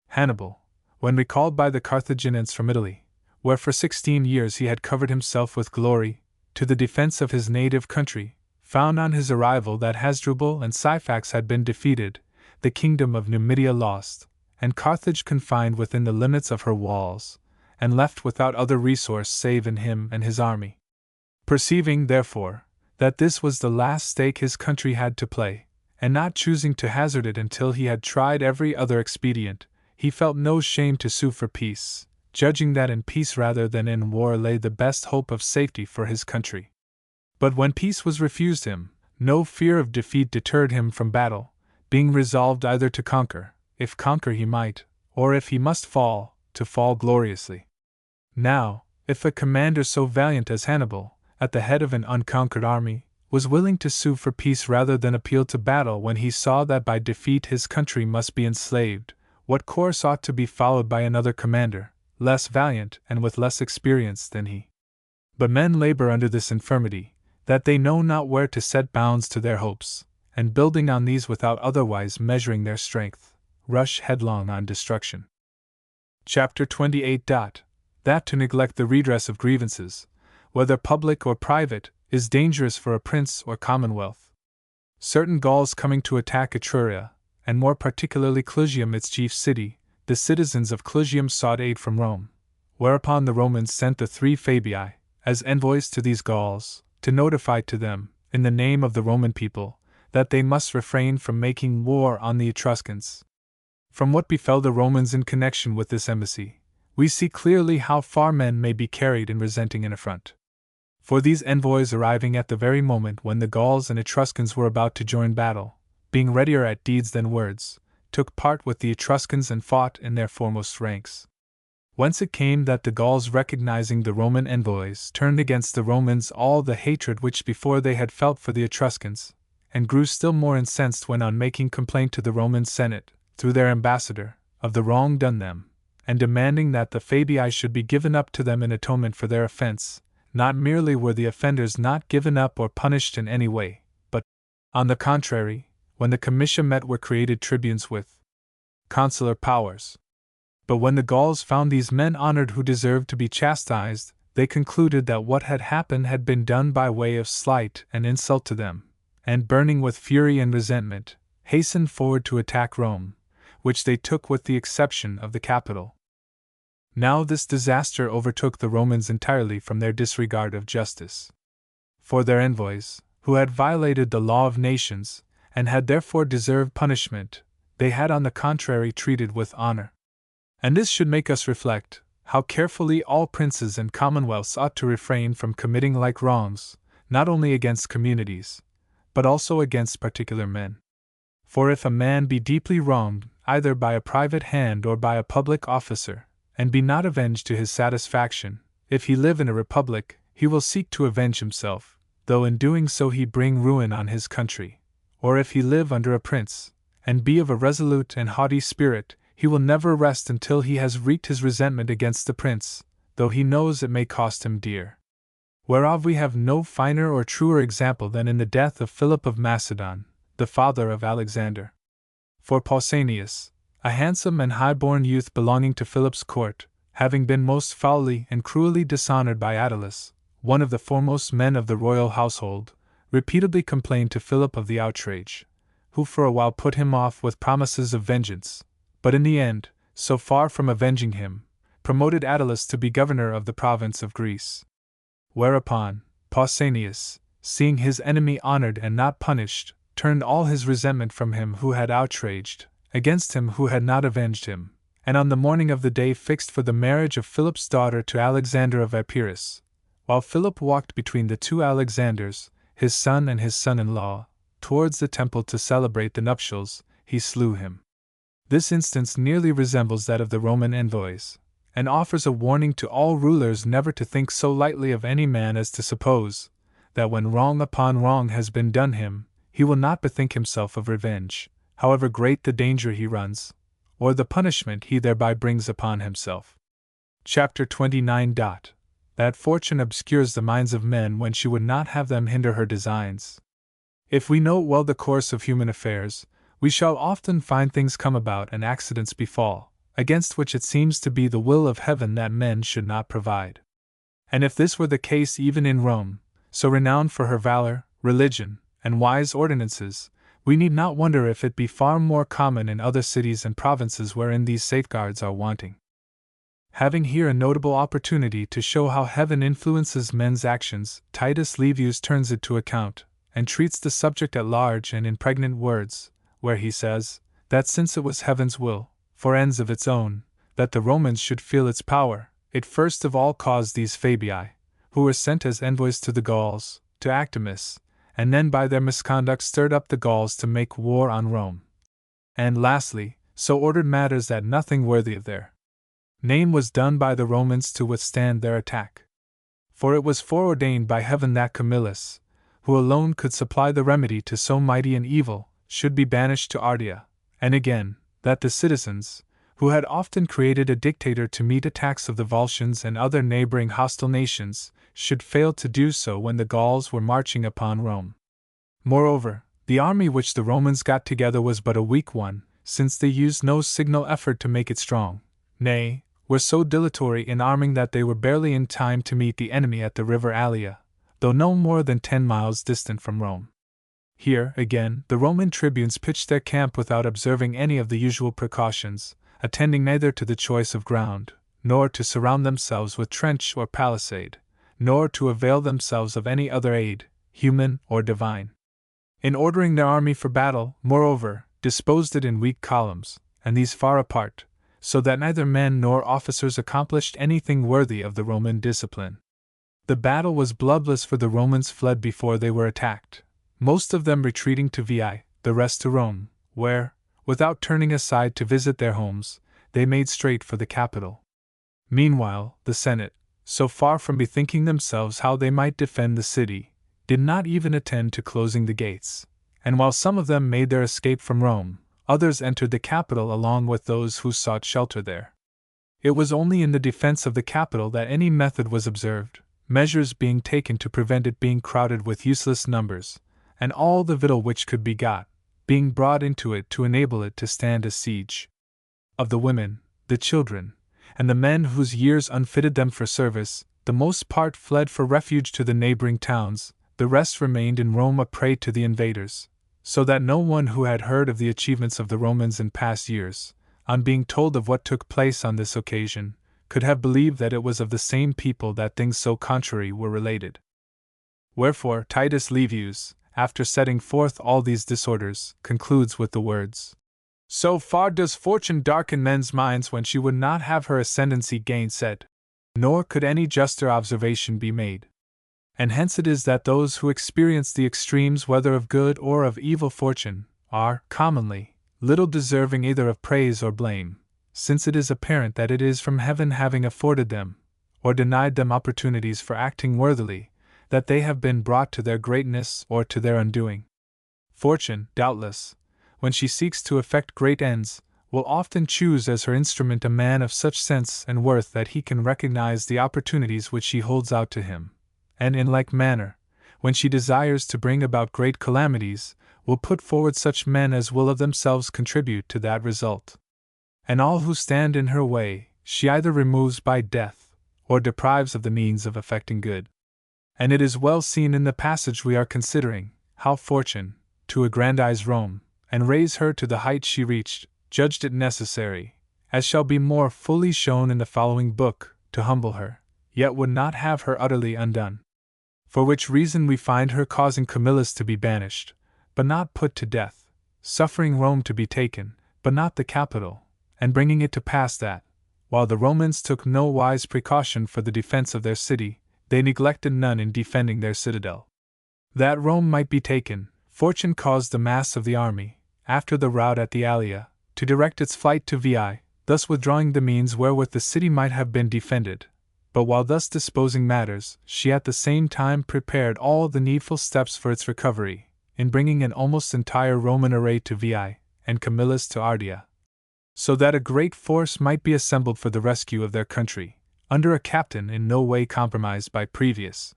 Hannibal, when recalled by the Carthaginians from Italy, where for 16 years he had covered himself with glory, to the defense of his native country, found on his arrival that Hasdrubal and Syphax had been defeated, the kingdom of Numidia lost, and Carthage confined within the limits of her walls, and left without other resource save in him and his army. Perceiving, therefore, that this was the last stake his country had to play, and not choosing to hazard it until he had tried every other expedient, he felt no shame to sue for peace, judging that in peace rather than in war lay the best hope of safety for his country. But when peace was refused him, no fear of defeat deterred him from battle, being resolved either to conquer, if conquer he might, or if he must fall, to fall gloriously. Now, if a commander so valiant as Hannibal, at the head of an unconquered army, was willing to sue for peace rather than appeal to battle when he saw that by defeat his country must be enslaved, what course ought to be followed by another commander, less valiant and with less experience than he? But men labor under this infirmity, that they know not where to set bounds to their hopes, and building on these without otherwise measuring their strength, rush headlong on destruction. Chapter 28. That to neglect the redress of grievances, whether public or private, is dangerous for a prince or commonwealth. Certain Gauls coming to attack Etruria, and more particularly Clusium its chief city, the citizens of Clusium sought aid from Rome, whereupon the Romans sent the 3 Fabii, as envoys to these Gauls, to notify to them, in the name of the Roman people, that they must refrain from making war on the Etruscans. From what befell the Romans in connection with this embassy, we see clearly how far men may be carried in resenting an affront. For these envoys arriving at the very moment when the Gauls and Etruscans were about to join battle, being readier at deeds than words, took part with the Etruscans and fought in their foremost ranks. Whence it came that the Gauls, recognizing the Roman envoys, turned against the Romans all the hatred which before they had felt for the Etruscans, and grew still more incensed when, on making complaint to the Roman Senate, through their ambassador, of the wrong done them, and demanding that the Fabii should be given up to them in atonement for their offense, not merely were the offenders not given up or punished in any way, but, on the contrary, when the comitia met were created tribunes with consular powers. But when the Gauls found these men honored who deserved to be chastised, they concluded that what had happened had been done by way of slight and insult to them, and burning with fury and resentment, hastened forward to attack Rome, which they took with the exception of the capital. Now this disaster overtook the Romans entirely from their disregard of justice. For their envoys, who had violated the law of nations, and had therefore deserved punishment, they had on the contrary treated with honor. And this should make us reflect how carefully all princes and commonwealths ought to refrain from committing like wrongs, not only against communities, but also against particular men. For if a man be deeply wronged, either by a private hand or by a public officer, and be not avenged to his satisfaction, if he live in a republic, he will seek to avenge himself, though in doing so he bring ruin on his country. Or if he live under a prince, and be of a resolute and haughty spirit, he will never rest until he has wreaked his resentment against the prince, though he knows it may cost him dear. Whereof we have no finer or truer example than in the death of Philip of Macedon, the father of Alexander. For Pausanias, a handsome and high-born youth belonging to Philip's court, having been most foully and cruelly dishonored by Attalus, one of the foremost men of the royal household, repeatedly complained to Philip of the outrage, who for a while put him off with promises of vengeance, but in the end, so far from avenging him, promoted Attalus to be governor of the province of Greece. Whereupon, Pausanias, seeing his enemy honored and not punished, turned all his resentment from him who had outraged, against him who had not avenged him, and on the morning of the day fixed for the marriage of Philip's daughter to Alexander of Epirus, while Philip walked between the 2 Alexanders, his son and his son-in-law, towards the temple to celebrate the nuptials, he slew him. This instance nearly resembles that of the Roman envoys, and offers a warning to all rulers never to think so lightly of any man as to suppose that when wrong upon wrong has been done him, he will not bethink himself of revenge, however great the danger he runs, or the punishment he thereby brings upon himself. Chapter 29. That fortune obscures the minds of men when she would not have them hinder her designs. If we note well the course of human affairs, we shall often find things come about and accidents befall, against which it seems to be the will of heaven that men should not provide. And if this were the case even in Rome, so renowned for her valor, religion, and wise ordinances, we need not wonder if it be far more common in other cities and provinces wherein these safeguards are wanting. Having here a notable opportunity to show how heaven influences men's actions, Titus Livius turns it to account, and treats the subject at large and in pregnant words, where he says, that since it was heaven's will, for ends of its own, that the Romans should feel its power, it first of all caused these Fabii, who were sent as envoys to the Gauls, to act amiss, and then by their misconduct stirred up the Gauls to make war on Rome. And lastly, so ordered matters that nothing worthy of their name was done by the Romans to withstand their attack. For it was foreordained by heaven that Camillus, who alone could supply the remedy to so mighty an evil, should be banished to Ardea, and again, that the citizens, who had often created a dictator to meet attacks of the Volscians and other neighboring hostile nations, should fail to do so when the Gauls were marching upon Rome. Moreover, the army which the Romans got together was but a weak one, since they used no signal effort to make it strong, nay, were so dilatory in arming that they were barely in time to meet the enemy at the river Allia, though no more than 10 miles distant from Rome. Here, again, the Roman tribunes pitched their camp without observing any of the usual precautions, attending neither to the choice of ground, nor to surround themselves with trench or palisade, nor to avail themselves of any other aid, human or divine. In ordering their army for battle, moreover, disposed it in weak columns, and these far apart, so that neither men nor officers accomplished anything worthy of the Roman discipline. The battle was bloodless, for the Romans fled before they were attacked, most of them retreating to Veii, the rest to Rome, where, without turning aside to visit their homes, they made straight for the capital. Meanwhile, the Senate, so far from bethinking themselves how they might defend the city, did not even attend to closing the gates, and while some of them made their escape from Rome, others entered the capital along with those who sought shelter there. It was only in the defense of the capital that any method was observed, measures being taken to prevent it being crowded with useless numbers, and all the victual which could be got, being brought into it to enable it to stand a siege. Of the women, the children, and the men whose years unfitted them for service, the most part fled for refuge to the neighboring towns, the rest remained in Rome a prey to the invaders, so that no one who had heard of the achievements of the Romans in past years, on being told of what took place on this occasion, could have believed that it was of the same people that things so contrary were related. Wherefore Titus Livius, after setting forth all these disorders, concludes with the words, "So far does fortune darken men's minds when she would not have her ascendancy gainsaid, nor could any juster observation be made. And hence it is that those who experience the extremes whether of good or of evil fortune, are, commonly, little deserving either of praise or blame, since it is apparent that it is from heaven having afforded them, or denied them opportunities for acting worthily, that they have been brought to their greatness or to their undoing. Fortune, doubtless, when she seeks to effect great ends, will often choose as her instrument a man of such sense and worth that he can recognize the opportunities which she holds out to him, and in like manner, when she desires to bring about great calamities, will put forward such men as will of themselves contribute to that result. And all who stand in her way, she either removes by death, or deprives of the means of effecting good. And it is well seen in the passage we are considering, how fortune, to aggrandize Rome, and raise her to the height she reached, judged it necessary, as shall be more fully shown in the following book, to humble her, yet would not have her utterly undone. For which reason we find her causing Camillus to be banished, but not put to death, suffering Rome to be taken, but not the capital, and bringing it to pass that, while the Romans took no wise precaution for the defense of their city, they neglected none in defending their citadel. That Rome might be taken, fortune caused the mass of the army, after the rout at the Allia, to direct its flight to Veii, thus withdrawing the means wherewith the city might have been defended. But while thus disposing matters, she at the same time prepared all the needful steps for its recovery, in bringing an almost entire Roman array to Veii, and Camillus to Ardea, so that a great force might be assembled for the rescue of their country, under a captain in no way compromised by previous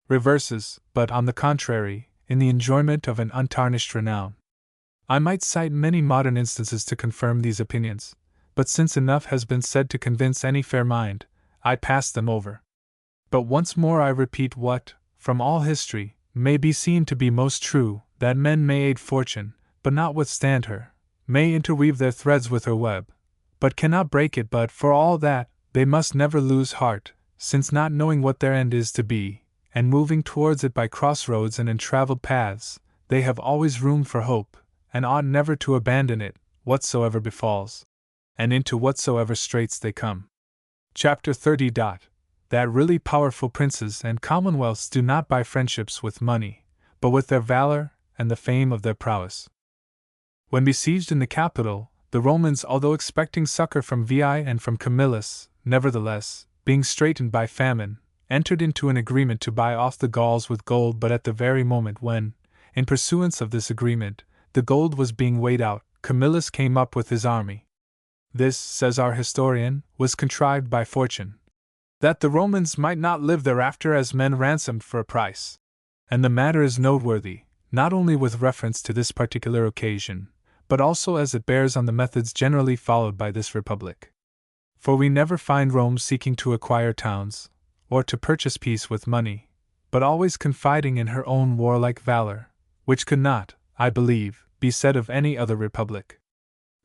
reverses, but, on the contrary, in the enjoyment of an untarnished renown. I might cite many modern instances to confirm these opinions, but since enough has been said to convince any fair mind, I pass them over. But once more I repeat what, from all history, may be seen to be most true, that men may aid fortune, but not withstand her, may interweave their threads with her web, but cannot break it. But for all that, they must never lose heart, since not knowing what their end is to be, and moving towards it by crossroads and untraveled paths, they have always room for hope, and ought never to abandon it, whatsoever befalls, and into whatsoever straits they come. Chapter 30. That really powerful princes and commonwealths do not buy friendships with money, but with their valor and the fame of their prowess. When besieged in the capital, the Romans, although expecting succor from Veii and from Camillus, nevertheless, being straitened by famine, entered into an agreement to buy off the Gauls with gold. But at the very moment when, in pursuance of this agreement, the gold was being weighed out, Camillus came up with his army. This, says our historian, was contrived by fortune, that the Romans might not live thereafter as men ransomed for a price. And the matter is noteworthy, not only with reference to this particular occasion, but also as it bears on the methods generally followed by this republic. For we never find Rome seeking to acquire towns, or to purchase peace with money, but always confiding in her own warlike valor, which could not, I believe, be said of any other republic.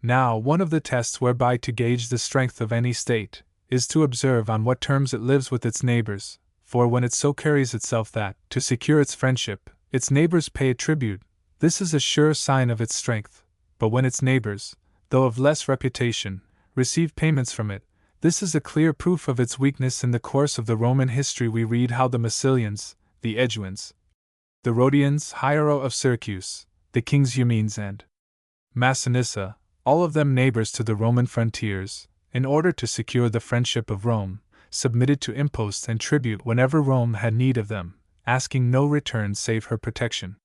Now, one of the tests whereby to gauge the strength of any state is to observe on what terms it lives with its neighbors, for when it so carries itself that, to secure its friendship, its neighbors pay it tribute, this is a sure sign of its strength, but when its neighbors, though of less reputation, receive payments from it, this is a clear proof of its weakness. In the course of the Roman history we read how the Massilians, the Eguans, the Rhodians, Hiero of Syracuse, the kings Eumenes and Massinissa, all of them neighbors to the Roman frontiers, in order to secure the friendship of Rome, submitted to impost and tribute whenever Rome had need of them, asking no return save her protection.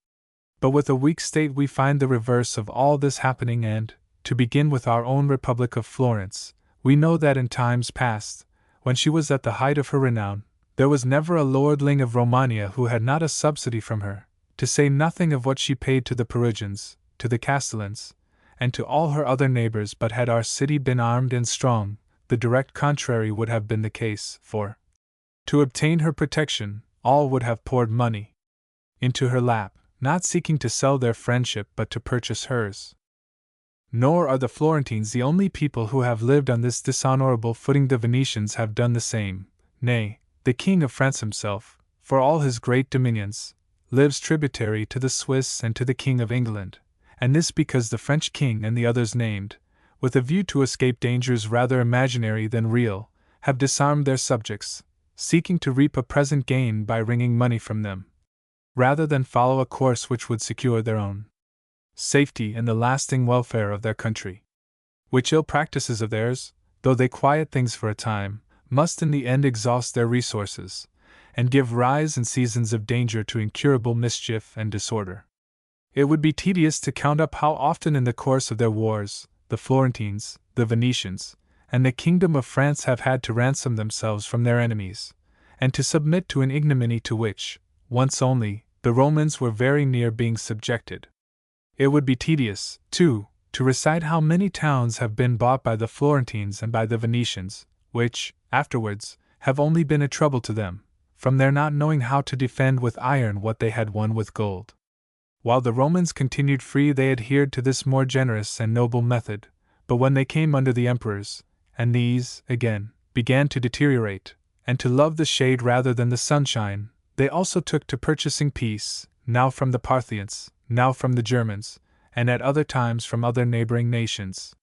But with a weak state we find the reverse of all this happening, and, to begin with our own Republic of Florence, we know that in times past, when she was at the height of her renown, there was never a lordling of Romagna who had not a subsidy from her, to say nothing of what she paid to the Perugians, to the Castellans, and to all her other neighbors. But had our city been armed and strong, the direct contrary would have been the case, for, to obtain her protection, all would have poured money into her lap, not seeking to sell their friendship but to purchase hers. Nor are the Florentines the only people who have lived on this dishonorable footing. The Venetians have done the same, nay, the King of France himself, for all his great dominions, lives tributary to the Swiss and to the King of England, and this because the French king and the others named, with a view to escape dangers rather imaginary than real, have disarmed their subjects, seeking to reap a present gain by wringing money from them, rather than follow a course which would secure their own safety and the lasting welfare of their country. Which ill practices of theirs, though they quiet things for a time, must in the end exhaust their resources, and give rise in seasons of danger to incurable mischief and disorder. It would be tedious to count up how often in the course of their wars, the Florentines, the Venetians, and the Kingdom of France have had to ransom themselves from their enemies, and to submit to an ignominy to which, once only, the Romans were very near being subjected. It would be tedious, too, to recite how many towns have been bought by the Florentines and by the Venetians, which, afterwards, have only been a trouble to them, from their not knowing how to defend with iron what they had won with gold. While the Romans continued free they adhered to this more generous and noble method, but when they came under the emperors, and these, again, began to deteriorate, and to love the shade rather than the sunshine, they also took to purchasing peace, now from the Parthians, now from the Germans, and at other times from other neighboring nations.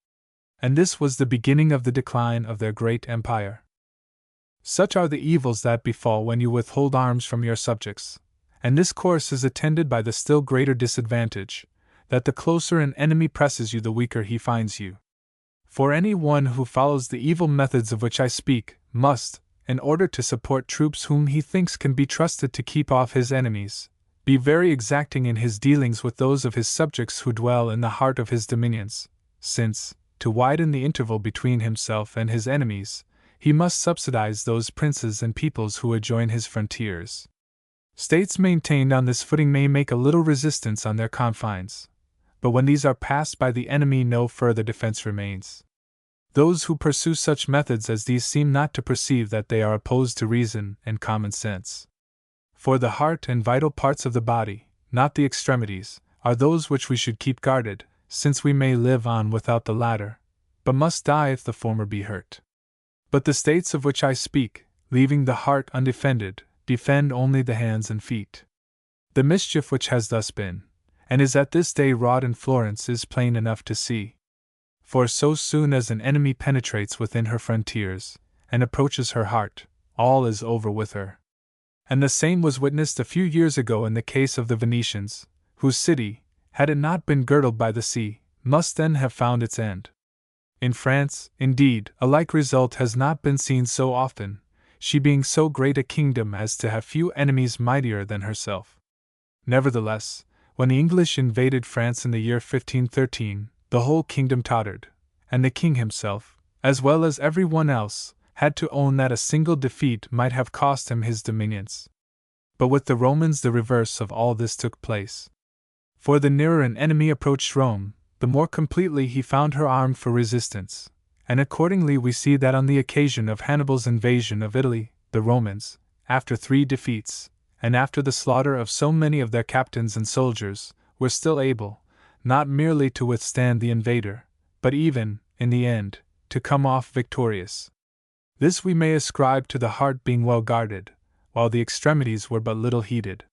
And this was the beginning of the decline of their great empire. Such are the evils that befall when you withhold arms from your subjects, and this course is attended by the still greater disadvantage, that the closer an enemy presses you the weaker he finds you. For any one who follows the evil methods of which I speak, must, in order to support troops whom he thinks can be trusted to keep off his enemies, be very exacting in his dealings with those of his subjects who dwell in the heart of his dominions, since, to widen the interval between himself and his enemies, he must subsidize those princes and peoples who adjoin his frontiers. States maintained on this footing may make a little resistance on their confines, but when these are passed by the enemy no further defense remains. Those who pursue such methods as these seem not to perceive that they are opposed to reason and common sense. For the heart and vital parts of the body, not the extremities, are those which we should keep guarded, since we may live on without the latter, but must die if the former be hurt. But the states of which I speak, leaving the heart undefended, defend only the hands and feet. The mischief which has thus been, and is at this day wrought in Florence, is plain enough to see. For so soon as an enemy penetrates within her frontiers, and approaches her heart, all is over with her. And the same was witnessed a few years ago in the case of the Venetians, whose city, had it not been girdled by the sea, must then have found its end. In France, indeed, a like result has not been seen so often, she being so great a kingdom as to have few enemies mightier than herself. Nevertheless, when the English invaded France in the year 1513, the whole kingdom tottered, and the king himself, as well as every one else, had to own that a single defeat might have cost him his dominions. But with the Romans the reverse of all this took place. For the nearer an enemy approached Rome, the more completely he found her armed for resistance, and accordingly we see that on the occasion of Hannibal's invasion of Italy, the Romans, after 3 defeats, and after the slaughter of so many of their captains and soldiers, were still able, not merely to withstand the invader, but even, in the end, to come off victorious. This we may ascribe to the heart being well guarded, while the extremities were but little heeded.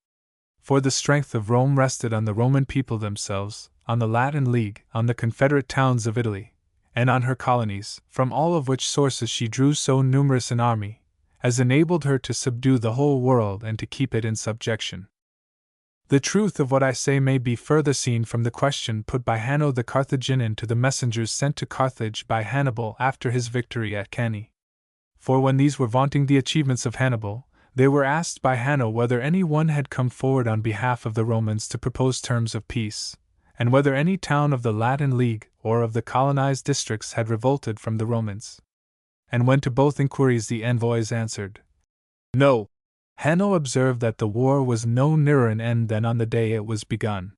For the strength of Rome rested on the Roman people themselves, on the Latin League, on the confederate towns of Italy, and on her colonies, from all of which sources she drew so numerous an army, as enabled her to subdue the whole world and to keep it in subjection. The truth of what I say may be further seen from the question put by Hanno the Carthaginian to the messengers sent to Carthage by Hannibal after his victory at Cannae. For when these were vaunting the achievements of Hannibal, they were asked by Hanno whether any one had come forward on behalf of the Romans to propose terms of peace, and whether any town of the Latin League or of the colonized districts had revolted from the Romans. And when to both inquiries the envoys answered, "No," Hanno observed that the war was no nearer an end than on the day it was begun.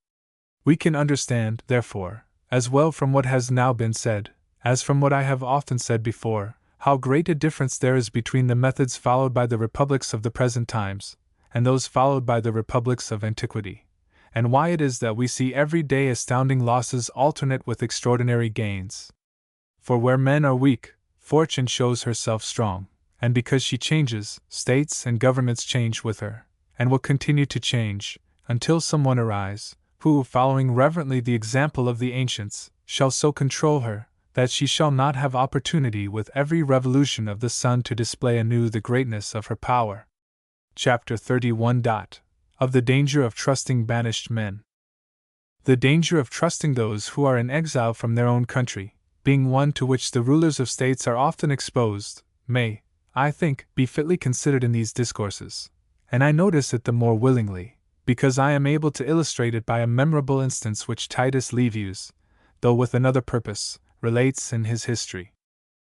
We can understand, therefore, as well from what has now been said, as from what I have often said before, how great a difference there is between the methods followed by the republics of the present times, and those followed by the republics of antiquity, and why it is that we see every day astounding losses alternate with extraordinary gains. For where men are weak, Fortune shows herself strong, and because she changes, states and governments change with her, and will continue to change, until someone arise, who, following reverently the example of the ancients, shall so control her, that she shall not have opportunity with every revolution of the sun to display anew the greatness of her power. Chapter 31. Of the danger of trusting banished men. The danger of trusting those who are in exile from their own country, being one to which the rulers of states are often exposed, may, I think, be fitly considered in these discourses, and I notice it the more willingly, because I am able to illustrate it by a memorable instance which Titus Livius, though with another purpose, relates in his history.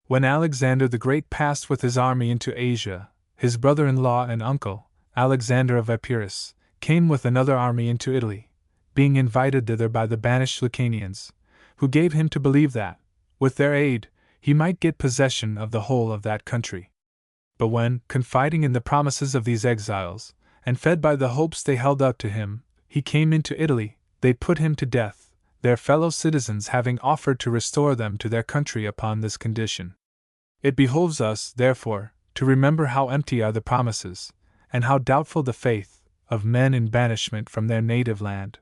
When Alexander the Great passed with his army into Asia, his brother-in-law and uncle, Alexander of Epirus, came with another army into Italy, being invited thither by the banished Lucanians, who gave him to believe that, with their aid, he might get possession of the whole of that country. But when, confiding in the promises of these exiles, and fed by the hopes they held out to him, he came into Italy, they put him to death, their fellow citizens having offered to restore them to their country upon this condition. It behoves us, therefore, to remember how empty are the promises, and how doubtful the faith, of men in banishment from their native land.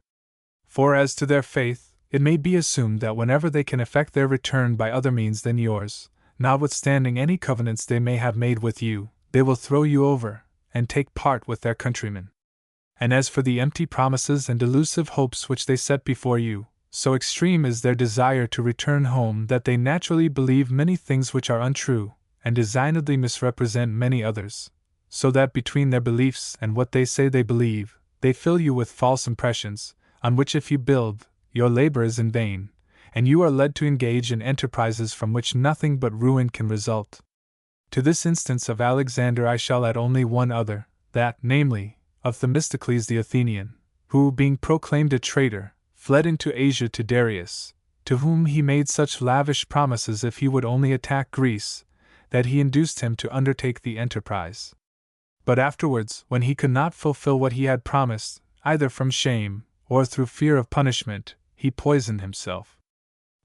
For as to their faith, it may be assumed that whenever they can effect their return by other means than yours, notwithstanding any covenants they may have made with you, they will throw you over, and take part with their countrymen. And as for the empty promises and delusive hopes which they set before you, so extreme is their desire to return home that they naturally believe many things which are untrue, and designedly misrepresent many others, so that between their beliefs and what they say they believe, they fill you with false impressions, on which if you build, your labor is in vain, and you are led to engage in enterprises from which nothing but ruin can result. To this instance of Alexander I shall add only one other, that, namely, of Themistocles the Athenian, who, being proclaimed a traitor, fled into Asia to Darius, to whom he made such lavish promises if he would only attack Greece, that he induced him to undertake the enterprise. But afterwards, when he could not fulfill what he had promised, either from shame, or through fear of punishment, he poisoned himself.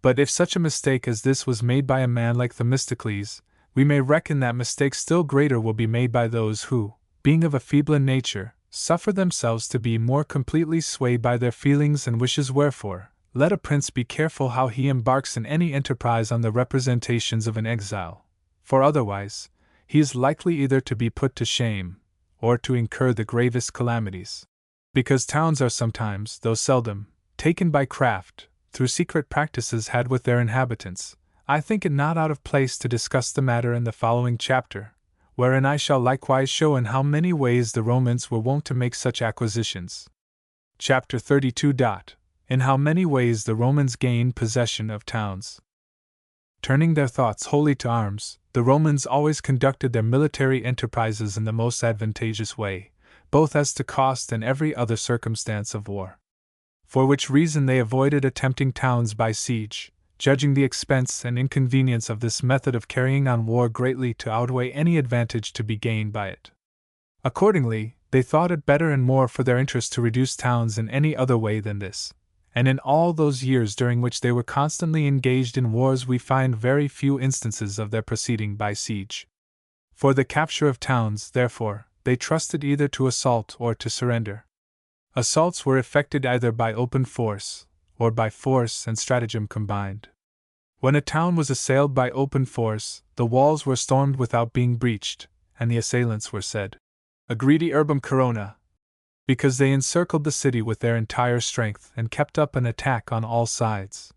But if such a mistake as this was made by a man like Themistocles, we may reckon that mistake still greater will be made by those who, being of a feebler nature, suffer themselves to be more completely swayed by their feelings and wishes. Wherefore, let a prince be careful how he embarks in any enterprise on the representations of an exile, for otherwise, he is likely either to be put to shame, or to incur the gravest calamities. Because towns are sometimes, though seldom, taken by craft, through secret practices had with their inhabitants, I think it not out of place to discuss the matter in the following chapter, wherein I shall likewise show in how many ways the Romans were wont to make such acquisitions. Chapter 32. In how many ways the Romans gained possession of towns. Turning their thoughts wholly to arms, the Romans always conducted their military enterprises in the most advantageous way, both as to cost and every other circumstance of war. For which reason they avoided attempting towns by siege, judging the expense and inconvenience of this method of carrying on war greatly to outweigh any advantage to be gained by it. Accordingly, they thought it better and more for their interest to reduce towns in any other way than this, and in all those years during which they were constantly engaged in wars we find very few instances of their proceeding by siege. For the capture of towns, therefore, they trusted either to assault or to surrender. Assaults were effected either by open force, or by force and stratagem combined. When a town was assailed by open force, the walls were stormed without being breached, and the assailants were said, Aggredi urbem corona, because they encircled the city with their entire strength and kept up an attack on all sides.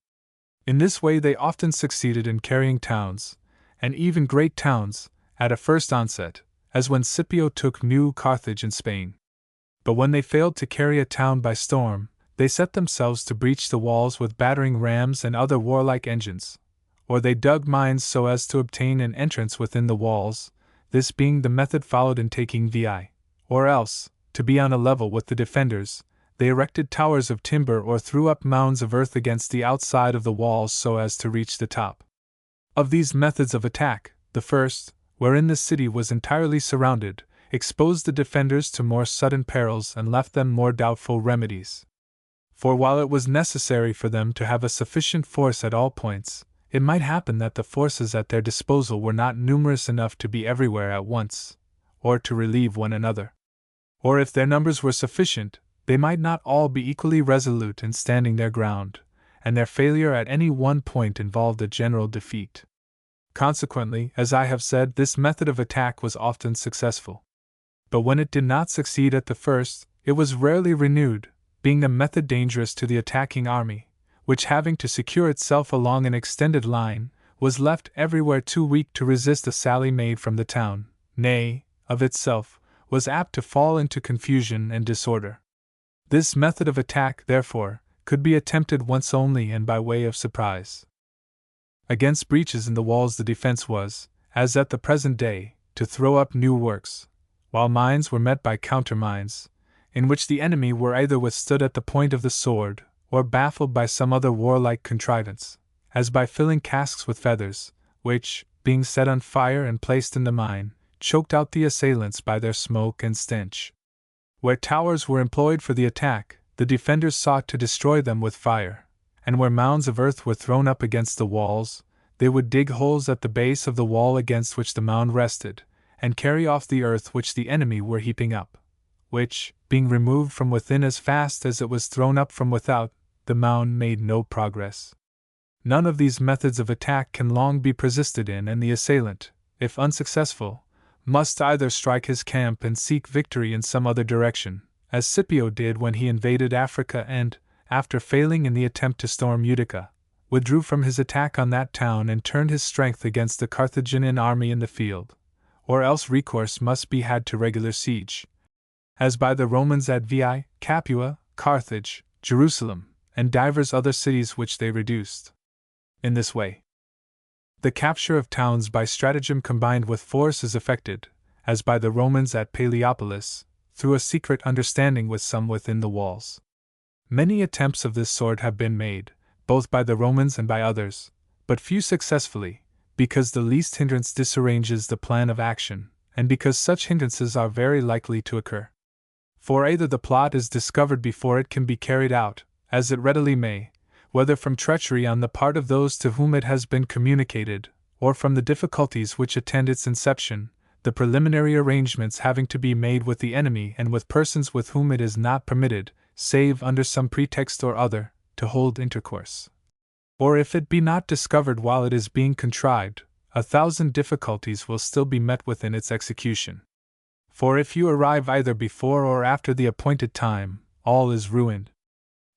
In this way they often succeeded in carrying towns, and even great towns, at a first onset, as when Scipio took New Carthage in Spain. But when they failed to carry a town by storm, they set themselves to breach the walls with battering rams and other warlike engines, or they dug mines so as to obtain an entrance within the walls, this being the method followed in taking Veii, or else, to be on a level with the defenders, they erected towers of timber or threw up mounds of earth against the outside of the walls so as to reach the top. Of these methods of attack, the first, wherein the city was entirely surrounded, exposed the defenders to more sudden perils and left them more doubtful remedies. For while it was necessary for them to have a sufficient force at all points, it might happen that the forces at their disposal were not numerous enough to be everywhere at once, or to relieve one another. Or if their numbers were sufficient, they might not all be equally resolute in standing their ground, and their failure at any one point involved a general defeat. Consequently, as I have said, this method of attack was often successful. But when it did not succeed at the first, it was rarely renewed, being the method dangerous to the attacking army, which, having to secure itself along an extended line, was left everywhere too weak to resist a sally made from the town, nay, of itself, was apt to fall into confusion and disorder. This method of attack, therefore, could be attempted once only and by way of surprise. Against breaches in the walls the defense was, as at the present day, to throw up new works, while mines were met by countermines, in which the enemy were either withstood at the point of the sword, or baffled by some other warlike contrivance, as by filling casks with feathers, which, being set on fire and placed in the mine, choked out the assailants by their smoke and stench. Where towers were employed for the attack, the defenders sought to destroy them with fire, and where mounds of earth were thrown up against the walls, they would dig holes at the base of the wall against which the mound rested, and carry off the earth which the enemy were heaping up, which, being removed from within as fast as it was thrown up from without, the mound made no progress. None of these methods of attack can long be persisted in, and the assailant, if unsuccessful, must either strike his camp and seek victory in some other direction, as Scipio did when he invaded Africa and, after failing in the attempt to storm Utica, withdrew from his attack on that town and turned his strength against the Carthaginian army in the field, or else recourse must be had to regular siege, as by the Romans at Veii, Capua, Carthage, Jerusalem, and divers other cities which they reduced. In this way, the capture of towns by stratagem combined with force is effected, as by the Romans at Palæopolis, through a secret understanding with some within the walls. Many attempts of this sort have been made, both by the Romans and by others, but few successfully, because the least hindrance disarranges the plan of action, and because such hindrances are very likely to occur. For either the plot is discovered before it can be carried out, as it readily may, whether from treachery on the part of those to whom it has been communicated, or from the difficulties which attend its inception, the preliminary arrangements having to be made with the enemy and with persons with whom it is not permitted, save under some pretext or other, to hold intercourse. Or if it be not discovered while it is being contrived, 1,000 difficulties will still be met with in its execution. For if you arrive either before or after the appointed time, all is ruined.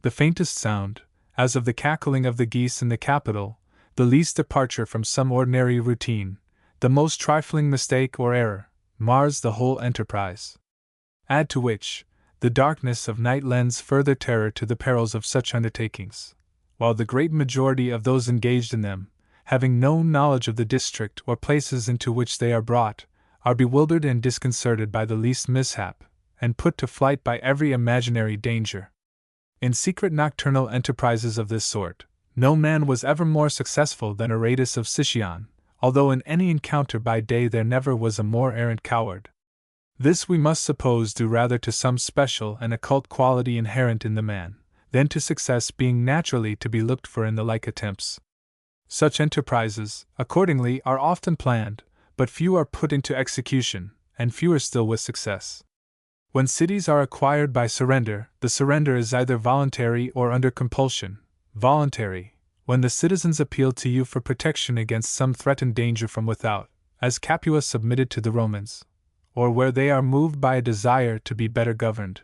The faintest sound, as of the cackling of the geese in the Capitol, the least departure from some ordinary routine, the most trifling mistake or error, mars the whole enterprise. Add to which, the darkness of night lends further terror to the perils of such undertakings, while the great majority of those engaged in them, having no knowledge of the district or places into which they are brought, are bewildered and disconcerted by the least mishap, and put to flight by every imaginary danger. In secret nocturnal enterprises of this sort, No man was ever more successful than Aratus of Sicyon, although in any encounter by day there never was a more arrant coward. This we must suppose due rather to some special and occult quality inherent in the man, than to success being naturally to be looked for in the like attempts. Such enterprises, accordingly, are often planned, but few are put into execution, and fewer still with success. When cities are acquired by surrender, the surrender is either voluntary or under compulsion. Voluntary, when the citizens appeal to you for protection against some threatened danger from without, as Capua submitted to the Romans, or where they are moved by a desire to be better governed,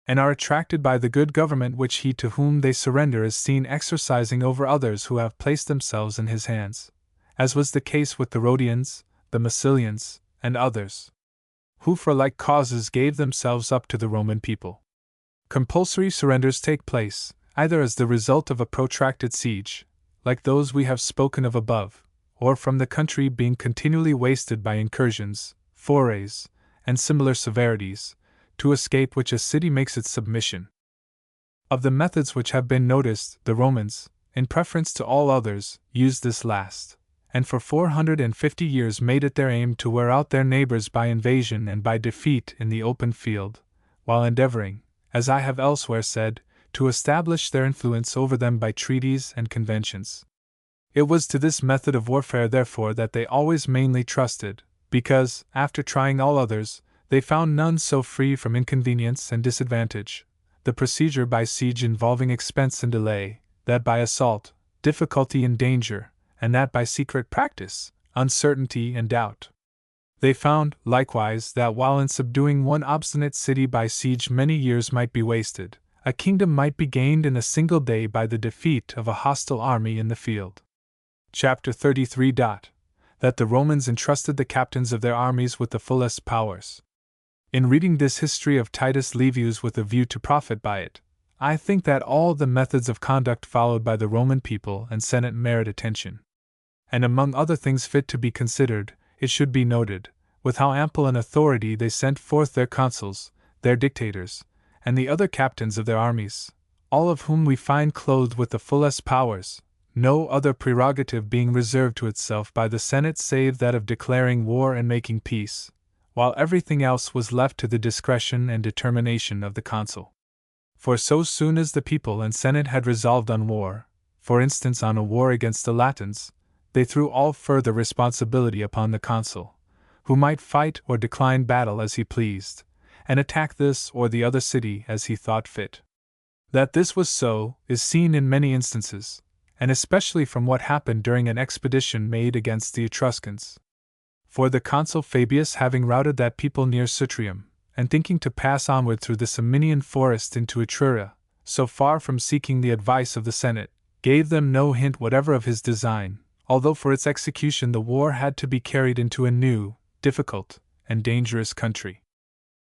and are attracted by the good government which he to whom they surrender is seen exercising over others who have placed themselves in his hands, as was the case with the Rhodians, the Massilians, and others, who for like causes gave themselves up to the Roman people. Compulsory surrenders take place, either as the result of a protracted siege, like those we have spoken of above, or from the country being continually wasted by incursions, forays, and similar severities, to escape which a city makes its submission. Of the methods which have been noticed, the Romans, in preference to all others, used this last, and for 450 years made it their aim to wear out their neighbors by invasion and by defeat in the open field, while endeavoring, as I have elsewhere said, to establish their influence over them by treaties and conventions. It was to this method of warfare, therefore, that they always mainly trusted, because, after trying all others, they found none so free from inconvenience and disadvantage, the procedure by siege involving expense and delay, that by assault, difficulty and danger, and that by secret practice, uncertainty and doubt. They found, likewise, that while in subduing one obstinate city by siege many years might be wasted, a kingdom might be gained in a single day by the defeat of a hostile army in the field. Chapter 33. That the Romans entrusted the captains of their armies with the fullest powers. In reading this history of Titus Livius with a view to profit by it, I think that all the methods of conduct followed by the Roman people and Senate merit attention. And among other things fit to be considered, it should be noted, with how ample an authority they sent forth their consuls, their dictators, and the other captains of their armies, all of whom we find clothed with the fullest powers, no other prerogative being reserved to itself by the Senate save that of declaring war and making peace, while everything else was left to the discretion and determination of the consul. For so soon as the people and Senate had resolved on war, for instance on a war against the Latins, they threw all further responsibility upon the consul, who might fight or decline battle as he pleased, and attack this or the other city as he thought fit. That this was so is seen in many instances, and especially from what happened during an expedition made against the Etruscans. For the consul Fabius, having routed that people near Sutrium, and thinking to pass onward through the Ciminian forest into Etruria, so far from seeking the advice of the Senate, gave them no hint whatever of his design, although for its execution the war had to be carried into a new, difficult, and dangerous country.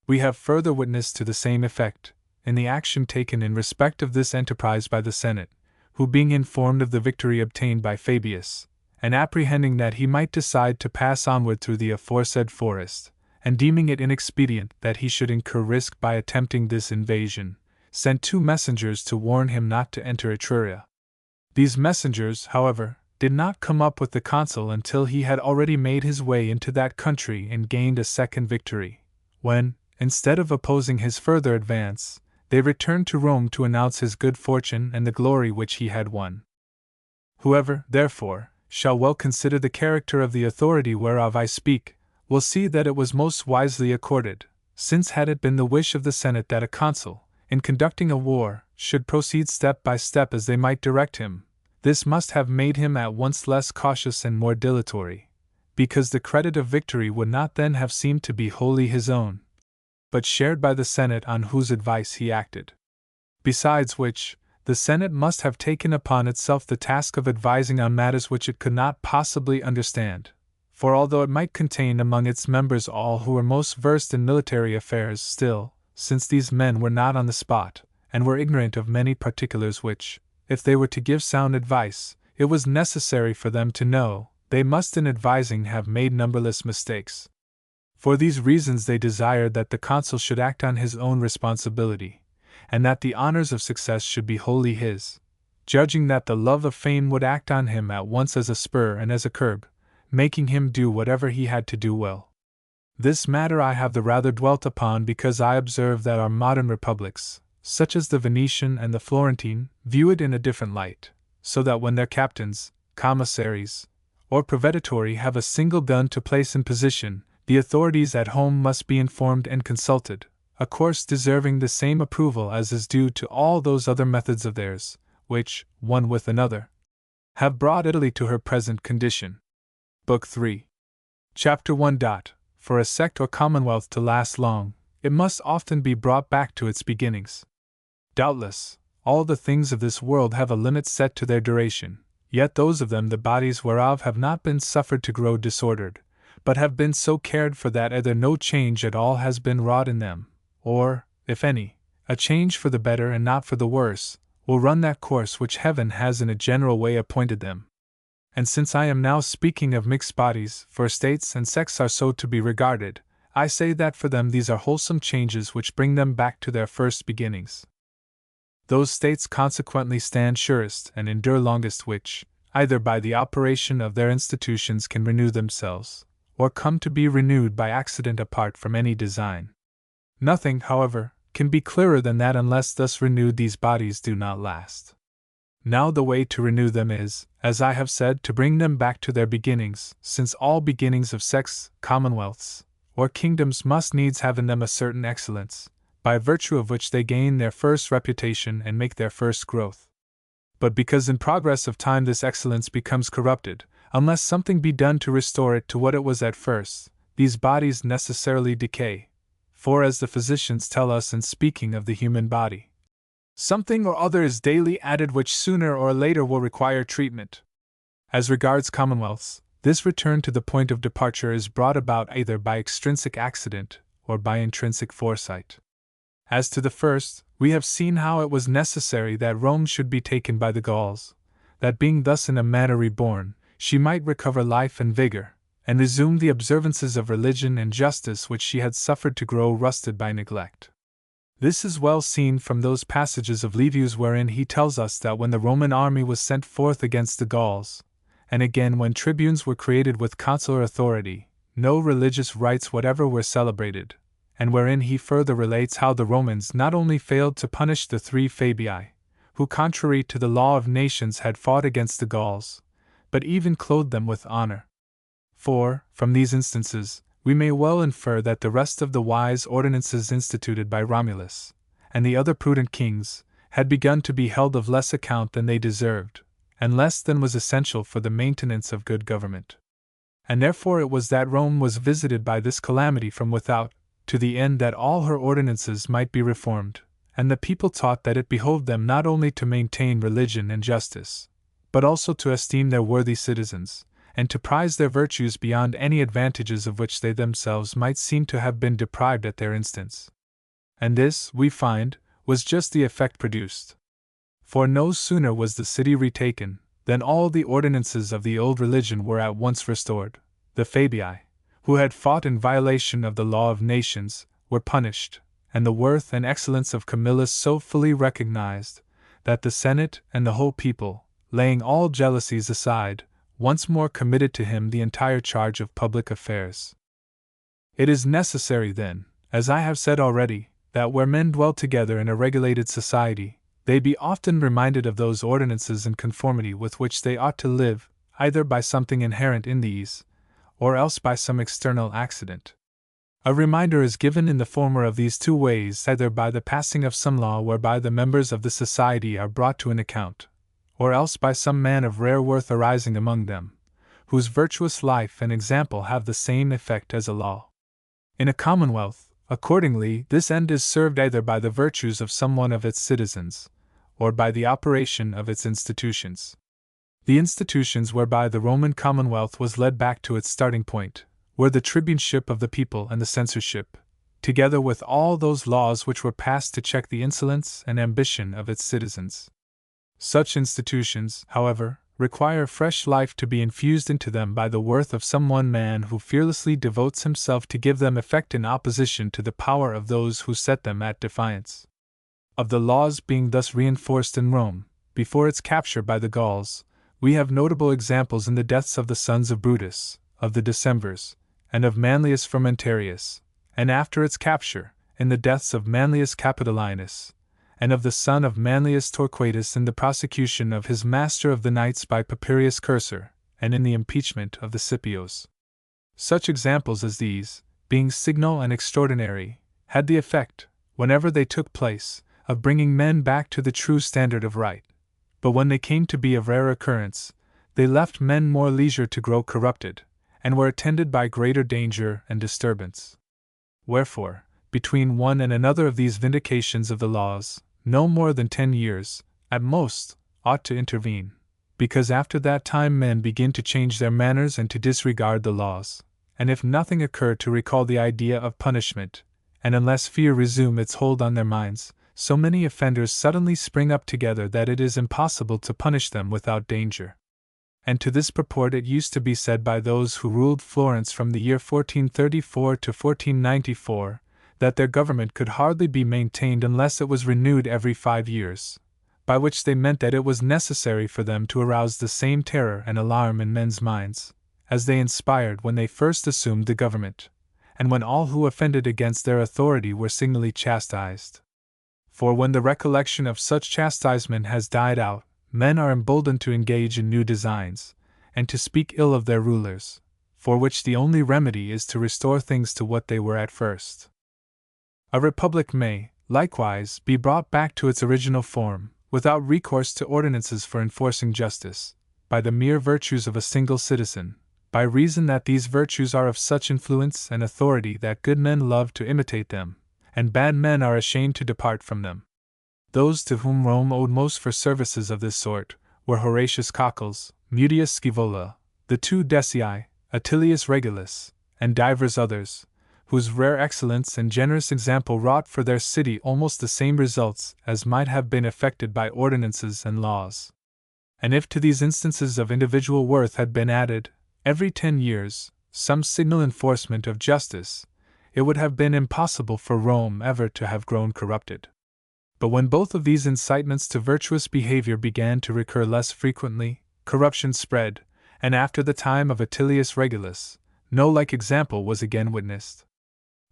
We have further witness to the same effect, in the action taken in respect of this enterprise by the Senate, who being informed of the victory obtained by Fabius, and apprehending that he might decide to pass onward through the aforesaid forest, and deeming it inexpedient that he should incur risk by attempting this invasion, sent 2 messengers to warn him not to enter Etruria. These messengers, however, did not come up with the consul until he had already made his way into that country and gained a second victory, when, instead of opposing his further advance, they returned to Rome to announce his good fortune and the glory which he had won. Whoever, therefore, shall well consider the character of the authority whereof I speak, will see that it was most wisely accorded, since had it been the wish of the Senate that a consul, in conducting a war, should proceed step by step as they might direct him, this must have made him at once less cautious and more dilatory, because the credit of victory would not then have seemed to be wholly his own, but shared by the Senate on whose advice he acted. Besides which, the Senate must have taken upon itself the task of advising on matters which it could not possibly understand, for although it might contain among its members all who were most versed in military affairs, still, since these men were not on the spot, and were ignorant of many particulars which, if they were to give sound advice, it was necessary for them to know, they must in advising have made numberless mistakes. For these reasons they desired that the consul should act on his own responsibility, and that the honors of success should be wholly his. judging that the love of fame would act on him at once as a spur and as a curb, making him do whatever he had to do well. This matter I have the rather dwelt upon because I observe that our modern republics, such as the Venetian and the Florentine, view it in a different light, so that when their captains, commissaries, or provveditori have a single gun to place in position, the authorities at home must be informed and consulted, a course deserving the same approval as is due to all those other methods of theirs, which, one with another, have brought Italy to her present condition. Book 3. Chapter 1. For a sect or commonwealth to last long, it must often be brought back to its beginnings. Doubtless, all the things of this world have a limit set to their duration, yet those of them the bodies whereof have not been suffered to grow disordered, but have been so cared for that either no change at all has been wrought in them, or, if any, a change for the better and not for the worse, will run that course which heaven has in a general way appointed them. And since I am now speaking of mixed bodies, for states and sects are so to be regarded, I say that for them these are wholesome changes which bring them back to their first beginnings. Those states consequently stand surest and endure longest which, either by the operation of their institutions can renew themselves, or come to be renewed by accident apart from any design. Nothing, however, can be clearer than that unless thus renewed these bodies do not last. Now the way to renew them is, as I have said, to bring them back to their beginnings, since all beginnings of sects, commonwealths, or kingdoms must needs have in them a certain excellence, by virtue of which they gain their first reputation and make their first growth. But because in progress of time this excellence becomes corrupted, unless something be done to restore it to what it was at first, these bodies necessarily decay. For as the physicians tell us in speaking of the human body, something or other is daily added which sooner or later will require treatment. As regards commonwealths, this return to the point of departure is brought about either by extrinsic accident or by intrinsic foresight. As to the first, we have seen how it was necessary that Rome should be taken by the Gauls, that being thus in a manner reborn, she might recover life and vigor, and resume the observances of religion and justice which she had suffered to grow rusted by neglect. This is well seen from those passages of Livius wherein he tells us that when the Roman army was sent forth against the Gauls, and again when tribunes were created with consular authority, no religious rites whatever were celebrated, and wherein he further relates how the Romans not only failed to punish the 3 Fabii, who contrary to the law of nations had fought against the Gauls, but even clothed them with honor. For, from these instances, we may well infer that the rest of the wise ordinances instituted by Romulus, and the other prudent kings, had begun to be held of less account than they deserved, and less than was essential for the maintenance of good government. And therefore it was that Rome was visited by this calamity from without, to the end that all her ordinances might be reformed, and the people taught that it behoved them not only to maintain religion and justice, but also to esteem their worthy citizens, and to prize their virtues beyond any advantages of which they themselves might seem to have been deprived at their instance. And this, we find, was just the effect produced. For no sooner was the city retaken, than all the ordinances of the old religion were at once restored. The Fabii, who had fought in violation of the law of nations, were punished, and the worth and excellence of Camillus so fully recognized, that the Senate and the whole people, laying all jealousies aside, once more committed to him the entire charge of public affairs. It is necessary, then, as I have said already, that where men dwell together in a regulated society, they be often reminded of those ordinances in conformity with which they ought to live, either by something inherent in these, or else by some external accident. A reminder is given in the former of these 2 ways, either by the passing of some law whereby the members of the society are brought to an account, or else by some man of rare worth arising among them, whose virtuous life and example have the same effect as a law. In a commonwealth, accordingly, this end is served either by the virtues of some one of its citizens, or by the operation of its institutions. The institutions whereby the Roman commonwealth was led back to its starting point were the tribuneship of the people and the censorship, together with all those laws which were passed to check the insolence and ambition of its citizens. Such institutions, however, require fresh life to be infused into them by the worth of some one man who fearlessly devotes himself to give them effect in opposition to the power of those who set them at defiance. Of the laws being thus reinforced in Rome, before its capture by the Gauls, we have notable examples in the deaths of the sons of Brutus, of the Decemvirs, and of Manlius Frumentius, and after its capture, in the deaths of Manlius Capitolinus, and of the son of Manlius Torquatus in the prosecution of his master of the knights by Papirius Cursor, and in the impeachment of the Scipios. Such examples as these, being signal and extraordinary, had the effect, whenever they took place, of bringing men back to the true standard of right. But when they came to be of rare occurrence, they left men more leisure to grow corrupted, and were attended by greater danger and disturbance. Wherefore, between one and another of these vindications of the laws, no more than 10 years, at most, ought to intervene, because after that time men begin to change their manners and to disregard the laws, and if nothing occur to recall the idea of punishment, and unless fear resume its hold on their minds, so many offenders suddenly spring up together that it is impossible to punish them without danger. And to this purport it used to be said by those who ruled Florence from the year 1434 to 1494, that their government could hardly be maintained unless it was renewed every 5 years, by which they meant that it was necessary for them to arouse the same terror and alarm in men's minds, as they inspired when they first assumed the government, and when all who offended against their authority were signally chastised. For when the recollection of such chastisement has died out, men are emboldened to engage in new designs, and to speak ill of their rulers, for which the only remedy is to restore things to what they were at first. A republic may, likewise, be brought back to its original form, without recourse to ordinances for enforcing justice, by the mere virtues of a single citizen, by reason that these virtues are of such influence and authority that good men love to imitate them, and bad men are ashamed to depart from them. Those to whom Rome owed most for services of this sort were Horatius Coccles, Mutius Scaevola, the 2 Decii, Attilius Regulus, and divers others, whose rare excellence and generous example wrought for their city almost the same results as might have been effected by ordinances and laws. And if to these instances of individual worth had been added, every 10 years, some signal enforcement of justice, it would have been impossible for Rome ever to have grown corrupted. But when both of these incitements to virtuous behavior began to recur less frequently, corruption spread, and after the time of Attilius Regulus, no like example was again witnessed.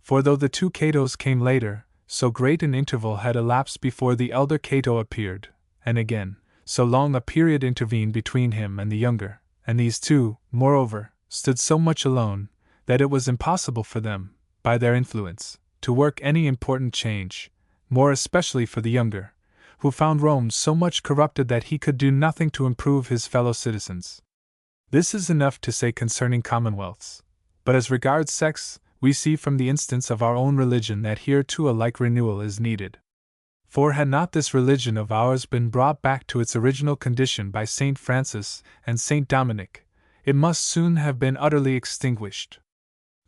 For though the 2 Catos came later, so great an interval had elapsed before the elder Cato appeared, and again, so long a period intervened between him and the younger, and these 2, moreover, stood so much alone, that it was impossible for them, by their influence, to work any important change, more especially for the younger, who found Rome so much corrupted that he could do nothing to improve his fellow citizens. This is enough to say concerning commonwealths, but as regards sects, we see from the instance of our own religion that here too a like renewal is needed. For had not this religion of ours been brought back to its original condition by St. Francis and St. Dominic, it must soon have been utterly extinguished.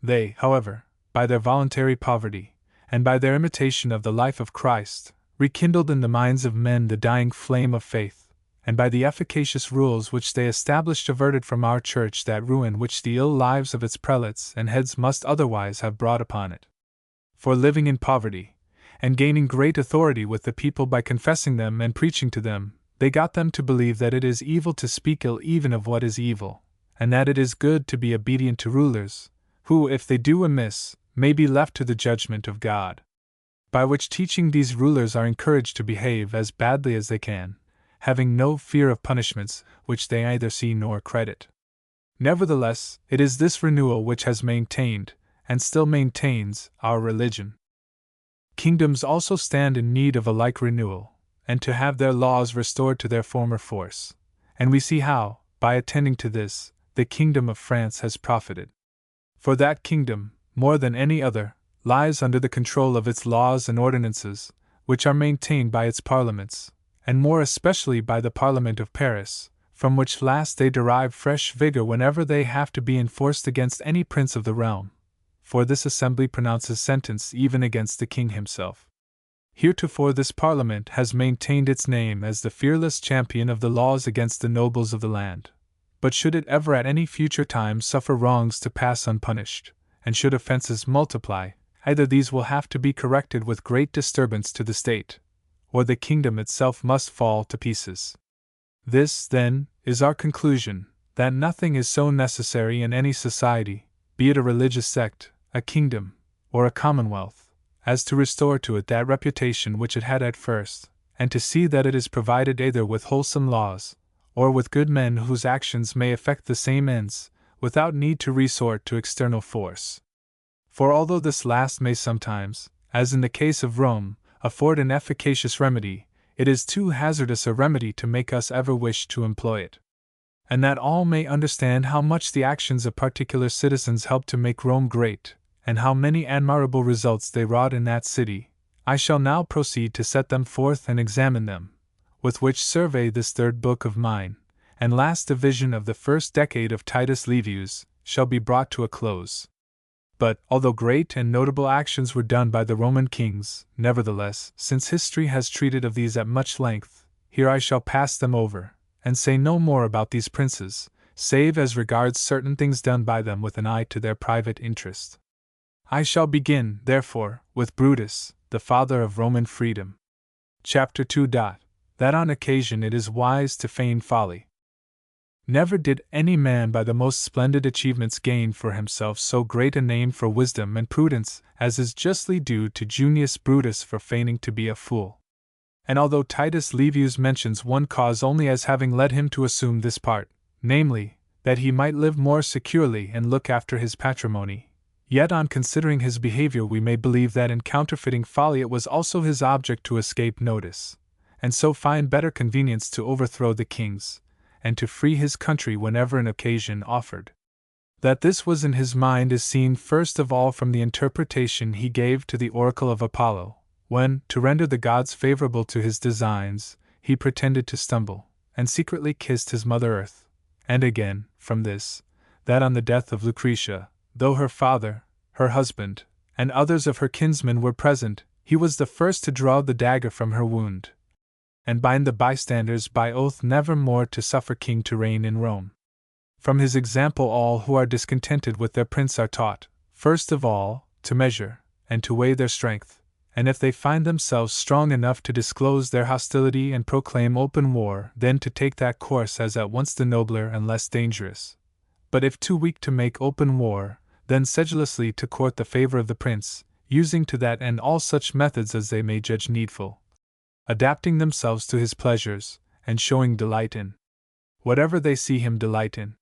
They, however, by their voluntary poverty, and by their imitation of the life of Christ, rekindled in the minds of men the dying flame of faith, and by the efficacious rules which they established averted from our Church that ruin which the ill lives of its prelates and heads must otherwise have brought upon it. For living in poverty, and gaining great authority with the people by confessing them and preaching to them, they got them to believe that it is evil to speak ill even of what is evil, and that it is good to be obedient to rulers, who, if they do amiss, may be left to the judgment of God. By which teaching these rulers are encouraged to behave as badly as they can, having no fear of punishments which they neither see nor credit. Nevertheless, it is this renewal which has maintained, and still maintains, our religion. Kingdoms also stand in need of a like renewal, and to have their laws restored to their former force, and we see how, by attending to this, the kingdom of France has profited. For that kingdom, more than any other, lies under the control of its laws and ordinances, which are maintained by its parliaments, and more especially by the Parliament of Paris, from which last they derive fresh vigor whenever they have to be enforced against any prince of the realm, for this assembly pronounces sentence even against the king himself. Heretofore this Parliament has maintained its name as the fearless champion of the laws against the nobles of the land, but should it ever at any future time suffer wrongs to pass unpunished, and should offenses multiply, either these will have to be corrected with great disturbance to the state, or the kingdom itself must fall to pieces. This, then, is our conclusion, that nothing is so necessary in any society, be it a religious sect, a kingdom, or a commonwealth, as to restore to it that reputation which it had at first, and to see that it is provided either with wholesome laws, or with good men whose actions may effect the same ends, without need to resort to external force. For although this last may sometimes, as in the case of Rome, afford an efficacious remedy, it is too hazardous a remedy to make us ever wish to employ it. And that all may understand how much the actions of particular citizens help to make Rome great, and how many admirable results they wrought in that city, I shall now proceed to set them forth and examine them, with which survey this third book of mine, and last division of the first decade of Titus Livius, shall be brought to a close. But, although great and notable actions were done by the Roman kings, nevertheless, since history has treated of these at much length, here I shall pass them over, and say no more about these princes, save as regards certain things done by them with an eye to their private interest. I shall begin, therefore, with Brutus, the father of Roman freedom. Chapter 2. That on occasion it is wise to feign folly. Never did any man by the most splendid achievements gain for himself so great a name for wisdom and prudence as is justly due to Junius Brutus for feigning to be a fool. And although Titus Livius mentions one cause only as having led him to assume this part, namely, that he might live more securely and look after his patrimony, yet on considering his behavior we may believe that in counterfeiting folly it was also his object to escape notice, and so find better convenience to overthrow the kings, and to free his country whenever an occasion offered. That this was in his mind is seen first of all from the interpretation he gave to the oracle of Apollo, when, to render the gods favorable to his designs, he pretended to stumble, and secretly kissed his mother earth, and again, from this, that on the death of Lucretia, though her father, her husband, and others of her kinsmen were present, he was the first to draw the dagger from her wound, and bind the bystanders by oath never more to suffer king to reign in Rome. From his example all who are discontented with their prince are taught, first of all, to measure, and to weigh their strength, and if they find themselves strong enough to disclose their hostility and proclaim open war, then to take that course as at once the nobler and less dangerous. But if too weak to make open war, then sedulously to court the favor of the prince, using to that end all such methods as they may judge needful, adapting themselves to his pleasures, and showing delight in whatever they see him delight in.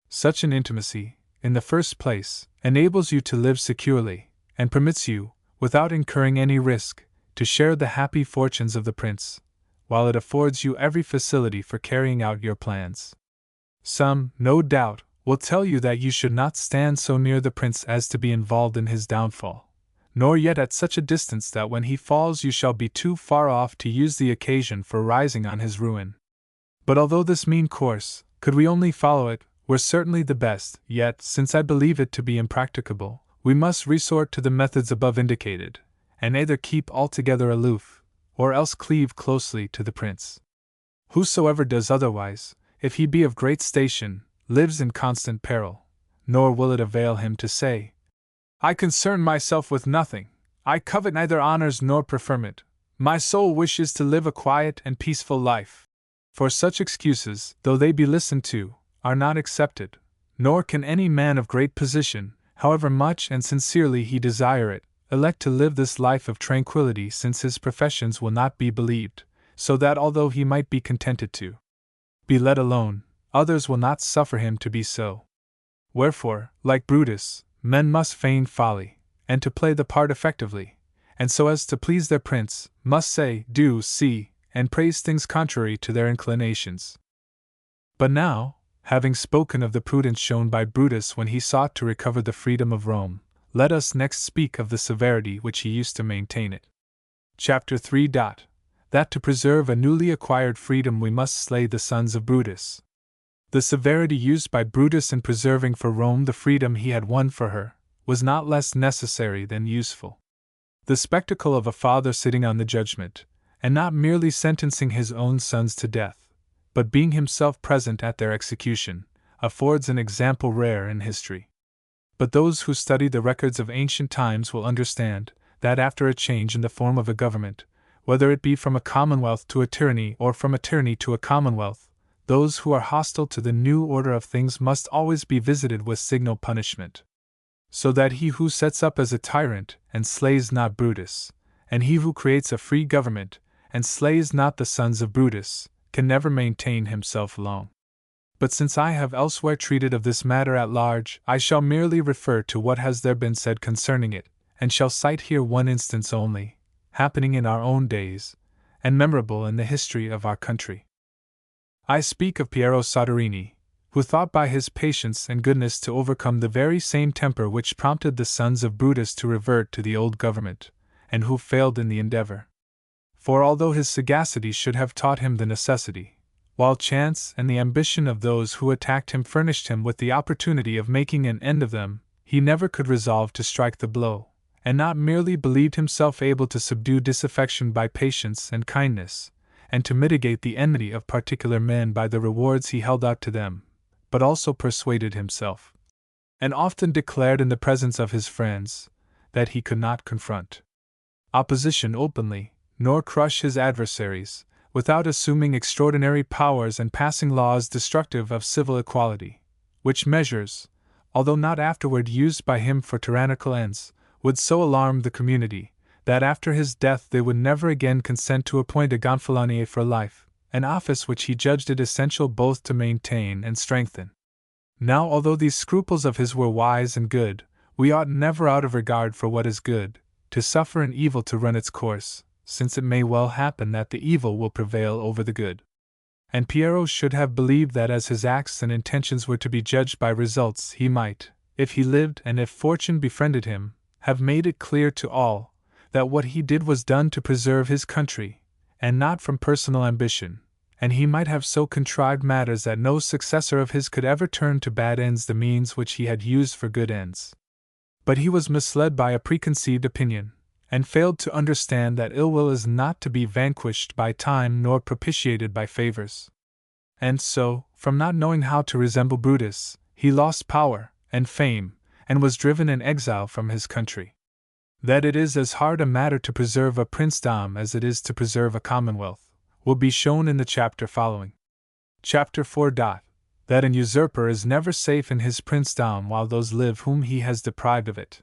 Such an intimacy, in the first place, enables you to live securely, and permits you, without incurring any risk, to share the happy fortunes of the prince, while it affords you every facility for carrying out your plans. Some, no doubt, will tell you that you should not stand so near the prince as to be involved in his downfall, nor yet at such a distance that when he falls you shall be too far off to use the occasion for rising on his ruin. But although this mean course, could we only follow it, were certainly the best, yet, since I believe it to be impracticable, we must resort to the methods above indicated, and either keep altogether aloof, or else cleave closely to the prince. Whosoever does otherwise, if he be of great station, lives in constant peril, nor will it avail him to say, I concern myself with nothing, I covet neither honors nor preferment, my sole wish is to live a quiet and peaceful life. For such excuses, though they be listened to, are not accepted, nor can any man of great position, however much and sincerely he desire it, elect to live this life of tranquility, since his professions will not be believed, so that although he might be contented to be let alone, others will not suffer him to be so. Wherefore, like Brutus, men must feign folly, and to play the part effectively, and so as to please their prince, must say, do, see, and praise things contrary to their inclinations. But now, having spoken of the prudence shown by Brutus when he sought to recover the freedom of Rome, let us next speak of the severity which he used to maintain it. Chapter 3. That to preserve a newly acquired freedom we must slay the sons of Brutus. The severity used by Brutus in preserving for Rome the freedom he had won for her was not less necessary than useful. The spectacle of a father sitting on the judgment, and not merely sentencing his own sons to death, but being himself present at their execution, affords an example rare in history. But those who study the records of ancient times will understand that after a change in the form of a government, whether it be from a commonwealth to a tyranny or from a tyranny to a commonwealth, those who are hostile to the new order of things must always be visited with signal punishment. So that he who sets up as a tyrant, and slays not Brutus, and he who creates a free government, and slays not the sons of Brutus, can never maintain himself long. But since I have elsewhere treated of this matter at large, I shall merely refer to what has there been said concerning it, and shall cite here one instance only, happening in our own days, and memorable in the history of our country. I speak of Piero Soderini, who thought by his patience and goodness to overcome the very same temper which prompted the sons of Brutus to revert to the old government, and who failed in the endeavor. For although his sagacity should have taught him the necessity, while chance and the ambition of those who attacked him furnished him with the opportunity of making an end of them, he never could resolve to strike the blow, and not merely believed himself able to subdue disaffection by patience and kindness, and to mitigate the enmity of particular men by the rewards he held out to them, but also persuaded himself, and often declared in the presence of his friends, that he could not confront opposition openly, nor crush his adversaries, without assuming extraordinary powers and passing laws destructive of civil equality, which measures, although not afterward used by him for tyrannical ends, would so alarm the community, that after his death they would never again consent to appoint a gonfalonier for life, an office which he judged it essential both to maintain and strengthen. Now, although these scruples of his were wise and good, we ought never, out of regard for what is good, to suffer an evil to run its course, since it may well happen that the evil will prevail over the good. And Piero should have believed that as his acts and intentions were to be judged by results, he might, if he lived and if fortune befriended him, have made it clear to all that what he did was done to preserve his country, and not from personal ambition, and he might have so contrived matters that no successor of his could ever turn to bad ends the means which he had used for good ends. But he was misled by a preconceived opinion, and failed to understand that ill will is not to be vanquished by time nor propitiated by favors. And so, from not knowing how to resemble Brutus, he lost power and fame, and was driven in exile from his country. That it is as hard a matter to preserve a princedom as it is to preserve a commonwealth, will be shown in the chapter following. Chapter 4. That an usurper is never safe in his princedom while those live whom he has deprived of it.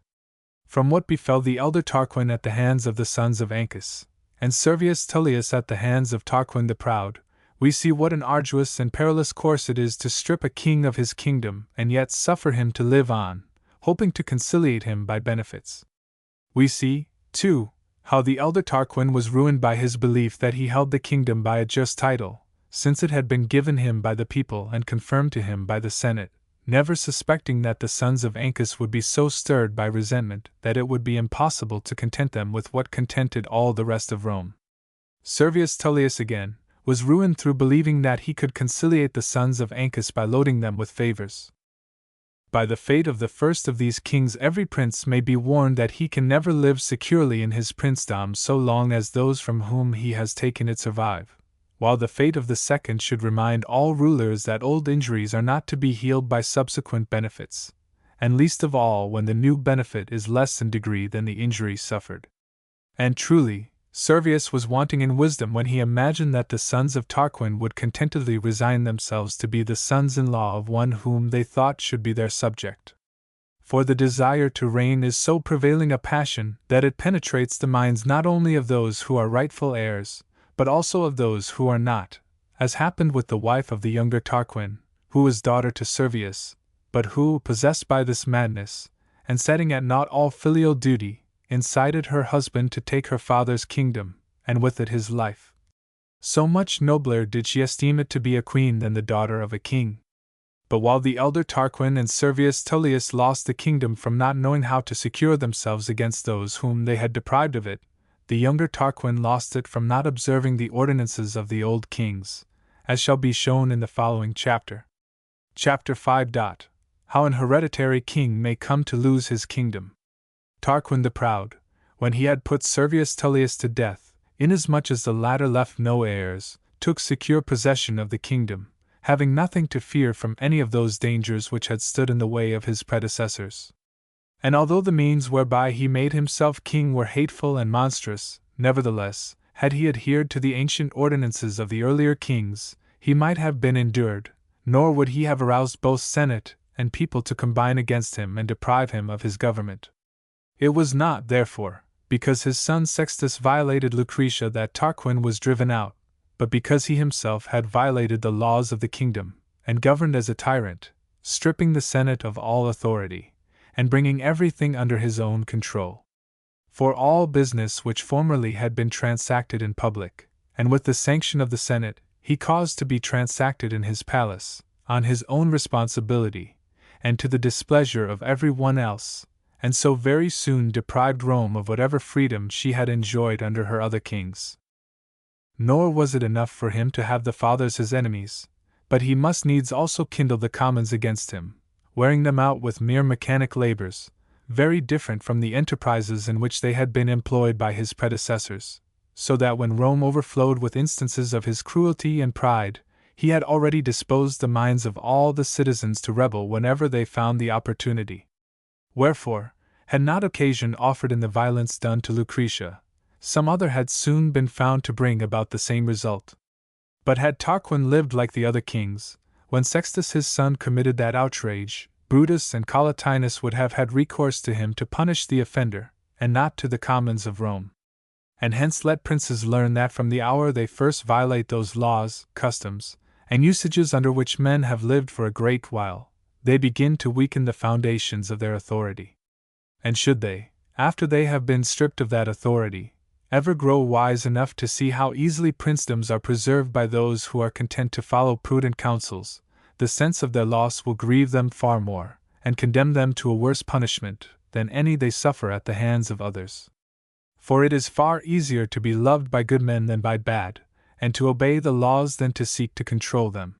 From what befell the elder Tarquin at the hands of the sons of Ancus, and Servius Tullius at the hands of Tarquin the Proud, we see what an arduous and perilous course it is to strip a king of his kingdom and yet suffer him to live on, hoping to conciliate him by benefits. We see, too, how the elder Tarquin was ruined by his belief that he held the kingdom by a just title, since it had been given him by the people and confirmed to him by the Senate, never suspecting that the sons of Ancus would be so stirred by resentment that it would be impossible to content them with what contented all the rest of Rome. Servius Tullius, again, was ruined through believing that he could conciliate the sons of Ancus by loading them with favors. By the fate of the first of these kings, every prince may be warned that he can never live securely in his princedom so long as those from whom he has taken it survive, while the fate of the second should remind all rulers that old injuries are not to be healed by subsequent benefits, and least of all when the new benefit is less in degree than the injury suffered. And truly, Servius was wanting in wisdom when he imagined that the sons of Tarquin would contentedly resign themselves to be the sons-in-law of one whom they thought should be their subject. For the desire to reign is so prevailing a passion that it penetrates the minds not only of those who are rightful heirs, but also of those who are not, as happened with the wife of the younger Tarquin, who was daughter to Servius, but who, possessed by this madness, and setting at naught all filial duty, incited her husband to take her father's kingdom, and with it his life. So much nobler did she esteem it to be a queen than the daughter of a king. But while the elder Tarquin and Servius Tullius lost the kingdom from not knowing how to secure themselves against those whom they had deprived of it, the younger Tarquin lost it from not observing the ordinances of the old kings, as shall be shown in the following chapter. Chapter 5. How an hereditary king may come to lose his kingdom. Tarquin the Proud, when he had put Servius Tullius to death, inasmuch as the latter left no heirs, took secure possession of the kingdom, having nothing to fear from any of those dangers which had stood in the way of his predecessors. And although the means whereby he made himself king were hateful and monstrous, nevertheless, had he adhered to the ancient ordinances of the earlier kings, he might have been endured, nor would he have aroused both Senate and people to combine against him and deprive him of his government. It was not, therefore, because his son Sextus violated Lucretia that Tarquin was driven out, but because he himself had violated the laws of the kingdom, and governed as a tyrant, stripping the Senate of all authority, and bringing everything under his own control. For all business which formerly had been transacted in public, and with the sanction of the Senate, he caused to be transacted in his palace, on his own responsibility, and to the displeasure of every one else, and so very soon deprived Rome of whatever freedom she had enjoyed under her other kings. Nor was it enough for him to have the fathers his enemies, but he must needs also kindle the commons against him, wearing them out with mere mechanic labors, very different from the enterprises in which they had been employed by his predecessors, so that when Rome overflowed with instances of his cruelty and pride, he had already disposed the minds of all the citizens to rebel whenever they found the opportunity. Wherefore, had not occasion offered in the violence done to Lucretia, some other had soon been found to bring about the same result. But had Tarquin lived like the other kings, when Sextus his son committed that outrage, Brutus and Collatinus would have had recourse to him to punish the offender, and not to the commons of Rome. And hence let princes learn that from the hour they first violate those laws, customs, and usages under which men have lived for a great while, they begin to weaken the foundations of their authority. And should they, after they have been stripped of that authority, ever grow wise enough to see how easily princedoms are preserved by those who are content to follow prudent counsels, the sense of their loss will grieve them far more, and condemn them to a worse punishment than any they suffer at the hands of others. For it is far easier to be loved by good men than by bad, and to obey the laws than to seek to control them.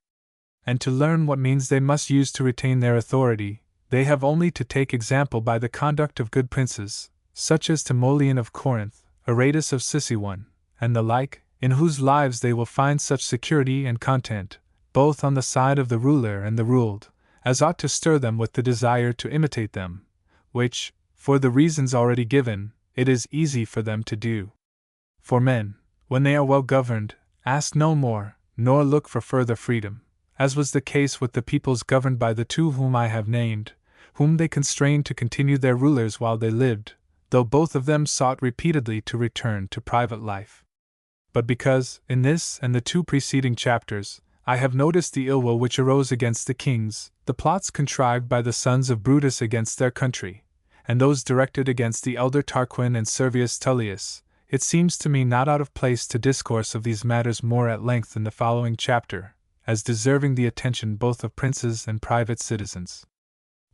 And to learn what means they must use to retain their authority, they have only to take example by the conduct of good princes, such as Timoleon of Corinth, Aratus of Sicyone, and the like, in whose lives they will find such security and content, both on the side of the ruler and the ruled, as ought to stir them with the desire to imitate them, which, for the reasons already given, it is easy for them to do. For men, when they are well governed, ask no more, nor look for further freedom, as was the case with the peoples governed by the two whom I have named, whom they constrained to continue their rulers while they lived, though both of them sought repeatedly to return to private life. But because, in this and the two preceding chapters, I have noticed the ill will which arose against the kings, the plots contrived by the sons of Brutus against their country, and those directed against the elder Tarquin and Servius Tullius, it seems to me not out of place to discourse of these matters more at length in the following chapter, as deserving the attention both of princes and private citizens.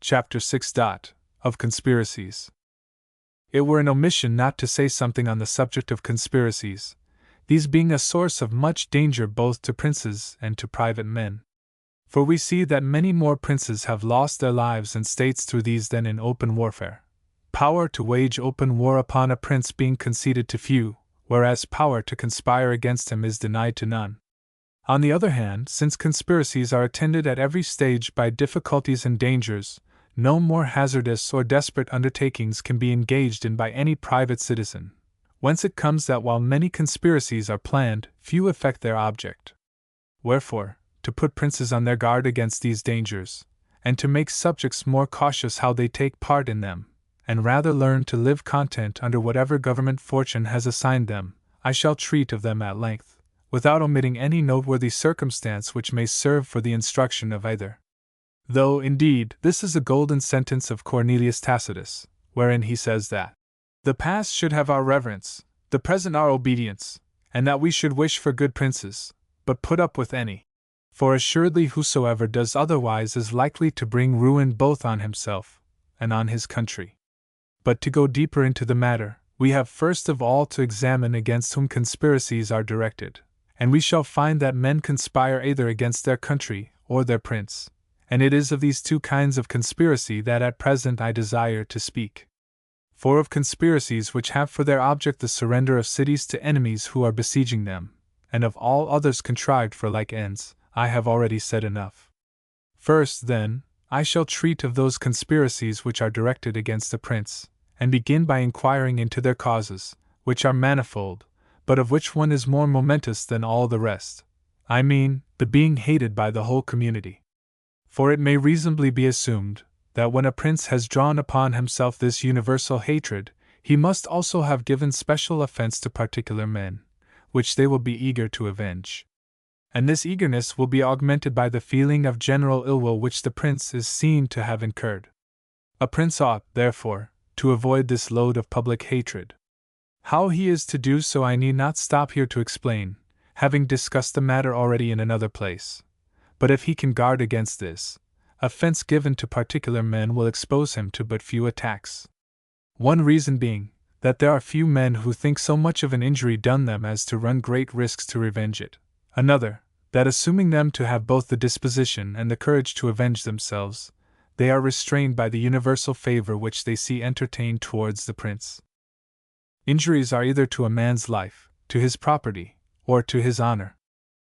Chapter 6. Of Conspiracies. It were an omission not to say something on the subject of conspiracies, these being a source of much danger both to princes and to private men. For we see that many more princes have lost their lives and states through these than in open warfare, power to wage open war upon a prince being conceded to few, whereas power to conspire against him is denied to none. On the other hand, since conspiracies are attended at every stage by difficulties and dangers, no more hazardous or desperate undertakings can be engaged in by any private citizen, whence it comes that while many conspiracies are planned, few effect their object. Wherefore, to put princes on their guard against these dangers, and to make subjects more cautious how they take part in them, and rather learn to live content under whatever government fortune has assigned them, I shall treat of them at length, without omitting any noteworthy circumstance which may serve for the instruction of either. Though, indeed, this is a golden sentence of Cornelius Tacitus, wherein he says that the past should have our reverence, the present our obedience, and that we should wish for good princes, but put up with any. For assuredly whosoever does otherwise is likely to bring ruin both on himself and on his country. But to go deeper into the matter, we have first of all to examine against whom conspiracies are directed, and we shall find that men conspire either against their country or their prince, and it is of these two kinds of conspiracy that at present I desire to speak. For of conspiracies which have for their object the surrender of cities to enemies who are besieging them, and of all others contrived for like ends, I have already said enough. First, then, I shall treat of those conspiracies which are directed against a prince, and begin by inquiring into their causes, which are manifold, but of which one is more momentous than all the rest, I mean, the being hated by the whole community. For it may reasonably be assumed that when a prince has drawn upon himself this universal hatred, he must also have given special offense to particular men, which they will be eager to avenge. And this eagerness will be augmented by the feeling of general ill will which the prince is seen to have incurred. A prince ought, therefore, to avoid this load of public hatred. How he is to do so I need not stop here to explain, having discussed the matter already in another place. But if he can guard against this, offense given to particular men will expose him to but few attacks. One reason being, that there are few men who think so much of an injury done them as to run great risks to revenge it. Another, that assuming them to have both the disposition and the courage to avenge themselves, they are restrained by the universal favor which they see entertained towards the prince. Injuries are either to a man's life, to his property, or to his honor.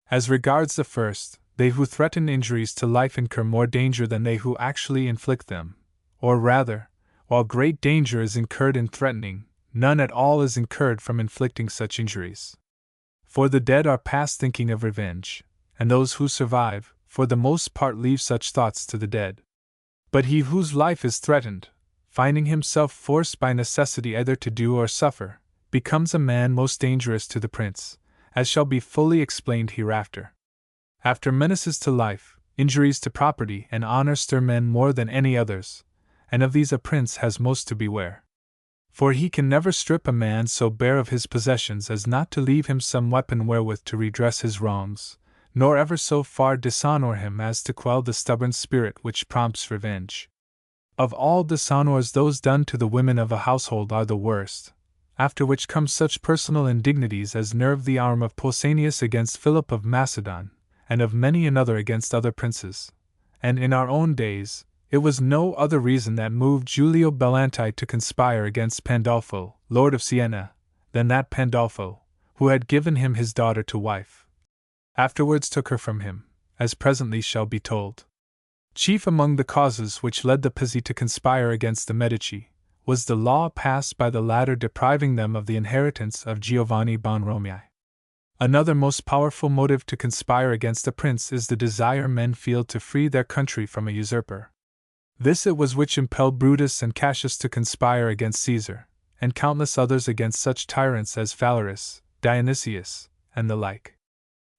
As regards the first, they who threaten injuries to life incur more danger than they who actually inflict them, or rather, while great danger is incurred in threatening, none at all is incurred from inflicting such injuries. For the dead are past thinking of revenge, and those who survive, for the most part leave such thoughts to the dead. But he whose life is threatened, finding himself forced by necessity either to do or suffer, becomes a man most dangerous to the prince, as shall be fully explained hereafter. After menaces to life, injuries to property and honor stir men more than any others, and of these a prince has most to beware. For he can never strip a man so bare of his possessions as not to leave him some weapon wherewith to redress his wrongs, nor ever so far dishonor him as to quell the stubborn spirit which prompts revenge. Of all dishonors those done to the women of a household are the worst, after which come such personal indignities as nerved the arm of Pausanias against Philip of Macedon, and of many another against other princes. And in our own days, it was no other reason that moved Giulio Belanti to conspire against Pandolfo, Lord of Siena, than that Pandolfo, who had given him his daughter to wife, afterwards took her from him, as presently shall be told. Chief among the causes which led the Pizzi to conspire against the Medici, was the law passed by the latter depriving them of the inheritance of Giovanni Bonromei. Another most powerful motive to conspire against a prince is the desire men feel to free their country from a usurper. This it was which impelled Brutus and Cassius to conspire against Caesar, and countless others against such tyrants as Phalaris, Dionysius, and the like.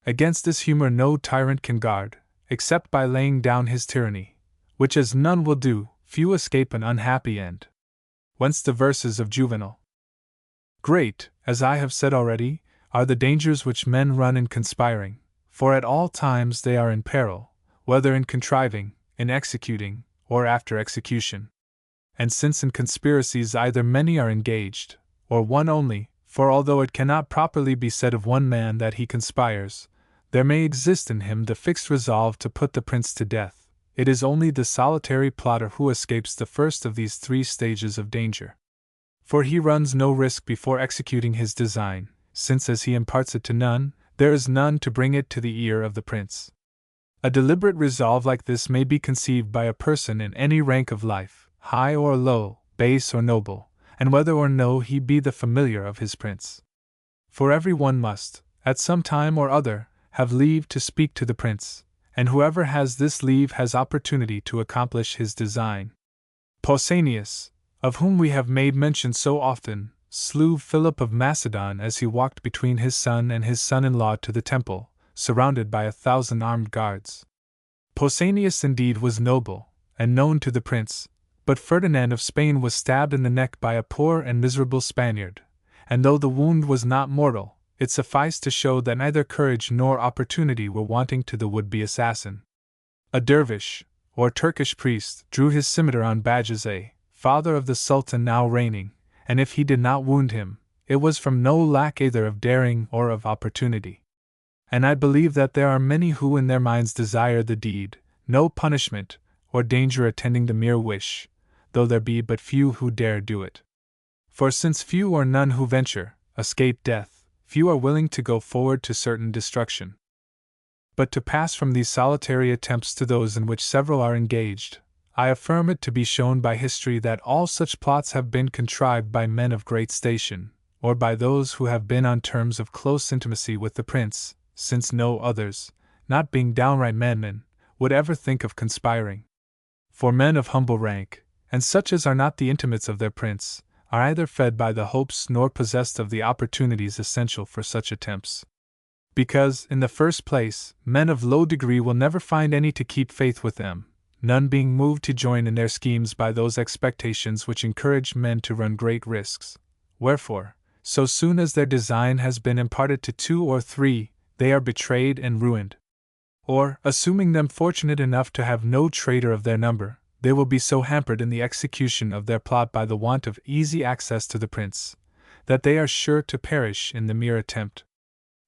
Against this humor no tyrant can guard, except by laying down his tyranny, which as none will do, few escape an unhappy end. Whence the verses of Juvenal. Great, as I have said already, are the dangers which men run in conspiring, for at all times they are in peril, whether in contriving, in executing, or after execution. And since in conspiracies either many are engaged, or one only, for although it cannot properly be said of one man that he conspires, there may exist in him the fixed resolve to put the prince to death, it is only the solitary plotter who escapes the first of these three stages of danger. For he runs no risk before executing his design, since as he imparts it to none, there is none to bring it to the ear of the prince. A deliberate resolve like this may be conceived by a person in any rank of life, high or low, base or noble, and whether or no he be the familiar of his prince. For every one must, at some time or other, have leave to speak to the prince, and whoever has this leave has opportunity to accomplish his design. Pausanias, of whom we have made mention so often, slew Philip of Macedon as he walked between his son and his son-in-law to the temple, surrounded by 1,000 armed guards. Pausanias indeed was noble, and known to the prince, but Ferdinand of Spain was stabbed in the neck by a poor and miserable Spaniard, and though the wound was not mortal, it sufficed to show that neither courage nor opportunity were wanting to the would-be assassin. A dervish, or Turkish priest, drew his scimitar on Bajazet, father of the Sultan now reigning, and if he did not wound him, it was from no lack either of daring or of opportunity. And I believe that there are many who in their minds desire the deed, no punishment or danger attending the mere wish, though there be but few who dare do it. For since few or none who venture, escape death, few are willing to go forward to certain destruction. But to pass from these solitary attempts to those in which several are engaged, I affirm it to be shown by history that all such plots have been contrived by men of great station, or by those who have been on terms of close intimacy with the prince, since no others, not being downright men, would ever think of conspiring. For men of humble rank, and such as are not the intimates of their prince, are either fed by the hopes nor possessed of the opportunities essential for such attempts. Because, in the first place, men of low degree will never find any to keep faith with them, none being moved to join in their schemes by those expectations which encourage men to run great risks. Wherefore, so soon as their design has been imparted to 2 or 3, they are betrayed and ruined. Or, assuming them fortunate enough to have no traitor of their number, they will be so hampered in the execution of their plot by the want of easy access to the prince, that they are sure to perish in the mere attempt.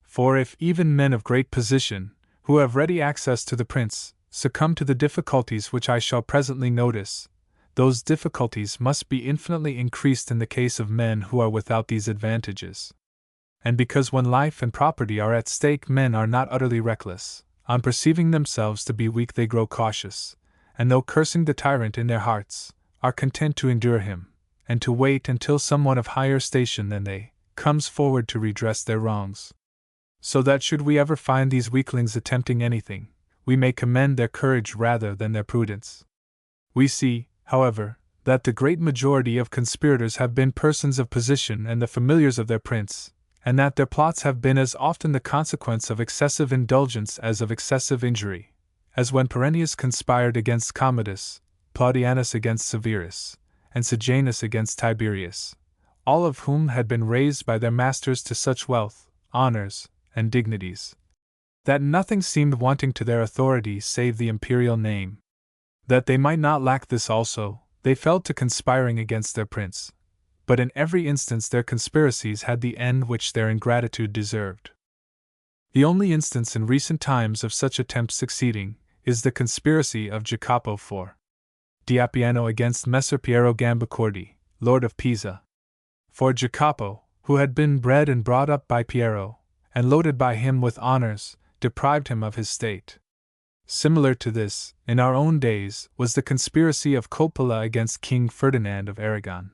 For if even men of great position, who have ready access to the prince, succumb to the difficulties which I shall presently notice, those difficulties must be infinitely increased in the case of men who are without these advantages. And because when life and property are at stake, men are not utterly reckless. On perceiving themselves to be weak, they grow cautious, and though cursing the tyrant in their hearts, are content to endure him, and to wait until someone of higher station than they comes forward to redress their wrongs. So that should we ever find these weaklings attempting anything, we may commend their courage rather than their prudence. We see, however, that the great majority of conspirators have been persons of position and the familiars of their prince, and that their plots have been as often the consequence of excessive indulgence as of excessive injury, as when Perennius conspired against Commodus, Claudianus against Severus, and Sejanus against Tiberius, all of whom had been raised by their masters to such wealth, honors, and dignities, that nothing seemed wanting to their authority save the imperial name. That they might not lack this also, they fell to conspiring against their prince, but in every instance their conspiracies had the end which their ingratitude deserved. The only instance in recent times of such attempts succeeding is the conspiracy of Jacopo for Diapiano against Messer Piero Gambacordi, lord of Pisa. For Jacopo, who had been bred and brought up by Piero, and loaded by him with honors, deprived him of his state. Similar to this, in our own days, was the conspiracy of Coppola against King Ferdinand of Aragon.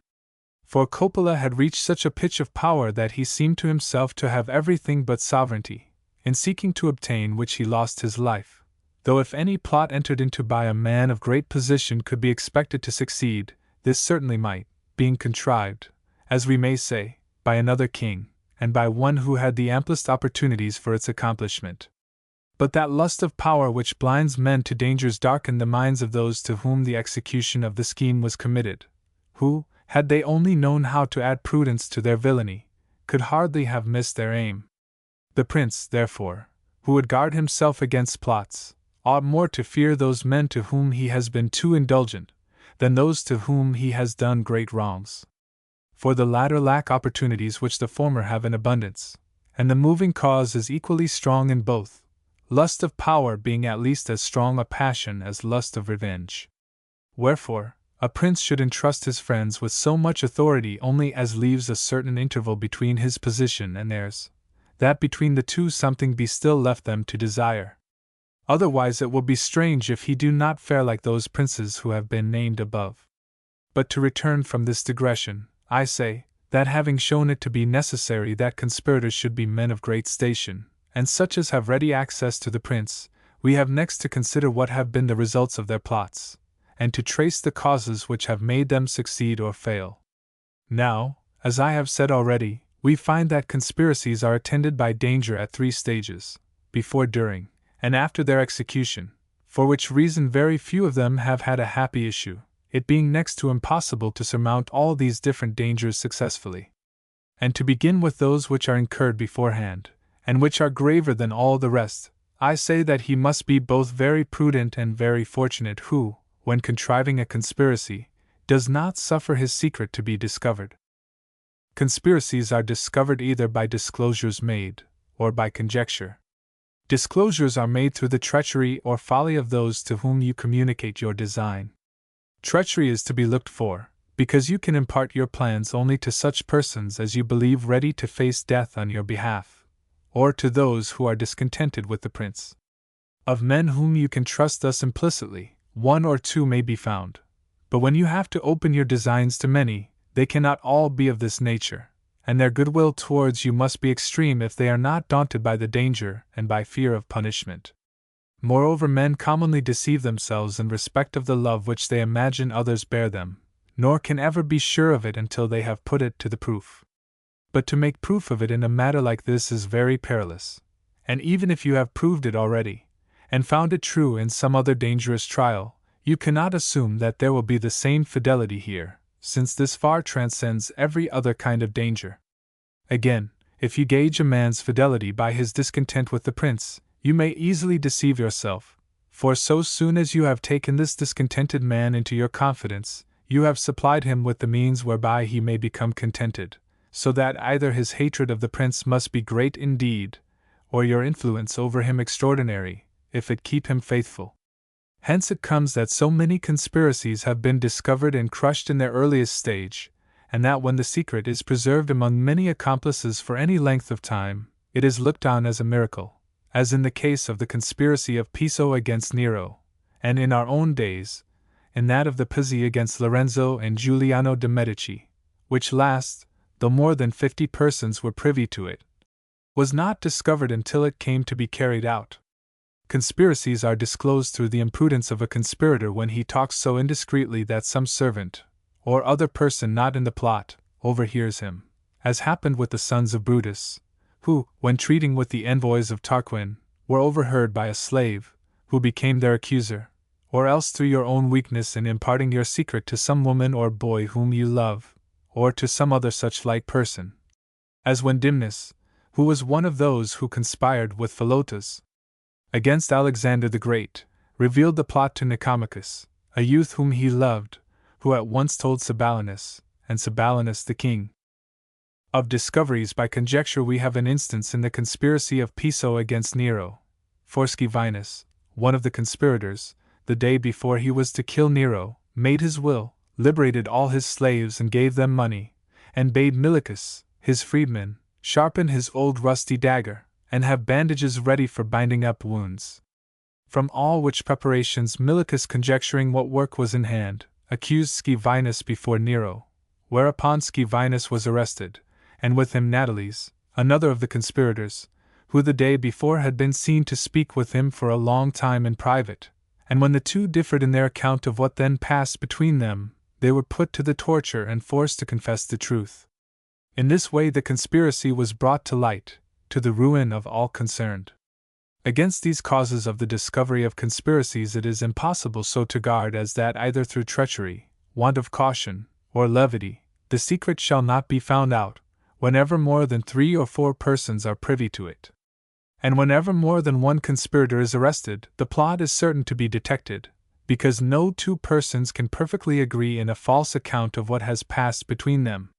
For Coppola had reached such a pitch of power that he seemed to himself to have everything but sovereignty, in seeking to obtain which he lost his life, though if any plot entered into by a man of great position could be expected to succeed, this certainly might, being contrived, as we may say, by another king, and by one who had the amplest opportunities for its accomplishment. But that lust of power which blinds men to dangers darkened the minds of those to whom the execution of the scheme was committed, who, had they only known how to add prudence to their villainy, could hardly have missed their aim. The prince, therefore, who would guard himself against plots, ought more to fear those men to whom he has been too indulgent, than those to whom he has done great wrongs. For the latter lack opportunities which the former have in abundance, and the moving cause is equally strong in both, lust of power being at least as strong a passion as lust of revenge. Wherefore, a prince should entrust his friends with so much authority only as leaves a certain interval between his position and theirs, that between the two something be still left them to desire. Otherwise it will be strange if he do not fare like those princes who have been named above. But to return from this digression, I say, that having shown it to be necessary that conspirators should be men of great station, and such as have ready access to the prince, we have next to consider what have been the results of their plots, and to trace the causes which have made them succeed or fail. Now, as I have said already, we find that conspiracies are attended by danger at 3 stages, before, during, and after their execution, for which reason very few of them have had a happy issue, it being next to impossible to surmount all these different dangers successfully. And to begin with those which are incurred beforehand, and which are graver than all the rest, I say that he must be both very prudent and very fortunate who, when contriving a conspiracy, does not suffer his secret to be discovered. Conspiracies are discovered either by disclosures made, or by conjecture. Disclosures are made through the treachery or folly of those to whom you communicate your design. Treachery is to be looked for, because you can impart your plans only to such persons as you believe ready to face death on your behalf, or to those who are discontented with the prince. Of men whom you can trust thus implicitly, 1 or 2 may be found, but when you have to open your designs to many, they cannot all be of this nature, and their goodwill towards you must be extreme if they are not daunted by the danger and by fear of punishment. Moreover, men commonly deceive themselves in respect of the love which they imagine others bear them, nor can ever be sure of it until they have put it to the proof. But to make proof of it in a matter like this is very perilous, and even if you have proved it already, and found it true in some other dangerous trial, you cannot assume that there will be the same fidelity here, since this far transcends every other kind of danger. Again, if you gauge a man's fidelity by his discontent with the prince, you may easily deceive yourself, for so soon as you have taken this discontented man into your confidence, you have supplied him with the means whereby he may become contented, so that either his hatred of the prince must be great indeed, or your influence over him extraordinary, if it keep him faithful. Hence it comes that so many conspiracies have been discovered and crushed in their earliest stage, and that when the secret is preserved among many accomplices for any length of time, it is looked on as a miracle, as in the case of the conspiracy of Piso against Nero, and in our own days, in that of the Pizzi against Lorenzo and Giuliano de' Medici, which last, though more than 50 persons were privy to it, was not discovered until it came to be carried out. Conspiracies are disclosed through the imprudence of a conspirator when he talks so indiscreetly that some servant, or other person not in the plot, overhears him, as happened with the sons of Brutus, who, when treating with the envoys of Tarquin, were overheard by a slave, who became their accuser, or else through your own weakness in imparting your secret to some woman or boy whom you love, or to some other such like person. As when Dimnus, who was one of those who conspired with Philotas against Alexander the Great, revealed the plot to Nicomachus, a youth whom he loved, who at once told Sabellinus, and Sabellinus the king. Of discoveries by conjecture we have an instance in the conspiracy of Piso against Nero, for Scaevinus, one of the conspirators, the day before he was to kill Nero, made his will, liberated all his slaves and gave them money, and bade Milicus, his freedman, sharpen his old rusty dagger, and have bandages ready for binding up wounds. From all which preparations Milicus, conjecturing what work was in hand, accused Scaevinus before Nero, whereupon Scaevinus was arrested, and with him Natalis, another of the conspirators, who the day before had been seen to speak with him for a long time in private, and when the two differed in their account of what then passed between them, they were put to the torture and forced to confess the truth. In this way the conspiracy was brought to light, to the ruin of all concerned. Against these causes of the discovery of conspiracies it is impossible so to guard as that either through treachery, want of caution, or levity, the secret shall not be found out, whenever more than 3 or 4 persons are privy to it. And whenever more than one conspirator is arrested, the plot is certain to be detected, because no 2 persons can perfectly agree in a false account of what has passed between them.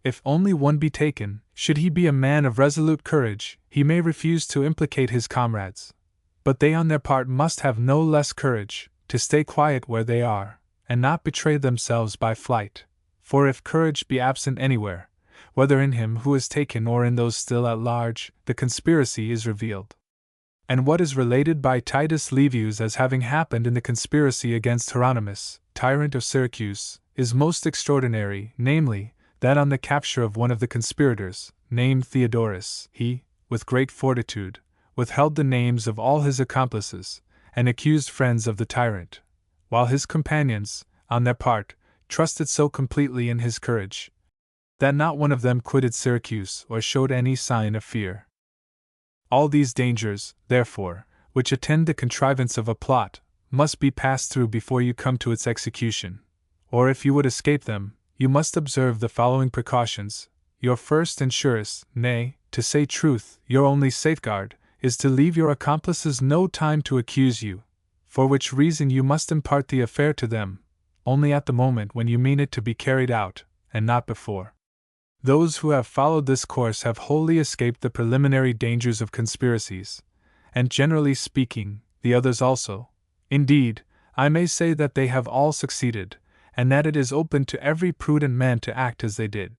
If only one be taken, should he be a man of resolute courage, he may refuse to implicate his comrades. But they on their part must have no less courage, to stay quiet where they are, and not betray themselves by flight, for if courage be absent anywhere, whether in him who is taken or in those still at large, the conspiracy is revealed. And what is related by Titus Livius as having happened in the conspiracy against Hieronymus, tyrant of Syracuse, is most extraordinary, namely, that on the capture of one of the conspirators, named Theodorus, he, with great fortitude, withheld the names of all his accomplices, and accused friends of the tyrant, while his companions, on their part, trusted so completely in his courage, that not one of them quitted Syracuse or showed any sign of fear. All these dangers, therefore, which attend the contrivance of a plot, must be passed through before you come to its execution, or if you would escape them, you must observe the following precautions. Your first and surest, nay, to say truth, your only safeguard, is to leave your accomplices no time to accuse you, for which reason you must impart the affair to them, only at the moment when you mean it to be carried out, and not before. Those who have followed this course have wholly escaped the preliminary dangers of conspiracies, and generally speaking, the others also. Indeed, I may say that they have all succeeded, and that it is open to every prudent man to act as they did.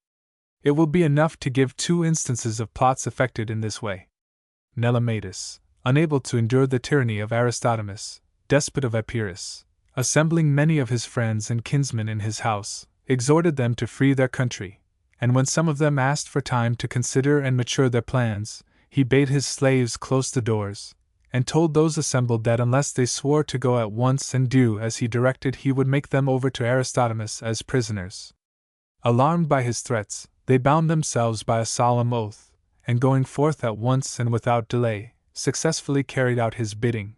It will be enough to give 2 instances of plots effected in this way. Nelematus, unable to endure the tyranny of Aristodemus, despot of Epirus, assembling many of his friends and kinsmen in his house, exhorted them to free their country, and when some of them asked for time to consider and mature their plans, he bade his slaves close the doors, and told those assembled that unless they swore to go at once and do as he directed, he would make them over to Aristodemus as prisoners. Alarmed by his threats, they bound themselves by a solemn oath, and going forth at once and without delay, successfully carried out his bidding.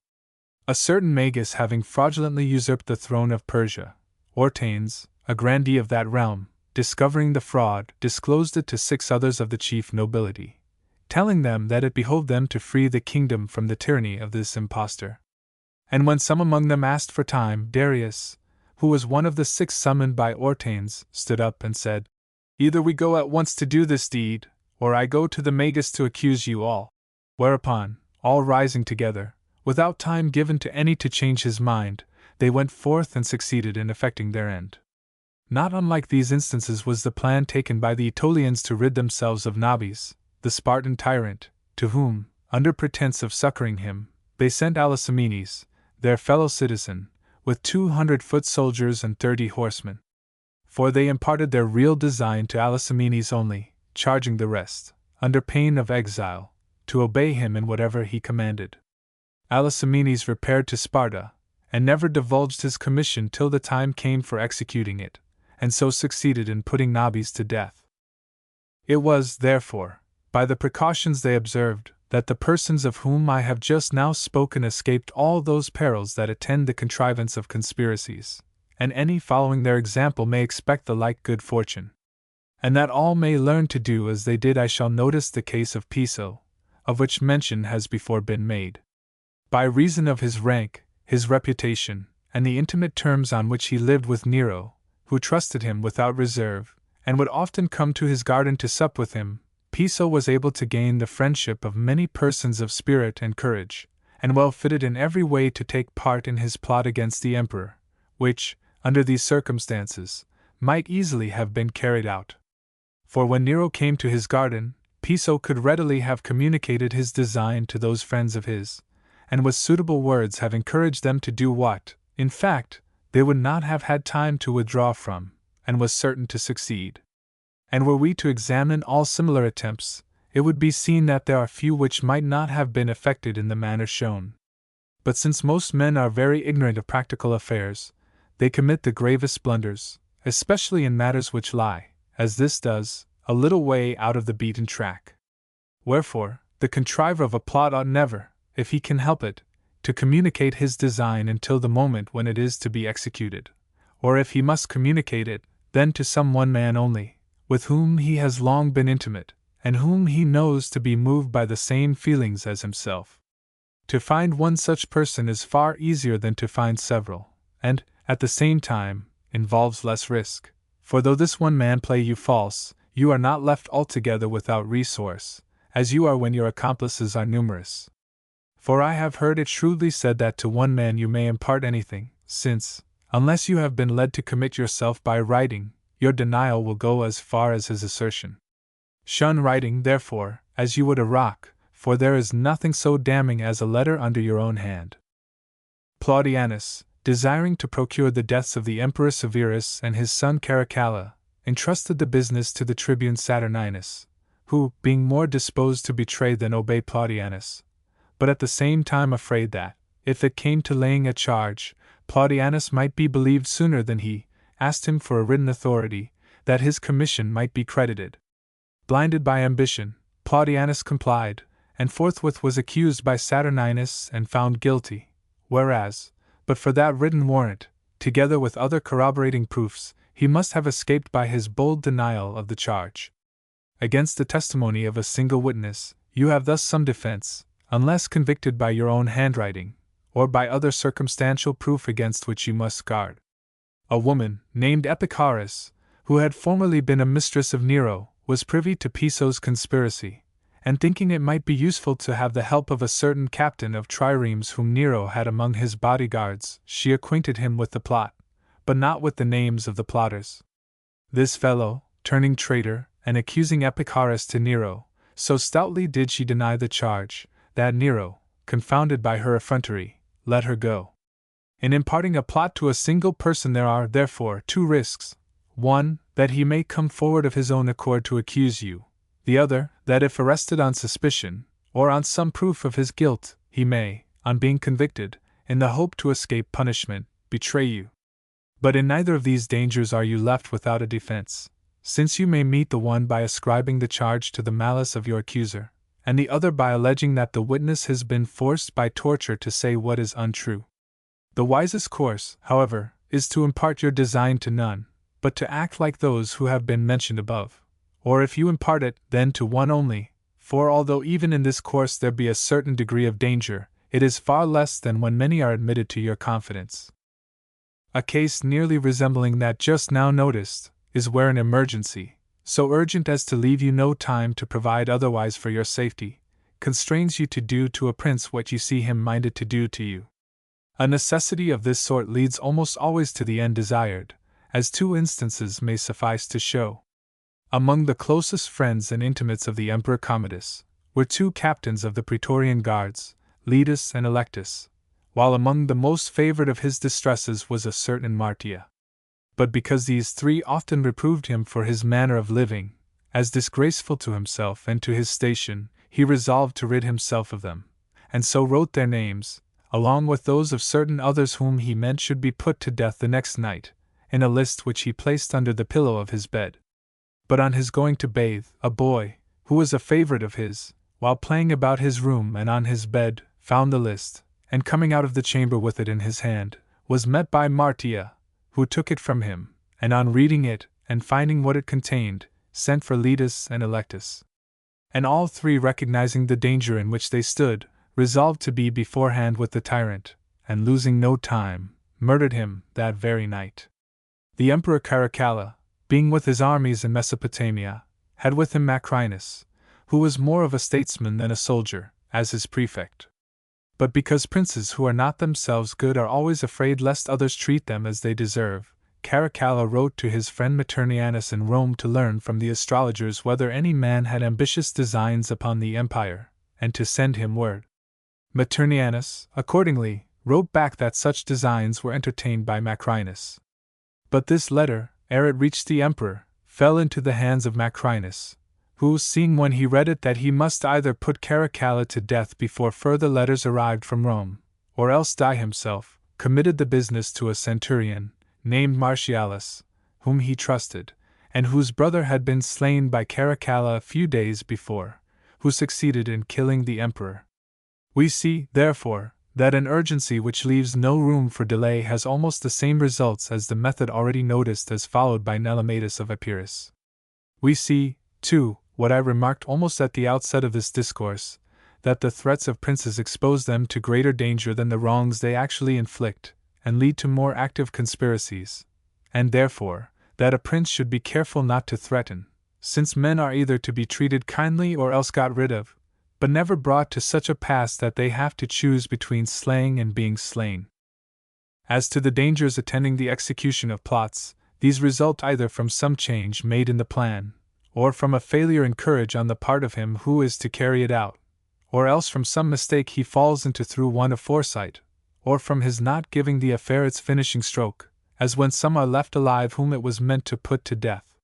A certain Magus, having fraudulently usurped the throne of Persia, Ortanes, a grandee of that realm, discovering the fraud, disclosed it to 6 others of the chief nobility, telling them that it behoved them to free the kingdom from the tyranny of this impostor. And when some among them asked for time, Darius, who was one of the 6 summoned by Ortanes, stood up and said, "Either we go at once to do this deed, or I go to the Magus to accuse you all." Whereupon, all rising together, without time given to any to change his mind, they went forth and succeeded in effecting their end. Not unlike these instances was the plan taken by the Aetolians to rid themselves of Nabis, the Spartan tyrant, to whom, under pretense of succoring him, they sent Alcamenes, their fellow citizen, with 200 foot soldiers and 30 horsemen. For they imparted their real design to Alcamenes only, charging the rest, under pain of exile, to obey him in whatever he commanded. Alcamenes repaired to Sparta, and never divulged his commission till the time came for executing it, and so succeeded in putting Nabis to death. It was, therefore, by the precautions they observed, that the persons of whom I have just now spoken escaped all those perils that attend the contrivance of conspiracies, and any following their example may expect the like good fortune. And that all may learn to do as they did, I shall notice the case of Piso, of which mention has before been made. By reason of his rank, his reputation, and the intimate terms on which he lived with Nero, who trusted him without reserve, and would often come to his garden to sup with him, Piso was able to gain the friendship of many persons of spirit and courage, and well fitted in every way to take part in his plot against the emperor, which, under these circumstances, might easily have been carried out. For when Nero came to his garden, Piso could readily have communicated his design to those friends of his, and with suitable words have encouraged them to do what, in fact, they would not have had time to withdraw from, and was certain to succeed. And were we to examine all similar attempts, it would be seen that there are few which might not have been effected in the manner shown. But since most men are very ignorant of practical affairs, they commit the gravest blunders, especially in matters which lie, as this does, a little way out of the beaten track. Wherefore, the contriver of a plot ought never, if he can help it, to communicate his design until the moment when it is to be executed, or if he must communicate it, then to some one man only, with whom he has long been intimate, and whom he knows to be moved by the same feelings as himself. To find one such person is far easier than to find several, and, at the same time, involves less risk, for though this one man play you false, you are not left altogether without resource, as you are when your accomplices are numerous. For I have heard it shrewdly said that to one man you may impart anything, since, unless you have been led to commit yourself by writing, your denial will go as far as his assertion. Shun writing, therefore, as you would a rock, for there is nothing so damning as a letter under your own hand. Claudianus, desiring to procure the deaths of the Emperor Severus and his son Caracalla, entrusted the business to the tribune Saturninus, who, being more disposed to betray than obey Claudianus, but at the same time afraid that, if it came to laying a charge, Claudianus might be believed sooner than he, asked him for a written authority, that his commission might be credited. Blinded by ambition, Claudianus complied, and forthwith was accused by Saturninus and found guilty, whereas, but for that written warrant, together with other corroborating proofs, he must have escaped by his bold denial of the charge. Against the testimony of a single witness, you have thus some defense, unless convicted by your own handwriting, or by other circumstantial proof against which you must guard. A woman, named Epicharis, who had formerly been a mistress of Nero, was privy to Piso's conspiracy, and thinking it might be useful to have the help of a certain captain of triremes whom Nero had among his bodyguards, she acquainted him with the plot, but not with the names of the plotters. This fellow, turning traitor, and accusing Epicharis to Nero, so stoutly did she deny the charge, that Nero, confounded by her effrontery, let her go. In imparting a plot to a single person there are, therefore, 2 risks. one, that he may come forward of his own accord to accuse you, the other, that if arrested on suspicion, or on some proof of his guilt, he may, on being convicted, in the hope to escape punishment, betray you. But in neither of these dangers are you left without a defense, since you may meet the one by ascribing the charge to the malice of your accuser, and the other by alleging that the witness has been forced by torture to say what is untrue. The wisest course, however, is to impart your design to none, but to act like those who have been mentioned above, or if you impart it, then to one only, for although even in this course there be a certain degree of danger, it is far less than when many are admitted to your confidence. A case nearly resembling that just now noticed is where an emergency, so urgent as to leave you no time to provide otherwise for your safety, constrains you to do to a prince what you see him minded to do to you. A necessity of this sort leads almost always to the end desired, as two instances may suffice to show. Among the closest friends and intimates of the Emperor Commodus were two captains of the Praetorian Guards, Letus and Electus, while among the most favored of his distresses was a certain Martia. But because these three often reproved him for his manner of living, as disgraceful to himself and to his station, he resolved to rid himself of them, and so wrote their names, along with those of certain others whom he meant should be put to death the next night, in a list which he placed under the pillow of his bed. But on his going to bathe, a boy, who was a favorite of his, while playing about his room and on his bed, found the list, and coming out of the chamber with it in his hand, was met by Martia, who took it from him, and on reading it, and finding what it contained, sent for Letus and Electus. And all three, recognizing the danger in which they stood, resolved to be beforehand with the tyrant, and losing no time, murdered him that very night. The Emperor Caracalla, being with his armies in Mesopotamia, had with him Macrinus, who was more of a statesman than a soldier, as his prefect. But because princes who are not themselves good are always afraid lest others treat them as they deserve, Caracalla wrote to his friend Maternianus in Rome to learn from the astrologers whether any man had ambitious designs upon the empire, and to send him word. Maternianus, accordingly, wrote back that such designs were entertained by Macrinus. But this letter, ere it reached the emperor, fell into the hands of Macrinus, who, seeing when he read it that he must either put Caracalla to death before further letters arrived from Rome, or else die himself, committed the business to a centurion, named Martialis, whom he trusted, and whose brother had been slain by Caracalla a few days before, who succeeded in killing the emperor. We see, therefore, that an urgency which leaves no room for delay has almost the same results as the method already noticed as followed by Nelematus of Epirus. We see, too, what I remarked almost at the outset of this discourse, that the threats of princes expose them to greater danger than the wrongs they actually inflict, and lead to more active conspiracies, and therefore, that a prince should be careful not to threaten, since men are either to be treated kindly or else got rid of, but never brought to such a pass that they have to choose between slaying and being slain. As to the dangers attending the execution of plots, these result either from some change made in the plan, or from a failure in courage on the part of him who is to carry it out, or else from some mistake he falls into through want of foresight, or from his not giving the affair its finishing stroke, as when some are left alive whom it was meant to put to death.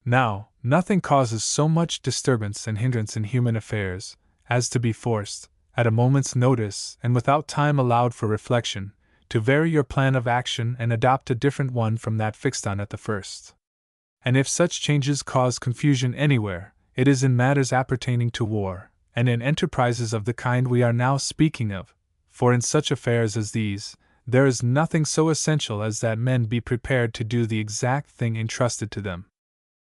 Now, nothing causes so much disturbance and hindrance in human affairs, as to be forced, at a moment's notice and without time allowed for reflection, to vary your plan of action and adopt a different one from that fixed on at the first. And if such changes cause confusion anywhere, it is in matters appertaining to war, and in enterprises of the kind we are now speaking of, for in such affairs as these, there is nothing so essential as that men be prepared to do the exact thing entrusted to them.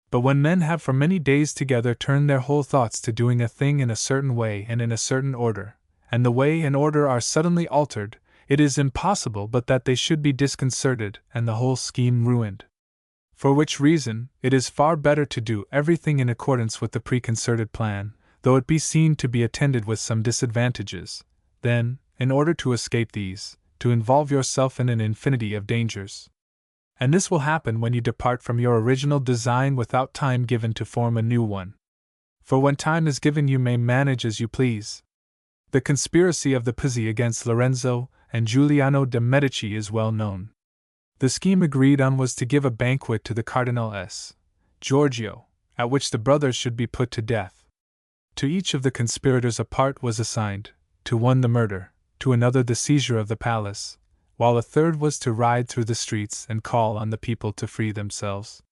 But when men have for many days together turned their whole thoughts to doing a thing in a certain way and in a certain order, and the way and order are suddenly altered, it is impossible but that they should be disconcerted and the whole scheme ruined. For which reason, it is far better to do everything in accordance with the preconcerted plan, though it be seen to be attended with some disadvantages, than, in order to escape these, to involve yourself in an infinity of dangers. And this will happen when you depart from your original design without time given to form a new one. For when time is given you may manage as you please. The conspiracy of the Pizzi against Lorenzo and Giuliano de' Medici is well known. The scheme agreed on was to give a banquet to the Cardinal S. Giorgio, at which the brothers should be put to death. To each of the conspirators a part was assigned, to one the murder, to another the seizure of the palace, while a third was to ride through the streets and call on the people to free themselves.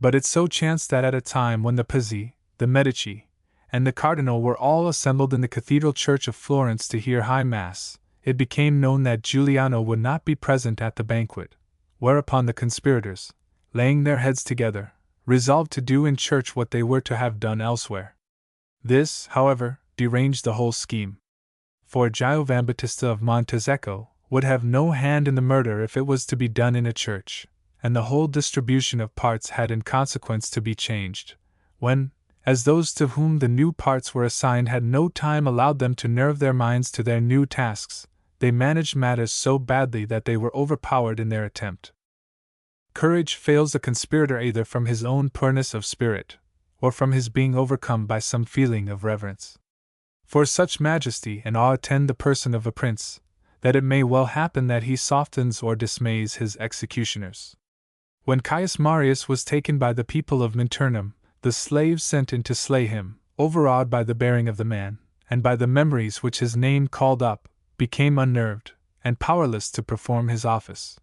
But it so chanced that at a time when the Pazzi, the Medici, and the Cardinal were all assembled in the Cathedral Church of Florence to hear High Mass, it became known that Giuliano would not be present at the banquet, whereupon the conspirators, laying their heads together, resolved to do in church what they were to have done elsewhere. This, however, deranged the whole scheme. For Giovanbattista of Montezecco would have no hand in the murder if it was to be done in a church, and the whole distribution of parts had in consequence to be changed, when, as those to whom the new parts were assigned had no time allowed them to nerve their minds to their new tasks, they managed matters so badly that they were overpowered in their attempt. Courage fails a conspirator either from his own poorness of spirit, or from his being overcome by some feeling of reverence. For such majesty and awe attend the person of a prince, that it may well happen that he softens or dismays his executioners. When Caius Marius was taken by the people of Minturnum, the slaves sent in to slay him, overawed by the bearing of the man, and by the memories which his name called up, became unnerved, and powerless to perform his office.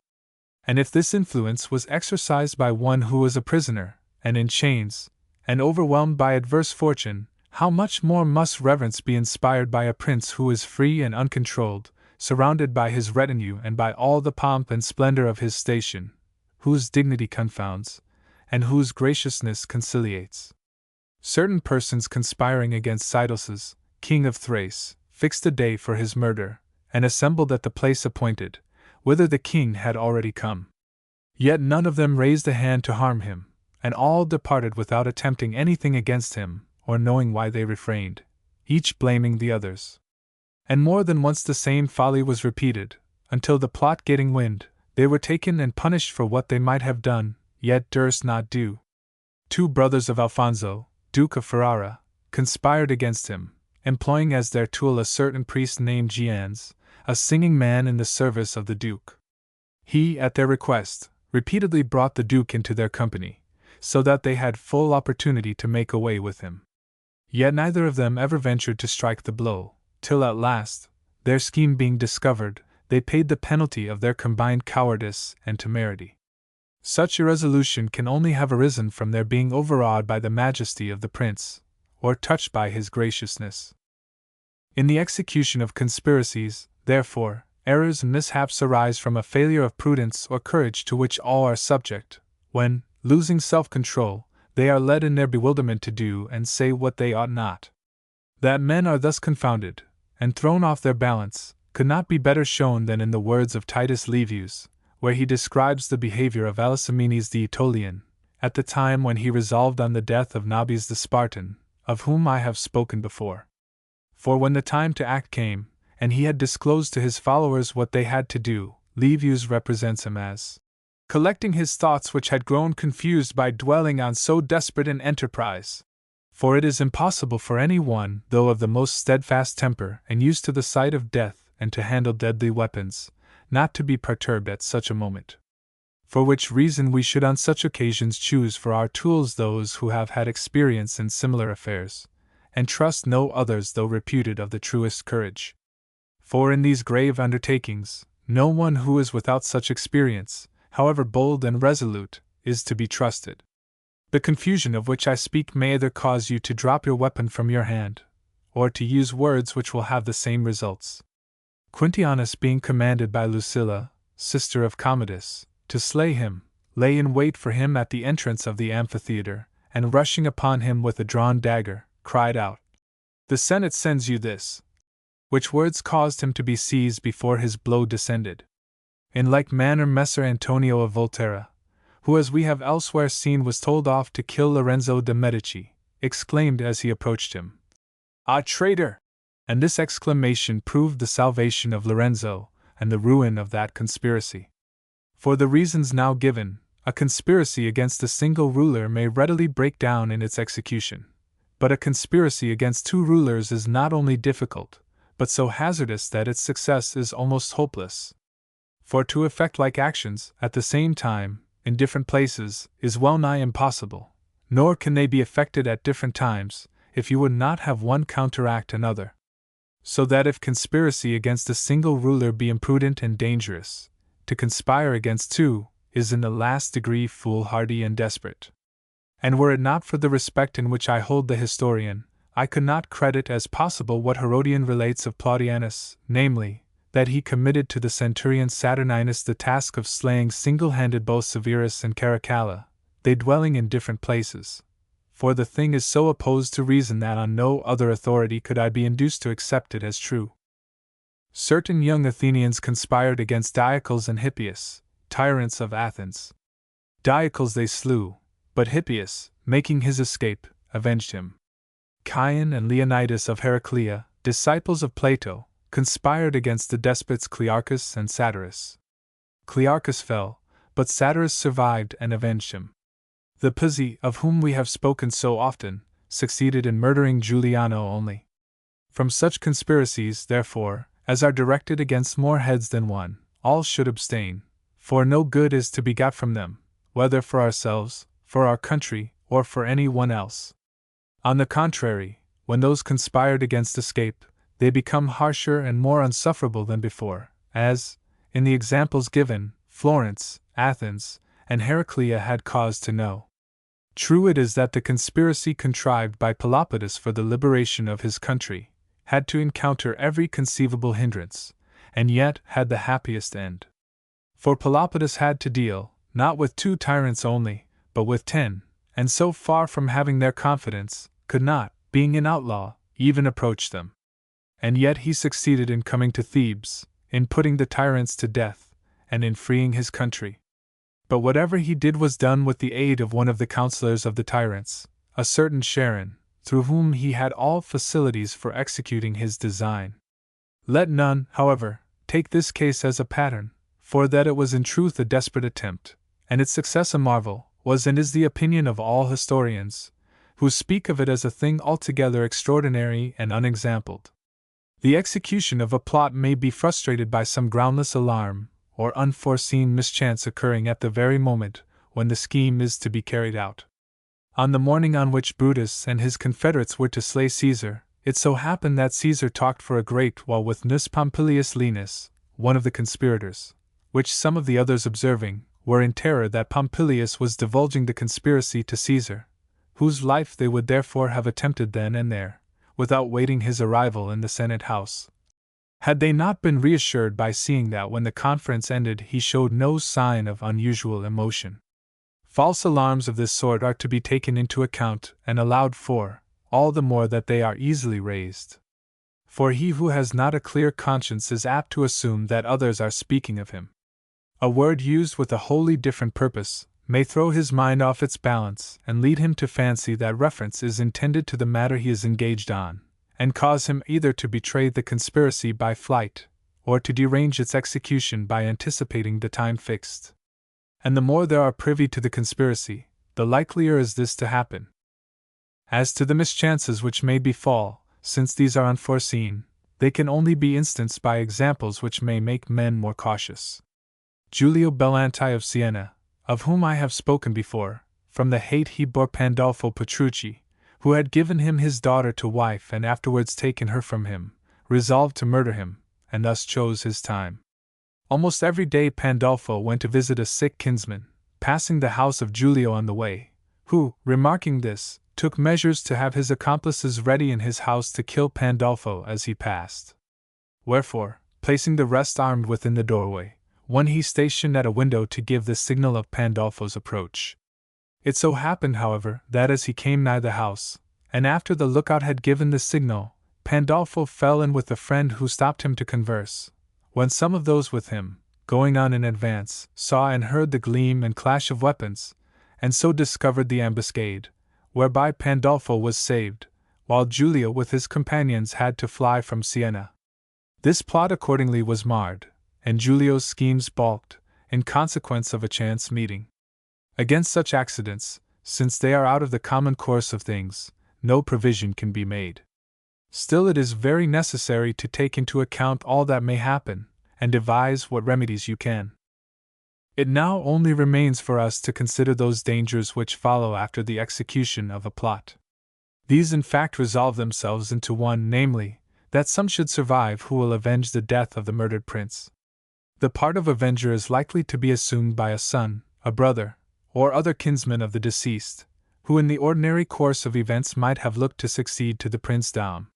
And if this influence was exercised by one who was a prisoner, and in chains, and overwhelmed by adverse fortune, how much more must reverence be inspired by a prince who is free and uncontrolled, surrounded by his retinue and by all the pomp and splendor of his station, whose dignity confounds, and whose graciousness conciliates. Certain persons conspiring against Sidocles, king of Thrace, fixed a day for his murder, and assembled at the place appointed, whither the king had already come. Yet none of them raised a hand to harm him, and all departed without attempting anything against him, or knowing why they refrained, each blaming the others. And more than once the same folly was repeated, until the plot getting wind, they were taken and punished for what they might have done, yet durst not do. 2 brothers of Alfonso, Duke of Ferrara, conspired against him, employing as their tool a certain priest named Gians, a singing man in the service of the Duke. He, at their request, repeatedly brought the Duke into their company, so that they had full opportunity to make away with him. Yet neither of them ever ventured to strike the blow, till at last, their scheme being discovered, they paid the penalty of their combined cowardice and temerity. Such irresolution can only have arisen from their being overawed by the majesty of the prince, or touched by his graciousness. In the execution of conspiracies, therefore, errors and mishaps arise from a failure of prudence or courage to which all are subject, when, losing self-control, they are led in their bewilderment to do and say what they ought not. That men are thus confounded, and thrown off their balance, could not be better shown than in the words of Titus Livius, where he describes the behavior of Alcamenes the Aetolian, at the time when he resolved on the death of Nabis the Spartan, of whom I have spoken before. For when the time to act came, and he had disclosed to his followers what they had to do, Livius represents him as collecting his thoughts which had grown confused by dwelling on so desperate an enterprise. For it is impossible for any one, though of the most steadfast temper and used to the sight of death and to handle deadly weapons, not to be perturbed at such a moment. For which reason we should on such occasions choose for our tools those who have had experience in similar affairs, and trust no others though reputed of the truest courage. For in these grave undertakings, no one who is without such experience, however bold and resolute, is to be trusted. The confusion of which I speak may either cause you to drop your weapon from your hand, or to use words which will have the same results. Quintianus, being commanded by Lucilla, sister of Commodus, to slay him, lay in wait for him at the entrance of the amphitheater, and rushing upon him with a drawn dagger, cried out, "The Senate sends you this," which words caused him to be seized before his blow descended. In like manner Messer Antonio of Volterra, who as we have elsewhere seen was told off to kill Lorenzo de' Medici, exclaimed as he approached him, "Ah, traitor!" And this exclamation proved the salvation of Lorenzo, and the ruin of that conspiracy. For the reasons now given, a conspiracy against a single ruler may readily break down in its execution. But a conspiracy against 2 rulers is not only difficult, but so hazardous that its success is almost hopeless. For to effect like actions, at the same time, in different places, is well nigh impossible, nor can they be effected at different times, if you would not have one counteract another. So that if conspiracy against a single ruler be imprudent and dangerous, to conspire against two is in the last degree foolhardy and desperate. And were it not for the respect in which I hold the historian, I could not credit as possible what Herodian relates of Plautianus, namely, that he committed to the centurion Saturninus the task of slaying single-handed both Severus and Caracalla, they dwelling in different places. For the thing is so opposed to reason that on no other authority could I be induced to accept it as true. Certain young Athenians conspired against Diocles and Hippias, tyrants of Athens. Diocles they slew, but Hippias, making his escape, avenged him. Chion and Leonidas of Heraclea, disciples of Plato, conspired against the despots Clearchus and Satyrus. Clearchus fell, but Satyrus survived and avenged him. The Pizzi, of whom we have spoken so often, succeeded in murdering Giuliano only. From such conspiracies, therefore, as are directed against more heads than one, all should abstain, for no good is to be got from them, whether for ourselves, for our country, or for any one else. On the contrary, when those conspired against escape, they become harsher and more unsufferable than before, as, in the examples given, Florence, Athens, and Heraclea had cause to know. True it is that the conspiracy contrived by Pelopidas for the liberation of his country had to encounter every conceivable hindrance, and yet had the happiest end. For Pelopidas had to deal, not with 2 tyrants only, but with 10, and so far from having their confidence, could not, being an outlaw, even approach them. And yet he succeeded in coming to Thebes, in putting the tyrants to death, and in freeing his country. But whatever he did was done with the aid of one of the counselors of the tyrants, a certain Charon, through whom he had all facilities for executing his design. Let none, however, take this case as a pattern, for that it was in truth a desperate attempt, and its success a marvel, was and is the opinion of all historians, who speak of it as a thing altogether extraordinary and unexampled. The execution of a plot may be frustrated by some groundless alarm, or unforeseen mischance occurring at the very moment when the scheme is to be carried out. On the morning on which Brutus and his confederates were to slay Caesar, it so happened that Caesar talked for a great while with Cnus Pompilius Linus, one of the conspirators, which some of the others observing, were in terror that Pompilius was divulging the conspiracy to Caesar, whose life they would therefore have attempted then and there, without waiting his arrival in the Senate house. Had they not been reassured by seeing that when the conference ended he showed no sign of unusual emotion. False alarms of this sort are to be taken into account and allowed for, all the more that they are easily raised. For he who has not a clear conscience is apt to assume that others are speaking of him. A word used with a wholly different purpose may throw his mind off its balance and lead him to fancy that reference is intended to the matter he is engaged on, and cause him either to betray the conspiracy by flight, or to derange its execution by anticipating the time fixed. And the more there are privy to the conspiracy, the likelier is this to happen. As to the mischances which may befall, since these are unforeseen, they can only be instanced by examples which may make men more cautious. Giulio Bellanti of Siena, of whom I have spoken before, from the hate he bore Pandolfo Petrucci, who had given him his daughter to wife and afterwards taken her from him, resolved to murder him, and thus chose his time. Almost every day Pandolfo went to visit a sick kinsman, passing the house of Giulio on the way, who, remarking this, took measures to have his accomplices ready in his house to kill Pandolfo as he passed. Wherefore, placing the rest armed within the doorway, one he stationed at a window to give the signal of Pandolfo's approach. It so happened, however, that as he came nigh the house, and after the lookout had given the signal, Pandolfo fell in with a friend who stopped him to converse, when some of those with him, going on in advance, saw and heard the gleam and clash of weapons, and so discovered the ambuscade, whereby Pandolfo was saved, while Giulio with his companions had to fly from Siena. This plot accordingly was marred, and Giulio's schemes balked, in consequence of a chance meeting. Against such accidents, since they are out of the common course of things, no provision can be made. Still it is very necessary to take into account all that may happen, and devise what remedies you can. It now only remains for us to consider those dangers which follow after the execution of a plot. These in fact resolve themselves into one, namely, that some should survive who will avenge the death of the murdered prince. The part of avenger is likely to be assumed by a son, a brother, or other kinsman of the deceased, who in the ordinary course of events might have looked to succeed to the prince-dom.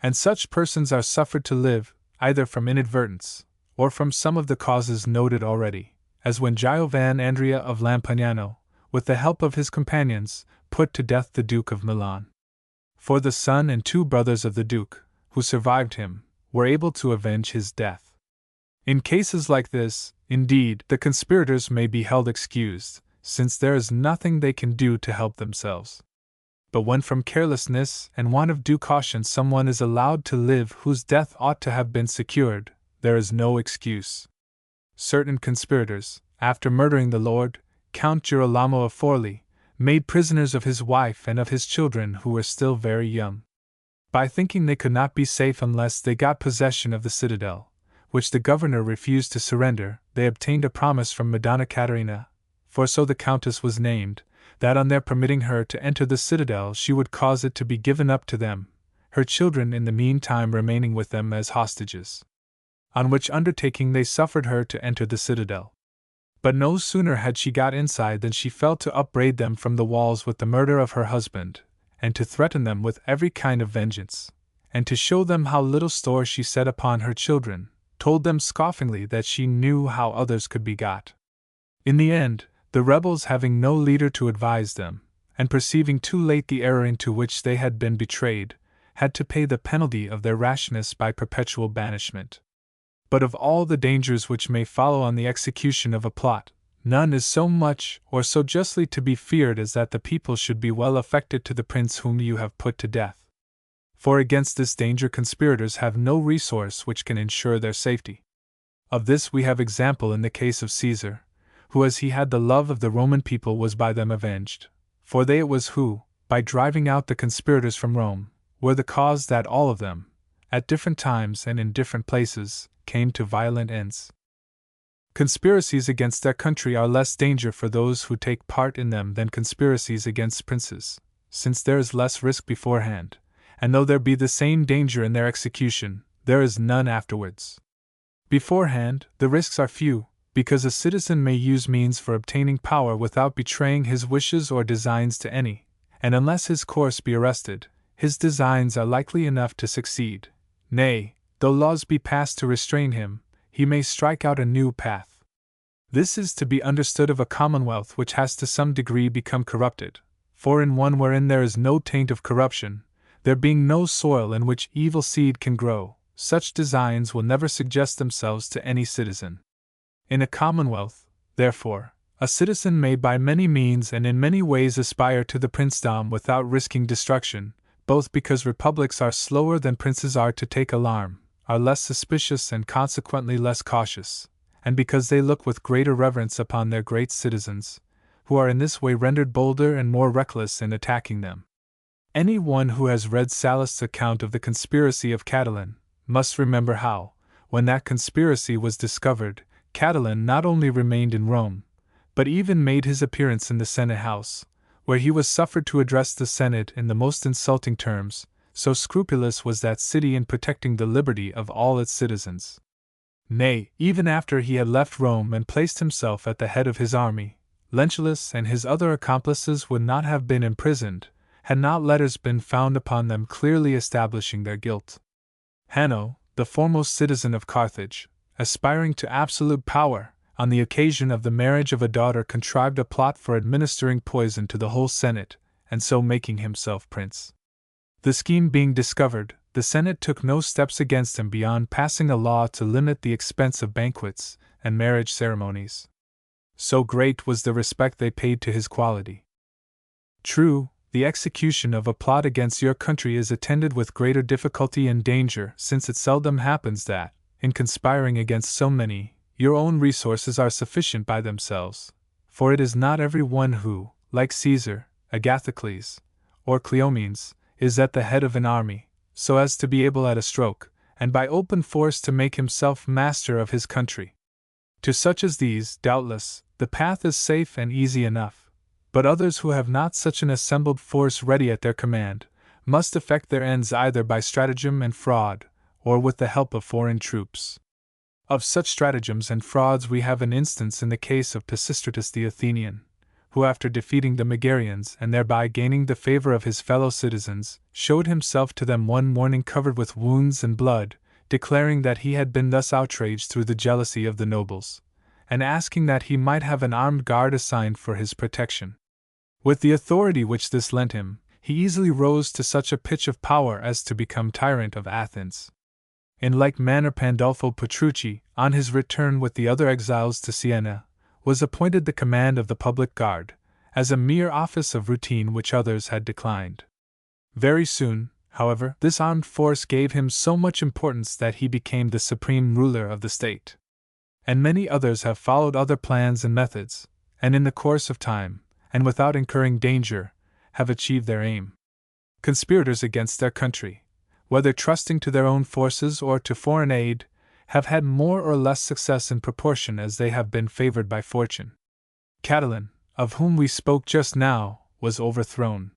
And such persons are suffered to live, either from inadvertence, or from some of the causes noted already, as when Giovan Andrea of Lampagnano, with the help of his companions, put to death the Duke of Milan. For the son and 2 brothers of the Duke, who survived him, were able to avenge his death. In cases like this, indeed, the conspirators may be held excused, since there is nothing they can do to help themselves. But when from carelessness and want of due caution someone is allowed to live whose death ought to have been secured, there is no excuse. Certain conspirators, after murdering the Lord, Count Girolamo of Forli, made prisoners of his wife and of his children who were still very young. By thinking they could not be safe unless they got possession of the citadel, which the governor refused to surrender, they obtained a promise from Madonna Caterina, for so the countess was named, that on their permitting her to enter the citadel she would cause it to be given up to them, her children in the meantime remaining with them as hostages. On which undertaking they suffered her to enter the citadel. But no sooner had she got inside than she fell to upbraid them from the walls with the murder of her husband, and to threaten them with every kind of vengeance, and to show them how little store she set upon her children, told them scoffingly that she knew how others could be got. In the end, the rebels having no leader to advise them, and perceiving too late the error into which they had been betrayed, had to pay the penalty of their rashness by perpetual banishment. But of all the dangers which may follow on the execution of a plot, none is so much or so justly to be feared as that the people should be well affected to the prince whom you have put to death. For against this danger conspirators have no resource which can ensure their safety. Of this we have example in the case of Caesar, who as he had the love of the Roman people was by them avenged, for they it was who, by driving out the conspirators from Rome, were the cause that all of them, at different times and in different places, came to violent ends. Conspiracies against their country are less danger for those who take part in them than conspiracies against princes, since there is less risk beforehand, and though there be the same danger in their execution, there is none afterwards. Beforehand, the risks are few, because a citizen may use means for obtaining power without betraying his wishes or designs to any, and unless his course be arrested, his designs are likely enough to succeed. Nay, though laws be passed to restrain him, he may strike out a new path. This is to be understood of a commonwealth which has to some degree become corrupted, for in one wherein there is no taint of corruption, there being no soil in which evil seed can grow, such designs will never suggest themselves to any citizen. In a commonwealth, therefore, a citizen may by many means and in many ways aspire to the princedom without risking destruction, both because republics are slower than princes are to take alarm, are less suspicious and consequently less cautious, and because they look with greater reverence upon their great citizens, who are in this way rendered bolder and more reckless in attacking them. Any one who has read Sallust's account of the conspiracy of Catiline must remember how, when that conspiracy was discovered, Catiline not only remained in Rome, but even made his appearance in the Senate House, where he was suffered to address the Senate in the most insulting terms, so scrupulous was that city in protecting the liberty of all its citizens. Nay, even after he had left Rome and placed himself at the head of his army, Lentulus and his other accomplices would not have been imprisoned, had not letters been found upon them clearly establishing their guilt. Hanno, the foremost citizen of Carthage, aspiring to absolute power, on the occasion of the marriage of a daughter contrived a plot for administering poison to the whole Senate, and so making himself prince. The scheme being discovered, the Senate took no steps against him beyond passing a law to limit the expense of banquets and marriage ceremonies. So great was the respect they paid to his quality. True, the execution of a plot against your country is attended with greater difficulty and danger, since it seldom happens that, in conspiring against so many, your own resources are sufficient by themselves, for it is not every one who, like Caesar, Agathocles, or Cleomenes, is at the head of an army, so as to be able at a stroke, and by open force to make himself master of his country. To such as these, doubtless, the path is safe and easy enough, but others who have not such an assembled force ready at their command must effect their ends either by stratagem and fraud, or with the help of foreign troops. Of such stratagems and frauds we have an instance in the case of Pisistratus the Athenian, who after defeating the Megarians and thereby gaining the favor of his fellow citizens, showed himself to them one morning covered with wounds and blood, declaring that he had been thus outraged through the jealousy of the nobles, and asking that he might have an armed guard assigned for his protection. With the authority which this lent him, he easily rose to such a pitch of power as to become tyrant of Athens. In like manner Pandolfo Petrucci, on his return with the other exiles to Siena, was appointed the command of the public guard, as a mere office of routine which others had declined. Very soon, however, this armed force gave him so much importance that he became the supreme ruler of the state. And many others have followed other plans and methods, and in the course of time, and without incurring danger, have achieved their aim. Conspirators against their country, whether trusting to their own forces or to foreign aid, have had more or less success in proportion as they have been favored by fortune. Catiline, of whom we spoke just now, was overthrown.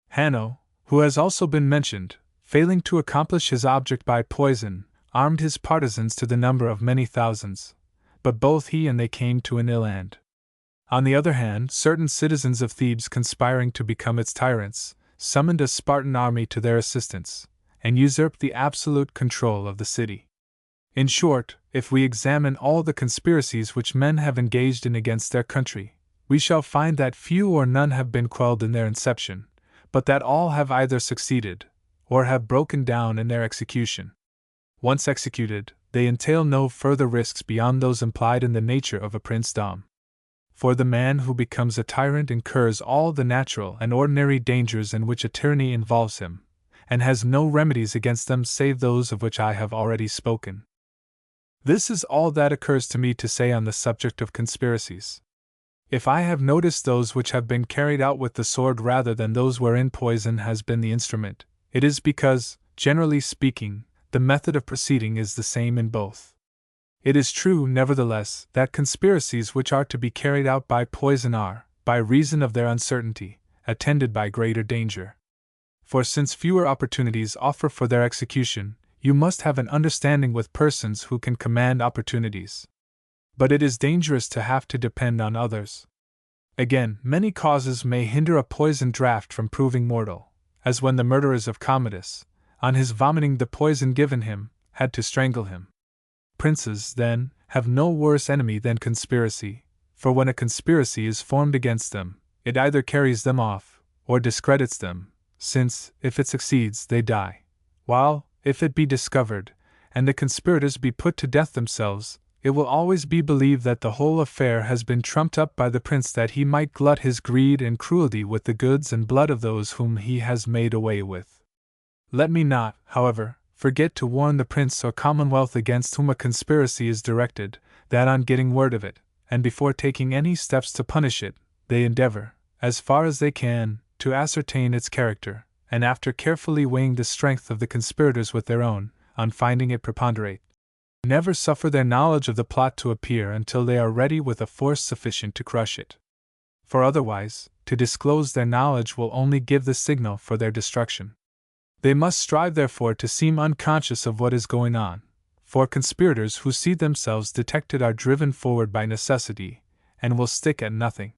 Hanno, who has also been mentioned, failing to accomplish his object by poison, armed his partisans to the number of many thousands, but both he and they came to an ill end. On the other hand, certain citizens of Thebes conspiring to become its tyrants, summoned a Spartan army to their assistance, and usurped the absolute control of the city. In short, if we examine all the conspiracies which men have engaged in against their country, we shall find that few or none have been quelled in their inception, but that all have either succeeded, or have broken down in their execution. Once executed, they entail no further risks beyond those implied in the nature of a princedom. For the man who becomes a tyrant incurs all the natural and ordinary dangers in which a tyranny involves him, and has no remedies against them save those of which I have already spoken. This is all that occurs to me to say on the subject of conspiracies. If I have noticed those which have been carried out with the sword rather than those wherein poison has been the instrument, it is because, generally speaking, the method of proceeding is the same in both. It is true, nevertheless, that conspiracies which are to be carried out by poison are, by reason of their uncertainty, attended by greater danger. For since fewer opportunities offer for their execution, you must have an understanding with persons who can command opportunities. But it is dangerous to have to depend on others. Again, many causes may hinder a poisoned draught from proving mortal, as when the murderers of Commodus, on his vomiting the poison given him, had to strangle him. Princes, then, have no worse enemy than conspiracy, for when a conspiracy is formed against them, it either carries them off, or discredits them, since, if it succeeds, they die, while, if it be discovered, and the conspirators be put to death themselves, it will always be believed that the whole affair has been trumped up by the prince that he might glut his greed and cruelty with the goods and blood of those whom he has made away with. Let me not, however, forget to warn the prince or commonwealth against whom a conspiracy is directed, that on getting word of it, and before taking any steps to punish it, they endeavor, as far as they can, to ascertain its character, and after carefully weighing the strength of the conspirators with their own, on finding it preponderate, never suffer their knowledge of the plot to appear until they are ready with a force sufficient to crush it. For otherwise, to disclose their knowledge will only give the signal for their destruction. They must strive therefore to seem unconscious of what is going on, for conspirators who see themselves detected are driven forward by necessity, and will stick at nothing.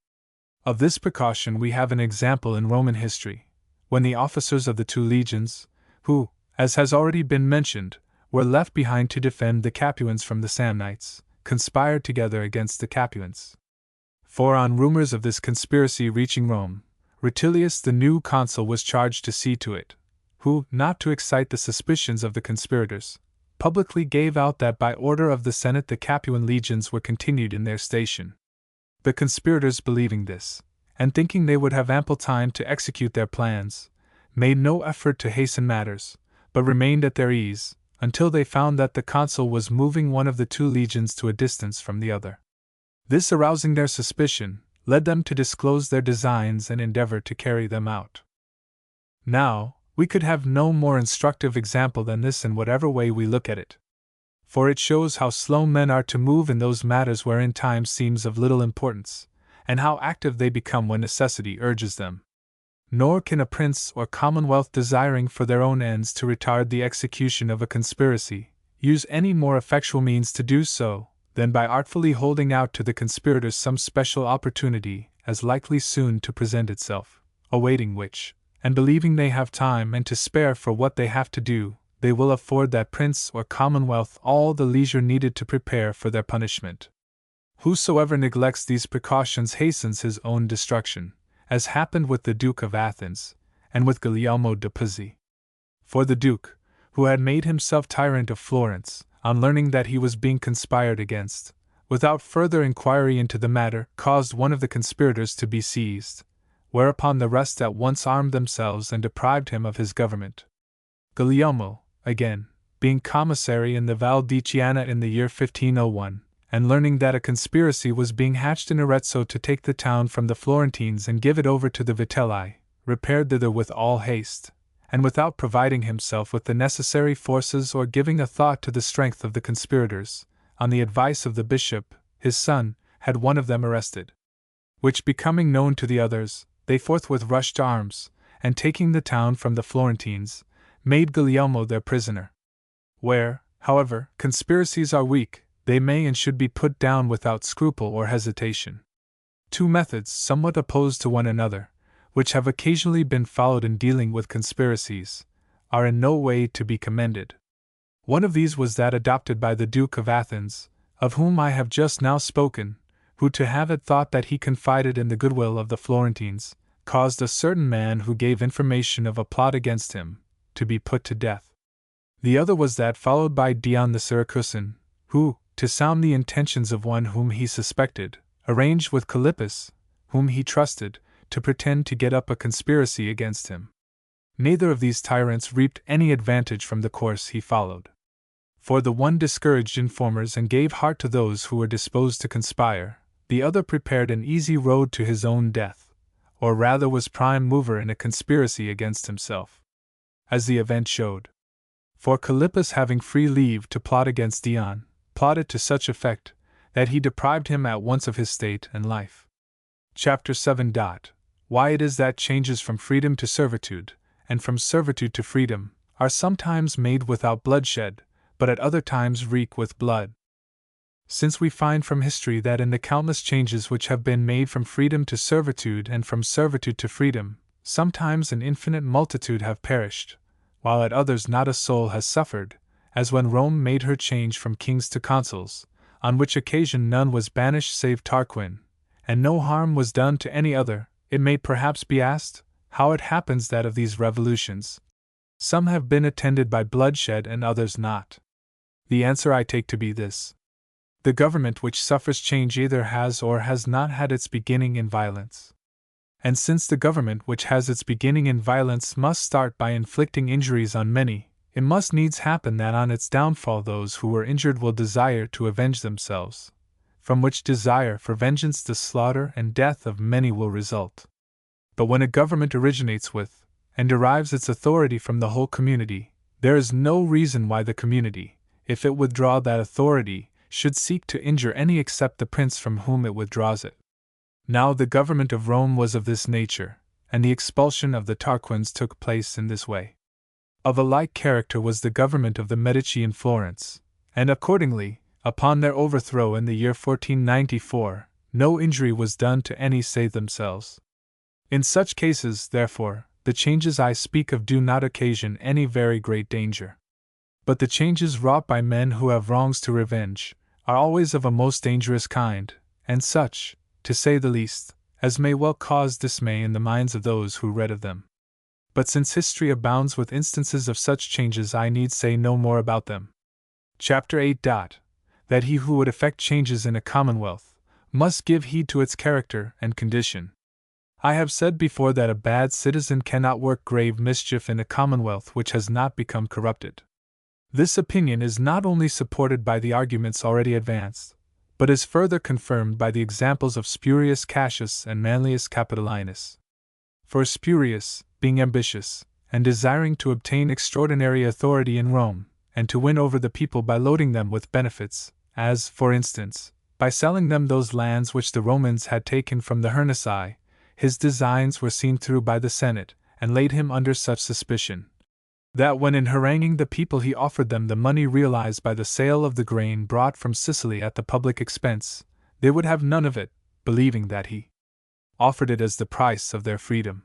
Of this precaution we have an example in Roman history, when the officers of the 2 legions, who, as has already been mentioned, were left behind to defend the Capuans from the Samnites, conspired together against the Capuans. For on rumors of this conspiracy reaching Rome, Rutilius the new consul was charged to see to it, who, not to excite the suspicions of the conspirators, publicly gave out that by order of the Senate the Capuan legions were continued in their station. The conspirators believing this, and thinking they would have ample time to execute their plans, made no effort to hasten matters, but remained at their ease, until they found that the consul was moving one of the 2 legions to a distance from the other. This arousing their suspicion, led them to disclose their designs and endeavor to carry them out. Now, We could have no more instructive example than this in whatever way we look at it. For it shows how slow men are to move in those matters wherein time seems of little importance, and how active they become when necessity urges them. Nor can a prince or commonwealth desiring for their own ends to retard the execution of a conspiracy use any more effectual means to do so than by artfully holding out to the conspirators some special opportunity as likely soon to present itself, awaiting which, and believing they have time and to spare for what they have to do, they will afford that prince or commonwealth all the leisure needed to prepare for their punishment. Whosoever neglects these precautions hastens his own destruction, as happened with the Duke of Athens, and with Guglielmo de Pizzi. For the Duke, who had made himself tyrant of Florence, on learning that he was being conspired against, without further inquiry into the matter, caused one of the conspirators to be seized, whereupon the rest at once armed themselves and deprived him of his government. Guglielmo, again, being commissary in the Val di Chiana in the year 1501, and learning that a conspiracy was being hatched in Arezzo to take the town from the Florentines and give it over to the Vitelli, repaired thither with all haste, and without providing himself with the necessary forces or giving a thought to the strength of the conspirators, on the advice of the bishop, his son, had one of them arrested. Which becoming known to the others, they forthwith rushed to arms, and taking the town from the Florentines, made Guglielmo their prisoner. Where, however, conspiracies are weak, they may and should be put down without scruple or hesitation. Two methods, somewhat opposed to one another, which have occasionally been followed in dealing with conspiracies, are in no way to be commended. One of these was that adopted by the Duke of Athens, of whom I have just now spoken, who to have it thought that he confided in the goodwill of the Florentines, caused a certain man who gave information of a plot against him, to be put to death. The other was that followed by Dion the Syracusan, who, to sound the intentions of one whom he suspected, arranged with Callippus, whom he trusted, to pretend to get up a conspiracy against him. Neither of these tyrants reaped any advantage from the course he followed. For the one discouraged informers and gave heart to those who were disposed to conspire, the other prepared an easy road to his own death, or rather was prime mover in a conspiracy against himself, as the event showed. For Callippus, having free leave to plot against Dion, plotted to such effect that he deprived him at once of his state and life. Chapter 7. Why it is that changes from freedom to servitude, and from servitude to freedom, are sometimes made without bloodshed, but at other times reek with blood. Since we find from history that in the countless changes which have been made from freedom to servitude and from servitude to freedom, sometimes an infinite multitude have perished, while at others not a soul has suffered, as when Rome made her change from kings to consuls, on which occasion none was banished save Tarquin, and no harm was done to any other, it may perhaps be asked, how it happens that of these revolutions, some have been attended by bloodshed and others not. The answer I take to be this: the government which suffers change either has or has not had its beginning in violence. And since the government which has its beginning in violence must start by inflicting injuries on many, it must needs happen that on its downfall those who were injured will desire to avenge themselves, from which desire for vengeance the slaughter and death of many will result. But when a government originates with, and derives its authority from the whole community, there is no reason why the community, if it withdraw that authority, should seek to injure any except the prince from whom it withdraws it. Now the government of Rome was of this nature, and the expulsion of the Tarquins took place in this way. Of a like character was the government of the Medici in Florence, and accordingly, upon their overthrow in the year 1494, no injury was done to any save themselves. In such cases, therefore, the changes I speak of do not occasion any very great danger. But the changes wrought by men who have wrongs to revenge are always of a most dangerous kind, and such, to say the least, as may well cause dismay in the minds of those who read of them. But since history abounds with instances of such changes, I need say no more about them. Chapter 8. That he who would effect changes in a commonwealth must give heed to its character and condition. I have said before that a bad citizen cannot work grave mischief in a commonwealth which has not become corrupted. This opinion is not only supported by the arguments already advanced, but is further confirmed by the examples of Spurius Cassius and Manlius Capitolinus. For Spurius, being ambitious, and desiring to obtain extraordinary authority in Rome, and to win over the people by loading them with benefits, as, for instance, by selling them those lands which the Romans had taken from the Hernici, his designs were seen through by the Senate, and laid him under such suspicion, that when in haranguing the people he offered them the money realized by the sale of the grain brought from Sicily at the public expense, they would have none of it, believing that he offered it as the price of their freedom.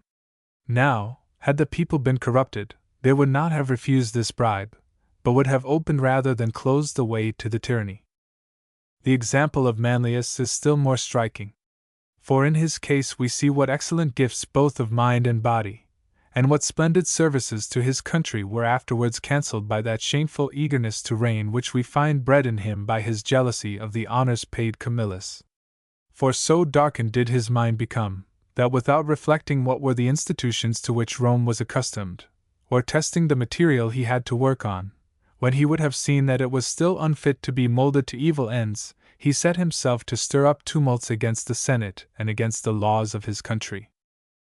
Now, had the people been corrupted, they would not have refused this bribe, but would have opened rather than closed the way to the tyranny. The example of Manlius is still more striking, for in his case we see what excellent gifts both of mind and body, and what splendid services to his country were afterwards cancelled by that shameful eagerness to reign which we find bred in him by his jealousy of the honors paid Camillus. For so darkened did his mind become, that without reflecting what were the institutions to which Rome was accustomed, or testing the material he had to work on, when he would have seen that it was still unfit to be molded to evil ends, he set himself to stir up tumults against the Senate and against the laws of his country.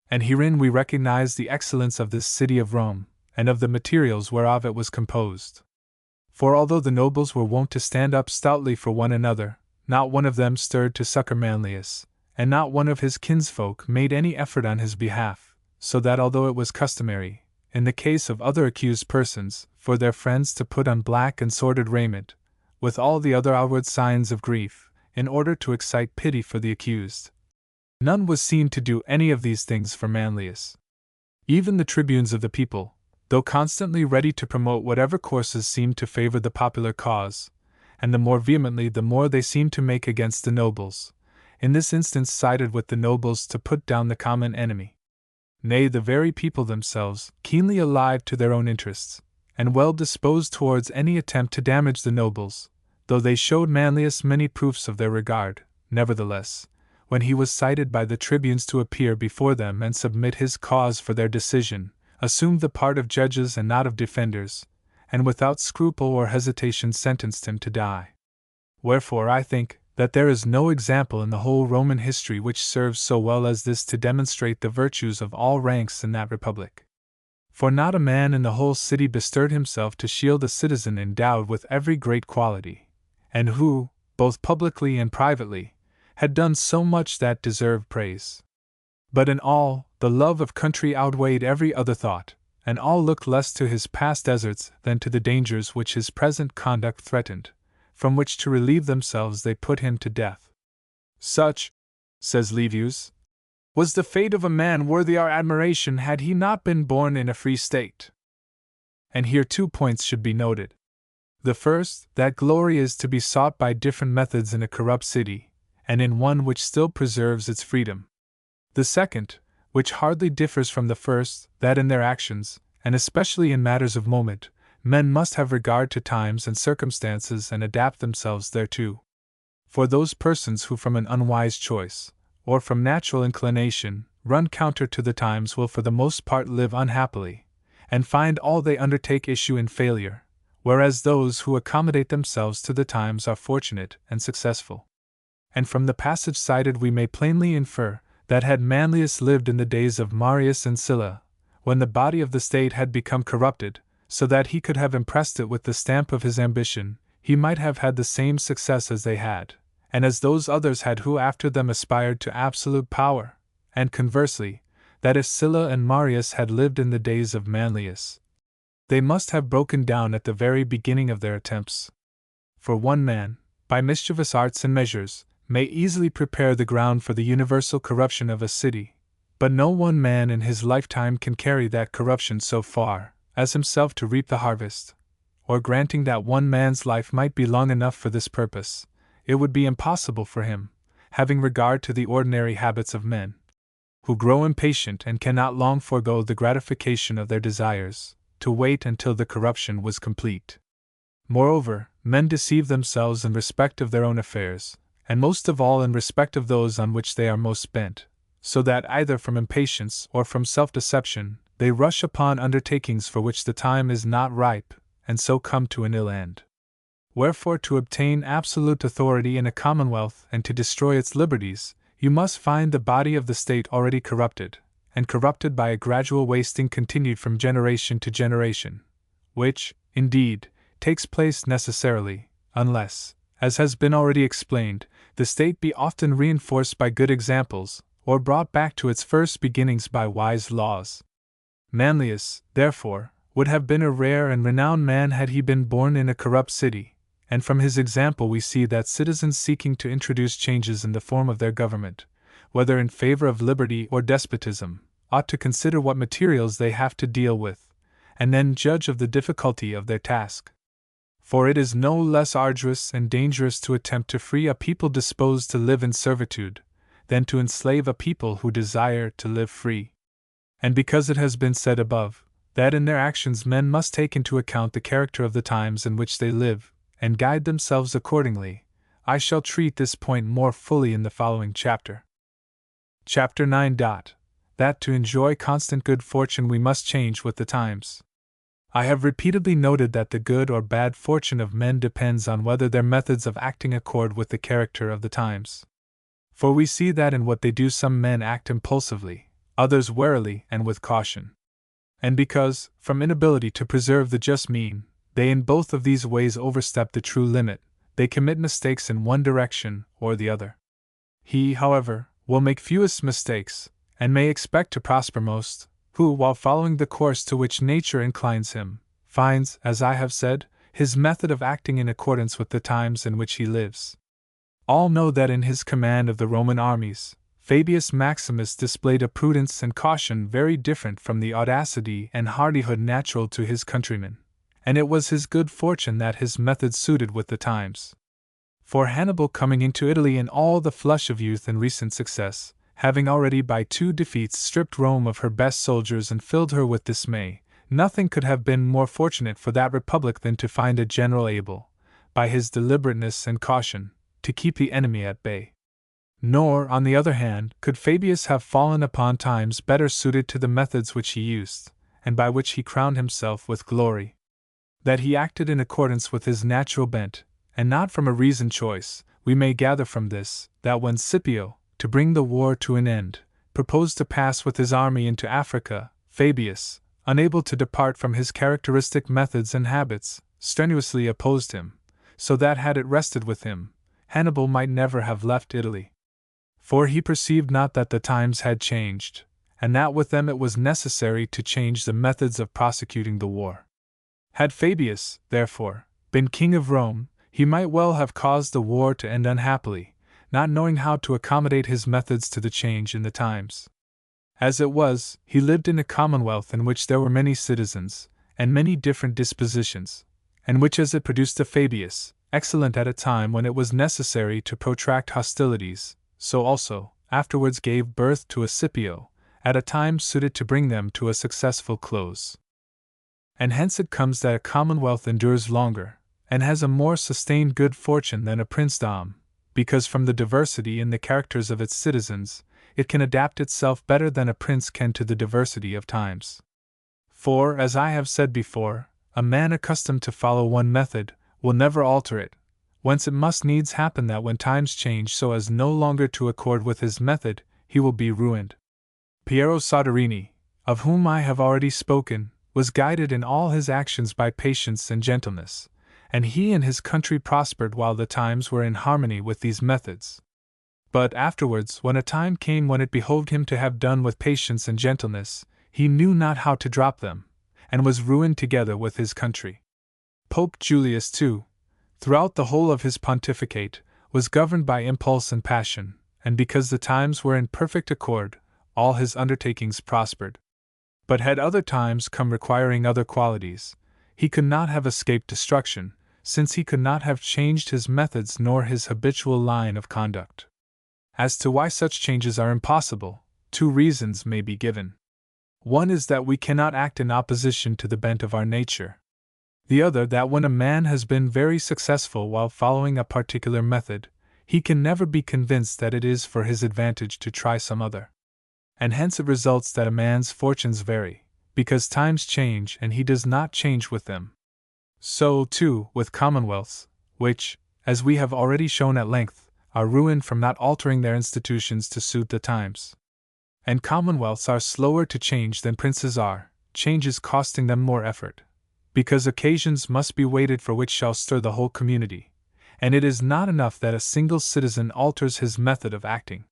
And herein we recognize the excellence of this city of Rome, and of the materials whereof it was composed. For although the nobles were wont to stand up stoutly for one another, not one of them stirred to succor Manlius, and not one of his kinsfolk made any effort on his behalf, so that although it was customary, in the case of other accused persons, for their friends to put on black and sordid raiment, with all the other outward signs of grief, in order to excite pity for the accused, none was seen to do any of these things for Manlius. Even the tribunes of the people, though constantly ready to promote whatever courses seemed to favor the popular cause, and the more vehemently the more they seemed to make against the nobles, in this instance sided with the nobles to put down the common enemy. Nay, the very people themselves, keenly alive to their own interests, and well disposed towards any attempt to damage the nobles, though they showed Manlius many proofs of their regard, nevertheless, when he was cited by the tribunes to appear before them and submit his cause for their decision, assumed the part of judges and not of defenders, and without scruple or hesitation sentenced him to die. Wherefore I think that there is no example in the whole Roman history which serves so well as this to demonstrate the virtues of all ranks in that republic. For not a man in the whole city bestirred himself to shield a citizen endowed with every great quality, and who, both publicly and privately, had done so much that deserved praise. But in all, the love of country outweighed every other thought, and all looked less to his past deserts than to the dangers which his present conduct threatened, from which to relieve themselves they put him to death. Such, says Livius, was the fate of a man worthy our admiration had he not been born in a free state. And here 2 points should be noted. The first, that glory is to be sought by different methods in a corrupt city, and in one which still preserves its freedom. The second, which hardly differs from the first, that in their actions, and especially in matters of moment, men must have regard to times and circumstances and adapt themselves thereto. For those persons who from an unwise choice, or from natural inclination, run counter to the times will for the most part live unhappily, and find all they undertake issue in failure, whereas those who accommodate themselves to the times are fortunate and successful. And from the passage cited we may plainly infer that had Manlius lived in the days of Marius and Sylla, when the body of the state had become corrupted, so that he could have impressed it with the stamp of his ambition, he might have had the same success as they had, and as those others had who after them aspired to absolute power, and conversely, that if Sylla and Marius had lived in the days of Manlius, they must have broken down at the very beginning of their attempts. For one man, by mischievous arts and measures, may easily prepare the ground for the universal corruption of a city, but no one man in his lifetime can carry that corruption so far as himself to reap the harvest. Or granting that one man's life might be long enough for this purpose, it would be impossible for him, having regard to the ordinary habits of men, who grow impatient and cannot long forego the gratification of their desires, to wait until the corruption was complete. Moreover, men deceive themselves in respect of their own affairs, and most of all in respect of those on which they are most bent, so that either from impatience or from self-deception, they rush upon undertakings for which the time is not ripe, and so come to an ill end. Wherefore, to obtain absolute authority in a commonwealth and to destroy its liberties, you must find the body of the state already corrupted, and corrupted by a gradual wasting continued from generation to generation, which, indeed, takes place necessarily, unless, as has been already explained, the state be often reinforced by good examples, or brought back to its first beginnings by wise laws. Manlius, therefore, would have been a rare and renowned man had he been born in a corrupt city, and from his example we see that citizens seeking to introduce changes in the form of their government, whether in favor of liberty or despotism, ought to consider what materials they have to deal with, and then judge of the difficulty of their task. For it is no less arduous and dangerous to attempt to free a people disposed to live in servitude, than to enslave a people who desire to live free. And because it has been said above, that in their actions men must take into account the character of the times in which they live, and guide themselves accordingly, I shall treat this point more fully in the following chapter. Chapter 9. That to enjoy constant good fortune we must change with the times. I have repeatedly noted that the good or bad fortune of men depends on whether their methods of acting accord with the character of the times. For we see that in what they do some men act impulsively, others warily and with caution. And because, from inability to preserve the just mean, they in both of these ways overstep the true limit, they commit mistakes in one direction or the other. He, however, will make fewest mistakes, and may expect to prosper most, who, while following the course to which nature inclines him, finds, as I have said, his method of acting in accordance with the times in which he lives. All know that in his command of the Roman armies, Fabius Maximus displayed a prudence and caution very different from the audacity and hardihood natural to his countrymen, and it was his good fortune that his methods suited with the times. For Hannibal, coming into Italy in all the flush of youth and recent success, having already by 2 defeats stripped Rome of her best soldiers and filled her with dismay, nothing could have been more fortunate for that republic than to find a general able, by his deliberateness and caution, to keep the enemy at bay. Nor, on the other hand, could Fabius have fallen upon times better suited to the methods which he used, and by which he crowned himself with glory. That he acted in accordance with his natural bent, and not from a reasoned choice, we may gather from this, that when Scipio, to bring the war to an end, proposed to pass with his army into Africa, Fabius, unable to depart from his characteristic methods and habits, strenuously opposed him, so that had it rested with him, Hannibal might never have left Italy. For he perceived not that the times had changed, and that with them it was necessary to change the methods of prosecuting the war. Had Fabius, therefore, been king of Rome, he might well have caused the war to end unhappily, not knowing how to accommodate his methods to the change in the times. As it was, he lived in a commonwealth in which there were many citizens, and many different dispositions, and which, as it produced a Fabius, excellent at a time when it was necessary to protract hostilities, so also, afterwards gave birth to a Scipio, at a time suited to bring them to a successful close. And hence it comes that a commonwealth endures longer, and has a more sustained good fortune than a princedom, because from the diversity in the characters of its citizens, it can adapt itself better than a prince can to the diversity of times. For, as I have said before, a man accustomed to follow one method will never alter it, whence it must needs happen that when times change so as no longer to accord with his method, he will be ruined. Piero Soderini, of whom I have already spoken, was guided in all his actions by patience and gentleness, and he and his country prospered while the times were in harmony with these methods. But afterwards, when a time came when it behoved him to have done with patience and gentleness, he knew not how to drop them, and was ruined together with his country. Pope Julius, too, throughout the whole of his pontificate, was governed by impulse and passion, and because the times were in perfect accord, all his undertakings prospered. But had other times come requiring other qualities, he could not have escaped destruction, since he could not have changed his methods nor his habitual line of conduct. As to why such changes are impossible, 2 reasons may be given. One is that we cannot act in opposition to the bent of our nature. The other that when a man has been very successful while following a particular method, he can never be convinced that it is for his advantage to try some other. And hence it results that a man's fortunes vary, because times change and he does not change with them. So, too, with commonwealths, which, as we have already shown at length, are ruined from not altering their institutions to suit the times. and commonwealths are slower to change than princes are, changes costing them more effort, because occasions must be waited for which shall stir the whole community, and it is not enough that a single citizen alters his method of acting.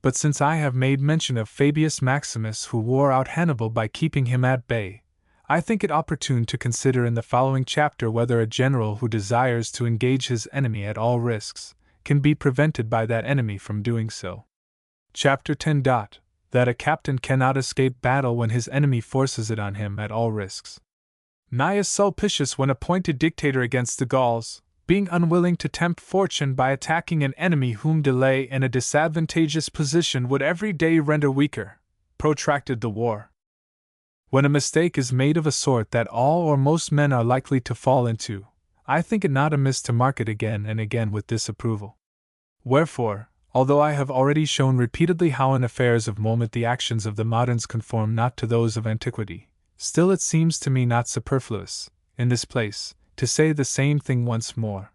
But since I have made mention of Fabius Maximus, who wore out Hannibal by keeping him at bay, I think it opportune to consider in the following chapter whether a general who desires to engage his enemy at all risks can be prevented by that enemy from doing so. Chapter 10. That a captain cannot escape battle when his enemy forces it on him at all risks. Gnaeus Sulpicius, when appointed dictator against the Gauls, being unwilling to tempt fortune by attacking an enemy whom delay in a disadvantageous position would every day render weaker, protracted the war. When a mistake is made of a sort that all or most men are likely to fall into, I think it not amiss to mark it again and again with disapproval. Wherefore, although I have already shown repeatedly how in affairs of moment the actions of the moderns conform not to those of antiquity, still it seems to me not superfluous, in this place, to say the same thing once more.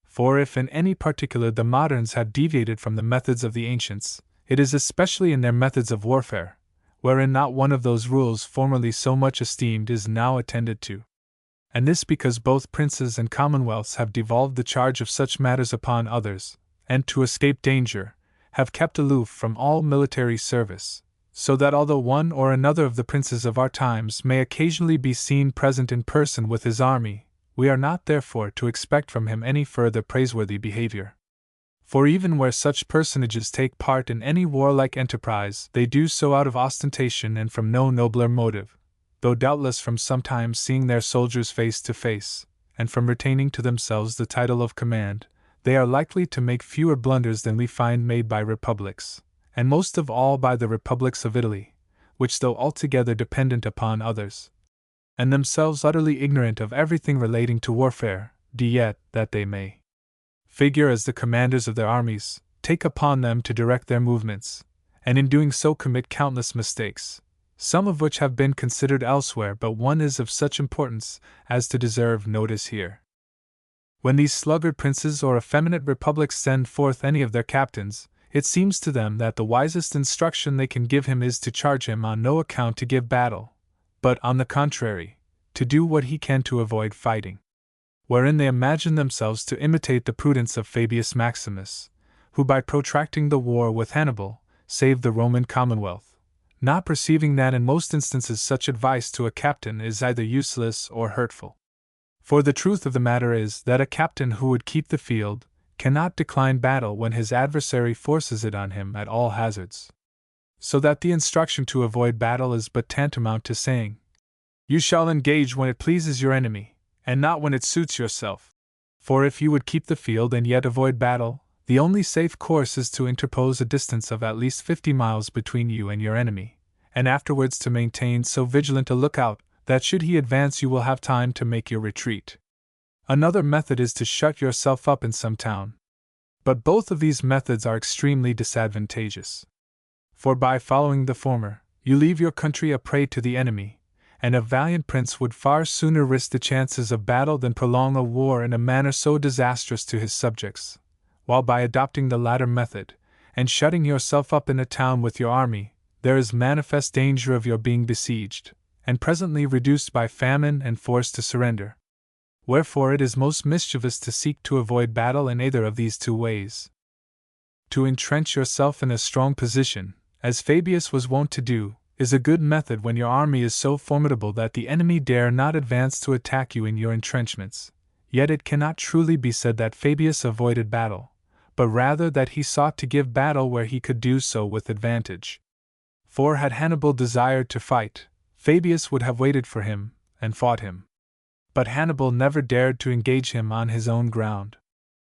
For if in any particular the moderns have deviated from the methods of the ancients, it is especially in their methods of warfare, wherein not one of those rules formerly so much esteemed is now attended to. And this because both princes and commonwealths have devolved the charge of such matters upon others, and to escape danger, have kept aloof from all military service, so that although one or another of the princes of our times may occasionally be seen present in person with his army, we are not therefore to expect from him any further praiseworthy behavior. For even where such personages take part in any warlike enterprise, they do so out of ostentation and from no nobler motive, though doubtless from sometimes seeing their soldiers face to face, and from retaining to themselves the title of command, they are likely to make fewer blunders than we find made by republics, and most of all by the republics of Italy, which though altogether dependent upon others, and themselves utterly ignorant of everything relating to warfare, do yet, that they may figure as the commanders of their armies, take upon them to direct their movements, and in doing so commit countless mistakes, some of which have been considered elsewhere, but one is of such importance as to deserve notice here. When these sluggard princes or effeminate republics send forth any of their captains, it seems to them that the wisest instruction they can give him is to charge him on no account to give battle, but, on the contrary, to do what he can to avoid fighting. Wherein they imagine themselves to imitate the prudence of Fabius Maximus, who by protracting the war with Hannibal, saved the Roman commonwealth, not perceiving that in most instances such advice to a captain is either useless or hurtful. For the truth of the matter is that a captain who would keep the field cannot decline battle when his adversary forces it on him at all hazards. So that the instruction to avoid battle is but tantamount to saying, "You shall engage when it pleases your enemy, and not when it suits yourself." For if you would keep the field and yet avoid battle, the only safe course is to interpose a distance of at least 50 miles between you and your enemy, and afterwards to maintain so vigilant a lookout that should he advance you will have time to make your retreat. Another method is to shut yourself up in some town. But both of these methods are extremely disadvantageous. For by following the former, you leave your country a prey to the enemy, and a valiant prince would far sooner risk the chances of battle than prolong a war in a manner so disastrous to his subjects, while by adopting the latter method, and shutting yourself up in a town with your army, there is manifest danger of your being besieged, and presently reduced by famine and forced to surrender. Wherefore it is most mischievous to seek to avoid battle in either of these two ways. To entrench yourself in a strong position, as Fabius was wont to do, is a good method when your army is so formidable that the enemy dare not advance to attack you in your entrenchments. Yet it cannot truly be said that Fabius avoided battle, but rather that he sought to give battle where he could do so with advantage. For had Hannibal desired to fight, Fabius would have waited for him, and fought him. But Hannibal never dared to engage him on his own ground.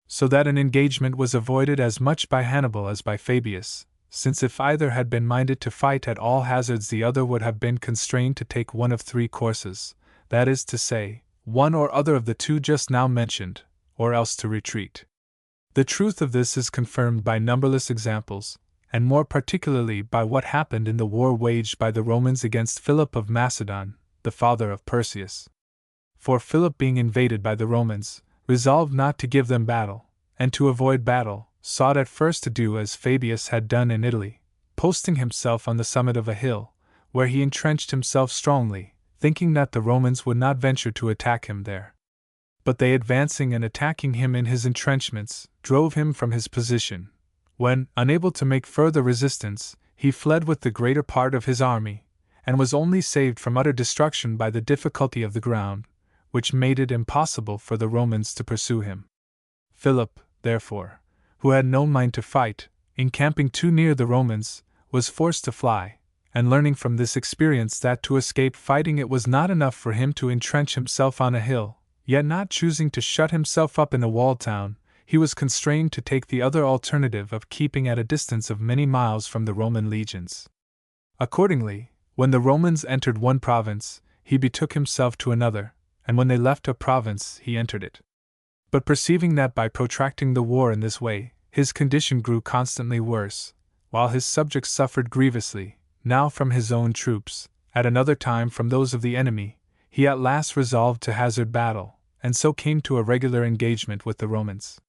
So that an engagement was avoided as much by Hannibal as by Fabius, since if either had been minded to fight at all hazards the other would have been constrained to take one of three courses, that is to say, one or other of the two just now mentioned, or else to retreat. The truth of this is confirmed by numberless examples, and more particularly by what happened in the war waged by the Romans against Philip of Macedon, the father of Perseus. For Philip, being invaded by the Romans, resolved not to give them battle, and to avoid battle, sought at first to do as Fabius had done in Italy, posting himself on the summit of a hill, where he entrenched himself strongly, thinking that the Romans would not venture to attack him there. But they, advancing and attacking him in his entrenchments, drove him from his position, when, unable to make further resistance, he fled with the greater part of his army, and was only saved from utter destruction by the difficulty of the ground, which made it impossible for the Romans to pursue him. Philip, therefore, who had no mind to fight, encamping too near the Romans, was forced to fly, and learning from this experience that to escape fighting it was not enough for him to entrench himself on a hill, yet not choosing to shut himself up in a walled town, he was constrained to take the other alternative of keeping at a distance of many miles from the Roman legions. Accordingly, when the Romans entered one province, he betook himself to another, and when they left a province, he entered it. But perceiving that by protracting the war in this way, his condition grew constantly worse, while his subjects suffered grievously, now from his own troops, at another time from those of the enemy, he at last resolved to hazard battle, and so came to a regular engagement with the Romans.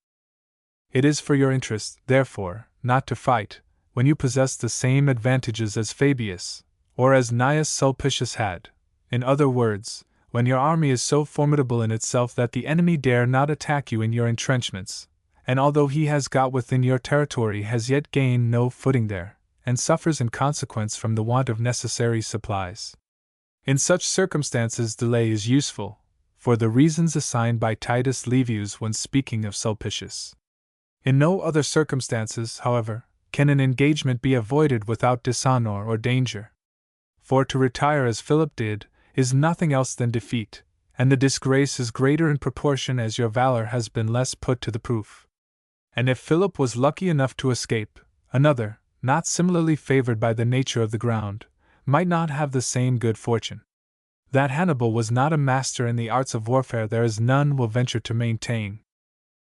It is for your interest, therefore, not to fight, when you possess the same advantages as Fabius, or as Gnaeus Sulpicius had. In other words, when your army is so formidable in itself that the enemy dare not attack you in your entrenchments, and although he has got within your territory has yet gained no footing there, and suffers in consequence from the want of necessary supplies. In such circumstances delay is useful, for the reasons assigned by Titus Livius when speaking of Sulpicius. In no other circumstances, however, can an engagement be avoided without dishonor or danger. For to retire as Philip did, is nothing else than defeat, and the disgrace is greater in proportion as your valor has been less put to the proof. And if Philip was lucky enough to escape, another, not similarly favored by the nature of the ground, might not have the same good fortune. That Hannibal was not a master in the arts of warfare there is none will venture to maintain.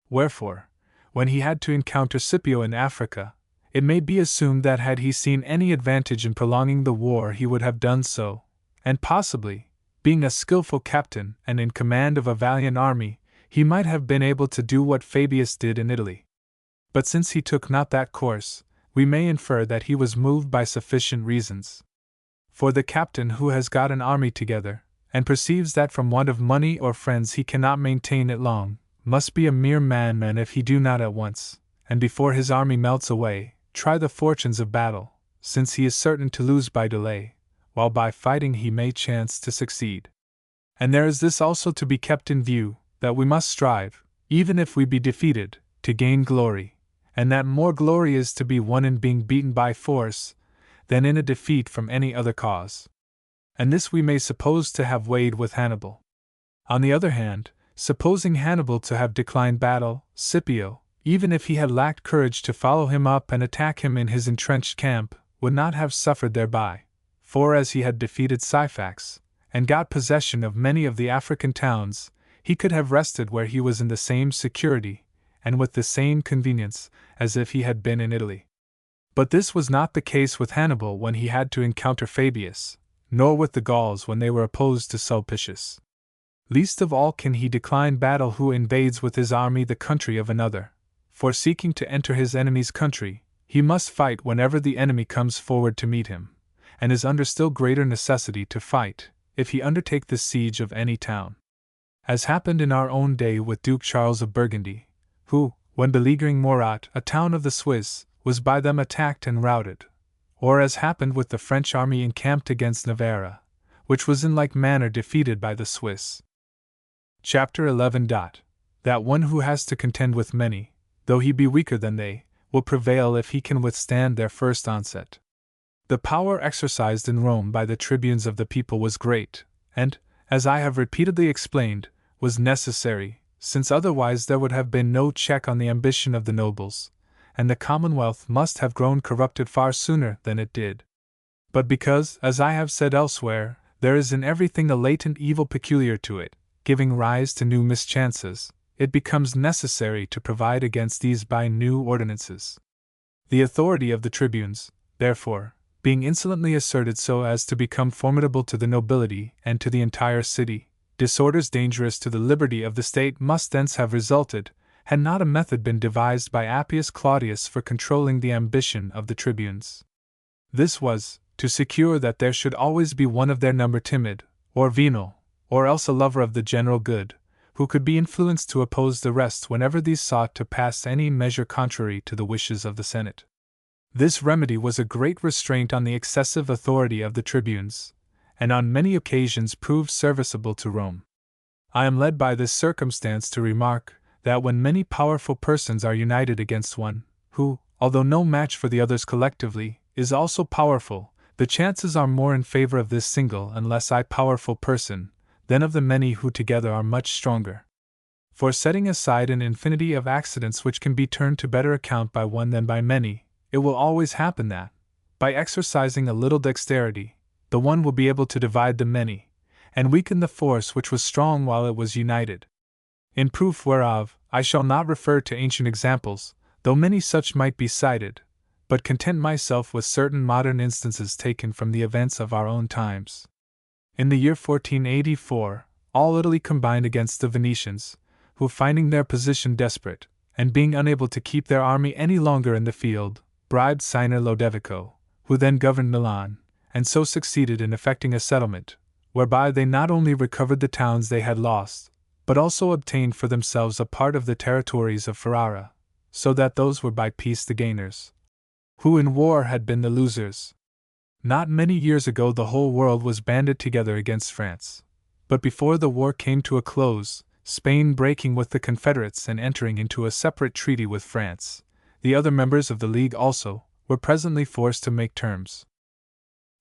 Wherefore, when he had to encounter Scipio in Africa, it may be assumed that had he seen any advantage in prolonging the war he would have done so, and possibly, being a skillful captain and in command of a valiant army, he might have been able to do what Fabius did in Italy. But since he took not that course, we may infer that he was moved by sufficient reasons. For the captain who has got an army together, and perceives that from want of money or friends he cannot maintain it long, must be a mere madman if he do not at once, and before his army melts away, try the fortunes of battle, since he is certain to lose by delay, while by fighting he may chance to succeed. And there is this also to be kept in view, that we must strive, even if we be defeated, to gain glory, and that more glory is to be won in being beaten by force, than in a defeat from any other cause. And this we may suppose to have weighed with Hannibal. On the other hand, supposing Hannibal to have declined battle, Scipio, even if he had lacked courage to follow him up and attack him in his entrenched camp, would not have suffered thereby, for as he had defeated Syphax, and got possession of many of the African towns, he could have rested where he was in the same security, and with the same convenience, as if he had been in Italy. But this was not the case with Hannibal when he had to encounter Fabius, nor with the Gauls when they were opposed to Sulpicius. Least of all can he decline battle who invades with his army the country of another, for seeking to enter his enemy's country, he must fight whenever the enemy comes forward to meet him, and is under still greater necessity to fight, if he undertake the siege of any town. As happened in our own day with Duke Charles of Burgundy, who, when beleaguering Morat, a town of the Swiss, was by them attacked and routed, or as happened with the French army encamped against Navarre, which was in like manner defeated by the Swiss. Chapter 11. That one who has to contend with many, though he be weaker than they, will prevail if he can withstand their first onset. The power exercised in Rome by the tribunes of the people was great, and, as I have repeatedly explained, was necessary, since otherwise there would have been no check on the ambition of the nobles, and the commonwealth must have grown corrupted far sooner than it did. But because, as I have said elsewhere, there is in everything a latent evil peculiar to it, giving rise to new mischances, it becomes necessary to provide against these by new ordinances. The authority of the tribunes, therefore, being insolently asserted so as to become formidable to the nobility and to the entire city, disorders dangerous to the liberty of the state must thence have resulted, had not a method been devised by Appius Claudius for controlling the ambition of the tribunes. This was, to secure that there should always be one of their number timid, or venal, or else a lover of the general good, who could be influenced to oppose the rest whenever these sought to pass any measure contrary to the wishes of the Senate. This remedy was a great restraint on the excessive authority of the tribunes, and on many occasions proved serviceable to Rome. I am led by this circumstance to remark that when many powerful persons are united against one, who, although no match for the others collectively, is also powerful, the chances are more in favor of this single and less powerful person than of the many who together are much stronger. For setting aside an infinity of accidents which can be turned to better account by one than by many, it will always happen that, by exercising a little dexterity, the one will be able to divide the many, and weaken the force which was strong while it was united. In proof whereof, I shall not refer to ancient examples, though many such might be cited, but content myself with certain modern instances taken from the events of our own times. In the year 1484, all Italy combined against the Venetians, who, finding their position desperate, and being unable to keep their army any longer in the field, bribed Signer Lodovico, who then governed Milan, and so succeeded in effecting a settlement, whereby they not only recovered the towns they had lost, but also obtained for themselves a part of the territories of Ferrara, so that those were by peace the gainers, who in war had been the losers. Not many years ago the whole world was banded together against France, but before the war came to a close, Spain breaking with the Confederates and entering into a separate treaty with France, the other members of the League also, were presently forced to make terms.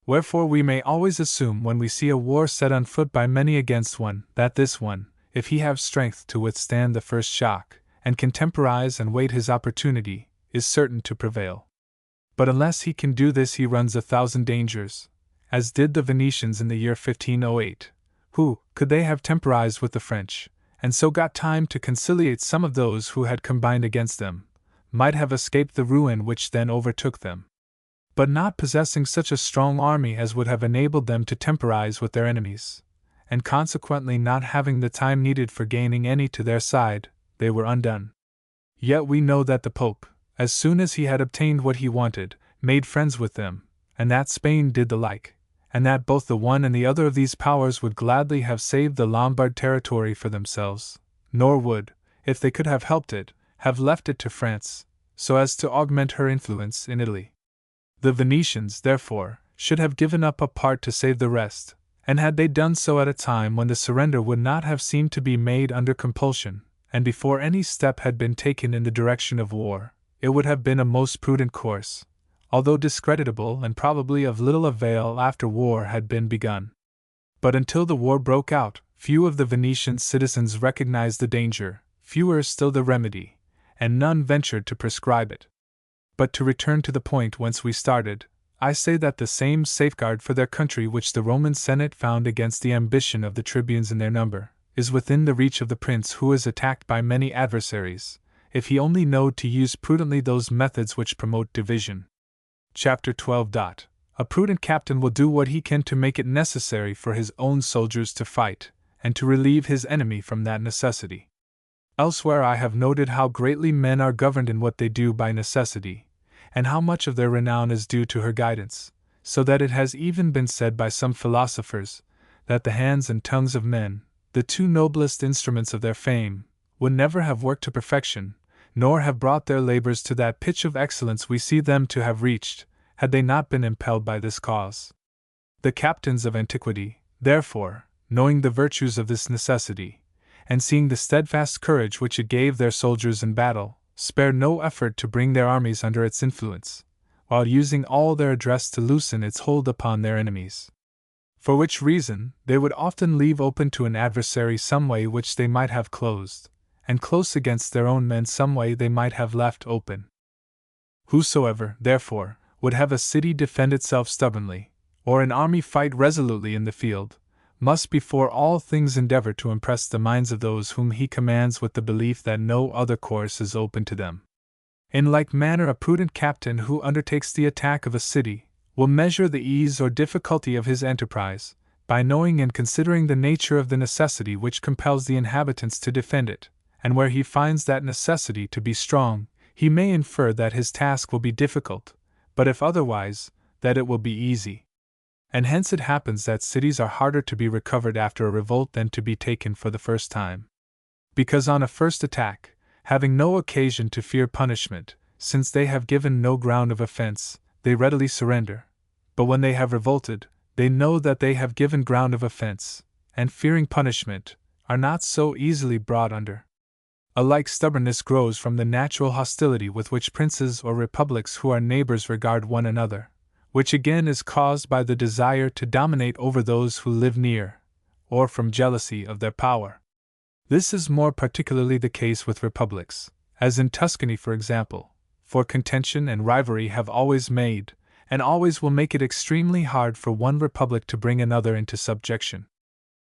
Wherefore we may always assume when we see a war set on foot by many against one, that this one, if he have strength to withstand the first shock, and can temporize and wait his opportunity, is certain to prevail. But unless he can do this he runs 1,000 dangers, as did the Venetians in the year 1508, who, could they have temporized with the French, and so got time to conciliate some of those who had combined against them, might have escaped the ruin which then overtook them. But not possessing such a strong army as would have enabled them to temporize with their enemies, and consequently not having the time needed for gaining any to their side, they were undone. Yet we know that the Pope, as soon as he had obtained what he wanted, made friends with them, and that Spain did the like, and that both the one and the other of these powers would gladly have saved the Lombard territory for themselves, nor would, if they could have helped it, have left it to France, so as to augment her influence in Italy. The Venetians, therefore, should have given up a part to save the rest, and had they done so at a time when the surrender would not have seemed to be made under compulsion, and before any step had been taken in the direction of war, it would have been a most prudent course, although discreditable and probably of little avail after war had been begun. But until the war broke out, few of the Venetian citizens recognized the danger, fewer still the remedy, and none ventured to prescribe it. But to return to the point whence we started, I say that the same safeguard for their country which the Roman Senate found against the ambition of the tribunes in their number, is within the reach of the prince who is attacked by many adversaries, if he only know to use prudently those methods which promote division. Chapter 12. A prudent captain will do what he can to make it necessary for his own soldiers to fight, and to relieve his enemy from that necessity. Elsewhere I have noted how greatly men are governed in what they do by necessity, and how much of their renown is due to her guidance, so that it has even been said by some philosophers, that the hands and tongues of men, the two noblest instruments of their fame, would never have worked to perfection, nor have brought their labors to that pitch of excellence we see them to have reached, had they not been impelled by this cause. The captains of antiquity, therefore, knowing the virtues of this necessity, and seeing the steadfast courage which it gave their soldiers in battle, spared no effort to bring their armies under its influence, while using all their address to loosen its hold upon their enemies. For which reason, they would often leave open to an adversary some way which they might have closed, and close against their own men some way they might have left open. Whosoever, therefore, would have a city defend itself stubbornly, or an army fight resolutely in the field, must before all things endeavor to impress the minds of those whom he commands with the belief that no other course is open to them. In like manner a prudent captain who undertakes the attack of a city will measure the ease or difficulty of his enterprise, by knowing and considering the nature of the necessity which compels the inhabitants to defend it, and where he finds that necessity to be strong, he may infer that his task will be difficult, but if otherwise, that it will be easy. And hence it happens that cities are harder to be recovered after a revolt than to be taken for the first time. Because on a first attack, having no occasion to fear punishment, since they have given no ground of offense, they readily surrender. But when they have revolted, they know that they have given ground of offense, and fearing punishment, are not so easily brought under. A like stubbornness grows from the natural hostility with which princes or republics who are neighbors regard one another, which again is caused by the desire to dominate over those who live near, or from jealousy of their power. This is more particularly the case with republics, as in Tuscany for example, for contention and rivalry have always made, and always will make it extremely hard for one republic to bring another into subjection.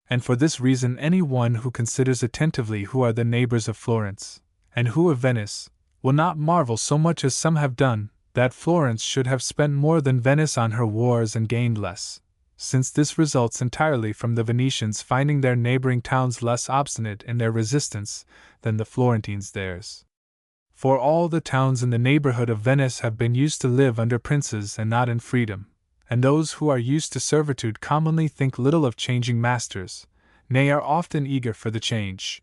And for this reason any one who considers attentively who are the neighbors of Florence, and who of Venice, will not marvel so much as some have done, that Florence should have spent more than Venice on her wars and gained less, since this results entirely from the Venetians finding their neighboring towns less obstinate in their resistance than the Florentines theirs. For all the towns in the neighborhood of Venice have been used to live under princes and not in freedom, and those who are used to servitude commonly think little of changing masters, nay, are often eager for the change.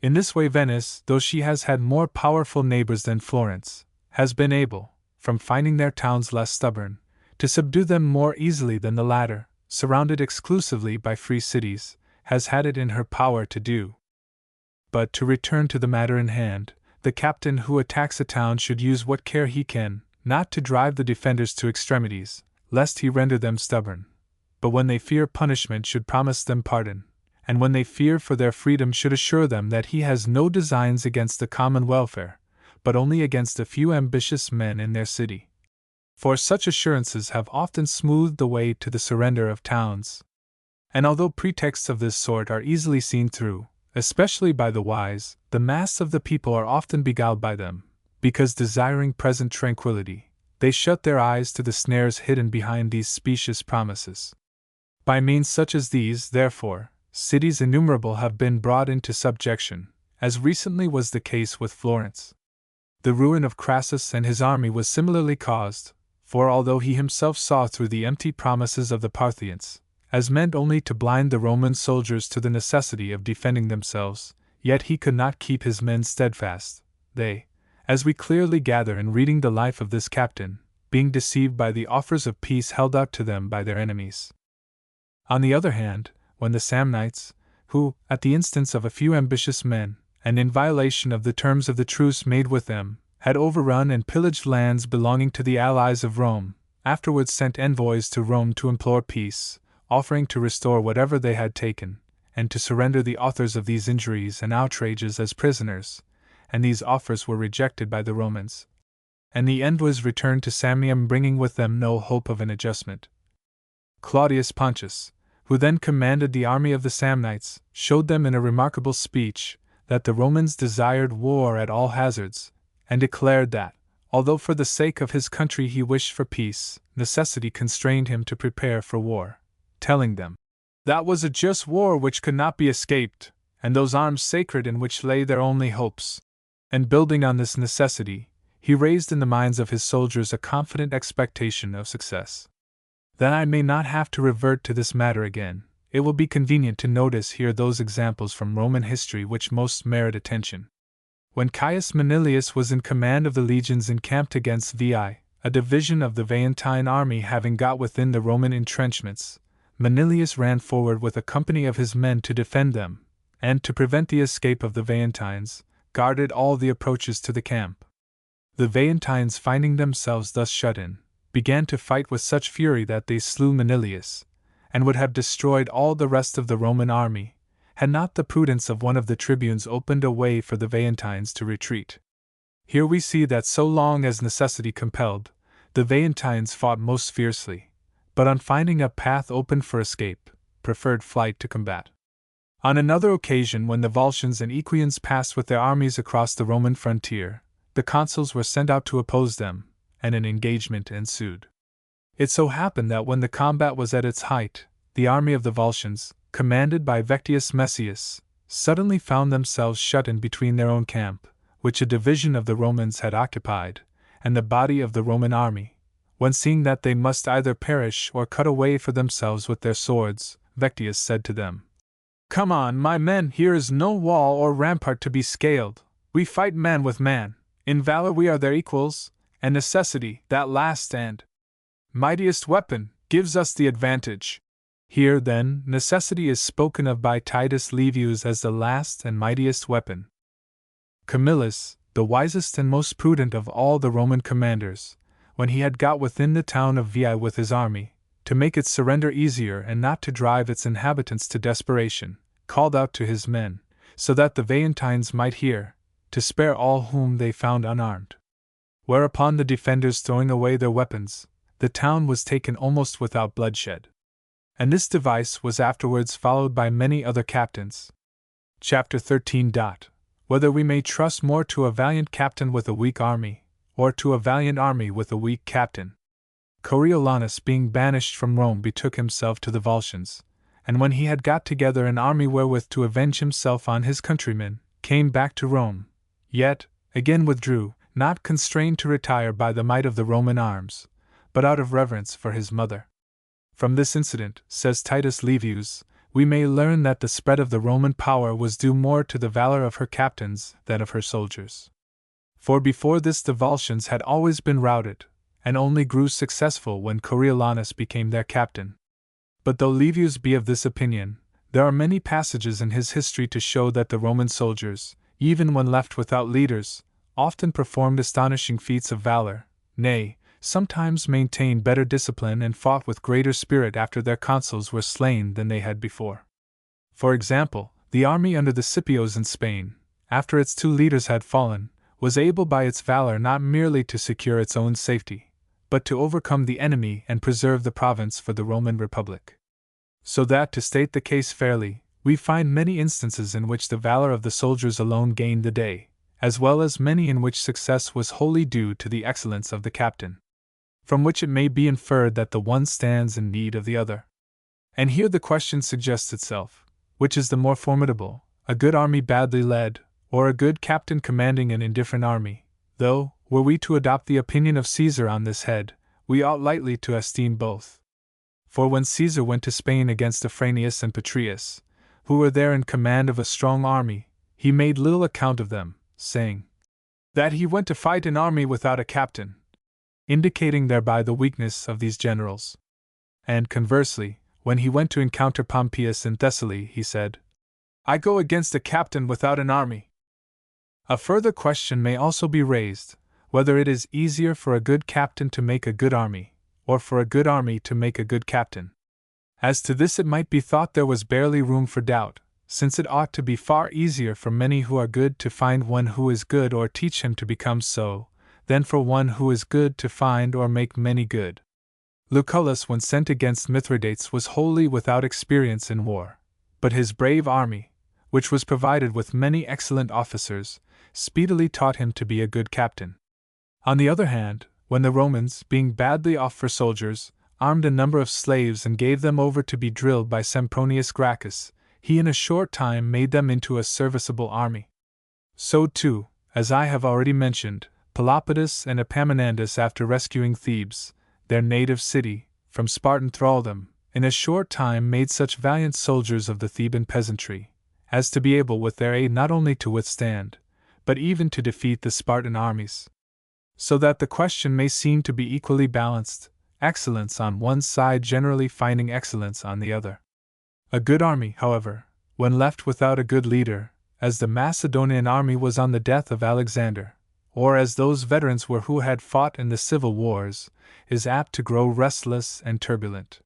In this way Venice, though she has had more powerful neighbors than Florence, has been able, from finding their towns less stubborn, to subdue them more easily than the latter, surrounded exclusively by free cities, has had it in her power to do. But to return to the matter in hand, the captain who attacks a town should use what care he can, not to drive the defenders to extremities, lest he render them stubborn, but when they fear punishment should promise them pardon, and when they fear for their freedom should assure them that he has no designs against the common welfare, but only against a few ambitious men in their city. For such assurances have often smoothed the way to the surrender of towns. And although pretexts of this sort are easily seen through, especially by the wise, the mass of the people are often beguiled by them, because desiring present tranquility, they shut their eyes to the snares hidden behind these specious promises. By means such as these, therefore, cities innumerable have been brought into subjection, as recently was the case with Florence. The ruin of Crassus and his army was similarly caused, for although he himself saw through the empty promises of the Parthians, as meant only to blind the Roman soldiers to the necessity of defending themselves, yet he could not keep his men steadfast. They, as we clearly gather in reading the life of this captain, being deceived by the offers of peace held out to them by their enemies. On the other hand, when the Samnites, who, at the instance of a few ambitious men, and in violation of the terms of the truce made with them, had overrun and pillaged lands belonging to the allies of Rome, afterwards sent envoys to Rome to implore peace, offering to restore whatever they had taken, and to surrender the authors of these injuries and outrages as prisoners, and these offers were rejected by the Romans, and the envoys returned to Samnium bringing with them no hope of an adjustment. Claudius Pontius, who then commanded the army of the Samnites, showed them in a remarkable speech that the Romans desired war at all hazards, and declared that, although for the sake of his country he wished for peace, necessity constrained him to prepare for war, telling them that was a just war which could not be escaped, and those arms sacred in which lay their only hopes. And building on this necessity, he raised in the minds of his soldiers a confident expectation of success. That I may not have to revert to this matter again, it will be convenient to notice here those examples from Roman history which most merit attention. When Caius Manilius was in command of the legions encamped against Veii, a division of the Veientine army having got within the Roman entrenchments, Manilius ran forward with a company of his men to defend them, and to prevent the escape of the Veientines, guarded all the approaches to the camp. The Veientines, finding themselves thus shut in, began to fight with such fury that they slew Manilius, and would have destroyed all the rest of the Roman army, had not the prudence of one of the tribunes opened a way for the Veientines to retreat. Here we see that so long as necessity compelled, the Veientines fought most fiercely, but on finding a path open for escape, preferred flight to combat. On another occasion, when the Volscians and Equians passed with their armies across the Roman frontier, the consuls were sent out to oppose them, and an engagement ensued. It so happened that when the combat was at its height, the army of the Volscians, commanded by Vectius Messius, suddenly found themselves shut in between their own camp, which a division of the Romans had occupied, and the body of the Roman army, when seeing that they must either perish or cut a way for themselves with their swords, Vectius said to them, "Come on, my men, here is no wall or rampart to be scaled. We fight man with man. In valor we are their equals, and necessity, that last and mightiest weapon, gives us the advantage." Here, then, necessity is spoken of by Titus Livius as the last and mightiest weapon. Camillus, the wisest and most prudent of all the Roman commanders, when he had got within the town of Veii with his army, to make its surrender easier and not to drive its inhabitants to desperation, called out to his men, so that the Veientines might hear, to spare all whom they found unarmed. Whereupon the defenders throwing away their weapons, the town was taken almost without bloodshed. And this device was afterwards followed by many other captains. Chapter 13. Whether we may trust more to a valiant captain with a weak army, or to a valiant army with a weak captain. Coriolanus, being banished from Rome, betook himself to the Volscians, and when he had got together an army wherewith to avenge himself on his countrymen, came back to Rome, yet again withdrew, not constrained to retire by the might of the Roman arms, but out of reverence for his mother. From this incident, says Titus Livius, we may learn that the spread of the Roman power was due more to the valor of her captains than of her soldiers. For before this the Volscians had always been routed, and only grew successful when Coriolanus became their captain. But though Livius be of this opinion, there are many passages in his history to show that the Roman soldiers, even when left without leaders, often performed astonishing feats of valor, nay, sometimes maintained better discipline and fought with greater spirit after their consuls were slain than they had before. For example, the army under the Scipios in Spain, after its two leaders had fallen, was able by its valor not merely to secure its own safety, but to overcome the enemy and preserve the province for the Roman Republic. So that, to state the case fairly, we find many instances in which the valor of the soldiers alone gained the day, as well as many in which success was wholly due to the excellence of the captain. From which it may be inferred that the one stands in need of the other. And here the question suggests itself, which is the more formidable, a good army badly led, or a good captain commanding an indifferent army, though, were we to adopt the opinion of Caesar on this head, we ought lightly to esteem both. For when Caesar went to Spain against Afranius and Petreius, who were there in command of a strong army, he made little account of them, saying that he went to fight an army without a captain, indicating thereby the weakness of these generals. And conversely, when he went to encounter Pompeius in Thessaly, he said, "I go against a captain without an army." A further question may also be raised, whether it is easier for a good captain to make a good army, or for a good army to make a good captain. As to this it might be thought there was barely room for doubt, since it ought to be far easier for many who are good to find one who is good or teach him to become so, than for one who is good to find or make many good. Lucullus, when sent against Mithridates, was wholly without experience in war, but his brave army, which was provided with many excellent officers, speedily taught him to be a good captain. On the other hand, when the Romans, being badly off for soldiers, armed a number of slaves and gave them over to be drilled by Sempronius Gracchus, he in a short time made them into a serviceable army. So too, as I have already mentioned, Pelopidas and Epaminondas, after rescuing Thebes, their native city, from Spartan thraldom, in a short time made such valiant soldiers of the Theban peasantry, as to be able with their aid not only to withstand, but even to defeat the Spartan armies. So that the question may seem to be equally balanced, excellence on one side generally finding excellence on the other. A good army, however, when left without a good leader, as the Macedonian army was on the death of Alexander, or as those veterans were who had fought in the civil wars, is apt to grow restless and turbulent.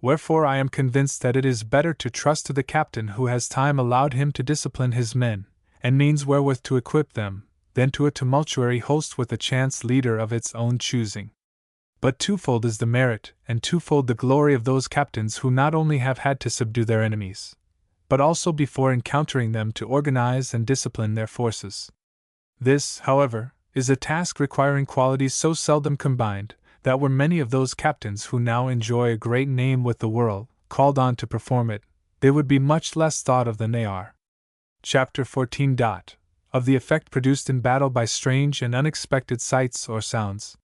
Wherefore I am convinced that it is better to trust to the captain who has time allowed him to discipline his men, and means wherewith to equip them, than to a tumultuary host with a chance leader of its own choosing. But twofold is the merit and twofold the glory of those captains who not only have had to subdue their enemies, but also before encountering them to organize and discipline their forces. This, however, is a task requiring qualities so seldom combined, that were many of those captains who now enjoy a great name with the world called on to perform it, they would be much less thought of than they are. Chapter 14. Of the effect produced in battle by strange and unexpected sights or sounds.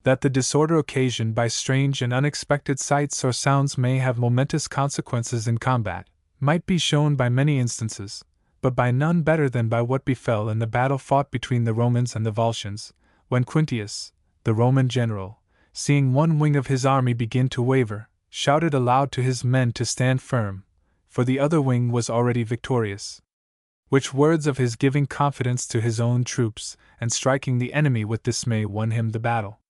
that the disorder occasioned by strange and unexpected sights or sounds may have momentous consequences in combat, might be shown by many instances, but by none better than by what befell in the battle fought between the Romans and the Volscians, when Quintius, the Roman general, seeing one wing of his army begin to waver, shouted aloud to his men to stand firm, for the other wing was already victorious. Which words of his giving confidence to his own troops, and striking the enemy with dismay, won him the battle.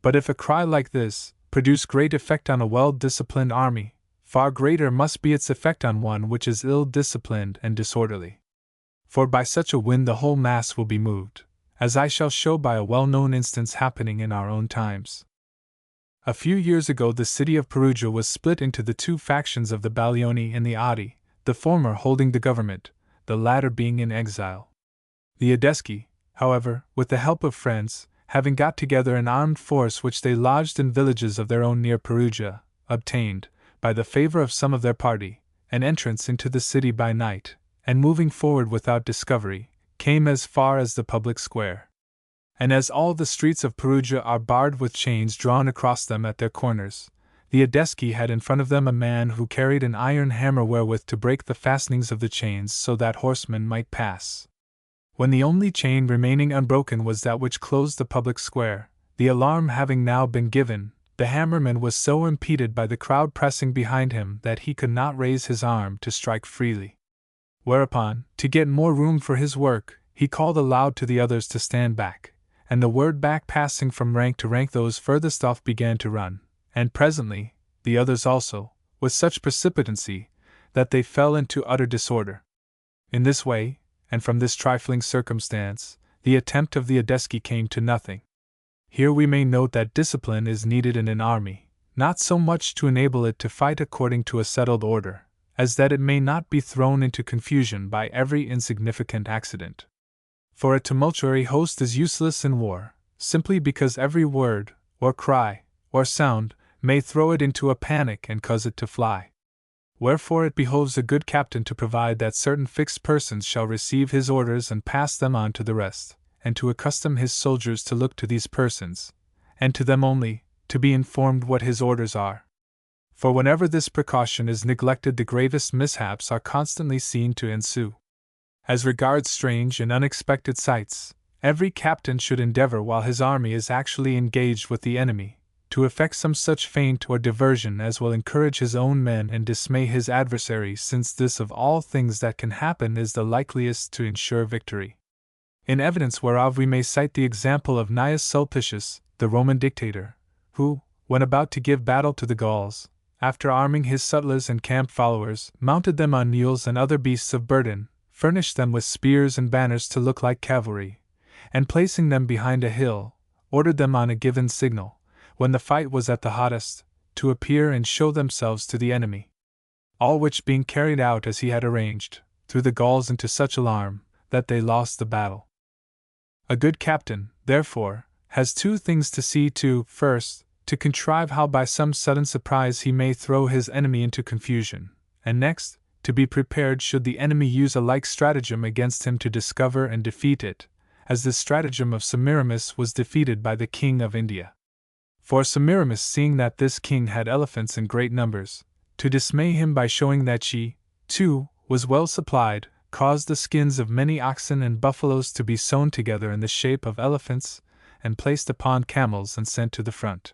But if a cry like this produce great effect on a well-disciplined army, far greater must be its effect on one which is ill-disciplined and disorderly. For by such a wind the whole mass will be moved, as I shall show by a well-known instance happening in our own times. A few years ago the city of Perugia was split into the two factions of the Baglioni and the Adi, the former holding the government, the latter being in exile. The Adeschi, however, with the help of friends, having got together an armed force which they lodged in villages of their own near Perugia, obtained, by the favor of some of their party, an entrance into the city by night, and moving forward without discovery, came as far as the public square. And as all the streets of Perugia are barred with chains drawn across them at their corners, the Adeschi had in front of them a man who carried an iron hammer wherewith to break the fastenings of the chains so that horsemen might pass. When the only chain remaining unbroken was that which closed the public square, the alarm having now been given, the hammerman was so impeded by the crowd pressing behind him that he could not raise his arm to strike freely. Whereupon, to get more room for his work, he called aloud to the others to stand back, and the word back passing from rank to rank, those furthest off began to run, and presently, the others also, with such precipitancy, that they fell into utter disorder. In this way, and from this trifling circumstance, the attempt of the Adeschi came to nothing. Here we may note that discipline is needed in an army, not so much to enable it to fight according to a settled order, as that it may not be thrown into confusion by every insignificant accident. For a tumultuary host is useless in war, simply because every word, or cry, or sound, may throw it into a panic and cause it to fly. Wherefore it behoves a good captain to provide that certain fixed persons shall receive his orders and pass them on to the rest, and to accustom his soldiers to look to these persons, and to them only, to be informed what his orders are. For whenever this precaution is neglected, the gravest mishaps are constantly seen to ensue. As regards strange and unexpected sights, every captain should endeavor, while his army is actually engaged with the enemy, to effect some such feint or diversion as will encourage his own men and dismay his adversaries, since this of all things that can happen is the likeliest to ensure victory. In evidence whereof we may cite the example of Gnaeus Sulpicius, the Roman dictator, who, when about to give battle to the Gauls, after arming his sutlers and camp followers, mounted them on mules and other beasts of burden, furnished them with spears and banners to look like cavalry, and placing them behind a hill, ordered them on a given signal, when the fight was at the hottest, to appear and show themselves to the enemy. All which being carried out as he had arranged, threw the Gauls into such alarm, that they lost the battle. A good captain, therefore, has two things to see to: first, to contrive how by some sudden surprise he may throw his enemy into confusion, and next, to be prepared should the enemy use a like stratagem against him to discover and defeat it, as the stratagem of Semiramis was defeated by the king of India. For Semiramis, seeing that this king had elephants in great numbers, to dismay him by showing that she, too, was well supplied, caused the skins of many oxen and buffaloes to be sewn together in the shape of elephants, and placed upon camels and sent to the front.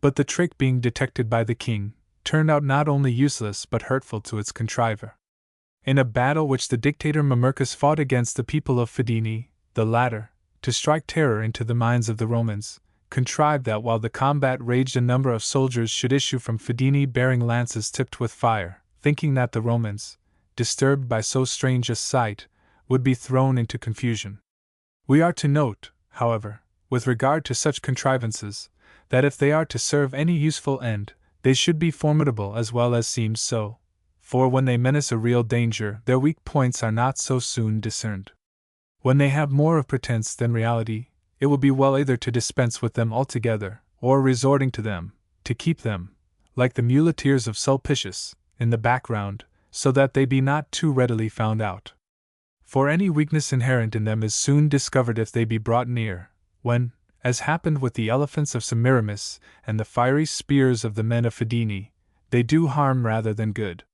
But the trick being detected by the king, turned out not only useless but hurtful to its contriver. In a battle which the dictator Mamercus fought against the people of Fidene, the latter, to strike terror into the minds of the Romans, contrived that while the combat raged a number of soldiers should issue from Fidene bearing lances tipped with fire, thinking that the Romans, disturbed by so strange a sight, would be thrown into confusion. We are to note, however, with regard to such contrivances, that if they are to serve any useful end, they should be formidable as well as seem so, for when they menace a real danger, their weak points are not so soon discerned. When they have more of pretense than reality, it will be well either to dispense with them altogether, or resorting to them, to keep them, like the muleteers of Sulpicius, in the background, so that they be not too readily found out. For any weakness inherent in them is soon discovered if they be brought near, when, as happened with the elephants of Semiramis and the fiery spears of the men of Fidene, they do harm rather than good.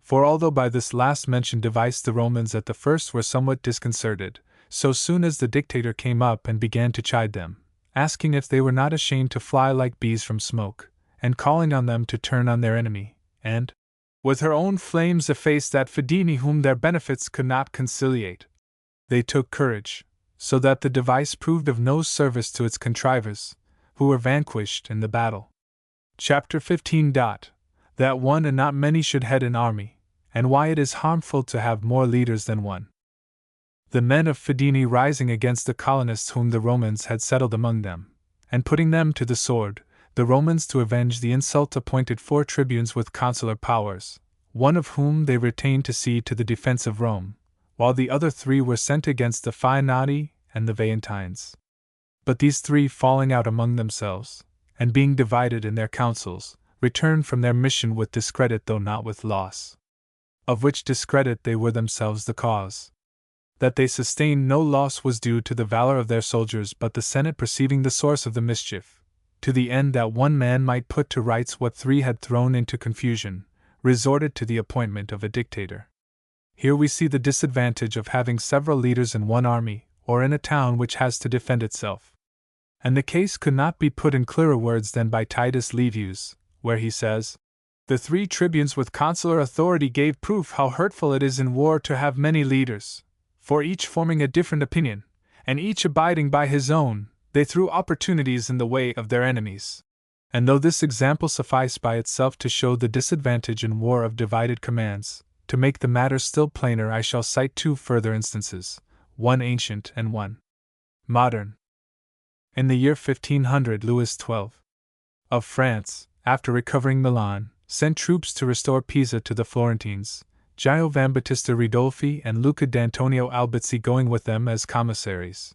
For although by this last mentioned device the Romans at the first were somewhat disconcerted, so soon as the dictator came up and began to chide them, asking if they were not ashamed to fly like bees from smoke, and calling on them to turn on their enemy, and, with her own flames, efface that Fidene whom their benefits could not conciliate, they took courage, so that the device proved of no service to its contrivers, who were vanquished in the battle. Chapter 15. That one and not many should head an army, and why it is harmful to have more leaders than one. The men of Fidene rising against the colonists whom the Romans had settled among them, and putting them to the sword, the Romans to avenge the insult appointed 4 tribunes with consular powers, one of whom they retained to see to the defense of Rome, while the other 3 were sent against the Faenati and the Veientines. But these 3 falling out among themselves, and being divided in their counsels, returned from their mission with discredit though not with loss. Of which discredit they were themselves the cause. That they sustained no loss was due to the valor of their soldiers, but the Senate perceiving the source of the mischief, to the end that one man might put to rights what 3 had thrown into confusion, resorted to the appointment of a dictator. Here we see the disadvantage of having several leaders in one army, or in a town which has to defend itself. And the case could not be put in clearer words than by Titus Livius, where he says, "The 3 tribunes with consular authority gave proof how hurtful it is in war to have many leaders, for each forming a different opinion, and each abiding by his own, they threw opportunities in the way of their enemies." And though this example suffice by itself to show the disadvantage in war of divided commands, to make the matter still plainer I shall cite 2 further instances, one ancient and one modern. In the year 1500 Louis XII of France, after recovering Milan, sent troops to restore Pisa to the Florentines, Giovanbattista Ridolfi and Luca d'Antonio Albizzi going with them as commissaries.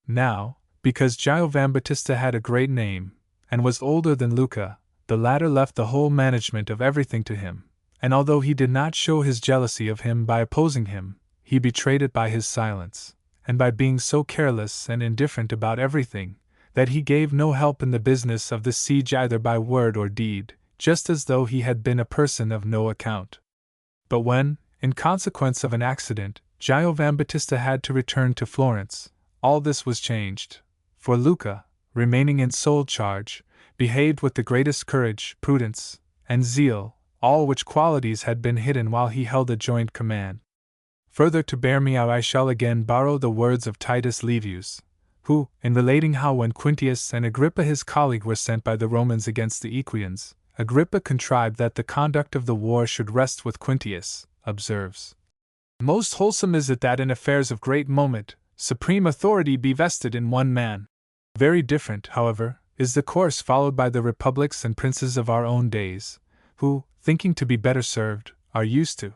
Now, because Giovanbattista had a great name, and was older than Luca, the latter left the whole management of everything to him, and although he did not show his jealousy of him by opposing him, he betrayed it by his silence, and by being so careless and indifferent about everything, that he gave no help in the business of the siege either by word or deed, just as though he had been a person of no account. But when, in consequence of an accident, Giovanbattista had to return to Florence, all this was changed, for Luca, remaining in sole charge, behaved with the greatest courage, prudence, and zeal, all which qualities had been hidden while he held a joint command. Further to bear me out I shall again borrow the words of Titus Livius, who, in relating how when Quintius and Agrippa his colleague were sent by the Romans against the Equians, Agrippa contrived that the conduct of the war should rest with Quintius, observes, "Most wholesome is it that in affairs of great moment, supreme authority be vested in one man." Very different, however, is the course followed by the republics and princes of our own days, who, thinking to be better served, are used to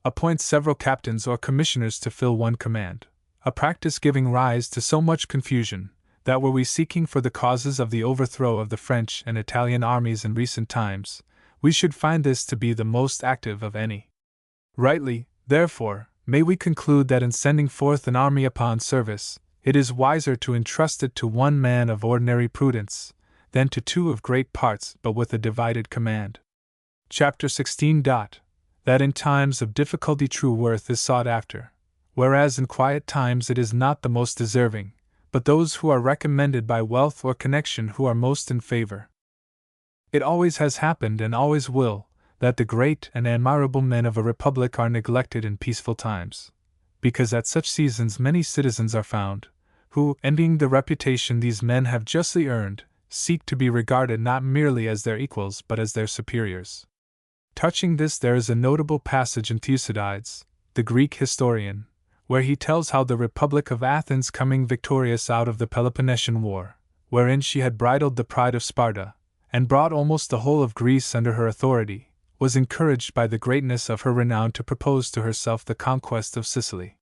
appoint several captains or commissioners to fill one command, a practice giving rise to so much confusion, that were we seeking for the causes of the overthrow of the French and Italian armies in recent times, we should find this to be the most active of any. Rightly, therefore, may we conclude that in sending forth an army upon service, it is wiser to entrust it to one man of ordinary prudence, than to 2 of great parts but with a divided command. Chapter 16. That in times of difficulty true worth is sought after, whereas in quiet times it is not the most deserving, but those who are recommended by wealth or connection who are most in favor. It always has happened and always will, that the great and admirable men of a republic are neglected in peaceful times, because at such seasons many citizens are found, who, envying the reputation these men have justly earned, seek to be regarded not merely as their equals but as their superiors. Touching this there is a notable passage in Thucydides, the Greek historian, where he tells how the Republic of Athens coming victorious out of the Peloponnesian War, wherein she had bridled the pride of Sparta, and brought almost the whole of Greece under her authority, was encouraged by the greatness of her renown to propose to herself the conquest of Sicily.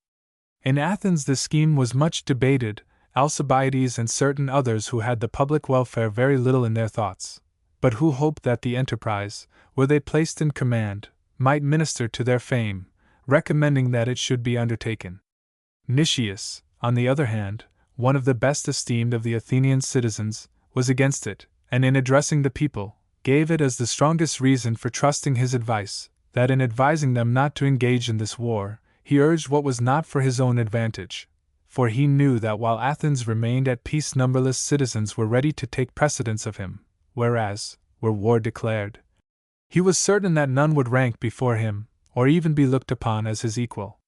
In Athens this scheme was much debated, Alcibiades and certain others who had the public welfare very little in their thoughts, but who hoped that the enterprise, were they placed in command, might minister to their fame, recommending that it should be undertaken. Nicias, on the other hand, one of the best esteemed of the Athenian citizens, was against it, and in addressing the people, gave it as the strongest reason for trusting his advice, that in advising them not to engage in this war, he urged what was not for his own advantage, for he knew that while Athens remained at peace numberless citizens were ready to take precedence of him, whereas, were war declared, he was certain that none would rank before him, or even be looked upon as his equal.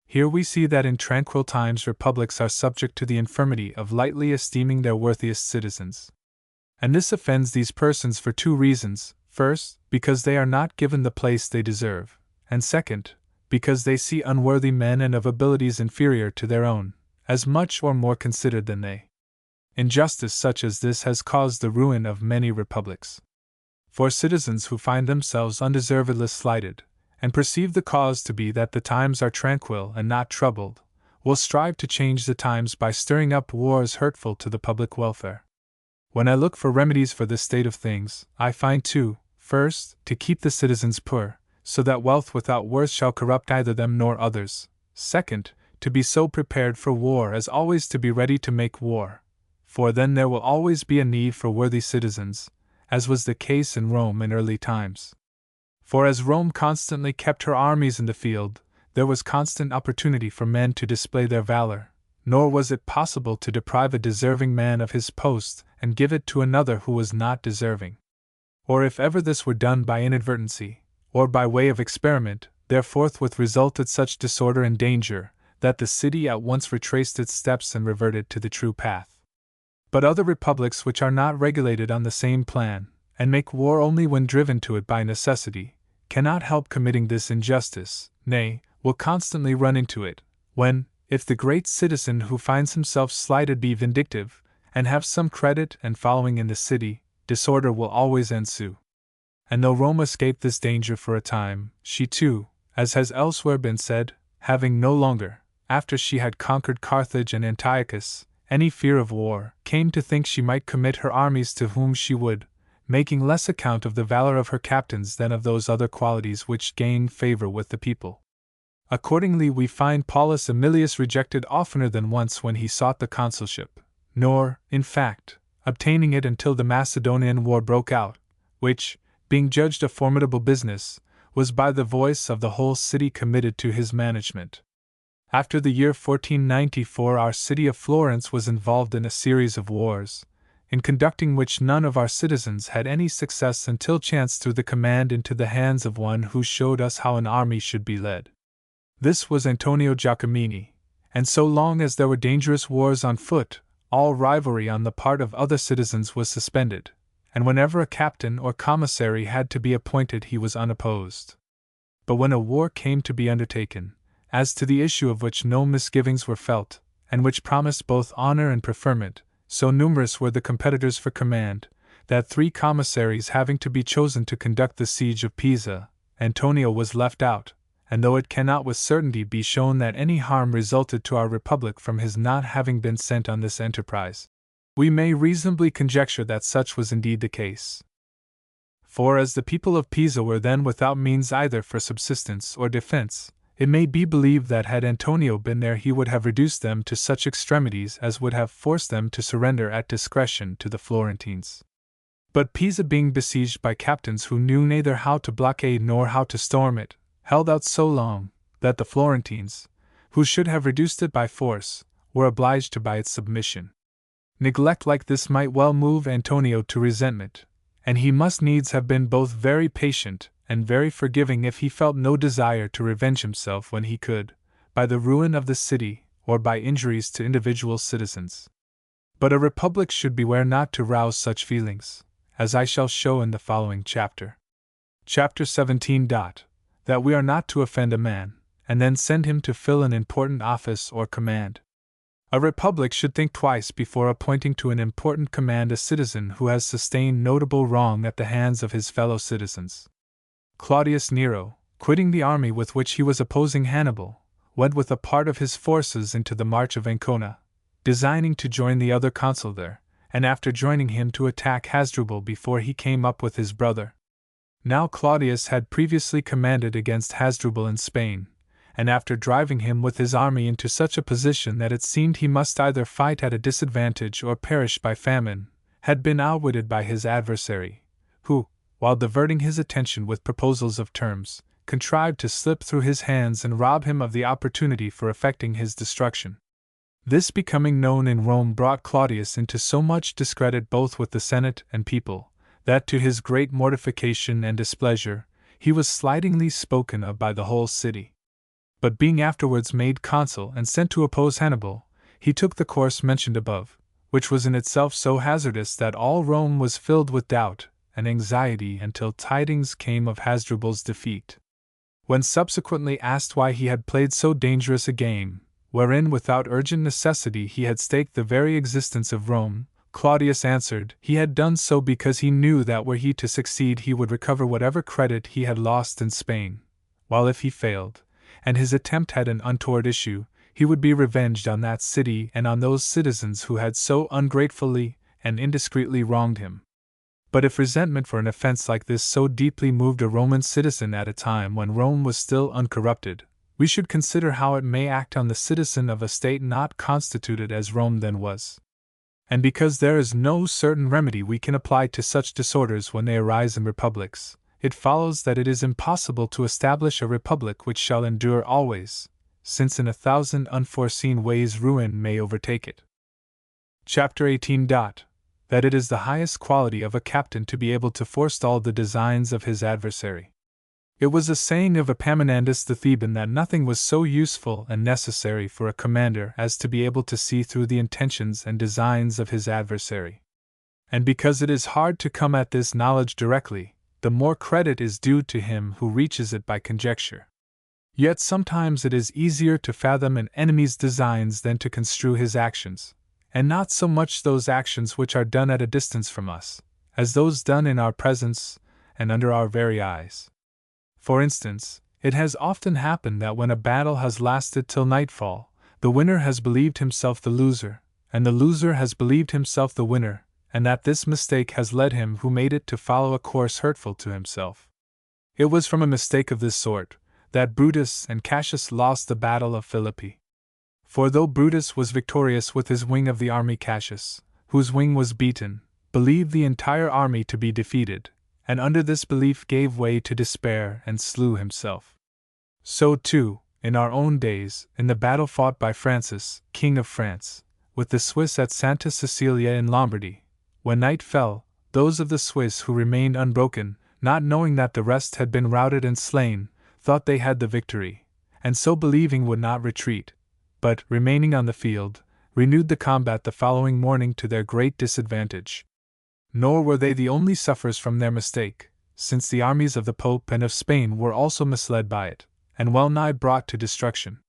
Here we see that in tranquil times republics are subject to the infirmity of lightly esteeming their worthiest citizens. And this offends these persons for two reasons: first, because they are not given the place they deserve, and second, because they see unworthy men and of abilities inferior to their own, as much or more considered than they. Injustice such as this has caused the ruin of many republics. For citizens who find themselves undeservedly slighted, and perceive the cause to be that the times are tranquil and not troubled, will strive to change the times by stirring up wars hurtful to the public welfare. When I look for remedies for this state of things, I find two: first, to keep the citizens poor, so that wealth without worth shall corrupt neither them nor others; second, to be so prepared for war as always to be ready to make war, for then there will always be a need for worthy citizens, as was the case in Rome in early times. For as Rome constantly kept her armies in the field, there was constant opportunity for men to display their valor, nor was it possible to deprive a deserving man of his post and give it to another who was not deserving. Or if ever this were done by inadvertency, or by way of experiment, there forthwith resulted such disorder and danger, that the city at once retraced its steps and reverted to the true path. But other republics which are not regulated on the same plan, and make war only when driven to it by necessity, cannot help committing this injustice, nay, will constantly run into it, when, if the great citizen who finds himself slighted be vindictive, and have some credit and following in the city, disorder will always ensue. And though Rome escaped this danger for a time, she too, as has elsewhere been said, having no longer, after she had conquered Carthage and Antiochus, any fear of war, came to think she might commit her armies to whom she would, making less account of the valor of her captains than of those other qualities which gained favor with the people. Accordingly, we find Paulus Emilius rejected oftener than once when he sought the consulship, nor, in fact, obtaining it until the Macedonian War broke out, which, being judged a formidable business, was by the voice of the whole city committed to his management. After the year 1494, our city of Florence was involved in a series of wars, in conducting which none of our citizens had any success until chance threw the command into the hands of one who showed us how an army should be led. This was Antonio Giacomini, and so long as there were dangerous wars on foot, all rivalry on the part of other citizens was suspended, and whenever a captain or commissary had to be appointed he was unopposed. But when a war came to be undertaken, as to the issue of which no misgivings were felt, and which promised both honor and preferment, so numerous were the competitors for command, that 3 commissaries having to be chosen to conduct the siege of Pisa, Antonio was left out, and though it cannot with certainty be shown that any harm resulted to our republic from his not having been sent on this enterprise, we may reasonably conjecture that such was indeed the case. For as the people of Pisa were then without means either for subsistence or defense, it may be believed that had Antonio been there he would have reduced them to such extremities as would have forced them to surrender at discretion to the Florentines. But Pisa, being besieged by captains who knew neither how to blockade nor how to storm it, held out so long, that the Florentines, who should have reduced it by force, were obliged to buy its submission. Neglect like this might well move Antonio to resentment, and he must needs have been both very patient and very forgiving if he felt no desire to revenge himself when he could, by the ruin of the city, or by injuries to individual citizens. But a republic should beware not to rouse such feelings, as I shall show in the following chapter. Chapter 17. That we are not to offend a man, and then send him to fill an important office or command. A republic should think twice before appointing to an important command a citizen who has sustained notable wrong at the hands of his fellow citizens. Claudius Nero, quitting the army with which he was opposing Hannibal, went with a part of his forces into the march of Ancona, designing to join the other consul there, and after joining him to attack Hasdrubal before he came up with his brother. Now Claudius had previously commanded against Hasdrubal in Spain, and after driving him with his army into such a position that it seemed he must either fight at a disadvantage or perish by famine, had been outwitted by his adversary, who, while diverting his attention with proposals of terms, contrived to slip through his hands and rob him of the opportunity for effecting his destruction. This becoming known in Rome brought Claudius into so much discredit both with the Senate and people, that to his great mortification and displeasure, he was slightingly spoken of by the whole city. But being afterwards made consul and sent to oppose Hannibal, he took the course mentioned above, which was in itself so hazardous that all Rome was filled with doubt and anxiety until tidings came of Hasdrubal's defeat. When subsequently asked why he had played so dangerous a game, wherein without urgent necessity he had staked the very existence of Rome, Claudius answered he had done so because he knew that were he to succeed he would recover whatever credit he had lost in Spain, while if he failed, and his attempt had an untoward issue, he would be revenged on that city and on those citizens who had so ungratefully and indiscreetly wronged him. But if resentment for an offense like this so deeply moved a Roman citizen at a time when Rome was still uncorrupted, we should consider how it may act on the citizen of a state not constituted as Rome then was. And because there is no certain remedy we can apply to such disorders when they arise in republics, it follows that it is impossible to establish a republic which shall endure always, since in 1,000 unforeseen ways ruin may overtake it. Chapter 18. That it is the highest quality of a captain to be able to forestall the designs of his adversary. It was a saying of Epaminondas the Theban that nothing was so useful and necessary for a commander as to be able to see through the intentions and designs of his adversary. And because it is hard to come at this knowledge directly, the more credit is due to him who reaches it by conjecture. Yet sometimes it is easier to fathom an enemy's designs than to construe his actions, and not so much those actions which are done at a distance from us, as those done in our presence and under our very eyes. For instance, it has often happened that when a battle has lasted till nightfall, the winner has believed himself the loser, and the loser has believed himself the winner, and that this mistake has led him who made it to follow a course hurtful to himself. It was from a mistake of this sort that Brutus and Cassius lost the battle of Philippi. For though Brutus was victorious with his wing of the army, Cassius, whose wing was beaten, believed the entire army to be defeated, and under this belief gave way to despair and slew himself. So too, in our own days, in the battle fought by Francis, King of France, with the Swiss at Santa Cecilia in Lombardy, when night fell, those of the Swiss who remained unbroken, not knowing that the rest had been routed and slain, thought they had the victory, and so believing would not retreat, but, remaining on the field, renewed the combat the following morning to their great disadvantage. Nor were they the only sufferers from their mistake, since the armies of the Pope and of Spain were also misled by it, and well nigh brought to destruction.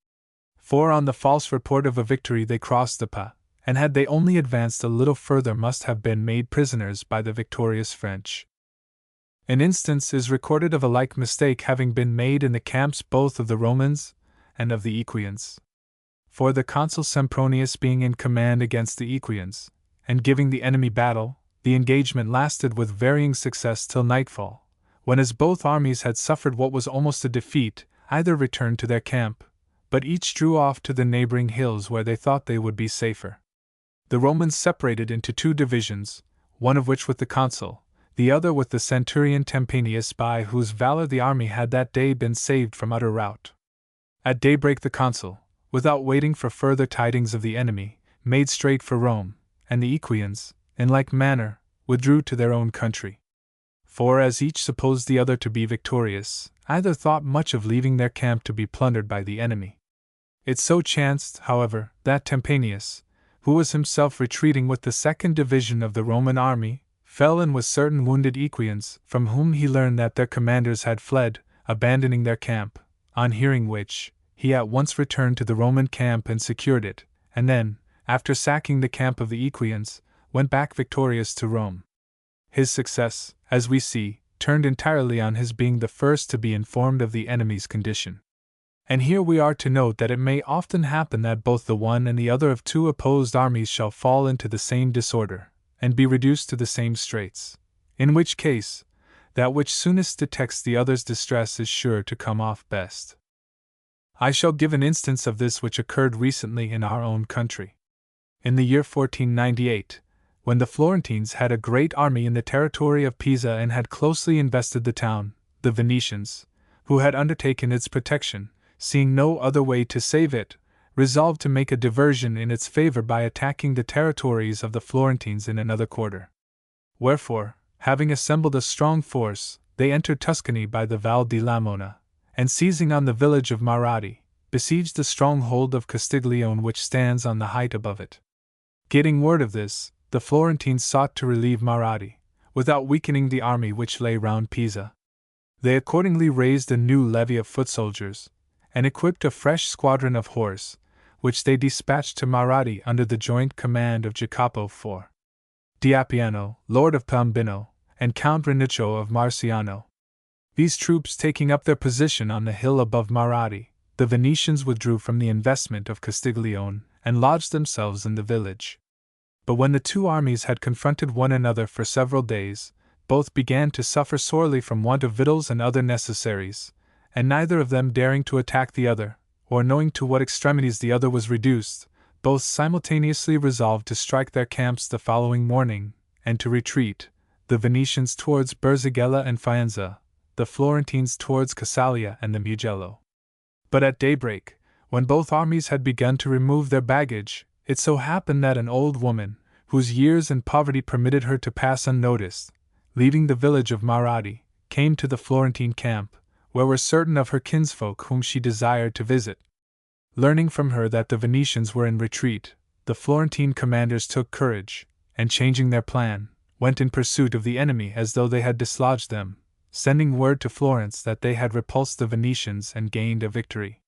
For on the false report of a victory they crossed the Pa, and had they only advanced a little further must have been made prisoners by the victorious French. An instance is recorded of a like mistake having been made in the camps both of the Romans and of the Equians. For the consul Sempronius being in command against the Equians, and giving the enemy battle, the engagement lasted with varying success till nightfall, when as both armies had suffered what was almost a defeat, either returned to their camp, but each drew off to the neighboring hills where they thought they would be safer. The Romans separated into two divisions, one of which with the consul, the other with the centurion Tempanius, by whose valor the army had that day been saved from utter rout. At daybreak the consul, without waiting for further tidings of the enemy, made straight for Rome, and the Equians, in like manner, withdrew to their own country. For as each supposed the other to be victorious, either thought much of leaving their camp to be plundered by the enemy. It so chanced, however, that Tempanius, who was himself retreating with the second division of the Roman army, fell in with certain wounded Equians, from whom he learned that their commanders had fled, abandoning their camp, on hearing which, he at once returned to the Roman camp and secured it, and then, after sacking the camp of the Equians, went back victorious to Rome. His success, as we see, turned entirely on his being the first to be informed of the enemy's condition. And here we are to note that it may often happen that both the one and the other of two opposed armies shall fall into the same disorder, and be reduced to the same straits, in which case, that which soonest detects the other's distress is sure to come off best. I shall give an instance of this which occurred recently in our own country. In the year 1498, when the Florentines had a great army in the territory of Pisa and had closely invested the town, the Venetians, who had undertaken its protection, seeing no other way to save it, resolved to make a diversion in its favor by attacking the territories of the Florentines in another quarter. Wherefore, having assembled a strong force, they entered Tuscany by the Val di Lamona, and seizing on the village of Marradi, besieged the stronghold of Castiglione which stands on the height above it. Getting word of this, the Florentines sought to relieve Marradi, without weakening the army which lay round Pisa. They accordingly raised a new levy of foot soldiers, and equipped a fresh squadron of horse, which they dispatched to Marradi under the joint command of Jacopo IV D'Appiano, Lord of Piombino, and Count Ranniccio of Marciano. These troops taking up their position on the hill above Marradi, the Venetians withdrew from the investment of Castiglione, and lodged themselves in the village. But when the two armies had confronted one another for several days, both began to suffer sorely from want of victuals and other necessaries, and neither of them daring to attack the other, or knowing to what extremities the other was reduced, both simultaneously resolved to strike their camps the following morning, and to retreat, the Venetians towards Berzighella and Faenza, the Florentines towards Cassalia and the Mugello. But at daybreak, when both armies had begun to remove their baggage, it so happened that an old woman, whose years and poverty permitted her to pass unnoticed, leaving the village of Marradi, came to the Florentine camp, where were certain of her kinsfolk whom she desired to visit. Learning from her that the Venetians were in retreat, the Florentine commanders took courage, and changing their plan, went in pursuit of the enemy as though they had dislodged them, sending word to Florence that they had repulsed the Venetians and gained a victory.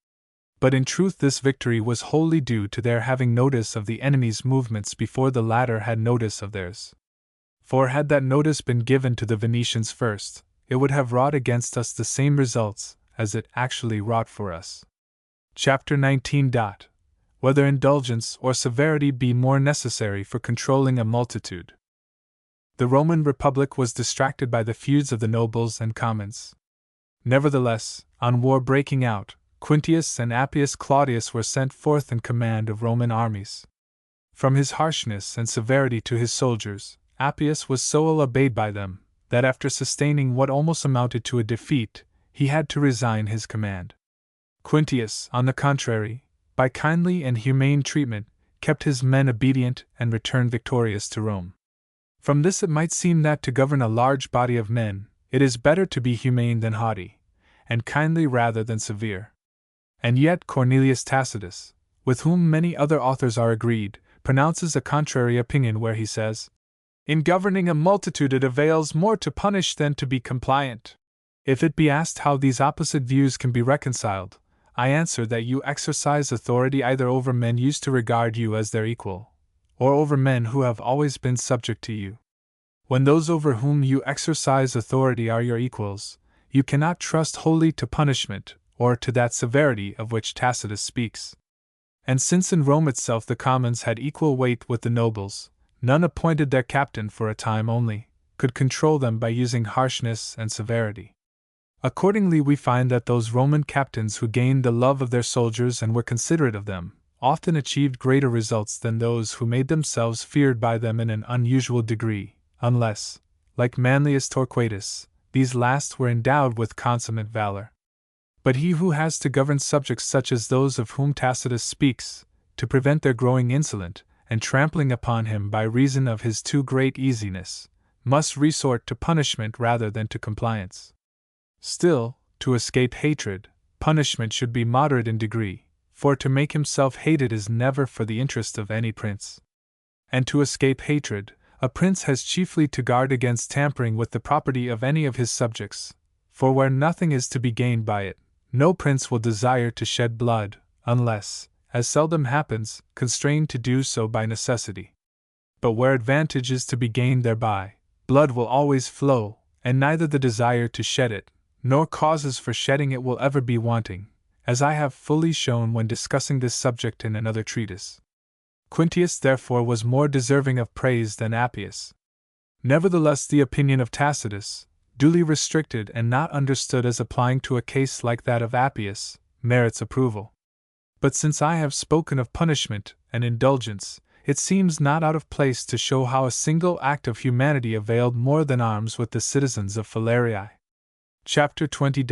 But in truth this victory was wholly due to their having notice of the enemy's movements before the latter had notice of theirs. For had that notice been given to the Venetians first, it would have wrought against us the same results as it actually wrought for us. Chapter 19. Whether indulgence or severity be more necessary for controlling a multitude. The Roman Republic was distracted by the feuds of the nobles and commons. Nevertheless, on war breaking out, Quintius and Appius Claudius were sent forth in command of Roman armies. From his harshness and severity to his soldiers, Appius was so ill obeyed by them, that after sustaining what almost amounted to a defeat, he had to resign his command. Quintius, on the contrary, by kindly and humane treatment, kept his men obedient and returned victorious to Rome. From this it might seem that to govern a large body of men, it is better to be humane than haughty, and kindly rather than severe. And yet Cornelius Tacitus, with whom many other authors are agreed, pronounces a contrary opinion where he says, "In governing a multitude it avails more to punish than to be compliant." If it be asked how these opposite views can be reconciled, I answer that you exercise authority either over men used to regard you as their equal, or over men who have always been subject to you. When those over whom you exercise authority are your equals, you cannot trust wholly to punishment, or to that severity of which Tacitus speaks. And since in Rome itself the commons had equal weight with the nobles, none appointed their captain for a time only, could control them by using harshness and severity. Accordingly we find that those Roman captains who gained the love of their soldiers and were considerate of them, often achieved greater results than those who made themselves feared by them in an unusual degree, unless, like Manlius Torquatus, these last were endowed with consummate valor. But he who has to govern subjects such as those of whom Tacitus speaks, to prevent their growing insolent, and trampling upon him by reason of his too great easiness, must resort to punishment rather than to compliance. Still, to escape hatred, punishment should be moderate in degree, for to make himself hated is never for the interest of any prince. And to escape hatred, a prince has chiefly to guard against tampering with the property of any of his subjects, for where nothing is to be gained by it, no prince will desire to shed blood, unless, as seldom happens, constrained to do so by necessity. But where advantage is to be gained thereby, blood will always flow, and neither the desire to shed it, nor causes for shedding it will ever be wanting, as I have fully shown when discussing this subject in another treatise. Quintius therefore was more deserving of praise than Appius. Nevertheless the opinion of Tacitus, duly restricted and not understood as applying to a case like that of Appius, merits approval. But since I have spoken of punishment and indulgence, it seems not out of place to show how a single act of humanity availed more than arms with the citizens of Falerii. Chapter 20.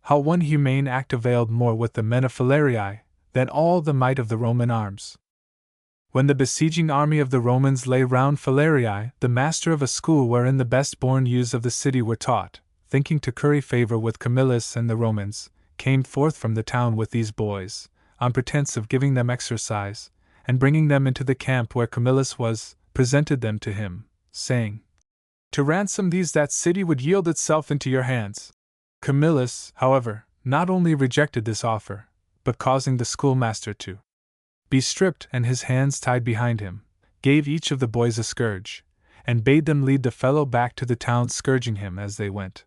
How one humane act availed more with the men of Falerii than all the might of the Roman arms. When the besieging army of the Romans lay round Falerii, the master of a school wherein the best-born youths of the city were taught, thinking to curry favor with Camillus and the Romans, came forth from the town with these boys, on pretense of giving them exercise, and bringing them into the camp where Camillus was, presented them to him, saying, "To ransom these that city would yield itself into your hands." Camillus, however, not only rejected this offer, but causing the schoolmaster to be stripped and his hands tied behind him, gave each of the boys a scourge, and bade them lead the fellow back to the town scourging him as they went.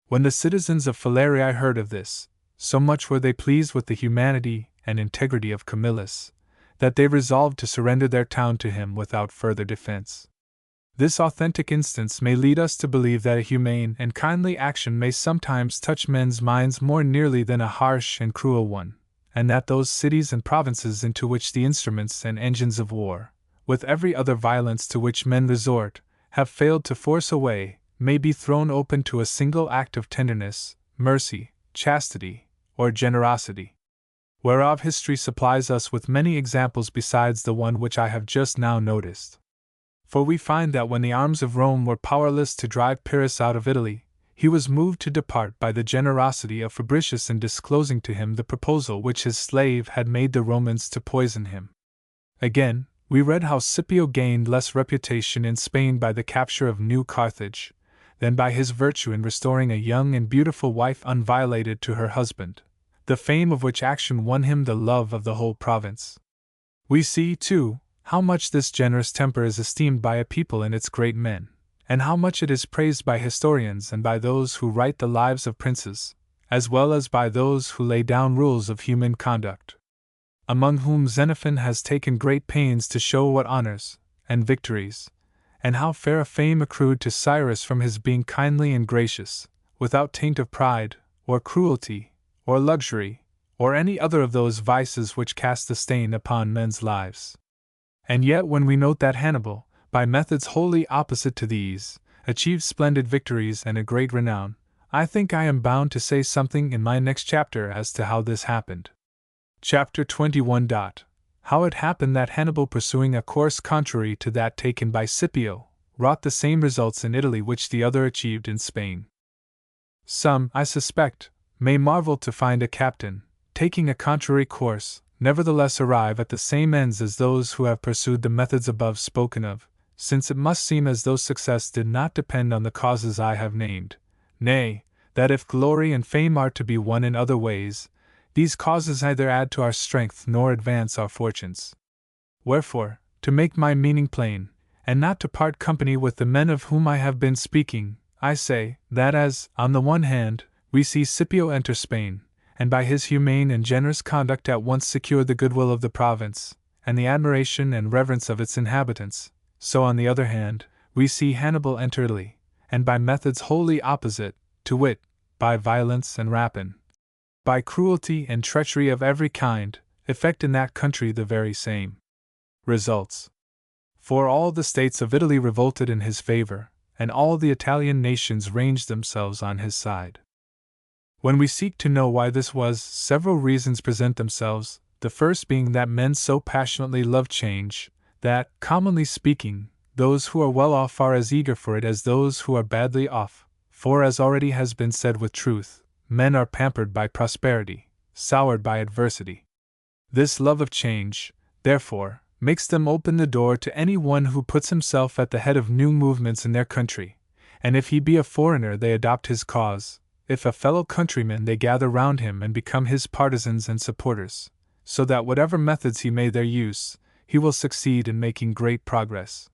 When the citizens of Falerii heard of this, so much were they pleased with the humanity and integrity of Camillus, that they resolved to surrender their town to him without further defense. This authentic instance may lead us to believe that a humane and kindly action may sometimes touch men's minds more nearly than a harsh and cruel one, and that those cities and provinces into which the instruments and engines of war, with every other violence to which men resort, have failed to force a way, may be thrown open to a single act of tenderness, mercy, chastity, or generosity. Whereof history supplies us with many examples besides the one which I have just now noticed. For we find that when the arms of Rome were powerless to drive Pyrrhus out of Italy, he was moved to depart by the generosity of Fabricius in disclosing to him the proposal which his slave had made the Romans to poison him. Again, we read how Scipio gained less reputation in Spain by the capture of New Carthage, than by his virtue in restoring a young and beautiful wife unviolated to her husband, the fame of which action won him the love of the whole province. We see, too, how much this generous temper is esteemed by a people and its great men, and how much it is praised by historians and by those who write the lives of princes, as well as by those who lay down rules of human conduct. Among whom Xenophon has taken great pains to show what honors, and victories, and how fair a fame accrued to Cyrus from his being kindly and gracious, without taint of pride, or cruelty, or luxury, or any other of those vices which cast a stain upon men's lives. And yet when we note that Hannibal, by methods wholly opposite to these, achieved splendid victories and a great renown, I think I am bound to say something in my next chapter as to how this happened. Chapter 21. How it happened that Hannibal, pursuing a course contrary to that taken by Scipio, wrought the same results in Italy which the other achieved in Spain. Some, I suspect, may marvel to find a captain, taking a contrary course, nevertheless arrive at the same ends as those who have pursued the methods above spoken of, since it must seem as though success did not depend on the causes I have named, nay, that if glory and fame are to be won in other ways, these causes neither add to our strength nor advance our fortunes. Wherefore, to make my meaning plain, and not to part company with the men of whom I have been speaking, I say, that as, on the one hand, we see Scipio enter Spain, and by his humane and generous conduct at once secure the goodwill of the province, and the admiration and reverence of its inhabitants, so on the other hand, we see Hannibal enter Italy, and by methods wholly opposite, to wit, by violence and rapine, by cruelty and treachery of every kind, effect in that country the very same results. For all the states of Italy revolted in his favor, and all the Italian nations ranged themselves on his side. When we seek to know why this was, several reasons present themselves, the first being that men so passionately love change, that, commonly speaking, those who are well off are as eager for it as those who are badly off, for as already has been said with truth, men are pampered by prosperity, soured by adversity. This love of change, therefore, makes them open the door to any one who puts himself at the head of new movements in their country, and if he be a foreigner they adopt his cause, if a fellow countryman they gather round him and become his partisans and supporters, so that whatever methods he may their use, he will succeed in making great progress.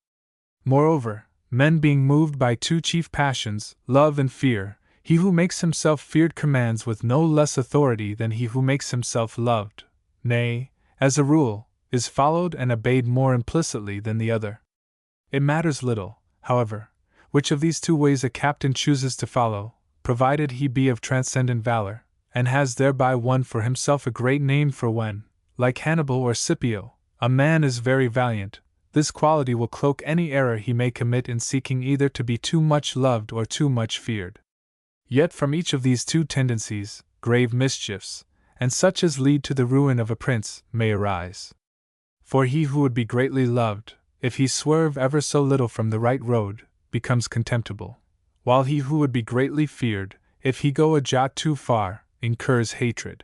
Moreover, men being moved by two chief passions, love and fear, he who makes himself feared commands with no less authority than he who makes himself loved, nay, as a rule, is followed and obeyed more implicitly than the other. It matters little, however, which of these two ways a captain chooses to follow, provided he be of transcendent valor, and has thereby won for himself a great name. For when, like Hannibal or Scipio, a man is very valiant, this quality will cloak any error he may commit in seeking either to be too much loved or too much feared. Yet from each of these two tendencies, grave mischiefs, and such as lead to the ruin of a prince, may arise. For he who would be greatly loved, if he swerve ever so little from the right road, becomes contemptible, while he who would be greatly feared, if he go a jot too far, incurs hatred.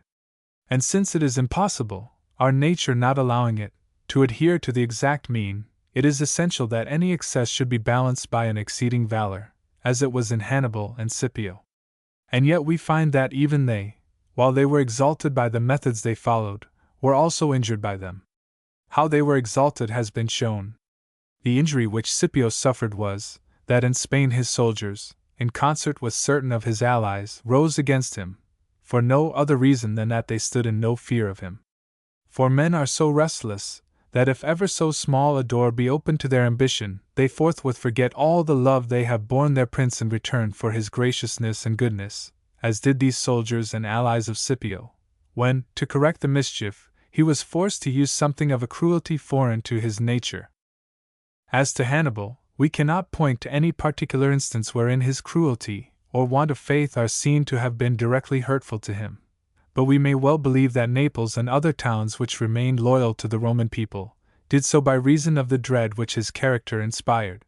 And since it is impossible, our nature not allowing it, to adhere to the exact mean, it is essential that any excess should be balanced by an exceeding valor, as it was in Hannibal and Scipio. And yet we find that even they, while they were exalted by the methods they followed, were also injured by them. How they were exalted has been shown. The injury which Scipio suffered was, that in Spain his soldiers, in concert with certain of his allies, rose against him, for no other reason than that they stood in no fear of him. For men are so restless, that if ever so small a door be opened to their ambition, they forthwith forget all the love they have borne their prince in return for his graciousness and goodness, as did these soldiers and allies of Scipio, when, to correct the mischief, he was forced to use something of a cruelty foreign to his nature. As to Hannibal, we cannot point to any particular instance wherein his cruelty or want of faith are seen to have been directly hurtful to him. But we may well believe that Naples and other towns which remained loyal to the Roman people did so by reason of the dread which his character inspired.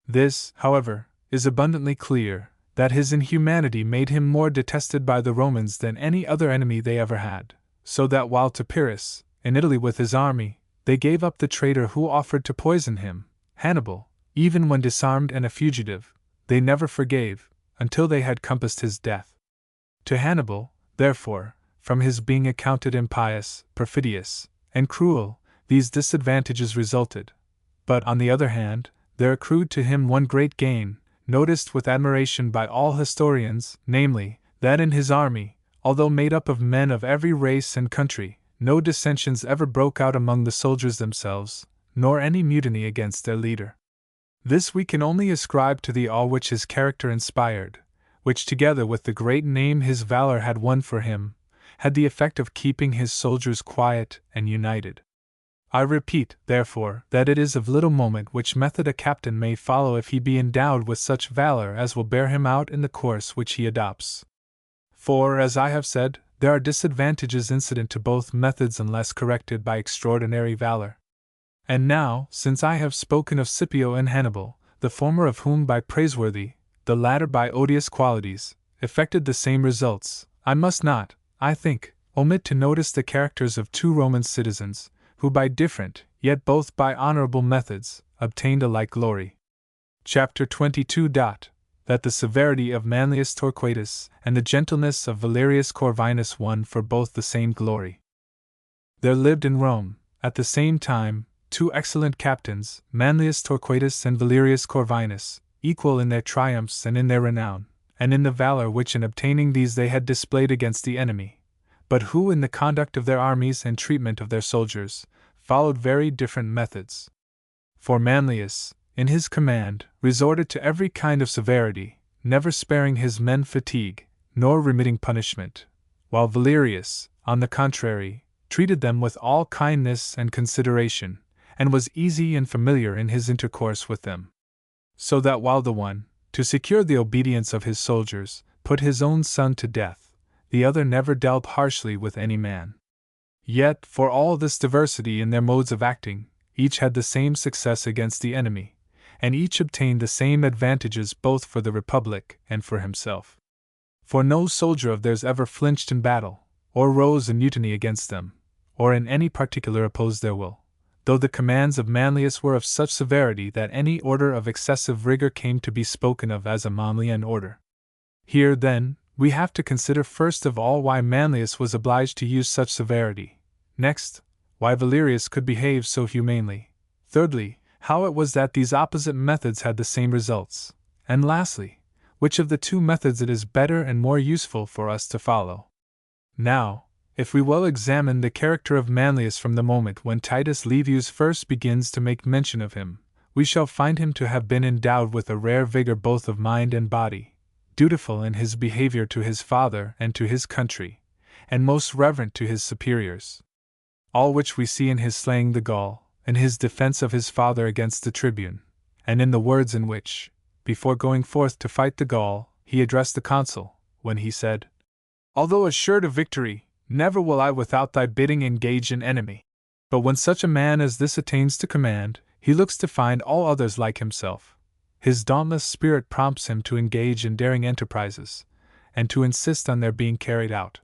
This, however, is abundantly clear, that his inhumanity made him more detested by the Romans than any other enemy they ever had, so that while to Pyrrhus, in Italy with his army, they gave up the traitor who offered to poison him, Hannibal, even when disarmed and a fugitive, they never forgave, until they had compassed his death. To Hannibal, therefore, from his being accounted impious, perfidious, and cruel, these disadvantages resulted. But on the other hand, there accrued to him one great gain, noticed with admiration by all historians, namely, that in his army, although made up of men of every race and country, no dissensions ever broke out among the soldiers themselves, nor any mutiny against their leader. This we can only ascribe to the awe which his character inspired, which together with the great name his valor had won for him, had the effect of keeping his soldiers quiet and united. I repeat, therefore, that it is of little moment which method a captain may follow if he be endowed with such valor as will bear him out in the course which he adopts. For, as I have said, there are disadvantages incident to both methods unless corrected by extraordinary valor. And now, since I have spoken of Scipio and Hannibal, the former of whom by praiseworthy, the latter by odious qualities, effected the same results, I must not, I think, omit to notice the characters of two Roman citizens, who by different, yet both by honorable methods, obtained a like glory. Chapter 22. That the severity of Manlius Torquatus and the gentleness of Valerius Corvinus won for both the same glory. There lived in Rome, at the same time, two excellent captains, Manlius Torquatus and Valerius Corvinus, equal in their triumphs and in their renown, and in the valor which in obtaining these they had displayed against the enemy, but who in the conduct of their armies and treatment of their soldiers, followed very different methods. For Manlius, in his command, resorted to every kind of severity, never sparing his men fatigue, nor remitting punishment, while Valerius, on the contrary, treated them with all kindness and consideration, and was easy and familiar in his intercourse with them. So that while the one, to secure the obedience of his soldiers, put his own son to death, the other never dealt harshly with any man. Yet, for all this diversity in their modes of acting, each had the same success against the enemy, and each obtained the same advantages both for the Republic and for himself. For no soldier of theirs ever flinched in battle, or rose in mutiny against them, or in any particular opposed their will, though the commands of Manlius were of such severity that any order of excessive rigor came to be spoken of as a Manlian order. Here, then, we have to consider first of all why Manlius was obliged to use such severity, next, why Valerius could behave so humanely, thirdly, how it was that these opposite methods had the same results, and lastly, which of the two methods it is better and more useful for us to follow. Now, if we well examine the character of Manlius from the moment when Titus Livius first begins to make mention of him, we shall find him to have been endowed with a rare vigor both of mind and body, dutiful in his behavior to his father and to his country, and most reverent to his superiors. All which we see in his slaying the Gaul, in his defense of his father against the tribune, and in the words in which, before going forth to fight the Gaul, he addressed the consul, when he said, "Although assured of victory, never will I without thy bidding engage an enemy." But when such a man as this attains to command, he looks to find all others like himself. His dauntless spirit prompts him to engage in daring enterprises, and to insist on their being carried out.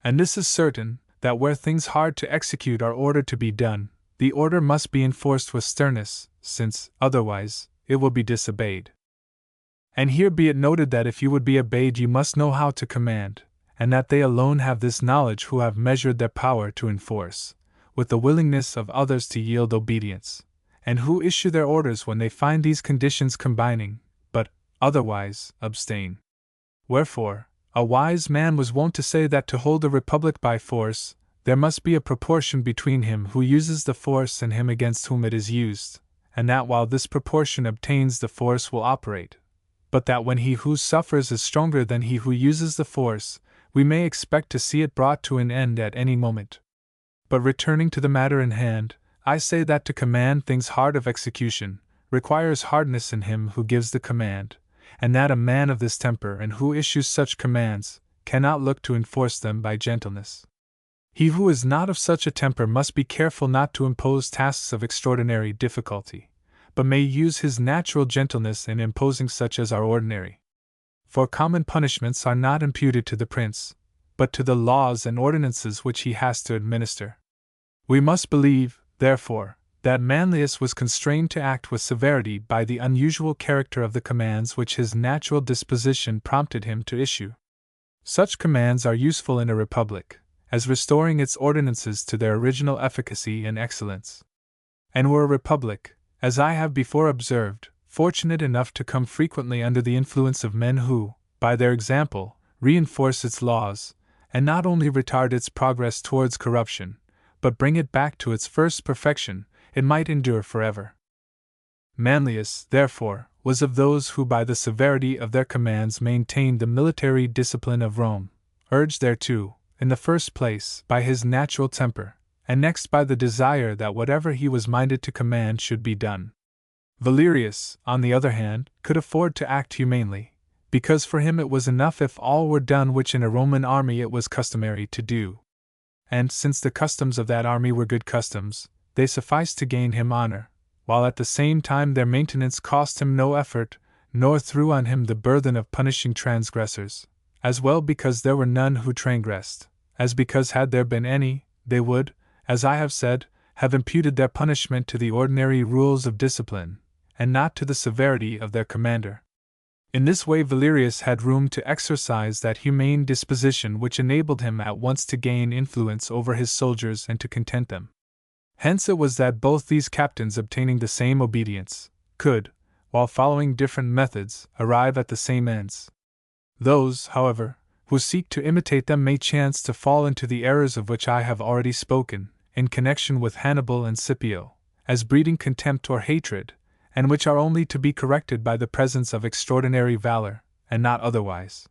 And this is certain, that where things hard to execute are ordered to be done, the order must be enforced with sternness, since, otherwise, it will be disobeyed. And here be it noted that if you would be obeyed you must know how to command, and that they alone have this knowledge who have measured their power to enforce, with the willingness of others to yield obedience, and who issue their orders when they find these conditions combining, but, otherwise, abstain. Wherefore, a wise man was wont to say that to hold a republic by force, there must be a proportion between him who uses the force and him against whom it is used, and that while this proportion obtains the force will operate, but that when he who suffers is stronger than he who uses the force, we may expect to see it brought to an end at any moment. But returning to the matter in hand, I say that to command things hard of execution requires hardness in him who gives the command, and that a man of this temper and who issues such commands cannot look to enforce them by gentleness. He who is not of such a temper must be careful not to impose tasks of extraordinary difficulty, but may use his natural gentleness in imposing such as are ordinary. For common punishments are not imputed to the prince, but to the laws and ordinances which he has to administer. We must believe, therefore, that Manlius was constrained to act with severity by the unusual character of the commands which his natural disposition prompted him to issue. Such commands are useful in a republic, as restoring its ordinances to their original efficacy and excellence. And were a republic, as I have before observed, fortunate enough to come frequently under the influence of men who, by their example, reinforce its laws, and not only retard its progress towards corruption, but bring it back to its first perfection, it might endure forever. Manlius, therefore, was of those who by the severity of their commands maintained the military discipline of Rome, urged thereto, in the first place, by his natural temper, and next by the desire that whatever he was minded to command should be done. Valerius, on the other hand, could afford to act humanely, because for him it was enough if all were done which in a Roman army it was customary to do. And since the customs of that army were good customs, they sufficed to gain him honor, while at the same time their maintenance cost him no effort, nor threw on him the burthen of punishing transgressors, as well because there were none who transgressed, as because had there been any, they would, as I have said, have imputed their punishment to the ordinary rules of discipline, and not to the severity of their commander. In this way Valerius had room to exercise that humane disposition which enabled him at once to gain influence over his soldiers and to content them. Hence it was that both these captains obtaining the same obedience, could, while following different methods, arrive at the same ends. Those, however, who seek to imitate them may chance to fall into the errors of which I have already spoken, in connection with Hannibal and Scipio, as breeding contempt or hatred, and which are only to be corrected by the presence of extraordinary valor, and not otherwise.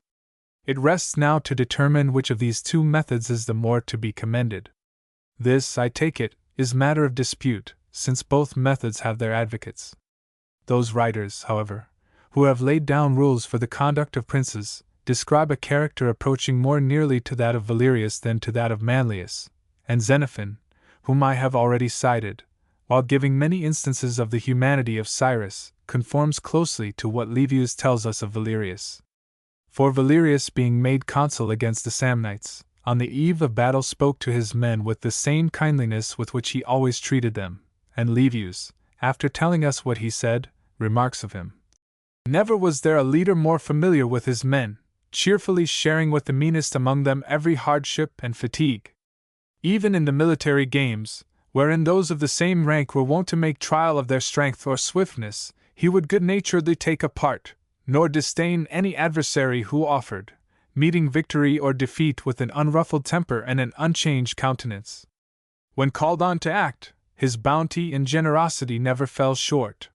It rests now to determine which of these two methods is the more to be commended. This, I take it, is matter of dispute, since both methods have their advocates. Those writers, however, who have laid down rules for the conduct of princes, describe a character approaching more nearly to that of Valerius than to that of Manlius, and Xenophon, whom I have already cited, while giving many instances of the humanity of Cyrus, conforms closely to what Livius tells us of Valerius. For Valerius, being made consul against the Samnites, on the eve of battle spoke to his men with the same kindliness with which he always treated them, and Livius, after telling us what he said, remarks of him, "Never was there a leader more familiar with his men, cheerfully sharing with the meanest among them every hardship and fatigue. Even in the military games, wherein those of the same rank were wont to make trial of their strength or swiftness, he would good-naturedly take a part, nor disdain any adversary who offered, meeting victory or defeat with an unruffled temper and an unchanged countenance. When called on to act, his bounty and generosity never fell short.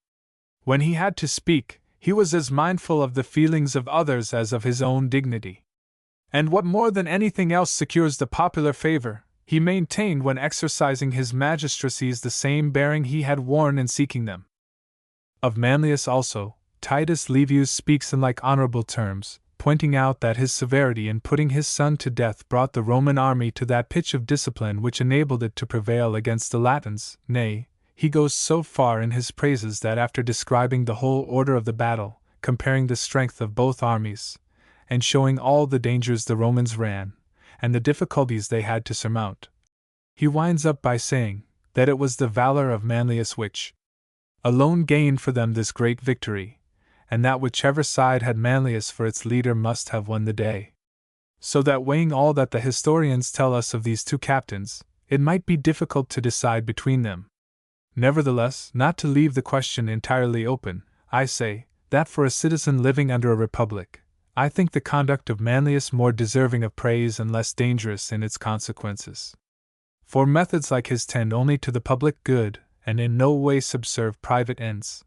When he had to speak, he was as mindful of the feelings of others as of his own dignity. And what more than anything else secures the popular favor, he maintained when exercising his magistracies the same bearing he had worn in seeking them. Of Manlius also, Titus Livius speaks in like honorable terms, pointing out that his severity in putting his son to death brought the Roman army to that pitch of discipline which enabled it to prevail against the Latins. Nay, he goes so far in his praises that after describing the whole order of the battle, comparing the strength of both armies, and showing all the dangers the Romans ran, and the difficulties they had to surmount, he winds up by saying that it was the valor of Manlius which alone gained for them this great victory, and that whichever side had Manlius for its leader must have won the day. So that weighing all that the historians tell us of these two captains, it might be difficult to decide between them. Nevertheless, not to leave the question entirely open, I say that for a citizen living under a republic, I think the conduct of Manlius more deserving of praise and less dangerous in its consequences. For methods like his tend only to the public good, and in no way subserve private ends.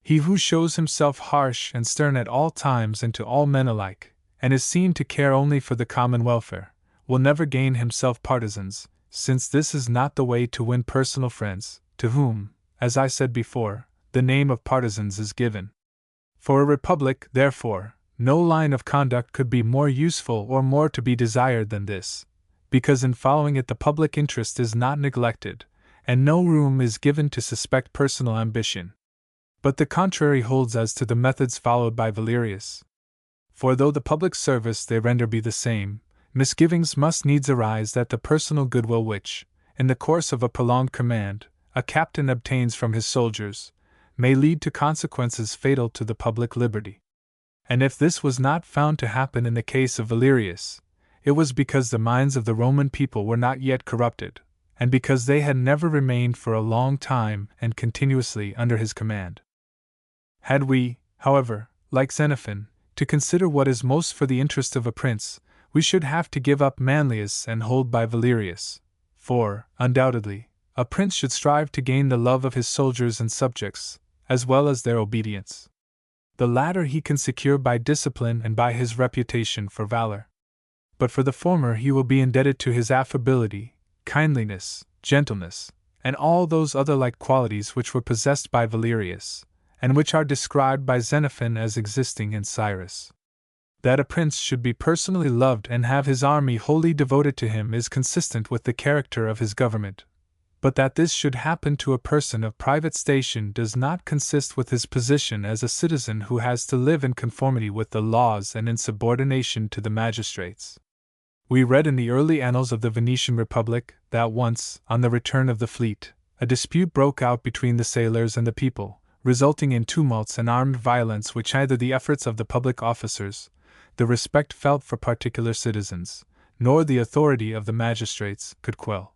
He who shows himself harsh and stern at all times and to all men alike, and is seen to care only for the common welfare, will never gain himself partisans, since this is not the way to win personal friends, to whom, as I said before, the name of partisans is given. For a republic, therefore, no line of conduct could be more useful or more to be desired than this, because in following it the public interest is not neglected, and no room is given to suspect personal ambition. But the contrary holds as to the methods followed by Valerius. For though the public service they render be the same, misgivings must needs arise that the personal goodwill which, in the course of a prolonged command, a captain obtains from his soldiers, may lead to consequences fatal to the public liberty. And if this was not found to happen in the case of Valerius, it was because the minds of the Roman people were not yet corrupted, and because they had never remained for a long time and continuously under his command. Had we, however, like Xenophon, to consider what is most for the interest of a prince, we should have to give up Manlius and hold by Valerius, for, undoubtedly, a prince should strive to gain the love of his soldiers and subjects, as well as their obedience. The latter he can secure by discipline and by his reputation for valor. But for the former he will be indebted to his affability, kindliness, gentleness, and all those other like qualities which were possessed by Valerius, and which are described by Xenophon as existing in Cyrus. That a prince should be personally loved and have his army wholly devoted to him is consistent with the character of his government, but that this should happen to a person of private station does not consist with his position as a citizen who has to live in conformity with the laws and in subordination to the magistrates. We read in the early annals of the Venetian Republic that once, on the return of the fleet, a dispute broke out between the sailors and the people, resulting in tumults and armed violence which neither the efforts of the public officers, the respect felt for particular citizens, nor the authority of the magistrates could quell.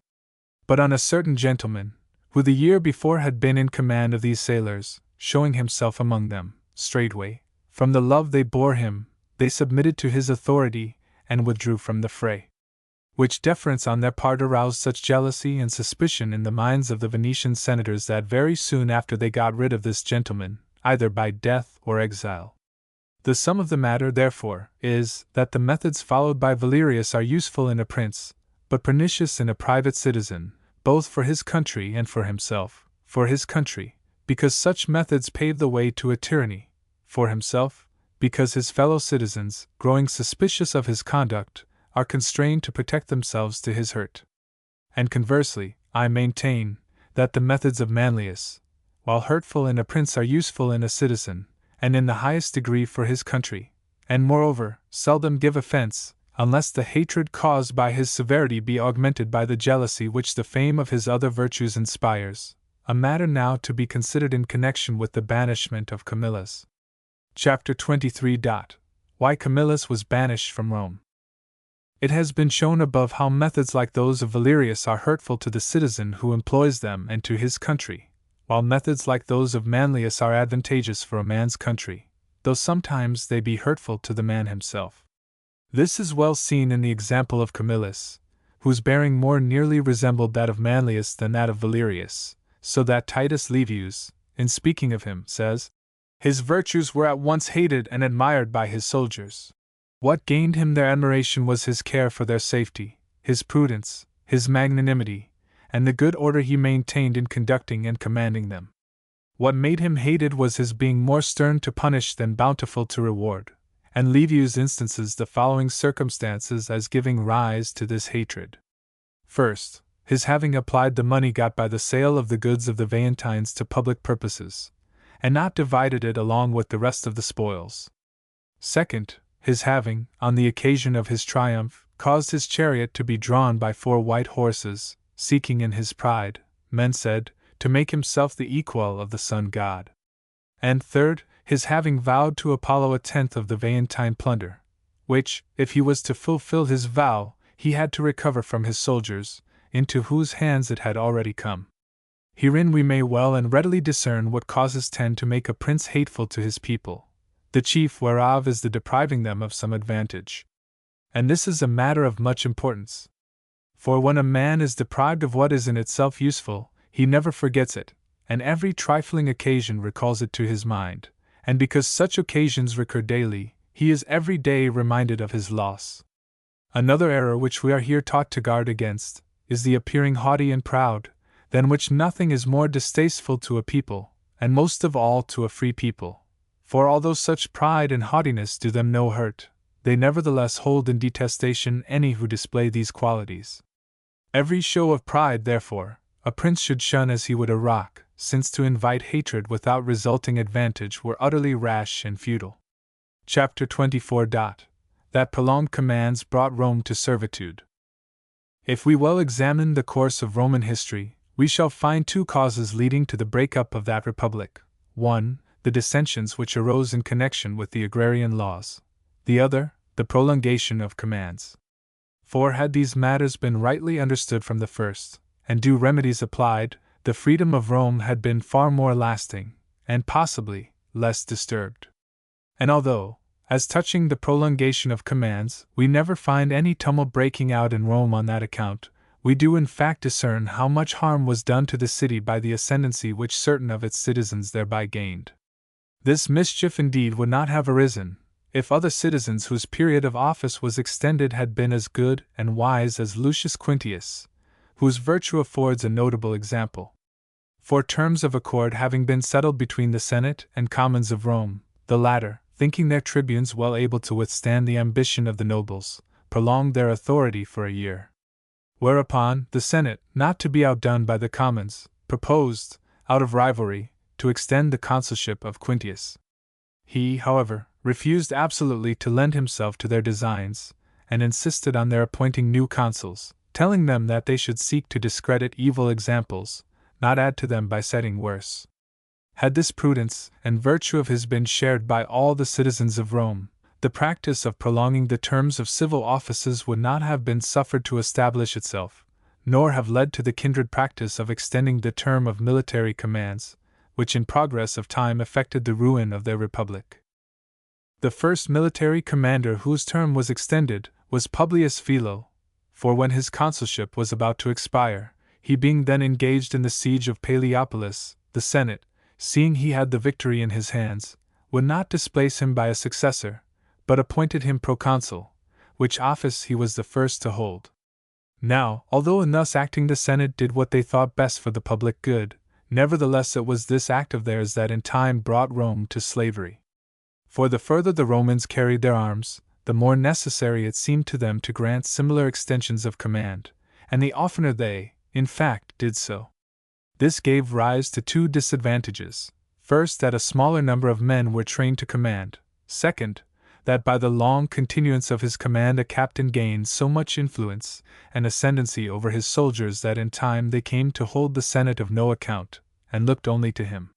But on a certain gentleman, who the year before had been in command of these sailors, showing himself among them, straightway, from the love they bore him, they submitted to his authority and withdrew from the fray. Which deference on their part aroused such jealousy and suspicion in the minds of the Venetian senators that very soon after they got rid of this gentleman, either by death or exile. The sum of the matter, therefore, is that the methods followed by Valerius are useful in a prince, but pernicious in a private citizen, both for his country and for himself. For his country, because such methods pave the way to a tyranny; for himself, because his fellow citizens, growing suspicious of his conduct, are constrained to protect themselves to his hurt. And conversely, I maintain that the methods of Manlius, while hurtful in a prince, are useful in a citizen, and in the highest degree for his country, and moreover, seldom give offense, unless the hatred caused by his severity be augmented by the jealousy which the fame of his other virtues inspires, a matter now to be considered in connection with the banishment of Camillus. Chapter 23. Why Camillus was banished from Rome. It has been shown above how methods like those of Valerius are hurtful to the citizen who employs them and to his country, while methods like those of Manlius are advantageous for a man's country, though sometimes they be hurtful to the man himself. This is well seen in the example of Camillus, whose bearing more nearly resembled that of Manlius than that of Valerius, so that Titus Livius, in speaking of him, says, "His virtues were at once hated and admired by his soldiers." What gained him their admiration was his care for their safety, his prudence, his magnanimity, and the good order he maintained in conducting and commanding them. What made him hated was his being more stern to punish than bountiful to reward, and Livius instances the following circumstances as giving rise to this hatred. First, his having applied the money got by the sale of the goods of the Veientines to public purposes, and not divided it along with the rest of the spoils. Second, his having, on the occasion of his triumph, caused his chariot to be drawn by 4 white horses, seeking in his pride, men said, to make himself the equal of the sun god. And third, his having vowed to Apollo 1/10 of the Veientine plunder, which, if he was to fulfill his vow, he had to recover from his soldiers, into whose hands it had already come. Herein we may well and readily discern what causes tend to make a prince hateful to his people, the chief whereof is the depriving them of some advantage. And this is a matter of much importance. For when a man is deprived of what is in itself useful, he never forgets it, and every trifling occasion recalls it to his mind, and because such occasions recur daily, he is every day reminded of his loss. Another error which we are here taught to guard against is the appearing haughty and proud, than which nothing is more distasteful to a people, and most of all to a free people. For although such pride and haughtiness do them no hurt, they nevertheless hold in detestation any who display these qualities. Every show of pride, therefore, a prince should shun as he would a rock, since to invite hatred without resulting advantage were utterly rash and futile. Chapter 24. That prolonged commands brought Rome to servitude. If we well examine the course of Roman history, we shall find 2 causes leading to the break-up of that republic: 1, the dissensions which arose in connection with the agrarian laws; the other, the prolongation of commands. For had these matters been rightly understood from the first, and due remedies applied, the freedom of Rome had been far more lasting, and possibly less disturbed. And although, as touching the prolongation of commands, we never find any tumult breaking out in Rome on that account, we do in fact discern how much harm was done to the city by the ascendancy which certain of its citizens thereby gained. This mischief indeed would not have arisen, if other citizens whose period of office was extended had been as good and wise as Lucius Quintius, whose virtue affords a notable example. For terms of accord having been settled between the Senate and Commons of Rome, the latter, thinking their tribunes well able to withstand the ambition of the nobles, prolonged their authority for a year. Whereupon, the Senate, not to be outdone by the Commons, proposed, out of rivalry, to extend the consulship of Quintius. He, however, refused absolutely to lend himself to their designs, and insisted on their appointing new consuls, telling them that they should seek to discredit evil examples, not add to them by setting worse. Had this prudence and virtue of his been shared by all the citizens of Rome, the practice of prolonging the terms of civil offices would not have been suffered to establish itself, nor have led to the kindred practice of extending the term of military commands, which in progress of time effected the ruin of their republic. The first military commander whose term was extended was Publius Philo, for when his consulship was about to expire, he being then engaged in the siege of Palæopolis, the Senate, seeing he had the victory in his hands, would not displace him by a successor, but appointed him proconsul, which office he was the first to hold. Now, although in thus acting the Senate did what they thought best for the public good, nevertheless it was this act of theirs that in time brought Rome to slavery. For the further the Romans carried their arms, the more necessary it seemed to them to grant similar extensions of command, and the oftener they, in fact, did so. This gave rise to 2 disadvantages: first, that a smaller number of men were trained to command; second, that by the long continuance of his command a captain gained so much influence and ascendancy over his soldiers that in time they came to hold the Senate of no account, and looked only to him.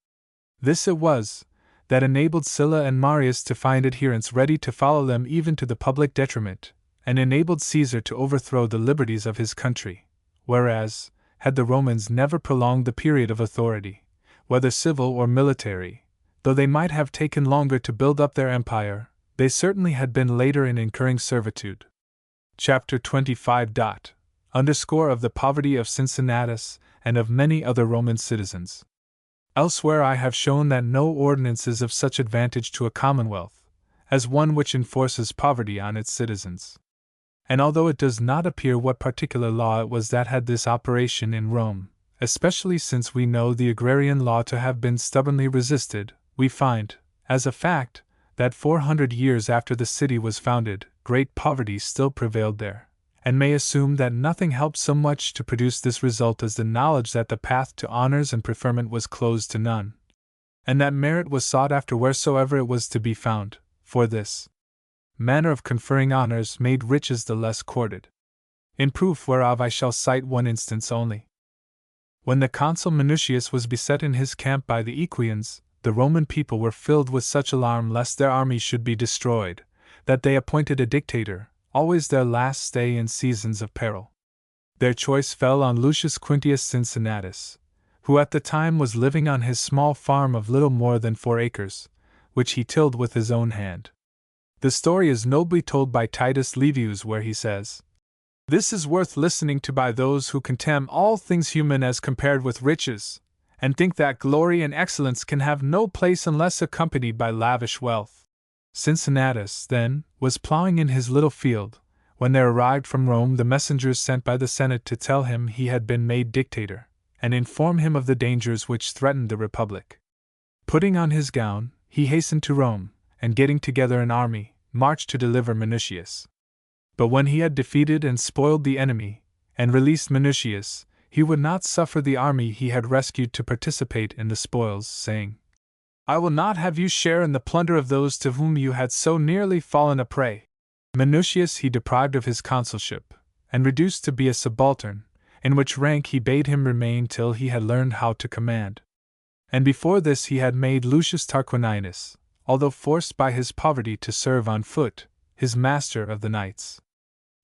This it was that enabled Sylla and Marius to find adherents ready to follow them even to the public detriment, and enabled Caesar to overthrow the liberties of his country, whereas, had the Romans never prolonged the period of authority, whether civil or military, though they might have taken longer to build up their empire, they certainly had been later in incurring servitude. Chapter 25. Underscore of the poverty of Cincinnatus and of many other Roman citizens. Elsewhere I have shown that no ordinance is of such advantage to a commonwealth as one which enforces poverty on its citizens. And although it does not appear what particular law it was that had this operation in Rome, especially since we know the agrarian law to have been stubbornly resisted, we find, as a fact, that 400 years after the city was founded, great poverty still prevailed there, and may assume that nothing helped so much to produce this result as the knowledge that the path to honors and preferment was closed to none, and that merit was sought after wheresoever it was to be found, for this manner of conferring honors made riches the less courted. In proof whereof I shall cite one instance only. When the consul Minucius was beset in his camp by the Equians, the Roman people were filled with such alarm lest their army should be destroyed, that they appointed a dictator, always their last stay in seasons of peril. Their choice fell on Lucius Quintius Cincinnatus, who at the time was living on his small farm of little more than 4 acres, which he tilled with his own hand. The story is nobly told by Titus Livius, where he says, "This is worth listening to by those who contemn all things human as compared with riches, and think that glory and excellence can have no place unless accompanied by lavish wealth." Cincinnatus, then, was plowing in his little field, when there arrived from Rome the messengers sent by the Senate to tell him he had been made dictator, and inform him of the dangers which threatened the Republic. Putting on his gown, he hastened to Rome, and getting together an army, marched to deliver Minucius. But when he had defeated and spoiled the enemy, and released Minucius, he would not suffer the army he had rescued to participate in the spoils, saying, "I will not have you share in the plunder of those to whom you had so nearly fallen a prey." Minucius he deprived of his consulship, and reduced to be a subaltern, in which rank he bade him remain till he had learned how to command. And before this he had made Lucius Tarquinius, although forced by his poverty to serve on foot, his master of the knights.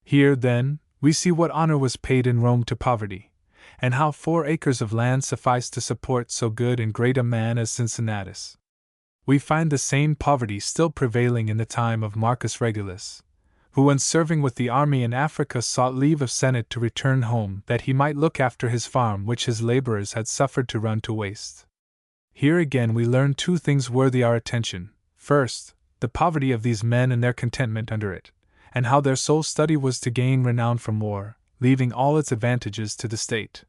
Here, then, we see what honor was paid in Rome to poverty, and how 4 acres of land sufficed to support so good and great a man as Cincinnatus. We find the same poverty still prevailing in the time of Marcus Regulus, who when serving with the army in Africa sought leave of Senate to return home that he might look after his farm which his laborers had suffered to run to waste. Here again we learn 2 things worthy our attention. First, the poverty of these men and their contentment under it, and how their sole study was to gain renown from war, leaving all its advantages to the state.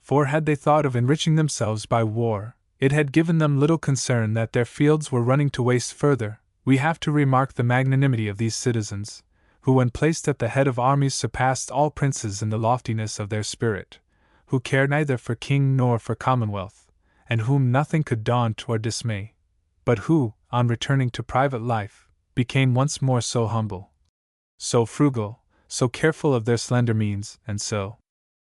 For had they thought of enriching themselves by war, it had given them little concern that their fields were running to waste further. We have to remark the magnanimity of these citizens, who when placed at the head of armies surpassed all princes in the loftiness of their spirit, who cared neither for king nor for commonwealth, and whom nothing could daunt or dismay, but who, on returning to private life, became once more so humble, so frugal, so careful of their slender means, and so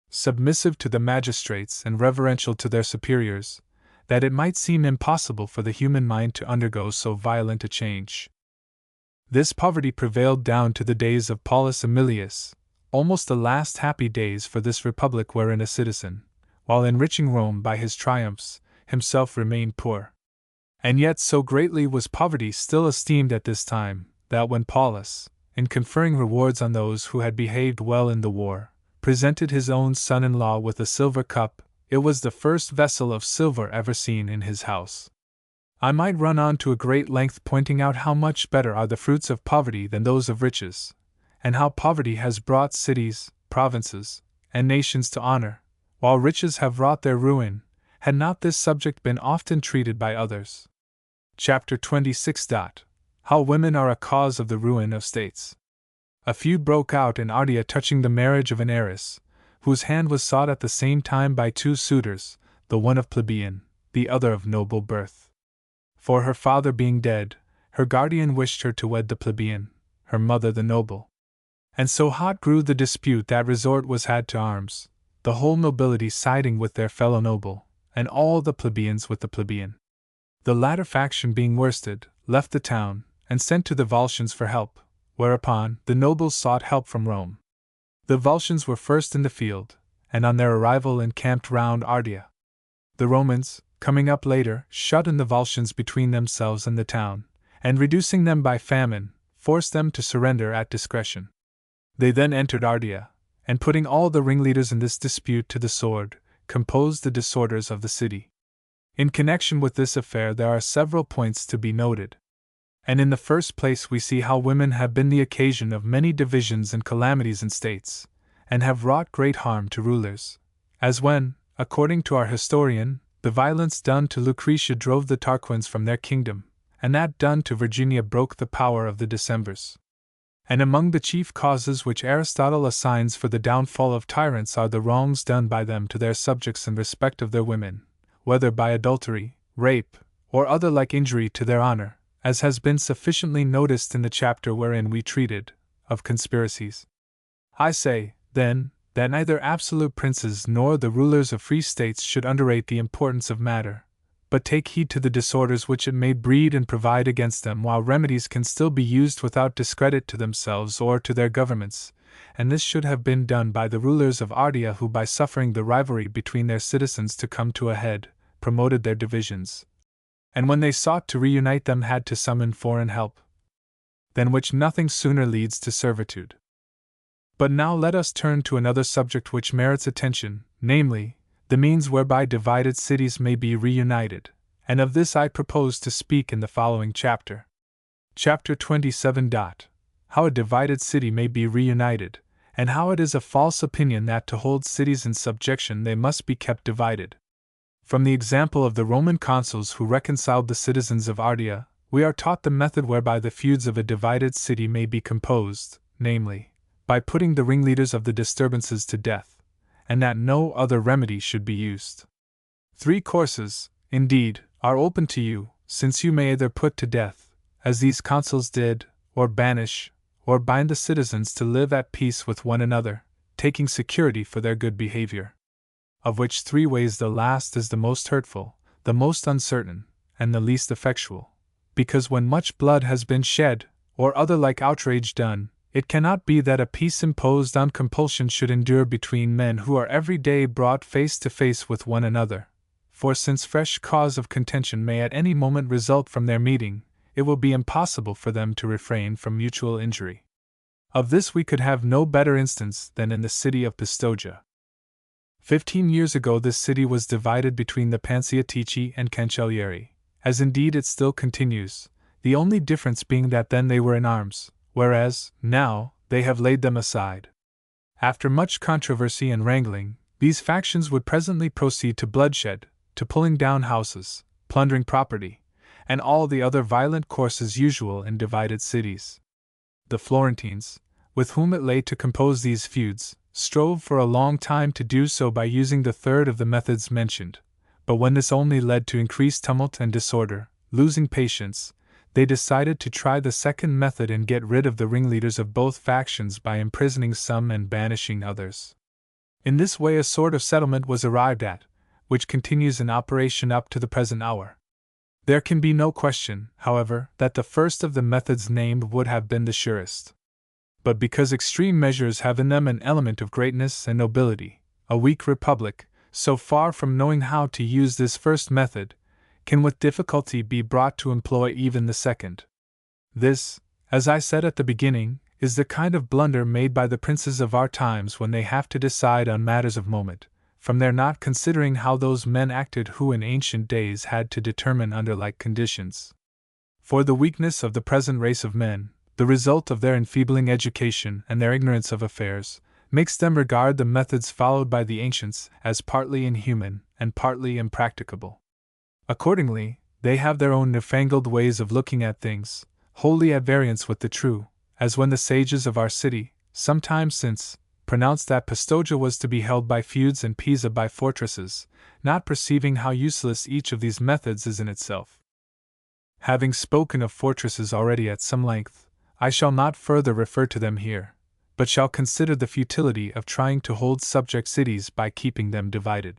submissive to the magistrates and reverential to their superiors, that it might seem impossible for the human mind to undergo so violent a change. This poverty prevailed down to the days of Paulus Emilius, almost the last happy days for this republic wherein a citizen, while enriching Rome by his triumphs, himself remained poor. And yet so greatly was poverty still esteemed at this time, that when Paulus, in conferring rewards on those who had behaved well in the war, presented his own son-in-law with a silver cup, it was the first vessel of silver ever seen in his house. I might run on to a great length pointing out how much better are the fruits of poverty than those of riches, and how poverty has brought cities, provinces, and nations to honor, while riches have wrought their ruin, had not this subject been often treated by others. Chapter 26. How women are a cause of the ruin of states. A feud broke out in Ardea touching the marriage of an heiress, whose hand was sought at the same time by 2 suitors, the one of plebeian, the other of noble birth. For her father being dead, her guardian wished her to wed the plebeian, her mother the noble. And so hot grew the dispute that resort was had to arms, the whole nobility siding with their fellow noble, and all the plebeians with the plebeian. The latter faction being worsted, left the town, and sent to the Volscians for help, whereupon the nobles sought help from Rome. The Volscians were first in the field, and on their arrival encamped round Ardea. The Romans, coming up later, shut in the Volscians between themselves and the town, and reducing them by famine, forced them to surrender at discretion. They then entered Ardea, and putting all the ringleaders in this dispute to the sword, composed the disorders of the city. In connection with this affair there are several points to be noted. And in the first place we see how women have been the occasion of many divisions and calamities in states, and have wrought great harm to rulers, as when, according to our historian, the violence done to Lucretia drove the Tarquins from their kingdom, and that done to Virginia broke the power of the Decemvirs. And among the chief causes which Aristotle assigns for the downfall of tyrants are the wrongs done by them to their subjects in respect of their women, whether by adultery, rape, or other like injury to their honor, as has been sufficiently noticed in the chapter wherein we treated of conspiracies. I say, then, that neither absolute princes nor the rulers of free states should underrate the importance of matter, but take heed to the disorders which it may breed and provide against them while remedies can still be used without discredit to themselves or to their governments, and this should have been done by the rulers of Ardea who, by suffering the rivalry between their citizens to come to a head, promoted their divisions, and when they sought to reunite them had to summon foreign help, than which nothing sooner leads to servitude. But now let us turn to another subject which merits attention, namely, the means whereby divided cities may be reunited, and of this I propose to speak in the following chapter. Chapter 27. How a divided city may be reunited, and how it is a false opinion that to hold cities in subjection they must be kept divided. From the example of the Roman consuls who reconciled the citizens of Ardea, we are taught the method whereby the feuds of a divided city may be composed, namely, by putting the ringleaders of the disturbances to death, and that no other remedy should be used. 3 courses, indeed, are open to you, since you may either put to death, as these consuls did, or banish, or bind the citizens to live at peace with one another, taking security for their good behavior. Of which 3 ways the last is the most hurtful, the most uncertain, and the least effectual, because when much blood has been shed, or other like outrage done, it cannot be that a peace imposed on compulsion should endure between men who are every day brought face to face with one another, for since fresh cause of contention may at any moment result from their meeting, it will be impossible for them to refrain from mutual injury. Of this we could have no better instance than in the city of Pistoia. 15 years ago this city was divided between the Panciatici and Cancellieri, as indeed it still continues, the only difference being that then they were in arms, whereas, now, they have laid them aside. After much controversy and wrangling, these factions would presently proceed to bloodshed, to pulling down houses, plundering property, and all the other violent courses usual in divided cities. The Florentines, with whom it lay to compose these feuds, strove for a long time to do so by using the third of the methods mentioned, but when this only led to increased tumult and disorder, losing patience, they decided to try the second method and get rid of the ringleaders of both factions by imprisoning some and banishing others. In this way a sort of settlement was arrived at, which continues in operation up to the present hour. There can be no question, however, that the first of the methods named would have been the surest. But because extreme measures have in them an element of greatness and nobility, a weak republic, so far from knowing how to use this first method, can with difficulty be brought to employ even the second. This, as I said at the beginning, is the kind of blunder made by the princes of our times when they have to decide on matters of moment, from their not considering how those men acted who in ancient days had to determine under like conditions. For the weakness of the present race of men, the result of their enfeebling education and their ignorance of affairs, makes them regard the methods followed by the ancients as partly inhuman and partly impracticable. Accordingly, they have their own newfangled ways of looking at things, wholly at variance with the true, as when the sages of our city, some time since, pronounced that Pistoia was to be held by feuds and Pisa by fortresses, not perceiving how useless each of these methods is in itself. Having spoken of fortresses already at some length, I shall not further refer to them here, but shall consider the futility of trying to hold subject cities by keeping them divided.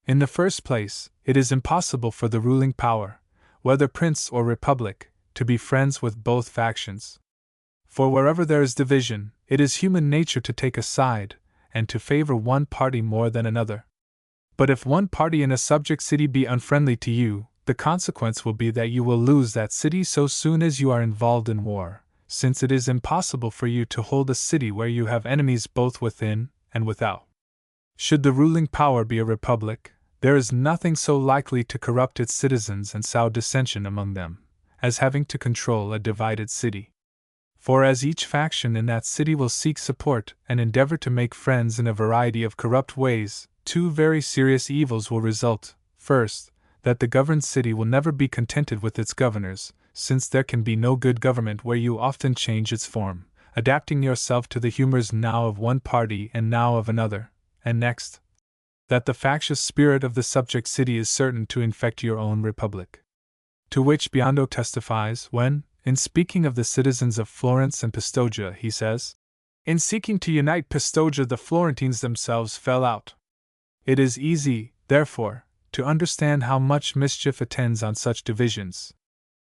In the first place, it is impossible for the ruling power, whether prince or republic, to be friends with both factions. For wherever there is division, it is human nature to take a side, and to favor one party more than another. But if one party in a subject city be unfriendly to you, the consequence will be that you will lose that city so soon as you are involved in war, since it is impossible for you to hold a city where you have enemies both within and without. Should the ruling power be a republic, there is nothing so likely to corrupt its citizens and sow dissension among them, as having to control a divided city. For as each faction in that city will seek support and endeavor to make friends in a variety of corrupt ways, two very serious evils will result. First, that the governed city will never be contented with its governors, since there can be no good government where you often change its form, adapting yourself to the humors now of one party and now of another, and next, that the factious spirit of the subject city is certain to infect your own republic. To which Biondo testifies when, in speaking of the citizens of Florence and Pistoia, he says, "In seeking to unite Pistoia, the Florentines themselves fell out." It is easy, therefore, to understand how much mischief attends on such divisions.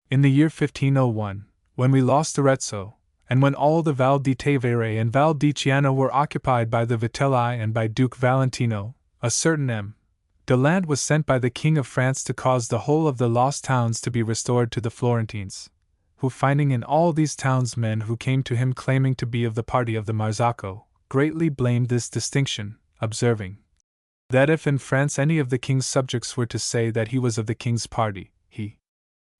In the year 1501, when we lost Arezzo, and when all the Val di Tevere and Val di Chiano were occupied by the Vitelli and by Duke Valentino, a certain M. de Land was sent by the King of France to cause the whole of the lost towns to be restored to the Florentines, who, finding in all these towns men who came to him claiming to be of the party of the Marzocco, greatly blamed this distinction, observing that if in France any of the king's subjects were to say that he was of the king's party, he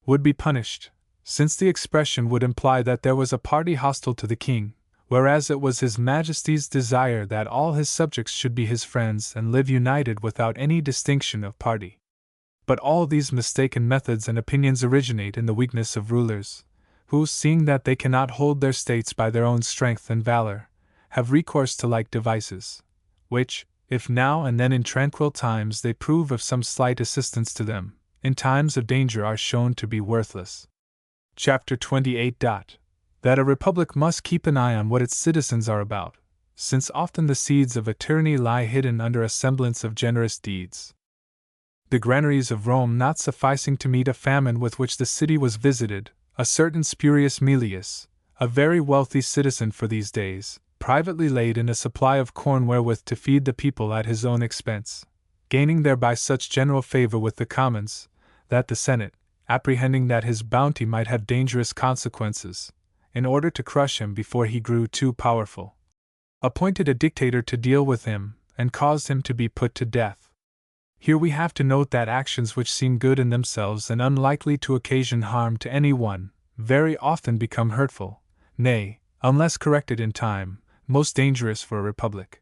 would be punished, since the expression would imply that there was a party hostile to the king, whereas it was His Majesty's desire that all his subjects should be his friends and live united without any distinction of party. But all these mistaken methods and opinions originate in the weakness of rulers, who, seeing that they cannot hold their states by their own strength and valor, have recourse to like devices, which, if now and then in tranquil times they prove of some slight assistance to them, in times of danger are shown to be worthless. Chapter 28. That a republic must keep an eye on what its citizens are about, since often the seeds of a tyranny lie hidden under a semblance of generous deeds. The granaries of Rome not sufficing to meet a famine with which the city was visited, a certain Spurius Melius, a very wealthy citizen for these days, privately laid in a supply of corn wherewith to feed the people at his own expense, gaining thereby such general favor with the commons, that the Senate, apprehending that his bounty might have dangerous consequences, in order to crush him before he grew too powerful, appointed a dictator to deal with him, and caused him to be put to death. Here we have to note that actions which seem good in themselves and unlikely to occasion harm to any one, very often become hurtful, nay, unless corrected in time, most dangerous for a republic.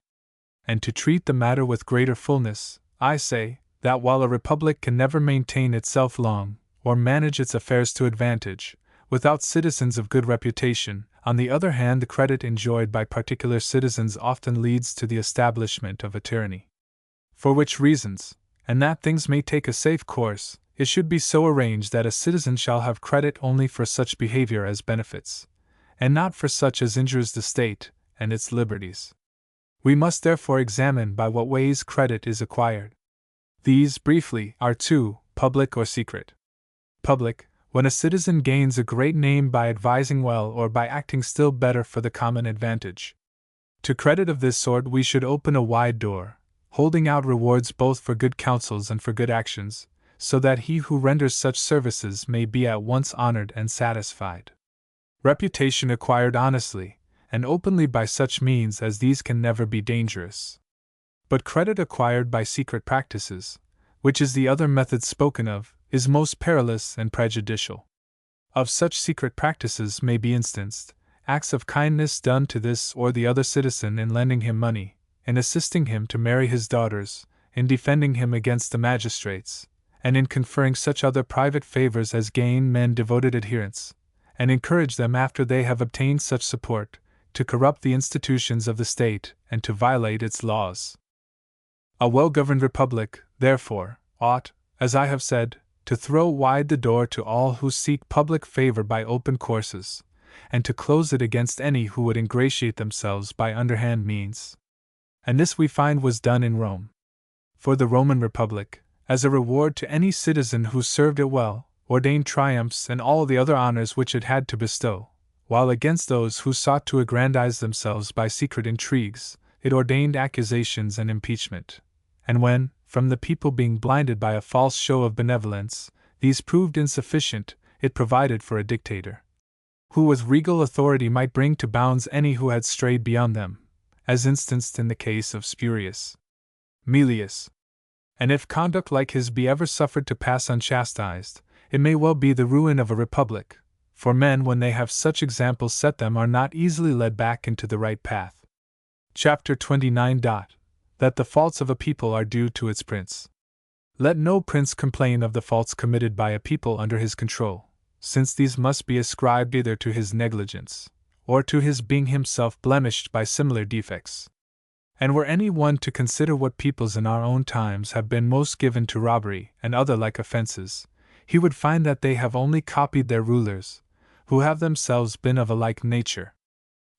And to treat the matter with greater fullness, I say, that while a republic can never maintain itself long, or manage its affairs to advantage, without citizens of good reputation, on the other hand the credit enjoyed by particular citizens often leads to the establishment of a tyranny. For which reasons, and that things may take a safe course, it should be so arranged that a citizen shall have credit only for such behavior as benefits, and not for such as injures the state and its liberties. We must therefore examine by what ways credit is acquired. These, briefly, are two: public or secret. Public, when a citizen gains a great name by advising well or by acting still better for the common advantage. To credit of this sort we should open a wide door, holding out rewards both for good counsels and for good actions, so that he who renders such services may be at once honored and satisfied. Reputation acquired honestly and openly by such means as these can never be dangerous. But credit acquired by secret practices, which is the other method spoken of, is most perilous and prejudicial. Of such secret practices may be instanced acts of kindness done to this or the other citizen in lending him money, in assisting him to marry his daughters, in defending him against the magistrates, and in conferring such other private favors as gain men devoted adherents, and encourage them after they have obtained such support, to corrupt the institutions of the state and to violate its laws. A well-governed republic, therefore, ought, as I have said, to throw wide the door to all who seek public favor by open courses, and to close it against any who would ingratiate themselves by underhand means. And this we find was done in Rome. For the Roman Republic, as a reward to any citizen who served it well, ordained triumphs and all the other honors which it had to bestow, while against those who sought to aggrandize themselves by secret intrigues, it ordained accusations and impeachment. And when, from the people being blinded by a false show of benevolence, these proved insufficient, it provided for a dictator, who with regal authority might bring to bounds any who had strayed beyond them, as instanced in the case of Spurius Melius. And if conduct like his be ever suffered to pass unchastised, it may well be the ruin of a republic, for men, when they have such examples set them, are not easily led back into the right path. Chapter 29. That the faults of a people are due to its prince. Let no prince complain of the faults committed by a people under his control, since these must be ascribed either to his negligence, or to his being himself blemished by similar defects. And were any one to consider what peoples in our own times have been most given to robbery and other like offenses, he would find that they have only copied their rulers, who have themselves been of a like nature.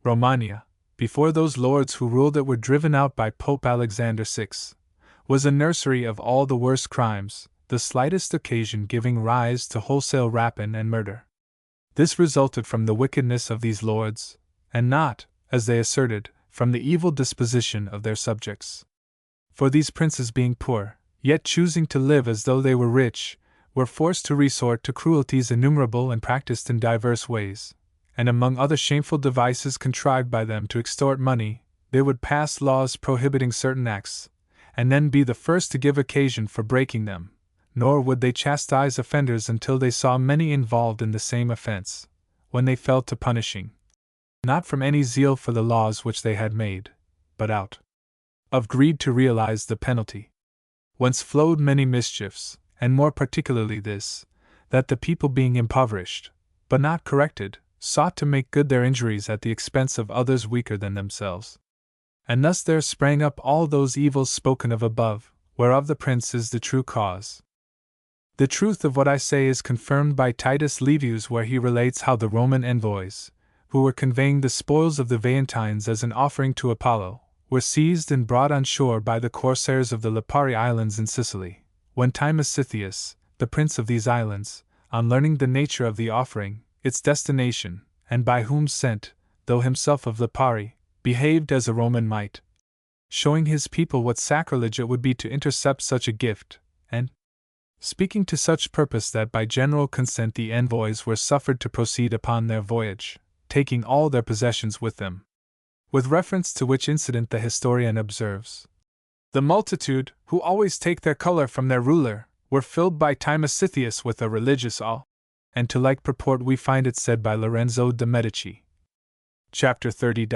Romagna, before those lords who ruled it were driven out by Pope Alexander VI, was a nursery of all the worst crimes, the slightest occasion giving rise to wholesale rapine and murder. This resulted from the wickedness of these lords, and not, as they asserted, from the evil disposition of their subjects. For these princes, being poor, yet choosing to live as though they were rich, were forced to resort to cruelties innumerable and practiced in diverse ways, and among other shameful devices contrived by them to extort money, they would pass laws prohibiting certain acts, and then be the first to give occasion for breaking them, nor would they chastise offenders until they saw many involved in the same offense, when they fell to punishing, not from any zeal for the laws which they had made, but out of greed to realize the penalty. Whence flowed many mischiefs, and more particularly this, that the people, being impoverished, but not corrected, sought to make good their injuries at the expense of others weaker than themselves. And thus there sprang up all those evils spoken of above, whereof the prince is the true cause. The truth of what I say is confirmed by Titus Livius, where he relates how the Roman envoys, who were conveying the spoils of the Veientines as an offering to Apollo, were seized and brought on shore by the corsairs of the Lipari Islands in Sicily, when Titus Livius, the prince of these islands, on learning the nature of the offering, its destination, and by whom sent, though himself of Lipari, behaved as a Roman might, showing his people what sacrilege it would be to intercept such a gift, and speaking to such purpose that by general consent the envoys were suffered to proceed upon their voyage, taking all their possessions with them. With reference to which incident the historian observes, "The multitude, who always take their color from their ruler, were filled by Titus Livius with a religious awe," and to like purport we find it said by Lorenzo de' Medici. Chapter 30.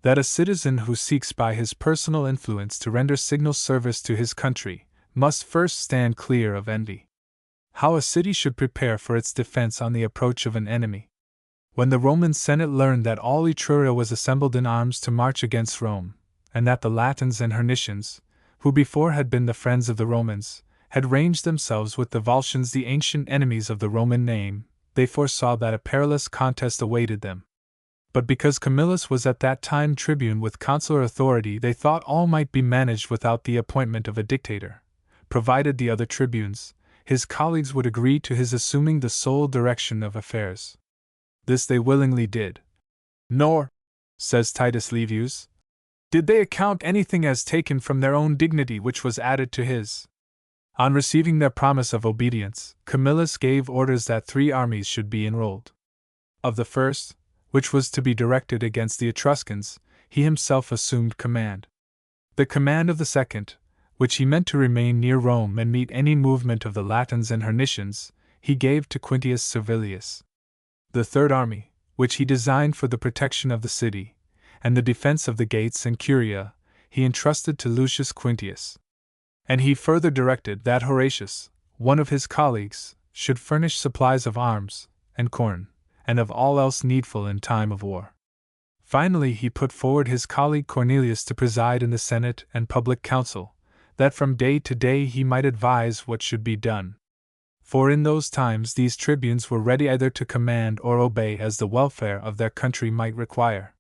That a citizen who seeks by his personal influence to render signal service to his country must first stand clear of envy. How a city should prepare for its defense on the approach of an enemy. When the Roman Senate learned that all Etruria was assembled in arms to march against Rome, and that the Latins and Hernicians, who before had been the friends of the Romans, had ranged themselves with the Volscians, the ancient enemies of the Roman name, they foresaw that a perilous contest awaited them. But because Camillus was at that time tribune with consular authority, they thought all might be managed without the appointment of a dictator, provided the other tribunes, his colleagues, would agree to his assuming the sole direction of affairs. This they willingly did. Nor, says Titus Livius, did they account anything as taken from their own dignity which was added to his. On receiving their promise of obedience, Camillus gave orders that 3 armies should be enrolled. Of the first, which was to be directed against the Etruscans, he himself assumed command. The command of the second, which he meant to remain near Rome and meet any movement of the Latins and Hernicians, he gave to Quintius Servilius. The third army, which he designed for the protection of the city, and the defense of the gates and curia, he entrusted to Lucius Quintius. And he further directed that Horatius, one of his colleagues, should furnish supplies of arms, and corn, and of all else needful in time of war. Finally he put forward his colleague Cornelius to preside in the Senate and public council, that from day to day he might advise what should be done. For in those times these tribunes were ready either to command or obey as the welfare of their country might require.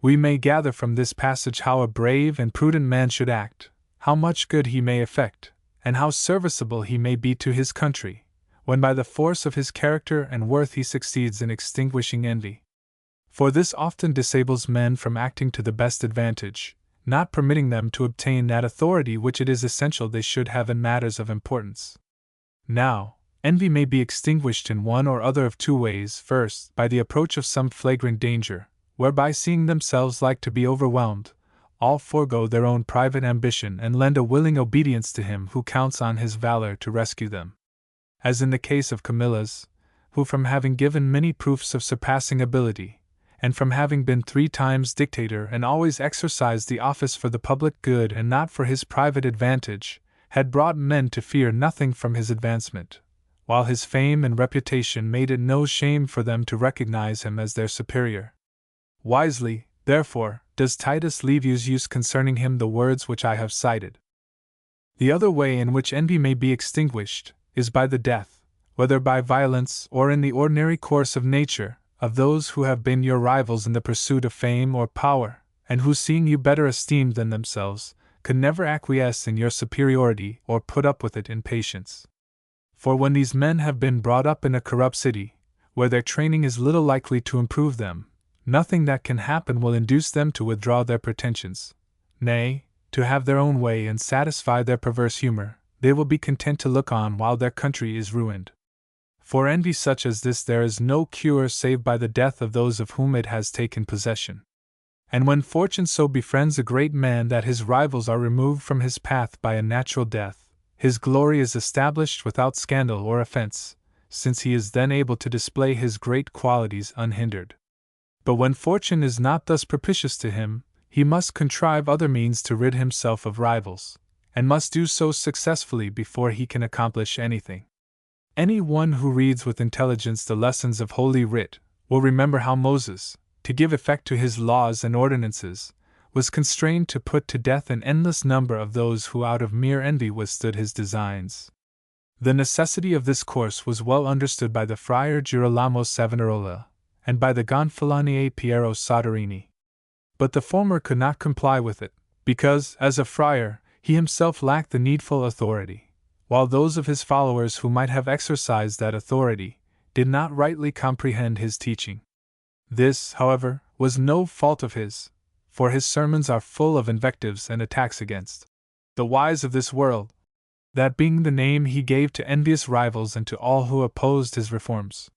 We may gather from this passage how a brave and prudent man should act, how much good he may effect, and how serviceable he may be to his country, when by the force of his character and worth he succeeds in extinguishing envy. For this often disables men from acting to the best advantage, not permitting them to obtain that authority which it is essential they should have in matters of importance. Now, envy may be extinguished in one or other of 2 ways. First, by the approach of some flagrant danger, whereby seeing themselves like to be overwhelmed, all forego their own private ambition and lend a willing obedience to him who counts on his valor to rescue them. as in the case of Camillus, who from having given many proofs of surpassing ability, and from having been 3 times dictator and always exercised the office for the public good and not for his private advantage, had brought men to fear nothing from his advancement, while his fame and reputation made it no shame for them to recognize him as their superior. Wisely, therefore, does Titus Livius use concerning him the words which I have cited. The other way in which envy may be extinguished is by the death, whether by violence or in the ordinary course of nature, of those who have been your rivals in the pursuit of fame or power, and who, seeing you better esteemed than themselves, could never acquiesce in your superiority or put up with it in patience. For when these men have been brought up in a corrupt city, where their training is little likely to improve them, nothing that can happen will induce them to withdraw their pretensions. Nay, to have their own way and satisfy their perverse humor, they will be content to look on while their country is ruined. For envy such as this there is no cure save by the death of those of whom it has taken possession. And when fortune so befriends a great man that his rivals are removed from his path by a natural death, his glory is established without scandal or offense, since he is then able to display his great qualities unhindered. But when fortune is not thus propitious to him, he must contrive other means to rid himself of rivals, and must do so successfully before he can accomplish anything. Any one who reads with intelligence the lessons of Holy Writ will remember how Moses, to give effect to his laws and ordinances, was constrained to put to death an endless number of those who out of mere envy withstood his designs. The necessity of this course was well understood by the friar Girolamo Savonarola, and by the Gonfalonier Piero Soderini. But the former could not comply with it, because, as a friar, he himself lacked the needful authority, while those of his followers who might have exercised that authority did not rightly comprehend his teaching. This, however, was no fault of his, for his sermons are full of invectives and attacks against the wise of this world, that being the name he gave to envious rivals and to all who opposed his reforms.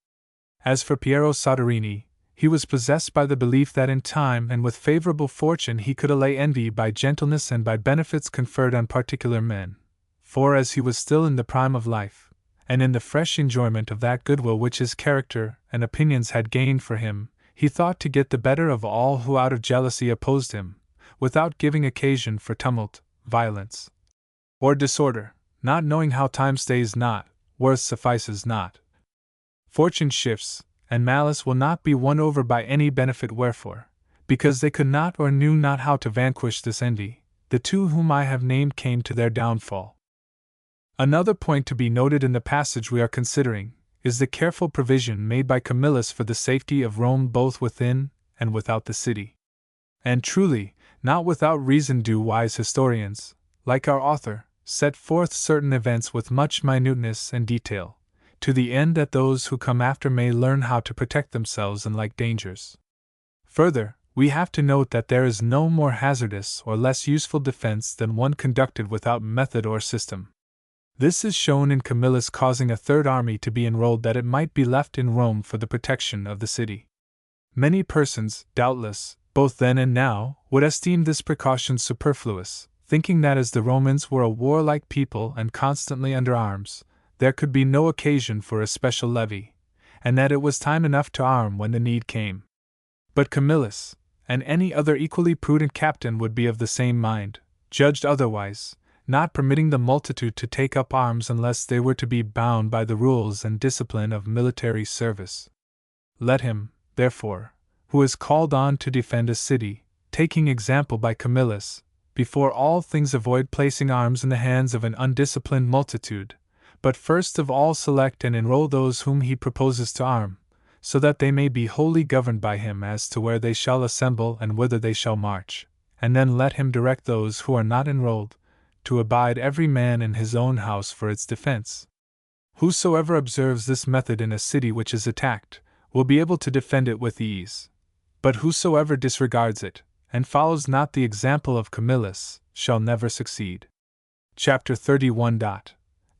As for Piero Soderini, he was possessed by the belief that in time and with favorable fortune he could allay envy by gentleness and by benefits conferred on particular men, for as he was still in the prime of life, and in the fresh enjoyment of that goodwill which his character and opinions had gained for him, he thought to get the better of all who out of jealousy opposed him, without giving occasion for tumult, violence, or disorder, not knowing how time stays not, worth suffices not. Fortune shifts, and malice will not be won over by any benefit. Wherefore, because they could not or knew not how to vanquish this envy, the two whom I have named came to their downfall. Another point to be noted in the passage we are considering is the careful provision made by Camillus for the safety of Rome both within and without the city. And truly, not without reason do wise historians, like our author, set forth certain events with much minuteness and detail, to the end that those who come after may learn how to protect themselves in like dangers. Further, we have to note that there is no more hazardous or less useful defense than one conducted without method or system. This is shown in Camillus causing a third army to be enrolled that it might be left in Rome for the protection of the city. Many persons, doubtless, both then and now, would esteem this precaution superfluous, thinking that as the Romans were a warlike people and constantly under arms, there could be no occasion for a special levy, and that it was time enough to arm when the need came. But Camillus, and any other equally prudent captain would be of the same mind, judged otherwise, not permitting the multitude to take up arms unless they were to be bound by the rules and discipline of military service. Let him, therefore, who is called on to defend a city, taking example by Camillus, before all things avoid placing arms in the hands of an undisciplined multitude, but first of all select and enroll those whom he proposes to arm, so that they may be wholly governed by him as to where they shall assemble and whither they shall march, and then let him direct those who are not enrolled, to abide every man in his own house for its defense. Whosoever observes this method in a city which is attacked, will be able to defend it with ease. But whosoever disregards it, and follows not the example of Camillus, shall never succeed. Chapter 31.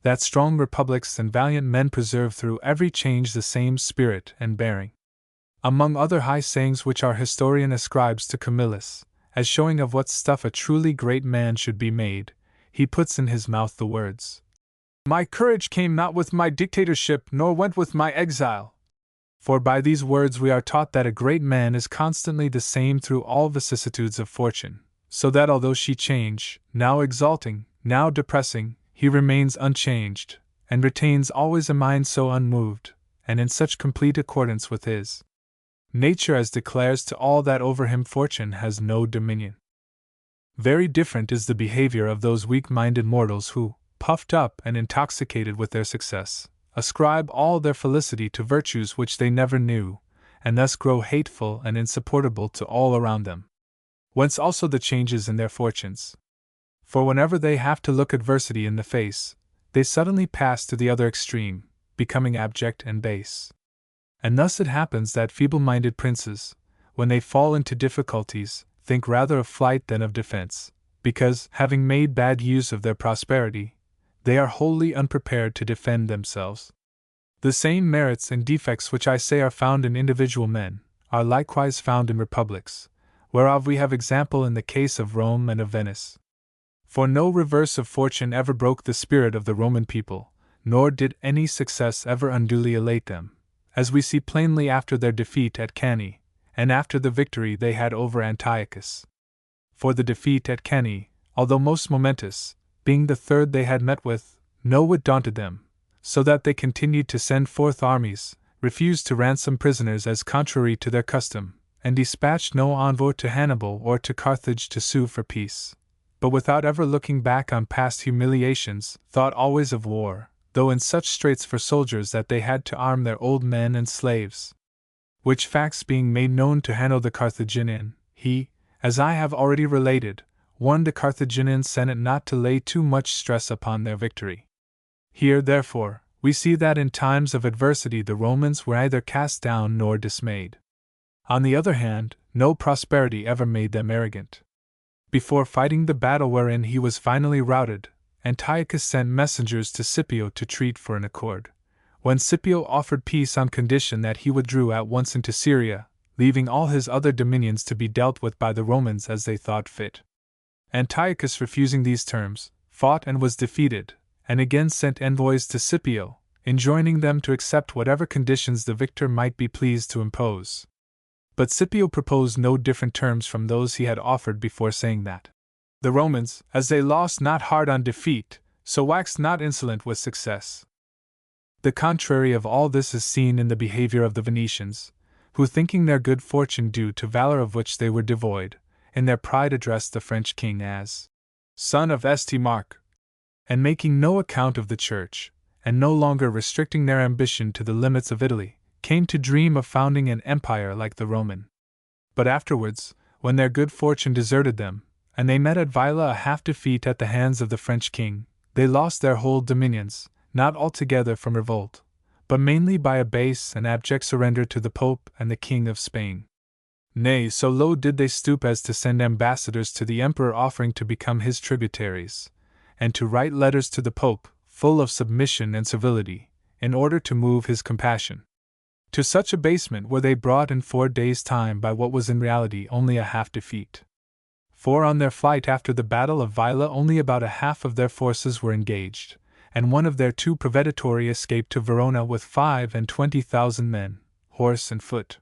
That strong republics and valiant men preserve through every change the same spirit and bearing. Among other high sayings which our historian ascribes to Camillus, as showing of what stuff a truly great man should be made, he puts in his mouth the words, My courage came not with my dictatorship, nor went with my exile. For by these words we are taught that a great man is constantly the same through all vicissitudes of fortune, so that although she change, now exalting, now depressing, he remains unchanged, and retains always a mind so unmoved, and in such complete accordance with his nature as declares to all that over him fortune has no dominion. Very different is the behavior of those weak-minded mortals who, puffed up and intoxicated with their success, ascribe all their felicity to virtues which they never knew, and thus grow hateful and insupportable to all around them. Whence also the changes in their fortunes. For whenever they have to look adversity in the face, they suddenly pass to the other extreme, becoming abject and base. And thus it happens that feeble-minded princes, when they fall into difficulties, think rather of flight than of defense, because, having made bad use of their prosperity, they are wholly unprepared to defend themselves. The same merits and defects which I say are found in individual men, are likewise found in republics, whereof we have example in the case of Rome and of Venice. For no reverse of fortune ever broke the spirit of the Roman people, nor did any success ever unduly elate them, as we see plainly after their defeat at Cannae, and after the victory they had over Antiochus. For the defeat at Cannae, although most momentous, being the third they had met with, no whit daunted them, so that they continued to send forth armies, refused to ransom prisoners as contrary to their custom, and dispatched no envoy to Hannibal or to Carthage to sue for peace, but without ever looking back on past humiliations, thought always of war, though in such straits for soldiers that they had to arm their old men and slaves. Which facts being made known to Hanno the Carthaginian, he, as I have already related, warned the Carthaginian Senate not to lay too much stress upon their victory. Here, therefore, we see that in times of adversity the Romans were neither cast down nor dismayed. On the other hand, no prosperity ever made them arrogant. Before fighting the battle wherein he was finally routed, Antiochus sent messengers to Scipio to treat for an accord, when Scipio offered peace on condition that he withdrew at once into Syria, leaving all his other dominions to be dealt with by the Romans as they thought fit. Antiochus, refusing these terms, fought and was defeated, and again sent envoys to Scipio, enjoining them to accept whatever conditions the victor might be pleased to impose. But Scipio proposed no different terms from those he had offered before, saying that the Romans, as they lost not hard on defeat, so waxed not insolent with success. The contrary of all this is seen in the behavior of the Venetians, who, thinking their good fortune due to valor of which they were devoid, in their pride addressed the French king as son of St. Mark, and making no account of the church, and no longer restricting their ambition to the limits of Italy, came to dream of founding an empire like the Roman. But afterwards, when their good fortune deserted them, and they met at Vaila a half defeat at the hands of the French king, they lost their whole dominions, not altogether from revolt, but mainly by a base and abject surrender to the Pope and the King of Spain. Nay, so low did they stoop as to send ambassadors to the Emperor offering to become his tributaries, and to write letters to the Pope, full of submission and civility, in order to move his compassion. To such abasement were they brought in 4 days' time by what was in reality only a half defeat. For on their flight after the battle of Vaila only about a half of their forces were engaged, and one of their 2 proveditorii escaped to Verona with 25,000 men, horse and foot.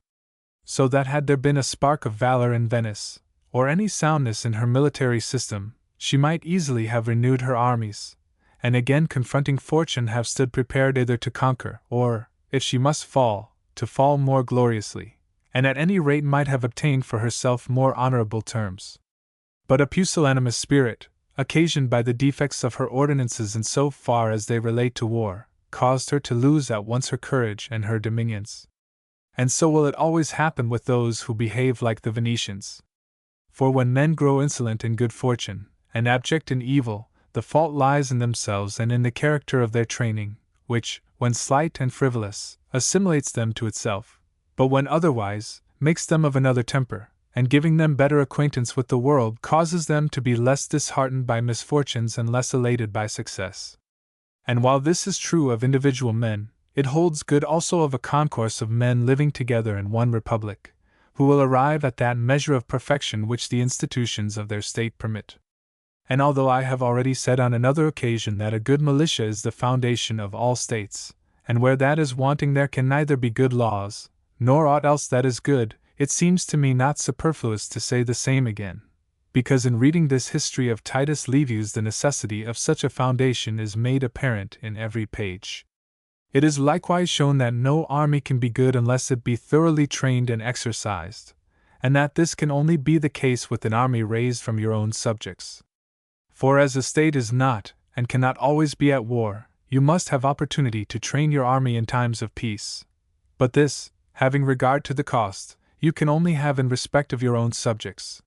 So that had there been a spark of valor in Venice, or any soundness in her military system, she might easily have renewed her armies, and again confronting fortune have stood prepared either to conquer, or, if she must fall, to fall more gloriously, and at any rate might have obtained for herself more honorable terms. But a pusillanimous spirit, occasioned by the defects of her ordinances in so far as they relate to war, caused her to lose at once her courage and her dominions. And so will it always happen with those who behave like the Venetians. For when men grow insolent in good fortune, and abject in evil, the fault lies in themselves and in the character of their training, which, when slight and frivolous, assimilates them to itself, but when otherwise, makes them of another temper, and giving them better acquaintance with the world causes them to be less disheartened by misfortunes and less elated by success. And while this is true of individual men, it holds good also of a concourse of men living together in one republic, who will arrive at that measure of perfection which the institutions of their state permit. And although I have already said on another occasion that a good militia is the foundation of all states, and where that is wanting there can neither be good laws, nor aught else that is good, it seems to me not superfluous to say the same again, because in reading this history of Titus Livius the necessity of such a foundation is made apparent in every page. It is likewise shown that no army can be good unless it be thoroughly trained and exercised, and that this can only be the case with an army raised from your own subjects. For as a state is not, and cannot always be at war, you must have opportunity to train your army in times of peace. But this, having regard to the cost, you can only have in respect of your own subjects.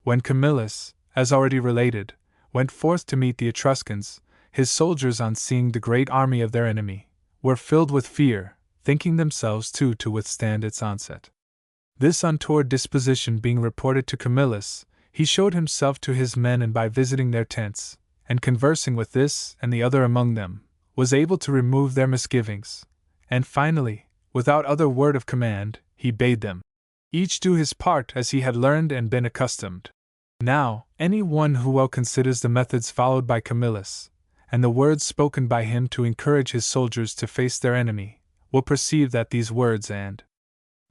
When Camillus, as already related, went forth to meet the Etruscans, his soldiers, on seeing the great army of their enemy, were filled with fear, thinking themselves too to withstand its onset. This untoward disposition being reported to Camillus, he showed himself to his men, and by visiting their tents, and conversing with this and the other among them, was able to remove their misgivings, and finally, without other word of command, he bade them each do his part as he had learned and been accustomed. Now, any one who well considers the methods followed by Camillus, and the words spoken by him to encourage his soldiers to face their enemy, will perceive that these words and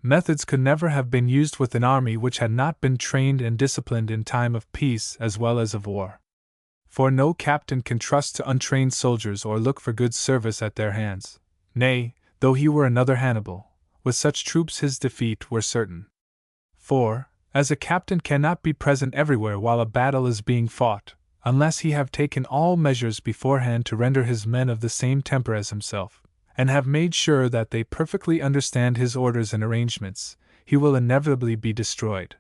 methods could never have been used with an army which had not been trained and disciplined in time of peace as well as of war. For no captain can trust to untrained soldiers or look for good service at their hands. Nay, though he were another Hannibal, with such troops his defeat were certain. For, as a captain cannot be present everywhere while a battle is being fought, unless he have taken all measures beforehand to render his men of the same temper as himself, and have made sure that they perfectly understand his orders and arrangements, he will inevitably be destroyed.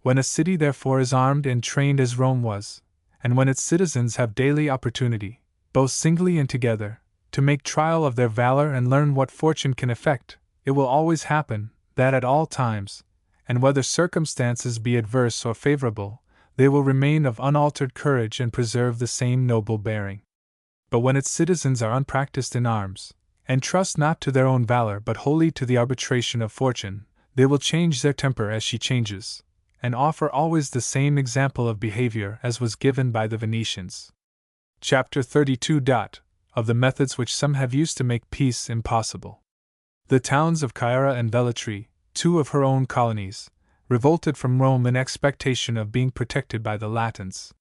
When a city therefore is armed and trained as Rome was, and when its citizens have daily opportunity, both singly and together, to make trial of their valor and learn what fortune can effect, it will always happen that at all times, and whether circumstances be adverse or favorable, they will remain of unaltered courage and preserve the same noble bearing. But when its citizens are unpracticed in arms, and trust not to their own valor but wholly to the arbitration of fortune, they will change their temper as she changes, and offer always the same example of behavior as was given by the Venetians. Chapter 32. Of the methods which some have used to make peace impossible. The towns of Caira and Velletri, two of her own colonies, revolted from Rome in expectation of being protected by the Latins.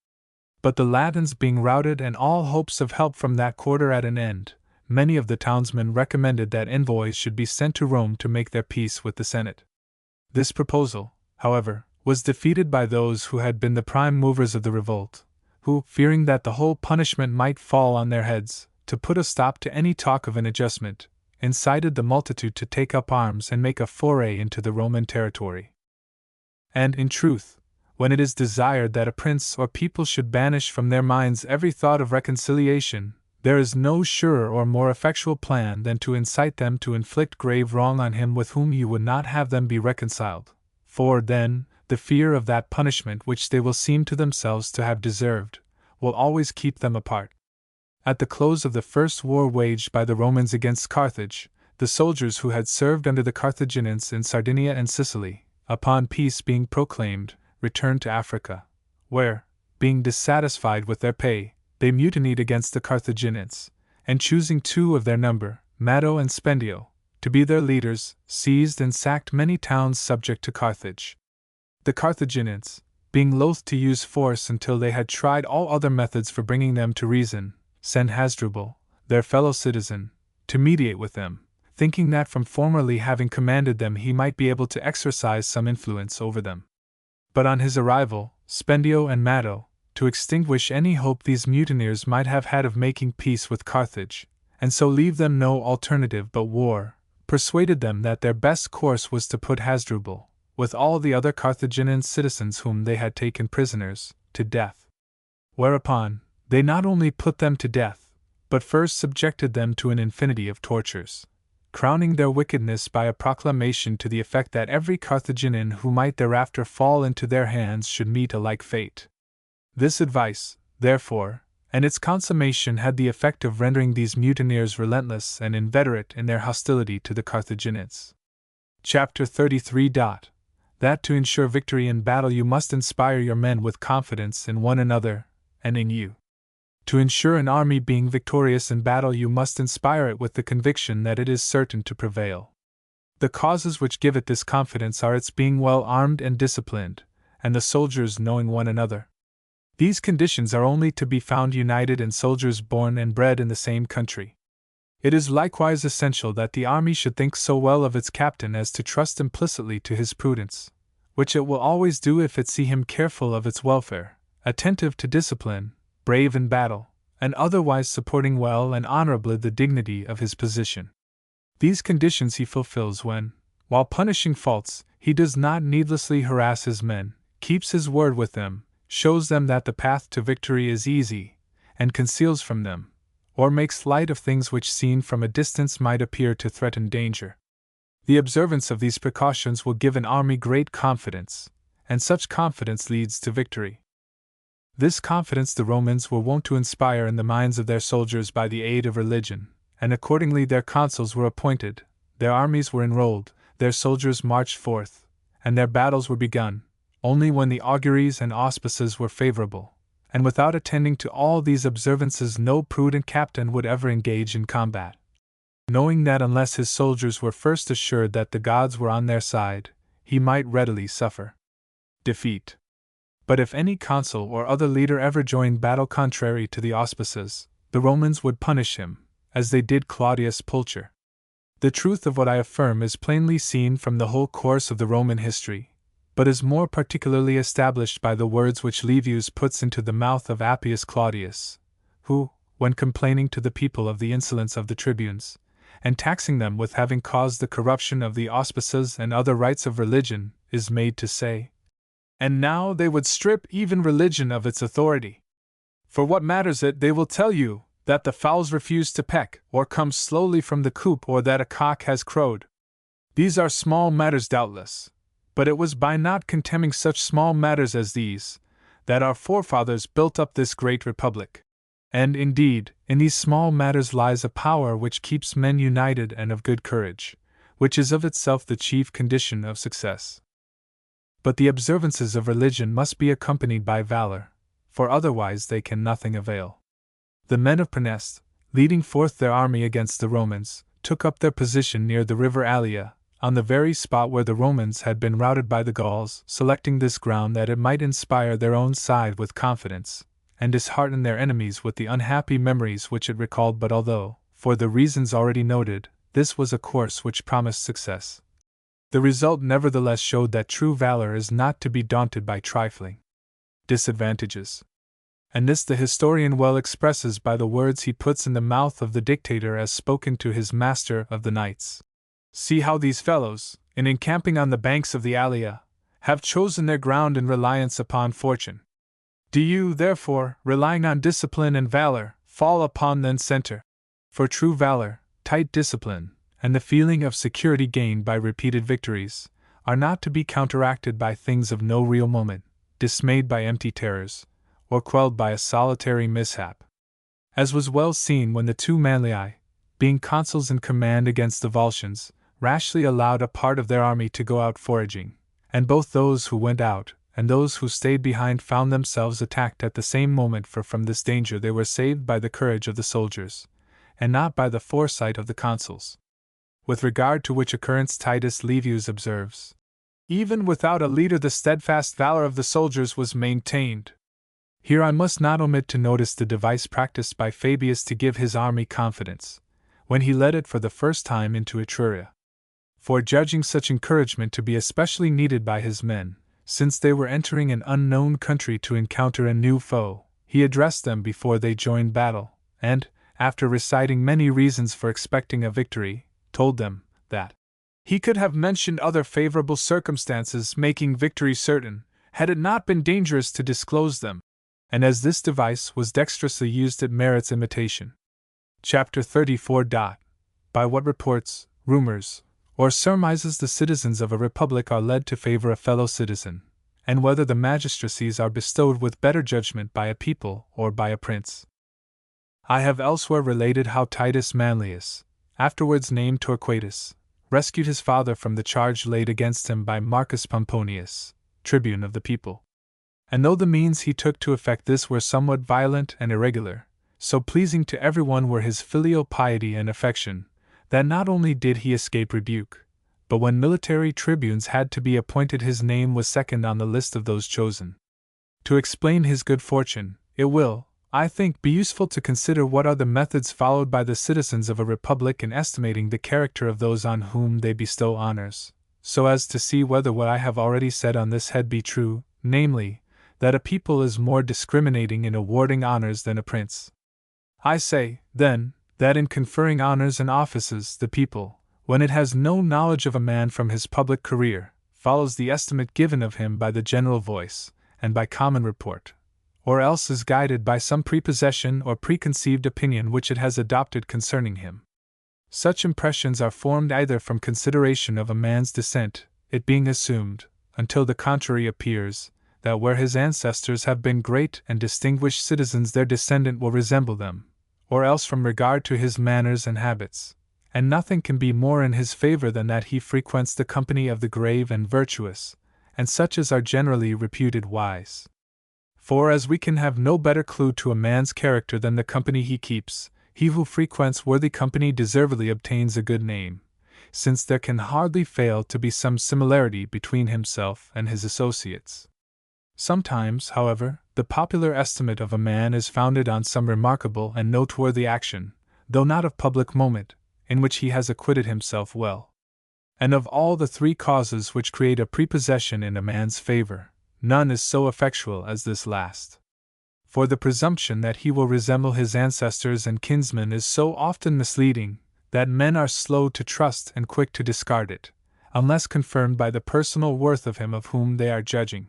But the Latins being routed and all hopes of help from that quarter at an end, many of the townsmen recommended that envoys should be sent to Rome to make their peace with the Senate. This proposal, however, was defeated by those who had been the prime movers of the revolt, who, fearing that the whole punishment might fall on their heads, to put a stop to any talk of an adjustment, incited the multitude to take up arms and make a foray into the Roman territory. And, in truth, when it is desired that a prince or people should banish from their minds every thought of reconciliation, there is no surer or more effectual plan than to incite them to inflict grave wrong on him with whom you would not have them be reconciled, for then, the fear of that punishment which they will seem to themselves to have deserved, will always keep them apart. At the close of the first war waged by the Romans against Carthage, the soldiers who had served under the Carthaginians in Sardinia and Sicily, upon peace being proclaimed, returned to Africa, where, being dissatisfied with their pay, they mutinied against the Carthaginians, and choosing two of their number, Matto and Spendio, to be their leaders, seized and sacked many towns subject to Carthage. The Carthaginians, being loath to use force until they had tried all other methods for bringing them to reason, sent Hasdrubal, their fellow citizen, to mediate with them, thinking that from formerly having commanded them he might be able to exercise some influence over them. But on his arrival, Spendio and Matto, to extinguish any hope these mutineers might have had of making peace with Carthage, and so leave them no alternative but war, persuaded them that their best course was to put Hasdrubal, with all the other Carthaginian citizens whom they had taken prisoners, to death. Whereupon, they not only put them to death, but first subjected them to an infinity of tortures, crowning their wickedness by a proclamation to the effect that every Carthaginian who might thereafter fall into their hands should meet a like fate. This advice, therefore, and its consummation had the effect of rendering these mutineers relentless and inveterate in their hostility to the Carthaginians. Chapter 33. that to ensure victory in battle you must inspire your men with confidence in one another and in you. To ensure an army being victorious in battle you must inspire it with the conviction that it is certain to prevail. The causes which give it this confidence are its being well armed and disciplined, and the soldiers knowing one another. These conditions are only to be found united in soldiers born and bred in the same country. It is likewise essential that the army should think so well of its captain as to trust implicitly to his prudence, which it will always do if it see him careful of its welfare, attentive to discipline, brave in battle, and otherwise supporting well and honorably the dignity of his position. These conditions he fulfills when, while punishing faults, he does not needlessly harass his men, keeps his word with them, shows them that the path to victory is easy, and conceals from them, or makes light of things which seen from a distance might appear to threaten danger. The observance of these precautions will give an army great confidence, and such confidence leads to victory. This confidence the Romans were wont to inspire in the minds of their soldiers by the aid of religion, and accordingly their consuls were appointed, their armies were enrolled, their soldiers marched forth, and their battles were begun, only when the auguries and auspices were favorable, and without attending to all these observances no prudent captain would ever engage in combat, knowing that unless his soldiers were first assured that the gods were on their side, he might readily suffer defeat. But if any consul or other leader ever joined battle contrary to the auspices, the Romans would punish him, as they did Claudius Pulcher. The truth of what I affirm is plainly seen from the whole course of the Roman history, but is more particularly established by the words which Livius puts into the mouth of Appius Claudius, who, when complaining to the people of the insolence of the tribunes, and taxing them with having caused the corruption of the auspices and other rites of religion, is made to say, "And now they would strip even religion of its authority. For what matters it, they will tell you, that the fowls refuse to peck, or come slowly from the coop, or that a cock has crowed. These are small matters doubtless, but it was by not contemning such small matters as these, that our forefathers built up this great republic. And indeed, in these small matters lies a power which keeps men united and of good courage, which is of itself the chief condition of success. But the observances of religion must be accompanied by valor, for otherwise they can nothing avail. The men of Praeneste, leading forth their army against the Romans, took up their position near the river Allia, on the very spot where the Romans had been routed by the Gauls, selecting this ground that it might inspire their own side with confidence, and dishearten their enemies with the unhappy memories which it recalled. But although, for the reasons already noted, this was a course which promised success, the result nevertheless showed that true valor is not to be daunted by trifling disadvantages. And this the historian well expresses by the words he puts in the mouth of the dictator as spoken to his master of the knights. "See how these fellows, in encamping on the banks of the Allia, have chosen their ground in reliance upon fortune. Do you, therefore, relying on discipline and valor, fall upon the center. For true valor, tight discipline, and the feeling of security gained by repeated victories, are not to be counteracted by things of no real moment, dismayed by empty terrors, or quelled by a solitary mishap. As was well seen when the two Manlii, being consuls in command against the Volscians, rashly allowed a part of their army to go out foraging, and both those who went out and those who stayed behind found themselves attacked at the same moment, for from this danger they were saved by the courage of the soldiers, and not by the foresight of the consuls. With regard to which occurrence Titus Livius observes, "Even without a leader the steadfast valor of the soldiers was maintained." Here I must not omit to notice the device practiced by Fabius to give his army confidence, when he led it for the first time into Etruria. For judging such encouragement to be especially needed by his men, since they were entering an unknown country to encounter a new foe, he addressed them before they joined battle, and, after reciting many reasons for expecting a victory, told them that he could have mentioned other favorable circumstances making victory certain, had it not been dangerous to disclose them. And as this device was dexterously used, it merits imitation. Chapter 34. By what reports, rumors, or surmises the citizens of a republic are led to favor a fellow citizen, and whether the magistracies are bestowed with better judgment by a people or by a prince. I have elsewhere related how Titus Manlius, afterwards named Torquatus, rescued his father from the charge laid against him by Marcus Pomponius, tribune of the people. And though the means he took to effect this were somewhat violent and irregular, so pleasing to everyone were his filial piety and affection, that not only did he escape rebuke, but when military tribunes had to be appointed his name was second on the list of those chosen. To explain his good fortune, it will, I think, be useful to consider what are the methods followed by the citizens of a republic in estimating the character of those on whom they bestow honors, so as to see whether what I have already said on this head be true, namely, that a people is more discriminating in awarding honors than a prince. I say, then, that in conferring honors and offices, the people, when it has no knowledge of a man from his public career, follows the estimate given of him by the general voice, and by common report, or else is guided by some prepossession or preconceived opinion which it has adopted concerning him. Such impressions are formed either from consideration of a man's descent, it being assumed, until the contrary appears, that where his ancestors have been great and distinguished citizens their descendant will resemble them, or else from regard to his manners and habits, and nothing can be more in his favor than that he frequents the company of the grave and virtuous, and such as are generally reputed wise. For as we can have no better clue to a man's character than the company he keeps, he who frequents worthy company deservedly obtains a good name, since there can hardly fail to be some similarity between himself and his associates. Sometimes, however, the popular estimate of a man is founded on some remarkable and noteworthy action, though not of public moment, in which he has acquitted himself well. And of all the three causes which create a prepossession in a man's favor, none is so effectual as this last. For the presumption that he will resemble his ancestors and kinsmen is so often misleading, that men are slow to trust and quick to discard it, unless confirmed by the personal worth of him of whom they are judging.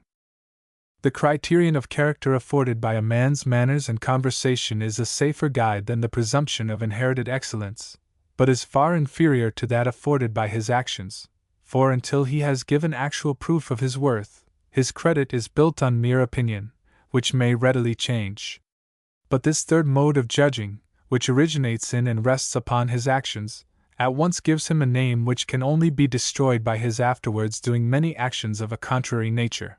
The criterion of character afforded by a man's manners and conversation is a safer guide than the presumption of inherited excellence, but is far inferior to that afforded by his actions, for until he has given actual proof of his worth, his credit is built on mere opinion, which may readily change. But this third mode of judging, which originates in and rests upon his actions, at once gives him a name which can only be destroyed by his afterwards doing many actions of a contrary nature.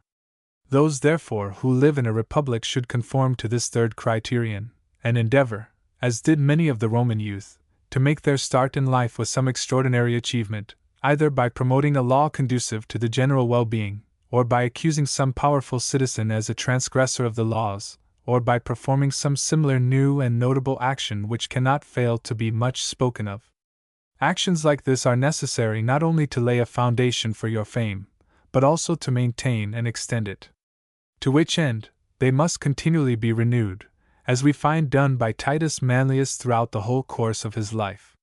Those, therefore, who live in a republic should conform to this third criterion, and endeavor, as did many of the Roman youth, to make their start in life with some extraordinary achievement, either by promoting a law conducive to the general well-being, or by accusing some powerful citizen as a transgressor of the laws, or by performing some similar new and notable action which cannot fail to be much spoken of. Actions like this are necessary not only to lay a foundation for your fame, but also to maintain and extend it. To which end, they must continually be renewed, as we find done by Titus Manlius throughout the whole course of his life.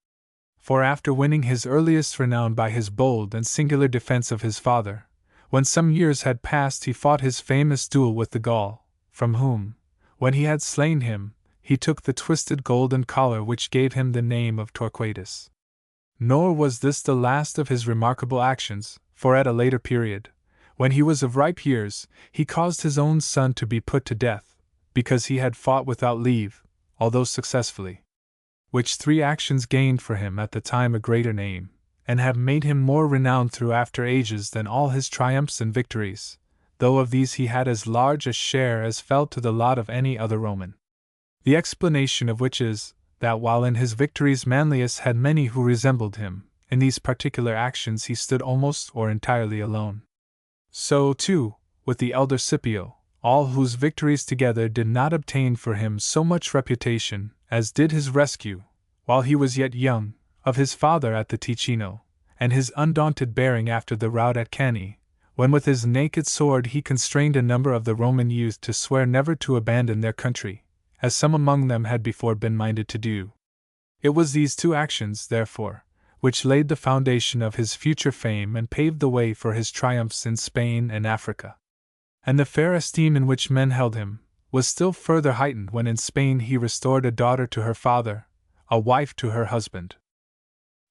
For after winning his earliest renown by his bold and singular defense of his father, when some years had passed he fought his famous duel with the Gaul, from whom, when he had slain him, he took the twisted golden collar which gave him the name of Torquatus. Nor was this the last of his remarkable actions, for at a later period, when he was of ripe years, he caused his own son to be put to death, because he had fought without leave, although successfully. Which three actions gained for him at the time a greater name, and have made him more renowned through after ages than all his triumphs and victories, though of these he had as large a share as fell to the lot of any other Roman. The explanation of which is, that while in his victories Manlius had many who resembled him, in these particular actions he stood almost or entirely alone. So, too, with the elder Scipio, all whose victories together did not obtain for him so much reputation as did his rescue, while he was yet young, of his father at the Ticino, and his undaunted bearing after the rout at Cannae, when with his naked sword he constrained a number of the Roman youth to swear never to abandon their country, as some among them had before been minded to do. It was these two actions, therefore, which laid the foundation of his future fame and paved the way for his triumphs in Spain and Africa. And the fair esteem in which men held him was still further heightened when in Spain he restored a daughter to her father, a wife to her husband.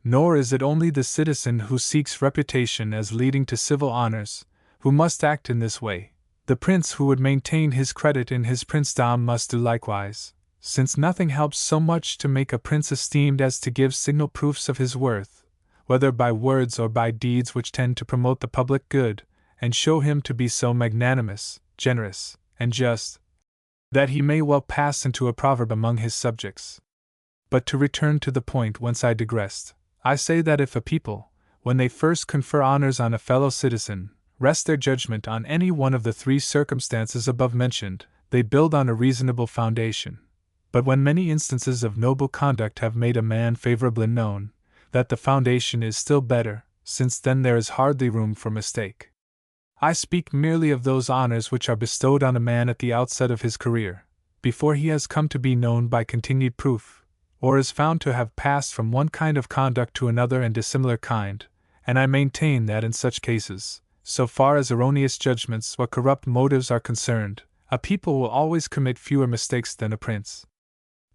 Nor is it only the citizen who seeks reputation as leading to civil honors, who must act in this way. The prince who would maintain his credit in his princedom must do likewise, since nothing helps so much to make a prince esteemed as to give signal proofs of his worth, whether by words or by deeds which tend to promote the public good, and show him to be so magnanimous, generous, and just, that he may well pass into a proverb among his subjects. But to return to the point whence I digressed, I say that if a people, when they first confer honors on a fellow citizen, rest their judgment on any one of the three circumstances above mentioned, they build on a reasonable foundation. But when many instances of noble conduct have made a man favorably known, that the foundation is still better, since then there is hardly room for mistake. I speak merely of those honors which are bestowed on a man at the outset of his career, before he has come to be known by continued proof, or is found to have passed from one kind of conduct to another and dissimilar kind, and I maintain that in such cases, so far as erroneous judgments or corrupt motives are concerned, a people will always commit fewer mistakes than a prince.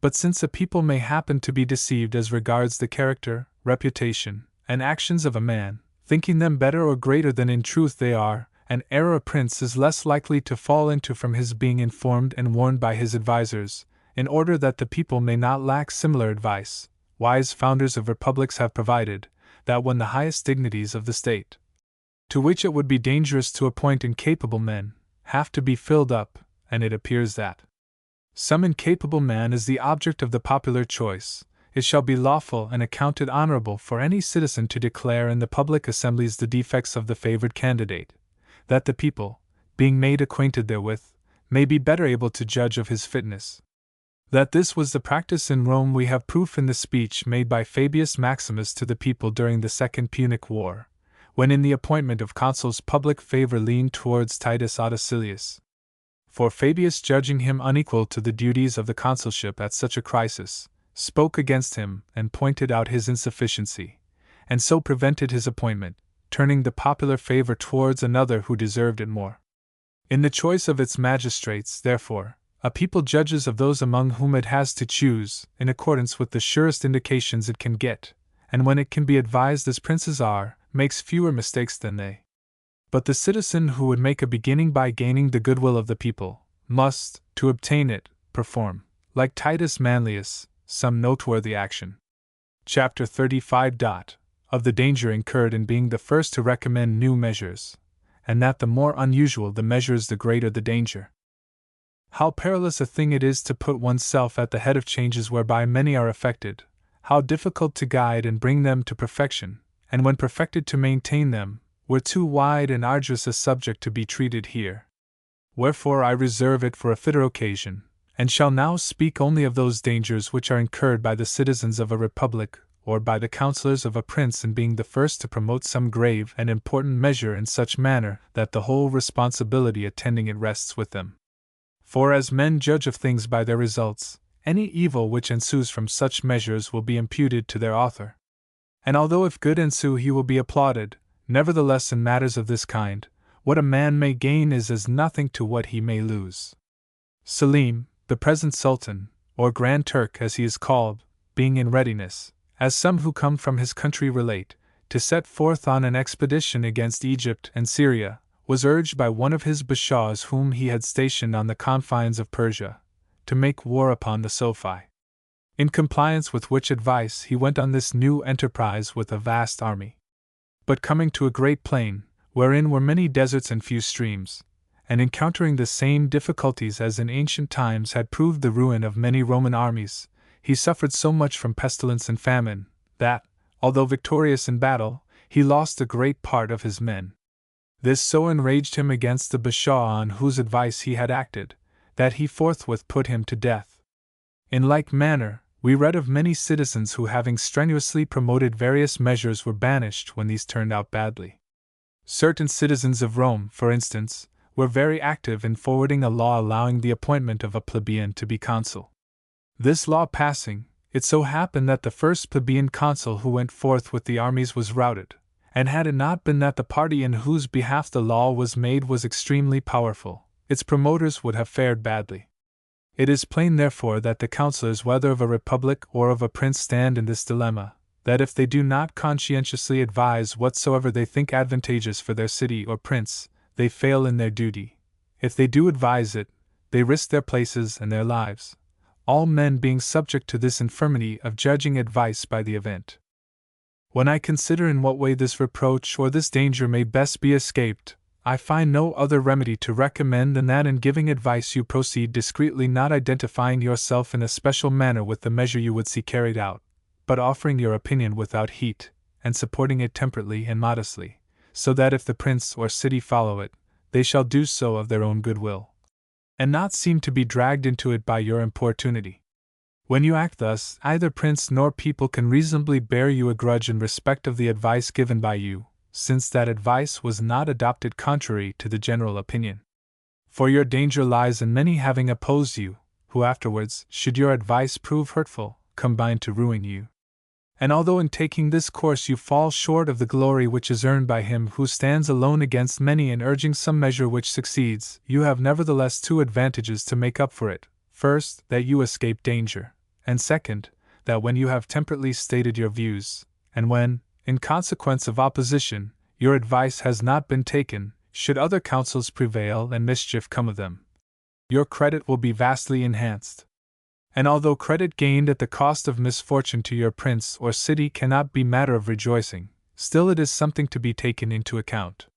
But since a people may happen to be deceived as regards the character, reputation, and actions of a man, thinking them better or greater than in truth they are, an error a prince is less likely to fall into from his being informed and warned by his advisers. In order that the people may not lack similar advice, wise founders of republics have provided that when the highest dignities of the state, to which it would be dangerous to appoint incapable men, have to be filled up, and it appears that some incapable man is the object of the popular choice, it shall be lawful and accounted honorable for any citizen to declare in the public assemblies the defects of the favored candidate, that the people, being made acquainted therewith, may be better able to judge of his fitness. That this was the practice in Rome we have proof in the speech made by Fabius Maximus to the people during the Second Punic War, when in the appointment of consuls public favor leaned towards Titus Livius. For Fabius, judging him unequal to the duties of the consulship at such a crisis, spoke against him and pointed out his insufficiency, and so prevented his appointment, turning the popular favor towards another who deserved it more. In the choice of its magistrates, therefore, a people judges of those among whom it has to choose, in accordance with the surest indications it can get, and when it can be advised as princes are, makes fewer mistakes than they. But the citizen who would make a beginning by gaining the goodwill of the people, must, to obtain it, perform, like Titus Manlius, some noteworthy action. Chapter 35. Of the danger incurred in being the first to recommend new measures, and that the more unusual the measures the greater the danger. How perilous a thing it is to put oneself at the head of changes whereby many are affected, how difficult to guide and bring them to perfection, and when perfected to maintain them, were too wide and arduous a subject to be treated here. Wherefore I reserve it for a fitter occasion, and shall now speak only of those dangers which are incurred by the citizens of a republic, or by the counsellors of a prince in being the first to promote some grave and important measure in such manner that the whole responsibility attending it rests with them. For as men judge of things by their results, any evil which ensues from such measures will be imputed to their author. And although if good ensue he will be applauded, nevertheless in matters of this kind, what a man may gain is as nothing to what he may lose. Selim, the present Sultan, or Grand Turk as he is called, being in readiness, as some who come from his country relate, to set forth on an expedition against Egypt and Syria, was urged by one of his bashaws whom he had stationed on the confines of Persia, to make war upon the Sophi. In compliance with which advice he went on this new enterprise with a vast army. But coming to a great plain, wherein were many deserts and few streams, and encountering the same difficulties as in ancient times had proved the ruin of many Roman armies, he suffered so much from pestilence and famine, that, although victorious in battle, he lost a great part of his men. This so enraged him against the bashaw on whose advice he had acted, that he forthwith put him to death. In like manner, we read of many citizens who, having strenuously promoted various measures, were banished when these turned out badly. Certain citizens of Rome, for instance, were very active in forwarding a law allowing the appointment of a plebeian to be consul. This law passing, it so happened that the first plebeian consul who went forth with the armies was routed, and had it not been that the party in whose behalf the law was made was extremely powerful, its promoters would have fared badly. It is plain therefore that the counsellors whether of a republic or of a prince stand in this dilemma, that if they do not conscientiously advise whatsoever they think advantageous for their city or prince, they fail in their duty. If they do advise it, they risk their places and their lives, all men being subject to this infirmity of judging advice by the event. When I consider in what way this reproach or this danger may best be escaped, I find no other remedy to recommend than that in giving advice you proceed discreetly, not identifying yourself in a special manner with the measure you would see carried out, but offering your opinion without heat, and supporting it temperately and modestly, so that if the prince or city follow it, they shall do so of their own good will, and not seem to be dragged into it by your importunity. When you act thus, either prince nor people can reasonably bear you a grudge in respect of the advice given by you, since that advice was not adopted contrary to the general opinion. For your danger lies in many having opposed you, who afterwards, should your advice prove hurtful, combine to ruin you. And although in taking this course you fall short of the glory which is earned by him who stands alone against many in urging some measure which succeeds, you have nevertheless two advantages to make up for it: first, that you escape danger, and second, that when you have temperately stated your views, and when, in consequence of opposition, your advice has not been taken, should other counsels prevail and mischief come of them, your credit will be vastly enhanced. And although credit gained at the cost of misfortune to your prince or city cannot be matter of rejoicing, still it is something to be taken into account.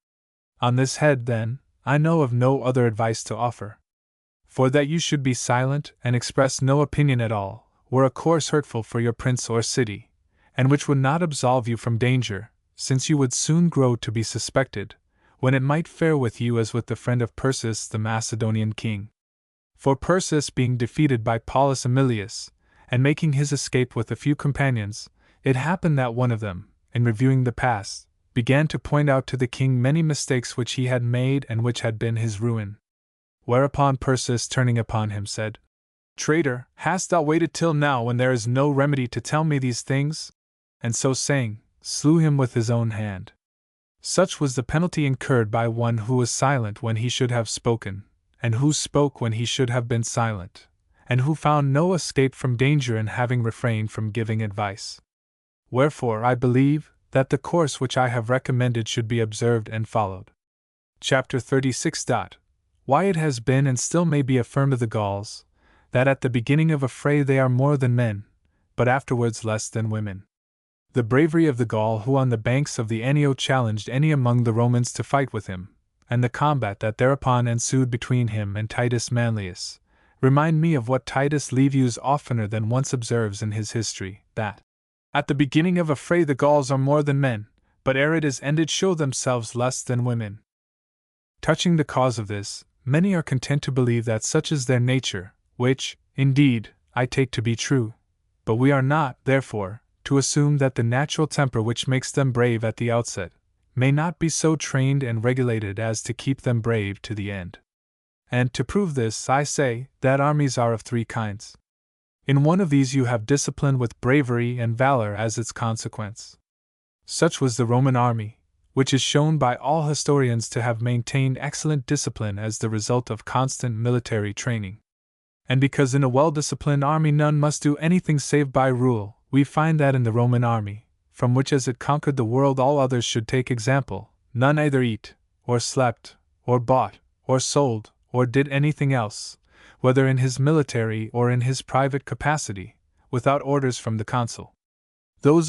On this head, then, I know of no other advice to offer. For that you should be silent and express no opinion at all, were a course hurtful for your prince or city, and which would not absolve you from danger, since you would soon grow to be suspected, when it might fare with you as with the friend of Persis the Macedonian king. For Persis being defeated by Paulus Emilius, and making his escape with a few companions, it happened that one of them, in reviewing the past, began to point out to the king many mistakes which he had made and which had been his ruin. Whereupon Persis, turning upon him, said, "Traitor, hast thou waited till now when there is no remedy to tell me these things?" And so saying, slew him with his own hand. Such was the penalty incurred by one who was silent when he should have spoken, and who spoke when he should have been silent, and who found no escape from danger in having refrained from giving advice. Wherefore I believe that the course which I have recommended should be observed and followed. Chapter 36. Why it has been and still may be affirmed of the Gauls, that at the beginning of a fray they are more than men, but afterwards less than women. The bravery of the Gaul who on the banks of the Anio challenged any among the Romans to fight with him, and the combat that thereupon ensued between him and Titus Manlius, remind me of what Titus Livius oftener than once observes in his history, that at the beginning of a fray the Gauls are more than men, but ere it is ended show themselves less than women. Touching the cause of this, many are content to believe that such is their nature, which, indeed, I take to be true, but we are not, therefore, to assume that the natural temper which makes them brave at the outset may not be so trained and regulated as to keep them brave to the end. And to prove this, I say that armies are of three kinds. In one of these you have discipline with bravery and valor as its consequence. Such was the Roman army, which is shown by all historians to have maintained excellent discipline as the result of constant military training. And because in a well-disciplined army none must do anything save by rule, we find that in the Roman army, from which as it conquered the world all others should take example, none either eat, or slept, or bought, or sold, or did anything else, whether in his military or in his private capacity, without orders from the consul. Those